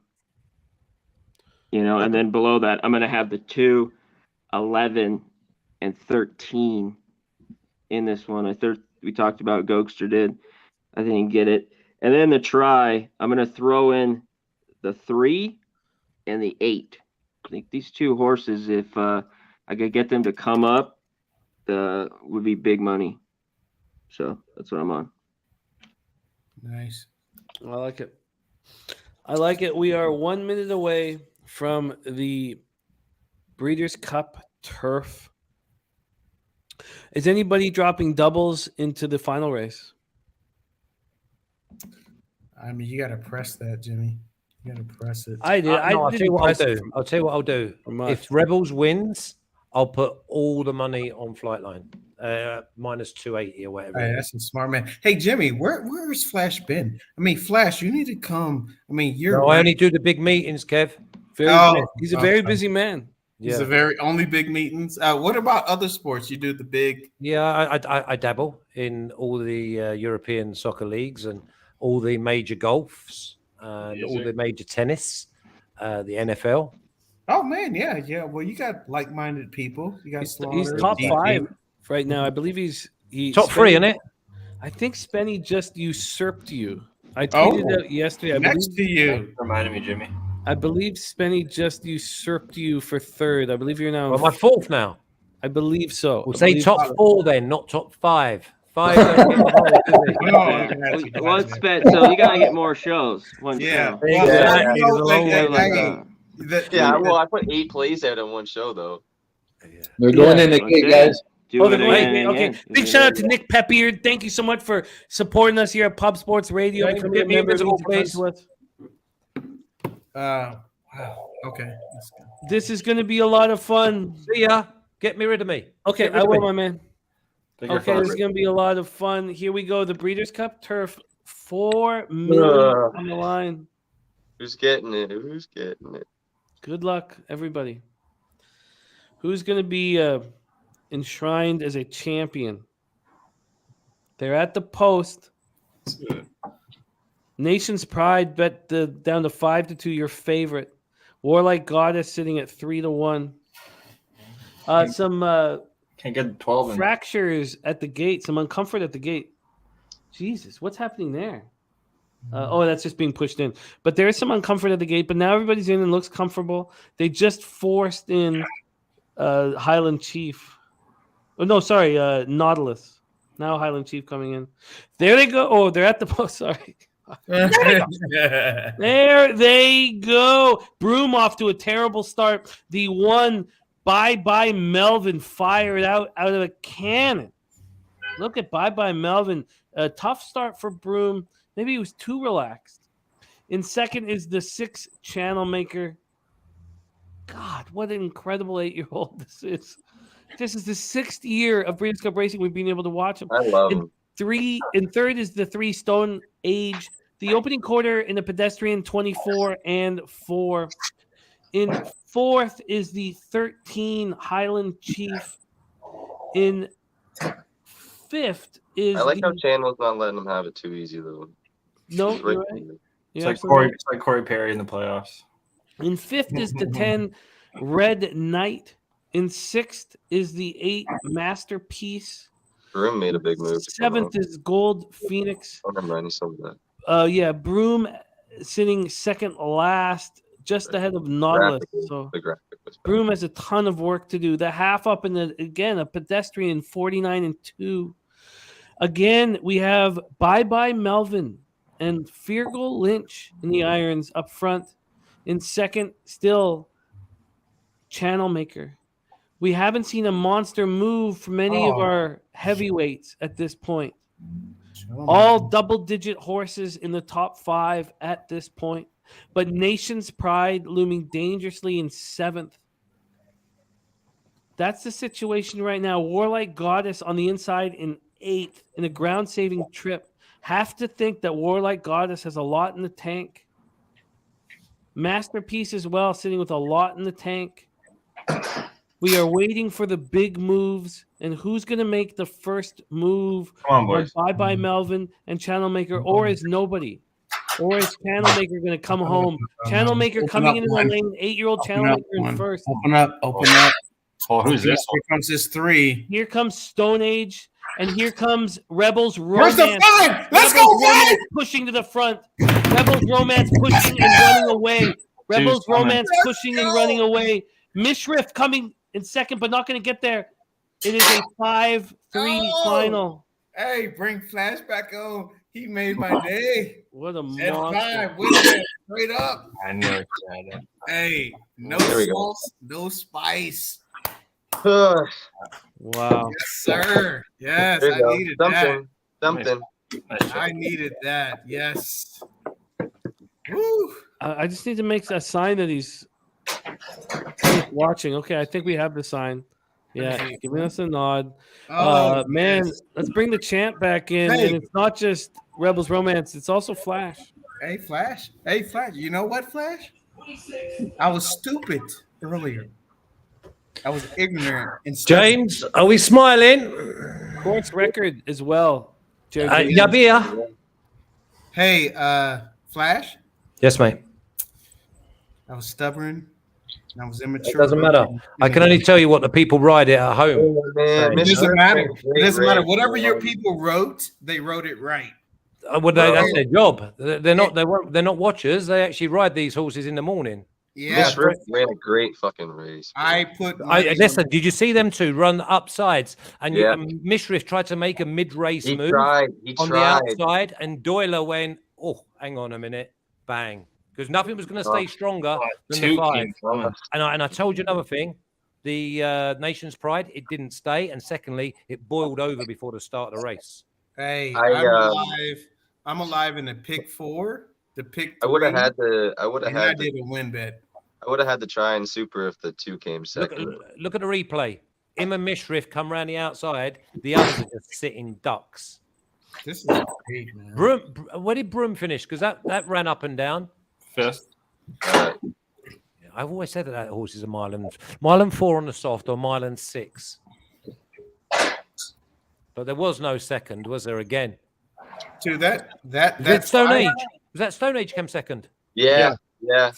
then below that, I'm gonna have the 2, 11, and 13 in this one. We talked about Gokster did. I didn't get it. And then the try, I'm gonna throw in the 3 and the 8. I think these 2 horses, if I could get them to come up, would be big money. So that's what I'm on. Nice. I like it. I like it. We are 1 minute away from the Breeders' Cup Turf. Is anybody dropping doubles into the final race? I mean, you got to press that, Jimmy. You got to press it. I did. I'll tell you what I'll do. If Rebels wins, I'll put all the money on Flightline, minus 280 or whatever. Hey, that's a smart man. Hey, Jimmy, where's Flash been? I mean, Flash, you need to come. I mean, I only do the big meetings, Kev. He's a very busy man. He's a very only big meetings. What about other sports? You do the big? Yeah, I dabble in all the European soccer leagues and all the major golfs and all the major tennis, the NFL. Oh man, yeah. Well, you got like-minded people. You got He's Slaughter, top DP. 5 right now. I believe he's Top 3, isn't it? I think Spenny just usurped you. I tweeted out yesterday. I next to you. Reminded me, Jimmy. I believe Spenny just usurped you for 3rd. I believe you're now. Well, my 4th now. I believe so. We'll I say believe top so. 4 then, not top 5. 5 don't get the vote, Well, it's bet, so you gotta get more shows. One show. Exactly. Well, I put 8 plays out on one show though. They're going in the gate, guys. Oh, they're going. Okay. Big shout out to Nick Peppier. Thank you so much for supporting us here at Pub Sports Radio. Don't Becoming forget a me, member Invisible, means a ton please. to us. Wow. Okay. Let's go. This is going to be a lot of fun. See ya. Get me rid of me. Okay, Get rid I of will, me. my man. Okay, this is going to be a lot of fun. Here we go. The Breeders' Cup Turf. 4 million on the line. Who's getting it? Who's getting it? Good luck, everybody. Who's going to be enshrined as a champion? They're at the post. Nation's Pride bet down to 5-2. Your favorite. Warlike Goddess sitting at 3-1. Some Can't get 12 in. fractures at the gate. Some uncomfort at the gate. Jesus, what's happening there? That's just being pushed in. But there is some uncomfort at the gate. But now everybody's in and looks comfortable. They just forced in Highland Chief. Oh no, sorry, Nautilus. Now Highland Chief coming in. There they go. Oh, they're at the post. Sorry. There they go. Broom off to a terrible start. The one bye Melvin fired out of a cannon. Look at bye Melvin. A tough start for Broom. Maybe he was too relaxed. In second is the 6 Channel Maker. God, what an incredible 8-year-old this is. This is the 6th year of Breeders' Cup Racing we've been able to watch him. I love him. In third is the 3 Stone Age. The opening quarter in the pedestrian 24 and 4. In fourth is the 13 Highland Chief. In fifth is I like how Chandler's not letting him have it too easy though. No, He's you're right. right. It's like Corey Perry in the playoffs. In fifth is the 10 Red Knight. In sixth is the 8 Masterpiece. Broom made a big move. Seventh is Gold Phoenix. Oh, never mind. He sold that. Broom sitting second last, just ahead of Nautilus. So the graphic was Broom has a ton of work to do. The half up in a pedestrian 49 and 2. Again, we have Bye Melvin and Feargal Lynch in the irons up front. In second, still Channel Maker. We haven't seen a monster move from any of our heavyweights at this point. All double-digit horses in the top 5 at this point. But Nation's Pride looming dangerously in 7th. That's the situation right now. Warlike Goddess on the inside in 8th in a ground-saving trip. Have to think that Warlike Goddess has a lot in the tank. Masterpiece as well, sitting with a lot in the tank. We are waiting for the big moves, and who's going to make the first move? Come on, boys. Bye Melvin and Channel Maker, or is nobody? Or is Channel Maker going to come home? Channel Maker coming into the lane, 8-year-old Channel Maker in first. Open up. Oh, who's this? Here comes this 3. Here comes Stone Age, and here comes Rebels Romance. Where's the 5? Let's Rebels go, 5! Romance pushing to the front. Rebels Romance pushing and running away. Rebels Romance pushing and running away. Mishriff coming in second, but not going to get there. It is a 5-3 final. Hey, bring Flashback on. He made my day. What a F5, monster. win it, straight up. I know. Hey, no There we go. sauce, no spice. Wow. Yes, sir. Yes, There I you go. needed Something. that. I needed that. Yes. Woo. I just need to make a sign that he's watching. Okay, I think we have the sign. Yeah, giving us a nod. Man, let's bring the champ back in. Hey. And it's not just Rebels Romance, it's also Flash. Hey, Flash. Hey, Flash. You know what, Flash? I was stupid earlier. I was ignorant. And James, are we smiling? Course record as well. Yabia. Hey, Flash. Yes, mate. I was stubborn. I was It immature. doesn't matter. I can only tell you what the people ride it at home. It Miss doesn't Riff matter. had a It great doesn't matter. race, Whatever your man. people wrote, they wrote it right. Well, that's Bro. their job. They're not watchers. They actually ride these horses in the morning. Yeah, Miss Riff ran a great fucking race. Bro. I put money Listen, on- did you see them two run upsides? And Yeah. Mishriff tried to make a mid-race He move tried. on the outside, and Doyler went, oh, hang on a minute, bang. Because nothing was going to stay stronger than the 5. And I told you another thing. The Nation's Pride, it didn't stay. And secondly, it boiled over before the start of the race. Hey, I'm alive. I'm alive in the pick 4, the pick 3. I would have had to. I did a win bet. I would have had to try and super if the 2 came second. Look at the replay. Him and Mishriff come around the outside. The others are just sitting ducks. This is great, man. Where did Broom finish? Because that ran up and down. 5th. I've always said that horse is a mile and 4 on the soft or mile and 6. But there was no second, was there? Again, to that's that's Stone Age. Was that Stone Age came second? Yeah.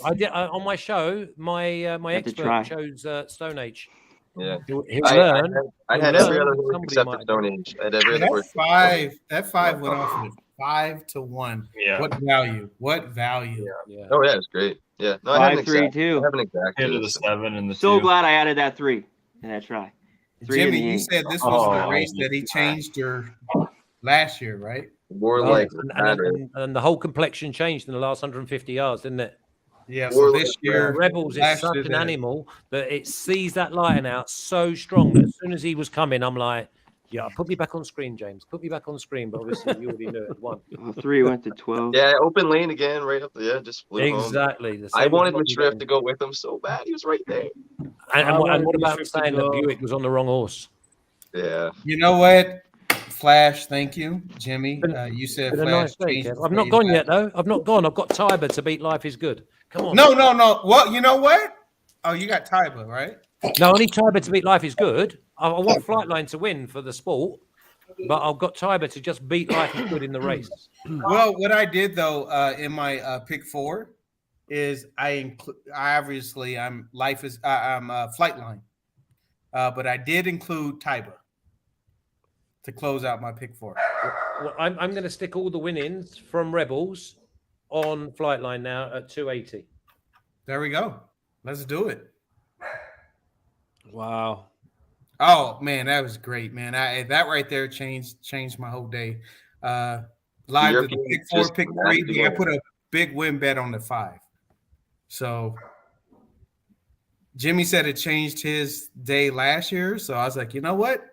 I did on my show. My expert chose Stone Age. Yeah, he'll I learn. had every other horse except for Stone Age. I had every other horse. That 5 went off with 5-1. Yeah. What value? What value? Yeah. Oh yeah, it's great. Yeah. No, I have an 5-3 exact. too. I have an exact. Into the 7 and the So 2. glad I added that 3 in that try. 3 Jimmy, and the you 8. said this was the race that he changed her last year, right? More like and the whole complexion changed in the last 150 yards, didn't it? Yeah. So this year, Rebels is such an animal that it sees that lighting out so strong that as soon as he was coming, I'm like, yeah, put me back on screen, James. Put me back on screen. But obviously, you already knew it. 1. 3 went to 12. Yeah, open lane again, right up there. Yeah, just flew home. Exactly. I wanted Mishriff to go with him so bad. He was right there. And what about saying that Buick was on the wrong horse? Yeah. You know what? Flash, thank you, Jimmy. You said Been a Flash. nice day, changed Kev. the I've not phrase gone back. yet, though. I've not gone. I've got Tiber to beat Life is Good. Come on. No. Well, you know what? Oh, you got Tyba, right? No, I need Tiber to beat Life is Good. I want Flightline to win for the sport, but I've got Tiber to just beat Life is Good in the race. Well, what I did though in my pick 4 is I'm Flightline, but I did include Tyba to close out my pick 4. Well, I'm going to stick all the win-ins from Rebels on Flightline now at 280. There we go. Let's do it. Wow. Oh man, that was great, man. That right there changed my whole day. Live to the pick 4, pick 3. I put a big win bet on the 5. So Jimmy said it changed his day last year. So I was like, you know what?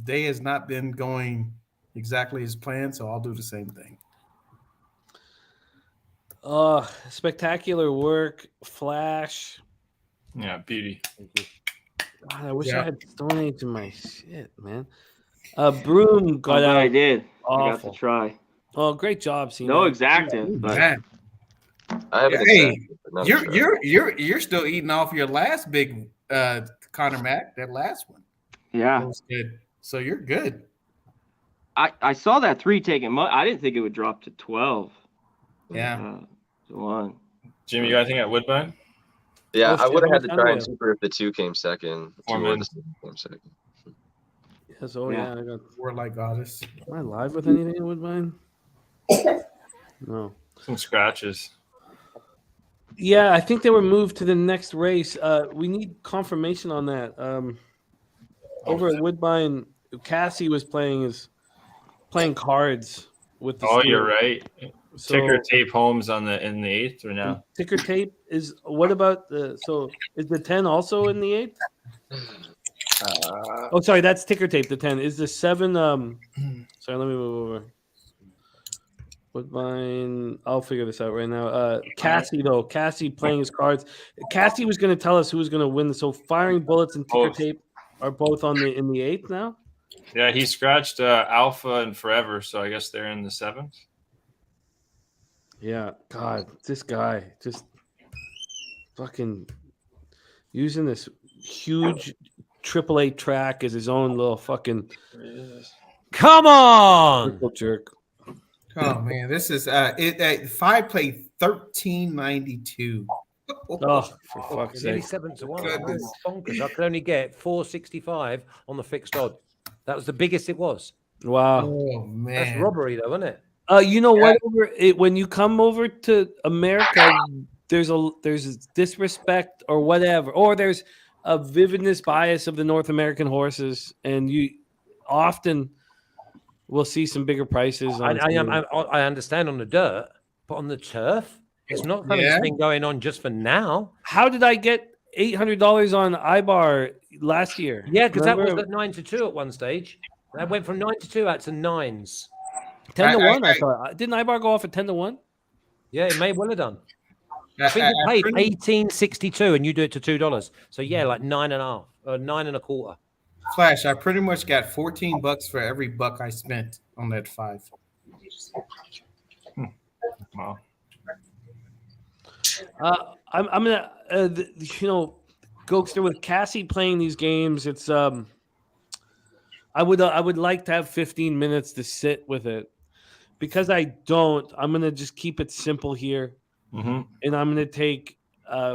Day has not been going exactly as planned, so I'll do the same thing. Spectacular work, Flash. Yeah, beauty. God, I wish I had Stone Age in my shit, man. Broom got out. I did. Awful. I got to try. Oh, great job, Cena. No exactive, but Hey, you're still eating off your last big Connor Mack, that last one. Yeah. That was good. So you're good. I saw that 3 taking. I didn't think it would drop to 12. Yeah. 1. Jimmy, you got anything at Woodbine? Yeah, Oh, I would have shit, had to how try much and time super if the 2 came second. 4 2 or the minutes. 7 came second. Yes, oh yeah, I got. We're like goddess. Am I live with anything in Woodbine? No. Some scratches. Yeah, I think they were moved to the next race. We need confirmation on that. Over at Woodbine, Cassie was playing cards with the. Oh, school. you're right. So, Ticker tape Holmes in the 8th or now? Ticker tape is what about the is the 10 also in the 8th? Oh, sorry, that's ticker tape. The 10 is the 7. Sorry, let me move over. Woodbine, I'll figure this out right now. Cassie playing his cards. Cassie was going to tell us who was going to win. So Firing Bullets and Ticker Tape are both in the 8th now. Yeah, he scratched Alpha and Forever, so I guess they're in the 7th. Yeah, God, this guy just fucking using this huge AAA track as his own little fucking. Come on, jerk. Oh man, this is 5 played 1392. Oh, for fuck's Nearly sake. 7 to 1. Goodness. Oh, bonkers. I could only get 465 on the fixed odd. That was the biggest it was. Wow. Oh man, That's robbery, though, isn't it? You know what? When you come over to America, there's disrespect or whatever, or there's a vividness bias of the North American horses, and you often will see some bigger prices. On I understand on the dirt, but on the turf, it's not something been going on just for now. How did I get $800 on Ibar last year? Yeah, because that was at 9 to 2 at one stage. That went from 9 to 2 out to 9s. 10 to 1, I thought. Didn't Ibar go off at 10 to 1? Yeah, it may well have done. I think you paid $18.62 and you do it to $2. So yeah, like 9.5 or 9.25. Flash, I pretty much got $14 for every buck I spent on that 5. Wow. I'm gonna, Gokester, with Cassie playing these games, it's I would like to have 15 minutes to sit with it. Because I don't, I'm gonna just keep it simple here, and I'm gonna take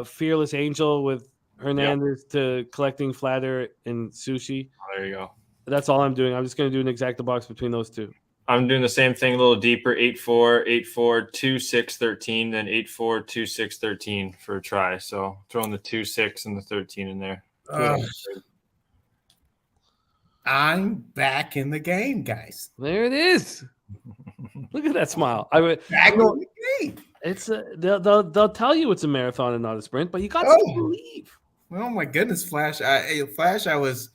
Fearless Angel with Hernandez to collecting flatter and sushi. There you go. That's all I'm doing. I'm just gonna do an exacta box between those two. I'm doing the same thing a little deeper. 8-4, 8-4, 2-6, 13, then 8-4, 2-6, 13 for a try. So throwing the 2-6 and the 13 in there. I'm back in the game, guys. There it is. Look at that smile. Back in the game. It's they'll tell you it's a marathon and not a sprint, but you got to believe. Oh my goodness, Flash! I was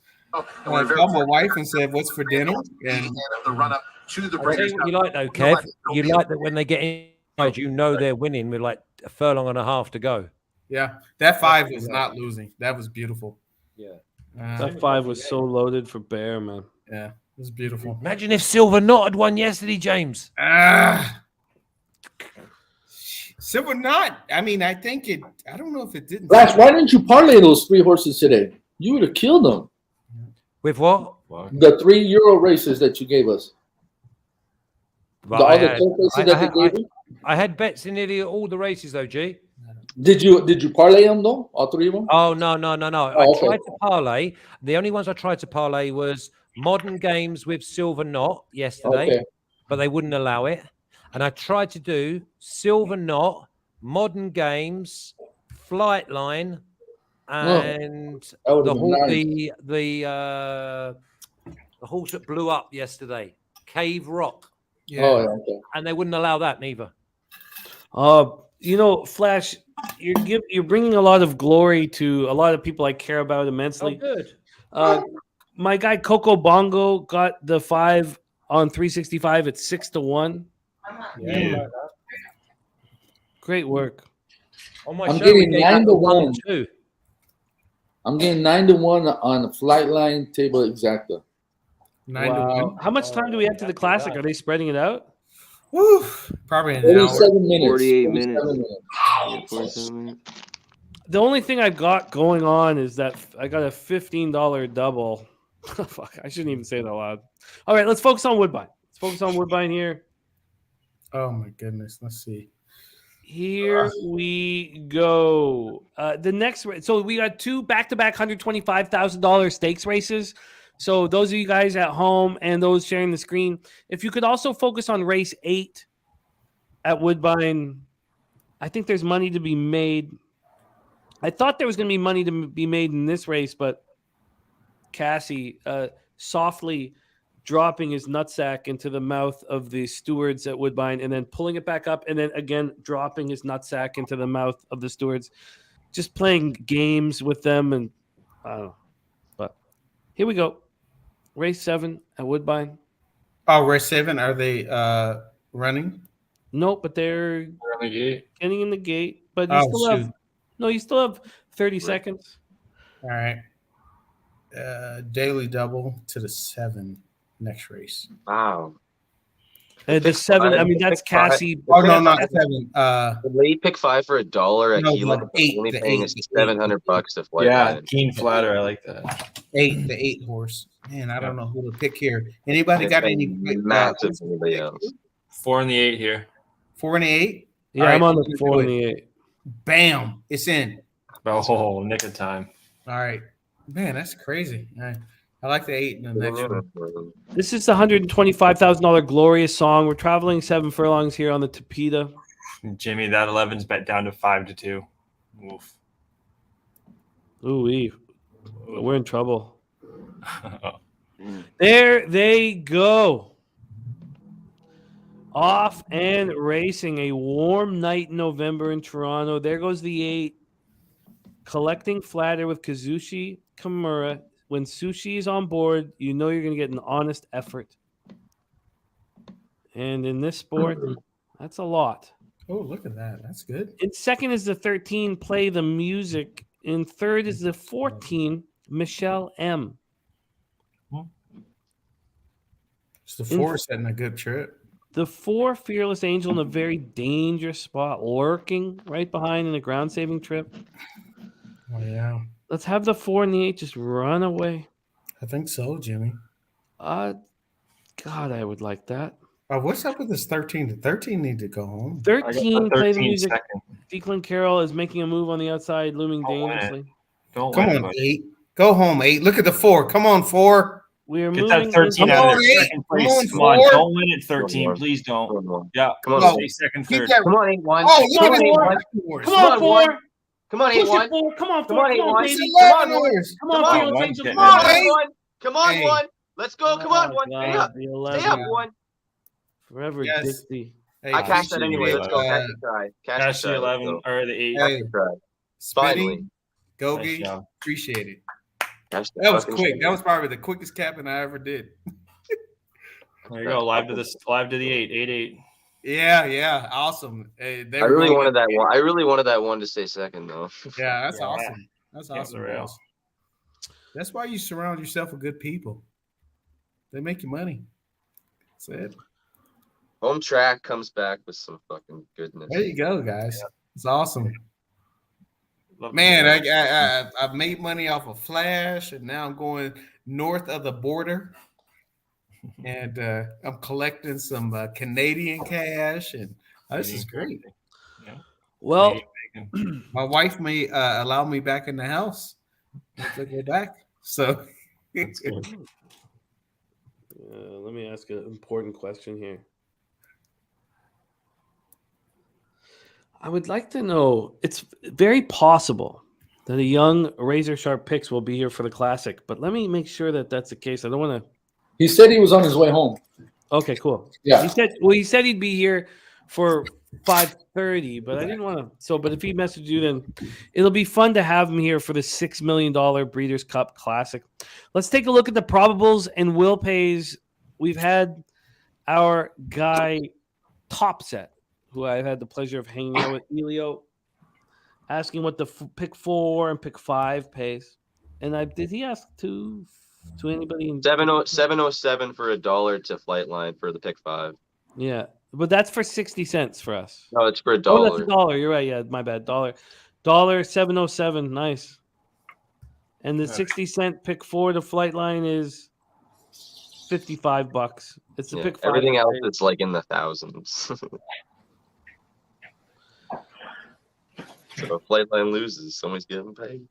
called my wife and said, "What's for dinner?" And the run up to the I'll tell you what you like though, Kev. You like that when they get inside, you know they're winning with like a furlong and a half to go. Yeah, that 5 was not losing. That was beautiful. Yeah, that 5 was so loaded for Bear, man. Yeah, it was beautiful. Imagine if Silver Knot had won yesterday, James. Silver Knot. I mean, I think it. I don't know if it didn't. Flash, why didn't you parlay those 3 horses today? You would have killed them. With what? The 3 Euro races that you gave us. I had bets in nearly all the races though, G. Did you parlay them though? All 3 of them? Oh no. Oh, I tried to parlay. The only ones I tried to parlay was Modern Games with Silver Knot yesterday, but they wouldn't allow it. And I tried to do Silver Knot, Modern Games, Flightline, and the horse that blew up yesterday, Cave Rock. Yeah. And they wouldn't allow that neither. Flash, you're bringing a lot of glory to a lot of people I care about immensely. Oh, good. My guy Coco Bongo got the 5 on 365 at 6 to 1. Yeah. Great work. I'm getting 9 to 1. I'm getting 9 to 1 on the Flightline table exacta. 9 to 1. How much time do we have to the classic? Are they spreading it out? Woo! Probably an 47 minutes. 48 minutes. 47 minutes. The only thing I've got going on is that I got a $15 double. Fuck, I shouldn't even say that loud. All right, let's focus on Woodbine. Here. Oh my goodness. Let's see. Here we go. The next, so we got 2 back-to-back $125,000 stakes races. So those of you guys at home and those sharing the screen, if you could also focus on race 8 at Woodbine, I think there's money to be made. I thought there was going to be money to be made in this race, but Cassie softly dropping his nutsack into the mouth of the stewards at Woodbine and then pulling it back up and then again dropping his nutsack into the mouth of the stewards, just playing games with them. And I don't know. But here we go. Race 7 at Woodbine. Oh, race 7. Are they running? No, but they're getting in the gate. But you still have 30 seconds. All right. Daily double to the 7 next race. Wow. The 7. I mean, that's Cassie. Oh no, not 7. The late pick 5 for $1 at Keeneland. Only paying us $700 to fly. Yeah, Keen Flatter. I like that. The 8 horse. Man, I don't know who to pick here. Anybody got any massive? Anybody else? 4 and the 8 here. 4 and the 8. Yeah, I'm on the 4 and the 8. Bam! It's in. Oh, nick of time. All right, man, that's crazy. I like the 8 in the next one. This is the $125,000 glorious song. We're traveling 7 furlongs here on the Tapeta. Jimmy, that 11's bet down to 5-2. Oof. Ooh, we're in trouble. There they go. Off and racing. A warm night in November in Toronto. There goes the 8. Collecting flatter with Kazushi Kimura. When Sushi is on board, you know you're going to get an honest effort. And in this sport, that's a lot. Oh, look at that. That's good. In second is the 13, Play the Music. In third is the 14, Michelle M. It's the 4 setting a good trip. The 4, Fearless Angel, in a very dangerous spot, lurking right behind in a ground-saving trip. Oh, yeah. Let's have the 4 and the 8 just run away. I think so, Jimmy. God, I would like that. What's up with this 13? The 13 need to go home. 13, Play the Music. Declan Carroll is making a move on the outside, looming dangerously. Come on, 8. Go home, 8. Look at the 4. Come on, 4. We are Get moving. that 13 Come out on, of 8. second place. Come on, Come on, 4. don't win at 13. Please don't. Yeah, Come on, stay second, Keep third. that- Come on, 8-1. Oh, look Come at on, 4. 4. Come on, 4. Come on, Push it, 8-1. 4. Come on, 4. Come on, Come on, 8-1. baby. It's Come on, 11 hours. Come on, Come on, Fearless one Angel. getting Come on, it. baby. Come on, Hey. 1. Let's go. Come on, 1. God, Stay up. the Stay 11. up, 1. Forever Yes. Dixie. Hey, I cashed that anyway. Let's go. uh, Cash the try. Cash the 11 or the 8. Hey, Finally. Spinny, Gogi, Nice job. appreciate it. Cash the That was fucking quick. try. That was probably the quickest capping I ever did. There you go. Live to the 8. 8-8. Yeah, awesome. Hey, they I were really going- wanted that one. I really wanted that one to stay second, though. Yeah, that's Yeah. awesome. That's Yeah, awesome. for real. boss. That's why you surround yourself with good people. They make you money. That's it. Home track comes back with some fucking goodness. There you go, guys. It's awesome. Love Man, to I've made money off of Flash, and now I'm going north of the border, and I'm collecting some Canadian cash, and this is great. Yeah. Well, My wife may allow me back in the house if I go back. So let me ask an important question here. I would like to know, it's very possible that a young Razor Sharp Picks will be here for the Classic, but let me make sure that that's the case. I don't want to. He said he was on his way home. Okay, cool. Yeah. He said he'd be here for 5:30, but I didn't want to. So, but if he messaged you, then it'll be fun to have him here for the $6 million Breeders' Cup Classic. Let's take a look at the probables and will pays. We've had our guy Top Set, who I've had the pleasure of hanging out with, Elio, asking what the pick 4 and pick 5 pays. And did he ask to anybody? 707 for $1 to Flightline for the pick 5. Yeah, but that's for 60 cents for us. No, it's for $1. Oh, that's $1. You're right. Yeah, my bad. $707. Nice. And the 60-cent pick 4 to Flightline is $55. It's a Yeah, pick 5. everything else is like in the thousands. So if Flightline loses, someone's getting paid.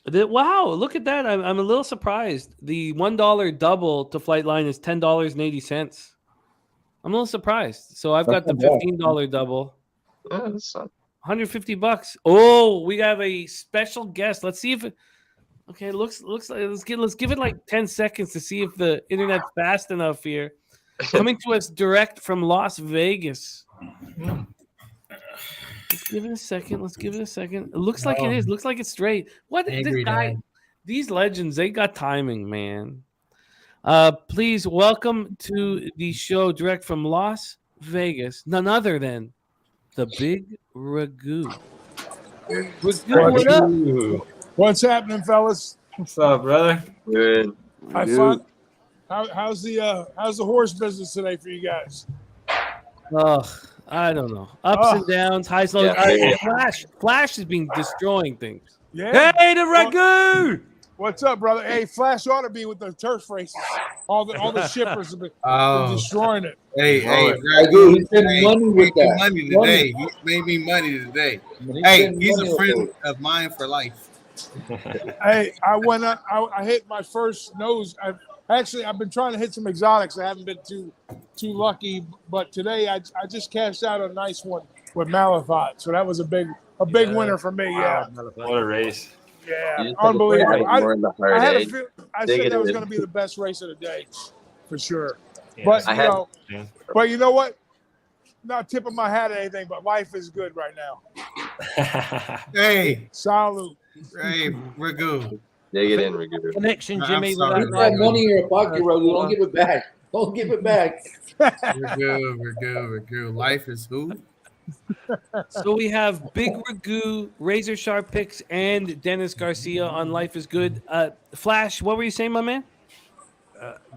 Wow, look at that. I'm a little surprised. The $1 double to Flightline is $10.80. I'm a little surprised. So I've got the $15 double. Yeah, that's not... $150. Oh, we have a special guest. Let's see if it. Okay, looks like let's give it like 10 seconds to see if the internet's fast enough here. Coming to us direct from Las Vegas. Let's give it a second. It looks like it is. Looks like it's straight. What this guy? These legends, they got timing, man. Please welcome to the show direct from Las Vegas, none other than the Big Ragu. Ragu, what up? What's happening, fellas? What's up, brother? Good. Have fun. How's the horse business today for you guys? I don't know. Ups and downs, highs, lows. Yeah. Flash has been destroying things. Yeah. Hey, the Ragu! What's up, brother? Hey, Flash ought to be with the turf races. All the shippers have been destroying it. Hey, I do. He said money with that. Money today. He made me money today. He's a friend of mine for life. Hey, I hit my first nose. I've been trying to hit some exotics. I haven't been too lucky, but today I just cashed out a nice one with Malathot. So that was a big winner for me. Yeah. What a race. Yeah, unbelievable. I had a feel. I Dig said it that was in. going to be the best race of the day, for sure. Yeah. But you know what? Not tipping my hat at anything, but life is good right now. Hey, salute. Hey, we're good. Dig it in, Ragu. Connection, Jimmy. You got money in your pocket, bro. Don't give it back. Don't give it back. We're good. Life is who? So we have Big Ragu, Razor Sharp Picks, and Dennis Garcia on Life is Good. Flash, what were you saying, my man?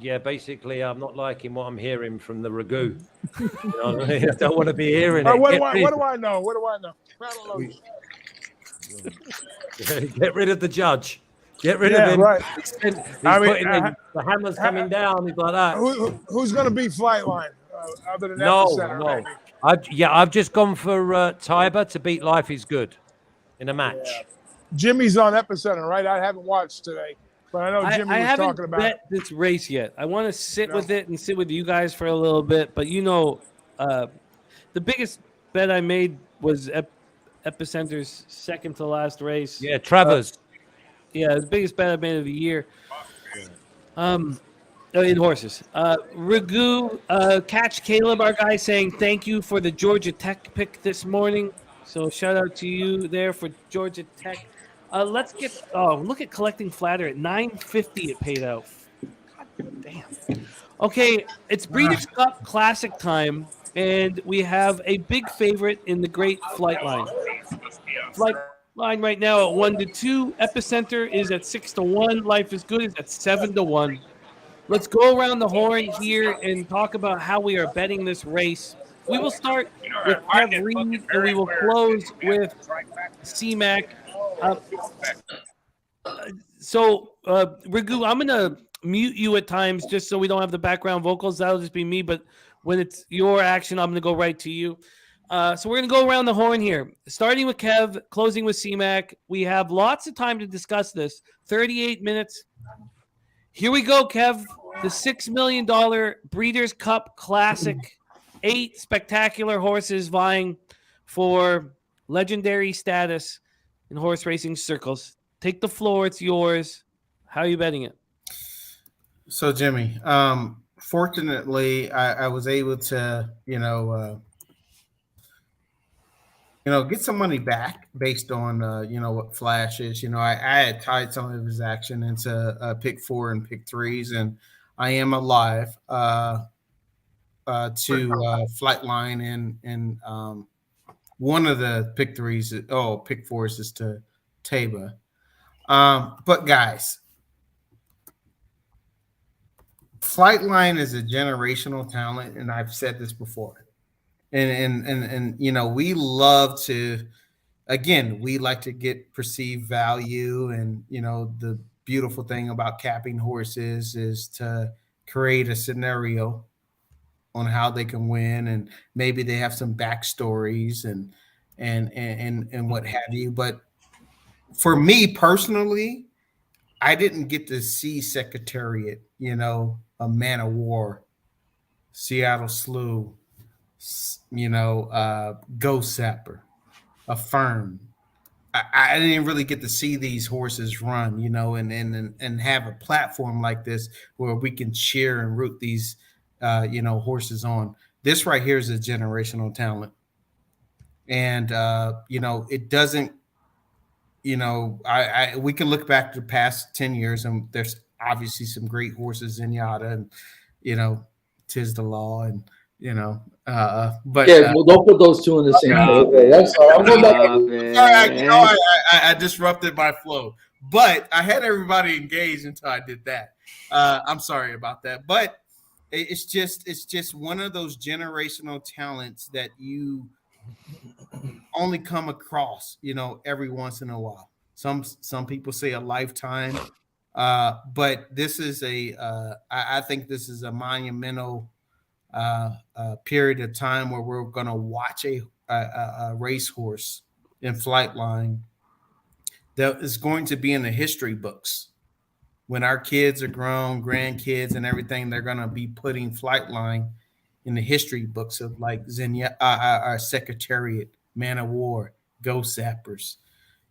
Yeah, basically, I'm not liking what I'm hearing from the Ragu. You know what I mean? I don't want to be hearing it. What do I know? What do I know? I don't know. Get rid of the judge. Get rid of him. Right. The hammer's coming down. He's like that. Who's going to beat Flightline other than No. Epicenter? I've just gone for Tiber to beat Life is Good in a match. Yeah. Jimmy's on Epicenter, right? I haven't watched today, but I know Jimmy was talking about bet this race yet. I want to sit with it and sit with you guys for a little bit. But the biggest bet I made was Epicenter's second to last race. Yeah, Travers. The biggest bet I made of the year. In horses. Ragu, Catch Caleb, our guy, saying thank you for the Georgia Tech pick this morning. So shout out to you there for Georgia Tech. Let's get look at collecting flatter at $9.50 it paid out. God damn. Okay, it's Breeders' Cup Classic time, and we have a big favorite in the great Flightline. Flightline right now at 1-2. Epicenter is at 6-1. Life is Good is at 7-1. Let's go around the horn here and talk about how we are betting this race. We will start with Kev Reed, and we will close with C-Mac. Ragu, I'm going to mute you at times just so we don't have the background vocals. That'll just be me, but when it's your action, I'm going to go right to you. So we're going to go around the horn here, starting with Kev, closing with C-Mac. We have lots of time to discuss this. 38 minutes. Here we go, Kev. The $6 million Breeders' Cup Classic. 8 spectacular horses vying for legendary status in horse racing circles. Take the floor. It's yours. How are you betting it? So, Jimmy, fortunately, I was able to, get some money back based on, what Flash is. I had tied some of his action into pick 4 and pick 3s, and I am alive to Flightline and one of the pick 3s. Pick 4s is to Taba. But guys, Flightline is a generational talent, and I've said this before. And we love to, again, we like to get perceived value, and the beautiful thing about capping horses is to create a scenario on how they can win, and maybe they have some backstories and what have you. But for me personally, I didn't get to see Secretariat, a Man of War, Seattle Slew, Ghost Sapper, Affirm. I didn't really get to see these horses run, and have a platform like this where we can cheer and root these, horses on. This right here is a generational talent. And, it doesn't, we can look back to the past 10 years, and there's obviously some great horses in Yada, and, Tis the Law, and, but don't put those two in the same category. I'm sorry. I'm going back. I disrupted my flow, but I had everybody engaged until I did that. I'm sorry about that, but it's just one of those generational talents that you only come across, every once in a while. Some people say a lifetime. But this is I think this is a monumental period of time where we're going to watch a racehorse in Flightline that is going to be in the history books. When our kids are grown, grandkids and everything, they're going to be putting Flightline in the history books of like our Secretariat, Man of War, Ghost Zappers,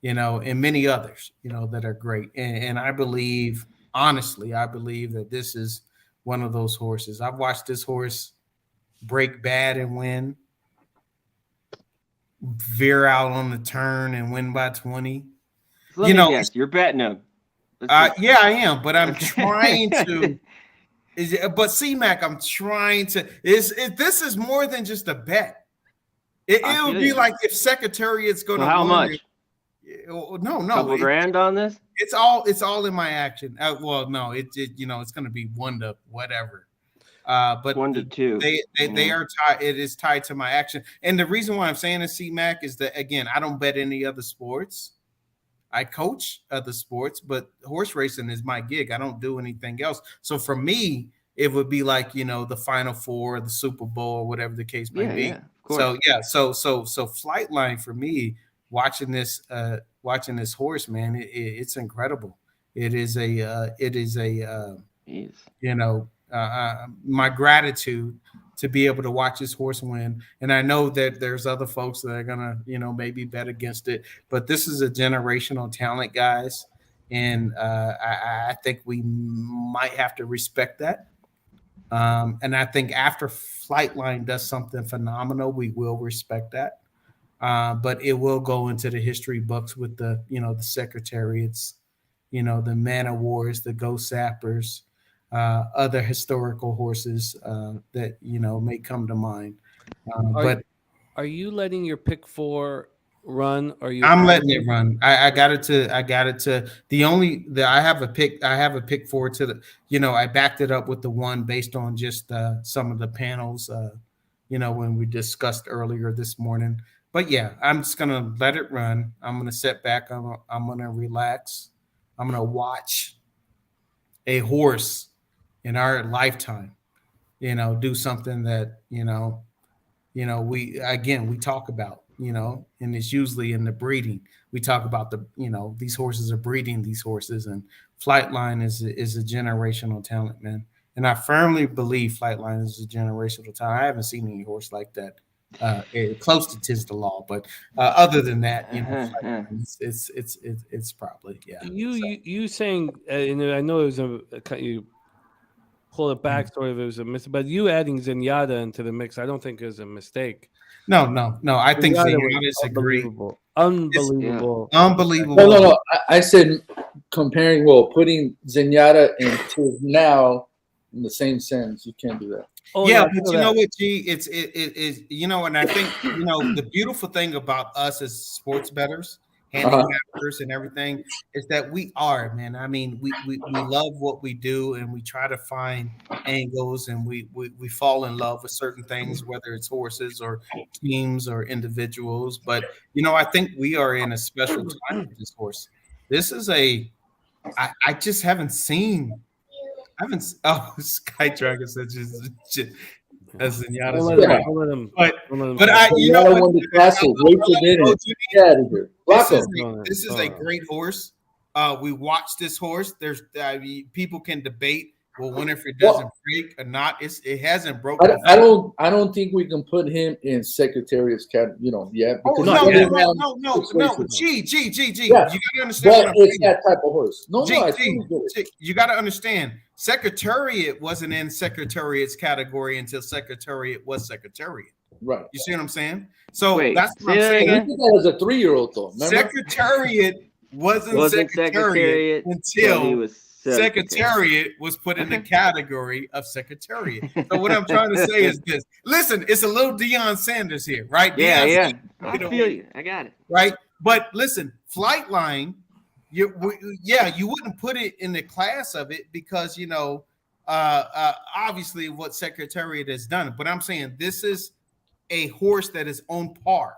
and many others, that are great. And I believe, honestly, that this is one of those horses. I've watched this horse break bad and win, veer out on the turn and win by 20. Let me guess, you're betting him. Yeah, I am, but I'm trying to. But C-Mac, I'm trying to. This is more than just a bet. It would be like if Secretariat's going to. How much? No. Couple grand on this? It's all in my action. Well, no, it's going to be 1 to whatever. But 1 to 2. They are tied. It is tied to my action, and the reason why I'm saying this, C-Mac, is that again, I don't bet any other sports. I coach other sports, but horse racing is my gig. I don't do anything else. So for me, it would be like, the Final Four, or the Super Bowl, or whatever the case may be. Yeah, of course. So Flightline for me, watching this horse, man, it's incredible. It is my gratitude to be able to watch this horse win. And I know that there's other folks that are gonna, maybe bet against it, but this is a generational talent, guys. And I think we might have to respect that. And I think after Flightline does something phenomenal, we will respect that. But it will go into the history books with the Secretariats, the Man of Wars, the Ghost Zappers, other historical horses that may come to mind. But are you letting your pick 4 run? Or I'm letting it run. I got it to. I have a pick 4 to the. I backed it up with the 1 based on just some of the panels. When we discussed earlier this morning. But yeah, I'm just gonna let it run. I'm gonna sit back. I'm gonna relax. I'm gonna watch a horse in our lifetime, do something that, we talk about, and it's usually in the breeding. We talk about these horses are breeding these horses, and Flightline is a generational talent, man. And I firmly believe Flightline is a generational talent. I haven't seen any horse like that. Close to Tis the Law, but other than that, it's probably You saying, and I know it was you pull it back, sort of it was a mistake, but you adding Zenyatta into the mix, I don't think is a mistake. No. I think Zenyatta is unbelievable. No. I said putting Zenyatta into now in the same sense. You can't do that. But you know what, G? It's and I think the beautiful thing about us as sports bettors, handicappers, and everything is that we are, man. I mean, we love what we do, and we try to find angles, and we fall in love with certain things, whether it's horses or teams or individuals. But I think we are in a special time with this horse. This is I just haven't seen. Sky Dragon said as Zenyatta. But this is a great horse. We watched this horse. There's people can debate. Well, when if it doesn't break or not, it hasn't broken. I don't think we can put him in Secretariat's category. Yeah. No. G. Yeah. You gotta understand. But it's that type of horse. You gotta understand. Secretariat wasn't in Secretariat's category until Secretariat was Secretariat. Right. You see what I'm saying? So Wait, that's what I'm saying. I think that was a 3-year-old though. Remember? Secretariat wasn't Secretariat until he was Secretariat was put in the category of Secretariat. So what I'm trying to say is this. Listen, it's a little Deion Sanders here, right? Yeah. I feel you. I got it. Right? But listen, Flightline, you wouldn't put it in the class of it because, obviously what Secretariat has done. But I'm saying this is a horse that is on par.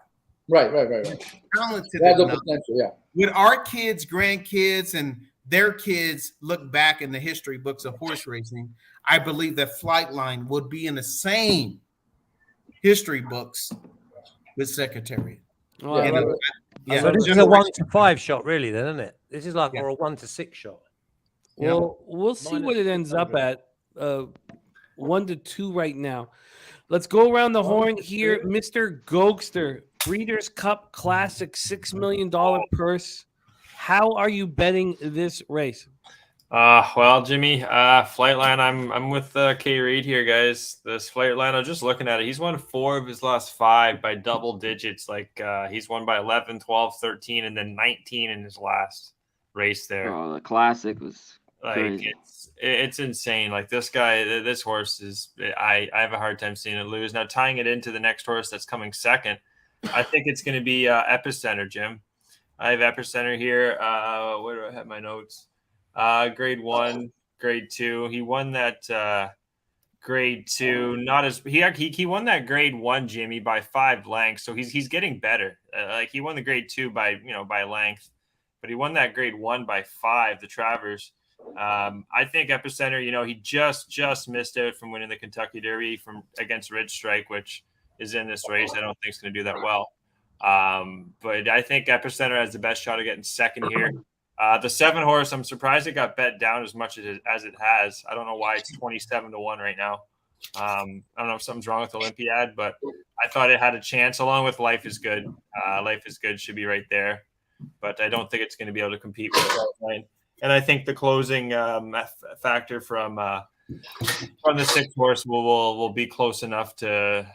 Right. Talented enough. Potential, yeah. With our kids, grandkids, and their kids look back in the history books of horse racing, I believe that Flightline would be in the same history books with Secretariat. Well, You know, yeah. So this is a 1 to 5 shot, really, then, isn't it? This is like or a 1 to 6 shot. Well, we'll see what it ends up at. 1 to 2 right now. Let's go around the horn here. Mr. Gokster, Breeders' Cup Classic, $6 million purse. How are you betting this race? Well, Jimmy, Flightline, I'm with K Reed here, guys. This Flightline, I'm just looking at it. He's won 4 of his last 5 by double digits. Like he's won by 11, 12, 13, and then 19 in his last race there. Oh, the Classic was like crazy. it's insane. Like this guy, this horse is. I have a hard time seeing it lose. Now tying it into the next horse that's coming second, I think it's going to be Epicenter, Jim. I have Epicenter here. Where do I have my notes? Grade 1, grade 2. He won that grade 2. Not as he won that grade 1, Jimmy, by 5 lengths. So he's getting better. Like he won the grade 2 by by length, but he won that grade 1 by 5. The Travers. I think Epicenter. He just missed out from winning the Kentucky Derby against Ridge Strike, which is in this race. I don't think it's going to do that well. But I think Epicenter has the best shot of getting second here. The 7 horse, I'm surprised it got bet down as much as it has. I don't know why it's 27 to 1 right now. I don't know if something's wrong with Olympiad, but I thought it had a chance along with Life is Good. Life is Good should be right there, but I don't think it's going to be able to compete with Flightline. And I think the closing factor from the 6th horse will be close enough to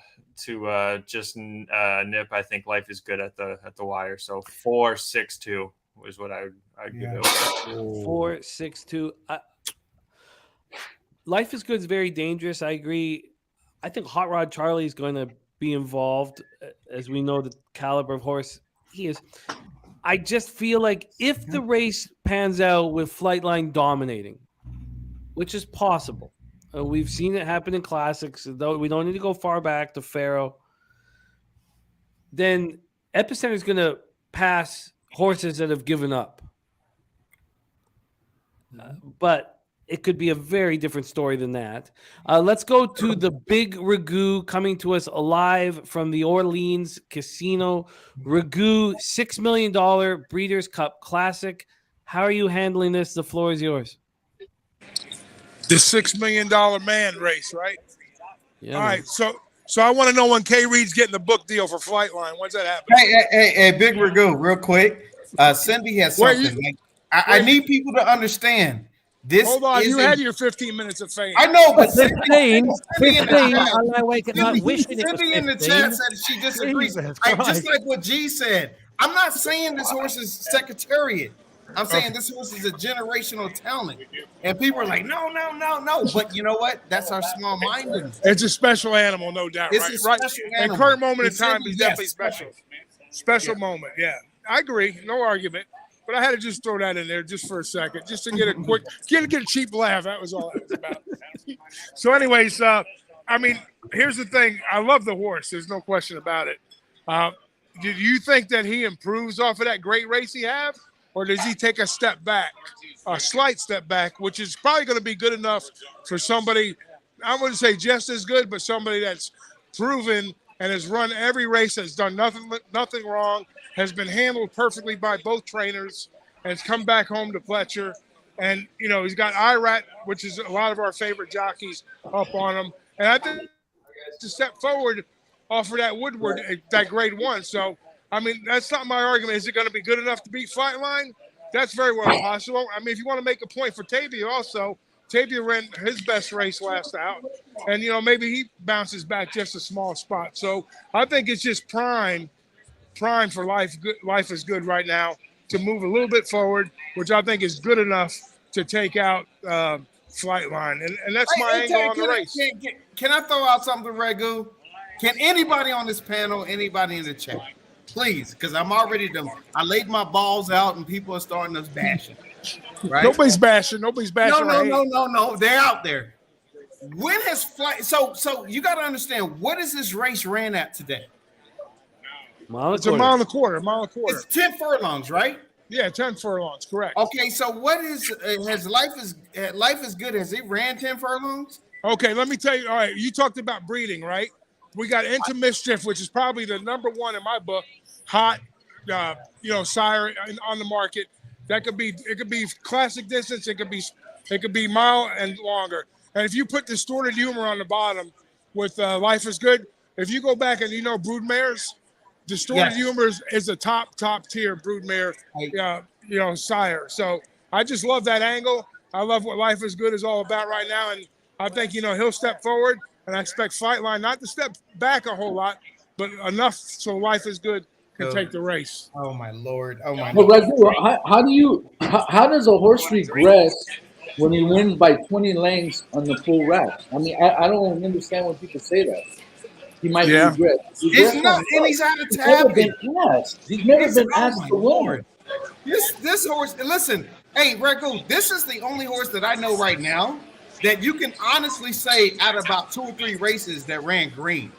just nip. I think Life is Good at the wire. So 4-6-2 is what I'd give it. 4-6-2. Life is Good is very dangerous. I agree. I think Hot Rod Charlie is going to be involved, as we know the caliber of horse he is. I just feel like if the race pans out with Flightline dominating, which is possible, we've seen it happen in classics, though we don't need to go far back to Pharaoh, then Epicenter is going to pass horses that have given up. But it could be a very different story than that. Let's go to the Big Ragu coming to us live from the Orleans Casino. Ragu, $6 million Breeders' Cup Classic. How are you handling this? The floor is yours. The $6 million man race, right? Yeah, all man. right. So I want to know when K Reed's getting the book deal for Flightline. When's that happening? Hey, Big Ragu, real quick. Cindy has something. I need people to understand. This Hold on, you had your 15 minutes of fame. I know, but 15. Cindy in the chat said she disagrees. Just like what G said. I'm not saying this horse is Secretariat. I'm saying this horse is a generational talent. And people are like, no. But you know what? That's our small mindedness. It's a special animal, no doubt. It's right? a special animal. At current moment in time, Cindy, he's yes. definitely special. Special moment, yeah. I agree. No argument. But I had to just throw that in there just for a second, just to get a quick, get a cheap laugh. That was all that was about. So, anyways, I mean, here's the thing. I love the horse. There's no question about it. Do you think that he improves off of that great race he had, or does he take a step back, a slight step back, which is probably going to be good enough for somebody? I wouldn't say just as good, but somebody that's proven and has run every race, has done nothing wrong, has been handled perfectly by both trainers, and has come back home to Fletcher. And, he's got IRAT, which is a lot of our favorite jockeys, up on him. And I think to step forward off of that Woodward, that grade 1. So, I mean, that's not my argument. Is it going to be good enough to beat Flightline? That's very well possible. I mean, if you want to make a point for Tavia also, Tavia ran his best race last out. And, maybe he bounces back just a small spot. So I think it's just prime for Life is Good right now to move a little bit forward, which I think is good enough to take out Flightline. And that's my angle on the race. Can I throw out something, Ragu? Can anybody on this panel, anybody in the chat, please, because I'm already done. I laid my balls out and people are starting us bashing. Right? Nobody's bashing. No. They're out there. When has so you got to understand, what is this race ran at today? It's a mile and a quarter. It's 10 furlongs, right? Yeah, 10 furlongs, correct. Okay, so what is has life is good? Has he ran 10 furlongs? Okay, let me tell you. All right, you talked about breeding, right? We got Into Mischief, which is probably the number one in my book, hot, sire on the market. It could be classic distance. It could be mile and longer. And if you put Distorted Humor on the bottom with Life is Good, if you go back and broodmares, Distorted Humor is a top tier broodmare, sire. So I just love that angle. I love what Life is Good is all about right now, and I think he'll step forward, and I expect Flightline not to step back a whole lot, but enough so Life is Good can take the race. Oh my Lord! Oh my. But Raghu, how does a horse regress when he wins by 20 lengths on the full rack? I mean, I don't understand when people say that. He might regress. It's not, and he's out of He's never tapping. been asked. He's never been asked to win. This horse. Listen, hey, Raghu, this is the only horse that I know right now that you can honestly say out of about 2 or 3 races that ran green.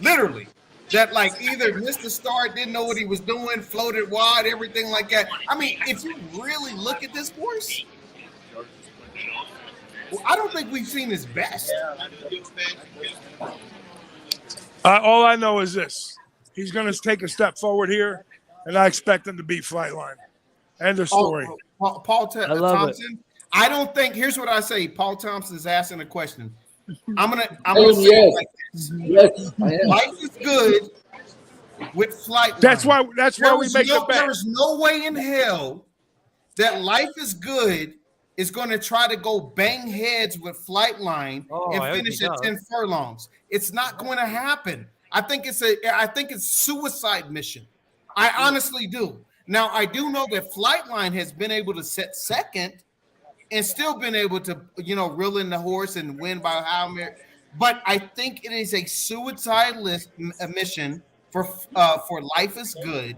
Literally. That like either missed the start, didn't know what he was doing, floated wide, everything like that. I mean, if you really look at this horse, well, I don't think we've seen his best. All I know is this: he's going to take a step forward here, and I expect him to beat Flightline. End of story. Paul Thompson. I don't think. Here's what I say. Paul Thompson's asking a question. I'm gonna say it like this. Yes, Life is good with Flightline. That's why we make the bet. There is no way in hell that Life is Good is going to try to go bang heads with Flightline and finish at 10 furlongs. It's not going to happen. I think it's suicide mission. I honestly do. Now I do know that Flightline has been able to set second and still been able to, reel in the horse and win by how many. But I think it is a suicide mission for Life is Good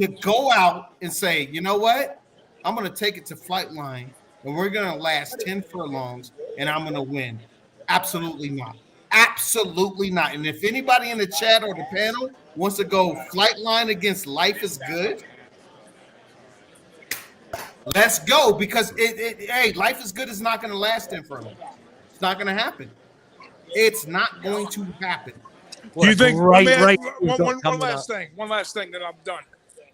to go out and say, you know what? I'm going to take it to Flightline, and we're going to last 10 furlongs, and I'm going to win. Absolutely not. Absolutely not. And if anybody in the chat or the panel wants to go Flightline against Life is Good, let's go, because Life is Good is not going to last 10 furlongs. It's not going to happen. It's not going to happen. Do you think? One last last thing that I'm done.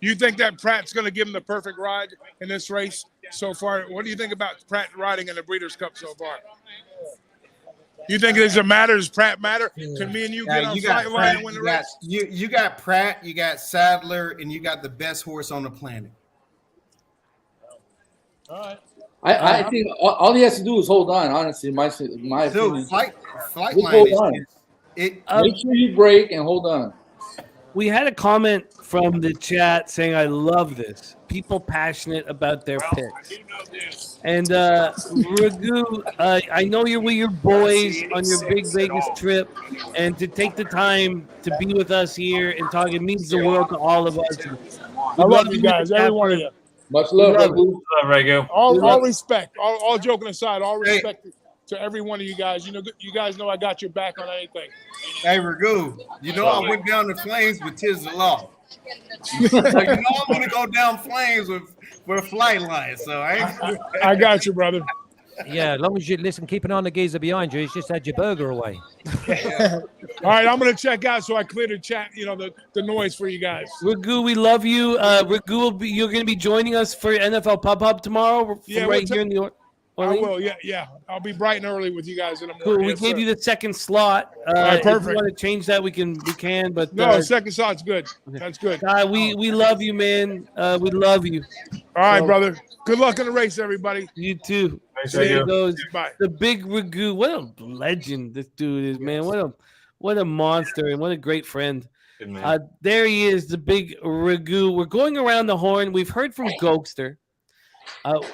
You think that Pratt's going to give him the perfect ride in this race so far? What do you think about Pratt riding in the Breeders' Cup so far? You think does it matter? Does Pratt matter? Can me and you get on Flightline and win the race? You got Pratt, you got Sadler, and you got the best horse on the planet. All right. I think all he has to do is hold on. Honestly, my opinion. Flightline make sure you break and hold on. We had a comment from the chat saying, "I love this. People passionate about their picks." And Raghu, I know you're with your boys on your big Vegas trip, and to take the time to be with us here and talk, it means the world to all of us. I love you guys, every one of you. Much love, Raghu. All respect. All joking aside, all respect to every one of you guys. You guys know I got your back on anything. Hey, Raghu, I went down the flames with Tiz the Law. So I'm going to go down flames with Flightline. So I got you, brother. Yeah, as long as you listen, keep an eye on the geezer behind you. He's just had your burger away. All right, I'm going to check out so I clear the chat, the noise for you guys. Raghu, we love you. Raghu, you're going to be joining us for NFL Pub Hub tomorrow here in New York. I will, yeah. I'll be bright and early with you guys in the morning. Cool. We gave you the second slot. All right, perfect. If you want to change that, we can. But no, second slot's good. That's good. We love you, man. We love you. All right, brother. Good luck in the race, everybody. You too. There goes the big Raghu. What a legend this dude is, man. What a monster, and what a great friend. There he is, the big Raghu. We're going around the horn. We've heard from Gokster.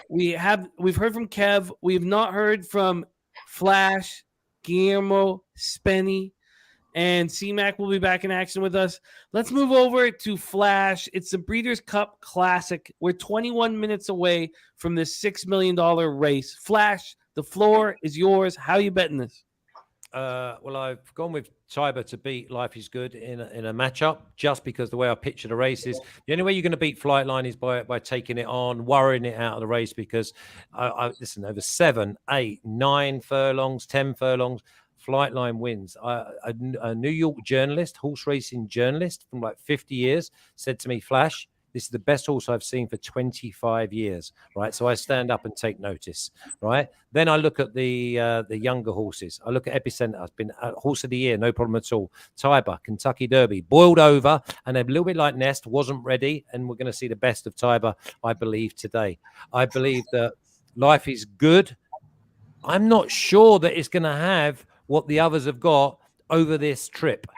We've heard from Kev. We have not heard from Flash, Guillermo, Spenny, and C-Mac will be back in action with us. Let's move over to Flash. It's the Breeders' Cup Classic. We're 21 minutes away from this $6 million race. Flash, the floor is yours. How are you betting this? Well, I've gone with Tiber to beat Life is Good in a matchup, just because the way I picture the race is the only way you're going to beat Flightline is by taking it on, worrying it out of the race. Because listen, over 7, 8, 9 furlongs, 10 furlongs, Flightline wins. A New York journalist, horse racing journalist from like 50 years, said to me, "Flash, this is the best horse I've seen for 25 years." Right. So I stand up and take notice. Right. Then I look at the younger horses. I look at Epicenter. It's been horse of the year, no problem at all. Tiber, Kentucky Derby, boiled over, and a little bit like Nest, wasn't ready. And we're going to see the best of Tiber, I believe, today. I believe that Life is Good. I'm not sure that it's going to have what the others have got over this trip.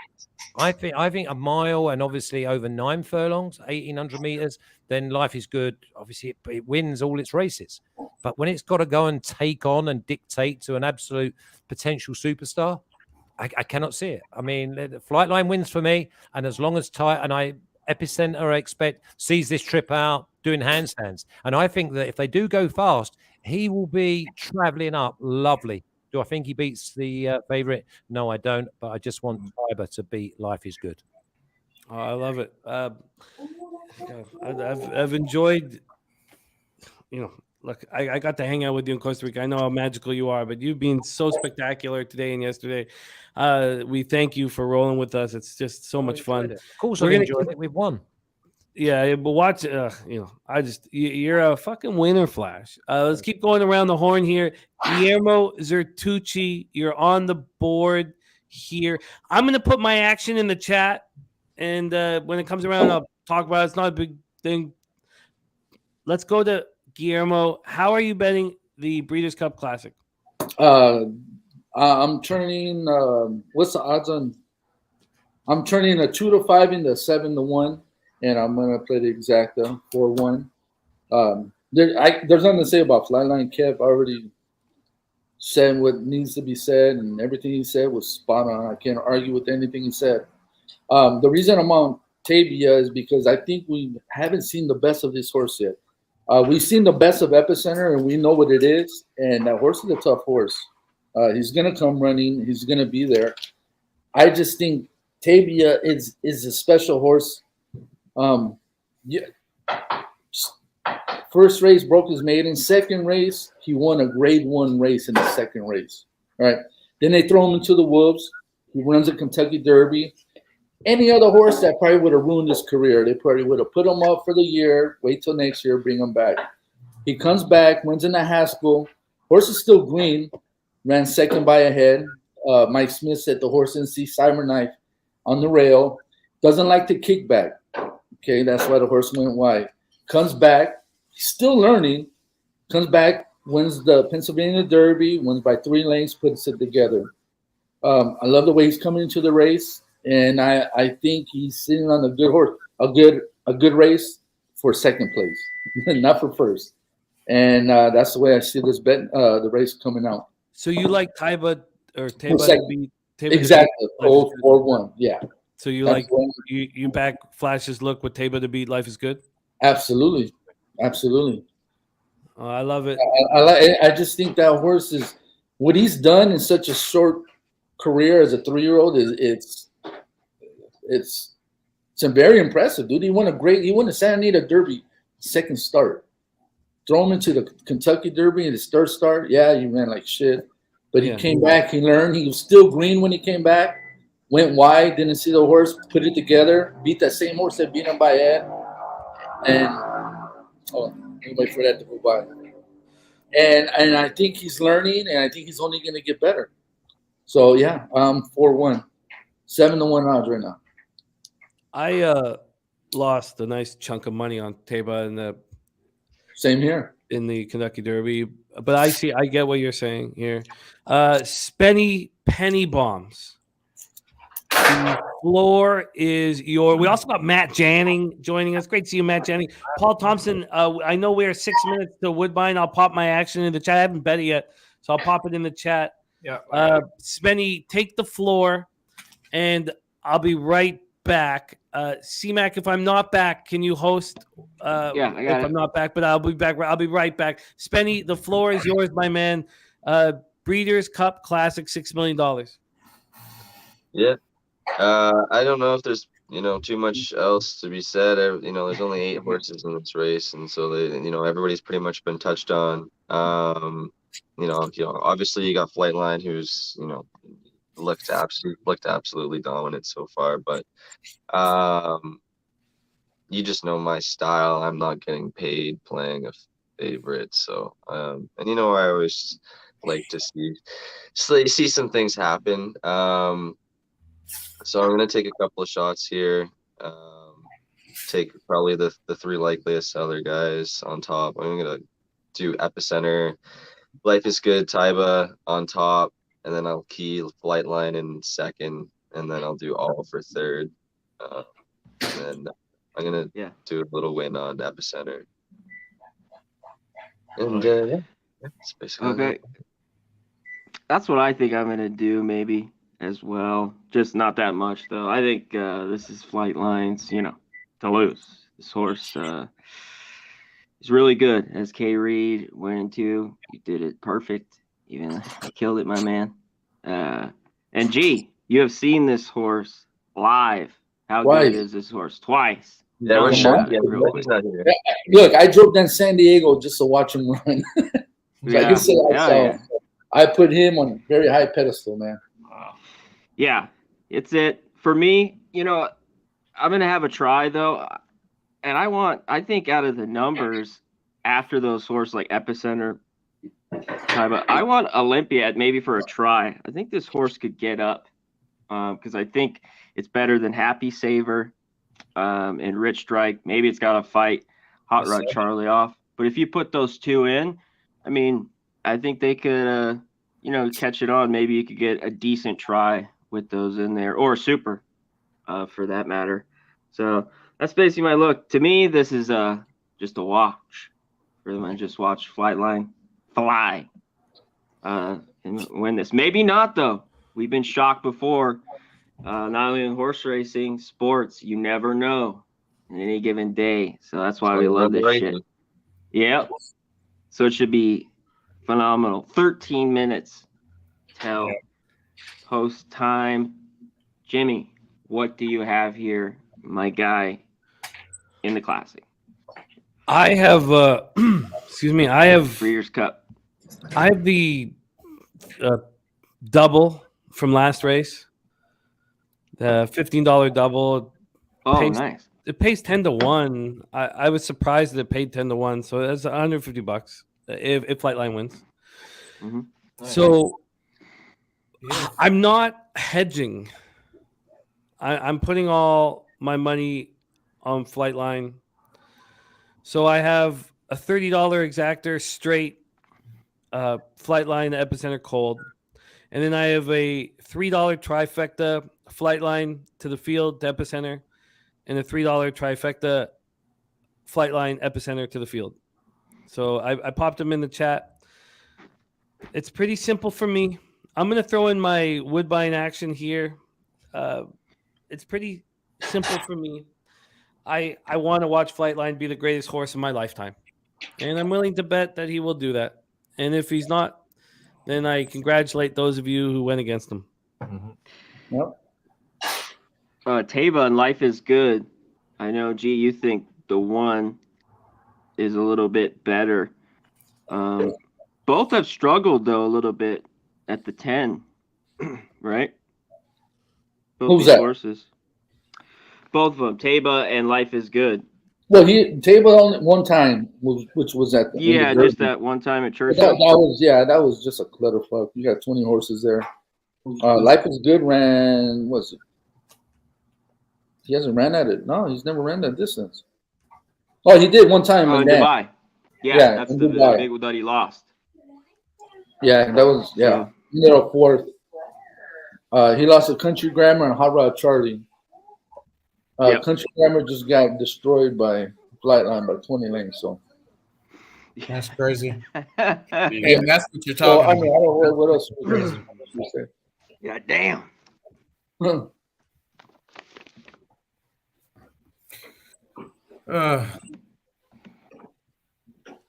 I think a mile and obviously over 9 furlongs, 1,800 meters, then Life is Good. Obviously, it wins all its races. But when it's got to go and take on and dictate to an absolute potential superstar, I cannot see it. I mean, the Flightline wins for me, and as long as Epicenter, I expect, sees this trip out doing handstands, and I think that if they do go fast, he will be traveling up lovely. Do I think he beats the favorite? No, I don't. But I just want Tiber to beat Life is Good. Oh, I love it. I've enjoyed, look, I got to hang out with you in Costa Rica. I know how magical you are, but you've been so spectacular today and yesterday. We thank you for rolling with us. It's just so much fun. Of course, I've enjoyed it. We've won. Yeah, but watch, you're a fucking winner, Flash. Let's keep going around the horn here. Guillermo Zertucci, you're on the board here. I'm going to put my action in the chat, and when it comes around, I'll talk about it. It's not a big thing. Let's go to Guillermo. How are you betting the Breeders' Cup Classic? I'm turning, what's the odds on? I'm turning a 2-5 into 7-1. And I'm going to play the exacta 4-1. There's nothing to say about Flightline. Kev already said what needs to be said, and everything he said was spot on. I can't argue with anything he said. The reason I'm on Tabia is because I think we haven't seen the best of this horse yet. We've seen the best of Epicenter, and we know what it is. And that horse is a tough horse. He's going to come running. He's going to be there. I just think Tabia is a special horse. First race broke his maiden. Second race, he won a grade 1 race in the second race. All right. Then they throw him into the Wolves. He runs a Kentucky Derby. Any other horse that probably would have ruined his career. They probably would have put him up for the year, wait till next year, bring him back. He comes back, runs in the Haskell. Horse is still green, ran second by a head. Mike Smith said the horse didn't see Cyber Knife on the rail. Doesn't like to kick back. Okay, that's why the horse went wide. Comes back, still learning. Comes back, wins the Pennsylvania Derby, wins by 3 lengths, puts it together. I love the way he's coming into the race, and I think he's sitting on a good horse, a good race for second place, not for first. And that's the way I see this bet, the race coming out. So you like Taiba to beat Taiba? Exactly, 4-1, yeah. So you back Flash's look with Taiba to beat Life is Good? Absolutely. Oh, I love it. I just think that horse is what he's done in such a short career as a 3-year-old it's very impressive, dude. He won a Santa Anita Derby second start. Throw him into the Kentucky Derby in his third start. Yeah, he ran like shit. But he came back, he learned. He was still green when he came back. Went wide, didn't see the horse, put it together, beat that same horse that beat him by head. And wait for that to go by. And I think he's learning, and I think he's only going to get better. So yeah, 4-1, 7-1 odds right now. I lost a nice chunk of money on Taiba in the same here in the Kentucky Derby, but I get what you're saying here. Spenny Penny Bombs. The floor is yours. We also got Matt Janning joining us. Great to see you, Matt Janning. Paul Thompson, I know we're 6 minutes to Woodbine. I'll pop my action in the chat. I haven't bet it yet, so I'll pop it in the chat. Yeah. Spenny, take the floor, and I'll be right back. C-Mac, if I'm not back, can you host? Yeah, I got it. I'm not back, but I'll be back. I'll be right back. Spenny, the floor is yours, my man. Breeders' Cup Classic, $6 million. Yeah. I don't know if there's too much else to be said. There's only 8 horses in this race, and so everybody's pretty much been touched on. Obviously you got Flightline, who's looked absolutely dominant so far, but you just know my style. I'm not getting paid playing a favorite, so and I always like to see some things happen. So I'm gonna take a couple of shots here. Take probably the 3 likeliest other guys on top. I'm gonna do Epicenter, Life is Good, Taiba on top, and then I'll key Flightline in second, and then I'll do all for third. And then I'm gonna do a little win on Epicenter. And that's basically Okay. That's what I think I'm going to do maybe as well. Just not that much, though. I think this is Flightline's, to lose. This horse is really good. As K. Reed went into, you did it perfect. You killed it, my man. And G, you have seen this horse live. How good is this horse? Twice. Yeah, Tell we're me sure. about it Yeah, real quick. he's not here. Look, I drove down San Diego just to watch him run. So I can say I saw him. I put him on a very high pedestal, man. Yeah, it's it. For me, I'm going to have a try, though. And I think out of the numbers after those horses like Epicenter, I want Olympiad maybe for a try. I think this horse could get up because I think it's better than Happy Saver and Rich Strike. Maybe it's got to fight Hot Rod Charlie off. But if you put those 2 in, I mean, I think they could, catch it on. Maybe you could get a decent try with those in there, or super, for that matter. So that's basically my look. To me, this is just a watch for them. I just watch Flightline fly and win this. Maybe not, though. We've been shocked before. Not only in horse racing, sports, you never know in any given day. So that's why we love this shit. Yep. So it should be phenomenal. 13 minutes till post time. Jimmy, what do you have here, my guy, in the Classic? I have excuse me, I have Breeders' Cup. I have the double from last race. The $15 double. Oh, nice. It pays 10 to 1. I was surprised that it paid 10 to 1. So that's $150 if Flightline wins. Mm-hmm. So I'm not hedging. I'm putting all my money on Flightline. So I have a $30 exactor straight Flightline Epicenter cold. And then I have a $3 trifecta Flightline to the field to Epicenter, and a $3 trifecta Flightline Epicenter to the field. So I popped them in the chat. It's pretty simple for me. I'm going to throw in my Woodbine action here. It's pretty simple for me. I want to watch Flightline be the greatest horse in my lifetime. And I'm willing to bet that he will do that. And if he's not, then I congratulate those of you who went against him. Mm-hmm. Yep. Tava and Life is Good. I know, G, you think the 1 is a little bit better. Both have struggled, though, a little bit at the 10, right? Both Who's these that? horses. Both of them, Taba and Life is Good. Well, Table only one time, which was at the just that one time at Churchill. That was just a clutterfuck. You got 20 horses there. Life is Good ran. Was it? He hasn't ran at it. No, he's never ran that distance. Oh, he did one time in Dubai. Yeah, that's the big one that he lost. Yeah, that was middle 4th. He lost a Country Grammar and Hot Rod Charlie. Country Grammar just got destroyed by Flightline by 20 lengths. So that's crazy. And that's what you're talking about. I mean, I don't know what else. Yeah, damn. What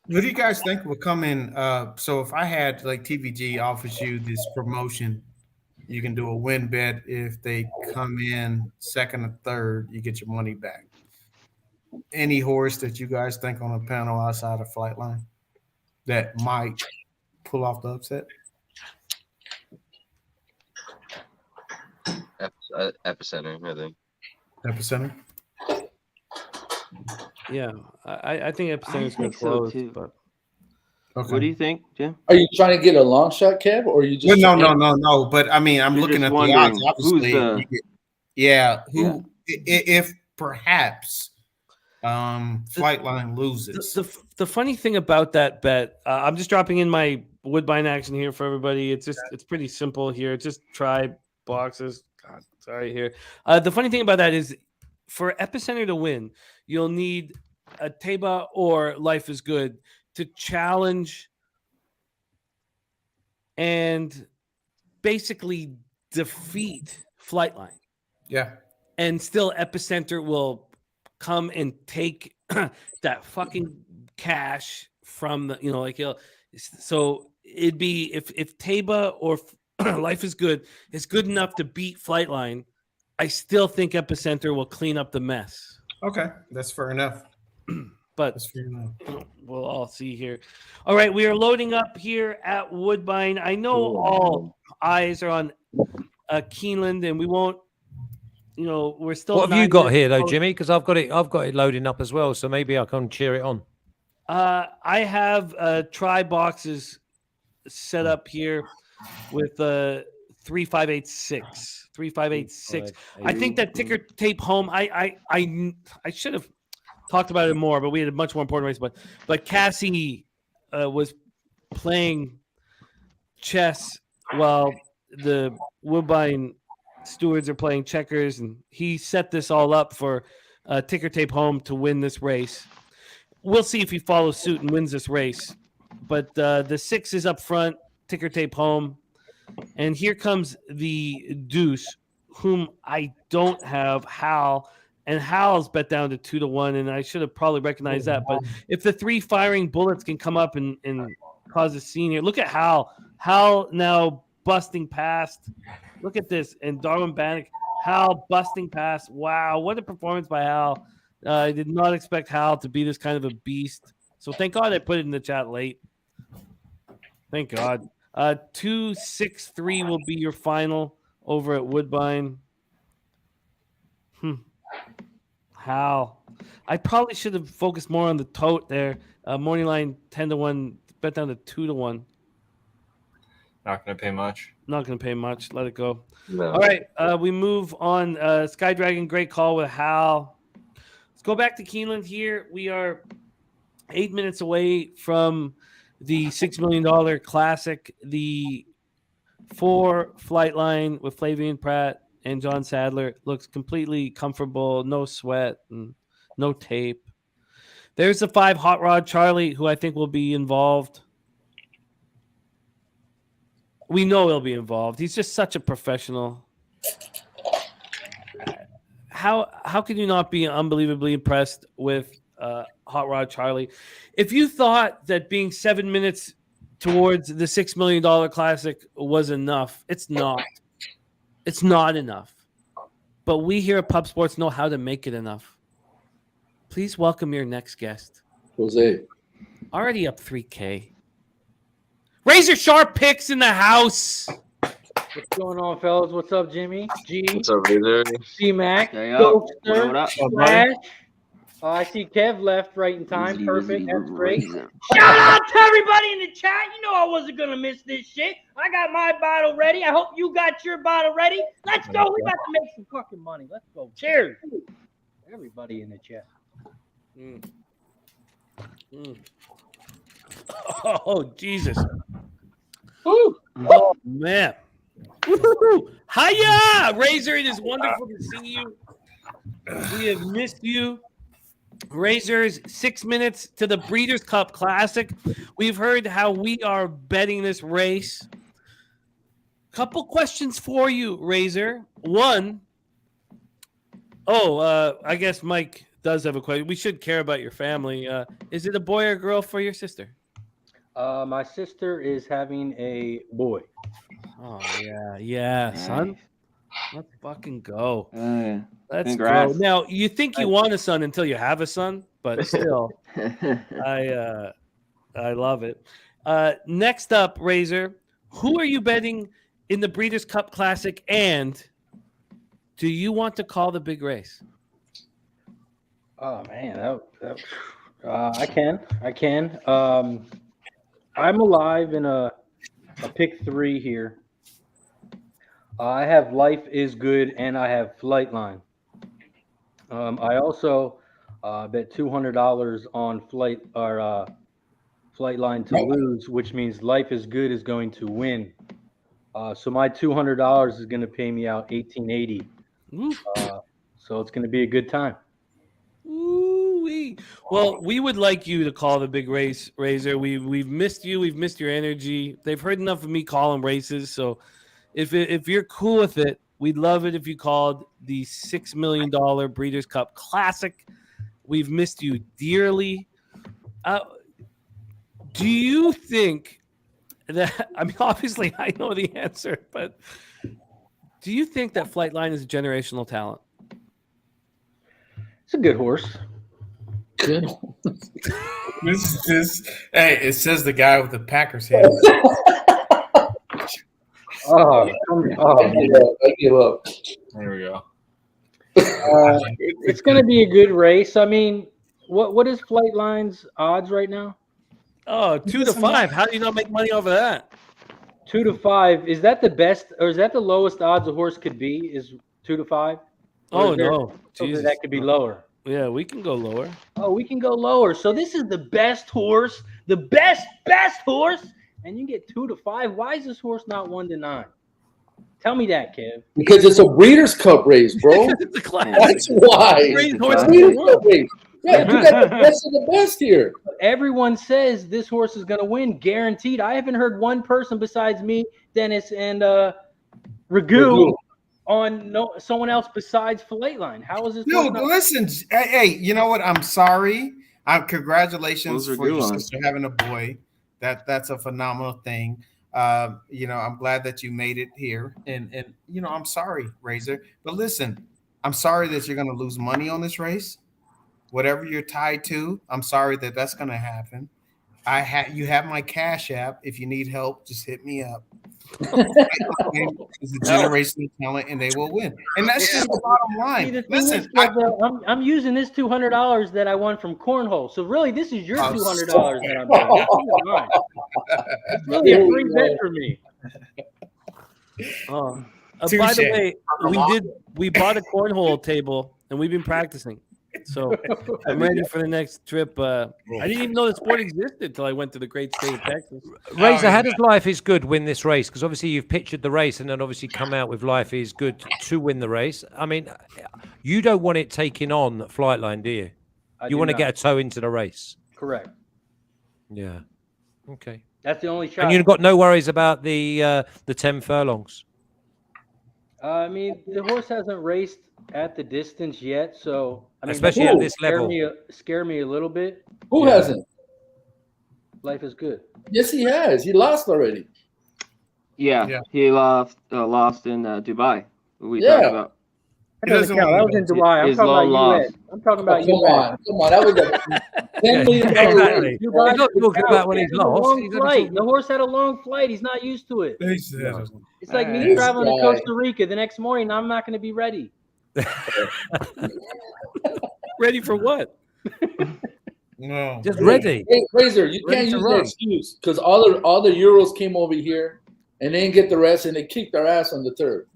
do you guys think will come in? So if I had like TVG offers you this promotion You can do a win bet. If they come in second or third, you get your money back. Any horse that you guys think on the panel outside of Flightline that might pull off the upset? Epicenter, I think. Epicenter? Yeah, I think Epicenter is going think to so, close. too. But What do you think, Jim? Are you trying to get a long shot, Kev, or are you just No. But I mean, I'm You're looking just at the wondering odds. Obviously, who's if perhaps Flightline loses. The funny thing about that bet, I'm just dropping in my Woodbine action here for everybody. It's pretty simple here. Just try boxes. God, sorry here. The funny thing about that is, for Epicenter to win, you'll need a Teba or Life is Good to challenge and basically defeat Flightline. Yeah. And still Epicenter will come and take that fucking cash from the, so it'd be if Teba or Life is Good is good enough to beat Flightline, I still think Epicenter will clean up the mess. Okay, that's fair enough. But that's fair enough. We'll all see here. All right, we are loading up here at Woodbine. I know all eyes are on Keeneland, and we won't. We're still. What have you got here, though, Jimmy? Because I've got it loading up as well, so maybe I can cheer it on. I have try boxes set up here with 3586. 3586. I think that ticker tape home. I should have talked about it more, but we had a much more important race. But Cassie was playing chess while the Woodbine stewards are playing checkers, and he set this all up for ticker tape home to win this race. We'll see if he follows suit and wins this race. But the 6 is up front, ticker tape home. And here comes the deuce, whom I don't have, Hal. And Hal's bet down to 2-1, and I should have probably recognized that. But if the 3 firing bullets can come up and cause a scene here, look at Hal. Hal now busting past. Look at this. And Darwin Bannock, Hal busting past. Wow, what a performance by Hal. I did not expect Hal to be this kind of a beast. So thank God I put it in the chat late. Thank God. 2-6-3 will be your final over at Woodbine. Hal. I probably should have focused more on the tote there. Morning line 10-1, bet down to 2-1. Not going to pay much. Not going to pay much. Let it go. No. All right. We move on. Sky Dragon, great call with Hal. Let's go back to Keeneland here. We are 8 minutes away from the $6 million Classic. The 4 Flightline with Flavian Pratt and John Sadler looks completely comfortable. No sweat and no tape. There's the 5 Hot Rod Charlie, who I think will be involved. We know he'll be involved. He's just such a professional. How can you not be unbelievably impressed with Hot Rod Charlie? If you thought that being 7 minutes towards the $6 million Classic was enough, it's not. It's not enough. But we here at Pub Sports know how to make it enough. Please welcome your next guest. Jose. Already up 3K. Razor Sharp picks in the house. What's going on, fellas? What's up, Jimmy? G. What's up, Razor? C-Mac. Hey, up. What up? Flash. I see Kev left right in time. Perfect. That's great. Shout out to everybody in the chat. You know I wasn't going to miss this shit. I got my bottle ready. I hope you got your bottle ready. Let's go. We got to make some fucking money. Let's go. Cheers. Everybody in the chat. Oh, Jesus. Woo. Oh, man. Woo-hoo. Hiya, Razor. It is wonderful to see you. We have missed you. Razors, 6 minutes to the Breeders' Cup Classic. We've heard how we are betting this race. Couple questions for you, Razor. One, I guess Mike does have a question. We should care about your family. Is it a boy or girl for your sister? My sister is having a boy. Oh yeah, son. Let's fucking go. Yeah. Let's Congrats. go. Now you think you want a son until you have a son, but still, I love it. Next up, Razor, who are you betting in the Breeders' Cup Classic, and do you want to call the big race? Oh man, I can. I'm alive in a pick 3 here. I have Life is Good and I have Flightline. I also bet $200 on Flightline to lose, which means Life is Good is going to win. So my $200 is going to pay me out $18.80. So it's going to be a good time. Ooh-wee. Well, we would like you to call the big race, Razor. We've missed you. We've missed your energy. They've heard enough of me calling races. So if you're cool with it, we'd love it if you called the $6 million Breeders' Cup Classic. We've missed you dearly. Do you think that, I mean, obviously I know the answer, but do you think that Flightline is a generational talent? It's a good horse. Good. Hey, it says the guy with the Packers hat. I give up. There we go. It's going to be a good race. I mean, what is Flightline's odds right now? Oh, 2 to 5. How do you not make money over that? 2 to 5. Is that the best, or is that the lowest odds a horse could be? Is 2 to 5? Oh no, Jesus. That could be lower. Yeah, we can go lower. Oh, we can go lower. So this is the best horse, the best horse, and you get 2 to 5. Why is this horse not 1 to 9? Tell me that, Kev. Because it's a Breeders' Cup race, bro. It's a classic. That's why. Breeders' Cup race. Yeah, you got the best of the best here. Everyone says this horse is going to win, guaranteed. I haven't heard one person besides me, Dennis, and Ragu on someone else besides Flightline. How is this? Dude, listen. Hey, you know what? I'm sorry. Congratulations for your sister having a boy. That's a phenomenal thing. I'm glad that you made it here, and I'm sorry, Razor. But listen, I'm sorry that you're going to lose money on this race. Whatever you're tied to, I'm sorry that that's going to happen. You have my Cash App. If you need help, just hit me up. It's a generational talent, and they will win. And that's just the bottom line. Listen, I'm using this $200 that I won from Cornhole. So really, this is your $200 that I'm doing. It's really a free bet for me. By the way, we bought a cornhole table, and we've been practicing. So I'm ready for the next trip. I didn't even know the sport existed until I went to the great state of Texas. Razor, how does Life is Good win this race? Because obviously you've pictured the race and then obviously come out with Life is Good to win the race. I mean, you don't want it taking on Flightline, do you? You want to get a toe into the race. Correct. Yeah. Okay. That's the only shot. And you've got no worries about the 10 furlongs. I mean, the horse hasn't raced at the distance yet, so I mean, especially at this level, scare me a little bit. Who hasn't? Life is Good. Yes, he has. He lost already. Yeah. He lost in Dubai. We talked about. That doesn't count. That was in Dubai. I'm talking about US. I'm talking about US. Come on. That was a $10 million. Exactly. He's not talking about when he's lost. The horse had a long flight. He's not used to it. It's like me traveling to Costa Rica. The next morning, I'm not going to be ready. Ready for what? No, just ready. Hey, Razor, you can't use that excuse because all the Euros came over here and they didn't get the rest and they kicked our ass on the turf.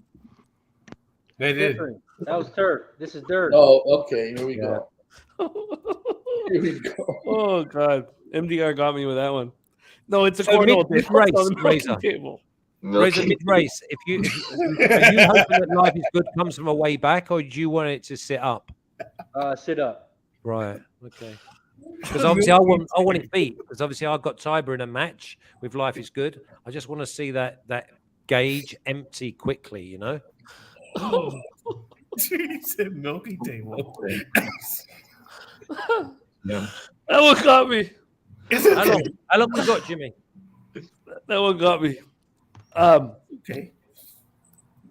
They did. That was turf. This is dirt. Oh, okay. Here we go. Here we go. Oh God, MDR got me with that one. No, it's a cornhole table. Razor, mid-race. Are you hoping that Life is Good comes from a way back, or do you want it to sit up? Sit up. Right. Okay. Because obviously I want it beat. Because obviously I've got Tiber in a match with Life is Good. I just want to see that gauge empty quickly. You know. He said milky table. Yeah. That one got me. How long we got, Jimmy? That one got me. Okay.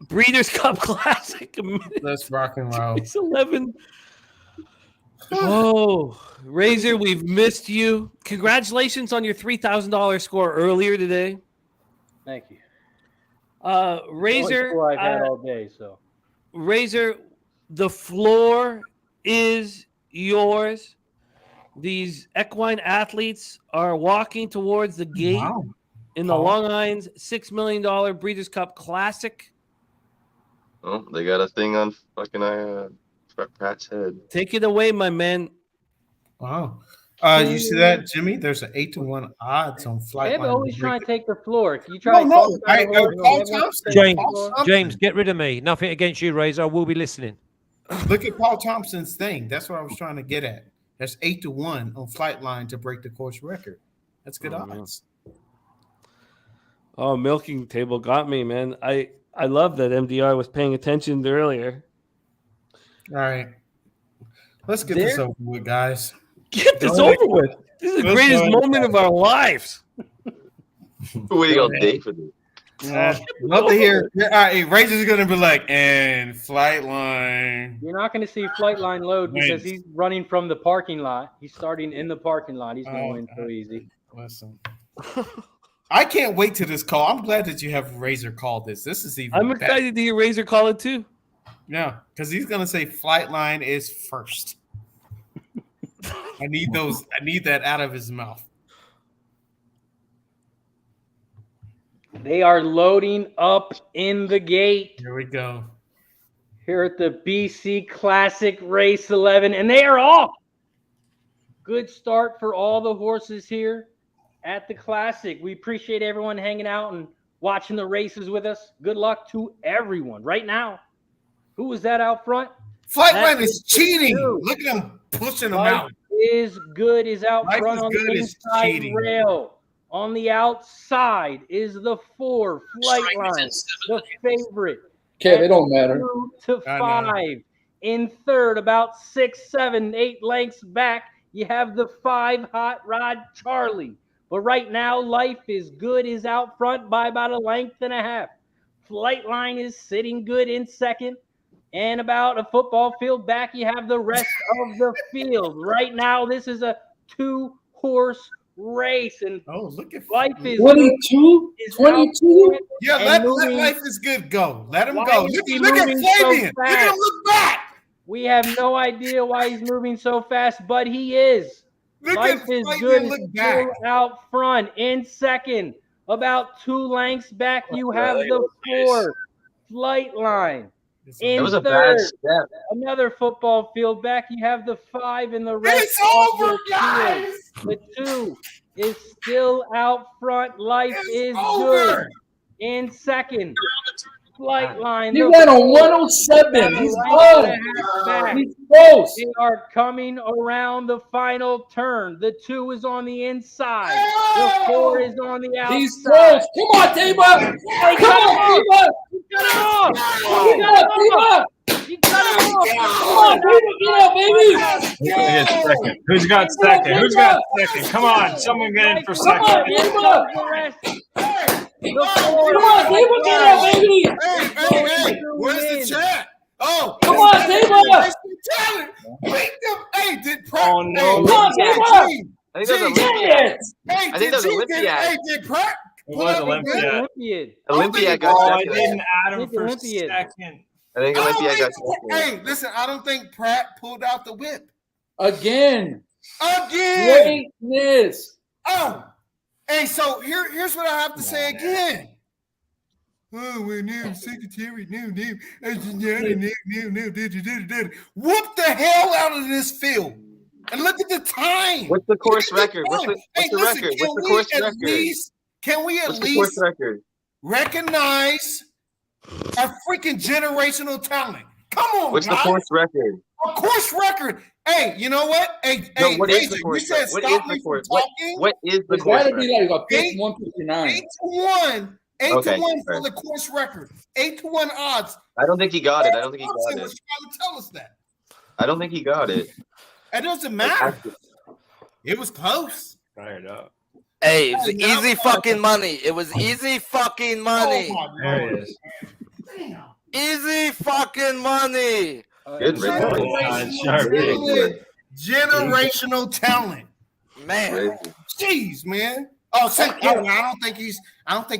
Breeders' Cup Classic. Let's rock and roll. It's 11. Oh, Razor, we've missed you. Congratulations on your $3,000 score earlier today. Thank you. Razor, I've had all day. So, Razor, the floor is yours. These equine athletes are walking towards the gate in the Long Island's $6 million Breeders' Cup Classic. Oh, they got a thing on fucking Pratt's head. Take it away, my man. Wow. You see that, Jimmy? There's an 8-1 odds on Flightline. They're always trying to take the floor. Can you try? James, James, get rid of me. Nothing against you, Razor. I will be listening. Look at Paul Thompson's thing. That's what I was trying to get at. That's 8-1 on Flightline to break the course record. That's good odds. Oh, milking table got me, man. I love that MDR was paying attention earlier. All right. Let's get this over with, guys. Get this over with. This is the greatest moment of our lives. Waiting all day for this. Love to hear. All right, Razor's going to be like, and Flightline. You're not going to see Flightline load because he's running from the parking lot. He's starting in the parking lot. He's going to win so easy. Listen. I can't wait to this call. I'm glad that you have Razor call this. This is even I'm excited to hear Razor call it too. Yeah, because he's going to say Flightline is first. I need that out of his mouth. They are loading up in the gate. Here we go. Here at the BC Classic Race 11, and they are off. Good start for all the horses here at the Classic. We appreciate everyone hanging out and watching the races with us. Good luck to everyone. Right now, who was that out front? Flightline is cheating. Look at him pushing him out. Is good is out Life front is on good the is inside cheating. rail. On the outside is the 4 Flightline, the favorite. Kev, it don't matter. 2 to 5. In third, about 6, 7, 8 lengths back, you have the 5 Hot Rod Charlie. But right now, Life is Good is out front by about a length and a half. Flightline is sitting good in second. And about a football field back, you have the rest of the field. Right now, this is a 2-horse race. And look at Life is 22? Good. 22? Yeah, let Life is Good go. Let him Why go. is Look he at moving so Flavian. Look at him fast? look back. We have no idea why he's moving so fast, but he is. Life is Good is still out front in second. About 2 lengths back, you have the 4 Flightline. In That was a third, bad step. another football field back, you have the 5 in the rest. It's over, of the guys. field. The 2 is still out front. Life is over. Good. In second, Flightline. He the ran a 4 107. He's right done. and a half back. He's close. They are coming around the final turn. The 2 is on the inside. The 4 is on the outside. He's close. Come on, Taba. Come on, Taba. Cut him off. You got it, Taba. You cut him off. Come on, Taba. Get up, baby. Who's got second? Who's got second? Come on, someone get in for Come on, second. Taba. The rest. Come on, Taba. Get up, baby. Hey, where's the chat? Oh, Come on, Taba. Beat them. Hey, did Pratt? Oh, no. Hey, Come on, Taba. I think that was Dang Olympiad. it. Hey, I think that was Olympiad. Hey, did Pratt? It was Olympiad. Olympiad. Olympiad Oh, got I second. didn't add him for Olympiad. second. I think Olympiad got second. Hey, listen, I don't think Pratt pulled out the whip. Again. Again. Greatness. Oh, hey, so here's what I have to say again. Oh, we're new secretary, new. Whoop the hell out of this field. And look at the time. What's the course record? What's the listen, record? What's the course record? Can we at What's the course least record? recognize our freaking generational talent? Come on, What's the guys. course record? A course record. Hey, you know what? Hey, No, hey, what is Razor, the course you said record? What stop is me the from course? talking. What is the It's course got to be record? like a 51-59. 8-1. 8-1 Okay, for right. the course record. 8-1 odds. I don't think he got it. I don't think he Thompson got was it. trying to tell us that. I don't think he got it. It doesn't matter. It was close. Fired up. Hey, it was easy fucking money. It was easy fucking money. There it is. Easy fucking money. Good Generational talent. Man. Jeez, man. Oh, I don't think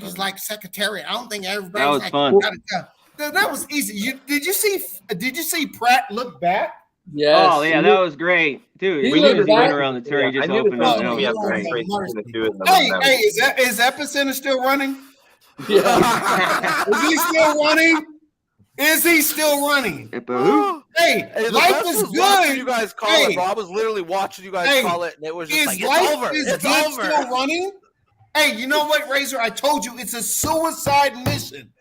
he's like secretary. I don't think everybody. That was like, fun. That was easy. Did you see Pratt look back? Yes. Oh yeah, that was great, dude. He We knew looked he went back. around the turn. He just I knew opened up. the That was great. Hey, is Epicenter still running? Yeah. Is he still running? Is he still running? Hey, the life best is was watching good. you guys call it, bro. I was literally watching you guys call it, and it was just like, it's life over. is It's good over. still running? Hey, you know what, Razor? I told you it's a suicide mission.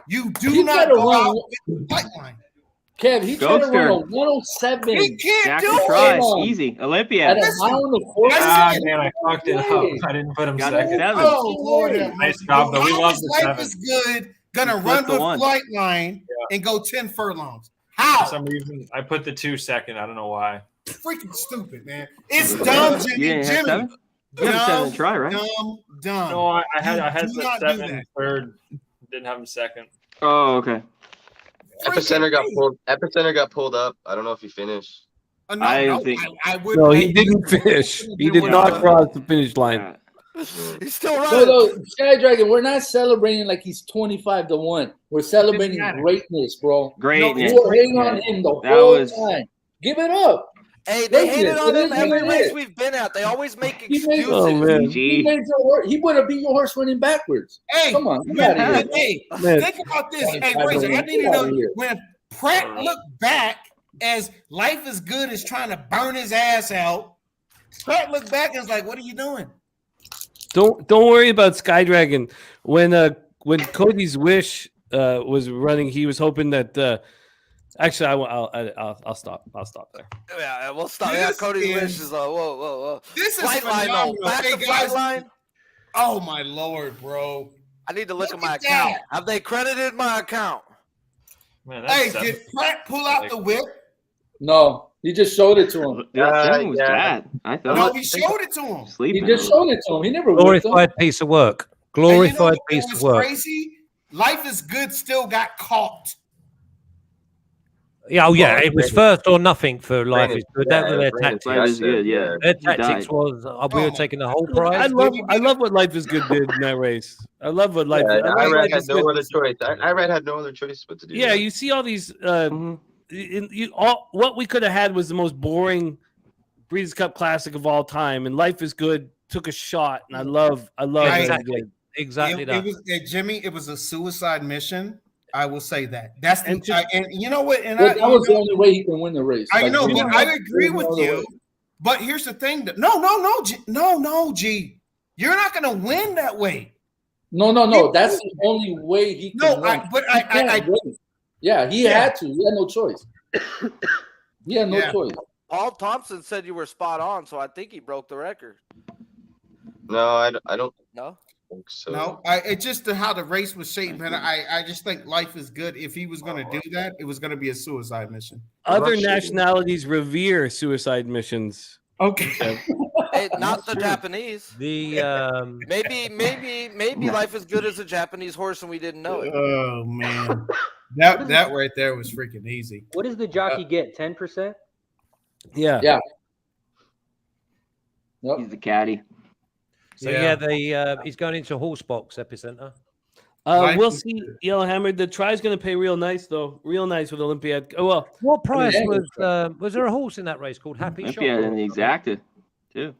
You do not go out with the pipeline. Kev, he tried to run a 107. He can't Jack do the try. it. Easy. Olympia. At a mile on the course. Man, I fucked it up. I didn't put him Got second. the 7. Oh, Lord have Nice mercy. job, though. We How love is the life 7. is good gonna You run flipped the with 1. flight line and go 10 furlongs? How? For some reason, I put the 2 second. I don't know why. Freaking stupid, man. It's dumb, You Jimmy. didn't have 7? You had 7 try, right? Dumb. No, I had do the not do 7 that. third. Didn't have him second. Oh, okay. Epicenter got pulled up. I don't know if he finished. I didn't think. I would. No, he didn't finish. He did not cross the finish line. He's still No, running. no, Sky Dragon, we're not celebrating like he's 25-1. We're celebrating greatness, bro. Greatness. You were hating on him the That whole was- time. Give it up. Hey, they Listen, hated on it him is every what it race is. we've been at. They always make He made, excuses. Oh, man. he made your horse. He would have beat your horse running backwards. Hey, Come on, get out of here. Hey, Man. think about this. Hey, 25 Razor, I to need to one. Get out know of here. when Pratt looked back as Life is Good is trying to burn his ass out. Pratt looked back and was like, "What are you doing?" Don't worry about Sky Dragon. When Cody's Wish was running, he was hoping that. Actually, I'll stop. I'll stop there. Yeah, we'll stop. Yeah, Cody Wish is whoa. This is Flight line, though. phenomenal. Back Hey, to flight guys. line. Oh my Lord, bro! I need to look at Look my at account. that. Have they credited my account? Man, Hey, that's did Pratt pull out the whip? No, he just showed it to him. That 7 was bad. I thought. No, he showed it to him. He Sleeping. just showed it to him. He never whipped him. Glorified piece of work. And you know Glorified what piece was of work. crazy? Life is Good still got caught. Yeah, it was first or nothing for Life is Good. That was their Brandon, tactics. Life is good. Yeah. Their He tactics died. was we were taking the whole prize. I love what Life is Good did in that race. I love what Life. Yeah, I love Irad Life had is no Good. other choice. Irad had no other choice but to do Yeah, that. you see all these. What we could have had was the most boring Breeders' Cup Classic of all time, and Life is Good took a shot, and I love Exactly. that. Exactly It that. was Jimmy. It was a suicide mission. I will say that. That's the And and you know what? And That was the only way he can win the race. I Like, know, you but I agree there's with no other you. way. But here's the thing: no, G. You're not going to win that way. No. That's the only way he can No, win. He can't win. Yeah, he had to. He had no choice. He had no choice. Paul Thompson said you were spot on, so I think he broke the record. No, I don't No. think so. No, it's just how the race was shaped, man. I just think Life is Good. If he was going to do that, it was going to be a suicide mission. Other nationalities revere suicide missions. Okay. Hey, not the Japanese. The Maybe Life is Good as a Japanese horse and we didn't know it. Oh man, that right there was freaking easy. What does the jockey get? 10%? Yeah. Yeah. He's the caddy. So he's going into a horse box Epicenter. We'll see. Yellowhammer. The try's going to pay real nice though. Real nice with Olympiad. Oh well. What price was there a horse in that race called Happy Shot? Olympia and the Exacta too.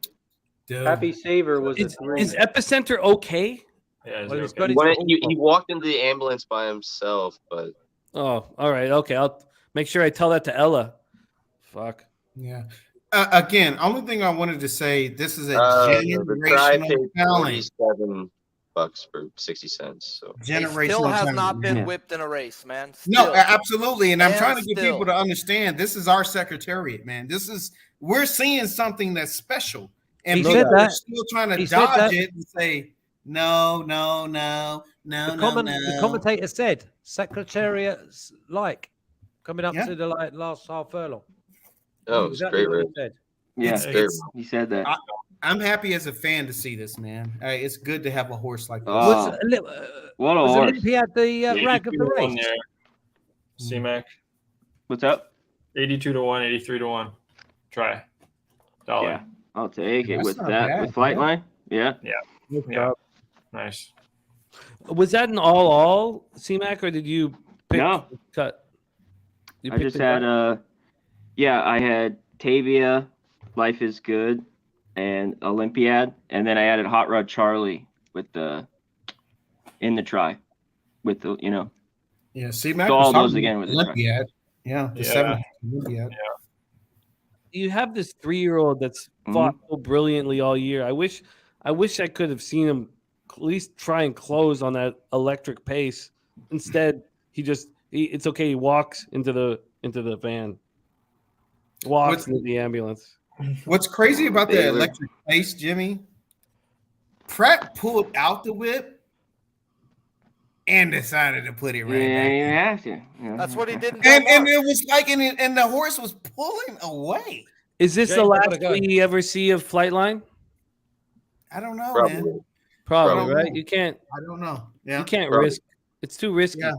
Happy Saver was a 3. Is Epicenter okay? Yeah, Well, he's okay. got his He walked into the ambulance by himself, but Oh, all right. Okay, I'll make sure I tell that to Ella. Fuck. Yeah. Again, only thing I wanted to say, this is a the try generational paid talent. $47 for 60 cents. So He still Generational has talent. not been Yeah. whipped in a race, man. No, Still. absolutely. And I'm And trying to get still. people to understand this is our secretariat, man. We're seeing something that's special. And He people said are that. still trying to He said dodge that. it and say, no. The commentator said Secretariat's coming up Yeah. to the last half furlong. oh, it's Exactly great what he race. said. Yeah, It's great. he said that. I'm happy as a fan to see this, man. It's good to have a horse like this. Oh, what a was horse. Olympia the rank of the 82 to 1 race? there. C-Mac. What's up? 82 to 1, 83 to 1. Try. Dollar. Yeah, I'll take it That's with not that. bad, With Flightline? Yeah. Yeah. Nice. Was that an all C-Mac, or did you pick No. cut? You I picked just the had cut? I had Tavia, Life is Good, and Olympiad, and then I added Hot Rod Charlie with the in the try with the Yeah, C-Mac So was all those talking again with the try. Olympiad. Yeah, the Yeah. 7th Olympiad. You have this 3-year-old that's fought so brilliantly all year. I wish I could have seen him at least try and close on that electric pace. Instead, it's okay. He walks into the van, walks into the ambulance. What's crazy about the Baylor. electric pace, Jimmy? Pratt pulled out the whip and decided to put it right Yeah, back. you have to. Yeah. That's what he did. And it was like, and the horse was pulling away. Is this Jake, the I last gotta go. we ever see of Flightline? I don't know, Probably. man. Probably, Probably. right? You can't. I don't know. Yeah, You can't Probably. risk. It's too risky. Yeah.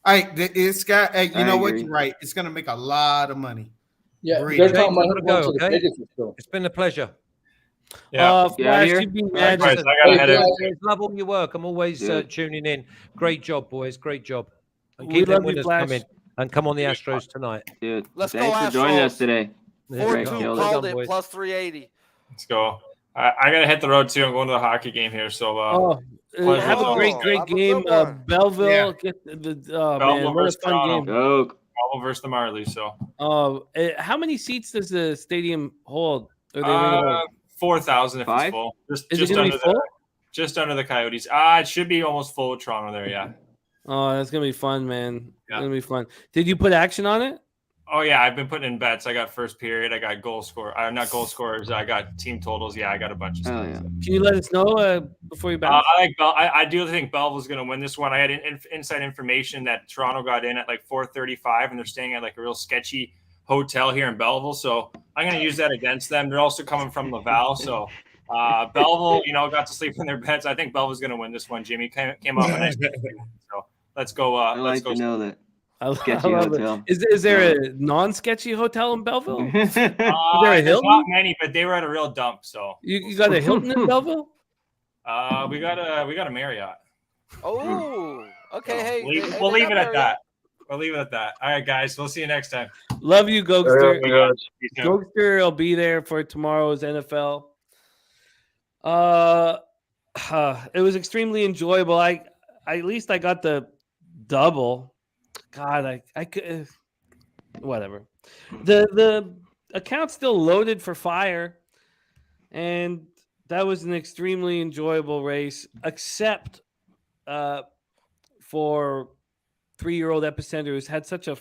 It's got. Hey, you I know what? agree. You're right. It's gonna make a lot of money. Yeah, Breeding. they're talking Jake, about I him gotta going to go, the okay? Vegas show. It's been a pleasure. Yeah. Get out Flash, here. you've been Likewise, magic. I gotta head out. Love all your work. I'm always Good. tuning in. Great job, boys. Great job. And We keep them love you, winners Flash. coming. And come on the Astros tonight. Dude, Let's go, thanks for joining Astros. us today. There Great you go. 4-2 killed Well called done, it boys. plus 380. Let's go. I gotta hit the road too. I'm going to the hockey game here. So pleasure Have a as great, always, great have a game. good one. Belleville. Yeah. Get the Belleville man, what a versus fun Toronto. game. Go. Bravo versus the Marley. So How many seats does the stadium hold? Or they hold? 4,000 if 5? it's full. Is Just it gonna under be full? just under the Coyotes. It should be almost full with Toronto there. Yeah. Oh, that's gonna be fun, man. It's Yeah. gonna be fun. Did you put action on it? Oh yeah, I've been putting in bets. I got first period. I got goal score. Not goal scorers. I got team totals. Yeah, I got a bunch of Oh stuff. yeah. Can you let us know before you bounce? I do think Belleville's going to win this one. I had inside information that Toronto got in at like 4:35, and they're staying at like a real sketchy hotel here in Belleville. So I'm going to use that against them. They're also coming from Laval, so Belleville, got to sleep in their beds. I think Belleville's going to win this one. Jimmy came up with a nice. So let's go. I Let's like go. to know that. I Sketchy love it. hotel. Is there a non-sketchy hotel in Belleville? Is there a There's Hilton? not many, but they were at a real dump. So You got a Hilton in Belleville? we got a Marriott. Oh, okay. Hey, We'll leave it at that. We'll leave it at that. All right, guys. We'll see you next time. Love you, Gokster. You too. Gokster will be there for tomorrow's NFL. It was extremely enjoyable. At least I got the double. God, I could whatever. The account's still loaded for fire, and that was an extremely enjoyable race, except for 3-year-old Epicenter, who's had such a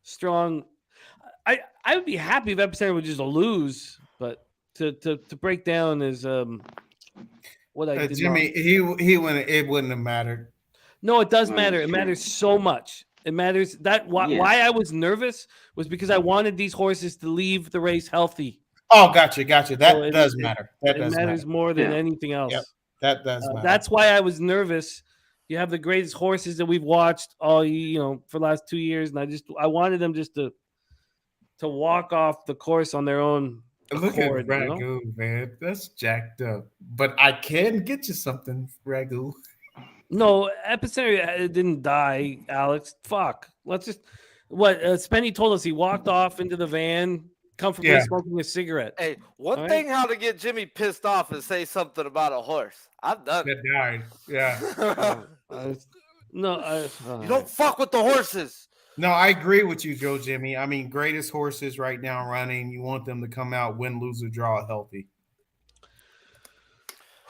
strong. I would be happy if Epicenter would just lose, but to break down is what I did Jimmy, not. he wouldn't. It wouldn't have mattered. No, it does Well, matter. It sure. matters so much. It matters that why I was nervous was because I wanted these horses to leave the race healthy. Oh, gotcha. That So does matter. That it does matters matter. more than Yeah. anything else. Yep. That does matter. That's why I was nervous. You have the greatest horses that we've watched all for the last 2 years, and I wanted them just to walk off the course on their own. Look accord, at you know? Ragu, man. That's jacked up. But I can get you something, Ragu. No, Epicenter didn't die, Alex. Fuck. Let's just Spenny told us he walked off into the van, comfortably Yeah. smoking a cigarette. Hey, one All right. thing how to get Jimmy pissed off is say something about a horse. I've done it. That died. Yeah. No, You don't fuck with the horses. No, I agree with you, Joe Jimmy. I mean, greatest horses right now running. You want them to come out, win, lose, or draw healthy.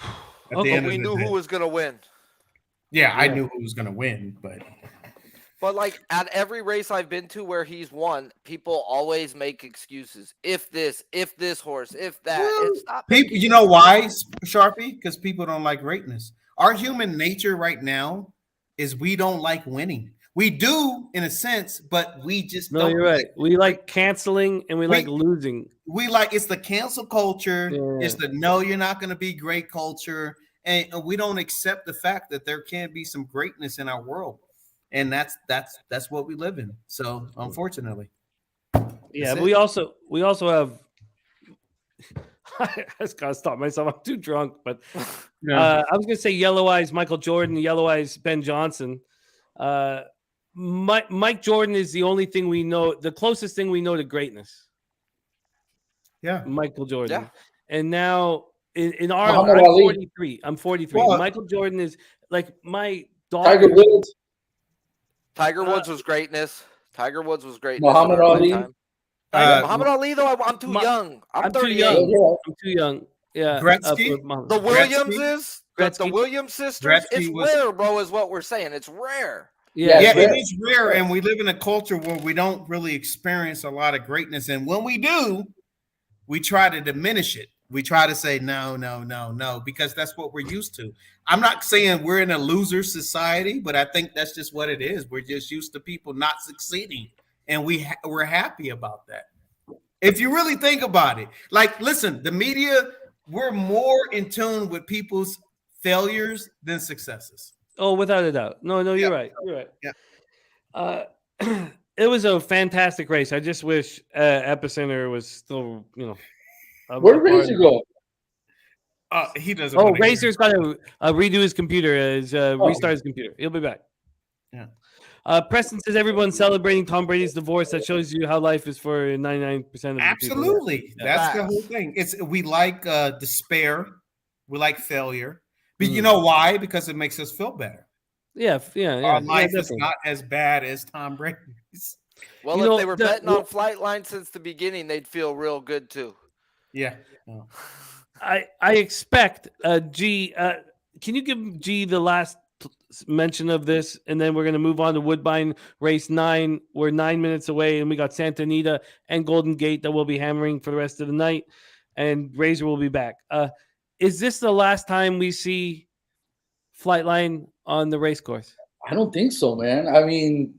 At the Okay, end of We the knew day. who was gonna win. Yeah, I knew who was going to win, but But like at every race I've been to where he's won, people always make excuses. If this horse, if that. It's not people, you know why, Sharpie? Because people don't like greatness. Our human nature right now is we don't like winning. We do in a sense, but we just No, don't. you're right. We like canceling and we like losing. We like it's the cancel culture. Yeah. It's the no, you're not going to be great culture, and we don't accept the fact that there can be some greatness in our world, and that's what we live in. So unfortunately, yeah. That's But we also have. I just gotta stop myself. I'm too drunk, but I was gonna say Yellow Eyes Michael Jordan, Yellow Eyes Ben Johnson. Mike Jordan is the only thing we know, the closest thing we know to greatness. Yeah, Michael Jordan. Yeah. And now in our, Muhammad I'm Ali. 43. I'm 43. Well, Michael Jordan is like my daughter. Tiger Woods. Tiger Woods was greatness. Tiger Woods was greatness. Muhammad at one Ali. time. Uh, Muhammad Ali, though, I'm too young. I'm too 38. young. I'm too young. Yeah. Gretzky? The Williamses, the Gretzky. Williams sisters, Gretzky it's was- rare, bro, is what we're saying. It's rare. Yeah. yeah, it is rare, and we live in a culture where we don't really experience a lot of greatness, and when we do, we try to diminish it. We try to say no, because that's what we're used to. I'm not saying we're in a loser society, but I think that's just what it is. We're just used to people not succeeding, and we're happy about that. If you really think about it, like, listen, the media, we're more in tune with people's failures than successes. Oh, without a doubt. No, you're right. You're right. Yeah. It was a fantastic race. I just wish Epicenter was still, Where did Razor go? He doesn't. Oh, wanna hear Razor's got to redo his computer, restart his computer. He'll be back. Yeah. Preston says everyone's celebrating Tom Brady's divorce. That shows you how life is for 99% of the people. Absolutely. Yeah. That's the whole thing. We like despair. We like failure. But you know why? Because it makes us feel better. Yeah. Our life is definitely. not as bad as Tom Brady's. Well, if they were betting on Flightline since the beginning, they'd feel real good too. Yeah. I expect G. Can you give G the last mention of this, and then we're going to move on to Woodbine Race 9. We're 9 minutes away, and we got Santa Anita and Golden Gate that will be hammering for the rest of the night, and Razor will be back. Is this the last time we see Flightline on the race course? I don't think so, man. I mean,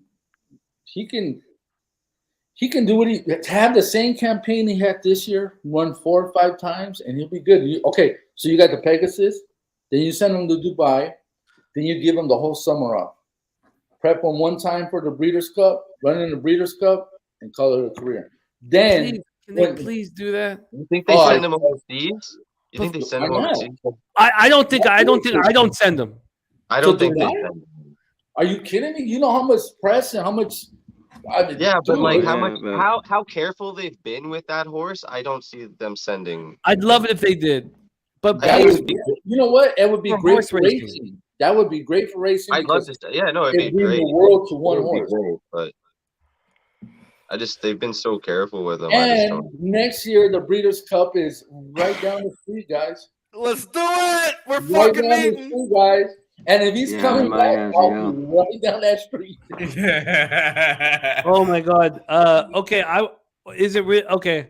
he can do what he have the same campaign he had this year, run 4 or 5 times, and he'll be good. Okay, so you got the Pegasus, then you send him to Dubai, then you give him the whole summer off. Prep him one time for the Breeders' Cup, run in the Breeders' Cup, and call it a career. Then Can they please do that? You think they send them overseas? You think they send them Why not? overseas? I don't send them. I don't think they Dubai? send them. Are you kidding me? You know how much press and how much. Yeah, but dude, like how careful they've been with that horse, I don't see them sending. I'd love it if they did, but that would be, you know what? It would be For great horse for racing. racing. That would be great for racing. I'd love because to. Yeah, no, it'd be it'd bring great. the world to one It would be horse. great, but they've been so careful with them. I just And don't. next year, the Breeders' Cup is right down the street, guys. Let's do it. We're Right fucking down the meeting. street, guys. And if he's Yeah, coming I might back, have, I'll be right down that street. Oh my god. Okay. Is it real? Okay.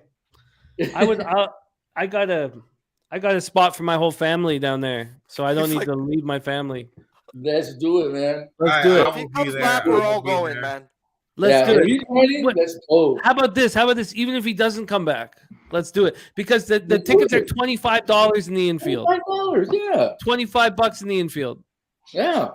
I got a spot for my whole family down there, so I don't need to leave my family. Let's do it, man. Let's do If he comes back, we're all going, man. Let's do if it. he's ready, let's go. How about this? Even if he doesn't come back, let's do it because the tickets are $25 in the infield. $25, yeah. $25 in the infield. Yeah.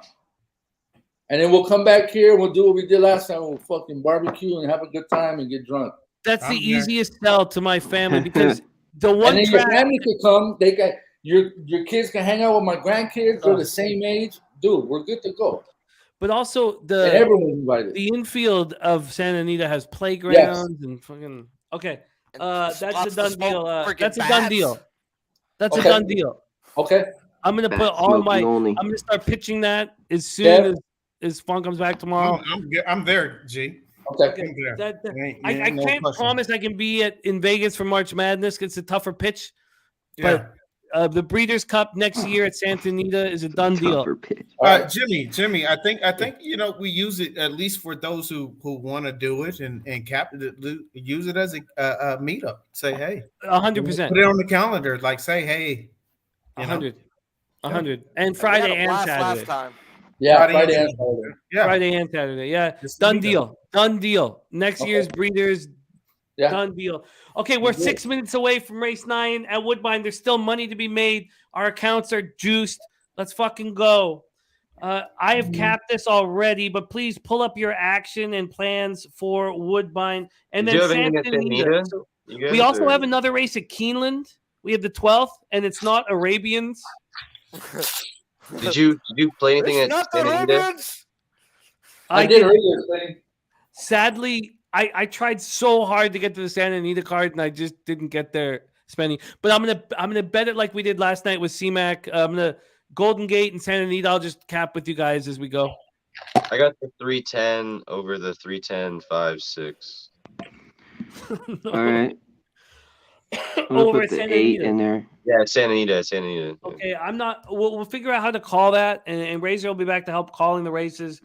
And then we'll come back here and we'll do what we did last time. We'll fucking barbecue and have a good time and get drunk. That's the easiest sell to my family because the And one then track. your family could come. They got your kids can hang out with my grandkids. They're the same age. Dude, we're good to go. But also And everyone's invited. the infield of Santa Anita has playgrounds and fucking okay. That's a spots to done smoke deal. freaking That's a done bats. deal. That's Okay. a done deal. Okay. I'm gonna Bat put all my. smoking only. I'm gonna start pitching that as soon Yeah. as Fun comes back tomorrow. I'm there, G. Okay. I'm there. I No can't question. promise I can be in Vegas for March Madness. It's a tougher pitch, Yeah. but the Breeders' Cup next year at Santa Anita is a done deal. Tougher pitch. Jimmy, I think we use it at least for those who want to do it and use it as a meetup. Say hey, 100%. put it on the calendar. Like say hey, 100, 100, and Friday and Last Saturday. time. Yeah, Friday Friday and and Saturday. Yeah. Friday and Saturday. Yeah, Just done meet deal. Done deal. Next Okay. year's breeders. Yeah. Done deal. Okay, we're Good. 6 minutes away from race 9 at Woodbine. There's still money to be made. Our accounts are juiced. Let's fucking go. I have capped this already, but please pull up your action and plans for Woodbine. And Did then you have anything Santa at Santa Anita. Anita? So You we guys, also or- have another race at Keeneland. We have the 12th, and it's not Arabians. Did you play anything It's at not the Santa Anita? Ravens. I did earlier, Spenny. Sadly, I tried so hard to get to the Santa Anita card, and I just didn't get there, Spenny. But I'm gonna bet it like we did last night with CMAC. I'm gonna Golden Gate and Santa Anita. I'll just cap with you guys as we go. I got the 310 over the 310.56. No. All right. I'm gonna Over put the Santa 8 Anita. in there. Yeah, Santa Anita. Santa Anita. Okay, I'm not. We'll figure out how to call that, and Razor will be back to help calling the races.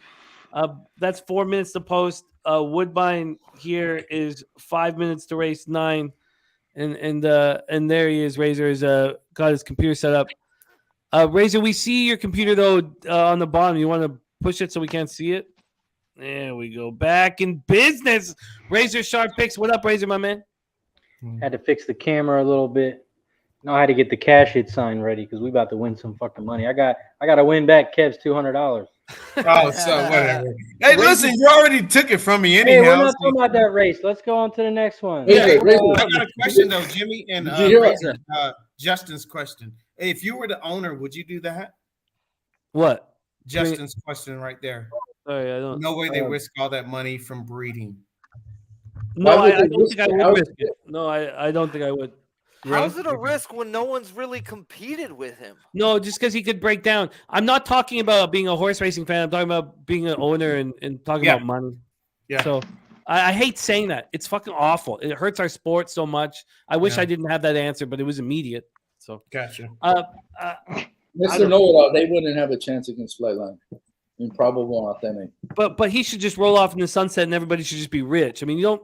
That's 4 minutes to post. Woodbine here is 5 minutes to race 9, and there he is. Razor is got his computer set up. Razor, we see your computer though on the bottom. You want to push it so we can't see it? There we go. Back in business. Razor Sharp Picks. What up, Razor, my man? Had to fix the camera a little bit. Know how to get the cash hit sign ready because we about to win some fucking money. I got to win back Kev's $200. Oh, so whatever. Hey, listen, you already took it from me anyhow. Hey, we're not talking about that race. Let's go on to the next one. I got a question though, Jimmy, and Razor, Justin's question. If you were the owner, would you do that? What? Justin's question right there. Sorry, I don't. No way they risk all that money from breeding. No, I don't think I would risk it. No, I don't think I would. How's it a risk when no one's really competed with him? No, just because he could break down. I'm not talking about being a horse racing fan. I'm talking about being an owner and talking about money. Yeah. So I hate saying that. It's fucking awful. It hurts our sport so much. I wish I didn't have that answer, but it was immediate. So gotcha. Mr. Know-It-All, they wouldn't have a chance against Flightline. Improbable, authentic. But he should just roll off in the sunset, and everybody should just be rich. I mean, you don't.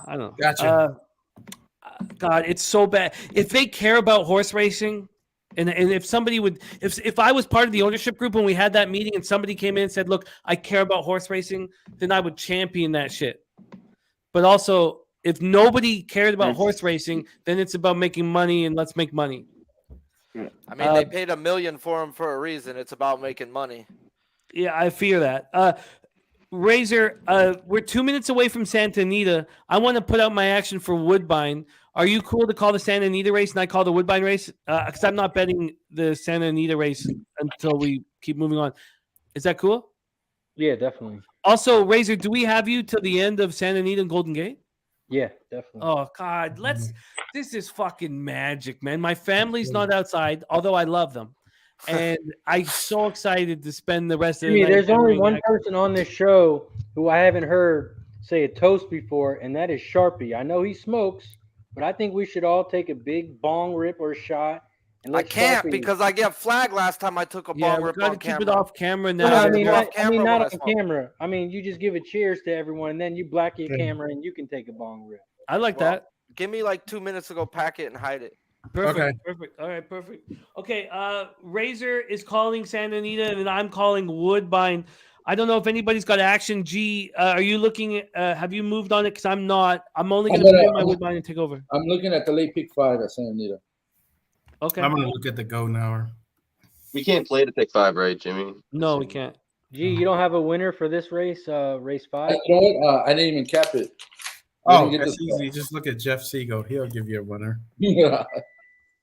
I don't know. Gotcha. God, it's so bad. If they care about horse racing, and if somebody would, if I was part of the ownership group when we had that meeting, and somebody came in and said, "Look, I care about horse racing," then I would champion that shit. But also, if nobody cared about horse racing, then it's about making money, and let's make money. I mean, they paid $1 million for him for a reason. It's about making money. Yeah, I fear that. Razor, we're 2 minutes away from Santa Anita. I want to put out my action for Woodbine. Are you cool to call the Santa Anita race and I call the Woodbine race? Because I'm not betting the Santa Anita race until we keep moving on. Is that cool? Yeah, definitely. Also, Razor, do we have you till the end of Santa Anita and Golden Gate? Yeah, definitely. Oh, God. This is fucking magic, man. My family's not outside, although I love them. And I'm so excited to spend the rest of the night. There's only doing one that. person on this show who I haven't heard say a toast before, and that is Sharpie. I know he smokes, but I think we should all take a big bong rip or shot. And I let can't Sharpie- because I get flagged last time I took a bong we rip gotta on keep camera. it off camera No, now. I mean, off not, camera I mean, when not I on smoke. camera. I mean, you just give a cheers to everyone, and then you black your camera, and you can take a bong rip. I like Well, that. Give me like 2 minutes to go pack it and hide it. Perfect. Okay. Perfect. All right. Perfect. Okay. Razor is calling Santa Anita, and then I'm calling Woodbine. I don't know if anybody's got action. G, are you looking? Have you moved on it? Because I'm not. I'm only going to put in my Woodbine and take over. I'm looking at the late pick 5 at Santa Anita. Okay. I'm gonna look at the go now. We can't play to pick 5, right, Jimmy? No, we can't. Gee, you don't have a winner for this race, race 5? You know what? I didn't even cap it. Oh, Get that's this- easy. Just look at Jeff Siegel. He'll give you a winner. Yeah.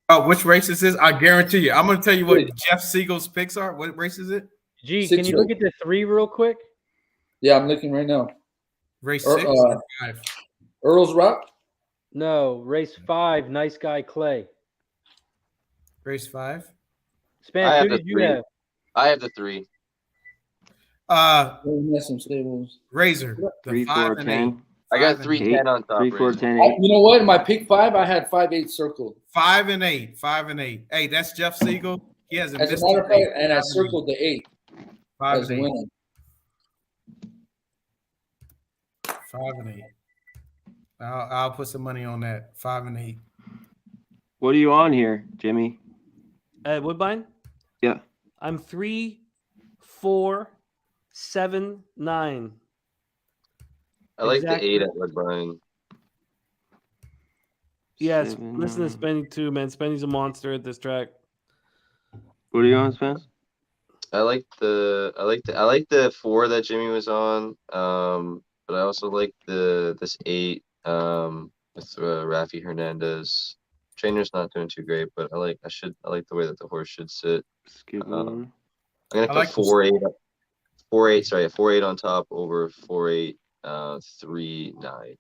Oh, which race is this? I guarantee you. I'm going to tell you what Jeff Siegel's picks are. What race is it? Gee, Six can you race. look at the 3 real quick? Yeah, I'm looking right now. Race Or, 6 or 5? Earl's Rock? No, race 5, Nice Guy Clay. Race 5? I Spence, have who the did you 3. have? I have the 3. Some stables. Razor. The 3, 5 4, and 10. I got 8. 310 on top. 3, 4, Razor. 10, 8. You know what? In my pick 5, I had 5-8 circled. 5 and 8. 5 and 8. Hey, that's Jeff Siegel. He hasn't As a missed matter of a fact, race. and I 5 and 8. circled the 8 5 as and 8. winning. 5 and 8. I'll put some money on that. 5 and 8. What are you on here, Jimmy? Woodbine? Yeah. I'm 3, 4, 7, 9. I like Exactly. the 8 at Woodbine. Yes, 7, listen to 9. Spenny too, man. Spenny's a monster at this track. What are you on, Spence? I like the 4 that Jimmy was on. But I also like this 8 with Rafi Hernandez. Trainer's not doing too great, but I like the way that the horse should sit. Skip I'm over. gonna put 4-8 on top over 4-8 3-9.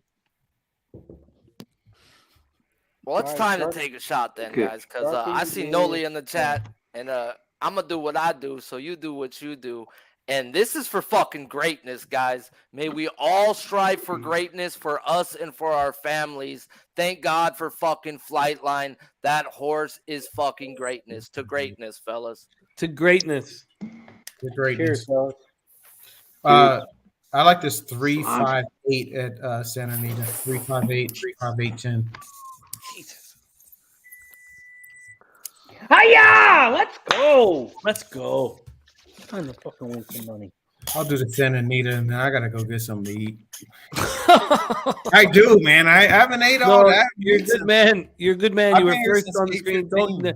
Well, it's All right, time to Shark- take a shot then, Okay. guys, because Sharky, I see you Noli in the chat, and I'm going to do what I do, so you do what you do. And this is for fucking greatness, guys. May we all strive for greatness for us and for our families. Thank God for fucking Flightline. That horse is fucking greatness. To greatness, fellas. To greatness. The greatness. Cheers, fellas. I like this 3-5-8 at Santa Anita. 3-5-8, 3-5-8, 10. Jesus. Hiya! Let's go. Let's go. Time to fucking win some money. I'll do the Santa Anita, and then I gotta go get something to eat. I do, man. I haven't ate all that. You're a good man. You're a good man. I've You were been here first since on the screen. 8:15.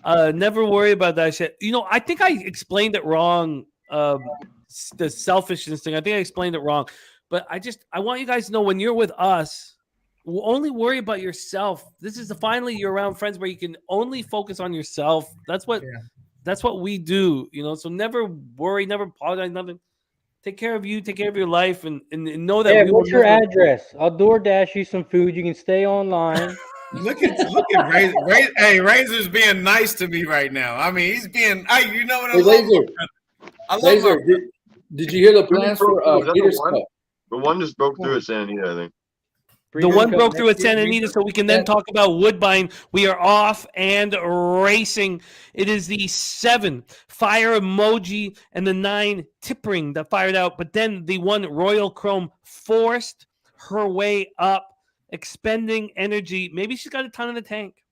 Don't never worry about that shit. You know, I think I explained it wrong. The selfishness thing. I think I explained it wrong. But I want you guys to know when you're with us, we'll only worry about yourself. This is finally you're around friends where you can only focus on yourself. That's what we do, you know. So never worry, never apologize, nothing. Take care of you, take care of your life, and know that. Yeah, we what's will your never- address? I'll DoorDash you some food. You can stay online. Look at Razor. Hey, Razor's being nice to me right now. I mean, he's being. You know what I Hey, love? Razor. I love Razor, my- did you hear the plans for Was that Breeders' the one? Cup? The one just broke through at Santa Anita, I think. The one broke through at Santa Anita, so we can then talk about Woodbine. We are off and racing. It is the 7 Fire Emoji and the 9 Tippering that fired out, but then the 1 Royal Chrome forced her way up, expending energy. Maybe she's got a ton in the tank.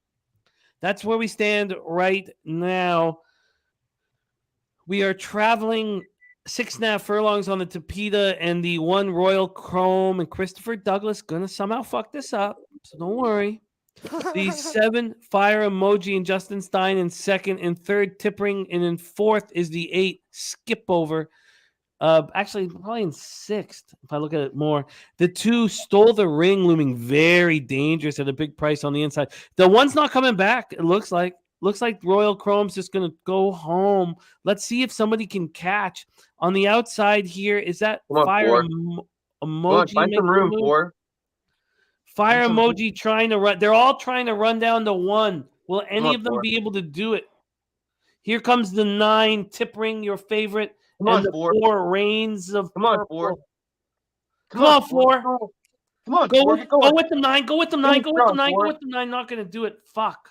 That's where we stand right now. We are traveling 6.5 furlongs on the Tapeta and the 1 Royal Chrome, and Christopher Douglas gonna somehow fuck this up, so don't worry. The 7 Fire Emoji and Justin Stein in second, and third Tippering, and in fourth is the 8 Skip Over. Actually, probably in sixth if I look at it more. The 2 Stole the Ring, looming very dangerous at a big price on the inside. The 1's not coming back. It looks like. Looks like Royal Chrome's just going to go home. Let's see if somebody can catch. On the outside here, is that Come on, Fire 4. Emoji? Come on, find some room, 4. Fire Find some Emoji trying to run. They're all trying to run down to 1. Will any on, of them 4. be able to do it? Here comes the 9, Tippering, your favorite. Come and on, the 4. 4 Reigns of Come on, Purple. 4. Come on, 4. Come on, Go 4. with, go with the 9. Go with the 9. Go with the 9. Go 4. with the 9. Not going to do it. Fuck.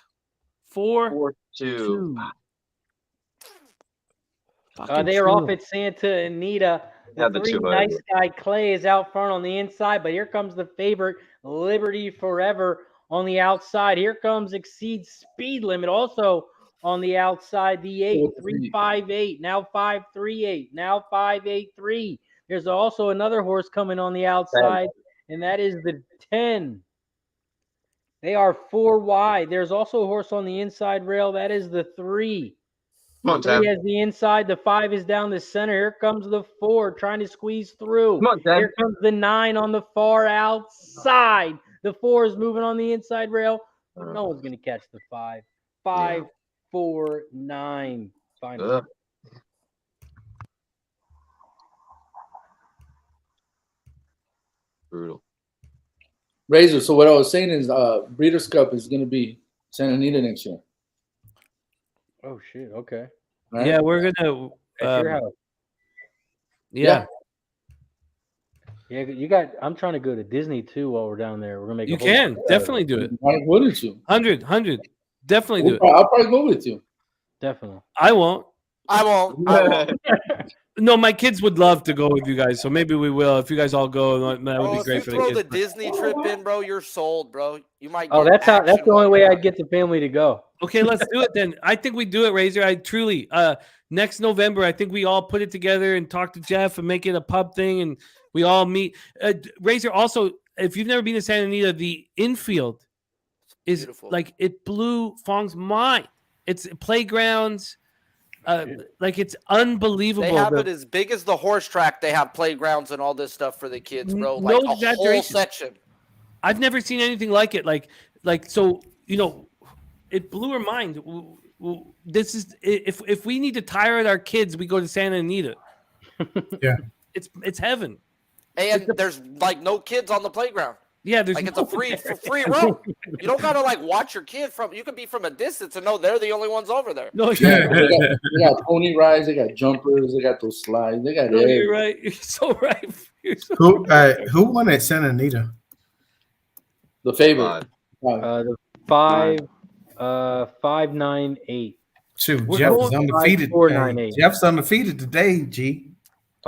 4, 2. They are off at Santa Anita. Yeah, The the 3 2 Nice Guy Clay is out front on the inside, but here comes the favorite Liberty Forever on the outside. Here comes Exceed Speed Limit also on the outside. The 8 358 now 538 now 583. There's also another horse coming on the outside, and that is the 10. They are 4 wide. There's also a horse on the inside rail. That is the 3. Come on, The 3 10. has the inside. The 5 is down the center. Here comes the 4 trying to squeeze through. Come on, 10. Here comes the 9 on the far outside. The 4 is moving on the inside rail. But no one's going to catch the 5. 5, 4, 9. Final. Brutal. Razor. So what I was saying is, Breeders' Cup is going to be Santa Anita next year. Oh shit! Okay. Right? Yeah, we're gonna. At your house. Yeah. Yeah, you got. I'm trying to go to Disney too while we're down there. We're gonna make. You a whole can trip. definitely do it. Why wouldn't you? 100. Definitely do it. I'll probably go with you. Definitely. I won't. I won't. No, my kids would love to go with you guys, so maybe we will. If you guys all go, that would Bro, be if great you for the throw kids. the Disney trip in, bro, you're sold, bro. You might. Oh, get that's the only way action I'd get the family to go. Okay, let's do it then. I think we do it, Razor. I truly, next November, I think we all put it together and talk to Jeff and make it a pub thing, and we all meet. Razor, also, if you've never been to Santa Anita, the infield is beautiful. like it blew Fong's mind. It's playgrounds, like it's unbelievable. They have it as big as the horse track. They have playgrounds and all this stuff for the kids, bro. No Like a whole exaggeration. section. I've never seen anything like it. Like so, it blew her mind. This is if we need to tire out our kids, we go to Santa Anita. Yeah, it's heaven. And there's like no kids on the playground. Yeah, there's like it's a free roam. You don't gotta like watch your kid from. You can be from a distance and know they're the only ones over there. No, they got pony rides, they got jumpers, they got those slides, they got. No, you're right. You're so right. Who won at Santa Anita? The favorite. The 598. Shoot, We're Jeff going is undefeated. 5498. Jeff's undefeated today. G.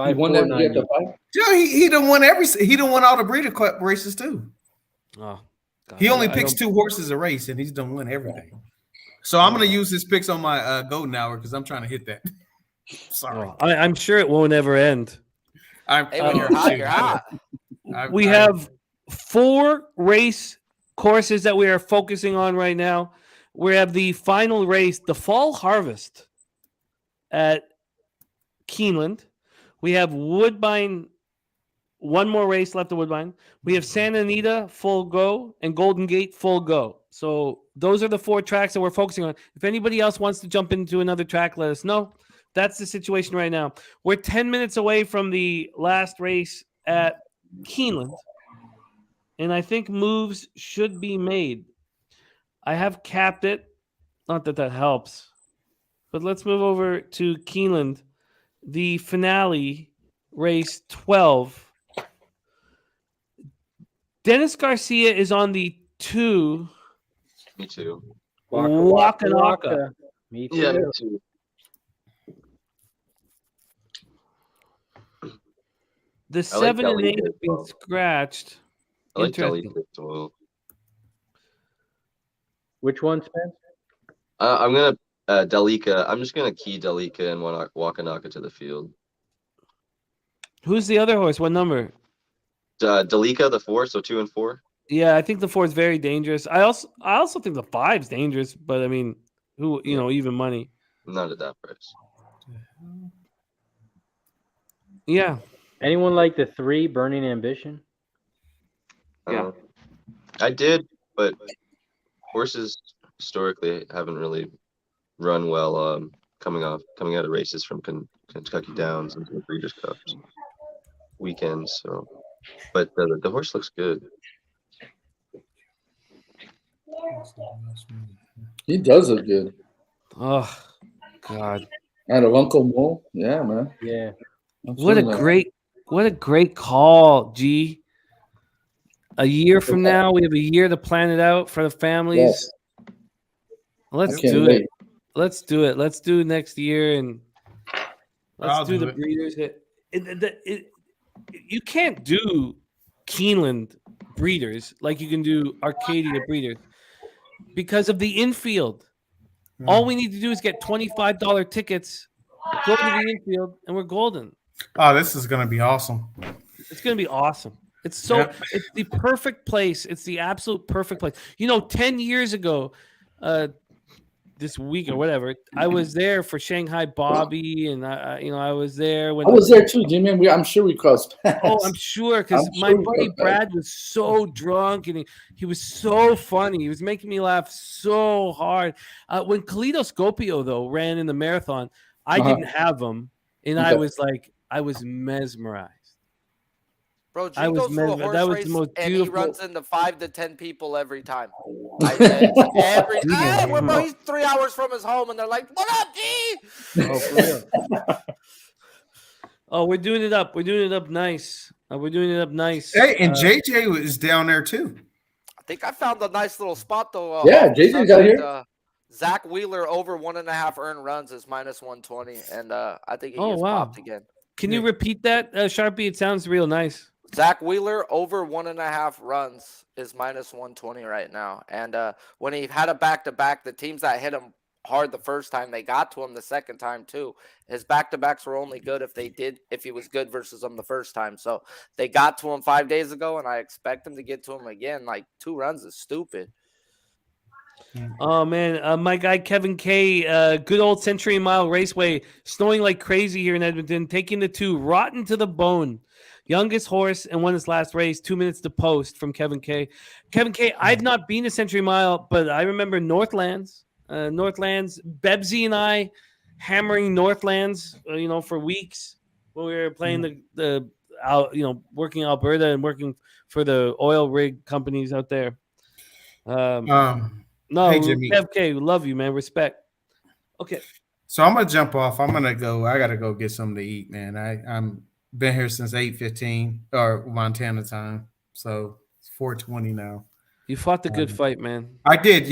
He won that at the fight? Yeah, he done won he done won all the Breeder Cup races too. Oh, God, he only picks 2 horses a race, and he's done win everything. So I'm gonna use his picks on my golden hour because I'm trying to hit that. Sorry, I'm sure it won't ever end. Hey, when you're hot, you're hot. We have 4 race courses that we are focusing on right now. We have the final race, the Fall Harvest at Keeneland. We have Woodbine, one more race left at Woodbine. We have Santa Anita, full go, and Golden Gate, full go. So those are the 4 tracks that we're focusing on. If anybody else wants to jump into another track, let us know. That's the situation right now. We're 10 minutes away from the last race at Keeneland, and I think moves should be made. I have capped it. Not that helps. But let's move over to Keeneland. The finale, race 12. Dennis Garcia is on the 2. Me too. Waka. Me too. Yeah, me too. The 7 and 8 Delika have been scratched. I like Interesting. Delika as well. Which one, Spence? I'm gonna Delika. I'm just gonna key Delika and Wakanaka to the field. Who's the other horse? What number? Delika, the 4, so 2 and 4. Yeah, I think the 4 is very dangerous. I also think the 5 is dangerous, but I mean, even money. Not at that price. Yeah. Anyone like the 3, Burning Ambition? Yeah. I did, but horses historically haven't really run well coming out of races from Kentucky Downs into the Breeders' Cups weekends. So, but the horse looks good. He does look good. Oh, God. Out of Uncle Mo, yeah, man. Yeah. What a great call, G. A year from now, we have a year to plan it out for the families. Yes. Let's I can't do wait. it. Let's do it. Let's do it next year, and I'll let's do do the it. breeders. You can't do Keeneland breeders like you can do Arcadia breeders because of the infield. All we need to do is get $25 tickets, go to the infield, and we're golden. Oh, this is gonna be awesome. It's going to be awesome. It's it's the perfect place. It's the absolute perfect place. 10 years ago, this week or whatever, I was there for Shanghai Bobby, and I was there when I was there too, Jimmy. I'm sure we crossed paths. Oh, I'm sure, because my buddy Brad was so drunk and he was so funny. He was making me laugh so hard. When Kaleidoscopio though ran in the marathon, I didn't have him, and I was mesmerized. Bro, I G was goes through a mesmerized. horse That was race the most and he beautiful. runs into 5 to 10 people every time. He's 3 hours from his home, and they're like, "What up, G?" Oh, for real. Oh, we're doing it up. We're doing it up nice. Hey, and JJ is down there too. I think I found a nice little spot though. Yeah, JJ's out here. Zach Wheeler over 1.5 earned runs is -120, and I think he Oh, gets wow. popped again. Can you repeat that, Sharpie? It sounds real nice. Zach Wheeler over 1.5 runs is -120 right now, and when he had a back-to-back, the teams that hit him hard the first time. They got to him the second time too. His back-to-backs were only good if he was good versus them the first time. So they got to him 5 days ago, and I expect them to get to him again. Like 2 runs is stupid. Oh man, my guy Kevin K, good old Century Mile Raceway, snowing like crazy here in Edmonton, taking the 2, rotten to the bone. Youngest horse and won his last race, 2 minutes to post from Kevin K. Kevin K, I've not been to Century Mile, but I remember Northlands. Bebsy and I hammering Northlands, for weeks when we were playing working Alberta and working for the oil rig companies out there. No, hey, Jimmy. FK, love you, man. Respect. Okay. So I'm gonna jump off. I gotta go get something to eat, man. I'm been here since 8:15 or Montana time. So it's 4:20 now. You fought the good fight, man. I did.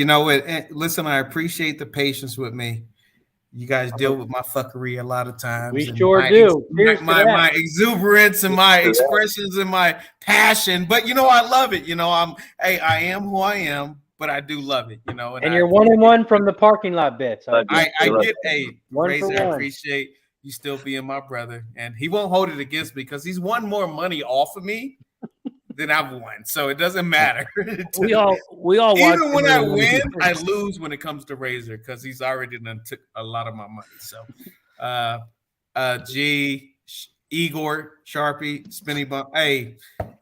Listen, I appreciate the patience with me. You guys deal with my fucking a lot of times. We sure do. My exuberance and my expressions and my passion. But I love it. I am who I am. But I do love it, And you're 1-1 from the parking lot bits. I get one for Razor. I one. appreciate you still being my brother, and he won't hold it against me because he's won more money off of me than I've won, so it doesn't matter. we all even when I win, I lose when it comes to Razor because he's already done took a lot of my money. So, Igor, Sharpie, Spinny Bump, hey.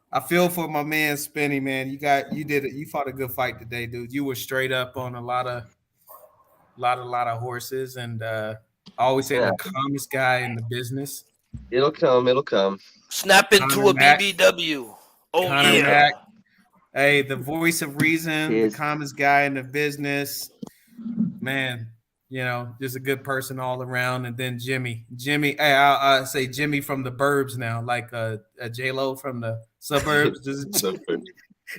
I feel for my man Spinny, man. You fought a good fight today, dude. You were straight up on a lot of horses, and I always say the calmest guy in the business. It'll come. Snap into a BBW. Oh yeah. Mack. Hey, the voice of reason, the calmest guy in the business, man. Just a good person all around. And then Jimmy. Hey, I'll say Jimmy from the burbs now, like a J-Lo from the suburbs.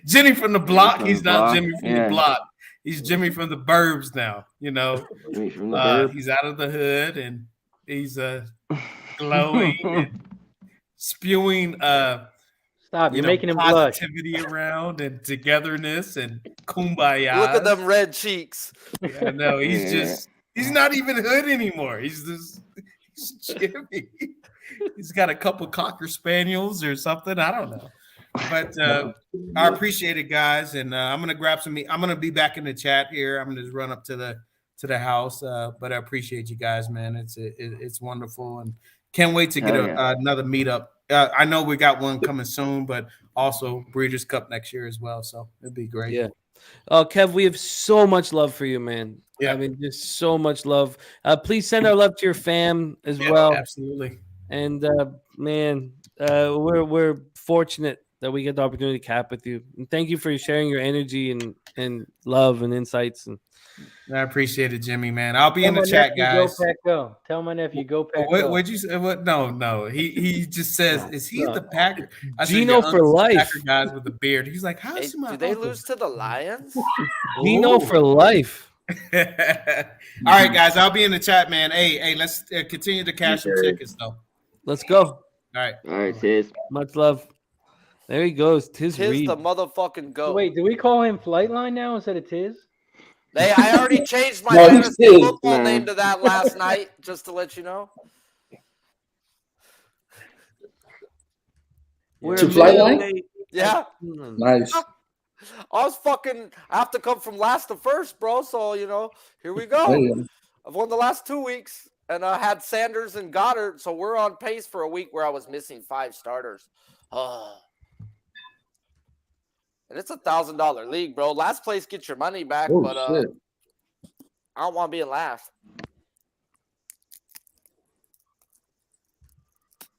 Jimmy from the block. He's not Jimmy from the block. He's Jimmy from the burbs now. Jimmy from the burbs. He's out of the hood and he's glowing and spewing Stop, you're making him blush. Positivity around and togetherness and kumbaya. Look at them red cheeks. Yeah, no, he's not even hood anymore. He's Jimmy. He's got a couple Cocker Spaniels or something. I don't know. But I appreciate it, guys. And I'm gonna grab some meat. I'm gonna be back in the chat here. I'm gonna just run up to the house. But I appreciate you guys, man. It's wonderful and can't wait to get another meetup. I know we got one coming soon, but also Breeders' Cup next year as well. So it'd be great. Yeah. Kev, we have so much love for you, man. Yeah. I mean, just so much love. Please send our love to your fam as well. Absolutely. And man, we're fortunate that we get the opportunity to cap with you. And thank you for sharing your energy and love and insights. And I appreciate it, Jimmy, man. I'll be in the chat, guys. Go Pack Go. Tell my nephew go Pack Go. What'd you say? What? No. He just says, "Is he the Packer?" I said, Gino for life. Packer guys with the beard. He's like, "How is my Did they uncle?" lose to the Lions? Gino for life. All right, guys. I'll be in the chat, man. Hey, let's continue to cash some tickets, though. Let's go. All right, Tiz. Much love. There he goes. Tiz Reed. The motherfucking go. Wait, do we call him Flightline now instead of Tiz? I already changed my fantasy football name to that last night, just to let you know. To Flightline? Yeah. Nice. I have to come from last to first, bro. So, here we go. Yeah. I've won the last 2 weeks, and I had Sanders and Goddard. So we're on pace for a week where I was missing 5 starters. And it's $1,000 league, bro. Last place gets your money back, but shit. I don't want to be in last.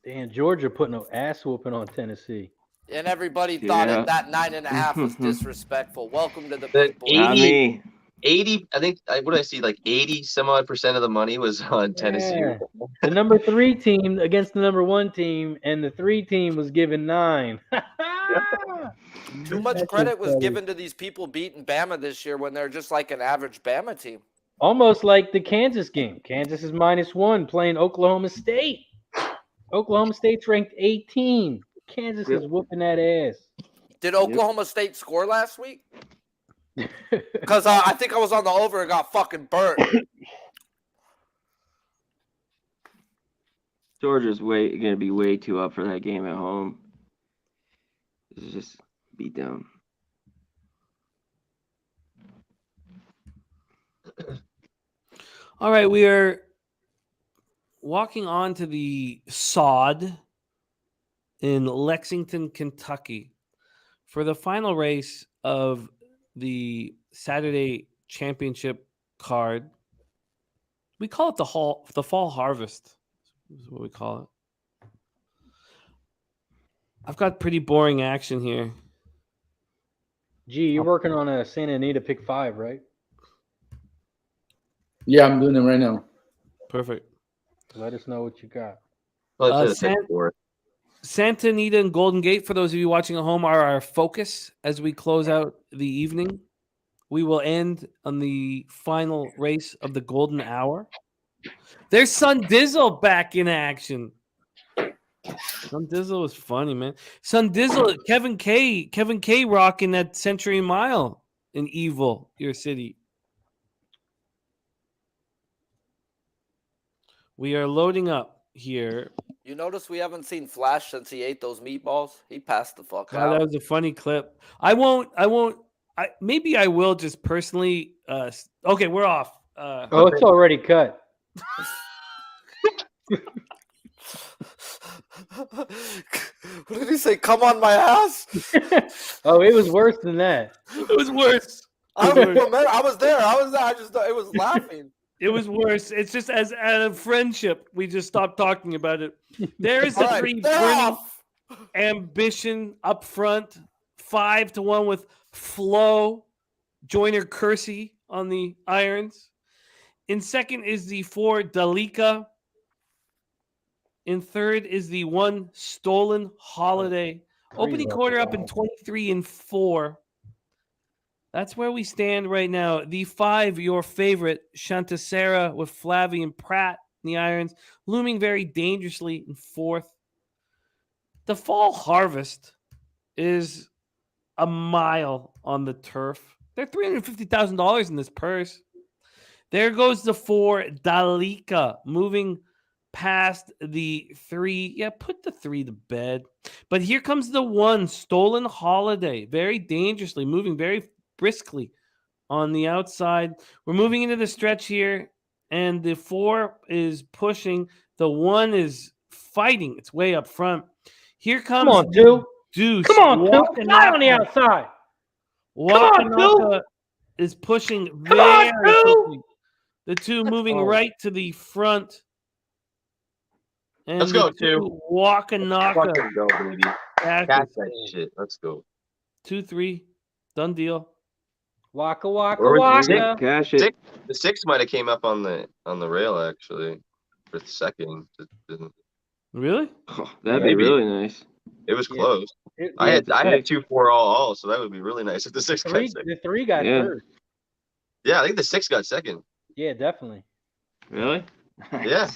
Damn, Georgia putting an ass whooping on Tennessee. And everybody thought that 9.5 was disrespectful. Welcome to the big boy. 80, I think, what did I see? Like 80 some odd % of the money was on Tennessee. Yeah. The number 3 team against the number 1 team, and the 3 team was given 9. Too much credit was given to these people beating Bama this year when they're just like an average Bama team. Almost like the Kansas game. Kansas is -1 playing Oklahoma State. Oklahoma State's ranked 18. Kansas is whooping that ass. Did Oklahoma State score last week? Because I think I was on the over and got fucking burnt. Georgia's going to be way too up for that game at home. It's just beat down. All right, we are walking on to the sod in Lexington, Kentucky for the final race of the Saturday championship card. We call it the fall harvest. Is what we call it. I've got pretty boring action here. Gee, you're working on a Santa Anita pick 5, right? Yeah, I'm doing it right now. Perfect. Let us know what you got. Santa Anita and Golden Gate, for those of you watching at home, are our focus as we close out the evening. We will end on the final race of the Golden Hour. There's Sun Dizzle back in action. Sun Dizzle was funny, man. Sun Dizzle, Kevin K rocking that Century Mile in Evil, your city. We are loading up here. You notice we haven't seen Flash since he ate those meatballs? He passed the fuck Wow, out. that was a funny clip. Maybe I will just personally. Okay, we're off. It's already cut. What did he say? Come on my ass? Oh, it was worse than that. It was worse. I was there. I just thought it was laughing. It was worse. It's just as out of friendship, we just stopped talking about it. There is the All right, free they're Bernie off. ambition up front, 5-1 with Flo, Joyner Kersey on the irons. In second is the 4 Dalika. In third is the 1 Stolen Holiday. Opening quarter up in 23-4. That's where we stand right now. The 5, your favorite, Chanticera with Flavian Pratt in the irons, looming very dangerously in fourth. The Fall Harvest is a mile on the turf. They're $350,000 in this purse. There goes the 4, Dalika, moving past the 3. Yeah, put the 3 to bed. But here comes the 1, Stolen Holiday, very dangerously, moving very briskly on the outside. We're moving into the stretch here, and the 4 is pushing. The 1 is fighting its way up front. Here comes Come on, 2. Deuce. Come on, 2. Fly on the outside. Come on, 2. Is pushing Come very on, 2. quickly. The 2 moving go. right to the front. And Let's go, the 2 Wakanaka. Fucking go, baby. Catch that shit. Let's go. 2-3. Done deal. Waka waka Or waka. Cash it. The 6 might have came up on the rail actually for the second. It didn't. Really? Oh, that'd be really nice. It was close. It- I had yeah, 2-4 all, so that would be really nice if the 6 got second. The 3 got Yeah. first. Yeah, I think the 6 got second. Yeah, definitely. Really? Yeah.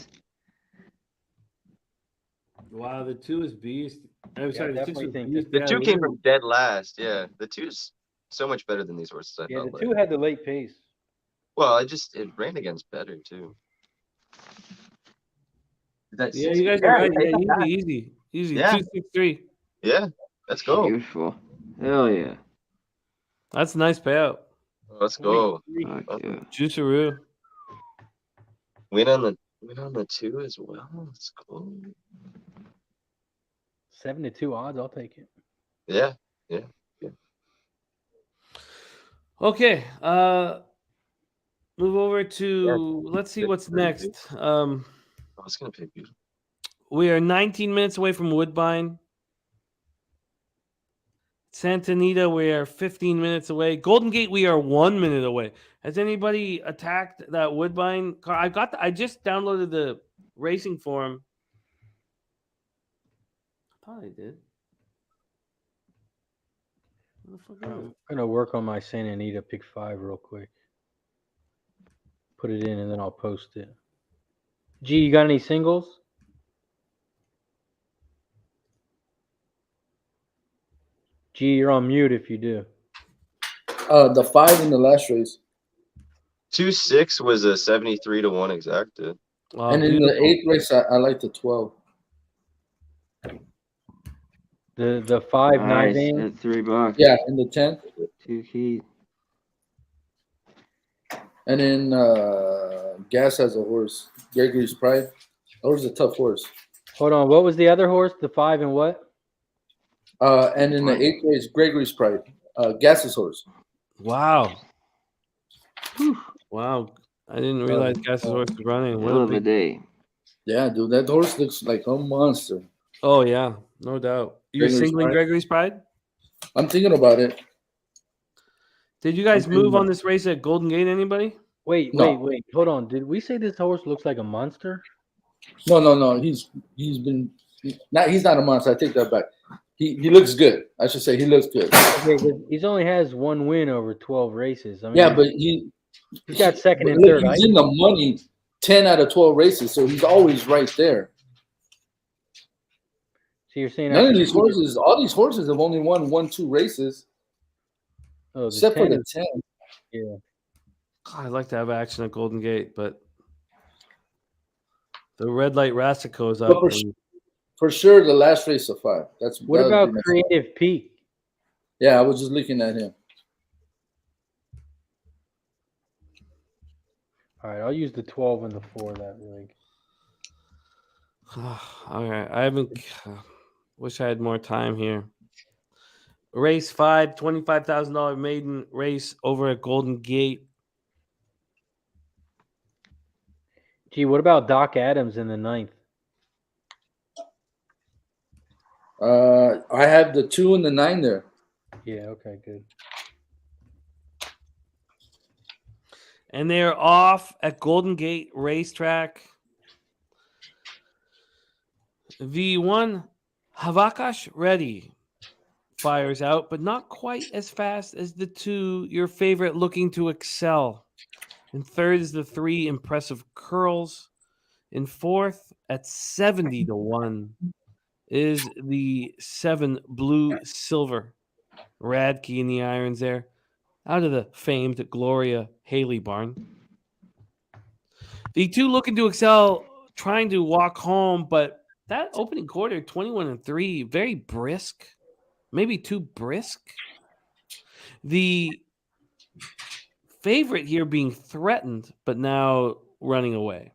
Wow, the 2 is beast. I'm Yeah, sorry, I the 6 definitely is think beast. The Yeah, 2 we came were- from dead last. Yeah, the 2's so much better than these horses. I Yeah, felt the like. 2 had the late pace. Well, it ran against better too. That's Yeah, you guys are right. Yeah, easy. Yeah. 2-6-3. Yeah, let's go. Beautiful. Hell yeah. That's a nice payout. Let's go. Fuck yeah. Juiceroo. Win on the 2 as well. Let's go. 7-2 odds. I'll take it. Yeah. Okay. Move over to let's see what's next. It's gonna be beautiful. We are 19 minutes away from Woodbine. Santa Anita, we are 15 minutes away. Golden Gate, we are 1 minute away. Has anybody attacked that Woodbine car? I just downloaded the racing forum. I thought I did. Where the fuck is it? I'm gonna work on my Santa Anita pick 5 real quick. Put it in and then I'll post it. G, you got any singles? G, you're on mute if you do. The 5 in the last race. 2-6 was a 73-1 exacta. Oh, And in beautiful. the 8th race, I like the 12. The 5 Nice. Nivane. At $3. Yeah, in the 10th. 2 keys. And then Gas has a horse, Gregory's Pride. That was a tough horse. Hold on. What was the other horse? The 5 and what? And in the 8th race, Gregory's Pride, Gas's horse. Wow. Wow. I didn't realize Gas's horse was running. What Hell a of a big... day. Yeah, dude, that horse looks like a monster. Oh, yeah. No doubt. You're Gregory's singling Pride. Gregory's Pride? I'm thinking about it. Did you guys I'm thinking move on about- this race at Golden Gate, anybody? Wait. Hold on. Did we say this horse looks like a monster? No. He's not a monster. I take that back. He looks good. I should say he looks good. Okay, 'cause he's only has 1 win over 12 races. I mean, Yeah, but he's got second and look, third. He's in the money 10 out of 12 races, so he's always right there. So you're saying None of after these horses, all these horses have only won 1-2 races, Oh, the except for 10 the is- 10. Yeah. God, I'd like to have action at Golden Gate, but the red light Rassico's But up. for sure, the last race of 5. What that would about be my- Creative Peak? Yeah, I was just looking at him. All right, I'll use the 12 and the 4 that leg. All right. I haven't. Wish I had more time here. Race 5, $25,000 maiden race over at Golden Gate. Gee, what about Doc Adams in the 9th? I have the 2 and the 9 there. Yeah, okay, good. And they're off at Golden Gate Racetrack. The one Havakash Ready fires out, but not quite as fast as the 2, your favorite looking to excel. In 3rd is the 3 Impressive Curls. In 4th at 70-1 is the 7 Blue Silver. Radke in the irons there. Out of the famed Gloria Haley barn. The 2 looking to excel, trying to walk home, but that opening quarter, 21-3, very brisk, maybe too brisk. The favorite here being threatened, but now running away.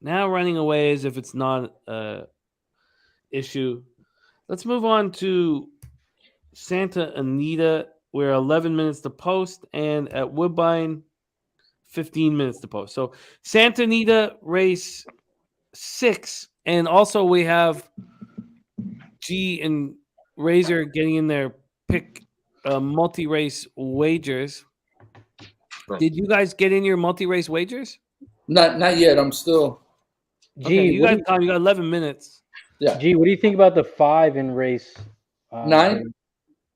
Now running away as if it's not an issue. Let's move on to Santa Anita. We're 11 minutes to post, and at Woodbine, 15 minutes to post. So Santa Anita race 6. And also we have G and Razor getting in their pick multi-race wagers. Did you guys get in your multi-race wagers? Not yet. I'm still. Okay, you got time. You got 11 minutes. Yeah. Gee, what do you think about the 5 in race 9?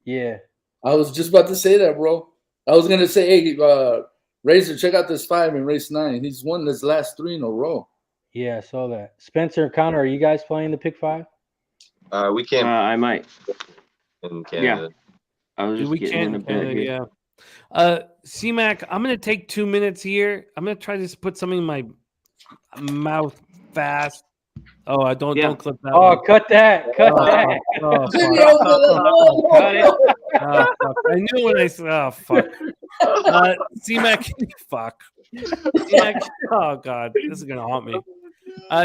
Yeah. I was just about to say that, bro. I was gonna say, hey, Razor, check out this 5 in race 9. He's won his last 3 in a row. Yeah, I saw that. Spencer and Connor, are you guys playing the pick 5? We can't. I might. In Canada. I was just We getting in a can't. bed here. Yeah. C-Mac, I'm going to take 2 minutes here. I'm going to try to put something in my mouth fast. Oh, don't clip that. Oh, one. cut that. Cut that. Oh, fuck. Cut it. Oh, fuck. I knew when I said, oh, fuck. C-Mac, fuck. C-Mac, oh, God. This is going to haunt me.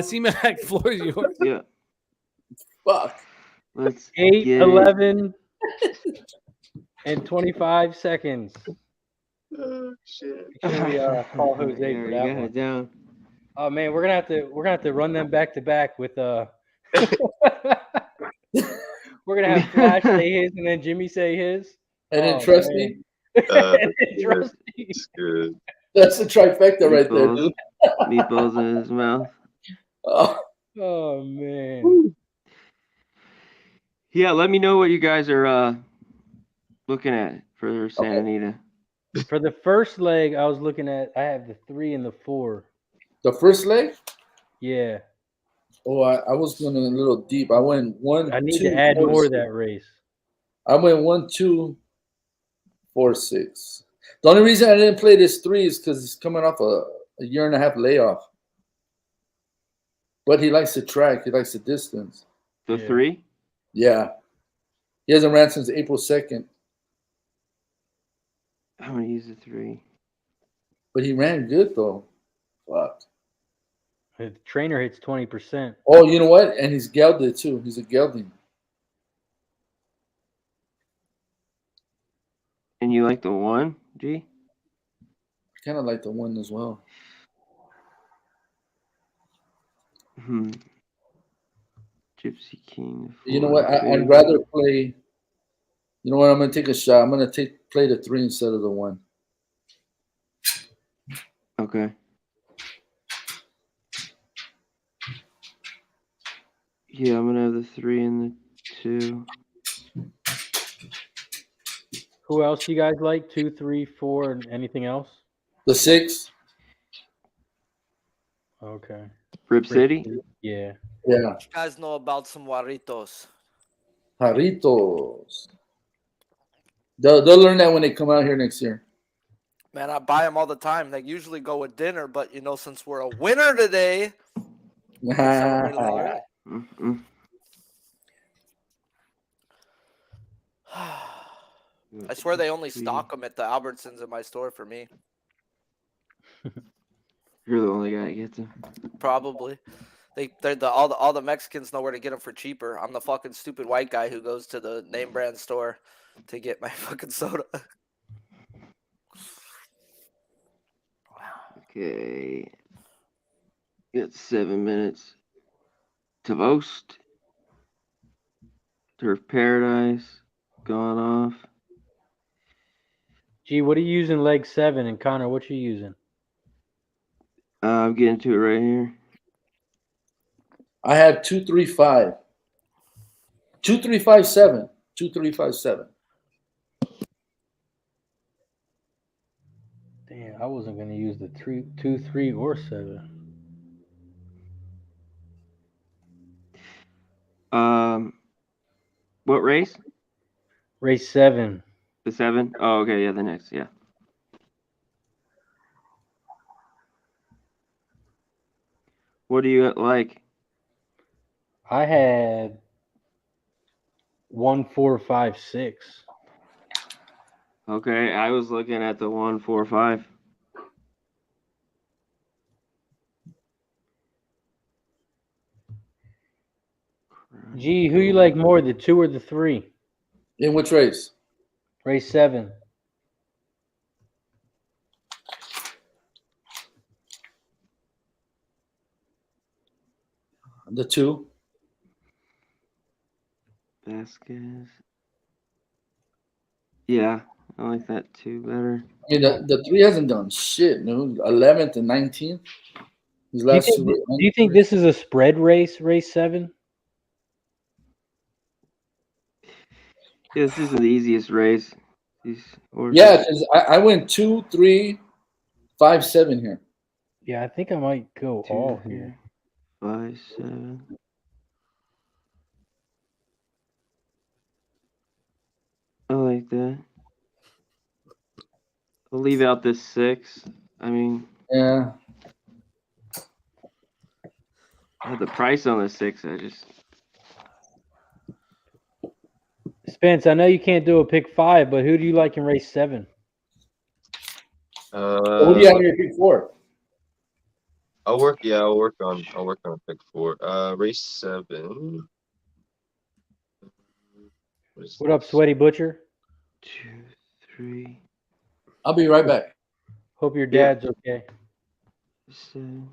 C-Mac, floor is yours. Yeah. Fuck. Let's 8, get 11, and 25 seconds. Oh, shit. Before we call Jose There, for you that got one. it down. Oh man, we're gonna have to run them back to back with We're gonna have Flash say his and then Jimmy say his. And then Oh, Trusty. And then Trusty. It's good. That's a trifecta right there, dude. Meatballs in his mouth. Oh man. Yeah, let me know what you guys are looking at for Santa Anita. For the first leg, I was looking at. I have the 3 and the 4. The first leg? Yeah. Oh, I was going a little deep. I went 1. I need 2, to add 4, more to that race. I went 1, 2, 4-6. The only reason I didn't play this 3 is because he's coming off a year and a half layoff. But he likes the track. He likes the distance. The 3? Yeah. He hasn't ran since April 2nd. I'm gonna use the 3. But he ran good though. Fuck. The trainer hits 20%. Oh, you know what? And he's gelded too. He's a gelding. And you like the 1, G? I kind of like the 1 as well. Gypsy King. You know what? I'd rather play. You know what? I'm gonna take a shot. I'm gonna play the 3 instead of the 1. Okay. Yeah, I'm gonna have the 3 and the 2. Who else do you guys like? 2, 3, 4, and anything else? The 6. Okay. Rip City? Yeah. Yeah. You guys know about some Warritos. Jarritos. They'll learn that when they come out here next year. Man, I buy them all the time. They usually go with dinner, but you know, since we're a winner today, I swear they only stock them at the Albertsons in my store for me. You're the only guy that gets them. Probably. All the Mexicans know where to get them for cheaper. I'm the fucking stupid white guy who goes to the name brand store to get my fucking soda. Okay. Got 7 minutes. Tavost. Turf Paradise. Gone off. Gee, what are you using leg 7? And Connor, what you using? I'm getting to it right here. I had 235. 2357. 2357. Damn, I wasn't going to use the 2, 3, or 7. What race? Race 7. The 7? Oh, okay, yeah, the next, yeah. What do you like? I had 1, 4, 5, 6. Okay, I was looking at the 1, 4, 5. Gee, who you like more, the 2 or the 3? In which race? Race 7. The 2. Vasquez. Yeah, I like that 2 better. I mean, the 3 hasn't done shit. No, 11th and 19th. His Do you, last think, do you think this is a spread race, race 7? Yeah, this isn't the easiest race. Yeah, because I went 2, 3, 5, 7 here. Yeah, I think I might go 2, all here. 5, 7. I like that. I'll leave out this 6. I mean, yeah. The price on the 6, I just. Spence, I know you can't do a pick 5, but who do you like in race 7? What do you have in your pick 4? I'll work on pick 4. Race 7. What up, Sweaty Butcher? 2, 3. I'll be right back. Hope your dad's okay. 7.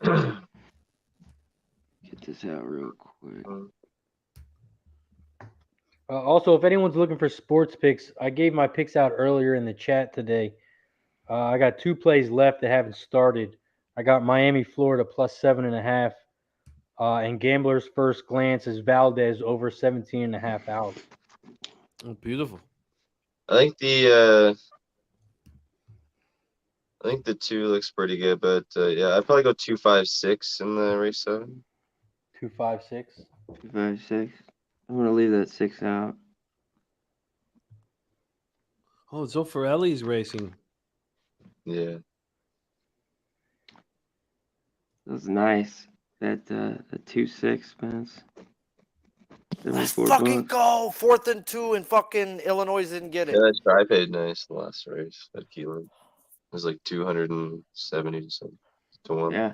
Get this out real quick. Also, if anyone's looking for sports picks, I gave my picks out earlier in the chat today. I got 2 plays left that haven't started. I got Miami, Florida plus 7.5. And Gambler's First Glance is Valdez over 17.5 out. Oh, beautiful. I think the 2 looks pretty good, but yeah, I'd probably go 2, 5, 6 in the race 7. 256. 256. I'm gonna leave that 6 out. Oh, Zoffarelli's racing. Yeah. That was nice. That the 2-6, Spence. Let's 74 fucking bucks. go. 4th and 2, and fucking Illinois didn't get Yeah, it. that try paid nice the last race at Keeneland. It was like 270 to something to 1. Yeah.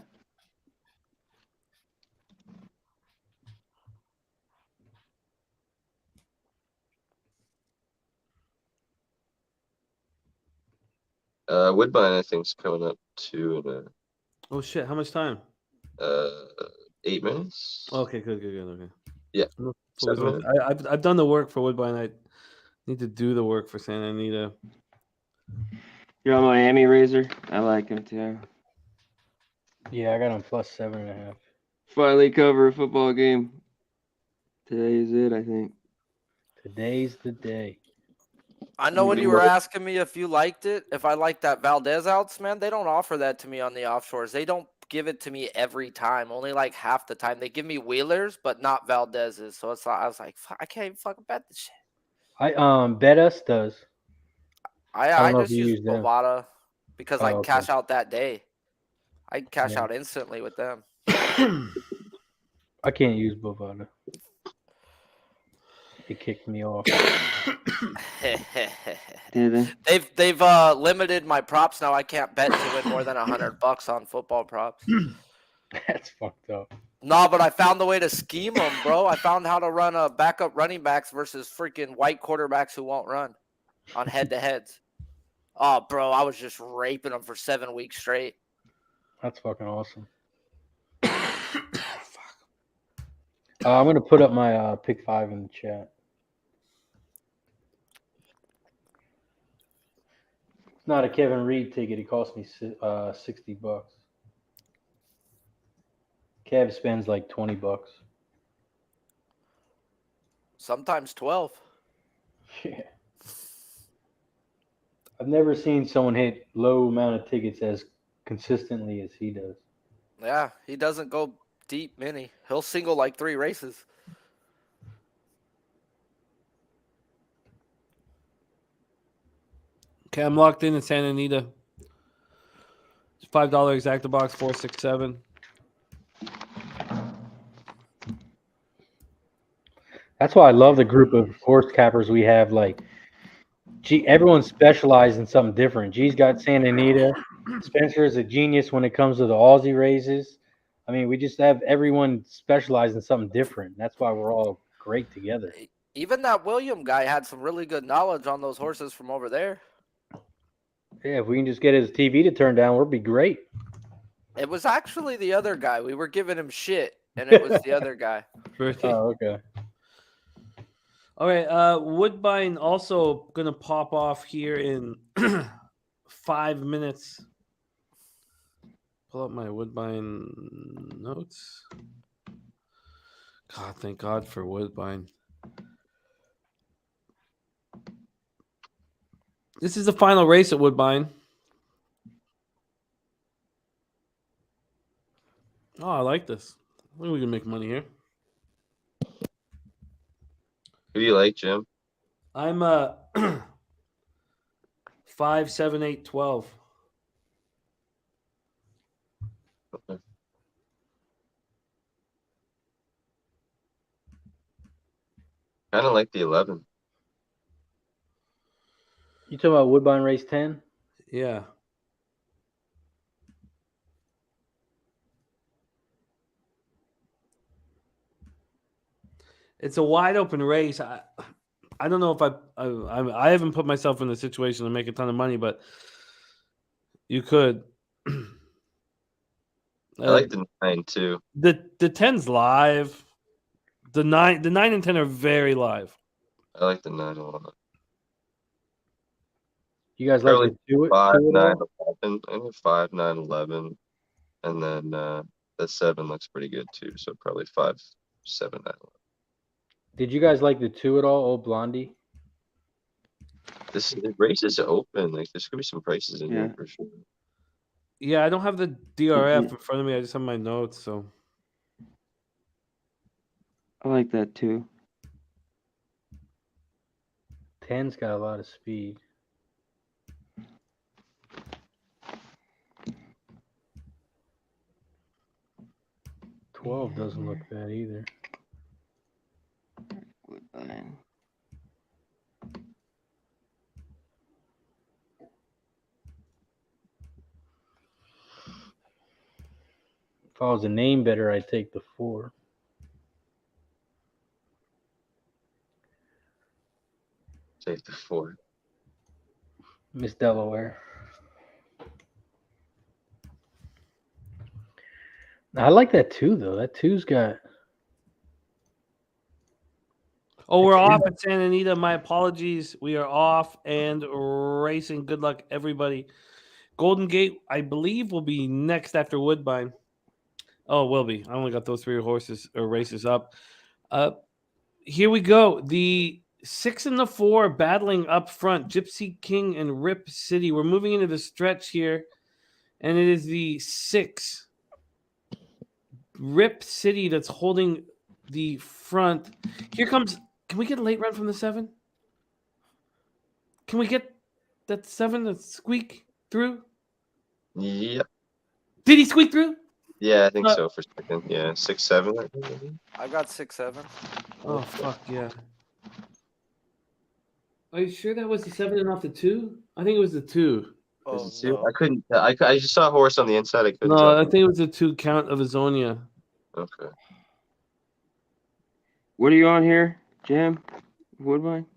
Woodbine, I think, is coming up too in Oh shit! How much time? 8 minutes. Okay, good. Okay. Yeah, I'm 7 focused minutes. on- I've done the work for Woodbine. I need to do the work for Santa Anita. You're on Miami Razor. I like him too. Yeah, I got him plus 7.5. Finally cover a football game. Today is it, I think. Today's the day. I know when you were asking me if you liked it, if I liked that Valdez outs, man, they don't offer that to me on the offshores. They don't give it to me every time, only like half the time. They give me Wheelers, but not Valdez's. So it's like, I was like, I can't even fucking bet this shit. Bet Us does. I don't know if just you use use them. Bovada because I Oh, can cash okay. out that day. I can cash Yeah. out instantly with them. I can't use Bovada. It kicked me off. They've limited my props now. I can't bet to win more than $100 on football props. That's fucked up. No, but I found the way to scheme them, bro. I found how to run a backup running backs versus freaking white quarterbacks who won't run on head-to-heads. Oh, bro, I was just raping them for 7 weeks straight. That's fucking awesome. I'm gonna put up my pick 5 in the chat. It's not a Kevin Reed ticket. It cost me $60. Kev spends like $20. Sometimes 12. Yeah. I've never seen someone hit low amount of tickets as consistently as he does. Yeah, he doesn't go deep many. He'll single like 3 races. Okay, I'm locked in Santa Anita. It's $5 exacta box 467. That's why I love the group of horse cappers we have. Like, everyone's specialized in something different. G's got Santa Anita. Spencer is a genius when it comes to the Aussie races. I mean, we just have everyone specialized in something different. That's why we're all great together. Even that William guy had some really good knowledge on those horses from over there. Yeah, if we can just get his TV to turn down, we'll be great. It was actually the other guy. We were giving him shit, and it was the other guy. Oh, okay. All right, Woodbine also gonna pop off here in 5 minutes. Pull up my Woodbine notes. God, thank God for Woodbine. This is the final race at Woodbine. Oh, I like this. I think we can make money here. Who do you like, Jim? I'm 5, 7, 8, 12. Okay. Kind of like the 11. You talking about Woodbine Race 10? Yeah. It's a wide open race. I don't know if I haven't put myself in a situation to make a ton of money, but you could. I like the 9 too. The 10's live. The 9 and 10 are very live. I like the 9 a lot. You guys Probably like to do it? 5, 9, 11. I think 5, 9, 11, and then the 7 looks pretty good too. So probably 5, 7, 9, 11. Did you guys like the 2 at all, Old Blondie? This race is open. Like there's gonna be some prices in Yeah. here for sure. Yeah, I don't have the DRF in front of me. I just have my notes. So I like that too. 10's got a lot of speed. Yeah. 12 doesn't look bad either. Woodbine. If I was a name better, I'd take the 4. Take the 4. Miss Delaware. I like that 2 though. That 2's got. Oh, we're off at Santa Anita. My apologies. We are off and racing. Good luck, everybody. Golden Gate, I believe, will be next after Woodbine. Oh, will be. I only got those 3 horses or races up. Here we go. The 6 and the 4 battling up front. Gypsy King and Rip City. We're moving into the stretch here, and it is the 6 Rip City that's holding the front. Here comes. Can we get a late run from the 7? Can we get that 7 to squeak through? Yep. Did he squeak through? Yeah, I think so for second. Yeah, 6, 7. I think, maybe. I got 6, 7. Oh, fuck yeah. Are you sure that was the 7 and not the 2? I think it was the 2. Oh, Is it 2? I couldn't. I just saw a horse on the inside. I couldn't. No, tell. I think it was the 2 Count of Azonia. Okay. What are you on here, Jam? Woodbine?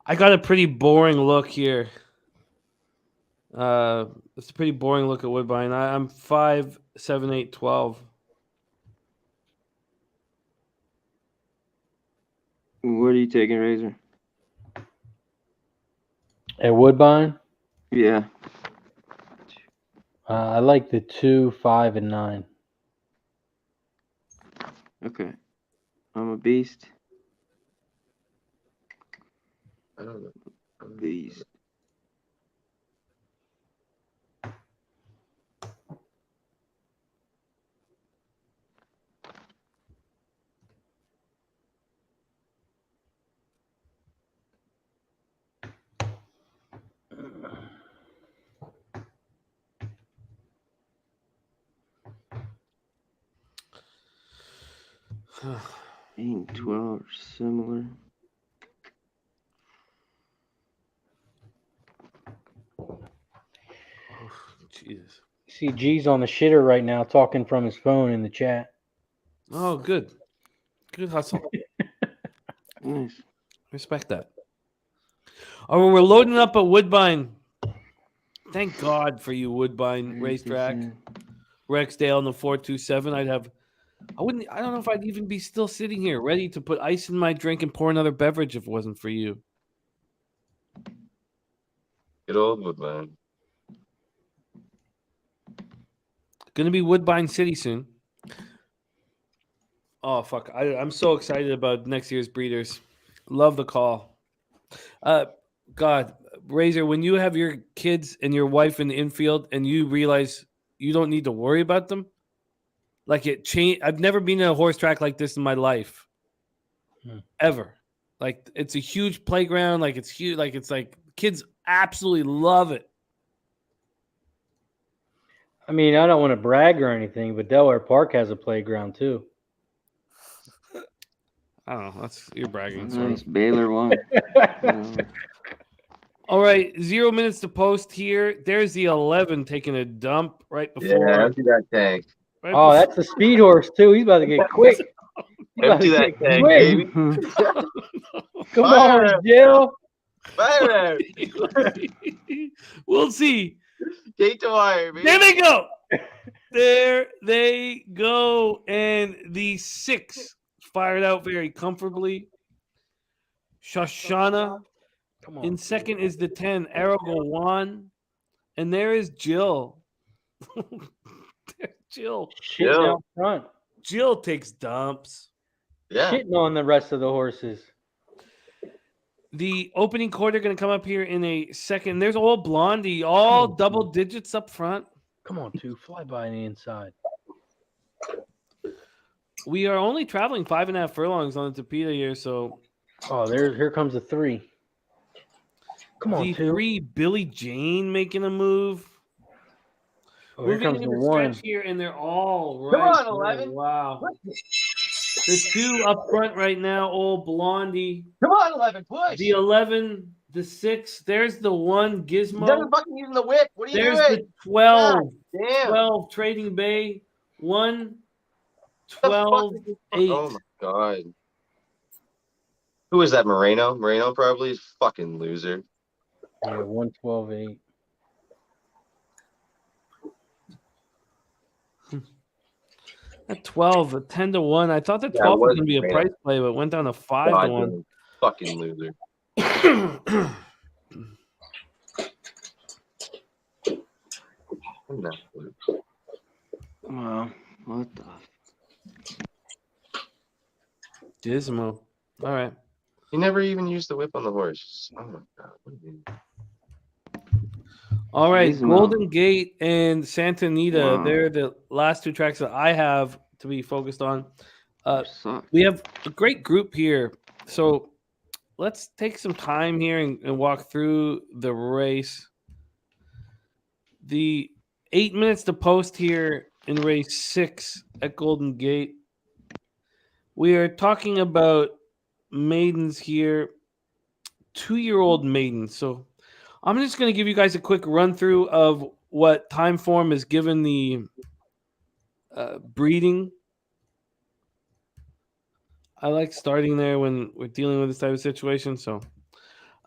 I got a pretty boring look here. It's a pretty boring look at Woodbine. I'm 5, 7, 8, 12. What are you taking, Razor? At Woodbine? Yeah. I like the 2, 5, and 9. Okay. I'm a beast. I don't know. Beast. Being 12 are similar. Jesus. See, G's on the shitter right now talking from his phone in the chat. Oh, good. Good hustle. Nice. Respect that. Oh, we're loading up at Woodbine. Thank God for you, Woodbine Racetrack. Rexdale in the 427. I don't know if I'd even be still sitting here ready to put ice in my drink and pour another beverage if it wasn't for you. Good old Woodbine. Going to be Woodbine City soon. Oh, fuck. I'm so excited about next year's breeders. Love the call. God, Razor, when you have your kids and your wife in the infield and you realize you don't need to worry about them, like it changed. I've never been in a horse track like this in my life. Ever. Like, it's a huge playground. Like, it's huge. Like, it's like kids absolutely love it. I mean, I don't want to brag or anything, but Delaware Park has a playground too. I don't know. You're bragging. Nice. Baylor won. All right, 0 minutes to post here. There's the 11 taking a dump right before. Yeah, empty that tank. Right that's the speed horse too. He's about to get quick. Empty that tank, baby. Come on, Jill. Fire! We'll see. Gate to wire, baby. There they go. There they go. And the 6 fired out very comfortably. Shoshana. Come on. In second is the 10, Aragon. And there is Jill. Jill. Shitting out front. Jill takes dumps. Yeah. Shitting on the rest of the horses. The opening quarter going to come up here in a second. There's old Blondie, all double digits up front. Come on, 2. Fly by on the inside. we are only traveling 5.5 furlongs on the Tapeta here, so. Oh, here comes the 3. Come on, the 2. 3, Billy Jane making a move. Oh, here Moving comes into the the 1. stretch here, and they're all Come right. on, 11. Oh, wow. The 2 up front right now, old Blondie. Come on, 11. Push. The 11, the 6. There's the 1, He Gizmo. doesn't fucking using the whip. What are you There's doing? the 12. God damn. 12, Trading Bay. 1, What the 12, fuck is 8. Oh my god. Who is that? Moreno? Moreno probably. Fucking loser. Yeah, 1, 12, 8. At 12, a 10 to 1. I thought that Yeah, 12 was it was going to be a Moreno. price play, but it went down to 5 God to 1. damn, fucking loser. I'm not blue. Wow. What the? Gizmo. All right. He never even used the whip on the horse. Oh my god. What do you mean? All right, Gizmo. Golden Gate and Santa Anita. Wow. They're the last 2 tracks that I have to be focused on. Sucks. We have a great group here. So let's take some time here and walk through the race. The 8 minutes to post here in race 6 at Golden Gate. We are talking about maidens here, 2-year-old maidens. So I'm just going to give you guys a quick run through of what time form is given the breeding. I like starting there when we're dealing with this type of situation. So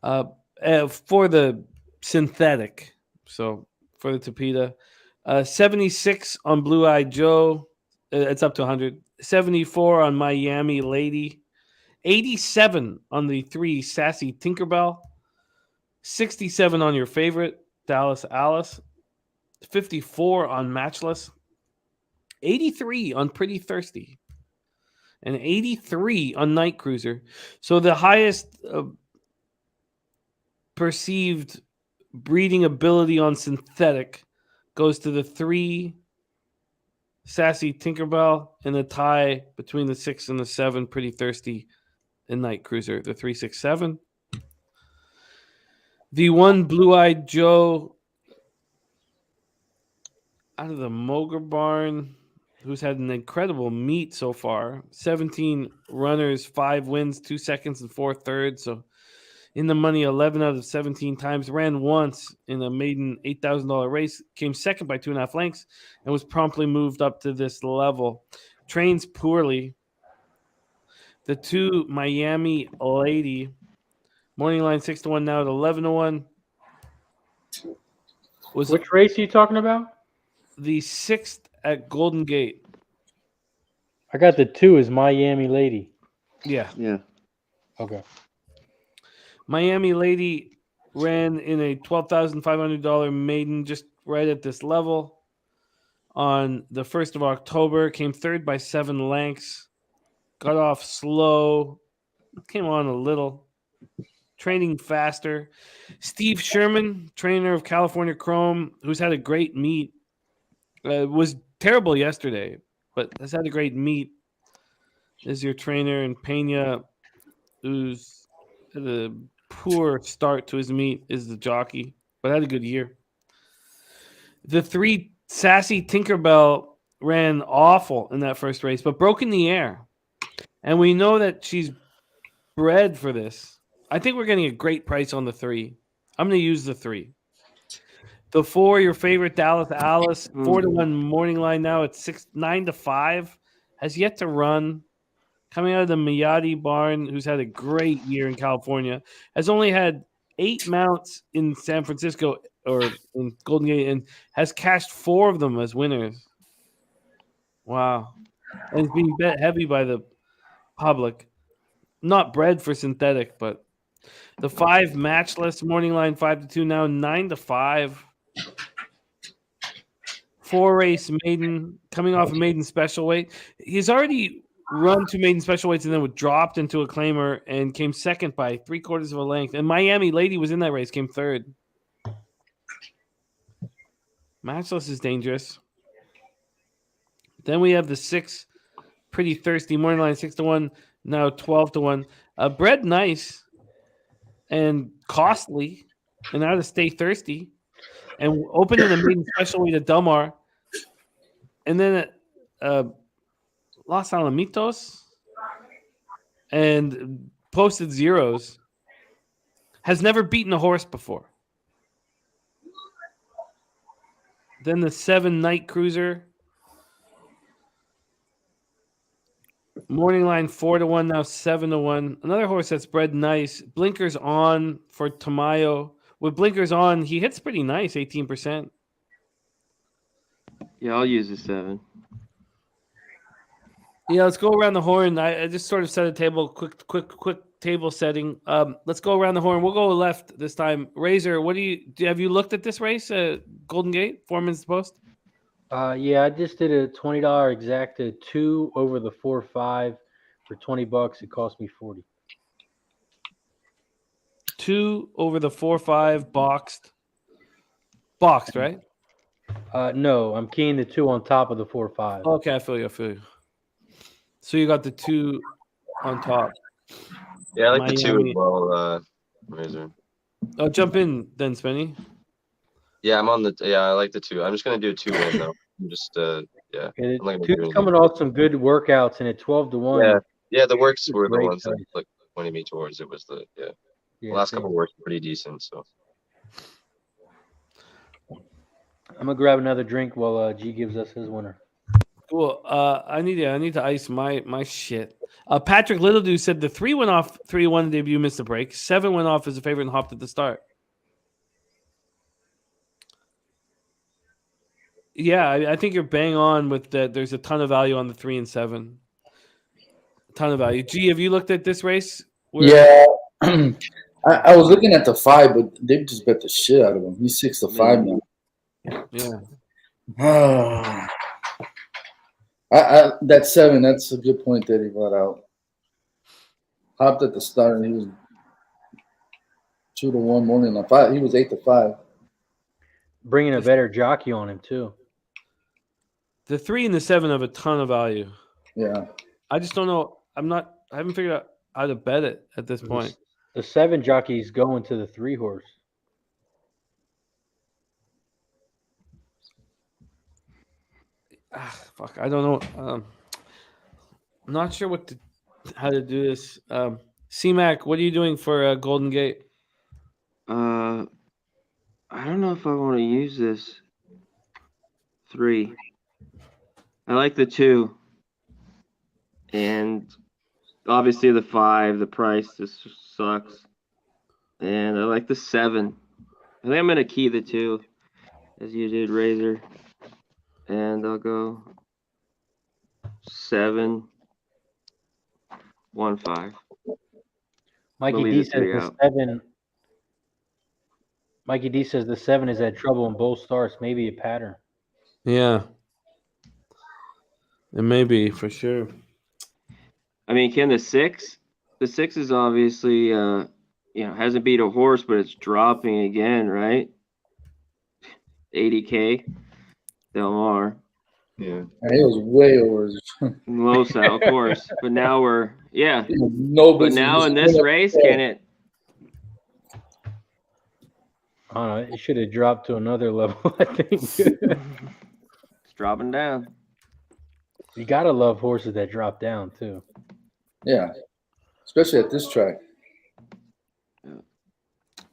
for the synthetic, so for the Tapeta, 76 on Blue Eyed Joe. It's up to 100. 74 on Miami Lady. 87 on the 3 Sassy Tinkerbell. 67 on your favorite, Dallas Alice. 54 on Matchless. 83 on Pretty Thirsty. And 83 on Night Cruiser. So the highest perceived breeding ability on synthetic goes to the 3 Sassy Tinkerbell, and the tie between the 6 and the 7 Pretty Thirsty and Night Cruiser, the 367. The 1 Blue Eyed Joe out of the Moger Barn, who's had an incredible meet so far. 17 runners, 5 wins, 2 seconds, and 4 thirds. So in the money 11 out of 17 times. Ran once in a maiden $8,000 race. Came second by 2.5 lengths and was promptly moved up to this level. Trains poorly. The 2 Miami Lady. Morning line 6 to 1 now at 11 to 1. Which race are you talking about? The 6th at Golden Gate. I got the 2 is Miami Lady. Yeah. Yeah. Okay. Miami Lady ran in a $12,500 maiden just right at this level on the 1st of October. Came third by 7 lengths. Got off slow. Came on a little. Training faster. Steve Sherman, trainer of California Chrome, who's had a great meet. Was terrible yesterday, but has had a great meet. Is your trainer, and Pena, who's had a poor start to his meet, is the jockey, but had a good year. The 3 Sassy Tinkerbell ran awful in that first race, but broke in the air. And we know that she's bred for this. I think we're getting a great price on the 3. I'm going to use the 3. The 4, your favorite Dallas Alice, 4 to 1 morning line now at 9 to 5, has yet to run. Coming out of the Miyati barn, who's had a great year in California, has only had 8 mounts in San Francisco or in Golden Gate and has cashed 4 of them as winners. Wow. And it's being bet heavy by the public. Not bred for synthetic, but the 5 Matchless, morning line 5 to 2 now, 9 to 5. 4 race maiden, coming off a maiden special weight. He's already run 2 maiden special weights and then was dropped into a claimer and came second by 3/4 of a length. And Miami Lady was in that race, came third. Matchless is dangerous. Then we have the 6 pretty thirsty. Morning line 6-1, now 12-1. Bred nice and costly, and now to stay thirsty, and opening the maiden special way to Delmar, and then Los Alamitos, and posted zeros. Has never beaten a horse before. Then the 7 Night Cruiser. Morning line 4-1, now 7-1. Another horse that's bred nice. Blinkers on for Tamayo. With blinkers on, he hits pretty nice, 18%. Yeah, I'll use the 7. Yeah, let's go around the horn. I just sort of set a table, quick table setting. Let's go around the horn. We'll go left this time. Razor, have you looked at this race? Golden Gate, Foreman's Post? Yeah, I just did a $20 exacta 2 over the 4-5 for $20. It cost me 40. 2 over the 4-5 boxed. Boxed, right? No, I'm keying the 2 on top of the 4-5. Okay, I feel you. So you got the 2 on top. Yeah, I like the 2 as well, Razor. Oh, jump in then, Spenny. Yeah, I like the 2. I'm just gonna do a 2 win though. I'm just yeah. I'm not gonna do 2's anything. coming off some good workouts, and at 12-1. Yeah, the works were the great ones that price. like pointed me towards it. Was the Yeah, the last same. couple works were pretty decent. So I'm gonna grab another drink while G gives us his winner. Cool. I need to ice my shit. Patrick Littledew said the 3 went off 3-1 debut, missed the break. 7 went off as a favorite and hopped at the start. Yeah, I think you're bang on with that. There's a ton of value on the 3 and 7. A ton of value. G, have you looked at this race? Yeah. I was looking at the 5, but they just bet the shit out of him. He's 6-5 now. Yeah. That 7, that's a good point that he brought out. Hopped at the start, and he was 2-1 morning on 5. He was 8-5. Bringing a better jockey on him too. The 3 and the 7 have a ton of value. Yeah. I just don't know. I haven't figured out how to bet it at this point. The 7 jockey's going to the 3 horse. Fuck, I don't know. I'm not sure how to do this. C-Mac, what are you doing for Golden Gate? I don't know if I want to use this 3. I like the 2. And obviously the 5, the price just sucks. And I like the 7. I think I'm going to key the 2, as you did, Razor. And I'll go 7, 1, 5. Mikey D says the 7. Mikey D says the 7 is had trouble in both starts. Maybe a pattern. Yeah. It may be, for sure. I mean, can the 6? The 6 is obviously, hasn't beat a horse, but it's dropping again, right? 80K. Del Mar. Yeah. And it was way over. Losa, of course. But now but now in this race, can it? I don't know. It should have dropped to another level, I think. It's dropping down. You gotta love horses that drop down too. Yeah, especially at this track.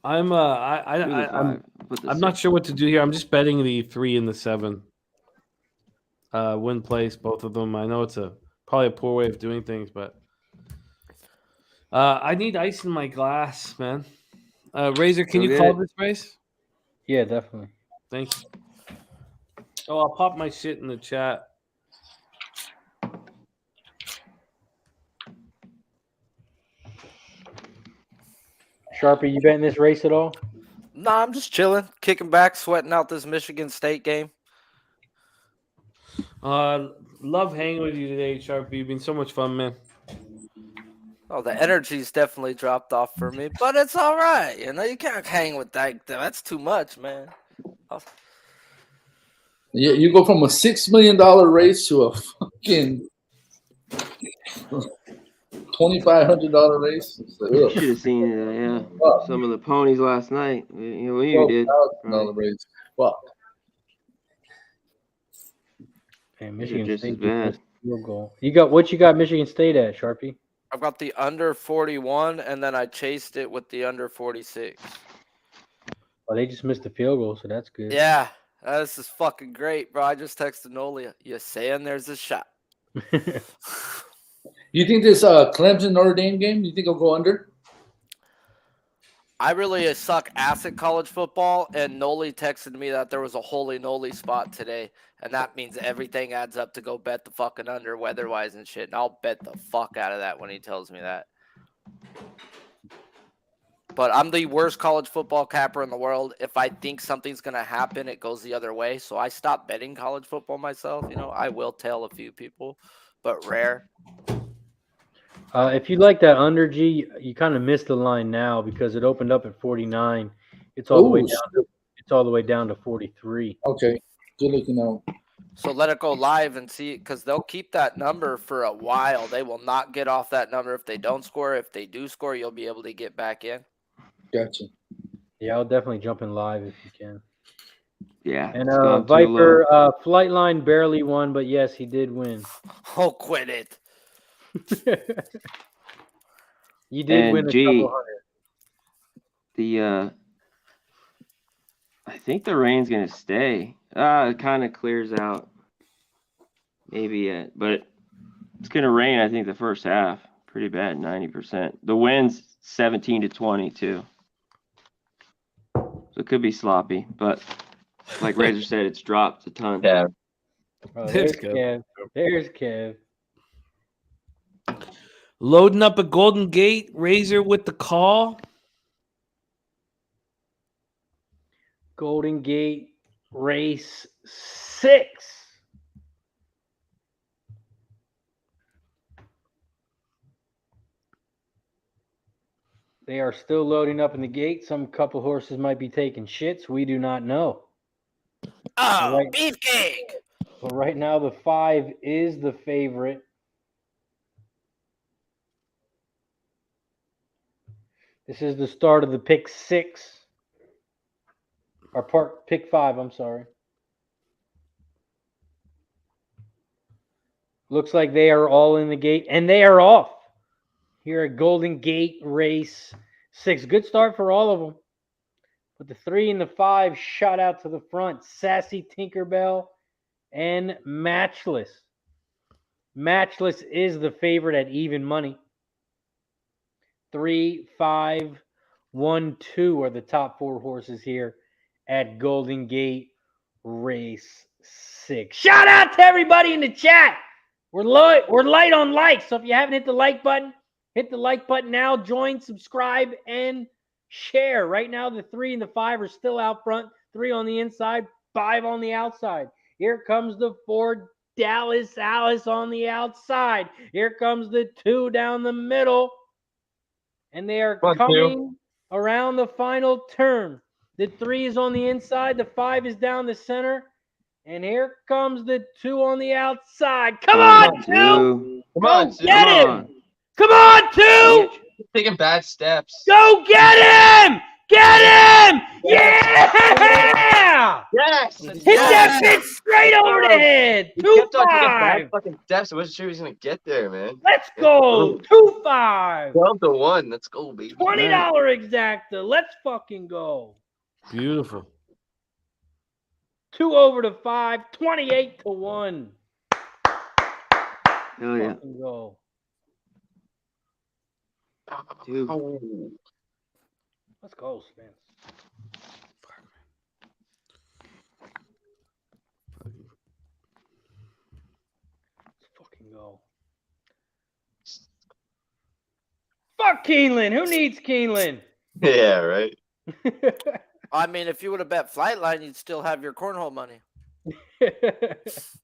I'm not sure what to do here. I'm just betting the 3 and the 7. Win place, both of them. I know it's probably a poor way of doing things, but I need ice in my glass, man. Razor, can you call this race? Yeah, definitely. Thank you. Oh, I'll pop my shit in the chat. Sharpie, you betting this race at all? Nah, I'm just chilling, kicking back, sweating out this Michigan State game. Love hanging with you today, Sharpie. You've been so much fun, man. Oh, the energy's definitely dropped off for me, but it's all right. You can't hang with that. That's too much, man. You go from a $6 million race to a fucking $2,500 race. You should have seen some of the ponies last night. You did. $12,000 race. Fuck. And These are Michigan just State as bad. missed a field goal. You got Michigan State at, Sharpie? I've got the under 41, and then I chased it with the under 46. Well, they just missed the field goal, so that's good. Yeah, this is fucking great, bro. I just texted Nolia. You saying there's a shot? You think this Clemson Notre Dame game? You think it'll go under? I really suck ass at college football, and Noli texted me that there was a holy Noli spot today, and that means everything adds up to go bet the fucking under weather-wise and shit, and I'll bet the fuck out of that when he tells me that. But I'm the worst college football capper in the world. If I think something's going to happen, it goes the other way, so I stopped betting college football myself. You know, I will tell a few people, but rare. If you like that under, G, you kind of missed the line now because it opened up at 49. It's all the way down. It's all the way down to 43. Okay, good looking out. So let it go live and see, because they'll keep that number for a while. They will not get off that number if they don't score. If they do score, you'll be able to get back in. Gotcha. Yeah, I'll definitely jump in live if you can. Yeah. And Viper, Flightline barely won, but yes, he did win. Oh, quit it. You did win a couple hundred. I think the rain's gonna stay. It kind of clears out, maybe, but it's gonna rain. I think the first half, pretty bad, 90%. The wind's 17 to 20 too, so it could be sloppy. But like Razor said, it's dropped a ton. Yeah. Oh, there's Kev. There's Kev. Loading up a Golden Gate Razor with the call. Golden Gate Race 6. They are still loading up in the gate. Some couple horses might be taking shits. We do not know. Oh, beefcake! So right now the 5 is the favorite. This is the start of the pick 6. Or pick 5, I'm sorry. Looks like they are all in the gate, and they are off. Here at Golden Gate Race 6. Good start for all of them. But the 3 and the 5 shot out to the front. Sassy Tinkerbell and Matchless. Matchless is the favorite at even money. 3, 5, 1, 2 are the top 4 horses here at Golden Gate Race 6. Shout out to everybody in the chat. We're light on likes. So if you haven't hit the like button, hit the like button now. Join, subscribe, and share. Right now, the 3 and the 5 are still out front. 3 on the inside, 5 on the outside. Here comes the 4, Dallas Alice on the outside. Here comes the 2 down the middle. And they are coming around the final turn. The 3 is on the inside. The 5 is down the center. And here comes the 2 on the outside. Come on, 2. Come on, 2. Get him. Come on, 2. Taking bad steps. Go get him. Get him. Yeah. Yes. Hit that bitch straight over the head. He 2, kept on taking 5. bad fucking steps. I wasn't sure he was going to get there, man. Let's go. 2, 5. 12 to 1. Let's go, baby. $20 exacta. Let's fucking go. Beautiful. 2 over to 5, 28 to 1. Hell yeah. Fucking go. 2. Let's go, Spence. Let's fucking go. Fuck Keeneland. Who needs Keeneland? Yeah, right. I mean, if you would have bet Flightline, you'd still have your cornhole money. Let's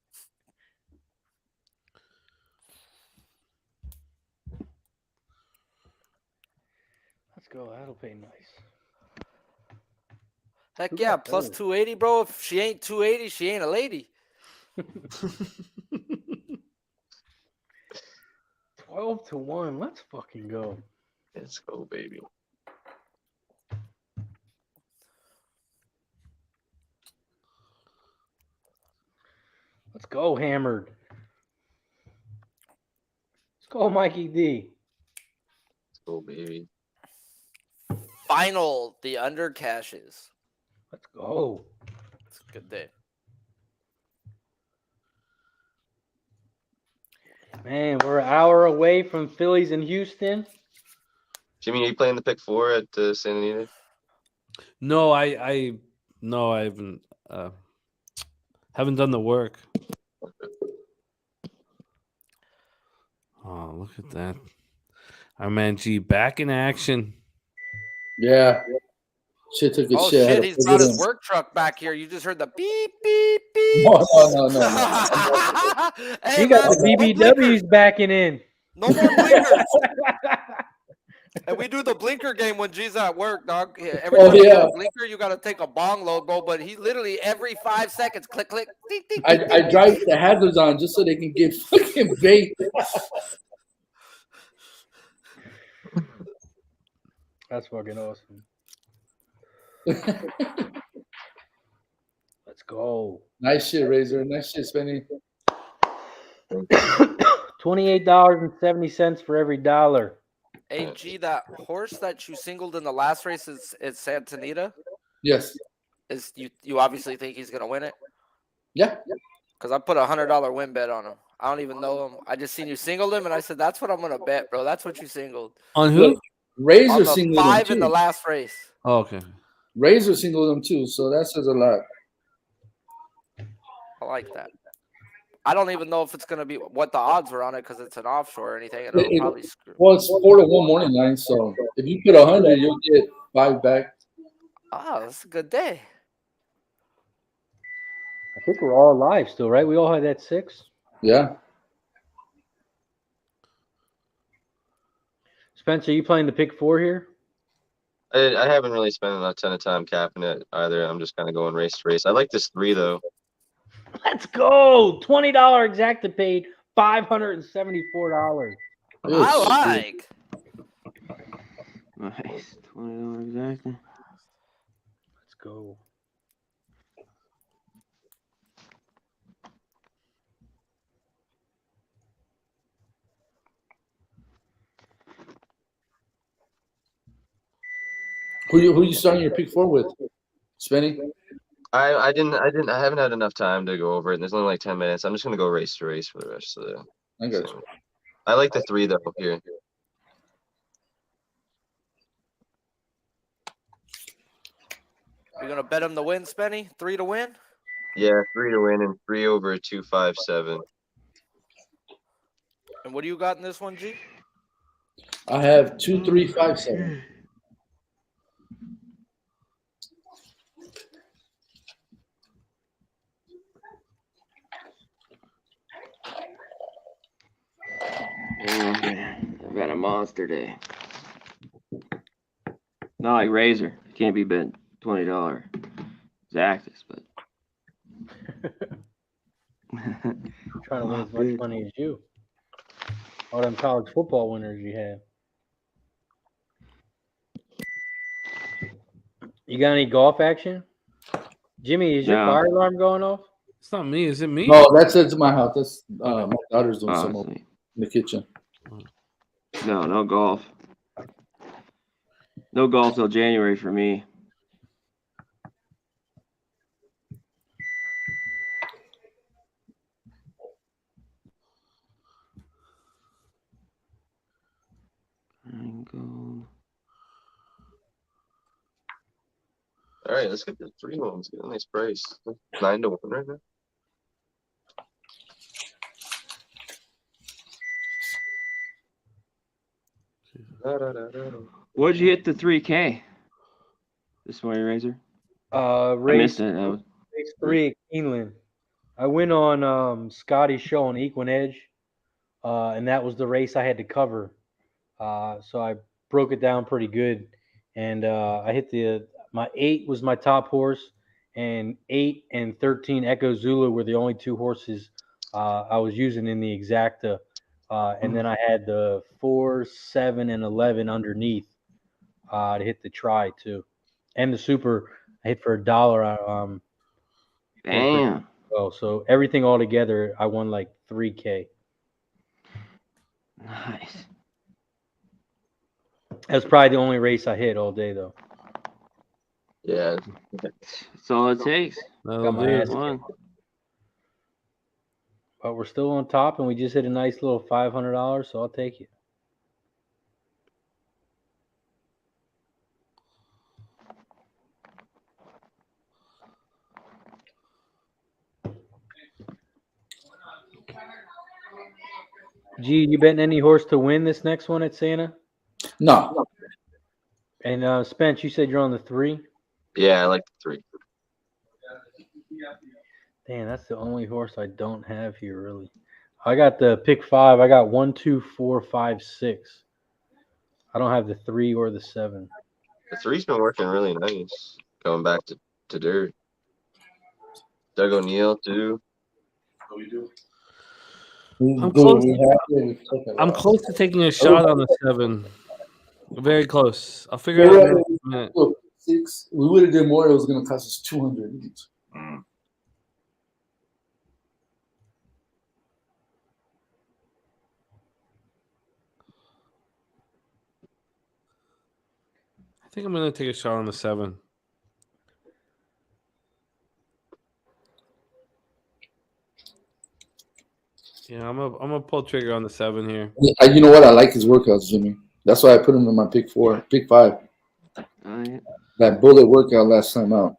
go. That'll pay nice. Heck yeah, plus 280, bro. If she ain't 280, she ain't a lady. 12-1. Let's fucking go. Let's go, baby. Let's go, Hammered. Let's go, Mikey D. Let's go, baby. Final, the under cashes. Let's go. It's a good day. Man, we're an hour away from Phillies in Houston. Jimmy, are you playing the pick 4 at Santa Anita? No, I haven't done the work. Oh, look at that. Our man G back in action. Yeah. Shit took a Oh shit. shit, he's got his work truck back here. You just heard the beep, beep, beep. No. Hey, You got man, the BBWs backing in. no more blinkers. And we do the blinker game when G's at work, dog. Yeah, every time you get a blinker, you got to take a bong load, bro. But he literally every 5 seconds, click, click. Ding, ding, ding, I ding, drive ding. the hazards on just so they can get fucking bait. That's fucking awesome. Let's go. Nice shit, Razor. Nice shit, Spenny. $28.70 for every dollar. Hey, G, that horse that you singled in the last race is Santa Anita. Yes. Is you obviously think he's gonna win it? Yeah. Because I put a $100 win bet on him. I don't even know him. I just seen you singled him, and I said that's what I'm gonna bet, bro. That's what you singled. On who? Look, Razor On the singled him 5 in too. the last race. Oh, okay. Razor singled him too, so that says a lot. I like that. I don't even know if it's gonna be what the odds were on it because it's an offshore or anything. And it'll probably screw. Well, it's 4-1 morning line, so if you put 100, you'll get 5 back. Oh, that's a good day. I think we're all alive still, right? We all had that 6. Yeah. Spencer, you playing the pick 4 here? I haven't really spent a ton of time capping it either. I'm just kind of going race to race. I like this 3 though. Let's go. $20 exacta paid, $574. I like. Nice. $20 exactly. Let's go. Who you starting your pick 4 with? Spenny? I haven't had enough time to go over it. And there's only like 10 minutes. I'm just gonna go race to race for the rest of the. I got you. I like the 3 though here. You're gonna bet him to win, Spenny? 3 to win? Yeah, 3 to win and 3 over 257. And what do you got in this one, G? I have 2-3-5-7. Oh, man. I've got a monster day. Not like Razor. Can't be betting $20 Zactus, but Trying to win as much money as you. All them college football winners you had. You got any golf action? Jimmy, is your No. fire alarm going off? It's not me. Is it me? No, that's my house. That's my daughter's doing some in the kitchen. no golf. No golf till January for me. All right, let's get the 3 ones. Get a nice price. 9 to 1 right now. What'd you hit the 3K this morning, Razor? I Race missed it. That was- 3 at Keeneland. I went on Scotty's show on Equine Edge, and that was the race I had to cover. So I broke it down pretty good, and I hit my 8 was my top horse, and 8 and 13 Echo Zulu were the only 2 horses I was using in the exacta. And then I had the 4, 7, and 11 underneath to hit the try too, and the super I hit for $1. Damn. Oh, so everything all together, I won like $3K. Nice. That's probably the only race I hit all day though. Yeah. That's all it takes. Got my ass One. kicked. But we're still on top, and we just hit a nice little $500, so I'll take it. G, you betting any horse to win this next one at Santa? No. And Spence, you said you're on the 3? Yeah, I like the 3. Damn, that's the only horse I don't have here, really. I got the pick 5. I got 1, 2, 4, 5, 6. I don't have the 3 or the 7. The 3's been working really nice. Going back to dirt. Doug O'Neill too. I'm close. I'm close to taking a shot on the 7. Very close. I'll figure it out in a minute. Look, 6. We would have did more. It was going to cost us 200 each. I think I'm gonna take a shot on the 7. Yeah, I'm gonna pull trigger on the 7 here. You know what? I like his workouts, Jimmy. That's why I put him in my pick 4, pick 5. Yeah. That bullet workout last time out.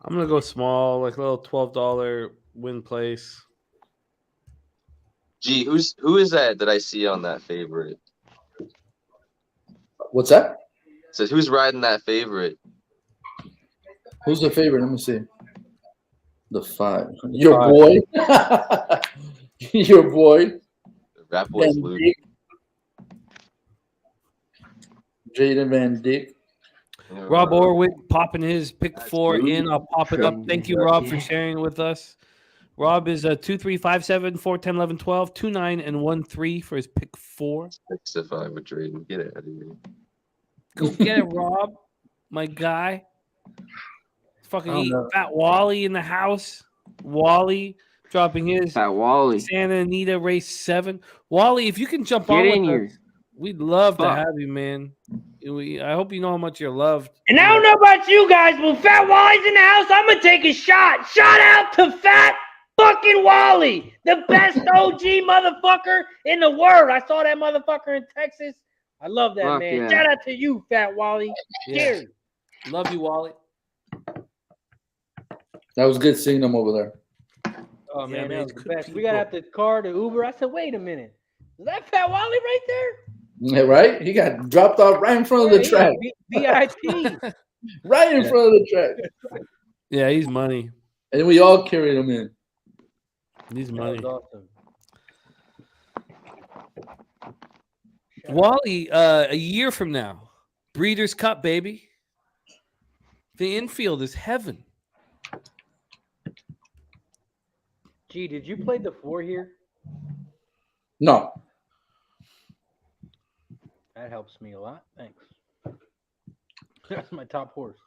I'm gonna go small, like a little $12 win place. Gee, who is that I see on that favorite? What's that? It says who's riding that favorite? Who's the favorite? Let me see. The 5. Your boy. Your boy. That boy's Luke. Jaden Van Dyke. Rob Orwick popping his pick 4 in. I'll pop it up. Thank you, Rob, for sharing with us. Rob is 2, 3, 5, 7, 4, 10, 11, 12, 2, 9, and 1, 3 for his pick 4. 6 to 5 with Drayden. Get it out of here. Go get it, Rob, my guy. Fucking eat Fat Wally in the house. Wally dropping his Fat Wally. Santa Anita race 7. Wally, if you can jump Get on in with here. us, we'd love to Fuck. have you, man. I hope you know how much you're loved. And I don't know about you guys, but Fat Wally's in the house. I'm gonna take a shot. Shout out to Fat fucking Wally, the best OG motherfucker in the world. I saw that motherfucker in Texas. I love that Fuck man. yeah. Shout out to you, Fat Wally. Yeah. Cheers. Love you, Wally. That was good seeing him over there. Oh man, man, that was it's the good best. We got out the car to Uber. I said, wait a minute, is that Fat Wally right there? Yeah, right? He got dropped off right in front of the track. VIP. Right in front of the track. Yeah, he's money. And we all carried him in. He's That money. was awesome. Wally, a year from now, Breeders' Cup, baby. The infield is heaven. Gee, did you play the 4 here? No. That helps me a lot. Thanks. That's my top horse.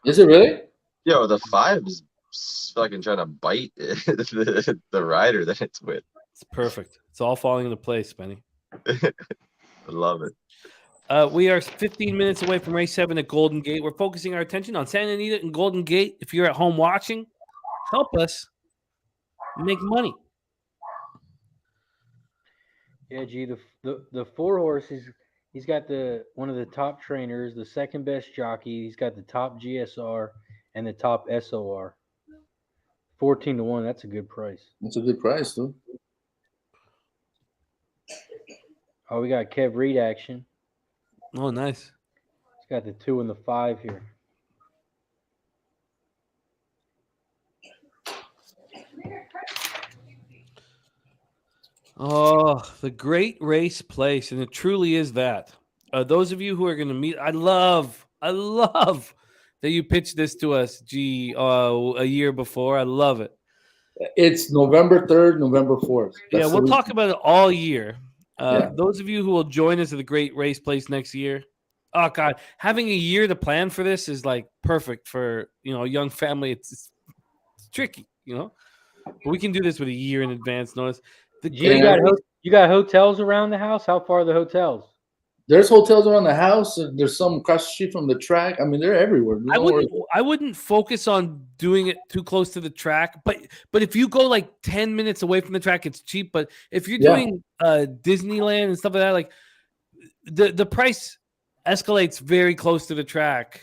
Is it really? Yo, the 5 is fucking trying to bite the rider that it's with. It's perfect. It's all falling into place, Benny. I love it. We are 15 minutes away from race 7 at Golden Gate. We're focusing our attention on Santa Anita and Golden Gate. If you're at home watching, help us make money. Yeah, G, the 4 horse he's got one of the top trainers, the second best jockey. He's got the top GSR and the top SOR. 14-1. That's a good price. That's a good price, too. Oh, we got Kev Reed action. Oh, nice. He's got the 2 and the 5 here. Oh, the great race place, and it truly is that. Those of you who are going to meet, I love that you pitched this to us, a year before. I love it. It's November 3rd, November 4th. Yeah, we'll talk about it all year. Yeah. Those of you who will join us at the Great Race Place next year, oh God, having a year to plan for this is like perfect for a young family. It's tricky, but we can do this with a year in advance notice. You got hotels around the house? How far are the hotels? There's hotels around the house. And there's some across the street from the track. I mean, they're everywhere. I wouldn't focus on doing it too close to the track, but if you go like 10 minutes away from the track, it's cheap. But if you're doing Disneyland and stuff like that, like the price escalates very close to the track.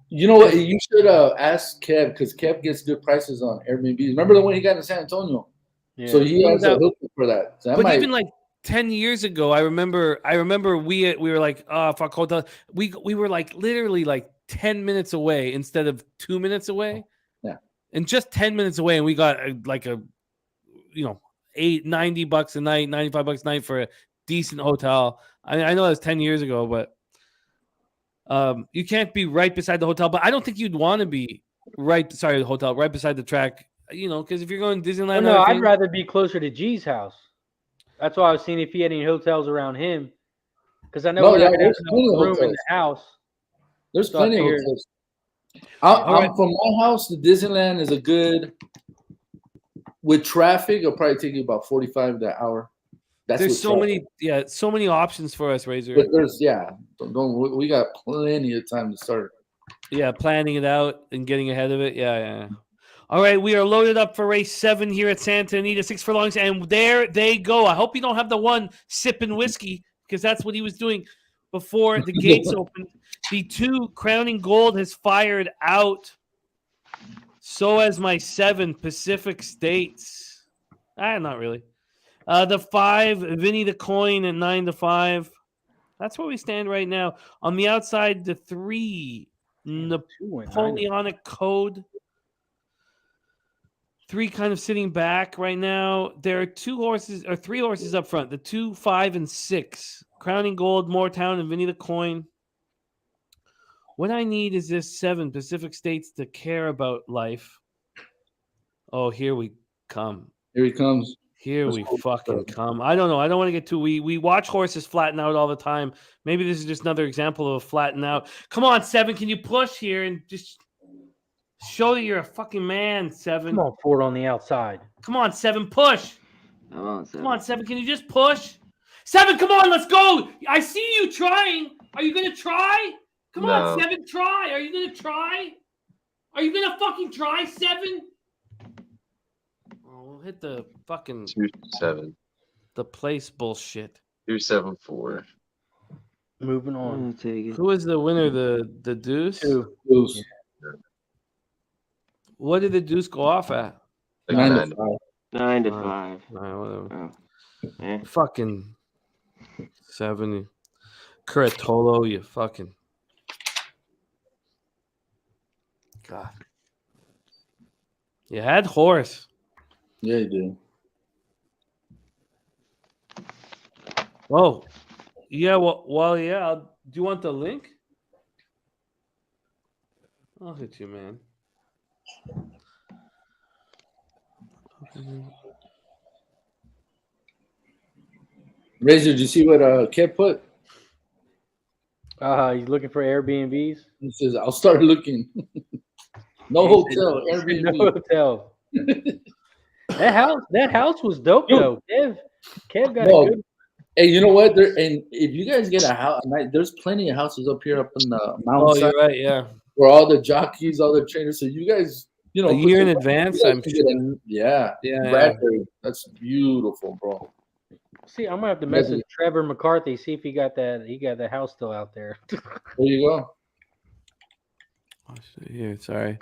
You know what? You should ask Kev because Kev gets good prices on Airbnb. Remember the one he got in San Antonio? Yeah. So he has a hook for that. So but even like 10 years ago, I remember we were like, oh, fuck hotel. We were like literally like 10 minutes away instead of 2 minutes away. Yeah. And just 10 minutes away. And we got like a, $90 a night, $95 a night for a decent hotel. I know that was 10 years ago, but you can't be right beside the hotel. But I don't think you'd want to be right beside the track, because if you're going to Disneyland. Well, no, I'd rather be closer to G's house. That's why I was seeing if he had any hotels around him. Because I know we're not going to have enough room in the house. There's plenty of hotels. From my house to Disneyland is a good, with traffic, it'll probably take you about 45 to an hour. There's so many options for us, Razor. But we got plenty of time to start. Yeah, planning it out and getting ahead of it. Yeah. All right, we are loaded up for race 7 here at Santa Anita, 6 furlongs, and there they go. I hope you don't have the one sipping whiskey because that's what he was doing before the gates opened. The 2 Crowning Gold has fired out. So has my 7 Pacific States. Not really. The 5 Vinny the Coin at 9-5. That's where we stand right now. On the outside, the 3 Napoleonic Code. 3 kind of sitting back right now. There are 3 horses up front. The 2, 5, and 6. Crowning Gold, Moortown, and Vinny the Coin. What I need is this 7 Pacific States to care about life. Oh, here we come. Here he comes. Here we fucking come. I don't know. I don't want to get too. We watch horses flatten out all the time. Maybe this is just another example of a flatten out. Come on, 7. Can you push here and just show that you're a fucking man, 7? Come on, Ford on the outside. Come on, 7. Push. Come on, 7. Come on, 7. Can you just push? 7, come on. Let's go. I see you trying. Are you going to try? Come on, 7. Try. Are you going to try? Are you going to fucking try, 7? We'll hit the fucking 2-7. The place bullshit. 2-7-4. Moving on. Who is the winner? The Deuce? Deuce. Yeah. What did the Deuce go off at? 9-5. 9-5. Whatever. Oh. Yeah. Fucking 70. Curatolo, you fucking. God. You had horse. Yeah, you do. Oh, yeah. Well, yeah. Do you want the link? I'll hit you, man. Razor, did you see what Kev put? He's looking for Airbnbs. He says, "I'll start looking." No hotel, Airbnb. No hotel. That house was dope though. Kev got a good. Hey, you know what? And if you guys get a house, there's plenty of houses up here up in the mountain. Oh, you're right. Yeah. Where all the jockeys, all the trainers. So you guys, a year in advance. I'm sure. Yeah. Bradbury. That's beautiful, bro. See, I'm gonna have to message Trevor McCarthy, see if he got the house still out there. There you go. Here, sorry.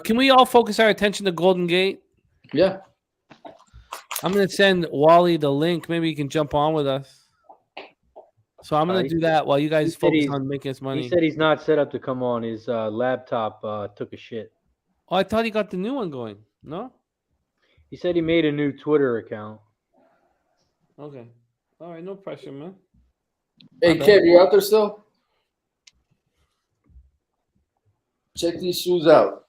Can we all focus our attention to Golden Gate? Yeah. I'm gonna send Wally the link. Maybe he can jump on with us. So I'm gonna do that while you guys focus on making us money. He said he's not set up to come on. His laptop took a shit. Oh, I thought he got the new one going. No? He said he made a new Twitter account. Okay. All right, no pressure, man. Hey, Kev, you out there still? Check these shoes out.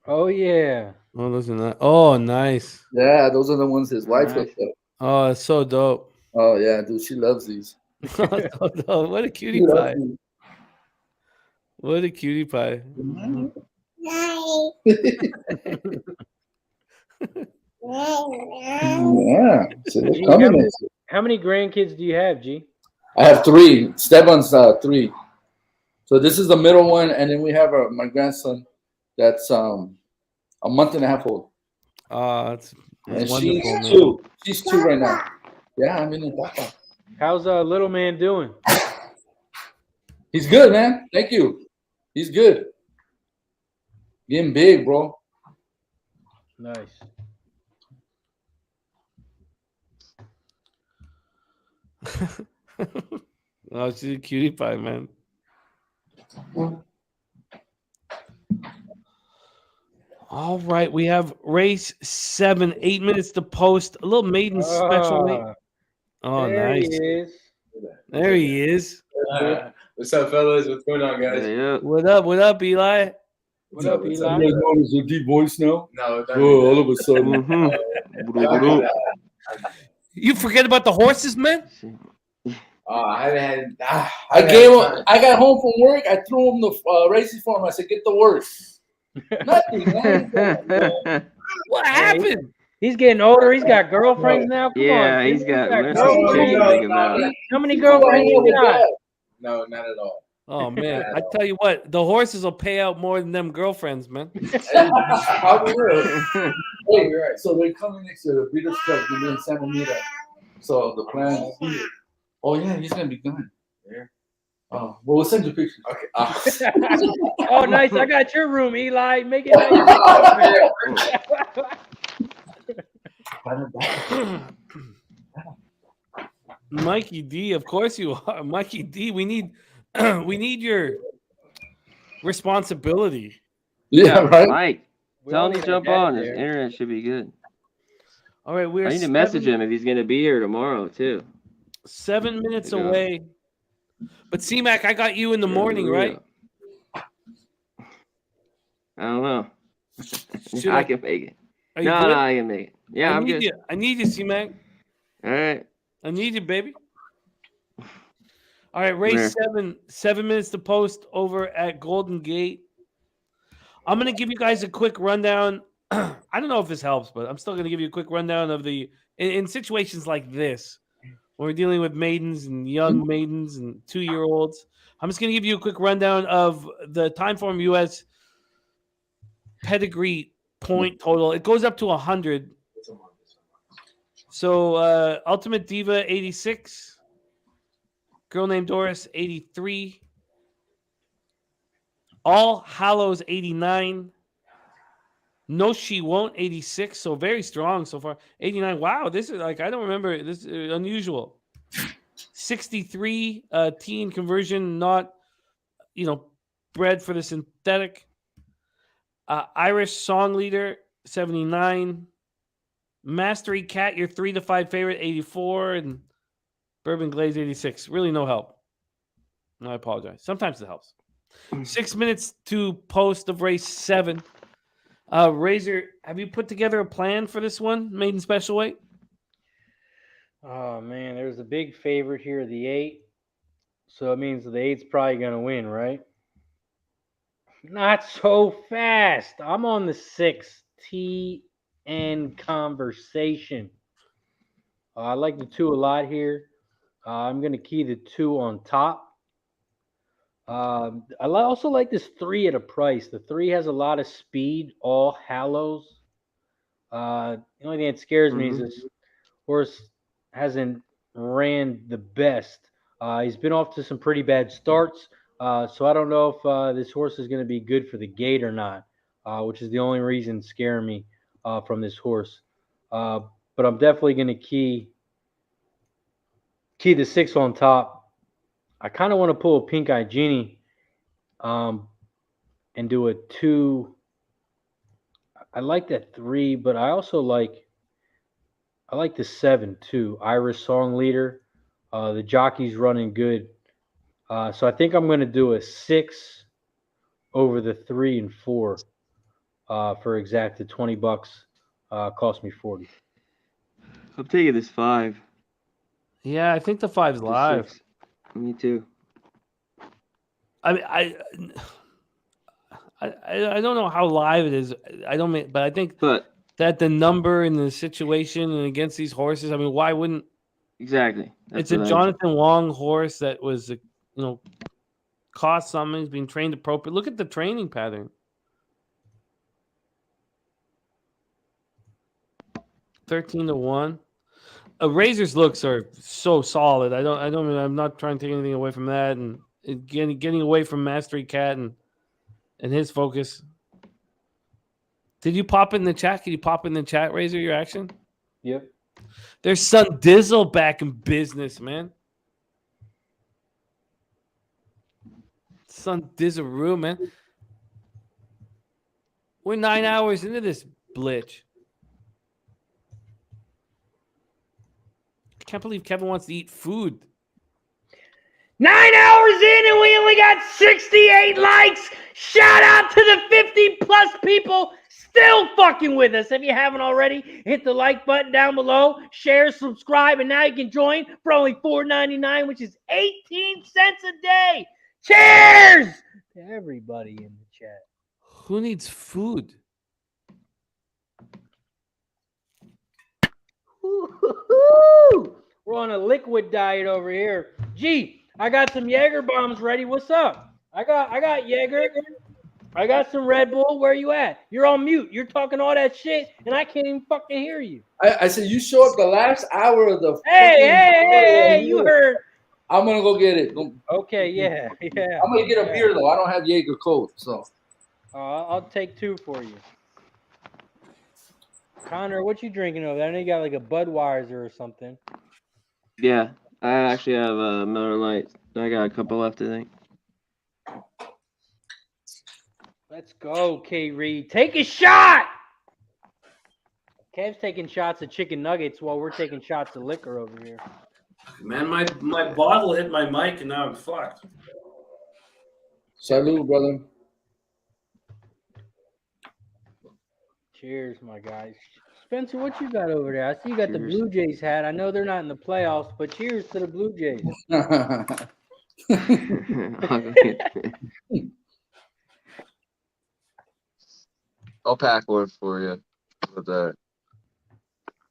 Oh, yeah. Oh, listen to that. Oh, nice. Yeah, those are the ones his wife Nice. hooked up. Oh, it's so dope. Oh yeah, dude, she loves these. So dope. What a cutie She loves pie. these. What a cutie pie. Yeah, so they're G, coming at you. how many grandkids do you have, G? I have 3. Stefan's 3. So this is the middle one, and then we have my grandson, that's a month and a half old, That's and wonderful, man. she's 2. She's 2 right now. Yeah, I'm in the How's little man doing? He's good, man. Thank you. He's good. Getting big, bro. Nice. Oh, she's a cutie pie, man. All right, we have race 7, 8 minutes to post. A little maiden special weight. Oh, there nice. he is. There he is. What's up, fellas? What's going on, guys? What up? What up, Eli? What up, You Eli? guys notice a deep voice now? No, all of a sudden. You forget about the horses, man? Oh, I haven't had. I got home from work. I threw him the races for him. I said, "Get to work." Nothing, man. What happened? He's getting older. He's got girlfriends now. Come Yeah, on, he's dude. got girlfriends. How many girlfriends you got? No, not at all. Oh man, I tell you what, the horses will pay out more than them girlfriends, man. Probably will. Hey, so they're coming next to the Breeders' Cup in Santa Mira. So the plan. Oh yeah, he's gonna be gone. Yeah. Oh, well, we'll send you pictures. Okay. Oh, nice. I got your room, Eli. Make it nice. Mikey D, of course you are. Mikey D, we need your responsibility. Yeah, right. Mike, We tell all him to need a jump dad on. there. His internet should be good. All right, we're I need to message him if he's going to be here tomorrow, too. 7 minutes Yeah. away. But C-Mac, I got you in the morning, right? I don't know. Should I can make it. Are you No, good? I can make it. Yeah, I'm good. I need you, C-Mac. All right. I need you, baby. All right, race 7 minutes to post over at Golden Gate. I'm going to give you guys a quick rundown. I don't know if this helps, but I'm still going to give you a quick rundown of in situations like this, when we're dealing with maidens and young maidens and 2-year-olds. I'm just going to give you a quick rundown of the Timeform US pedigree point total. It goes up to 100. So Ultimate Diva 86, Girl Named Doris 83, All Hallows 89, No She Won't 86. So very strong so far. 89. Wow, this is like I don't remember this is unusual. 63 teen conversion, not bred for the synthetic. Irish Song Leader 79. Mastery Cat, your 3 to 5 favorite, 84, and Bourbon Glaze 86. Really no help. I apologize. Sometimes it helps. 6 minutes to post of race 7. Razor, have you put together a plan for this one, maiden special weight? Oh man, there's a big favorite here, the 8. So it means the 8's probably gonna win, right? Not so fast. I'm on the 6. TN Conversation. I like the 2 a lot here. I'm gonna key the 2 on top. I also like this 3 at a price. The 3 has a lot of speed. All Hallows. The only thing that scares me is this horse hasn't ran the best. He's been off to some pretty bad starts. So I don't know if this horse is going to be good for the gate or not, which is the only reason scaring me from this horse. But I'm definitely going to key the 6 on top. I kind of want to pull a Pink Eye Genie and do a 2. I like that 3, but I also like the 7 too. Irish Song Leader. The jockey's running good. So I think I'm going to do a 6 over the 3 and 4. for exact, the $20 cost me 40. I'm taking this 5. Yeah, I think the 5's The live. 6. Me too. I mean, I don't know how live it is. I don't mean, but I think that the number and the situation and against these horses. I mean, why wouldn't? Exactly. It's a Jonathan Wong horse that was, cost something. He's being trained appropriately. Look at the training pattern. 13-1. Razor's looks are so solid. I'm not trying to take anything away from that, and getting away from Mastery Cat and his focus. Did you pop in the chat? Can you pop in the chat, Razor, your action? Yep. There's Son Dizzle back in business, man. Son Dizzle, man. We're 9 hours into this blitz. I can't believe Kevin wants to eat food. 9 hours in and we only got 68 likes. Shout out to the 50+ people still fucking with us. If you haven't already, hit the like button down below, share, subscribe, and now you can join for only $4.99, which is 18 cents a day. Cheers to everybody in the chat. Who needs food? Woo-hoo-hoo! We're on a liquid diet over here. Gee, I got some Jaeger bombs ready. What's up? I got Jaeger. I got some Red Bull. Where you at? You're on mute. You're talking all that shit, and I can't even fucking hear you. I said you show up the last hour of the. Hey, you heard. I'm gonna go get it. Okay, yeah. I'm gonna get a beer though. I don't have Jaeger cold, so. I'll take 2 for you. Connor, what you drinking over there? I know you got like a Budweiser or something. Yeah, I actually have a Miller Lite. I got a couple left, I think. Let's go, K. Reed. Take a shot! Kev's taking shots of chicken nuggets while we're taking shots of liquor over here. Man, my bottle hit my mic and now I'm fucked. Salud, brother. Cheers, my guys. Spencer, what you got over there? I see you got the Blue Jays hat. I know they're not in the playoffs, but cheers to the Blue Jays. I'll pack one for you with that.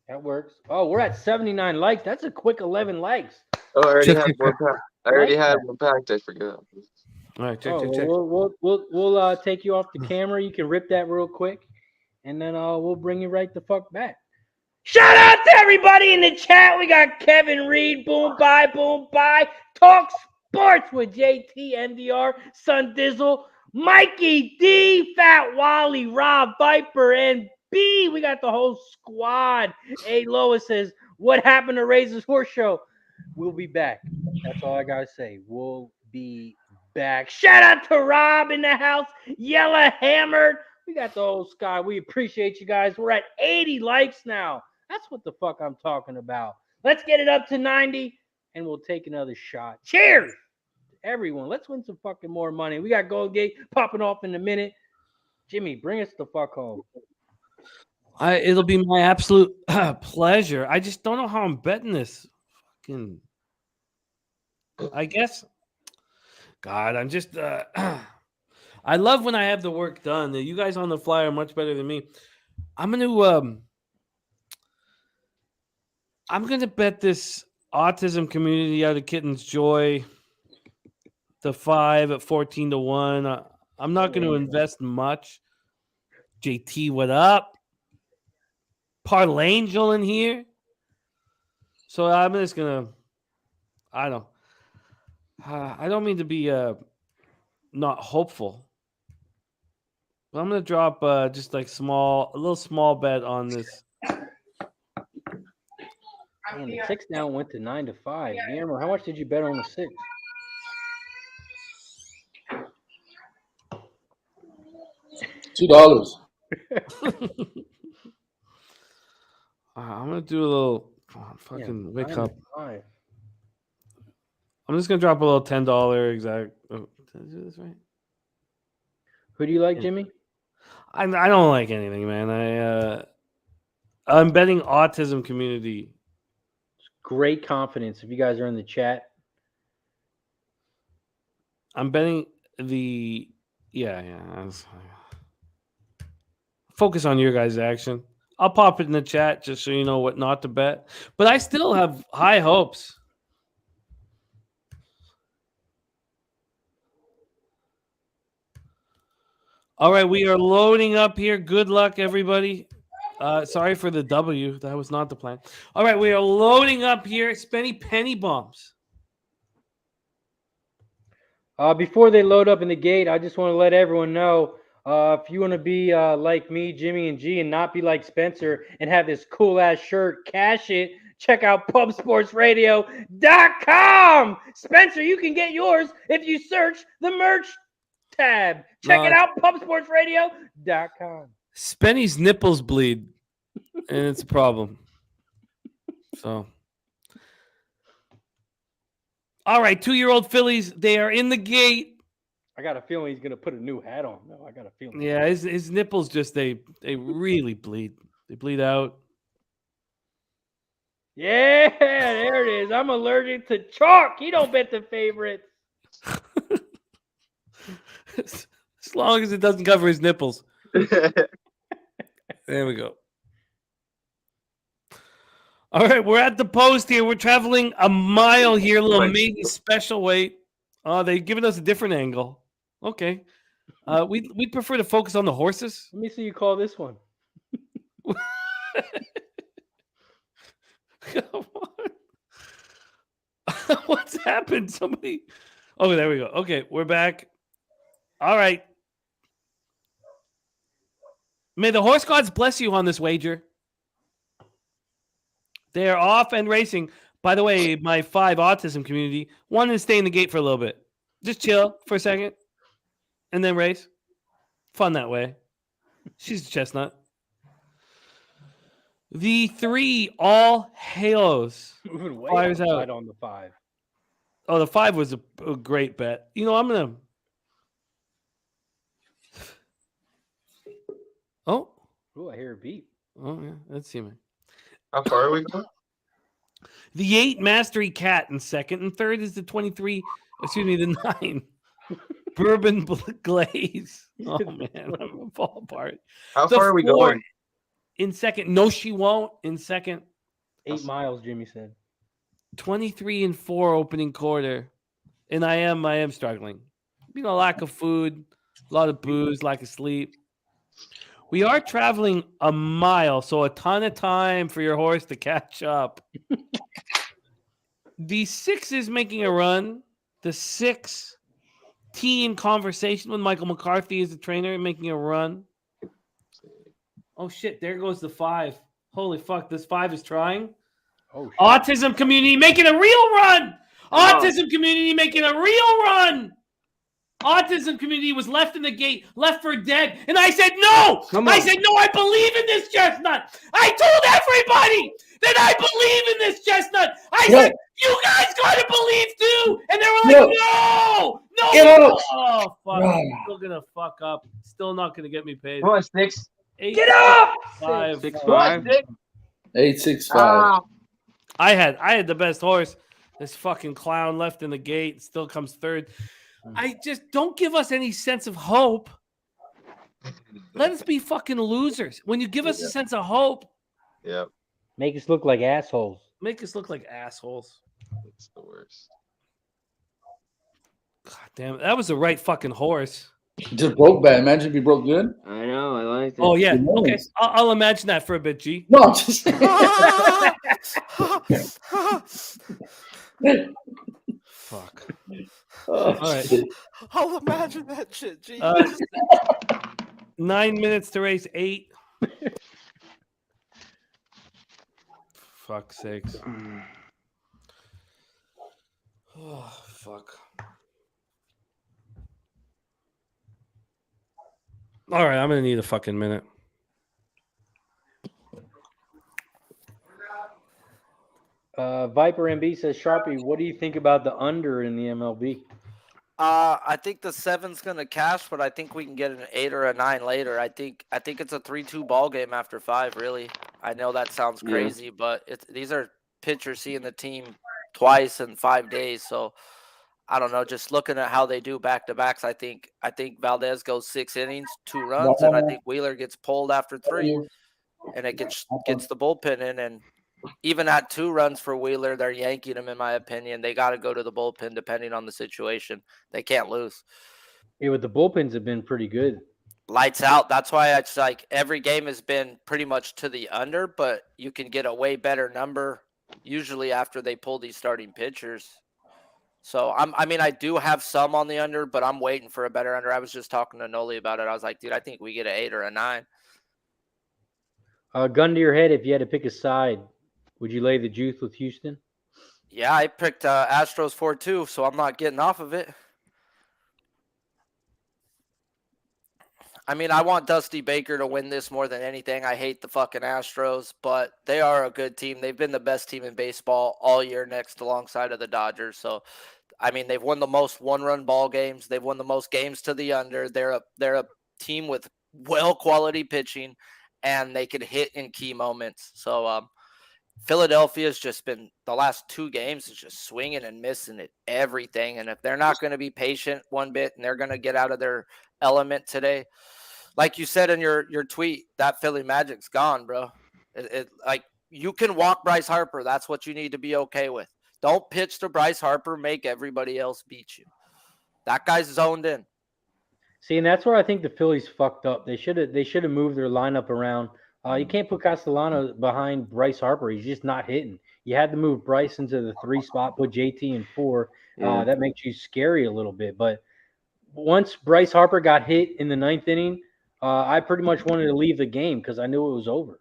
That works. Oh, we're at 79 likes. That's a quick 11 likes. Oh, I already had one pack. I already had one packed. I forgot. All right, check. We'll take you off the camera. You can rip that real quick, and then we'll bring you right the fuck back. Shout out to everybody in the chat. We got Kevin Reed, boom, bye. Talk Sports with JT, NDR, Son Dizzle, Mikey D, Fat Wally, Rob, Viper, and B. We got the whole squad. A. Lois says, what happened to Razor's Horse Show? We'll be back. That's all I got to say. We'll be back. Shout out to Rob in the house. Yella Hammered. We got the whole sky. We appreciate you guys. We're at 80 likes now. That's what the fuck I'm talking about. Let's get it up to 90, and we'll take another shot. Cheers, everyone. Let's win some fucking more money. We got Gold Gate popping off in a minute. Jimmy, bring us the fuck home. It'll be my absolute pleasure. I just don't know how I'm betting this. Fucking, I guess. God, I'm just. I love when I have the work done. You guys on the fly are much better than me. I'm gonna bet this autism community out of Kitten's Joy. The 5 at 14-1. I'm not going to invest much. JT, what up? Parlangel in here. So I'm just gonna. I don't mean to be not hopeful. But I'm gonna drop just like a little small bet on this. Man, the 6 now went to 9-5. Guillermo, how much did you bet on the 6? $2. I'm gonna do a little. Come on, fucking wake up. 9-5. I'm just gonna drop a little $10 exact. Oh, did I do this right? Who do you like, Jimmy? I don't like anything, man. I'm betting autism community. Great confidence. If you guys are in the chat, I'm betting Focus on your guys' action. I'll pop it in the chat just so you know what not to bet. But I still have high hopes. All right, we are loading up here. Good luck, everybody. Sorry for the W. That was not the plan. All right, we are loading up here. Spenny penny bombs. before they load up in the gate, I just want to let everyone know if you want to be like me, Jimmy, and G, and not be like Spencer and have this cool ass shirt, cash it. Check out pubsportsradio.com. Spencer, you can get yours if you search the merch tab. Check it out, pubsportsradio.com. Spenny's nipples bleed, and it's a problem. So, all right, 2-year-old fillies, they are in the gate. I got a feeling he's gonna put a new hat on. No, I got a feeling. Yeah, his nipples just they really bleed. They bleed out. Yeah, there it is. I'm allergic to chalk. He don't bet the favorites. As long as it doesn't cover his nipples. There we go. All right, we're at the post here. We're traveling a mile here, a little maiden special weight. Oh, they've given us a different angle. Okay. We prefer to focus on the horses. Let me see you call this one. Come on. What's happened? Somebody. Oh, there we go. Okay, we're back. All right. May the horse gods bless you on this wager. They are off and racing. By the way, my 5 autism community wanted to stay in the gate for a little bit. Just chill for a second and then race. Fun that way. She's a chestnut. The 3 all halos. Moving way Fires out. outside on the 5. Oh, the 5 was a great bet. You know, I'm going to. Oh. Oh, I hear a beep. Oh, yeah. Let's see, man. How far are we going? The 8 Mastery Cat in second, and third is the 23. Excuse me, the 9 Bourbon Glaze. Oh man, I'm gonna fall apart. How The far are we 4 going? in second? No, she won't. In second, 8 miles, Jimmy said. 23 and 4 opening quarter, and I am struggling. You know, lack of food, a lot of booze, lack of sleep. We are traveling a mile, so a ton of time for your horse to catch up. The 6 is making a run. The 6 team conversation with Michael McCarthy as the trainer making a run. Oh shit! There goes the 5. Holy fuck! This 5 is trying. Oh shit. Autism community making a real run. Autism community making a real run. Autism community was left in the gate, left for dead. And I said, no! I said, no, I believe in this chestnut. I told everybody that I believe in this chestnut. I said, you guys got to believe too. And they were like, no! Oh, fuck. I'm still going to fuck up. Still not going to get me paid. Come on, Sticks. 8, Get up! 5. 6-5. 8-6-5. I had the best horse. This fucking clown left in the gate still comes third. I just don't give us any sense of hope. Let us be fucking losers. When you give us a sense of hope, Make us look like assholes. make us look like assholes. It's the worst. God damn it. That was the right fucking horse. Just broke bad. Imagine if he broke good. I know. I like that. Oh, yeah. Okay. I'll imagine that for a bit, G. No, I'm just Fuck. Oh, All right. shit. I'll imagine that shit. Gee. 9 minutes to race 8. Fuck's sakes. Oh, fuck. All right, I'm going to need a fucking minute. Viper MB says, Sharpie, what do you think about the under in the MLB? I think the 7's gonna cash, but I think we can get an 8 or a 9 later. I think it's a 3-2 ball game after 5. Really, I know that sounds Yeah. crazy, but these are pitchers seeing the team twice in 5 days. So I don't know. Just looking at how they do back to backs, I think Valdez goes 6 innings, 2 runs, and I think Wheeler gets pulled after 3, and it gets the bullpen in. And even at 2 runs for Wheeler, they're yanking him, in my opinion. They got to go to the bullpen depending on the situation. They can't lose. Yeah, but the bullpens have been pretty good. Lights out. That's why it's like every game has been pretty much to the under, but you can get a way better number usually after they pull these starting pitchers. So I do have some on the under, but I'm waiting for a better under. I was just talking to Noli about it. I was like, dude, I think we get an 8 or a 9. Gun to your head, if you had to pick a side, would you lay the juice with Houston? Yeah, I picked Astros 4-2, so I'm not getting off of it. I mean, I want Dusty Baker to win this more than anything. I hate the fucking Astros, but they are a good team. They've been the best team in baseball all year, next alongside of the Dodgers. So, I mean, they've won the most one-run ball games. They've won the most games to the under. They're a team with well-quality pitching, and they can hit in key moments. So, Philadelphia's just been the last 2 games is just swinging and missing at everything. And if they're not going to be patient one bit and they're going to get out of their element today, like you said in your tweet, that Philly Magic's gone, bro. Like you can walk Bryce Harper. That's what you need to be okay with. Don't pitch to Bryce Harper. Make everybody else beat you. That guy's zoned in. See, and that's where I think the Phillies fucked up. They should have moved their lineup around. You can't put Castellano behind Bryce Harper. He's just not hitting. You had to move Bryce into the 3 spot, put JT in 4. Yeah. That makes you scary a little bit. But once Bryce Harper got hit in the 9th inning, I pretty much wanted to leave the game because I knew it was over.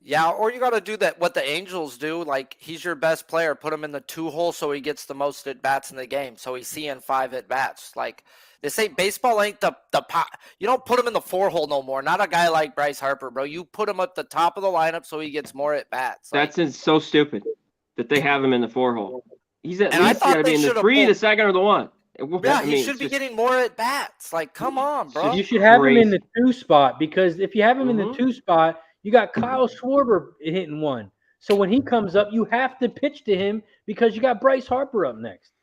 Yeah, or you got to do that. What the Angels do, like he's your best player, put him in the 2 hole so he gets the most at bats in the game. So he's seeing 5 at bats. Like this ain't baseball. Ain't the pot. You don't put him in the 4 hole no more. Not a guy like Bryce Harper, bro. You put him at the top of the lineup so he gets more at bats. Like, That's so stupid that they have him in the 4 hole. He's at And I least thought got to be they in the should've 3, pulled- the 2nd, or the 1. yeah, I he mean, should it's be just- getting more at bats. Like, come on, bro. You should have him in crazy. the 2 spot because if you have him in the 2 spot, you got Kyle Schwarber hitting 1. So when he comes up, you have to pitch to him because you got Bryce Harper up next.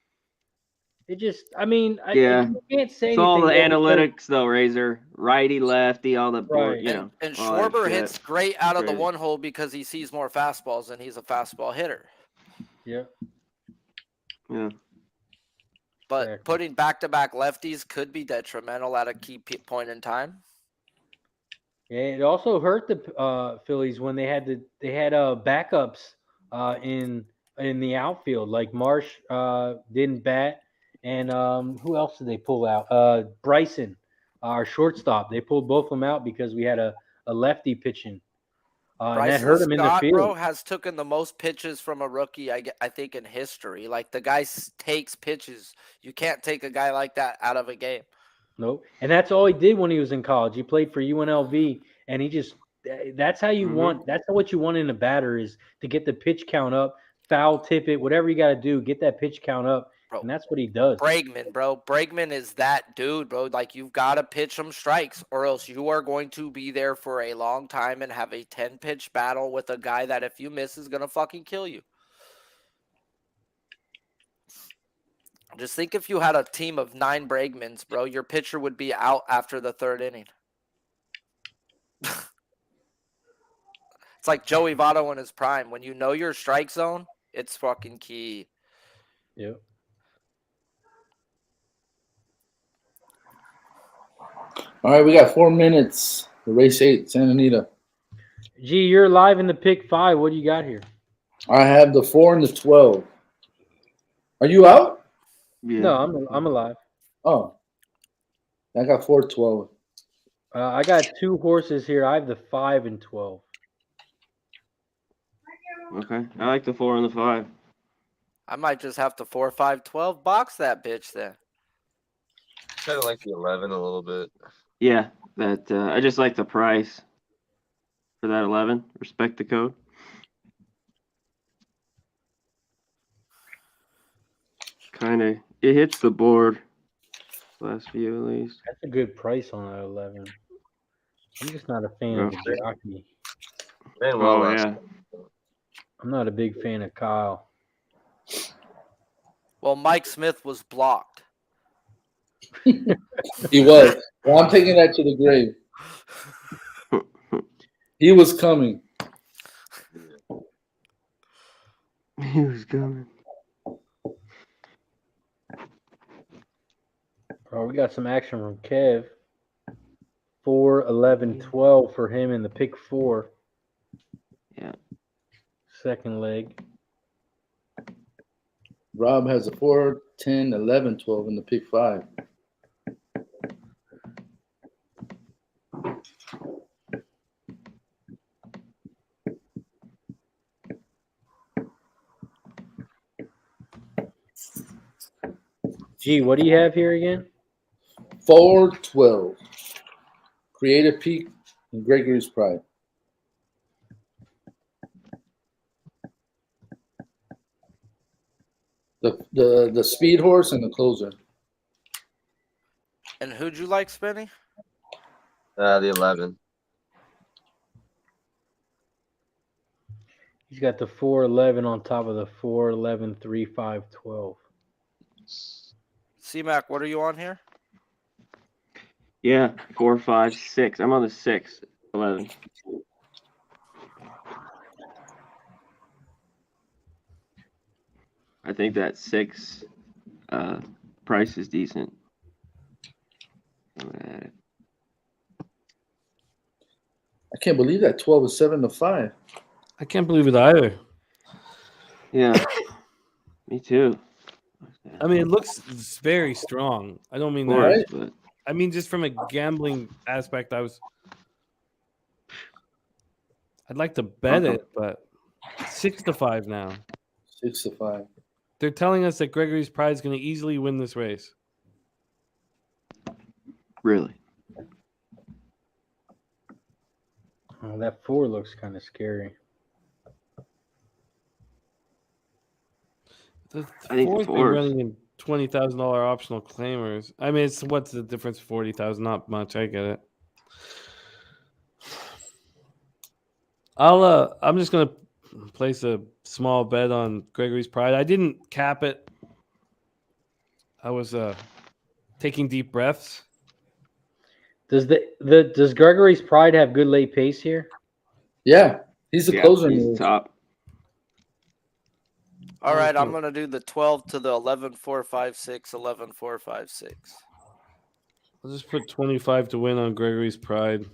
It just, I mean, Yeah. you can't say It's all the anything about it analytics, though, Razor. Righty, lefty, all the board, Right. you know. And all that Schwarber shit. hits great out of the Crazy. 1 hole because he sees more fastballs and he's a fastball hitter. Yeah. Yeah. But putting back-to-back lefties could be detrimental at a key point in time. Yeah, it also hurt the Phillies when they had backups in the outfield. Like Marsh didn't bat, and who else did they pull out? Bryson, our shortstop. They pulled both of them out because we had a lefty pitching, and that Bryson hurt him in the Scott, field. bro, has taken the most pitches from a rookie, I think, in history. Like, the guy takes pitches. You can't take a guy like that out of a game. Nope. And that's all he did when he was in college. He played for UNLV, and he just that's how you want. That's what you want in a batter is to get the pitch count up, foul tip it, whatever you got to do, get that pitch count up, and that's what he does. Bregman, bro. Bregman is that dude, bro. Like, you've got to pitch him strikes, or else you are going to be there for a long time and have a 10-pitch battle with a guy that, if you miss, is going to fucking kill you. Just think if you had a team of 9 Bregmans, bro, your pitcher would be out after the 3rd inning. It's like Joey Votto in his prime. When you know your strike zone, it's fucking key. Yeah. All right, we got 4 minutes. The race 8, Santa Anita. Gee, you're live in the pick 5. What do you got here? I have the 4 and the 12. Are you out? Yeah. No, I'm alive. Oh, I got 4-12. I got 2 horses here. I have the 5 and 12. Okay. I like the 4 and the 5. I might just have to 4, 5, 12 box that bitch then. Kind of like the 11 a little bit. Yeah. That I just like the price for that 11. Respect the code. Kind of it hits the board. Last few at least. That's a good price on that 11. I'm just not a fan of the jockey. Ran well Oh last yeah. I'm not a big fan of Kyle. Well, Mike Smith was blocked. He was. Well, I'm taking that to the grave. He was coming. He was coming. Oh, we got some action from Kev. 4, 11, 12 for him in the pick 4. Yeah. Second leg. Rob has a 4, 10, 11, 12 in the pick 5. Gee, what do you have here again? 4, 12. Creative Peak and Gregory's Pride. The speed horse and the closer. And who'd you like, Spenny? the 11. He's got the 4, 11 on top of the 4, 11, 3, 5, 12. C-Mac, what are you on here? Yeah, 4, 5, 6. I'm on the 6, 11. I think that 6 price is decent. I can't believe that 12 is 7 to 5. I can't believe it either. Yeah, me too. I mean, it looks very strong. I don't mean that. Right, but I mean, just from a gambling aspect, I'd like to bet it, but 6 to 5 now. 6 to 5. They're telling us that Gregory's Pride is going to easily win this race. Really? Oh, that 4 looks kind of scary. The I think the four's been fours. running in $20,000 optional claimers. I mean, it's what's the difference? 40,000, not much. I get it. I'm just gonna place a small bet on Gregory's Pride. I didn't cap it. I was taking deep breaths. Does does Gregory's Pride have good late pace here? Yeah, he's the closer. He's top. All right, I'm going to do the 12 to the 11, 4, 5, 6, 11, 4, 5, 6. I'll just put 25 to win on Gregory's Pride.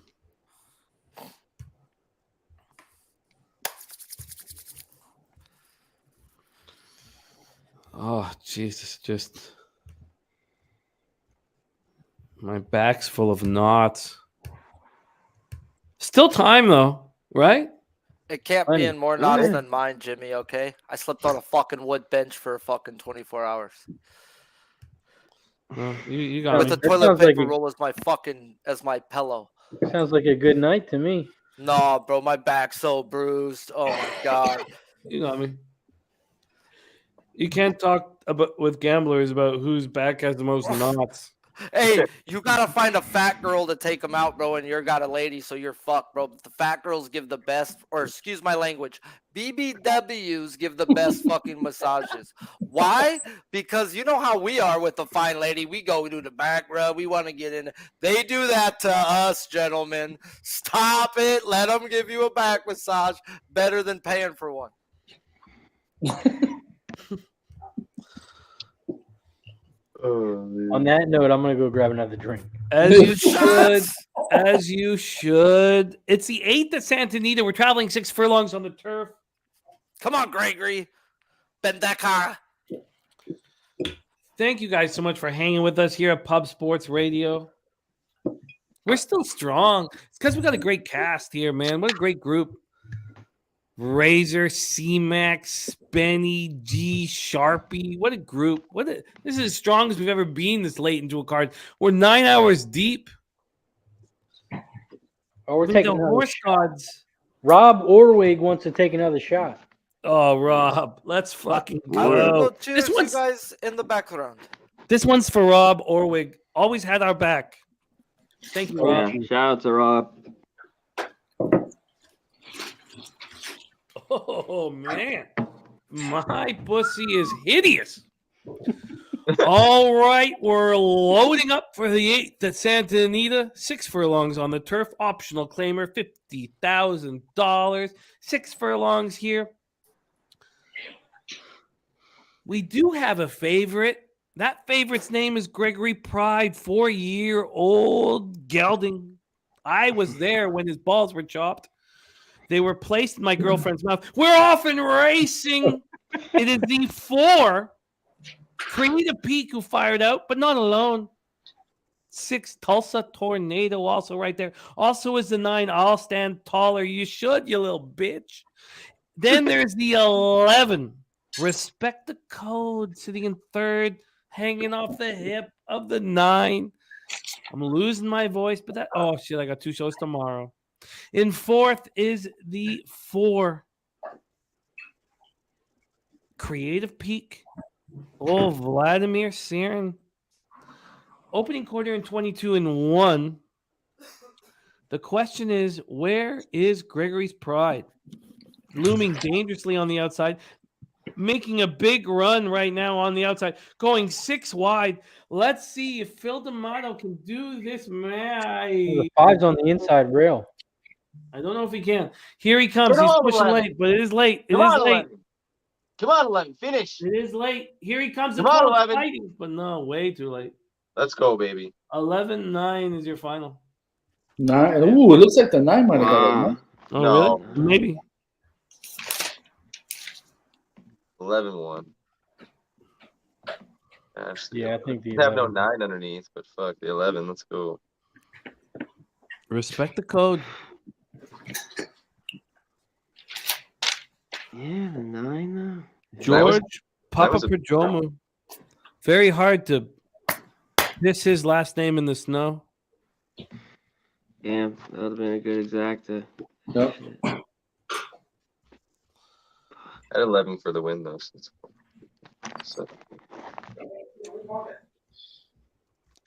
Oh, Jesus, just my back's full of knots. Still time, though, right? It can't be in more knots than mine, Jimmy, okay? I slept on a fucking wood bench for fucking 24 hours. Well, you got With me. the toilet paper roll as my pillow. Sounds like a good night to me. No, bro, my back's so bruised. Oh my god. You got me. You can't talk with gamblers about whose back has the most knots. Hey, you gotta find a fat girl to take them out, bro, and you're got a lady, so you're fucked, bro. The fat girls give the best, or excuse my language, BBWs give the best fucking massages. Why? Because you know how we are with the fine lady. We go to the back rub. We want to get in. They do that to us, gentlemen. Stop it. Let them give you a back massage. Better than paying for one. On that note, I'm gonna go grab another drink. As you should. As you should. It's the 8th at Santa Anita. We're traveling 6 furlongs on the turf. Come on, Gregory. Bendeka. Thank you guys so much for hanging with us here at Pub Sports Radio. We're still strong. It's because we got a great cast here, man. What a great group. Razor, C-Max, Spenny, G, Sharpie. What a group. This is as strong as we've ever been this late into a card. We're 9 hours deep. Oh, we're taking the horse gods. Rob Orwig wants to take another shot. Oh, Rob, let's fucking I will go. cheers you guys in the background. This one's for Rob Orwig. Always had our back. Thank you, Rob. Yeah, shout out to Rob. Oh man, my pussy is hideous. All right, we're loading up for the 8th at Santa Anita. 6 furlongs on the turf. Optional claimer, $50,000. 6 furlongs here. We do have a favorite. That favorite's name is Gregory Pride, 4-year-old gelding. I was there when his balls were chopped. They were placed in my girlfriend's mouth. We're off and racing. It is the 4 Creative Peak who fired out, but not alone. 6 Tulsa Tornado also right there. Also is the 9 I'll Stand Taller. You should, you little bitch. Then there's the 11 Respect the Code sitting in 3rd, hanging off the hip of the 9. I'm losing my voice, but that oh shit, I got 2 shows tomorrow. In 4th is the 4 Creative Peak. Oh, Vladimir Sirin. Opening quarter in 22-1. The question is, where is Gregory's Pride? Looming dangerously on the outside. Making a big run right now on the outside. Going 6 wide. Let's see if Phil D'Amato can do this. The 5's on the inside rail. I don't know if he can. Here he comes. Come He's on, pushing 11. late, but it is late. It Come is on, late. 11. Come on, 11. Finish. It is late. Here he comes. Come on, 11. Fighting, but no, way too late. Let's go, baby. 11-9 is your final. 9. Ooh, it looks like the 9 might have got it. No? Oh, No. really? Maybe. 11-1. Yeah, I think the have no 11. 9 underneath, but fuck the 11. Let's go. Respect the code. Yeah, the 9 though. George Papa was a- Perdomo. Very hard to miss his last name in the snow. Damn, that would have been a good exacta. Yep. At 11 for the win, though. So.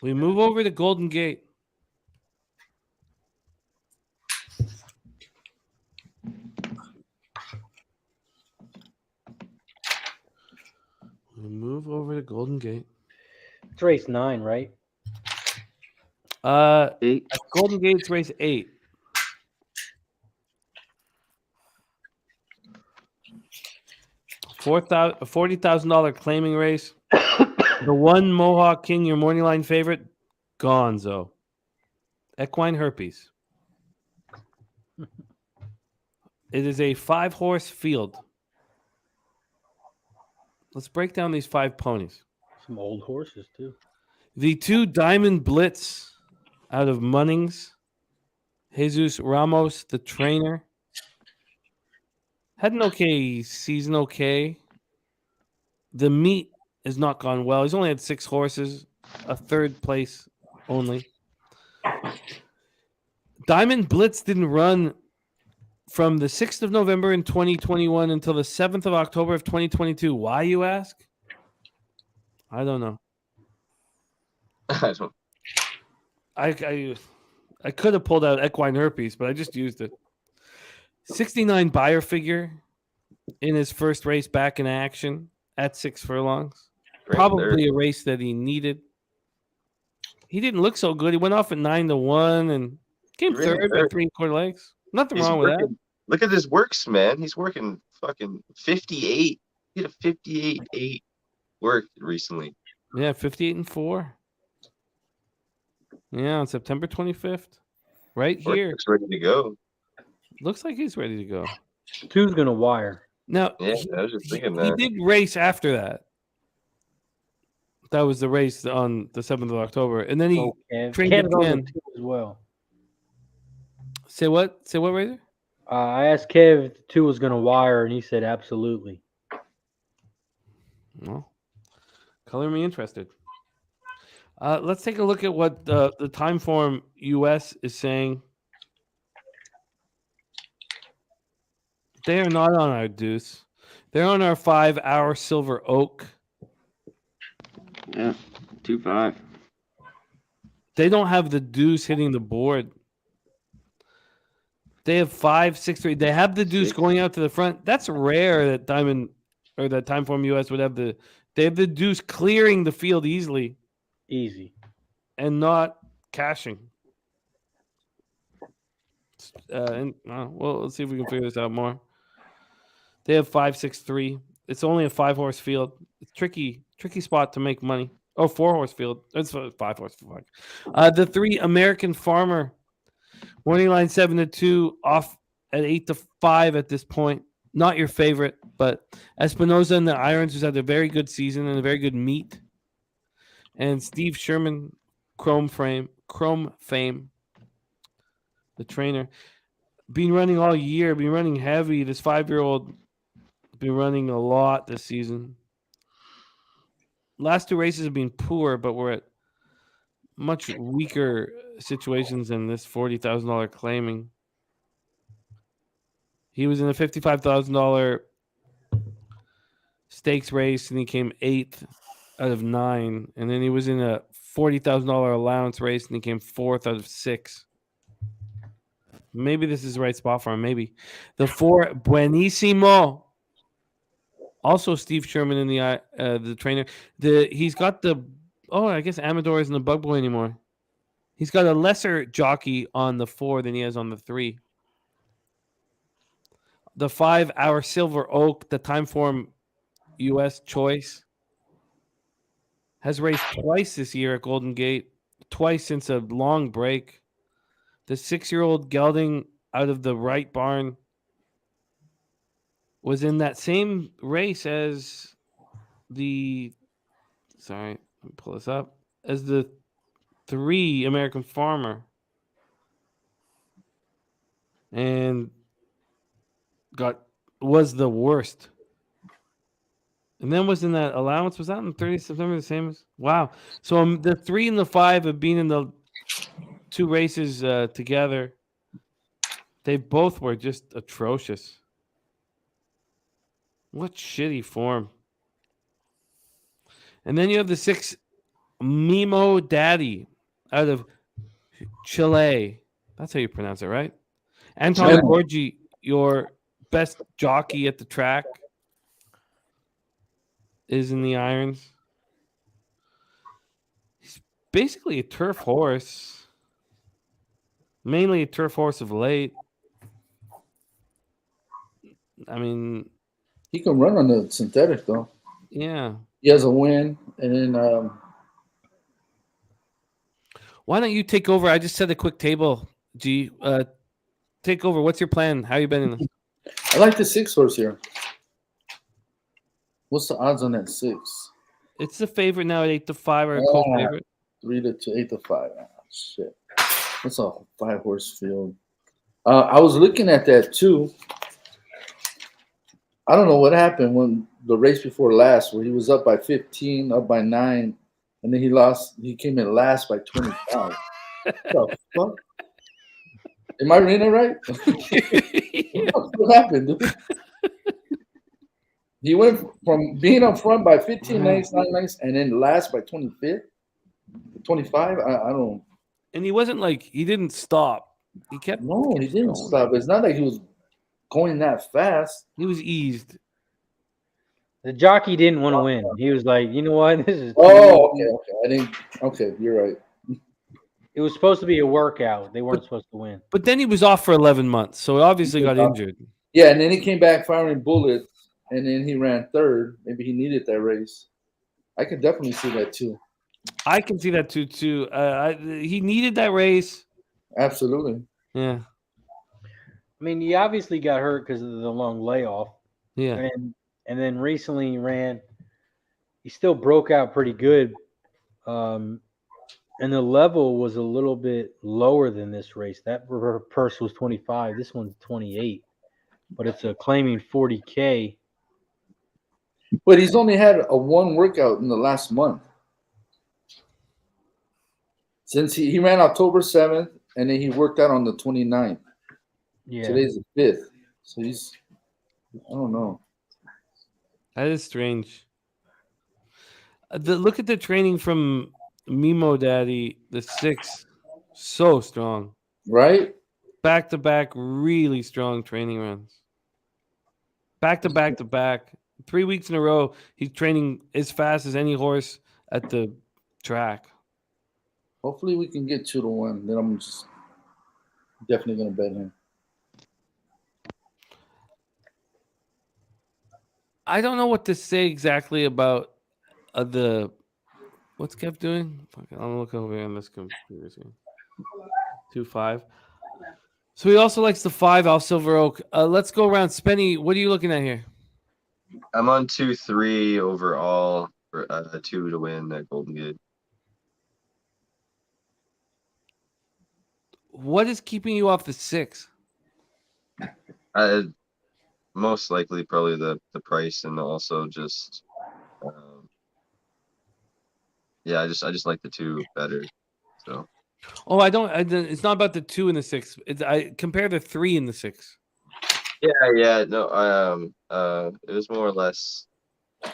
We move over to Golden Gate. We move over to Golden Gate. It's race 9, right? 8. Golden Gate's race 8. $40,000 claiming race. The 1 Mohawk King, your morning line favorite, Gonzo. Equine Herpes. It is a 5-horse field. Let's break down these 5 ponies. Some old horses, too. The 2 Diamond Blitz out of Munnings. Jesus Ramos, the trainer. Had an okay season, okay. The meet has not gone well. He's only had 6 horses, a 3rd place only. Diamond Blitz didn't run from the 6th of November in 2021 until the 7th of October of 2022. Why, you ask? I don't know. I don't. I could have pulled out Equine Herpes, but I just used it. 69 buyer figure in his first race back in action at 6 furlongs. Probably a race that he needed. He didn't look so good. He went off at 9-1 and came Really 3rd by hurt. 3 legs. Nothing He's wrong with working. Look at his works, man. He's working fucking 58. He had a 58-8 work recently. that. Yeah, 58-4. Yeah, on September 25th. Right Work here. looks ready to go. Looks like he's ready to go. 2's going to wire. Now, Yeah, I was just thinking he that. did race after that. That was the race on the 7th of October. And then he trained Kev's on the again. 2 as well. Say what? Say what, Razor? I asked Kev if the 2 was going to wire, and he said absolutely. Well, color me interested. Let's take a look at what the Timeform US is saying. They are not on our deuce. They're on our 5-hour Silver Oak. Yeah, 2-5. They don't have the deuce hitting the board. They have 5, 6, 3. They have the deuce going out to the front. That's rare that Diamond or that Timeform US would have they have the deuce clearing the field easily. Easy. And not cashing. Well, let's see if we can figure this out more. They have 5, 6, 3. It's only a 5-horse field. It's tricky spot to make money. Oh, 4-horse field. It's 5-horse. The 3 American Farmer. Morning line 7-2, off at 8-5 at this point. Not your favorite, but Espinoza and the Irons has had a very good season and a very good meet. And Steve Sherman, Chrome fame, the trainer, been running all year, been running heavy. This 5-year-old been running a lot this season. Last 2 races have been poor, but we're at much weaker situations than this $40,000 claiming. He was in a $55,000 stakes race and he came 8th out of 9. And then he was in a $40,000 allowance race and he came 4th out of 6. Maybe this is the right spot for him. Maybe. The 4 Buenissimo. Also Steve Sherman in the trainer. He's got I guess Amador isn't a bug boy anymore. He's got a lesser jockey on the 4 than he has on the 3. The 5-hour Silver Oak, the Timeform US choice, has raced twice this year at Golden Gate, twice since a long break. The 6-year-old gelding out of the right barn was in that same race as the as the 3 American Farmer, and was the worst. And then was in that allowance. Was that on 30th September the same as? Wow. So the 3 and the 5 have been in the 2 races together. They both were just atrocious. What shitty form. And then you have the 6 Mimo Daddy out of Chile. That's how you pronounce it, right? Anton Borgi, your best jockey at the track, is in the irons. He's basically a turf horse. Mainly a turf horse of late. I mean, he can run on the synthetic though. Yeah. He has a win, and then why don't you take over? I just set a quick table. G, take over. What's your plan? How you been in this? I like the 6-horse here. What's the odds on that 6? It's the favorite now at 8-5 or a co-favorite. 3-2, 8-5. Oh, shit. That's a 5-horse field. I was looking at that too. I don't know what happened when the race before last, where he was up by 15, up by 9, and then he lost. He came in last by 25. What the fuck? Am I reading it right? What happened, dude? He went from being up front by 15 lengths, 9 lengths, and then last by 25. I don't. And he wasn't like, he didn't stop. He kept. No, he didn't stop. It's not like he was going that fast. He was eased. The jockey didn't want to win. He was like, you know what? This is. Okay, you're right. It was supposed to be a workout. They weren't supposed to win. But then he was off for 11 months, so he obviously got injured. Yeah, and then he came back firing bullets, and then he ran 3rd. Maybe he needed that race. I could definitely see that too. I can see that too. He needed that race. Absolutely. Yeah. I mean, he obviously got hurt because of the long layoff. Yeah. And then recently he still broke out pretty good. And the level was a little bit lower than this race. That purse was 25. This one's 28. But it's claiming 40K. But he's only had a 1 workout in the last month. Since he ran October 7th, and then he worked out on the 29th. Yeah. Today's the 5th. So I don't know. That is strange. Look at the training from Mimo Daddy, the 6. So strong. Right? Back to back, really strong training runs. Back to back to back. 3 weeks in a row, he's training as fast as any horse at the track. Hopefully we can get 2-1. Then I'm just definitely going to bet him. I don't know what to say exactly about the. What's Kev doing? I'll look over here on this computer. 2-5. So he also likes the 5 Al Silver Oak. Let's go around. Spenny, what are you looking at here? I'm on 2-3 overall for 2 to win at Golden Gate. What is keeping you off the 6? Most likely probably the price and also just yeah, I just like the 2 better. So Oh, it's not about the 2 and the 6. I compare the 3 and the 6. yeah, no, it was more or less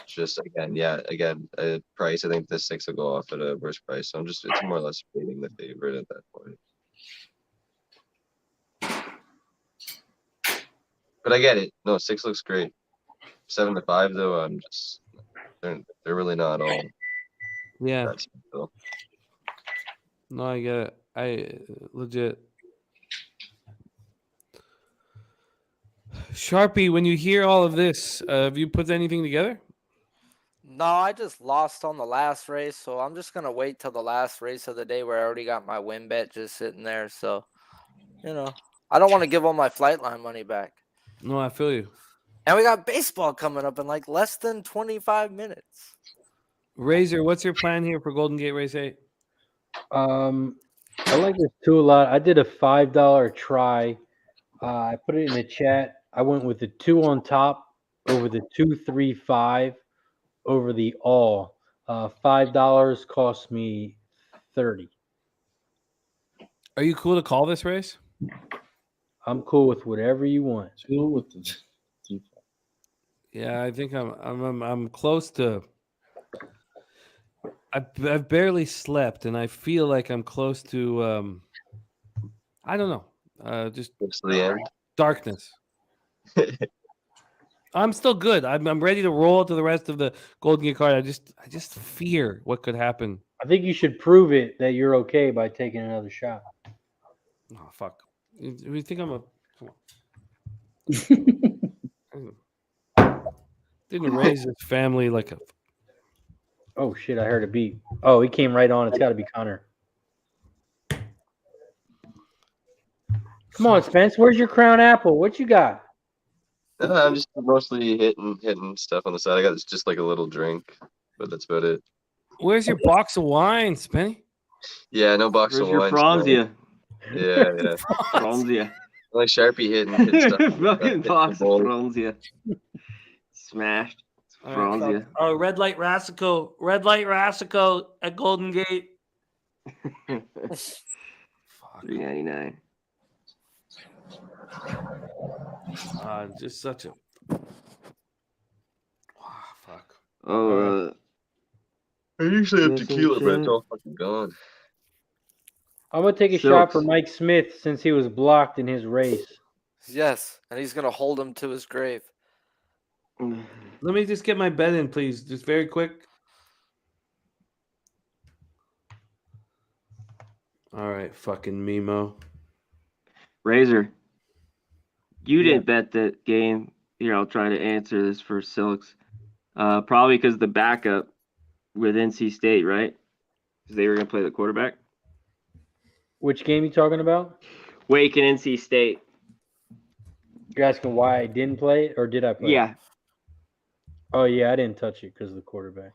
just again, price. I think the 6 will go off at a worse price. So it's more or less beating the favorite at that point. But I get it. No, 6 looks great. 7-5 though, they're really not all. Yeah. That special. No, I get it. I legit. Sharpie, when you hear all of this, have you put anything together? No, I just lost on the last race, so I'm just gonna wait till the last race of the day where I already got my win bet just sitting there. So, I don't want to give all my flight line money back. No, I feel you. And we got baseball coming up in like less than 25 minutes. Razor, what's your plan here for Golden Gate Race 8? I like this 2 a lot. I did a $5 try. I put it in the chat. I went with the 2 on top over the 2-3-5 over the all. $5 cost me 30. Are you cool to call this race? I'm cool with whatever you want. Cool with the Yeah, I think I'm close to. I've barely slept, and I feel like I'm close to. I don't know. Just the end. Darkness. I'm still good. I'm ready to roll to the rest of the Golden Gate card. I just fear what could happen. I think you should prove it that you're okay by taking another shot. Oh fuck! You think I'm a? Come on. Didn't raise his family like a. Oh shit! I heard a beat. Oh, he came right on. It's got to be Connor. Come on, Spence. Where's your crown apple? What you got? I'm just mostly hitting stuff on the side. I got just like a little drink, but that's about it. Where's your box of wine, Spenny? Yeah, no box Where's of your wine. Franzia? Yeah. Franzia. Like Sharpie hitting stuff. Fucking box of Franzia. Smashed. Franzia. Oh, Red Light Rassico at Golden Gate. $3.99. Just such a. Fuck. Oh, I usually have Listen, tequila, but it's shit. all fucking gone. I'm gonna take a shot for Mike Smith since he was blocked in his race. Yes, and he's gonna hold him to his grave. Let me just get my bet in, please. Just very quick. All right, fucking Mimo. Razor. You didn't bet the game. Here, I'll try to answer this for Silks. Probably because the backup with NC State, right? Because they were going to play the quarterback. Which game you talking about? Wake and NC State. You're asking why I didn't play it, or did I play Yeah. it? Oh, yeah, I didn't touch it because of the quarterback.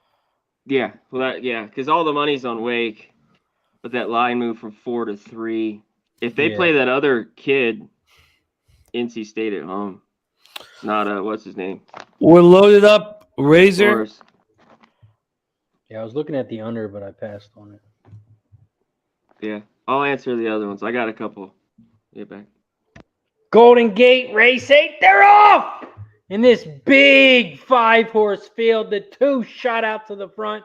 Yeah. Well, because all the money's on Wake, but that line moved from 4 to 3. If they play that other kid, NC State at home, not what's his name? We're loaded up, Razor. Forrest. Yeah, I was looking at the under, but I passed on it. Yeah, I'll answer the other ones. I got a couple. Get back. Golden Gate Race 8, they're off! In this big 5-horse field, the 2 shot out to the front,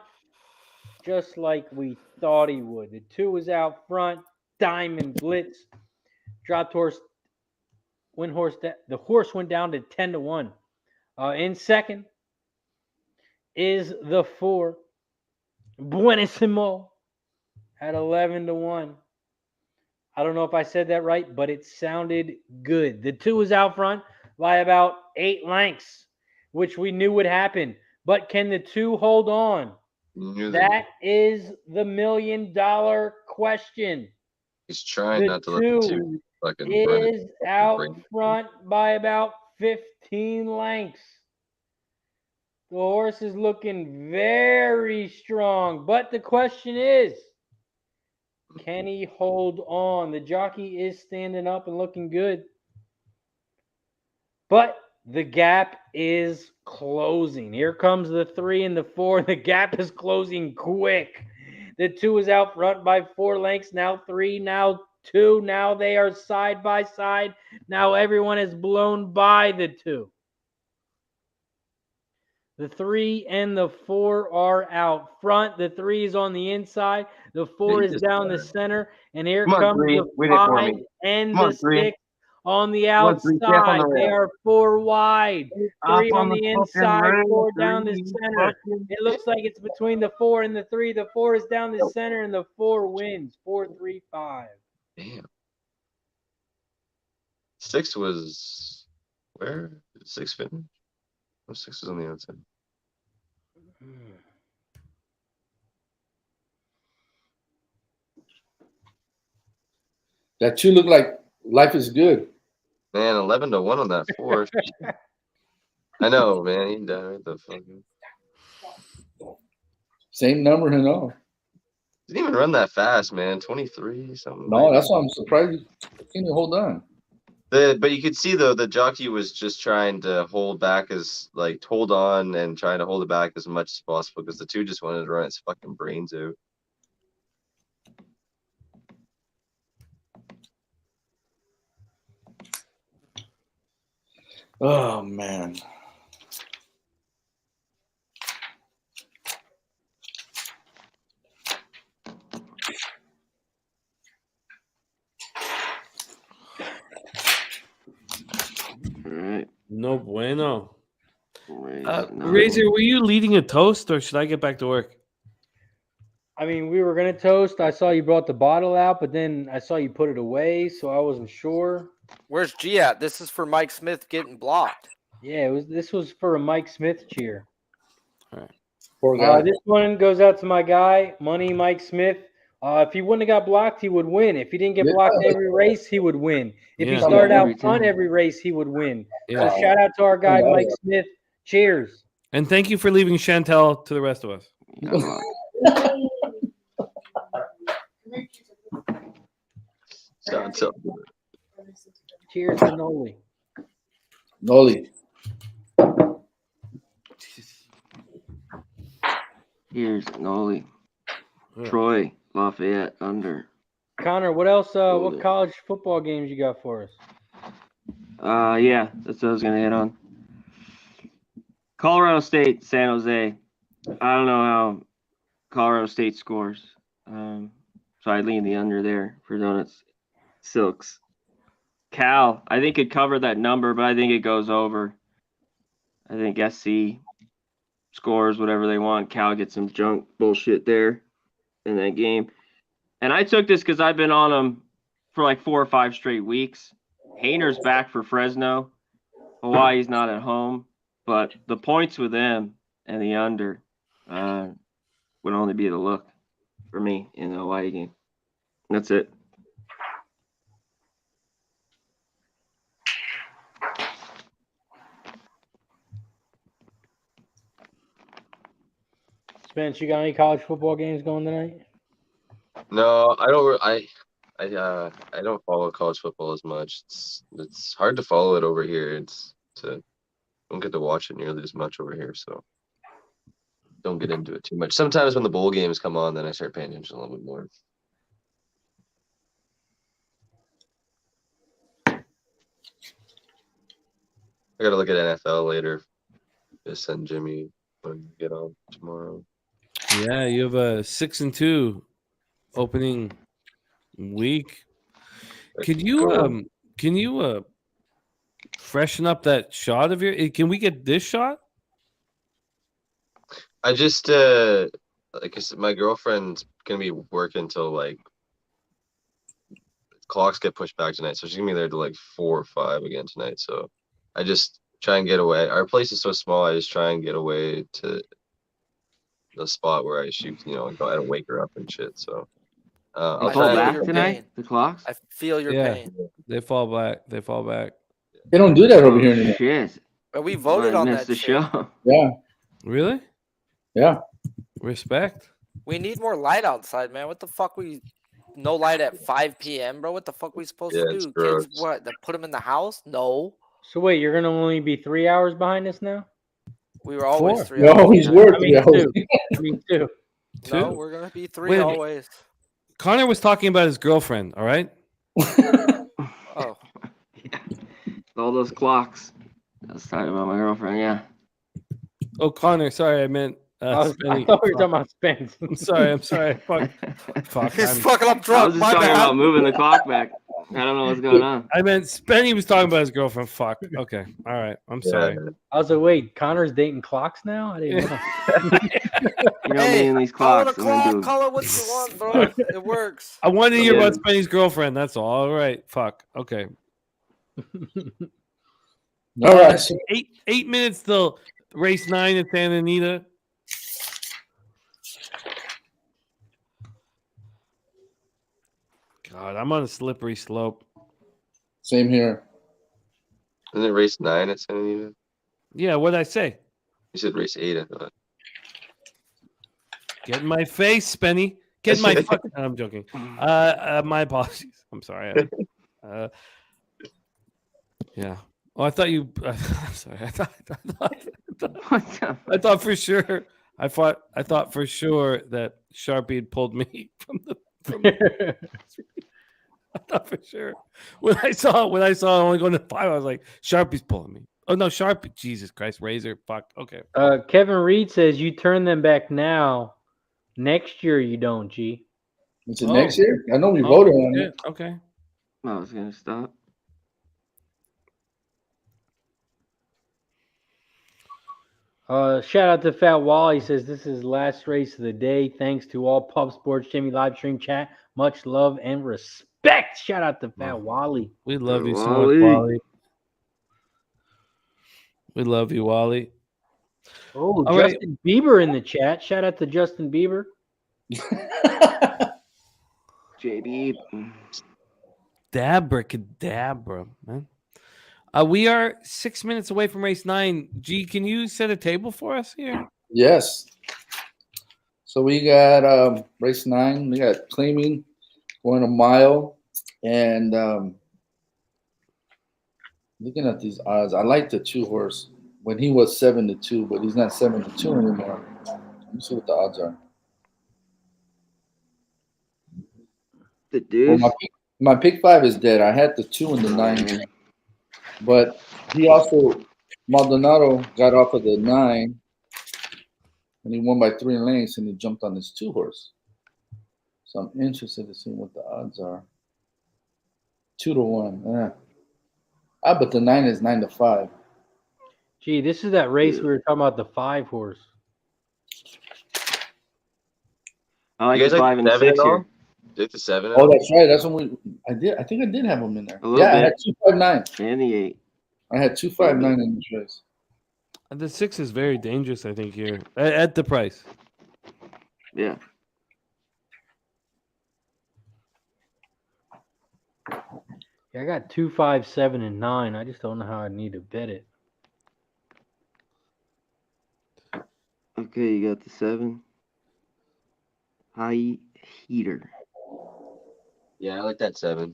just like we thought he would. The 2 was out front. Diamond Blitz. Dropped horse. The horse went down to 10-1. In second is the 4. Buenissimo at 11-1. I don't know if I said that right, but it sounded good. The 2 was out front by about 8 lengths, which we knew would happen. But can the 2 hold on? That is the $1 million question. He's trying The not to let the 2 two fucking run it. is out front by about 15 lengths. The horse is looking very strong, but the question is, can he hold on? The jockey is standing up and looking good, but the gap is closing. Here comes the 3 and the 4. The gap is closing quick. The 2 is out front by 4 lengths. Now 3, now 2. Now they are side by side. Now everyone is blown by the 2. The 3 and the 4 are out front. The 3 is on the inside. The 4 is down the center. And here Come on, comes 3. the Wait it for 5 me. and Come on, the 3. 6 on the Come on, 3. Step on outside. the They rail. are 4 wide. 3 Up on the fucking inside, rail, 4 down the 3. center. It looks like it's between the 4 and the 3. The 4 is down the center, and the 4 wins. 4-3-5. Damn. 6 was where? Did 6 finish? Oh, 6 was on the outside. That 2 looked like life is good. Man, 11-1 on that 4. I know, man. He died. The fucking Same number and all. didn't even run that fast, man. 23 something. No, that's why I'm surprised he can hold on. But you could see though the jockey was just trying to hold on and trying to hold it back as much as possible because the 2 just wanted to run its fucking brains out. Oh man. All right. No bueno. No. Razor, were you leading a toast or should I get back to work? I mean, we were going to toast. I saw you brought the bottle out, but then I saw you put it away, so I wasn't sure. Where's G at? This is for Mike Smith getting blocked. Yeah, this was for a Mike Smith cheer. All right. Poor guy. This one goes out to my guy, Money Mike Smith. If he wouldn't have got blocked, he would win. If he didn't get blocked every race, he would win. If he started out front every race, he would win. Yeah. So shout out to our guy, Mike Smith. Cheers. And thank you for leaving Chantel to the rest of us. Cheers to Noli. Noli. Here's Noli. Troy, Lafayette, under. Connor, what else? What college football games you got for us? Yeah, that's what I was gonna hit on. Colorado State, San Jose. I don't know how Colorado State scores. So I lean the under there for Donuts. Silks. Cal, I think could cover that number, but I think it goes over. I think SC scores whatever they want. Cal gets some junk bullshit there in that game. And I took this because I've been on them for like 4 or 5 straight weeks. Hayner's back for Fresno. Hawaii's not at home. But the points with them and the under would only be the look for me in the Hawaii game. That's it. Spence, you got any college football games going tonight? No, I don't. I don't follow college football as much. It's hard to follow it over here. I don't get to watch it nearly as much over here, so don't get into it too much. Sometimes when the bowl games come on, then I start paying attention a little bit more. I gotta look at NFL later. Just send Jimmy when we get on tomorrow. Yeah, you have a 6-2 opening week. Can you freshen up that shot of your? Can we get this shot? I just like I said, my girlfriend's gonna be working till like clocks get pushed back tonight, so she's gonna be there till like 4 or 5 again tonight. So I just try and get away. Our place is so small. I just try and get away to the spot where I shoot. You know, and go out and wake her up and shit. So I'll They fall try. back tonight. The clocks. I feel your Yeah, pain. they fall back. They fall back. They don't do that over here anymore. Shit. But we voted I on missed that the shit. show. Yeah. Really? Yeah. Respect. We need more light outside, man. What the fuck? No light at 5 p.m., bro. What the fuck we supposed to it's do? gross. Kids, what? Put them in the house? No. So wait, you're gonna only be 3 hours behind us now? We were always 4. 3 No, hours. he's behind. worth I mean 3 hours. two. Me too. No, 2. we're gonna be 3 Wait a minute. always. Connor was talking about his girlfriend. All right. Oh, All those clocks. I was talking about my girlfriend. Yeah. Oh, Connor. Sorry, I meant. I Spenny. thought we were talking about Spence. I'm sorry. I'm sorry. Fuck. Fuck. he's fucking up I drunk. was just My talking bad. about moving the clock back. I don't know what's going on. I meant Spenny was talking about his girlfriend. Fuck. Okay. All right. I'm sorry. I was like, wait, Connor's dating clocks now? I didn't know. You know me and these Call it a clocks. I'm gonna clock. do. Call it what you want, bro. It works. I wanted to hear Yeah. about Spenny's girlfriend. That's all. All right. Fuck. Okay. All right. So 8 minutes till race 9 at Santa Anita. God, I'm on a slippery slope. same here. Isn't it race 9 at San Anita? Yeah, what'd I say? You said race 8. I thought. Get in my face, Spenny. Get in my fuck. I'm joking. My apologies. I'm sorry. Yeah. Oh, I thought you. I'm sorry. I thought for sure. I thought for sure that Sharpie had pulled me from the. I thought for sure when I saw only going to 5, I was like, Sharpie's pulling me. Oh no, Sharpie! Jesus Christ, Razor! Fuck. Okay. Kevin Reed says you turn them back now. Next year you don't, G. Is it next year? I know we voted on it. Okay. I was gonna stop. Shout out to Fat Wally. He says this is last race of the day. Thanks to all Pub Sports Jimmy live stream chat. Much love and respect. Shout out to Fat Wally. We love you so much, Wally. Wally. We love you, Wally. Oh, All right. Justin Bieber in the chat. Shout out to Justin Bieber. JB. Dabra, man. We are 6 minutes away from race 9. G, can you set a table for us here? Yes. So we got race 9. We got claiming going a mile, and looking at these odds, I like the 2 horse when he was 7-2, but he's not 7-2 anymore. Let me see what the odds are. The dude. Well, my pick 5 is dead. I had the 2 and the 9, but he also Maldonado got off of the 9, and he won by 3 lengths, and he jumped on his 2 horse. So I'm interested to see what the odds are. 2-1. But the 9 is 9-5. Gee, this is that race we were talking about, the 5 horse. I like You guys the like 5 and 7 6 at all? here. Did the 7? Oh, that's right. That's when I think I did have him in there. A little Yeah, I bit. had 2-5-9. And the 8. I had 2-5-9 in this race. The 6 is very dangerous, I think, here at the price. Yeah. Yeah, I got 2, 5, 7, and 9. I just don't know how I need to bet it. Okay, you got the 7. High heater. Yeah, I like that 7.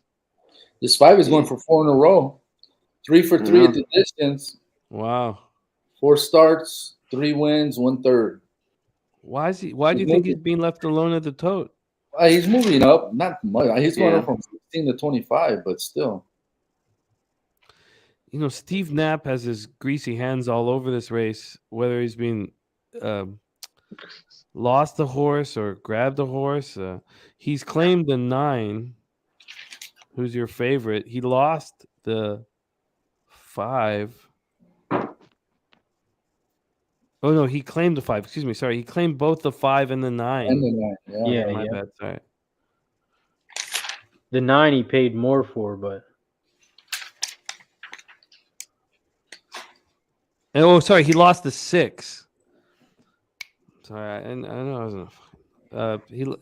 This 5 is going for 4 in a row. 3 for 3 at the distance. Wow. 4 starts, 3 wins, 1/3. Why do you think he's being left alone at the tote? He's moving up, not much. He's going Yeah. up from 16 to 25, but still. Steve Knapp has his greasy hands all over this race, whether he's been lost the horse or grabbed the horse. He's claimed the 9. Who's your favorite? He lost the 5. Oh no, he claimed the 5. Excuse me. Sorry, he claimed both the 5 and the 9. And the 9, Yeah, my yeah. bad. Sorry. The 9 he paid more for, but Sorry, he lost the 6. Sorry, I know I wasn't.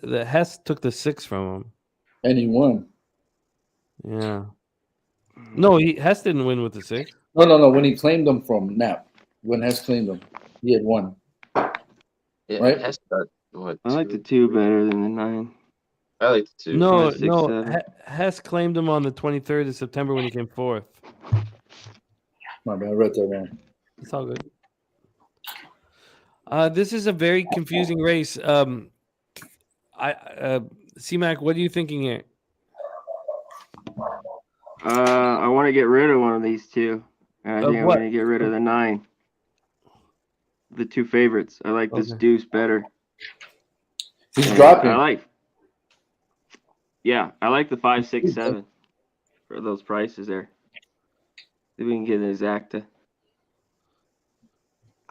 The Hess took the 6 from him, and he won. Yeah. No, Hess didn't win with the 6. No. When he claimed them from Knapp, when Hess claimed them, he had won. Yeah, Right? Hess got what? I like the 2 better than the 9. I like the 2. No, 5, 6, no. 7. Hess claimed him on the 23rd of September when he came 4th. My bad, I read that wrong. It's all good. This is a very confusing race. C-Mac, what are you thinking here? I want to get rid of one of these 2. And I think I'm what? going to get rid of the 9. The 2 favorites. I like this deuce better. He's And dropping. I like the 5, 6, 7 for those prices there. If we can get an exacta.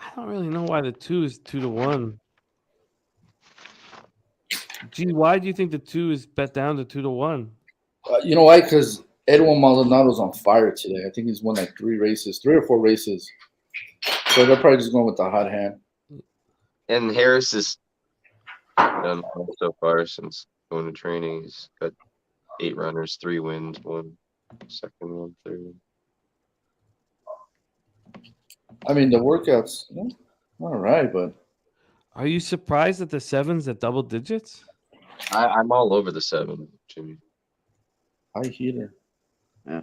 I don't really know why the 2 is 2 to 1. Gee, why do you think the 2 is bet down to 2 to 1? You know why? Because Edwin Maldonado's on fire today. I think he's won like 3 or 4 races. So they're probably just going with the hot hand. And Harris is done well so far since going to training. He's got 8 runners, 3 wins, 1 second, 1 third. I mean, the workouts, all right, but Are you surprised at the 7s at double digits? I'm all over the 7, Jimmy. high heater. Yeah.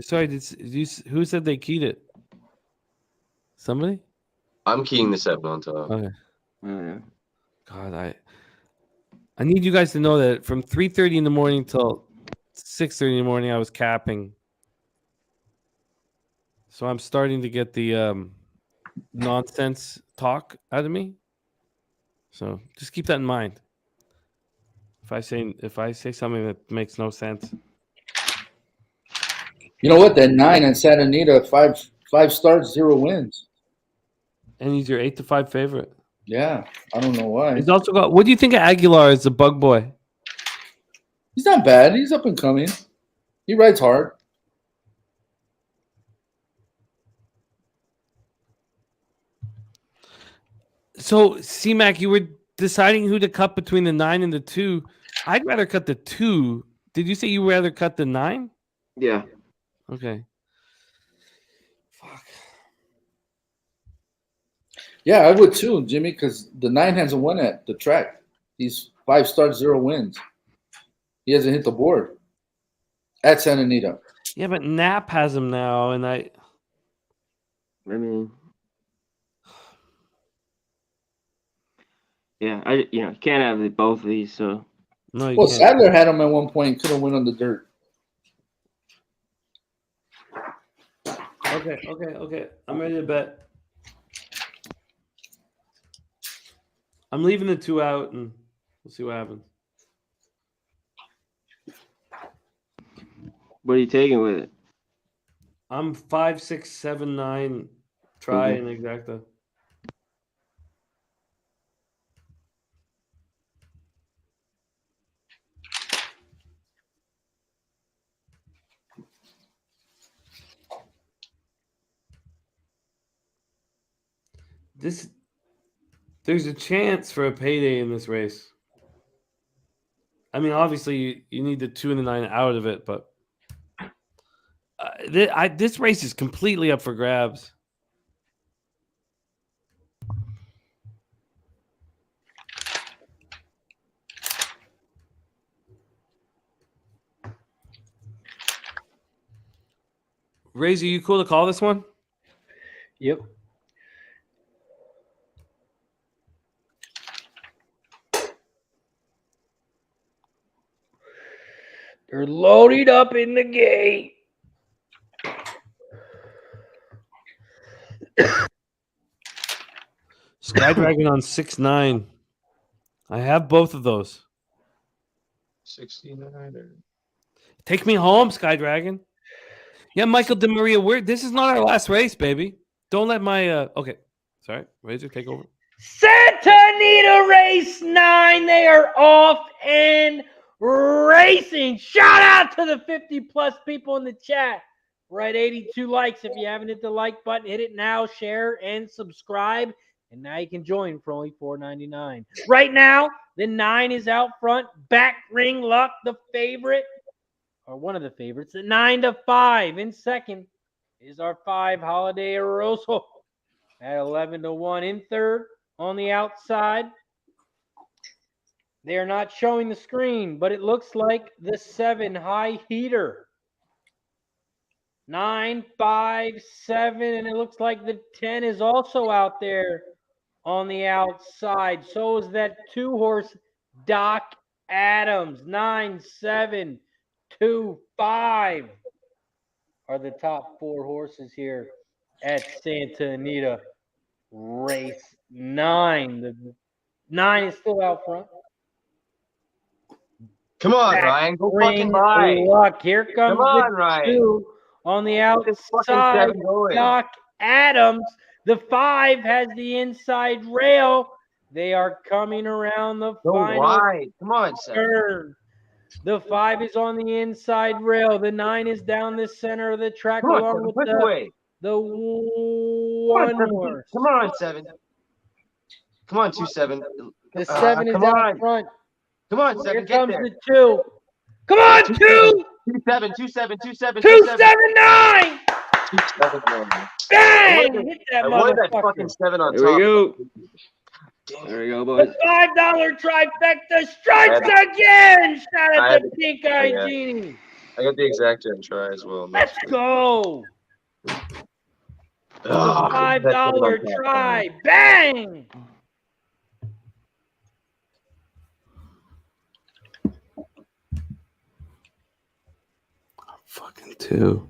Sorry, who said they keyed it? Somebody? I'm keying the 7 on top. Okay. Oh, yeah. God, I need you guys to know that from 3:30 in the morning till 6:30 in the morning, I was capping. So I'm starting to get the nonsense talk out of me. So just keep that in mind. If I say something that makes no sense. You know what? That 9 in Santa Anita, 5 starts, 0 wins. And he's your 8 to 5 favorite. Yeah, I don't know why. He's also got. What do you think of Aguilar as the bug boy? He's not bad. He's up and coming. He rides hard. So, C-Mac, you were deciding who to cut between the 9 and the 2. I'd rather cut the 2. Did you say you would rather cut the 9? Yeah. Okay. Yeah, I would too, Jimmy, because the 9 hasn't won at the track. He's 5 starts, 0 wins. He hasn't hit the board at Santa Anita. Yeah, but Knapp has him now, and I mean, yeah, you can't have both of these. So no, you Well, can't. Sadler had him at one point. Could have went on the dirt. Okay. I'm ready to bet. I'm leaving the 2 out, and we'll see what happens. what are you taking with it? I'm 5, 6, 7, 9. Try and exacta. There's a chance for a payday in this race. I mean, obviously, you need the 2 and the 9 out of it, but this race is completely up for grabs. Razor, you cool to call this one? Yep. They're loaded up in the gate. Sky Dragon on 6-9. I have both of those. 69er. Take me home, Sky Dragon. Yeah, Michael DeMaria, this is not our last race, baby. Don't let my okay. Sorry, Razor, take over. Santa Anita Race 9. They are off and racing. Shout out to the 50+ people in the chat. We're at 82 likes. If you haven't hit the like button, hit it now, share, and subscribe. And now you can join for only $4.99. Right now, the 9 is out front. Back ring luck, the favorite, or one of the favorites. The 9-5 in second is our 5 Holiday Aroso at 11-1 in third. On the outside, they are not showing the screen, but it looks like the 7 High Heater. 9, 5, 7, and it looks like the 10 is also out there on the outside. So is that 2-horse Doc Adams. 9, 7, 2, 5 are the top 4 horses here at Santa Anita Race 9. The 9 is still out front. Come on, Ryan. Go fucking by. Luck. Here comes Come on, the Ryan. 2 on the outside. Doc Adams. The 5 has the inside rail. They are coming around the final wide. Come on, 7. turn. The 5 is on the inside rail. The 9 is down the center of the track Come on, along 7. with Push away. the 1 horse. Come on, 7. Come on, 2-7. The 7 is come out on. front. Come on, 7. Here Get comes there. the 2. Come on, 2! 2-7. 2-7. 2-7. 279! 2-7. Bang! Hit that I wanted that motherfucker. fucking 7 on There top. we go. There we go, boys. The $5 trifecta strikes again. Shout out to Pink Eye Genie. I got the exact end try as well. Let's go. The $5 try. Bang! Fucking 2.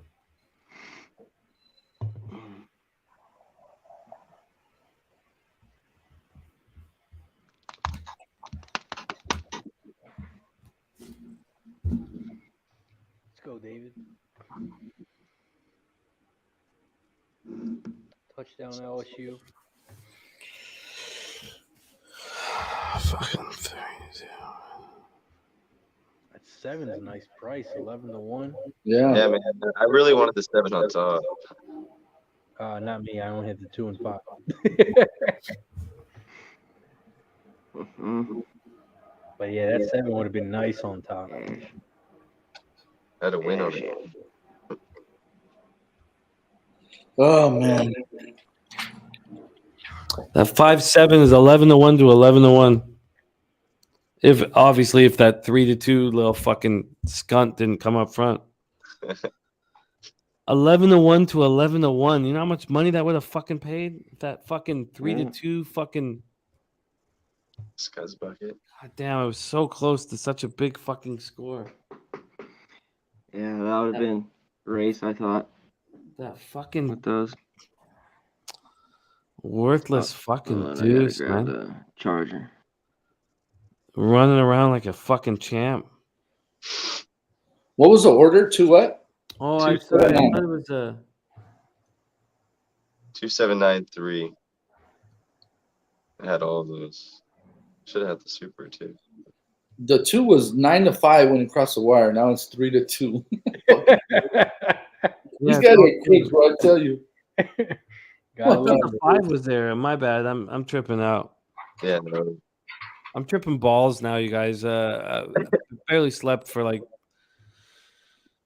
Let's go, David. Touchdown LSU. Fucking 3. That 7 is a nice price. 11-1. Yeah. Yeah, man. I really wanted the 7 on top. Not me. I only had the 2 and 5. But yeah, that 7 would have been nice on top. I had a win on it. Oh man. That 5-7 is 11-1 to 11-1. If that 3-2 little fucking skunt didn't come up front. 11-1 to 11-1. You know how much money that would have fucking paid? If that fucking 3-2 fucking. Scuzz bucket. God damn, it was so close to such a big fucking score. Yeah, that would have been a race, I thought. That fucking with those worthless fucking deuce, man. The charger. Running around like a fucking champ. What was the order? To what? Oh, I thought it was 2793. I had all of those. Should have had the super too. The 2 was 9-5 when it crossed the wire. Now it's 3-2. These guys are quick, bro. I tell you. The 5 was there. My bad. I'm tripping out. Yeah, no. I'm tripping balls now, you guys. I barely slept for like.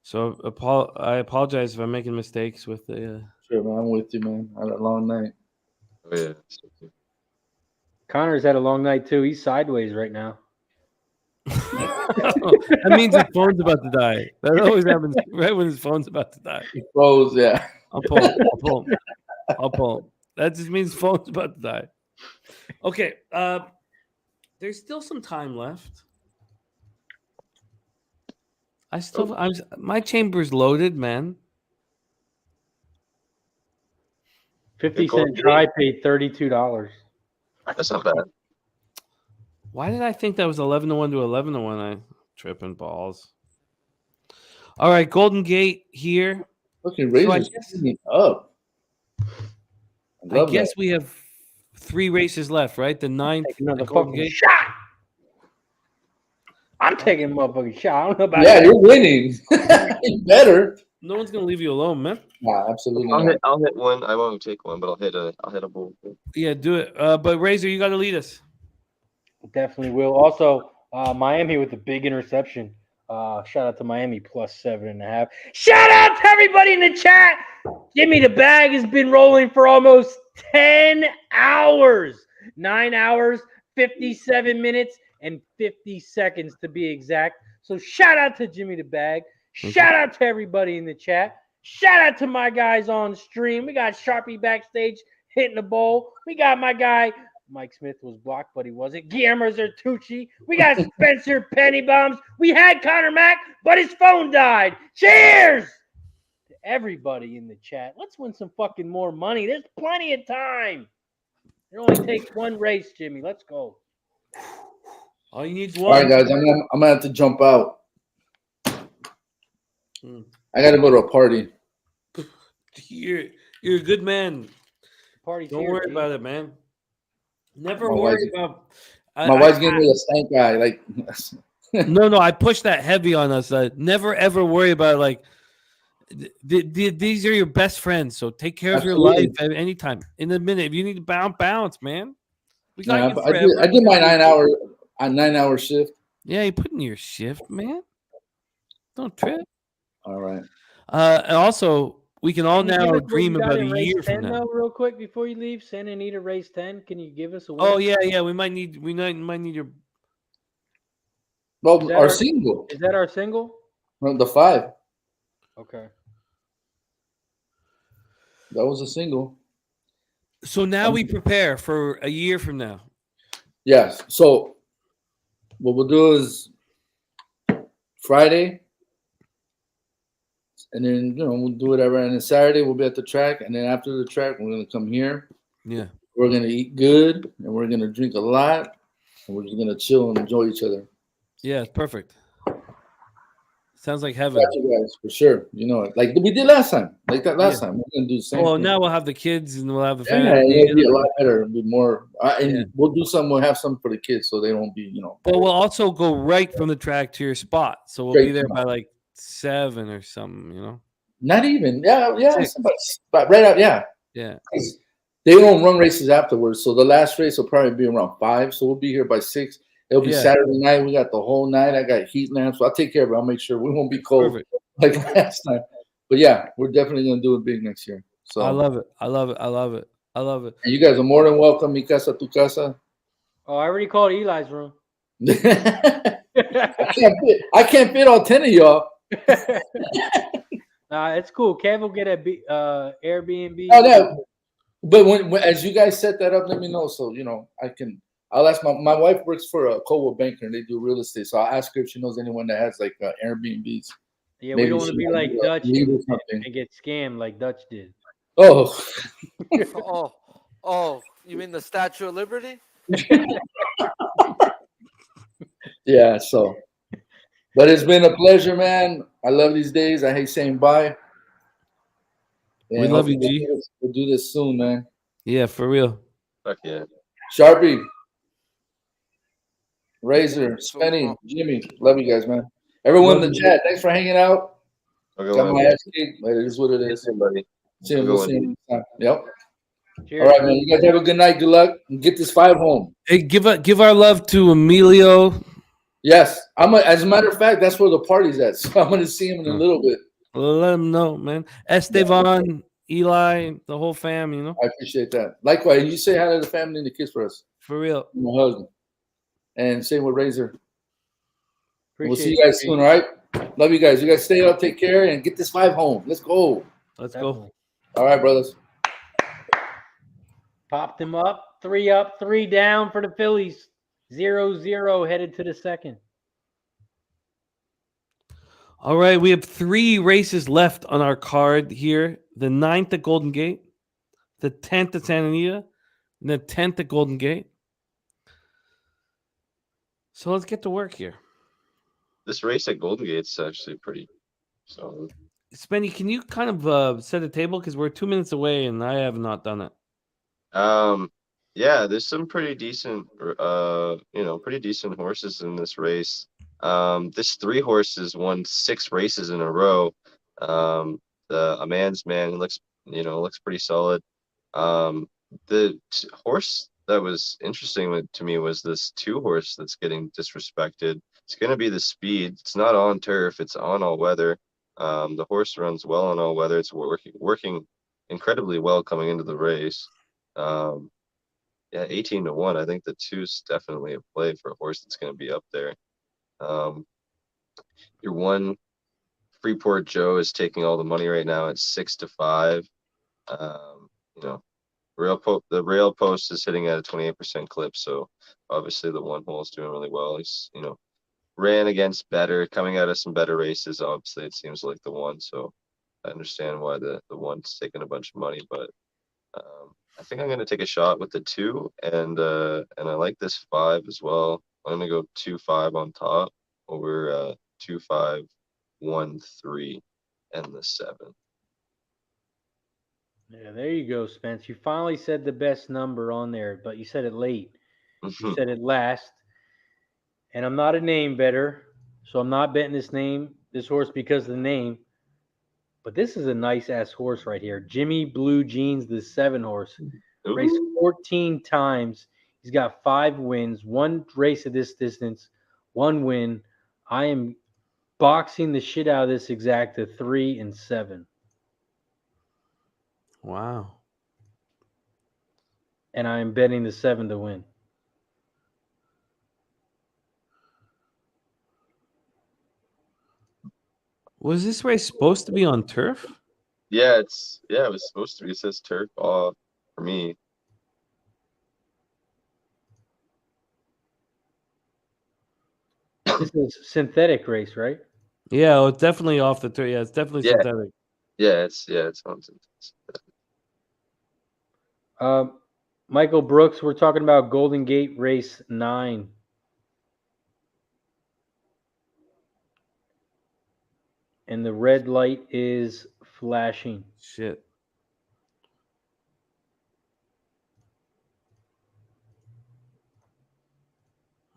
So I apologize if I'm making mistakes with the. Sure, man. I'm with you, man. I had a long night. Oh yeah. Connor's had a long night too. He's sideways right now. That means his phone's about to die. That always happens right when his phone's about to die. He froze, yeah. I'll pull him. That just means his phone's about to die. Okay. There's still some time left. My chamber's loaded, man. 50-cent try paid $32. That's not bad. Why did I think that was 11-1 to 11-1? I tripping balls. All right, Golden Gate here. Okay, So I Razor's guess, up. I guess we have 3 races left, right? The 9th Take another at Golden fucking Gate. shot. I'm taking a motherfucking shot. I don't know about Yeah, that. you're winning. You better. No one's gonna leave you alone, man. Nah, absolutely I'll not. hit one. I won't take one, but I'll hit a bull. Yeah, do it. But Razor, you got to lead us. Definitely will. Also, Miami with the big interception. Shout out to Miami plus 7.5. Shout out to everybody in the chat. Jimmy the Bag has been rolling for almost 10 hours. 9 hours, 57 minutes, and 50 seconds to be exact. So shout out to Jimmy the Bag. Shout out to everybody in the chat. Shout out to my guys on stream. We got Sharpie backstage hitting the bowl. We got my guy, Mike Smith was blocked, but he wasn't. Guillermo Zertucci. We got Spencer Pennybombs. We had Connor Mack, but his phone died. Cheers to everybody in the chat. Let's win some fucking more money. There's plenty of time. It only takes one race, Jimmy. Let's go. All you need is All one. right, guys, I'm gonna have to jump out. I gotta go to a party. You're a good man. Party's Don't here, worry G. about it, man. Never My worry wife- about. My wife's giving me a stank guy. Like, No, I push that heavy on us. Never ever worry about it, like these are your best friends. So take care of your Absolutely. life at any time. In a minute, if you need to bounce, man. We got yeah, you I forever. did my 9-hour shift. Yeah, you put in your shift, man. Don't trip. All right. And also, we can all Can you give now us what dream you got about a in race year from 10 now. though, real quick before you leave? Santa Anita race 10. Can you give us a Oh winner? yeah. We might need your. Well, Is that our single, Is that our single? the 5. Okay. That was a single. So now we prepare for a year from now. Yes. So what we'll do is Friday, and then we'll do whatever. And then Saturday we'll be at the track, and then after the track we're gonna come here. Yeah. We're gonna eat good, and we're gonna drink a lot, and we're just gonna chill and enjoy each other. Yeah, it's perfect. Sounds like heaven. Got you guys for sure. You know it, like we did last time, like that last time. We're gonna do the same. Well, thing. now we'll have the kids and we'll have the Yeah, family. it'll be a lot better. It'll be more, and we'll do some. We'll have some for the kids, so they don't be, But we'll also go right from the track to your spot, so we'll Straight be there from by like 7 or something. Not even, yeah, 6. but right out, yeah. Yeah. They don't run races afterwards, so the last race will probably be around 5. So we'll be here by 6. It'll be Yeah. Saturday night. We got the whole night. I got heat lamps, so I'll take care of it. I'll make sure we won't be cold Perfect. like last time. But yeah, we're definitely gonna do it big next year. So I love it. And you guys are more than welcome. Mi casa, tu casa. Oh, I already called Eli's room. I can't fit all 10 of y'all. Nah, it's cool. Kev will get a Airbnb. Oh, no. But when as you guys set that up, let me know. So I'll ask my wife works for a Coldwell Banker and they do real estate. So I'll ask her if she knows anyone that has like Airbnbs. Yeah, Maybe we don't want to she be might like do a Dutch lead or and something. get scammed like Dutch did. Oh, Oh, you mean the Statue of Liberty? yeah. So, but it's been a pleasure, man. I love these days. I hate saying bye. We love you, G. We'll do this soon, man. Yeah, for real. Fuck yeah. Sharpie, Razor, Spenny, Jimmy, love you guys, man. Everyone in the chat, thanks for hanging out. Got my ass kicked, but it is what it is. Buddy. See you. We'll see you next time. Yep. Cheers. All right, man. You guys have a good night. Good luck. And get this 5 home. Hey, give our love to Emilio. Yes. As a matter of fact, that's where the party's at. So I'm gonna see him in a little bit. Let him know, man. Esteban, Eli, the whole fam, I appreciate that. Likewise, you say hi to the family and the kids for us. For real. My husband. And same with Razor. We'll see Appreciate you guys it. soon, all right? Love you guys. You guys stay up, take care, and get this 5 home. Let's go. Let's go. All right, brothers. Popped him up. 3 up, 3 down for the Phillies. 0-0 headed to the second. All right, we have 3 races left on our card here. The 9th at Golden Gate, the 10th at Santa Anita, and the 10th at Golden Gate. So let's get to work here. This race at Golden Gate's actually pretty solid. Spenny, can you kind of set a table because we're 2 minutes away and I have not done it. Yeah, there's some pretty decent pretty decent horses in this race. This 3 horses won 6 races in a row. A man's man looks pretty solid. Horse that was interesting to me was this 2 horse that's getting disrespected. It's going to be the Speed. It's not on turf. It's on all weather. The horse runs well on all weather. It's working incredibly well coming into the race. Yeah, 18-1. I think the 2's definitely a play for a horse that's going to be up there. Your 1 Freeport Joe is taking all the money right now at 6-5. The rail post is hitting at a 28% clip, so obviously the 1 hole is doing really well. He's ran against better, coming out of some better races. Obviously, it seems like the 1, so I understand why the 1's taking a bunch of money, but I think I'm going to take a shot with the 2, and I like this 5 as well. I'm going to go 2-5 on top over 2-5-1-3 and the 7. Yeah, there you go, Spence. You finally said the best number on there, but you said it late. You said it last. And I'm not a name better, so I'm not betting this horse because of the name. But this is a nice ass horse right here. Jimmy Blue Jeans, the 7 horse. Raced 14 times. He's got 5 wins, 1 race of this distance, 1 win. I am boxing the shit out of this exacta 3 and 7. Wow. And I am betting the 7 to win. Was this race supposed to be on turf? Yeah, it was supposed to be. It says turf for me. This is synthetic race, right? Yeah, well, it's definitely off the turf. Yeah, it's definitely synthetic. Yeah, it's on synthetic. Michael Brooks, we're talking about Golden Gate race 9. And the red light is flashing. Shit.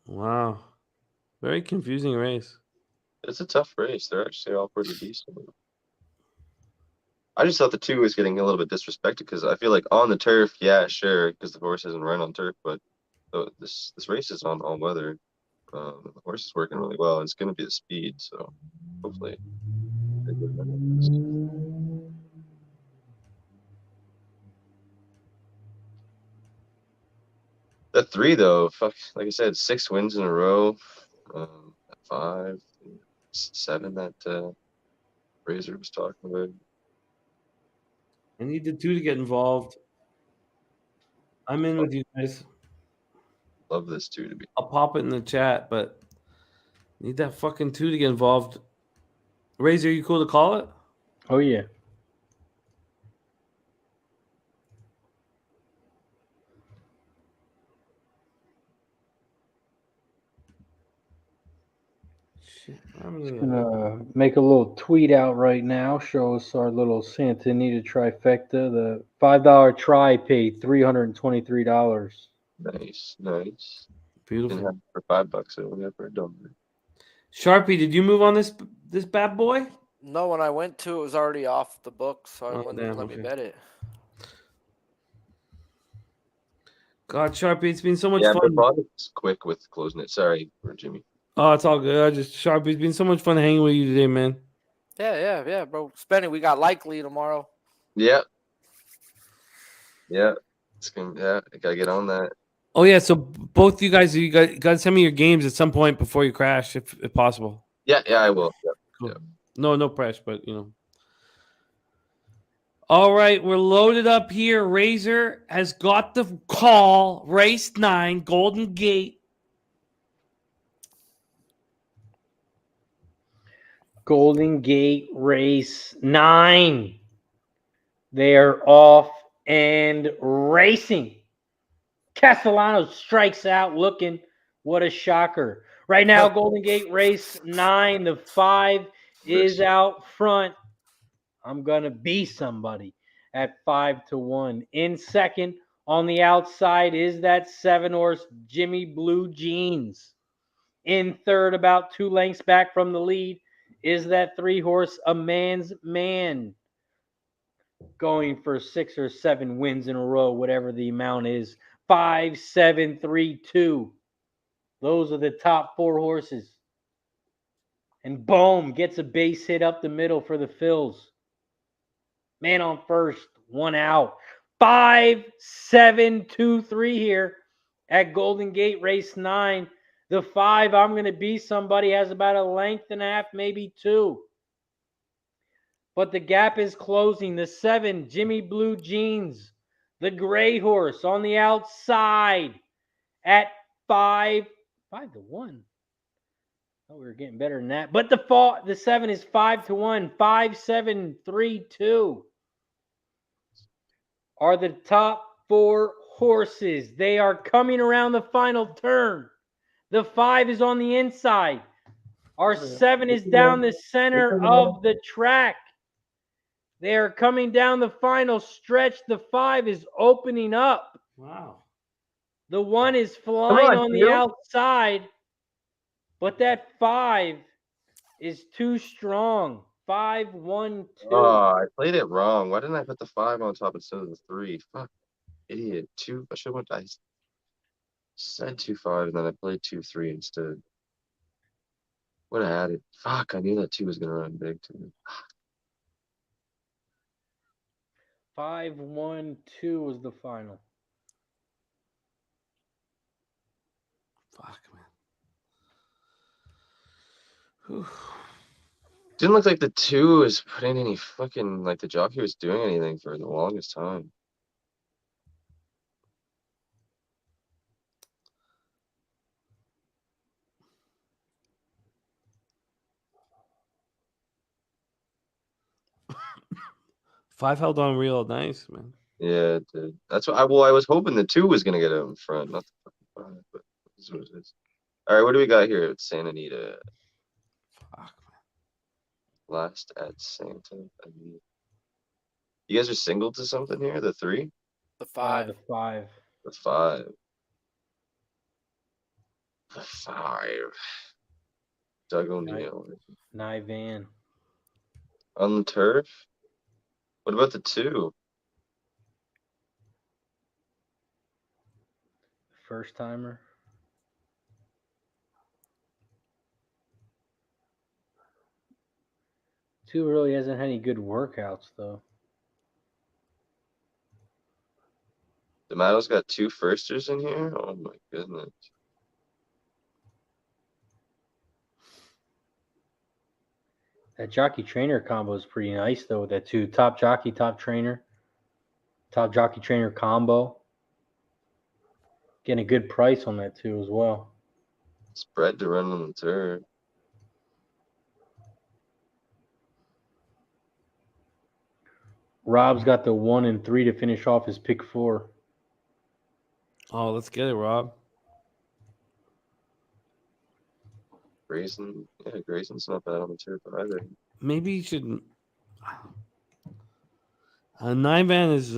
Wow. Very confusing race. It's a tough race. They're actually all pretty decent. I just thought the 2 was getting a little bit disrespected because I feel like on the turf, yeah, sure, because the horse isn't run on turf, but this race is on all weather. The horse is working really well. It's going to be the Speed, so hopefully. The 3 though, like I said, 6 wins in a row. 5, 7 that Razor was talking about. I need the 2 to get involved. I'm in with you guys. Love this 2 to be. I'll pop it in the chat, but need that fucking 2 to get involved. Razor, you cool to call it? Oh, yeah. I'm gonna make a little tweet out right now. Show us our little Santa Anita trifecta. The $5 try paid $323. Nice. Beautiful. For $5, I only have for $1. Sharpie, did you move on this bad boy? No, when I went to, it was already off the book, so I wouldn't damn, let me okay. bet it. God, Sharpie, it's been so much Yeah, fun. but it's quick with closing it. Sorry for Jimmy. Oh, it's all good. Sharpie, it's been so much fun hanging with you today, man. Yeah, bro. Spenny, we got Likely tomorrow. Yeah. It's gonna. I gotta get on that. Oh yeah, so both you guys got to send me your games at some point before you crash, if possible. Yeah, I will. Yeah. Cool. Yeah. No press, but All right, we're loaded up here. Razor has got the call. Race 9, Golden Gate. Golden Gate race 9. They are off and racing. Castellano strikes out looking. What a shocker. Right now, Golden Gate race 9. The 5 is out front. I'm going to be somebody at 5-1. In second, on the outside, is that 7-horse Jimmy Blue Jeans. In third, about 2 lengths back from the lead, is that 3-horse A Man's Man. Going for 6 or 7 wins in a row, whatever the amount is. 5, 7, 3, 2. Those are the top 4 horses. And boom, gets a base hit up the middle for the fills. Man on first, 1 out. 5, 7, 2, 3 here at Golden Gate race 9. The 5, I'm going to be somebody, has about a length and a half, maybe 2. But the gap is closing. The 7, Jimmy Blue Jeans, the gray horse on the outside at 5-1. Oh, we were getting better than that. But the 7 is 5-1. 5, 7, 3, 2 are the top 4 horses. They are coming around the final turn. The 5 is on the inside. Our 7 is down the center of the track. They are coming down the final stretch. The 5 is opening up. Wow. The 1 is flying Come on, on the Hugh. outside, but that 5 is too strong. 5, 1, 2. Oh, I played it wrong. Why didn't I put the 5 on top instead of the 3? Fuck, idiot. 2. I should have went. I said 2-5 and then I played 2-3 instead. Would have had it. Fuck, I knew that 2 was gonna run big too. 5, 1, 2 was the final. Fuck, man. Didn't look like the 2 was putting any fucking, like, the jockey was doing anything for the longest time. Five held on real nice, man. Yeah, it did. That's what I was hoping the 2 was gonna get out in front, not the fucking 5, but this is what it is. All right, what do we got here at Santa Anita? Fuck, Last at Santa Anita. You guys are single to something here? The 3? The 5. The 5. The 5. The 5. Doug O'Neill. Van. On the turf? What about the 2? First timer. Two really hasn't had any good workouts though. D'Amato's got 2 firsters in here? Oh my goodness. That jockey trainer combo is pretty nice though with that 2. Top jockey, top trainer. Top jockey trainer combo. Getting a good price on that too as well. Spread to run on the turf. Rob's got the 1 and 3 to finish off his pick 4. Oh, let's get it, Rob. Grayson, yeah, Grayson's not bad on the turf either. Maybe you should. 9 van is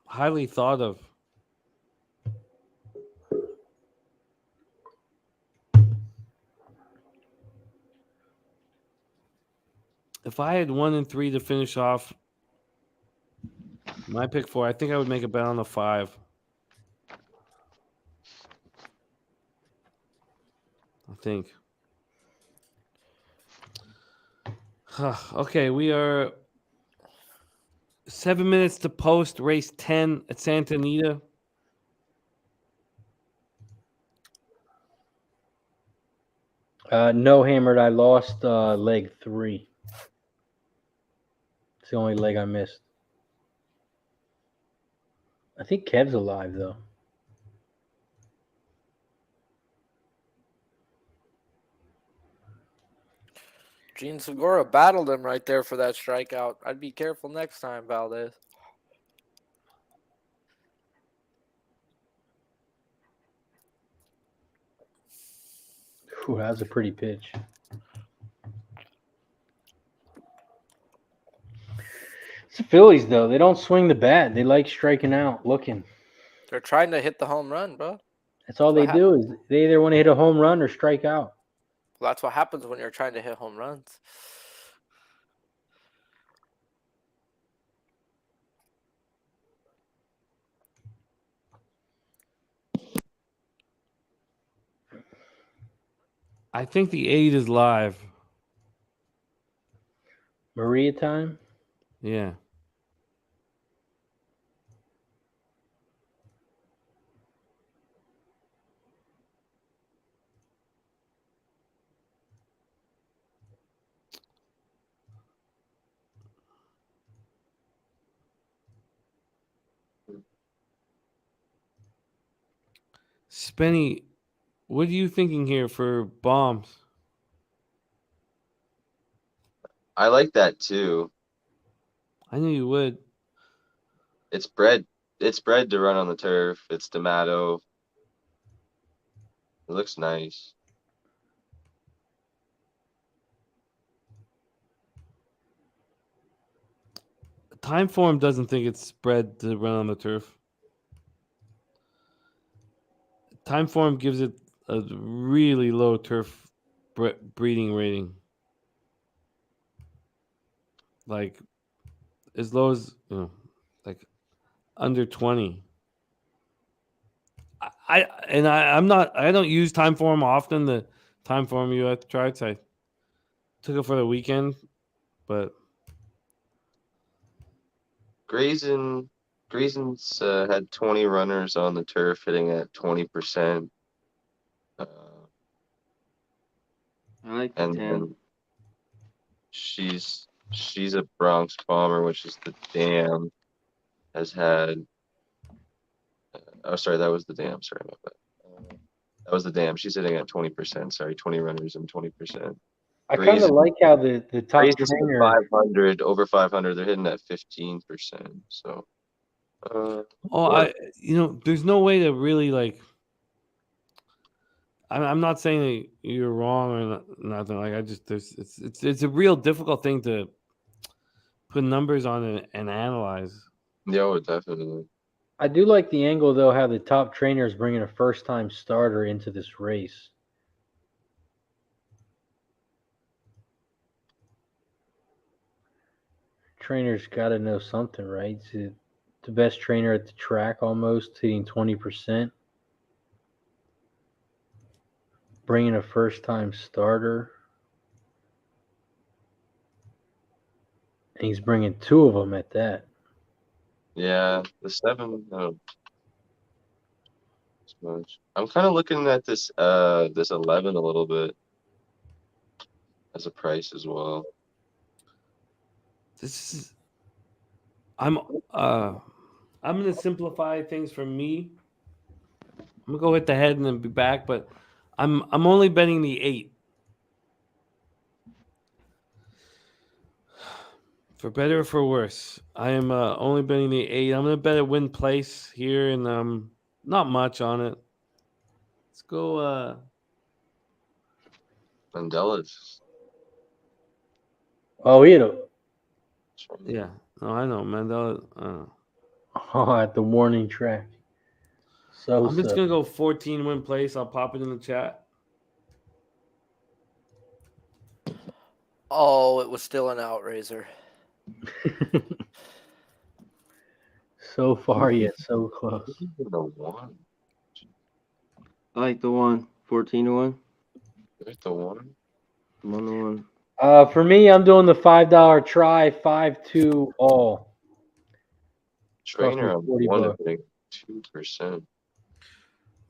highly thought of. If I had 1 and 3 to finish off my pick 4, I think I would make a bet on the 5. I think. Okay, we are 7 minutes to post race 10 at Santa Anita. No hammered. I lost leg 3. It's the only leg I missed. I think Kev's alive though. Gene Segura battled him right there for that strikeout. I'd be careful next time, Valdez. Ooh, that was a pretty pitch. It's the Phillies, though. They don't swing the bat. They like striking out, looking. They're trying to hit the home run, bro. That's all they do is they either want to hit a home run or strike out. Well, that's what happens when you're trying to hit home runs. I think the 8 is live. Maria time? Yeah. Spenny, what are you thinking here for bombs? I like that too. I knew you would. It's bred to run on the turf. It's D'Amato. It looks nice. Timeform doesn't think it's spread to run on the turf. Timeform gives it a really low turf breeding rating. Like as low as, like under 20. I don't use Timeform often. The Timeform you have to try. So I took it for the weekend, but Grayson's had 20 runners on the turf, hitting at 20%. I like the And 10. then she's a Bronx Bomber, which is the Dam, has had. Oh, sorry, that was the Dam. Sorry about that. That was the Dam. She's hitting at 20%. Sorry, 20 runners and 20%. I kind of like how the top Grayson's at trainer. 500, over 500. They're hitting at 15%. So. there's no way to really like. I'm not saying that you're wrong or nothing. Like it's a real difficult thing to put numbers on and analyze. Yeah, definitely. I do like the angle, though, how the top trainer is bringing a first-time starter into this race. Trainer's got to know something, right? He's the best trainer at the track, almost hitting 20%. Bringing a first-time starter. And he's bringing 2 of them at that. Yeah, the 7. Much. I'm kind of looking at this 11 a little bit as a price as well. I'm gonna simplify things for me. I'm gonna go hit the head and then be back, but I'm only betting the 8. For better or for worse, I am only betting the 8. I'm gonna bet a win place here, and not much on it. Let's go. Mandela's. Oh, he had a. Yeah, no, I know Mandela. Oh, at the warning track. I'm just gonna go 14 win place. I'll pop it in the chat. Oh, it was still an outraiser. So far, yet so close. The 1. I like the 1. 14-1. There's the 1. 1-1. For me, I'm doing the $5 try, 5-2 all. Trainer on 1 $40. hitting 2%.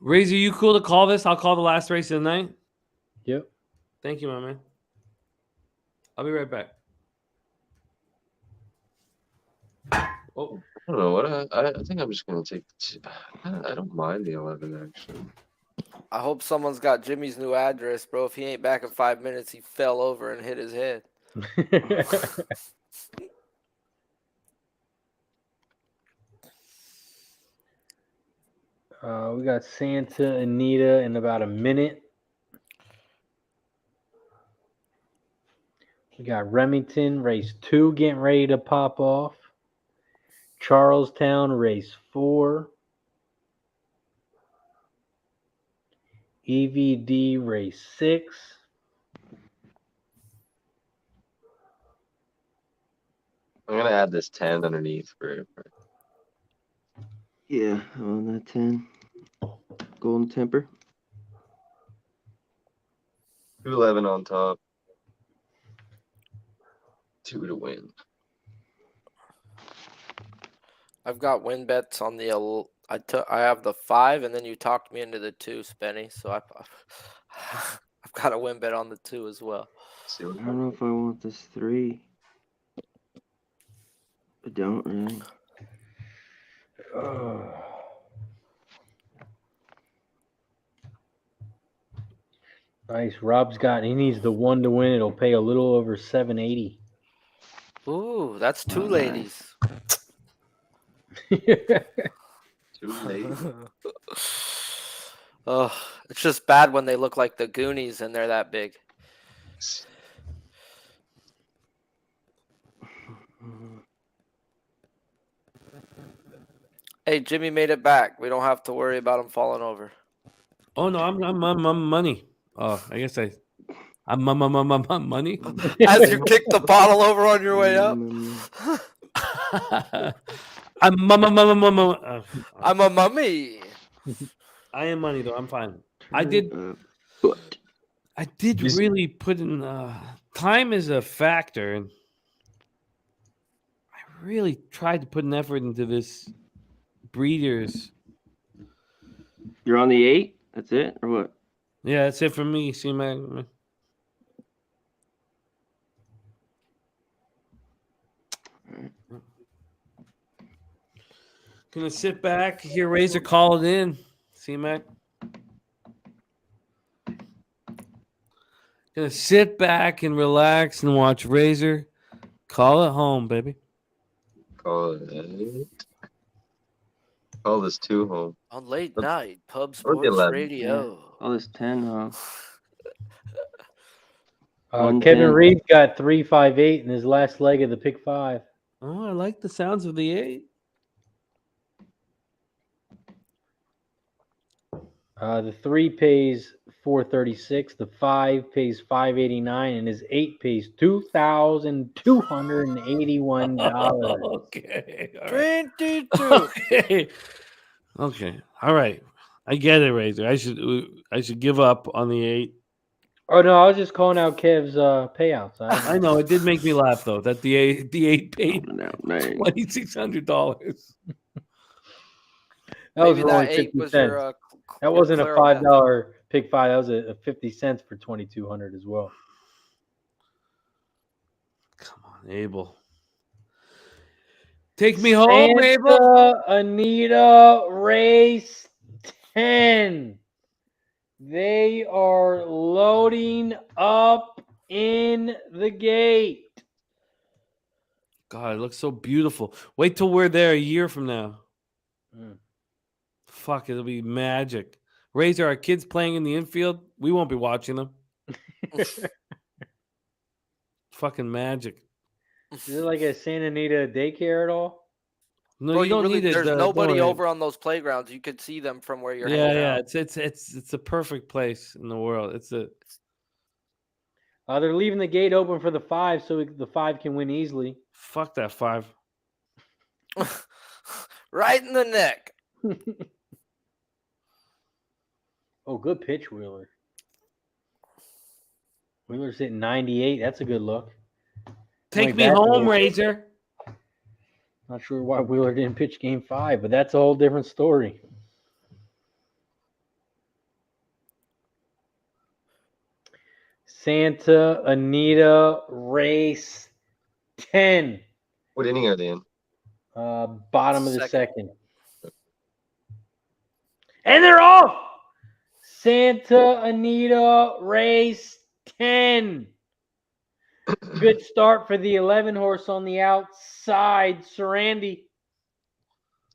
Razor, you cool to call this? I'll call the last race of the night. Yep. Thank you, my man. I'll be right back. Oh, I don't know what I think I'm just gonna take. I don't mind the 11 actually. I hope someone's got Jimmy's new address, bro. If he ain't back in 5 minutes, he fell over and hit his head. We got Santa Anita in about a minute. We got Remington, race 2, getting ready to pop off. Charlestown, race 4. EVD, race 6. I'm gonna add this 10 underneath for Yeah, on that 10. Golden Temper. 211 on top. 2 to win. I've got win bets on the. I have the 5, and then you talked me into the 2, Spenny. So I've got a win bet on the 2 as well. I don't know if I want this 3. I don't really. Nice. Rob's got. He needs the 1 to win. It'll pay a little over $780. Ooh, that's 2 ladies. 2 ladies. Oh, it's just bad when they look like the Goonies and they're that big. Hey, Jimmy made it back. We don't have to worry about him falling over. Oh no, I'm money. Oh, I guess I'm money. As you kick the bottle over on your way up. I'm I'm a mummy. I am money though. I'm fine. I did really put in time is a factor, and I really tried to put an effort into this breeders. You're on the 8? That's it, or what? Yeah, that's it for me. See, man. Gonna sit back, hear Razor call it in. See, Mac. Gonna sit back and relax and watch Razor call it home, baby. Call it. Call this 2 home. On late night, Pub Or the Sports 11. Radio. Oh, this 10, huh? Kevin 10. Reed got 358 in his last leg of the pick 5. Oh, I like the sounds of the 8. The 3 pays $436. The 5 pays $589, and his 8 pays $2,281. Okay. All right. 22. Okay. Okay. All right. I get it, Razor. I should give up on the 8. Oh no, I was just calling out Kev's payouts. I know it did make me laugh though that the 8 paid $2,600. That was Maybe only that 8 50 was cents. your. That wasn't a Claro $5 pick 5. That was a 50 cents for 2,200 as well. Come on, Abel. Take me home, Abel. Anita, race 10. They are loading up in the gate. God, it looks so beautiful. Wait till we're there a year from now. Fuck, it'll be magic. Razor, our kids playing in the infield, we won't be watching them. Fucking magic. Is it like a Santa Anita daycare at all? No, Bro, you don't need it. There's don't nobody worry. over on those playgrounds. You could see them from where you're hanging Yeah. out. It's a perfect place in the world. They're leaving the gate open for the 5, so the 5 can win easily. Fuck that 5. Right in the neck. Oh, good pitch, Wheeler. Wheeler's hitting 98. That's a good look. Take me home, Razor. Not sure why Wheeler didn't pitch game 5, but that's a whole different story. Santa Anita, race 10. What inning are they in? Bottom of the second. And they're off! Santa Anita, race 10. Good start for the 11 horse on the outside, Sarandi.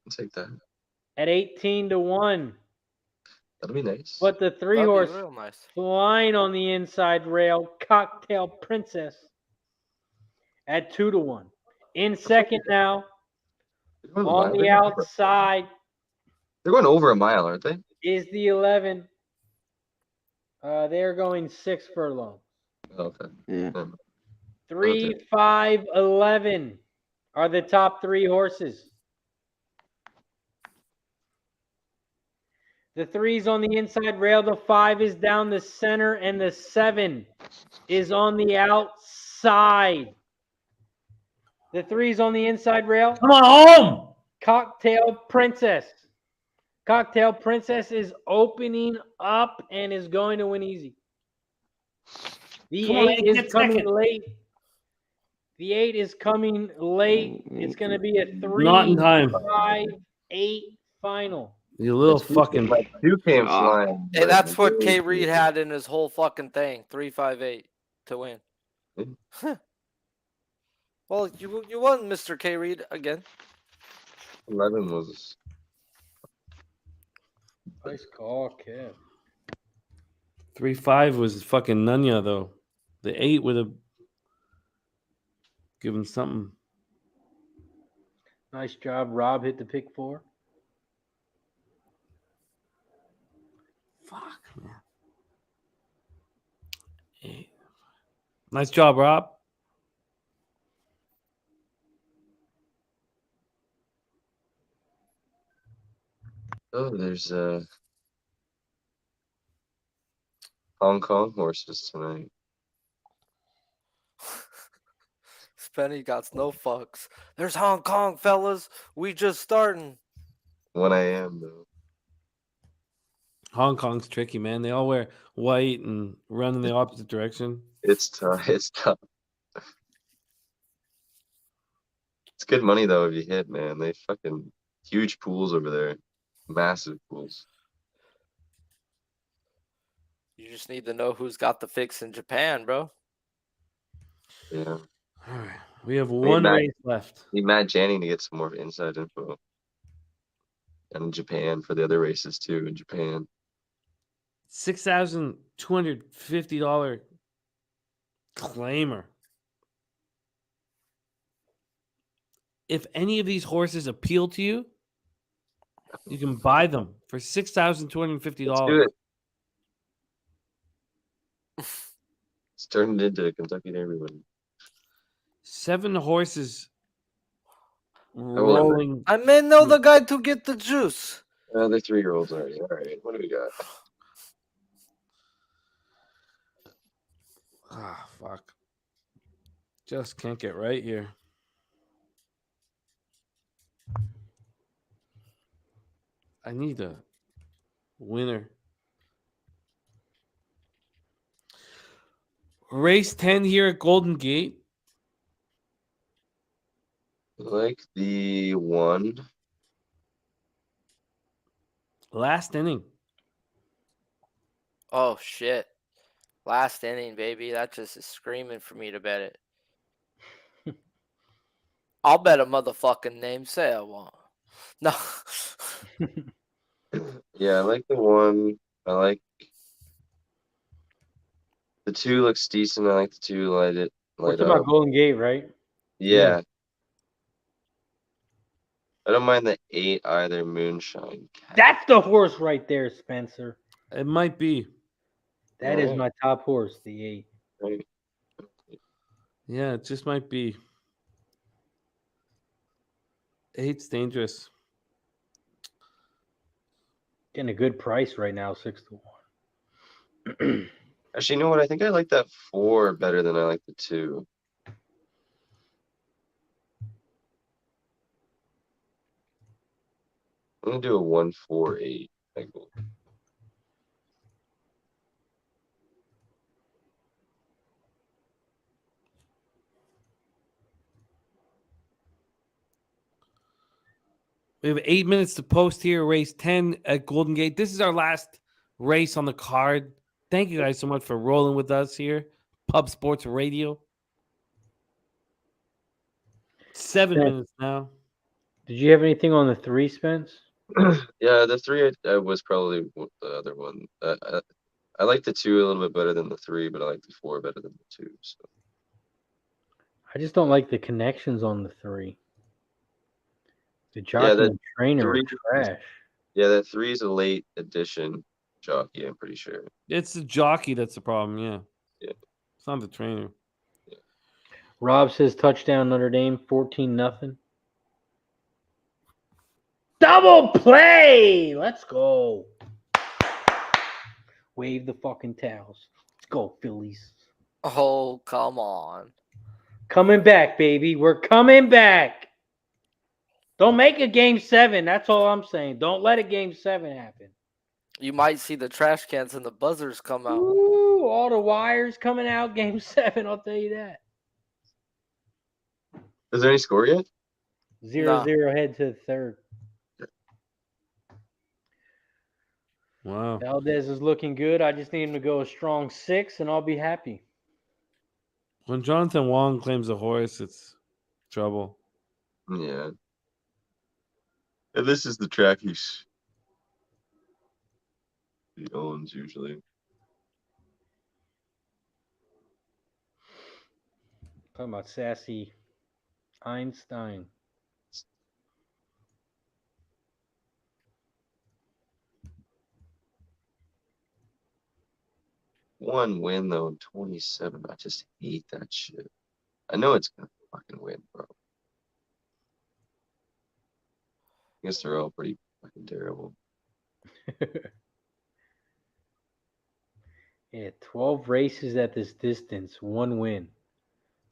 I'll take that. At 18 to 1. That'll be nice. But the 3 That'd be horse real nice. flying on the inside rail, Cocktail Princess. at 2-1. In second now, going on the mile. outside They're going over a mile, aren't they? is the 11. They're going 6 furlongs. Okay. Yeah. 3, 5, 11 are the top 3 horses. The 3's on the inside rail. The 5 is down the center, and the 7 is on the outside. The 3's on the inside rail. Come on home. Cocktail Princess. Cocktail Princess is opening up and is going to win easy. The Come on, 8 get is coming second. late. The 8 is coming late. It's going to be a 3, Not in time. 5, 8 final. You little fucking. You came flying. Hey, that's what K. Reed had in his whole fucking thing. 358 to win. Well, you won, Mr. K. Reed, again. 11 was. Nice call, Kev. 3-5 was fucking Nunya though. The 8 would have given something. Nice job. Rob hit the pick 4. Fuck, man. 8. Nice job, Rob. Oh, there's Hong Kong horses tonight. Spenny got no fucks. There's Hong Kong, fellas. We just starting. 1 a.m. though. Hong Kong's tricky, man. They all wear white and run in the opposite direction. It's tough. It's tough. It's good money though if you hit, man. They fucking huge pools over there, massive pools. You just need to know who's got the fix in Japan, bro. Yeah. All right. We have one race left. Need Matt Janning to get some more inside info. And in Japan for the other races too. In Japan. $6,250 claimer. If any of these horses appeal to you, you can buy them for $6,250. Let's do it. It's turned into a Kentucky Derby win. 7 horses rolling. I may know the guy to get the juice. They're 3-year-olds already. All right, what do we got? Ah, fuck. Just can't get right here. I need a winner. Race 10 here at Golden Gate. Like the 1. Last inning. Oh, shit. Last inning, baby. That just is screaming for me to bet it. I'll bet a motherfucking name. Say I won't. No. Yeah, I like the 1. I like the 2 looks decent. I like the 2 light What's about up. Golden Gate, right? Yeah. I don't mind the 8 either. Moonshine. That's the horse right there, Spencer. It might be. That is my top horse, the 8. Right. Yeah, it just might be. 8's dangerous. Getting a good price right now, 6-1. Actually, you know what? I think I like that 4 better than I like the 2. I'm gonna do a 1-4-8. We have 8 minutes to post here. Race 10 at Golden Gate. This is our last race on the card. Thank you guys so much for rolling with us here. Pub Sports Radio. 7 minutes now. Did you have anything on the 3, Spence? Yeah, the 3 was probably the other one. I like the 2 a little bit better than the 3, but I like the 4 better than the 2. So I I just don't like the connections on the 3. The jockey Yeah, that and trainer are 3. trash. Yeah, that 3 is a late addition jockey. I'm pretty sure. It's the jockey that's the problem. Yeah. Yeah. It's not the trainer. Rob says touchdown Notre Dame, 14-0. Double play! Let's go. Wave the fucking towels. Let's go, Phillies. Oh, come on. Coming back, baby. We're coming back. Don't make a game 7. That's all I'm saying. Don't let a game 7 happen. You might see the trash cans and the buzzers come out. Ooh, all the wires coming out game 7. I'll tell you that. Is there any score yet? 0-0 head to the 3rd. Wow. Valdez is looking good. I just need him to go a strong 6, and I'll be happy. When Jonathan Wong claims a horse, it's trouble. Yeah. And this is the track he owns usually. Talking about sassy Einstein. One win though in 27. I just hate that shit. I know it's gonna fucking win, bro. I guess they're all pretty fucking terrible. Yeah, 12 races at this distance, 1 win.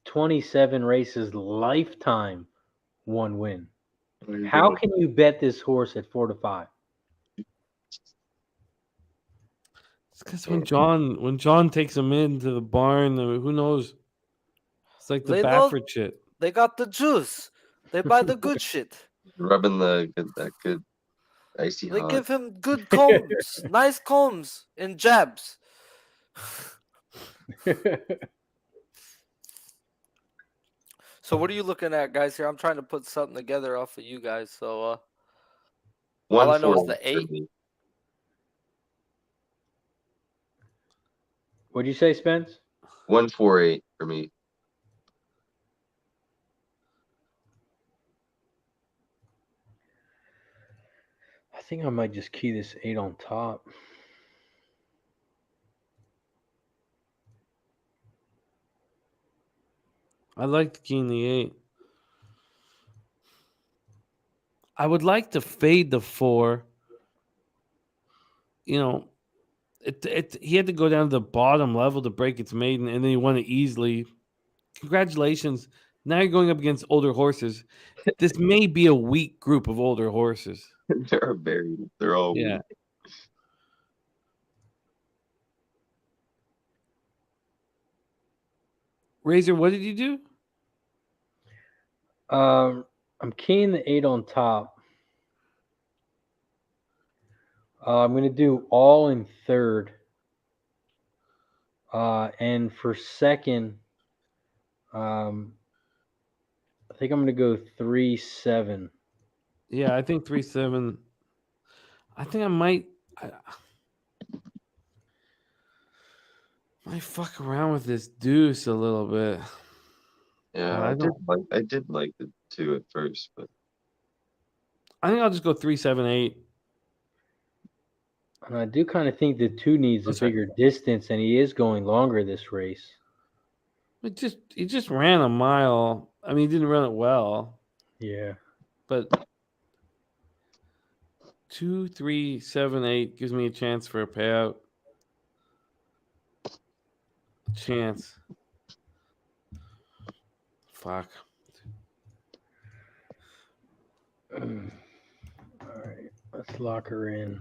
27 races lifetime, 1 win. How can you bet this horse at 4-5? It's because when John takes him into the barn, who knows? It's like the They know Baffert shit. they got the juice. They buy the good shit. Rubbing that good icy They hot. give him good combs, nice combs and jabs. So what are you looking at, guys? Here, I'm trying to put something together off of you guys. So all I know is the 8. What'd you say, Spence? 148 for me. I think I might just key this 8 on top. I like the King the 8. I would like to fade the 4. You know, he had to go down to the bottom level to break its maiden, and then he won it easily. Congratulations. Now you're going up against older horses. This may be a weak group of older horses. They're buried. They're all Yeah. weak. Razor, what did you do? I'm keying the 8 on top. I'm going to do all in 3rd. And for 2nd, I think I'm going to go 3-7. Yeah, I think 3-7. I think I might fuck around with this deuce a little bit. Yeah, I did like the 2 at first, but I think I'll just go 3-7-8. And I do kind of think the 2 needs a bigger distance, and he is going longer this race. He just ran a mile. I mean, he didn't run it well. Yeah. But 2, 3, 7, 8 gives me a chance for a payout. Chance. Fuck. All right, let's lock her in.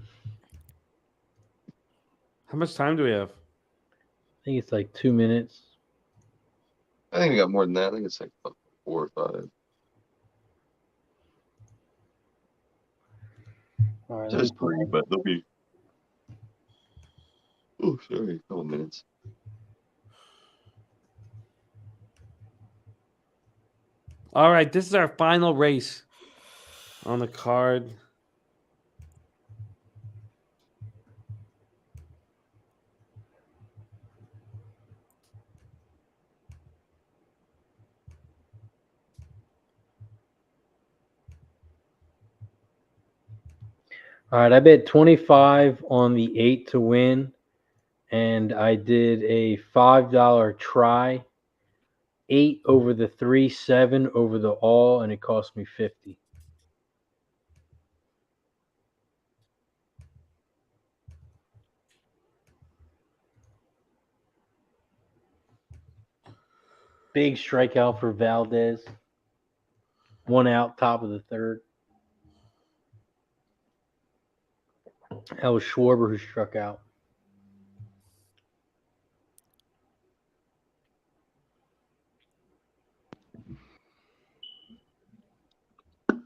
How much time do we have? I think it's like 2 minutes. I think we got more than that. I think it's like 4 or 5. All right, Just 3, but they'll be. Oh, sorry, a couple minutes. All right, this is our final race on the card. All right, I bet 25 on the 8 to win, and I did a $5 try, 8 over the 3, 7 over the all, and it cost me 50. Big strikeout for Valdez. 1 out, top of the 3rd. That was Schwarber who struck out. What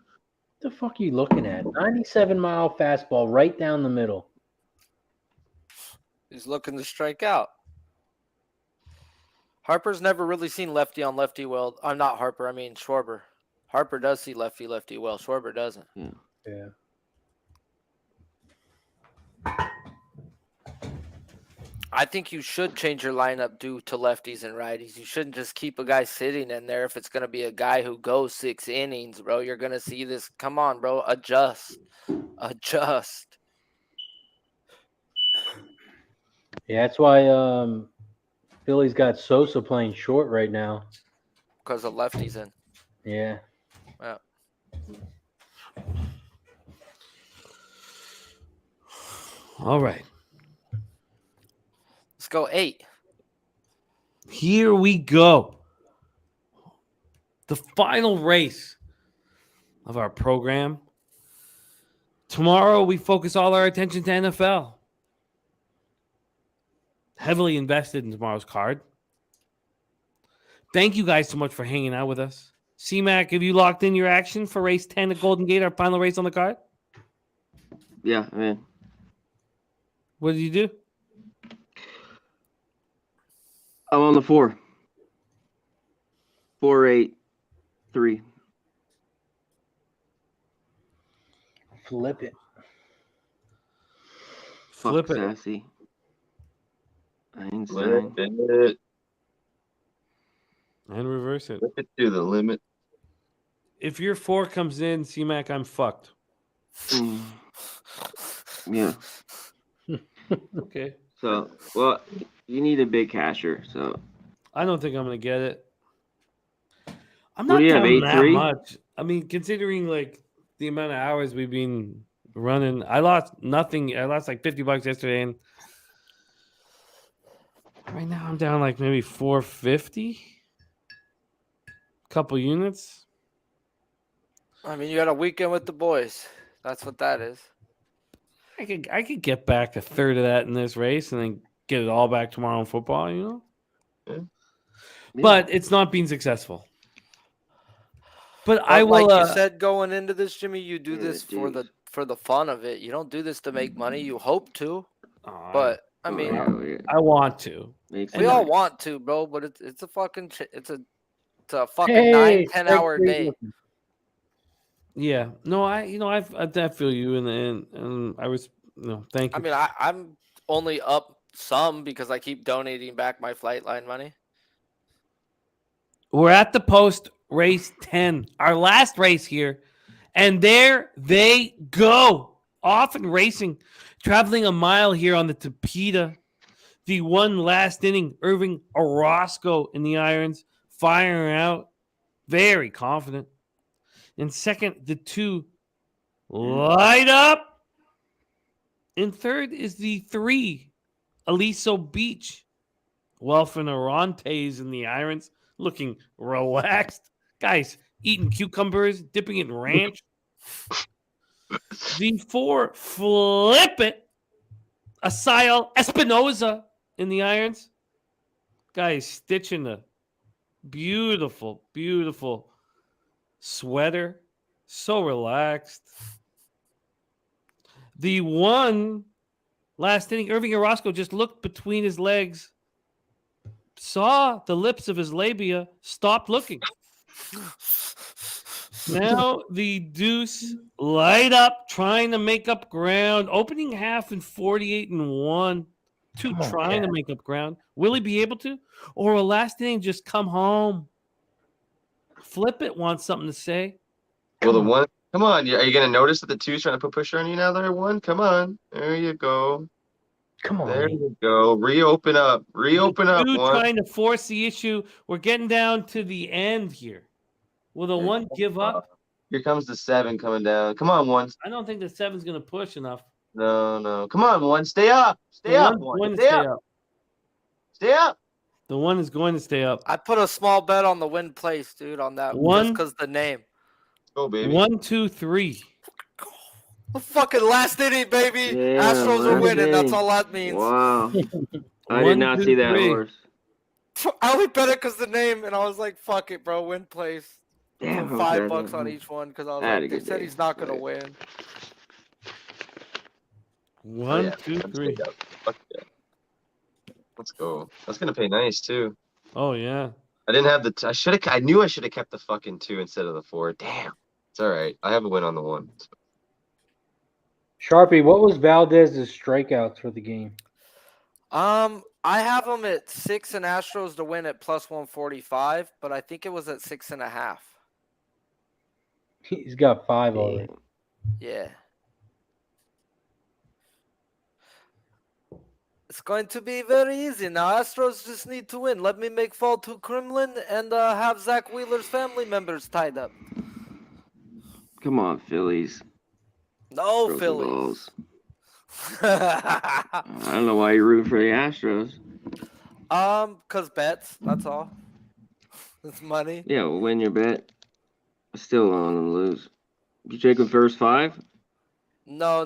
the fuck are you looking at? 97-mile fastball right down the middle. He's looking to strike out. Harper's never really seen lefty on lefty well. I'm not Harper. I mean Schwarber. Harper does see lefty well. Schwarber doesn't. Yeah. I think you should change your lineup due to lefties and righties. You shouldn't just keep a guy sitting in there if it's going to be a guy who goes 6 innings, bro. You're going to see this. Come on, bro. Adjust. Yeah, that's why Philly's got Sosa playing short right now. Because of lefties in. Yeah. Yeah. All right. Let's go 8. Here we go. The final race of our program. Tomorrow, we focus all our attention to NFL. Heavily invested in tomorrow's card. Thank you guys so much for hanging out with us. C-Mac, have you locked in your action for race 10 at Golden Gate, our final race on the card? Yeah, man. What did you do? I'm on the 4. 4, 8, 3. Flip it. Flip it. Sassy. Einstein. Flip it. And reverse it. Flip it to the limit. If your 4 comes in, C-Mac, I'm fucked. Yeah. Okay. So, well, you need a big casher. So I don't think I'm going to get it. I'm What not do you have, down that 8-3? much. I mean, considering like the amount of hours we've been running, I lost nothing. I lost like $50 yesterday, and right now I'm down like maybe 450. Couple units. I mean, you got a weekend with the boys. That's what that is. I could get back a third of that in this race and then get it all back tomorrow in football, you know? Yeah. But it's not being successful. But I Like will you said going into this, Jimmy, you do this for the fun of it. You don't do this to make money. You hope to. But I mean, I want to. we all want to, bro, but it's a fucking it's a fucking Hey, 9-10 hour day. Yeah. No, I feel you and I was thank you. I mean, I'm only up some because I keep donating back my flight line money. We're at the post race 10, our last race here. And there they go. Off and racing, traveling a mile here on the Tapeta. The one last inning, Irving Orozco in the irons, firing out, very confident. In second, the 2 light up. In third is the 3, Aliso Beach. Welfin Arantes in the irons, looking relaxed. Guys, eating cucumbers, dipping it in ranch. The 4, flip it. Asael Espinoza in the irons. Guys, stitching the beautiful, beautiful sweater. So relaxed. The 1 last inning, Irving Orozco just looked between his legs, saw the lips of his labia, stopped looking. Now the deuce light up, trying to make up ground. Opening half in 48-1. 2 trying to make up ground. Will he be able to? Or will last inning just come home? Flip it wants something to say. Well, the one Come on. Are you going to notice that the 2's trying to put pressure on you now? There, 1. Come on. There you go. Come on. There you go. Reopen up. Reopen up. 2 1. trying to force the issue. We're getting down to the end here. Will the 1 give up? Here comes the 7 coming down. Come on, 1. I don't think the 7's going to push enough. No. Come on, 1. Stay up. Stay The up. 1's 1. going to Stay stay up. up. Stay up. The 1 is going to stay up. I put a small bet on the win place, dude, on that 1 just because the name. Go, baby. 1, 2, 3. The fucking last inning, baby. Yeah, Astros are last winning. That's inning. all that means. Wow. I 1, did not 2, see that 3. horse. I only bet it because the name, and I was like, "Fuck it, bro, win place." Damn, Put okay, $5 on each one because I was I had like, a they good said day. he's not gonna win. 1, 2, 3. Fuck yeah. Let's go. That's gonna pay nice too. Oh yeah. I didn't have the. I knew I should have kept the fucking 2 instead of the 4. Damn. It's all right. I have a win on the 1. Sharpie, what was Valdez's strikeouts for the game? I have them at 6 and Astros to win at plus 145, but I think it was at 6.5. He's got 5 already. Yeah. It's going to be very easy now. Astros just need to win. Let me make fall to Kremlin and have Zach Wheeler's family members tied up. Come on, Phillies. No, Throw some Phillies. balls. I don't know why you're rooting for the Astros. Cause bets. That's all. It's money. Yeah, we'll win your bet. I still want them to lose. You take the first 5? No.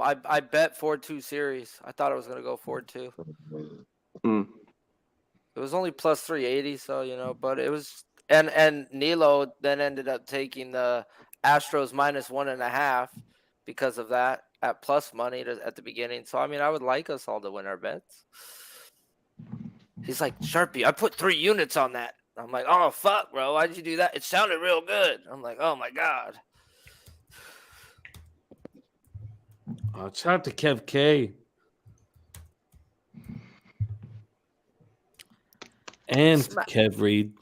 I bet 4-2 series. I thought I was gonna go 4-2. It was only plus 380, so but it was and Nilo then ended up taking the Astros minus 1.5 because of that at plus money at the beginning. So I mean, I would like us all to win our bets. He's like, Sharpie, I put 3 units on that. I'm like, oh fuck, bro, why'd you do that? It sounded real good. I'm like, oh my god. Shout out to Kev K. And Kev Reed.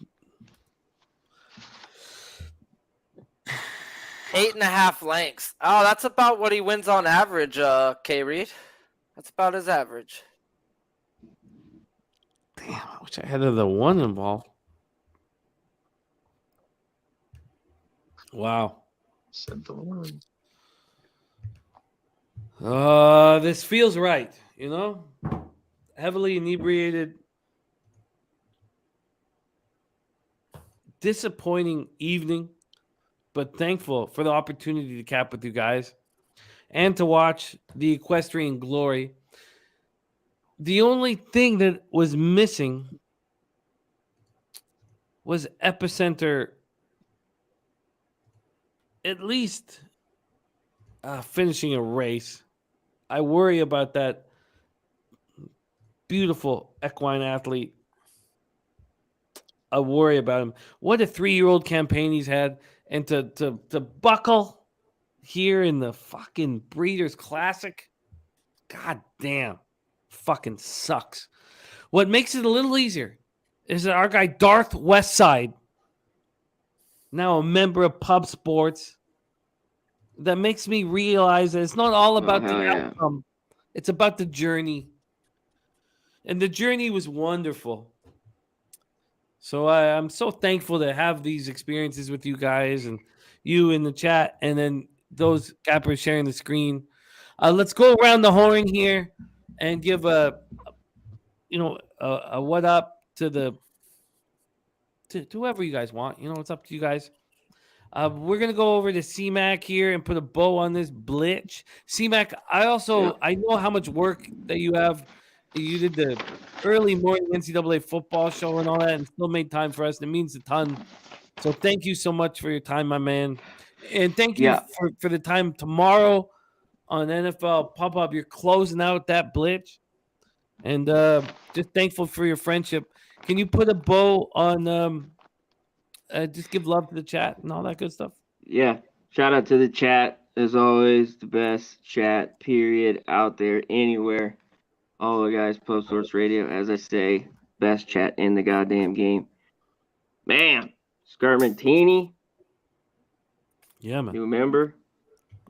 8.5 lengths. Oh, that's about what he wins on average, K Reed. That's about his average. Damn, I wish I had the 1 involved. Wow. Said the 1. This feels right, heavily inebriated, disappointing evening, but thankful for the opportunity to cap with you guys and to watch the equestrian glory. The only thing that was missing was Epicenter at least finishing a race. I worry about that beautiful equine athlete. I worry about him. What a 3-year-old campaign he's had. And to buckle here in the fucking Breeders' Classic. God damn. Fucking sucks. What makes it a little easier is that our guy Darth Westside, now a member of Pub Sports, that makes me realize that it's not all about the outcome. It's about the journey. And the journey was wonderful. So I'm so thankful to have these experiences with you guys and you in the chat and then those gappers sharing the screen. Let's go around the horn here and give a what up to whoever you guys want. It's up to you guys. We're going to go over to C-Mac here and put a bow on this blitz. C-Mac, I know how much work that you have. You did the early morning NCAA football show and all that and still made time for us. It means a ton. So thank you so much for your time, my man. And thank you for the time tomorrow on NFL Pop-Up. You're closing out that blitz. And just thankful for your friendship. Can you put a bow on just give love to the chat and all that good stuff? Yeah. Shout out to the chat. As always, the best chat, period, out there, anywhere. All the guys, Pub Sports Radio, as I say, best chat in the goddamn game. Man, Scarmentini. Yeah, man. New member.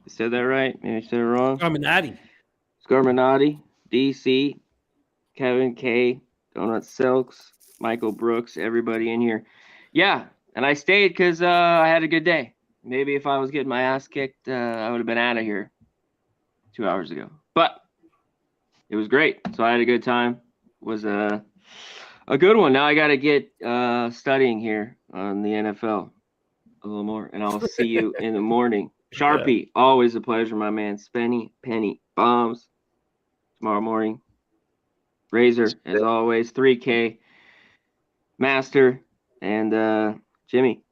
I said that right? Maybe I said it wrong. Scarminati, DC, Kevin K, Donut Silks, Michael Brooks, everybody in here. Yeah, and I stayed because I had a good day. Maybe if I was getting my ass kicked, I would have been out of here 2 hours ago. But it was great. So I had a good time. It was a good one. Now I got to get studying here on the NFL a little more, and I'll see you in the morning. Sharpie, always a pleasure, my man. Penny, Bombs, tomorrow morning. Razor, as always. 3K, Master, and Jimmy.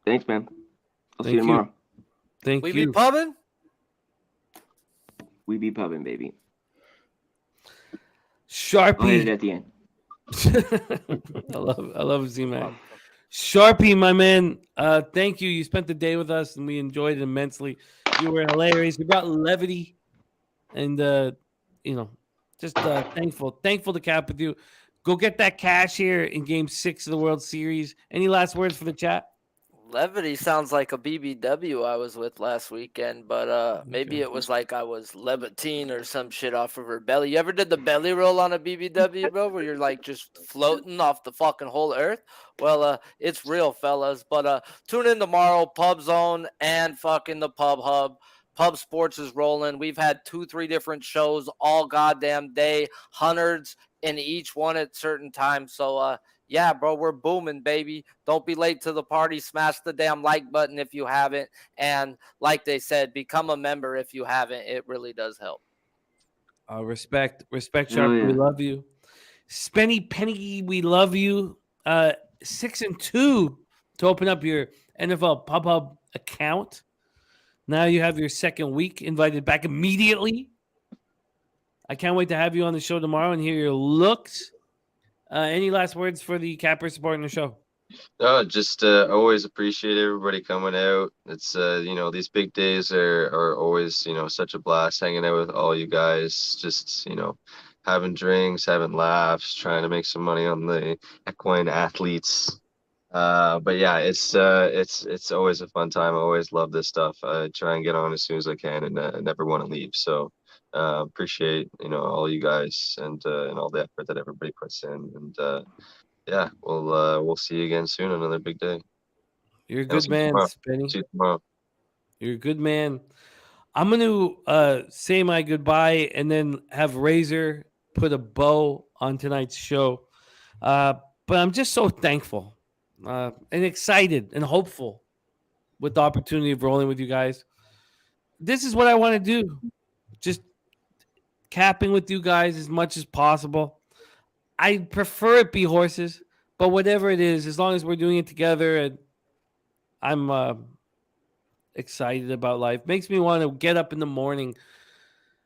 Thanks, man. I'll see you tomorrow. Thank We you. be pubbing? We be pubbing, baby. Sharpie. I'll hit it at the end. I love Z-Man. Sharpie, my man. Thank you. You spent the day with us, and we enjoyed it immensely. You were hilarious. You brought levity, and just thankful to cap with you. Go get that cash here in Game 6 of the World Series. Any last words for the chat? Levity sounds like a BBW I was with last weekend, but maybe it was like I was levitating or some shit off of her belly. You ever did the belly roll on a BBW, bro, where you're like just floating off the fucking whole earth? Well, it's real, fellas. But tune in tomorrow, Pub Zone and fucking the Pub Hub. Pub Sports is rolling. We've had 2-3 different shows all goddamn day, hundreds in each one at certain times. So, yeah, bro, we're booming, baby. Don't be late to the party. Smash the damn like button if you haven't. And like they said, become a member if you haven't. It really does help. Respect, Sharpie. yeah. We love you. Spenny Penny, we love you. 6-2 to open up your NFL Pub Hub account. Now you have your second week invited back immediately. I can't wait to have you on the show tomorrow and hear your looks. Any last words for the cappers supporting the show? No, just always appreciate everybody coming out. It's these big days are always such a blast hanging out with all you guys. Just having drinks, having laughs, trying to make some money on the equine athletes. But yeah, it's always a fun time. I always love this stuff. I try and get on as soon as I can and never want to leave. So appreciate all you guys and all the effort that everybody puts in. And yeah, we'll see you again soon. Another big day. You're a good man, Spenny. See you tomorrow. You're a good man. I'm going to say my goodbye and then have Razor put a bow on tonight's show. But I'm just so thankful and excited and hopeful with the opportunity of rolling with you guys. This is what I want to do. Just capping with you guys as much as possible. I prefer it be horses, but whatever it is, as long as we're doing it together, and I'm excited about life. Makes me want to get up in the morning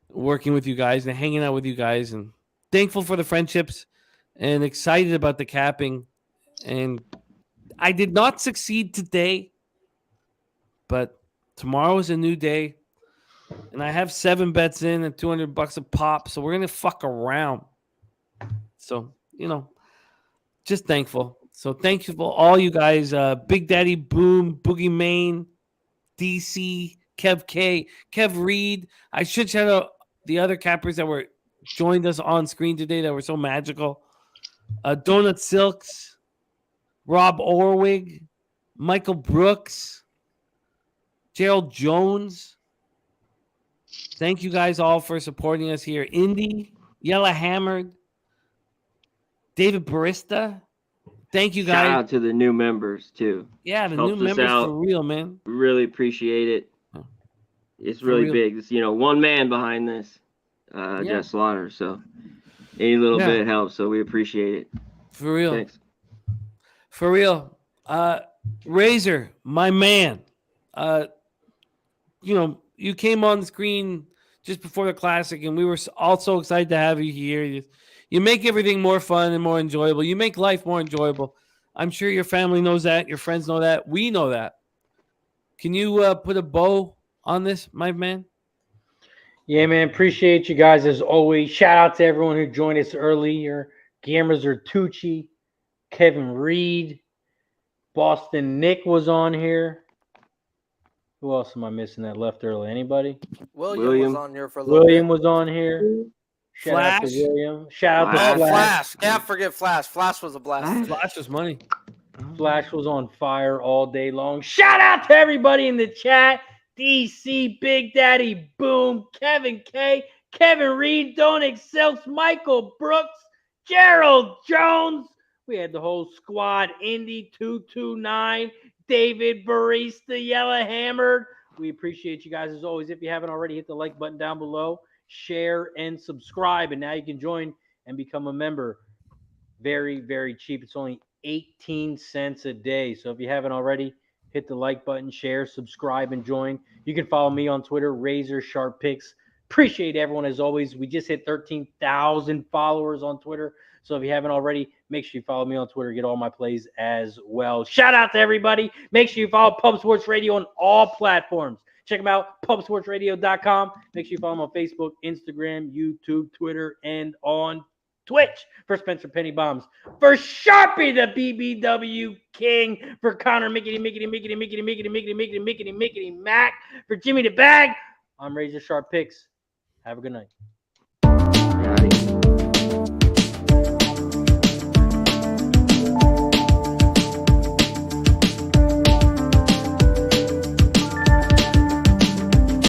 working with you guys and hanging out with you guys, and thankful for the friendships and excited about the capping. And I did not succeed today, but tomorrow is a new day. And I have 7 bets in at $200 a pop, so we're going to fuck around. So, just thankful. So thank you for all you guys. Big Daddy Boom, Boogie Main, DC, Kev K, Kev Reed. I should shout out the other cappers that were joined us on screen today that were so magical. Donut Silks, Rob Orwig, Michael Brooks, Gerald Jones. Thank you guys all for supporting us here. Indy, Yella Hammered, David Barista. Thank you guys. Shout out to the new members too. Yeah, the Helps new us members out. for real, man. Really appreciate it. It's For really real. big. It's one man behind this, Jeff Slaughter. So any little bit helps. So we appreciate it. For real. Thanks. For real. Razor, my man. You came on the screen just before the Classic, and we were all so excited to have you here. You make everything more fun and more enjoyable. You make life more enjoyable. I'm sure your family knows that. Your friends know that. We know that. Can you put a bow on this, my man? Yeah, man. Appreciate you guys as always. Shout out to everyone who joined us earlier. Guillermo Zertucci, Kevin Reed, Boston Nick was on here. Who else am I missing that left early? Anybody? William was on here for a little William bit. was on here. Shout out to Flash. William. Shout out to Oh, Flash. Flash. Can't forget Flash. Flash was a blast. Flash was money. Flash was on fire all day long. Shout out to everybody in the chat. DC, Big Daddy, Boom, Kevin K, Kevin Reed, Don't Excelsior, Michael Brooks, Gerald Jones. We had the whole squad. Indy 229, David Barista, Yellow Hammered. We appreciate you guys as always. If you haven't already, hit the like button down below, share and subscribe. And now you can join and become a member. Very, very cheap. It's only 18 cents a day. So if you haven't already, hit the like button, share, subscribe, and join. You can follow me on Twitter, Razor Sharp Picks. Appreciate everyone as always. We just hit 13,000 followers on Twitter. So if you haven't already, make sure you follow me on Twitter. Get all my plays as well. Shout out to everybody. Make sure you follow Pub Sports Radio on all platforms. Check them out, pubsportsradio.com. Make sure you follow them on Facebook, Instagram, YouTube, Twitter, and on Twitch. For Spencer Penny Bombs, for Sharpie the BBW King, for Connor Mickety Mac, for Jimmy the Bag, I'm Razor Sharp Picks. Have a good night.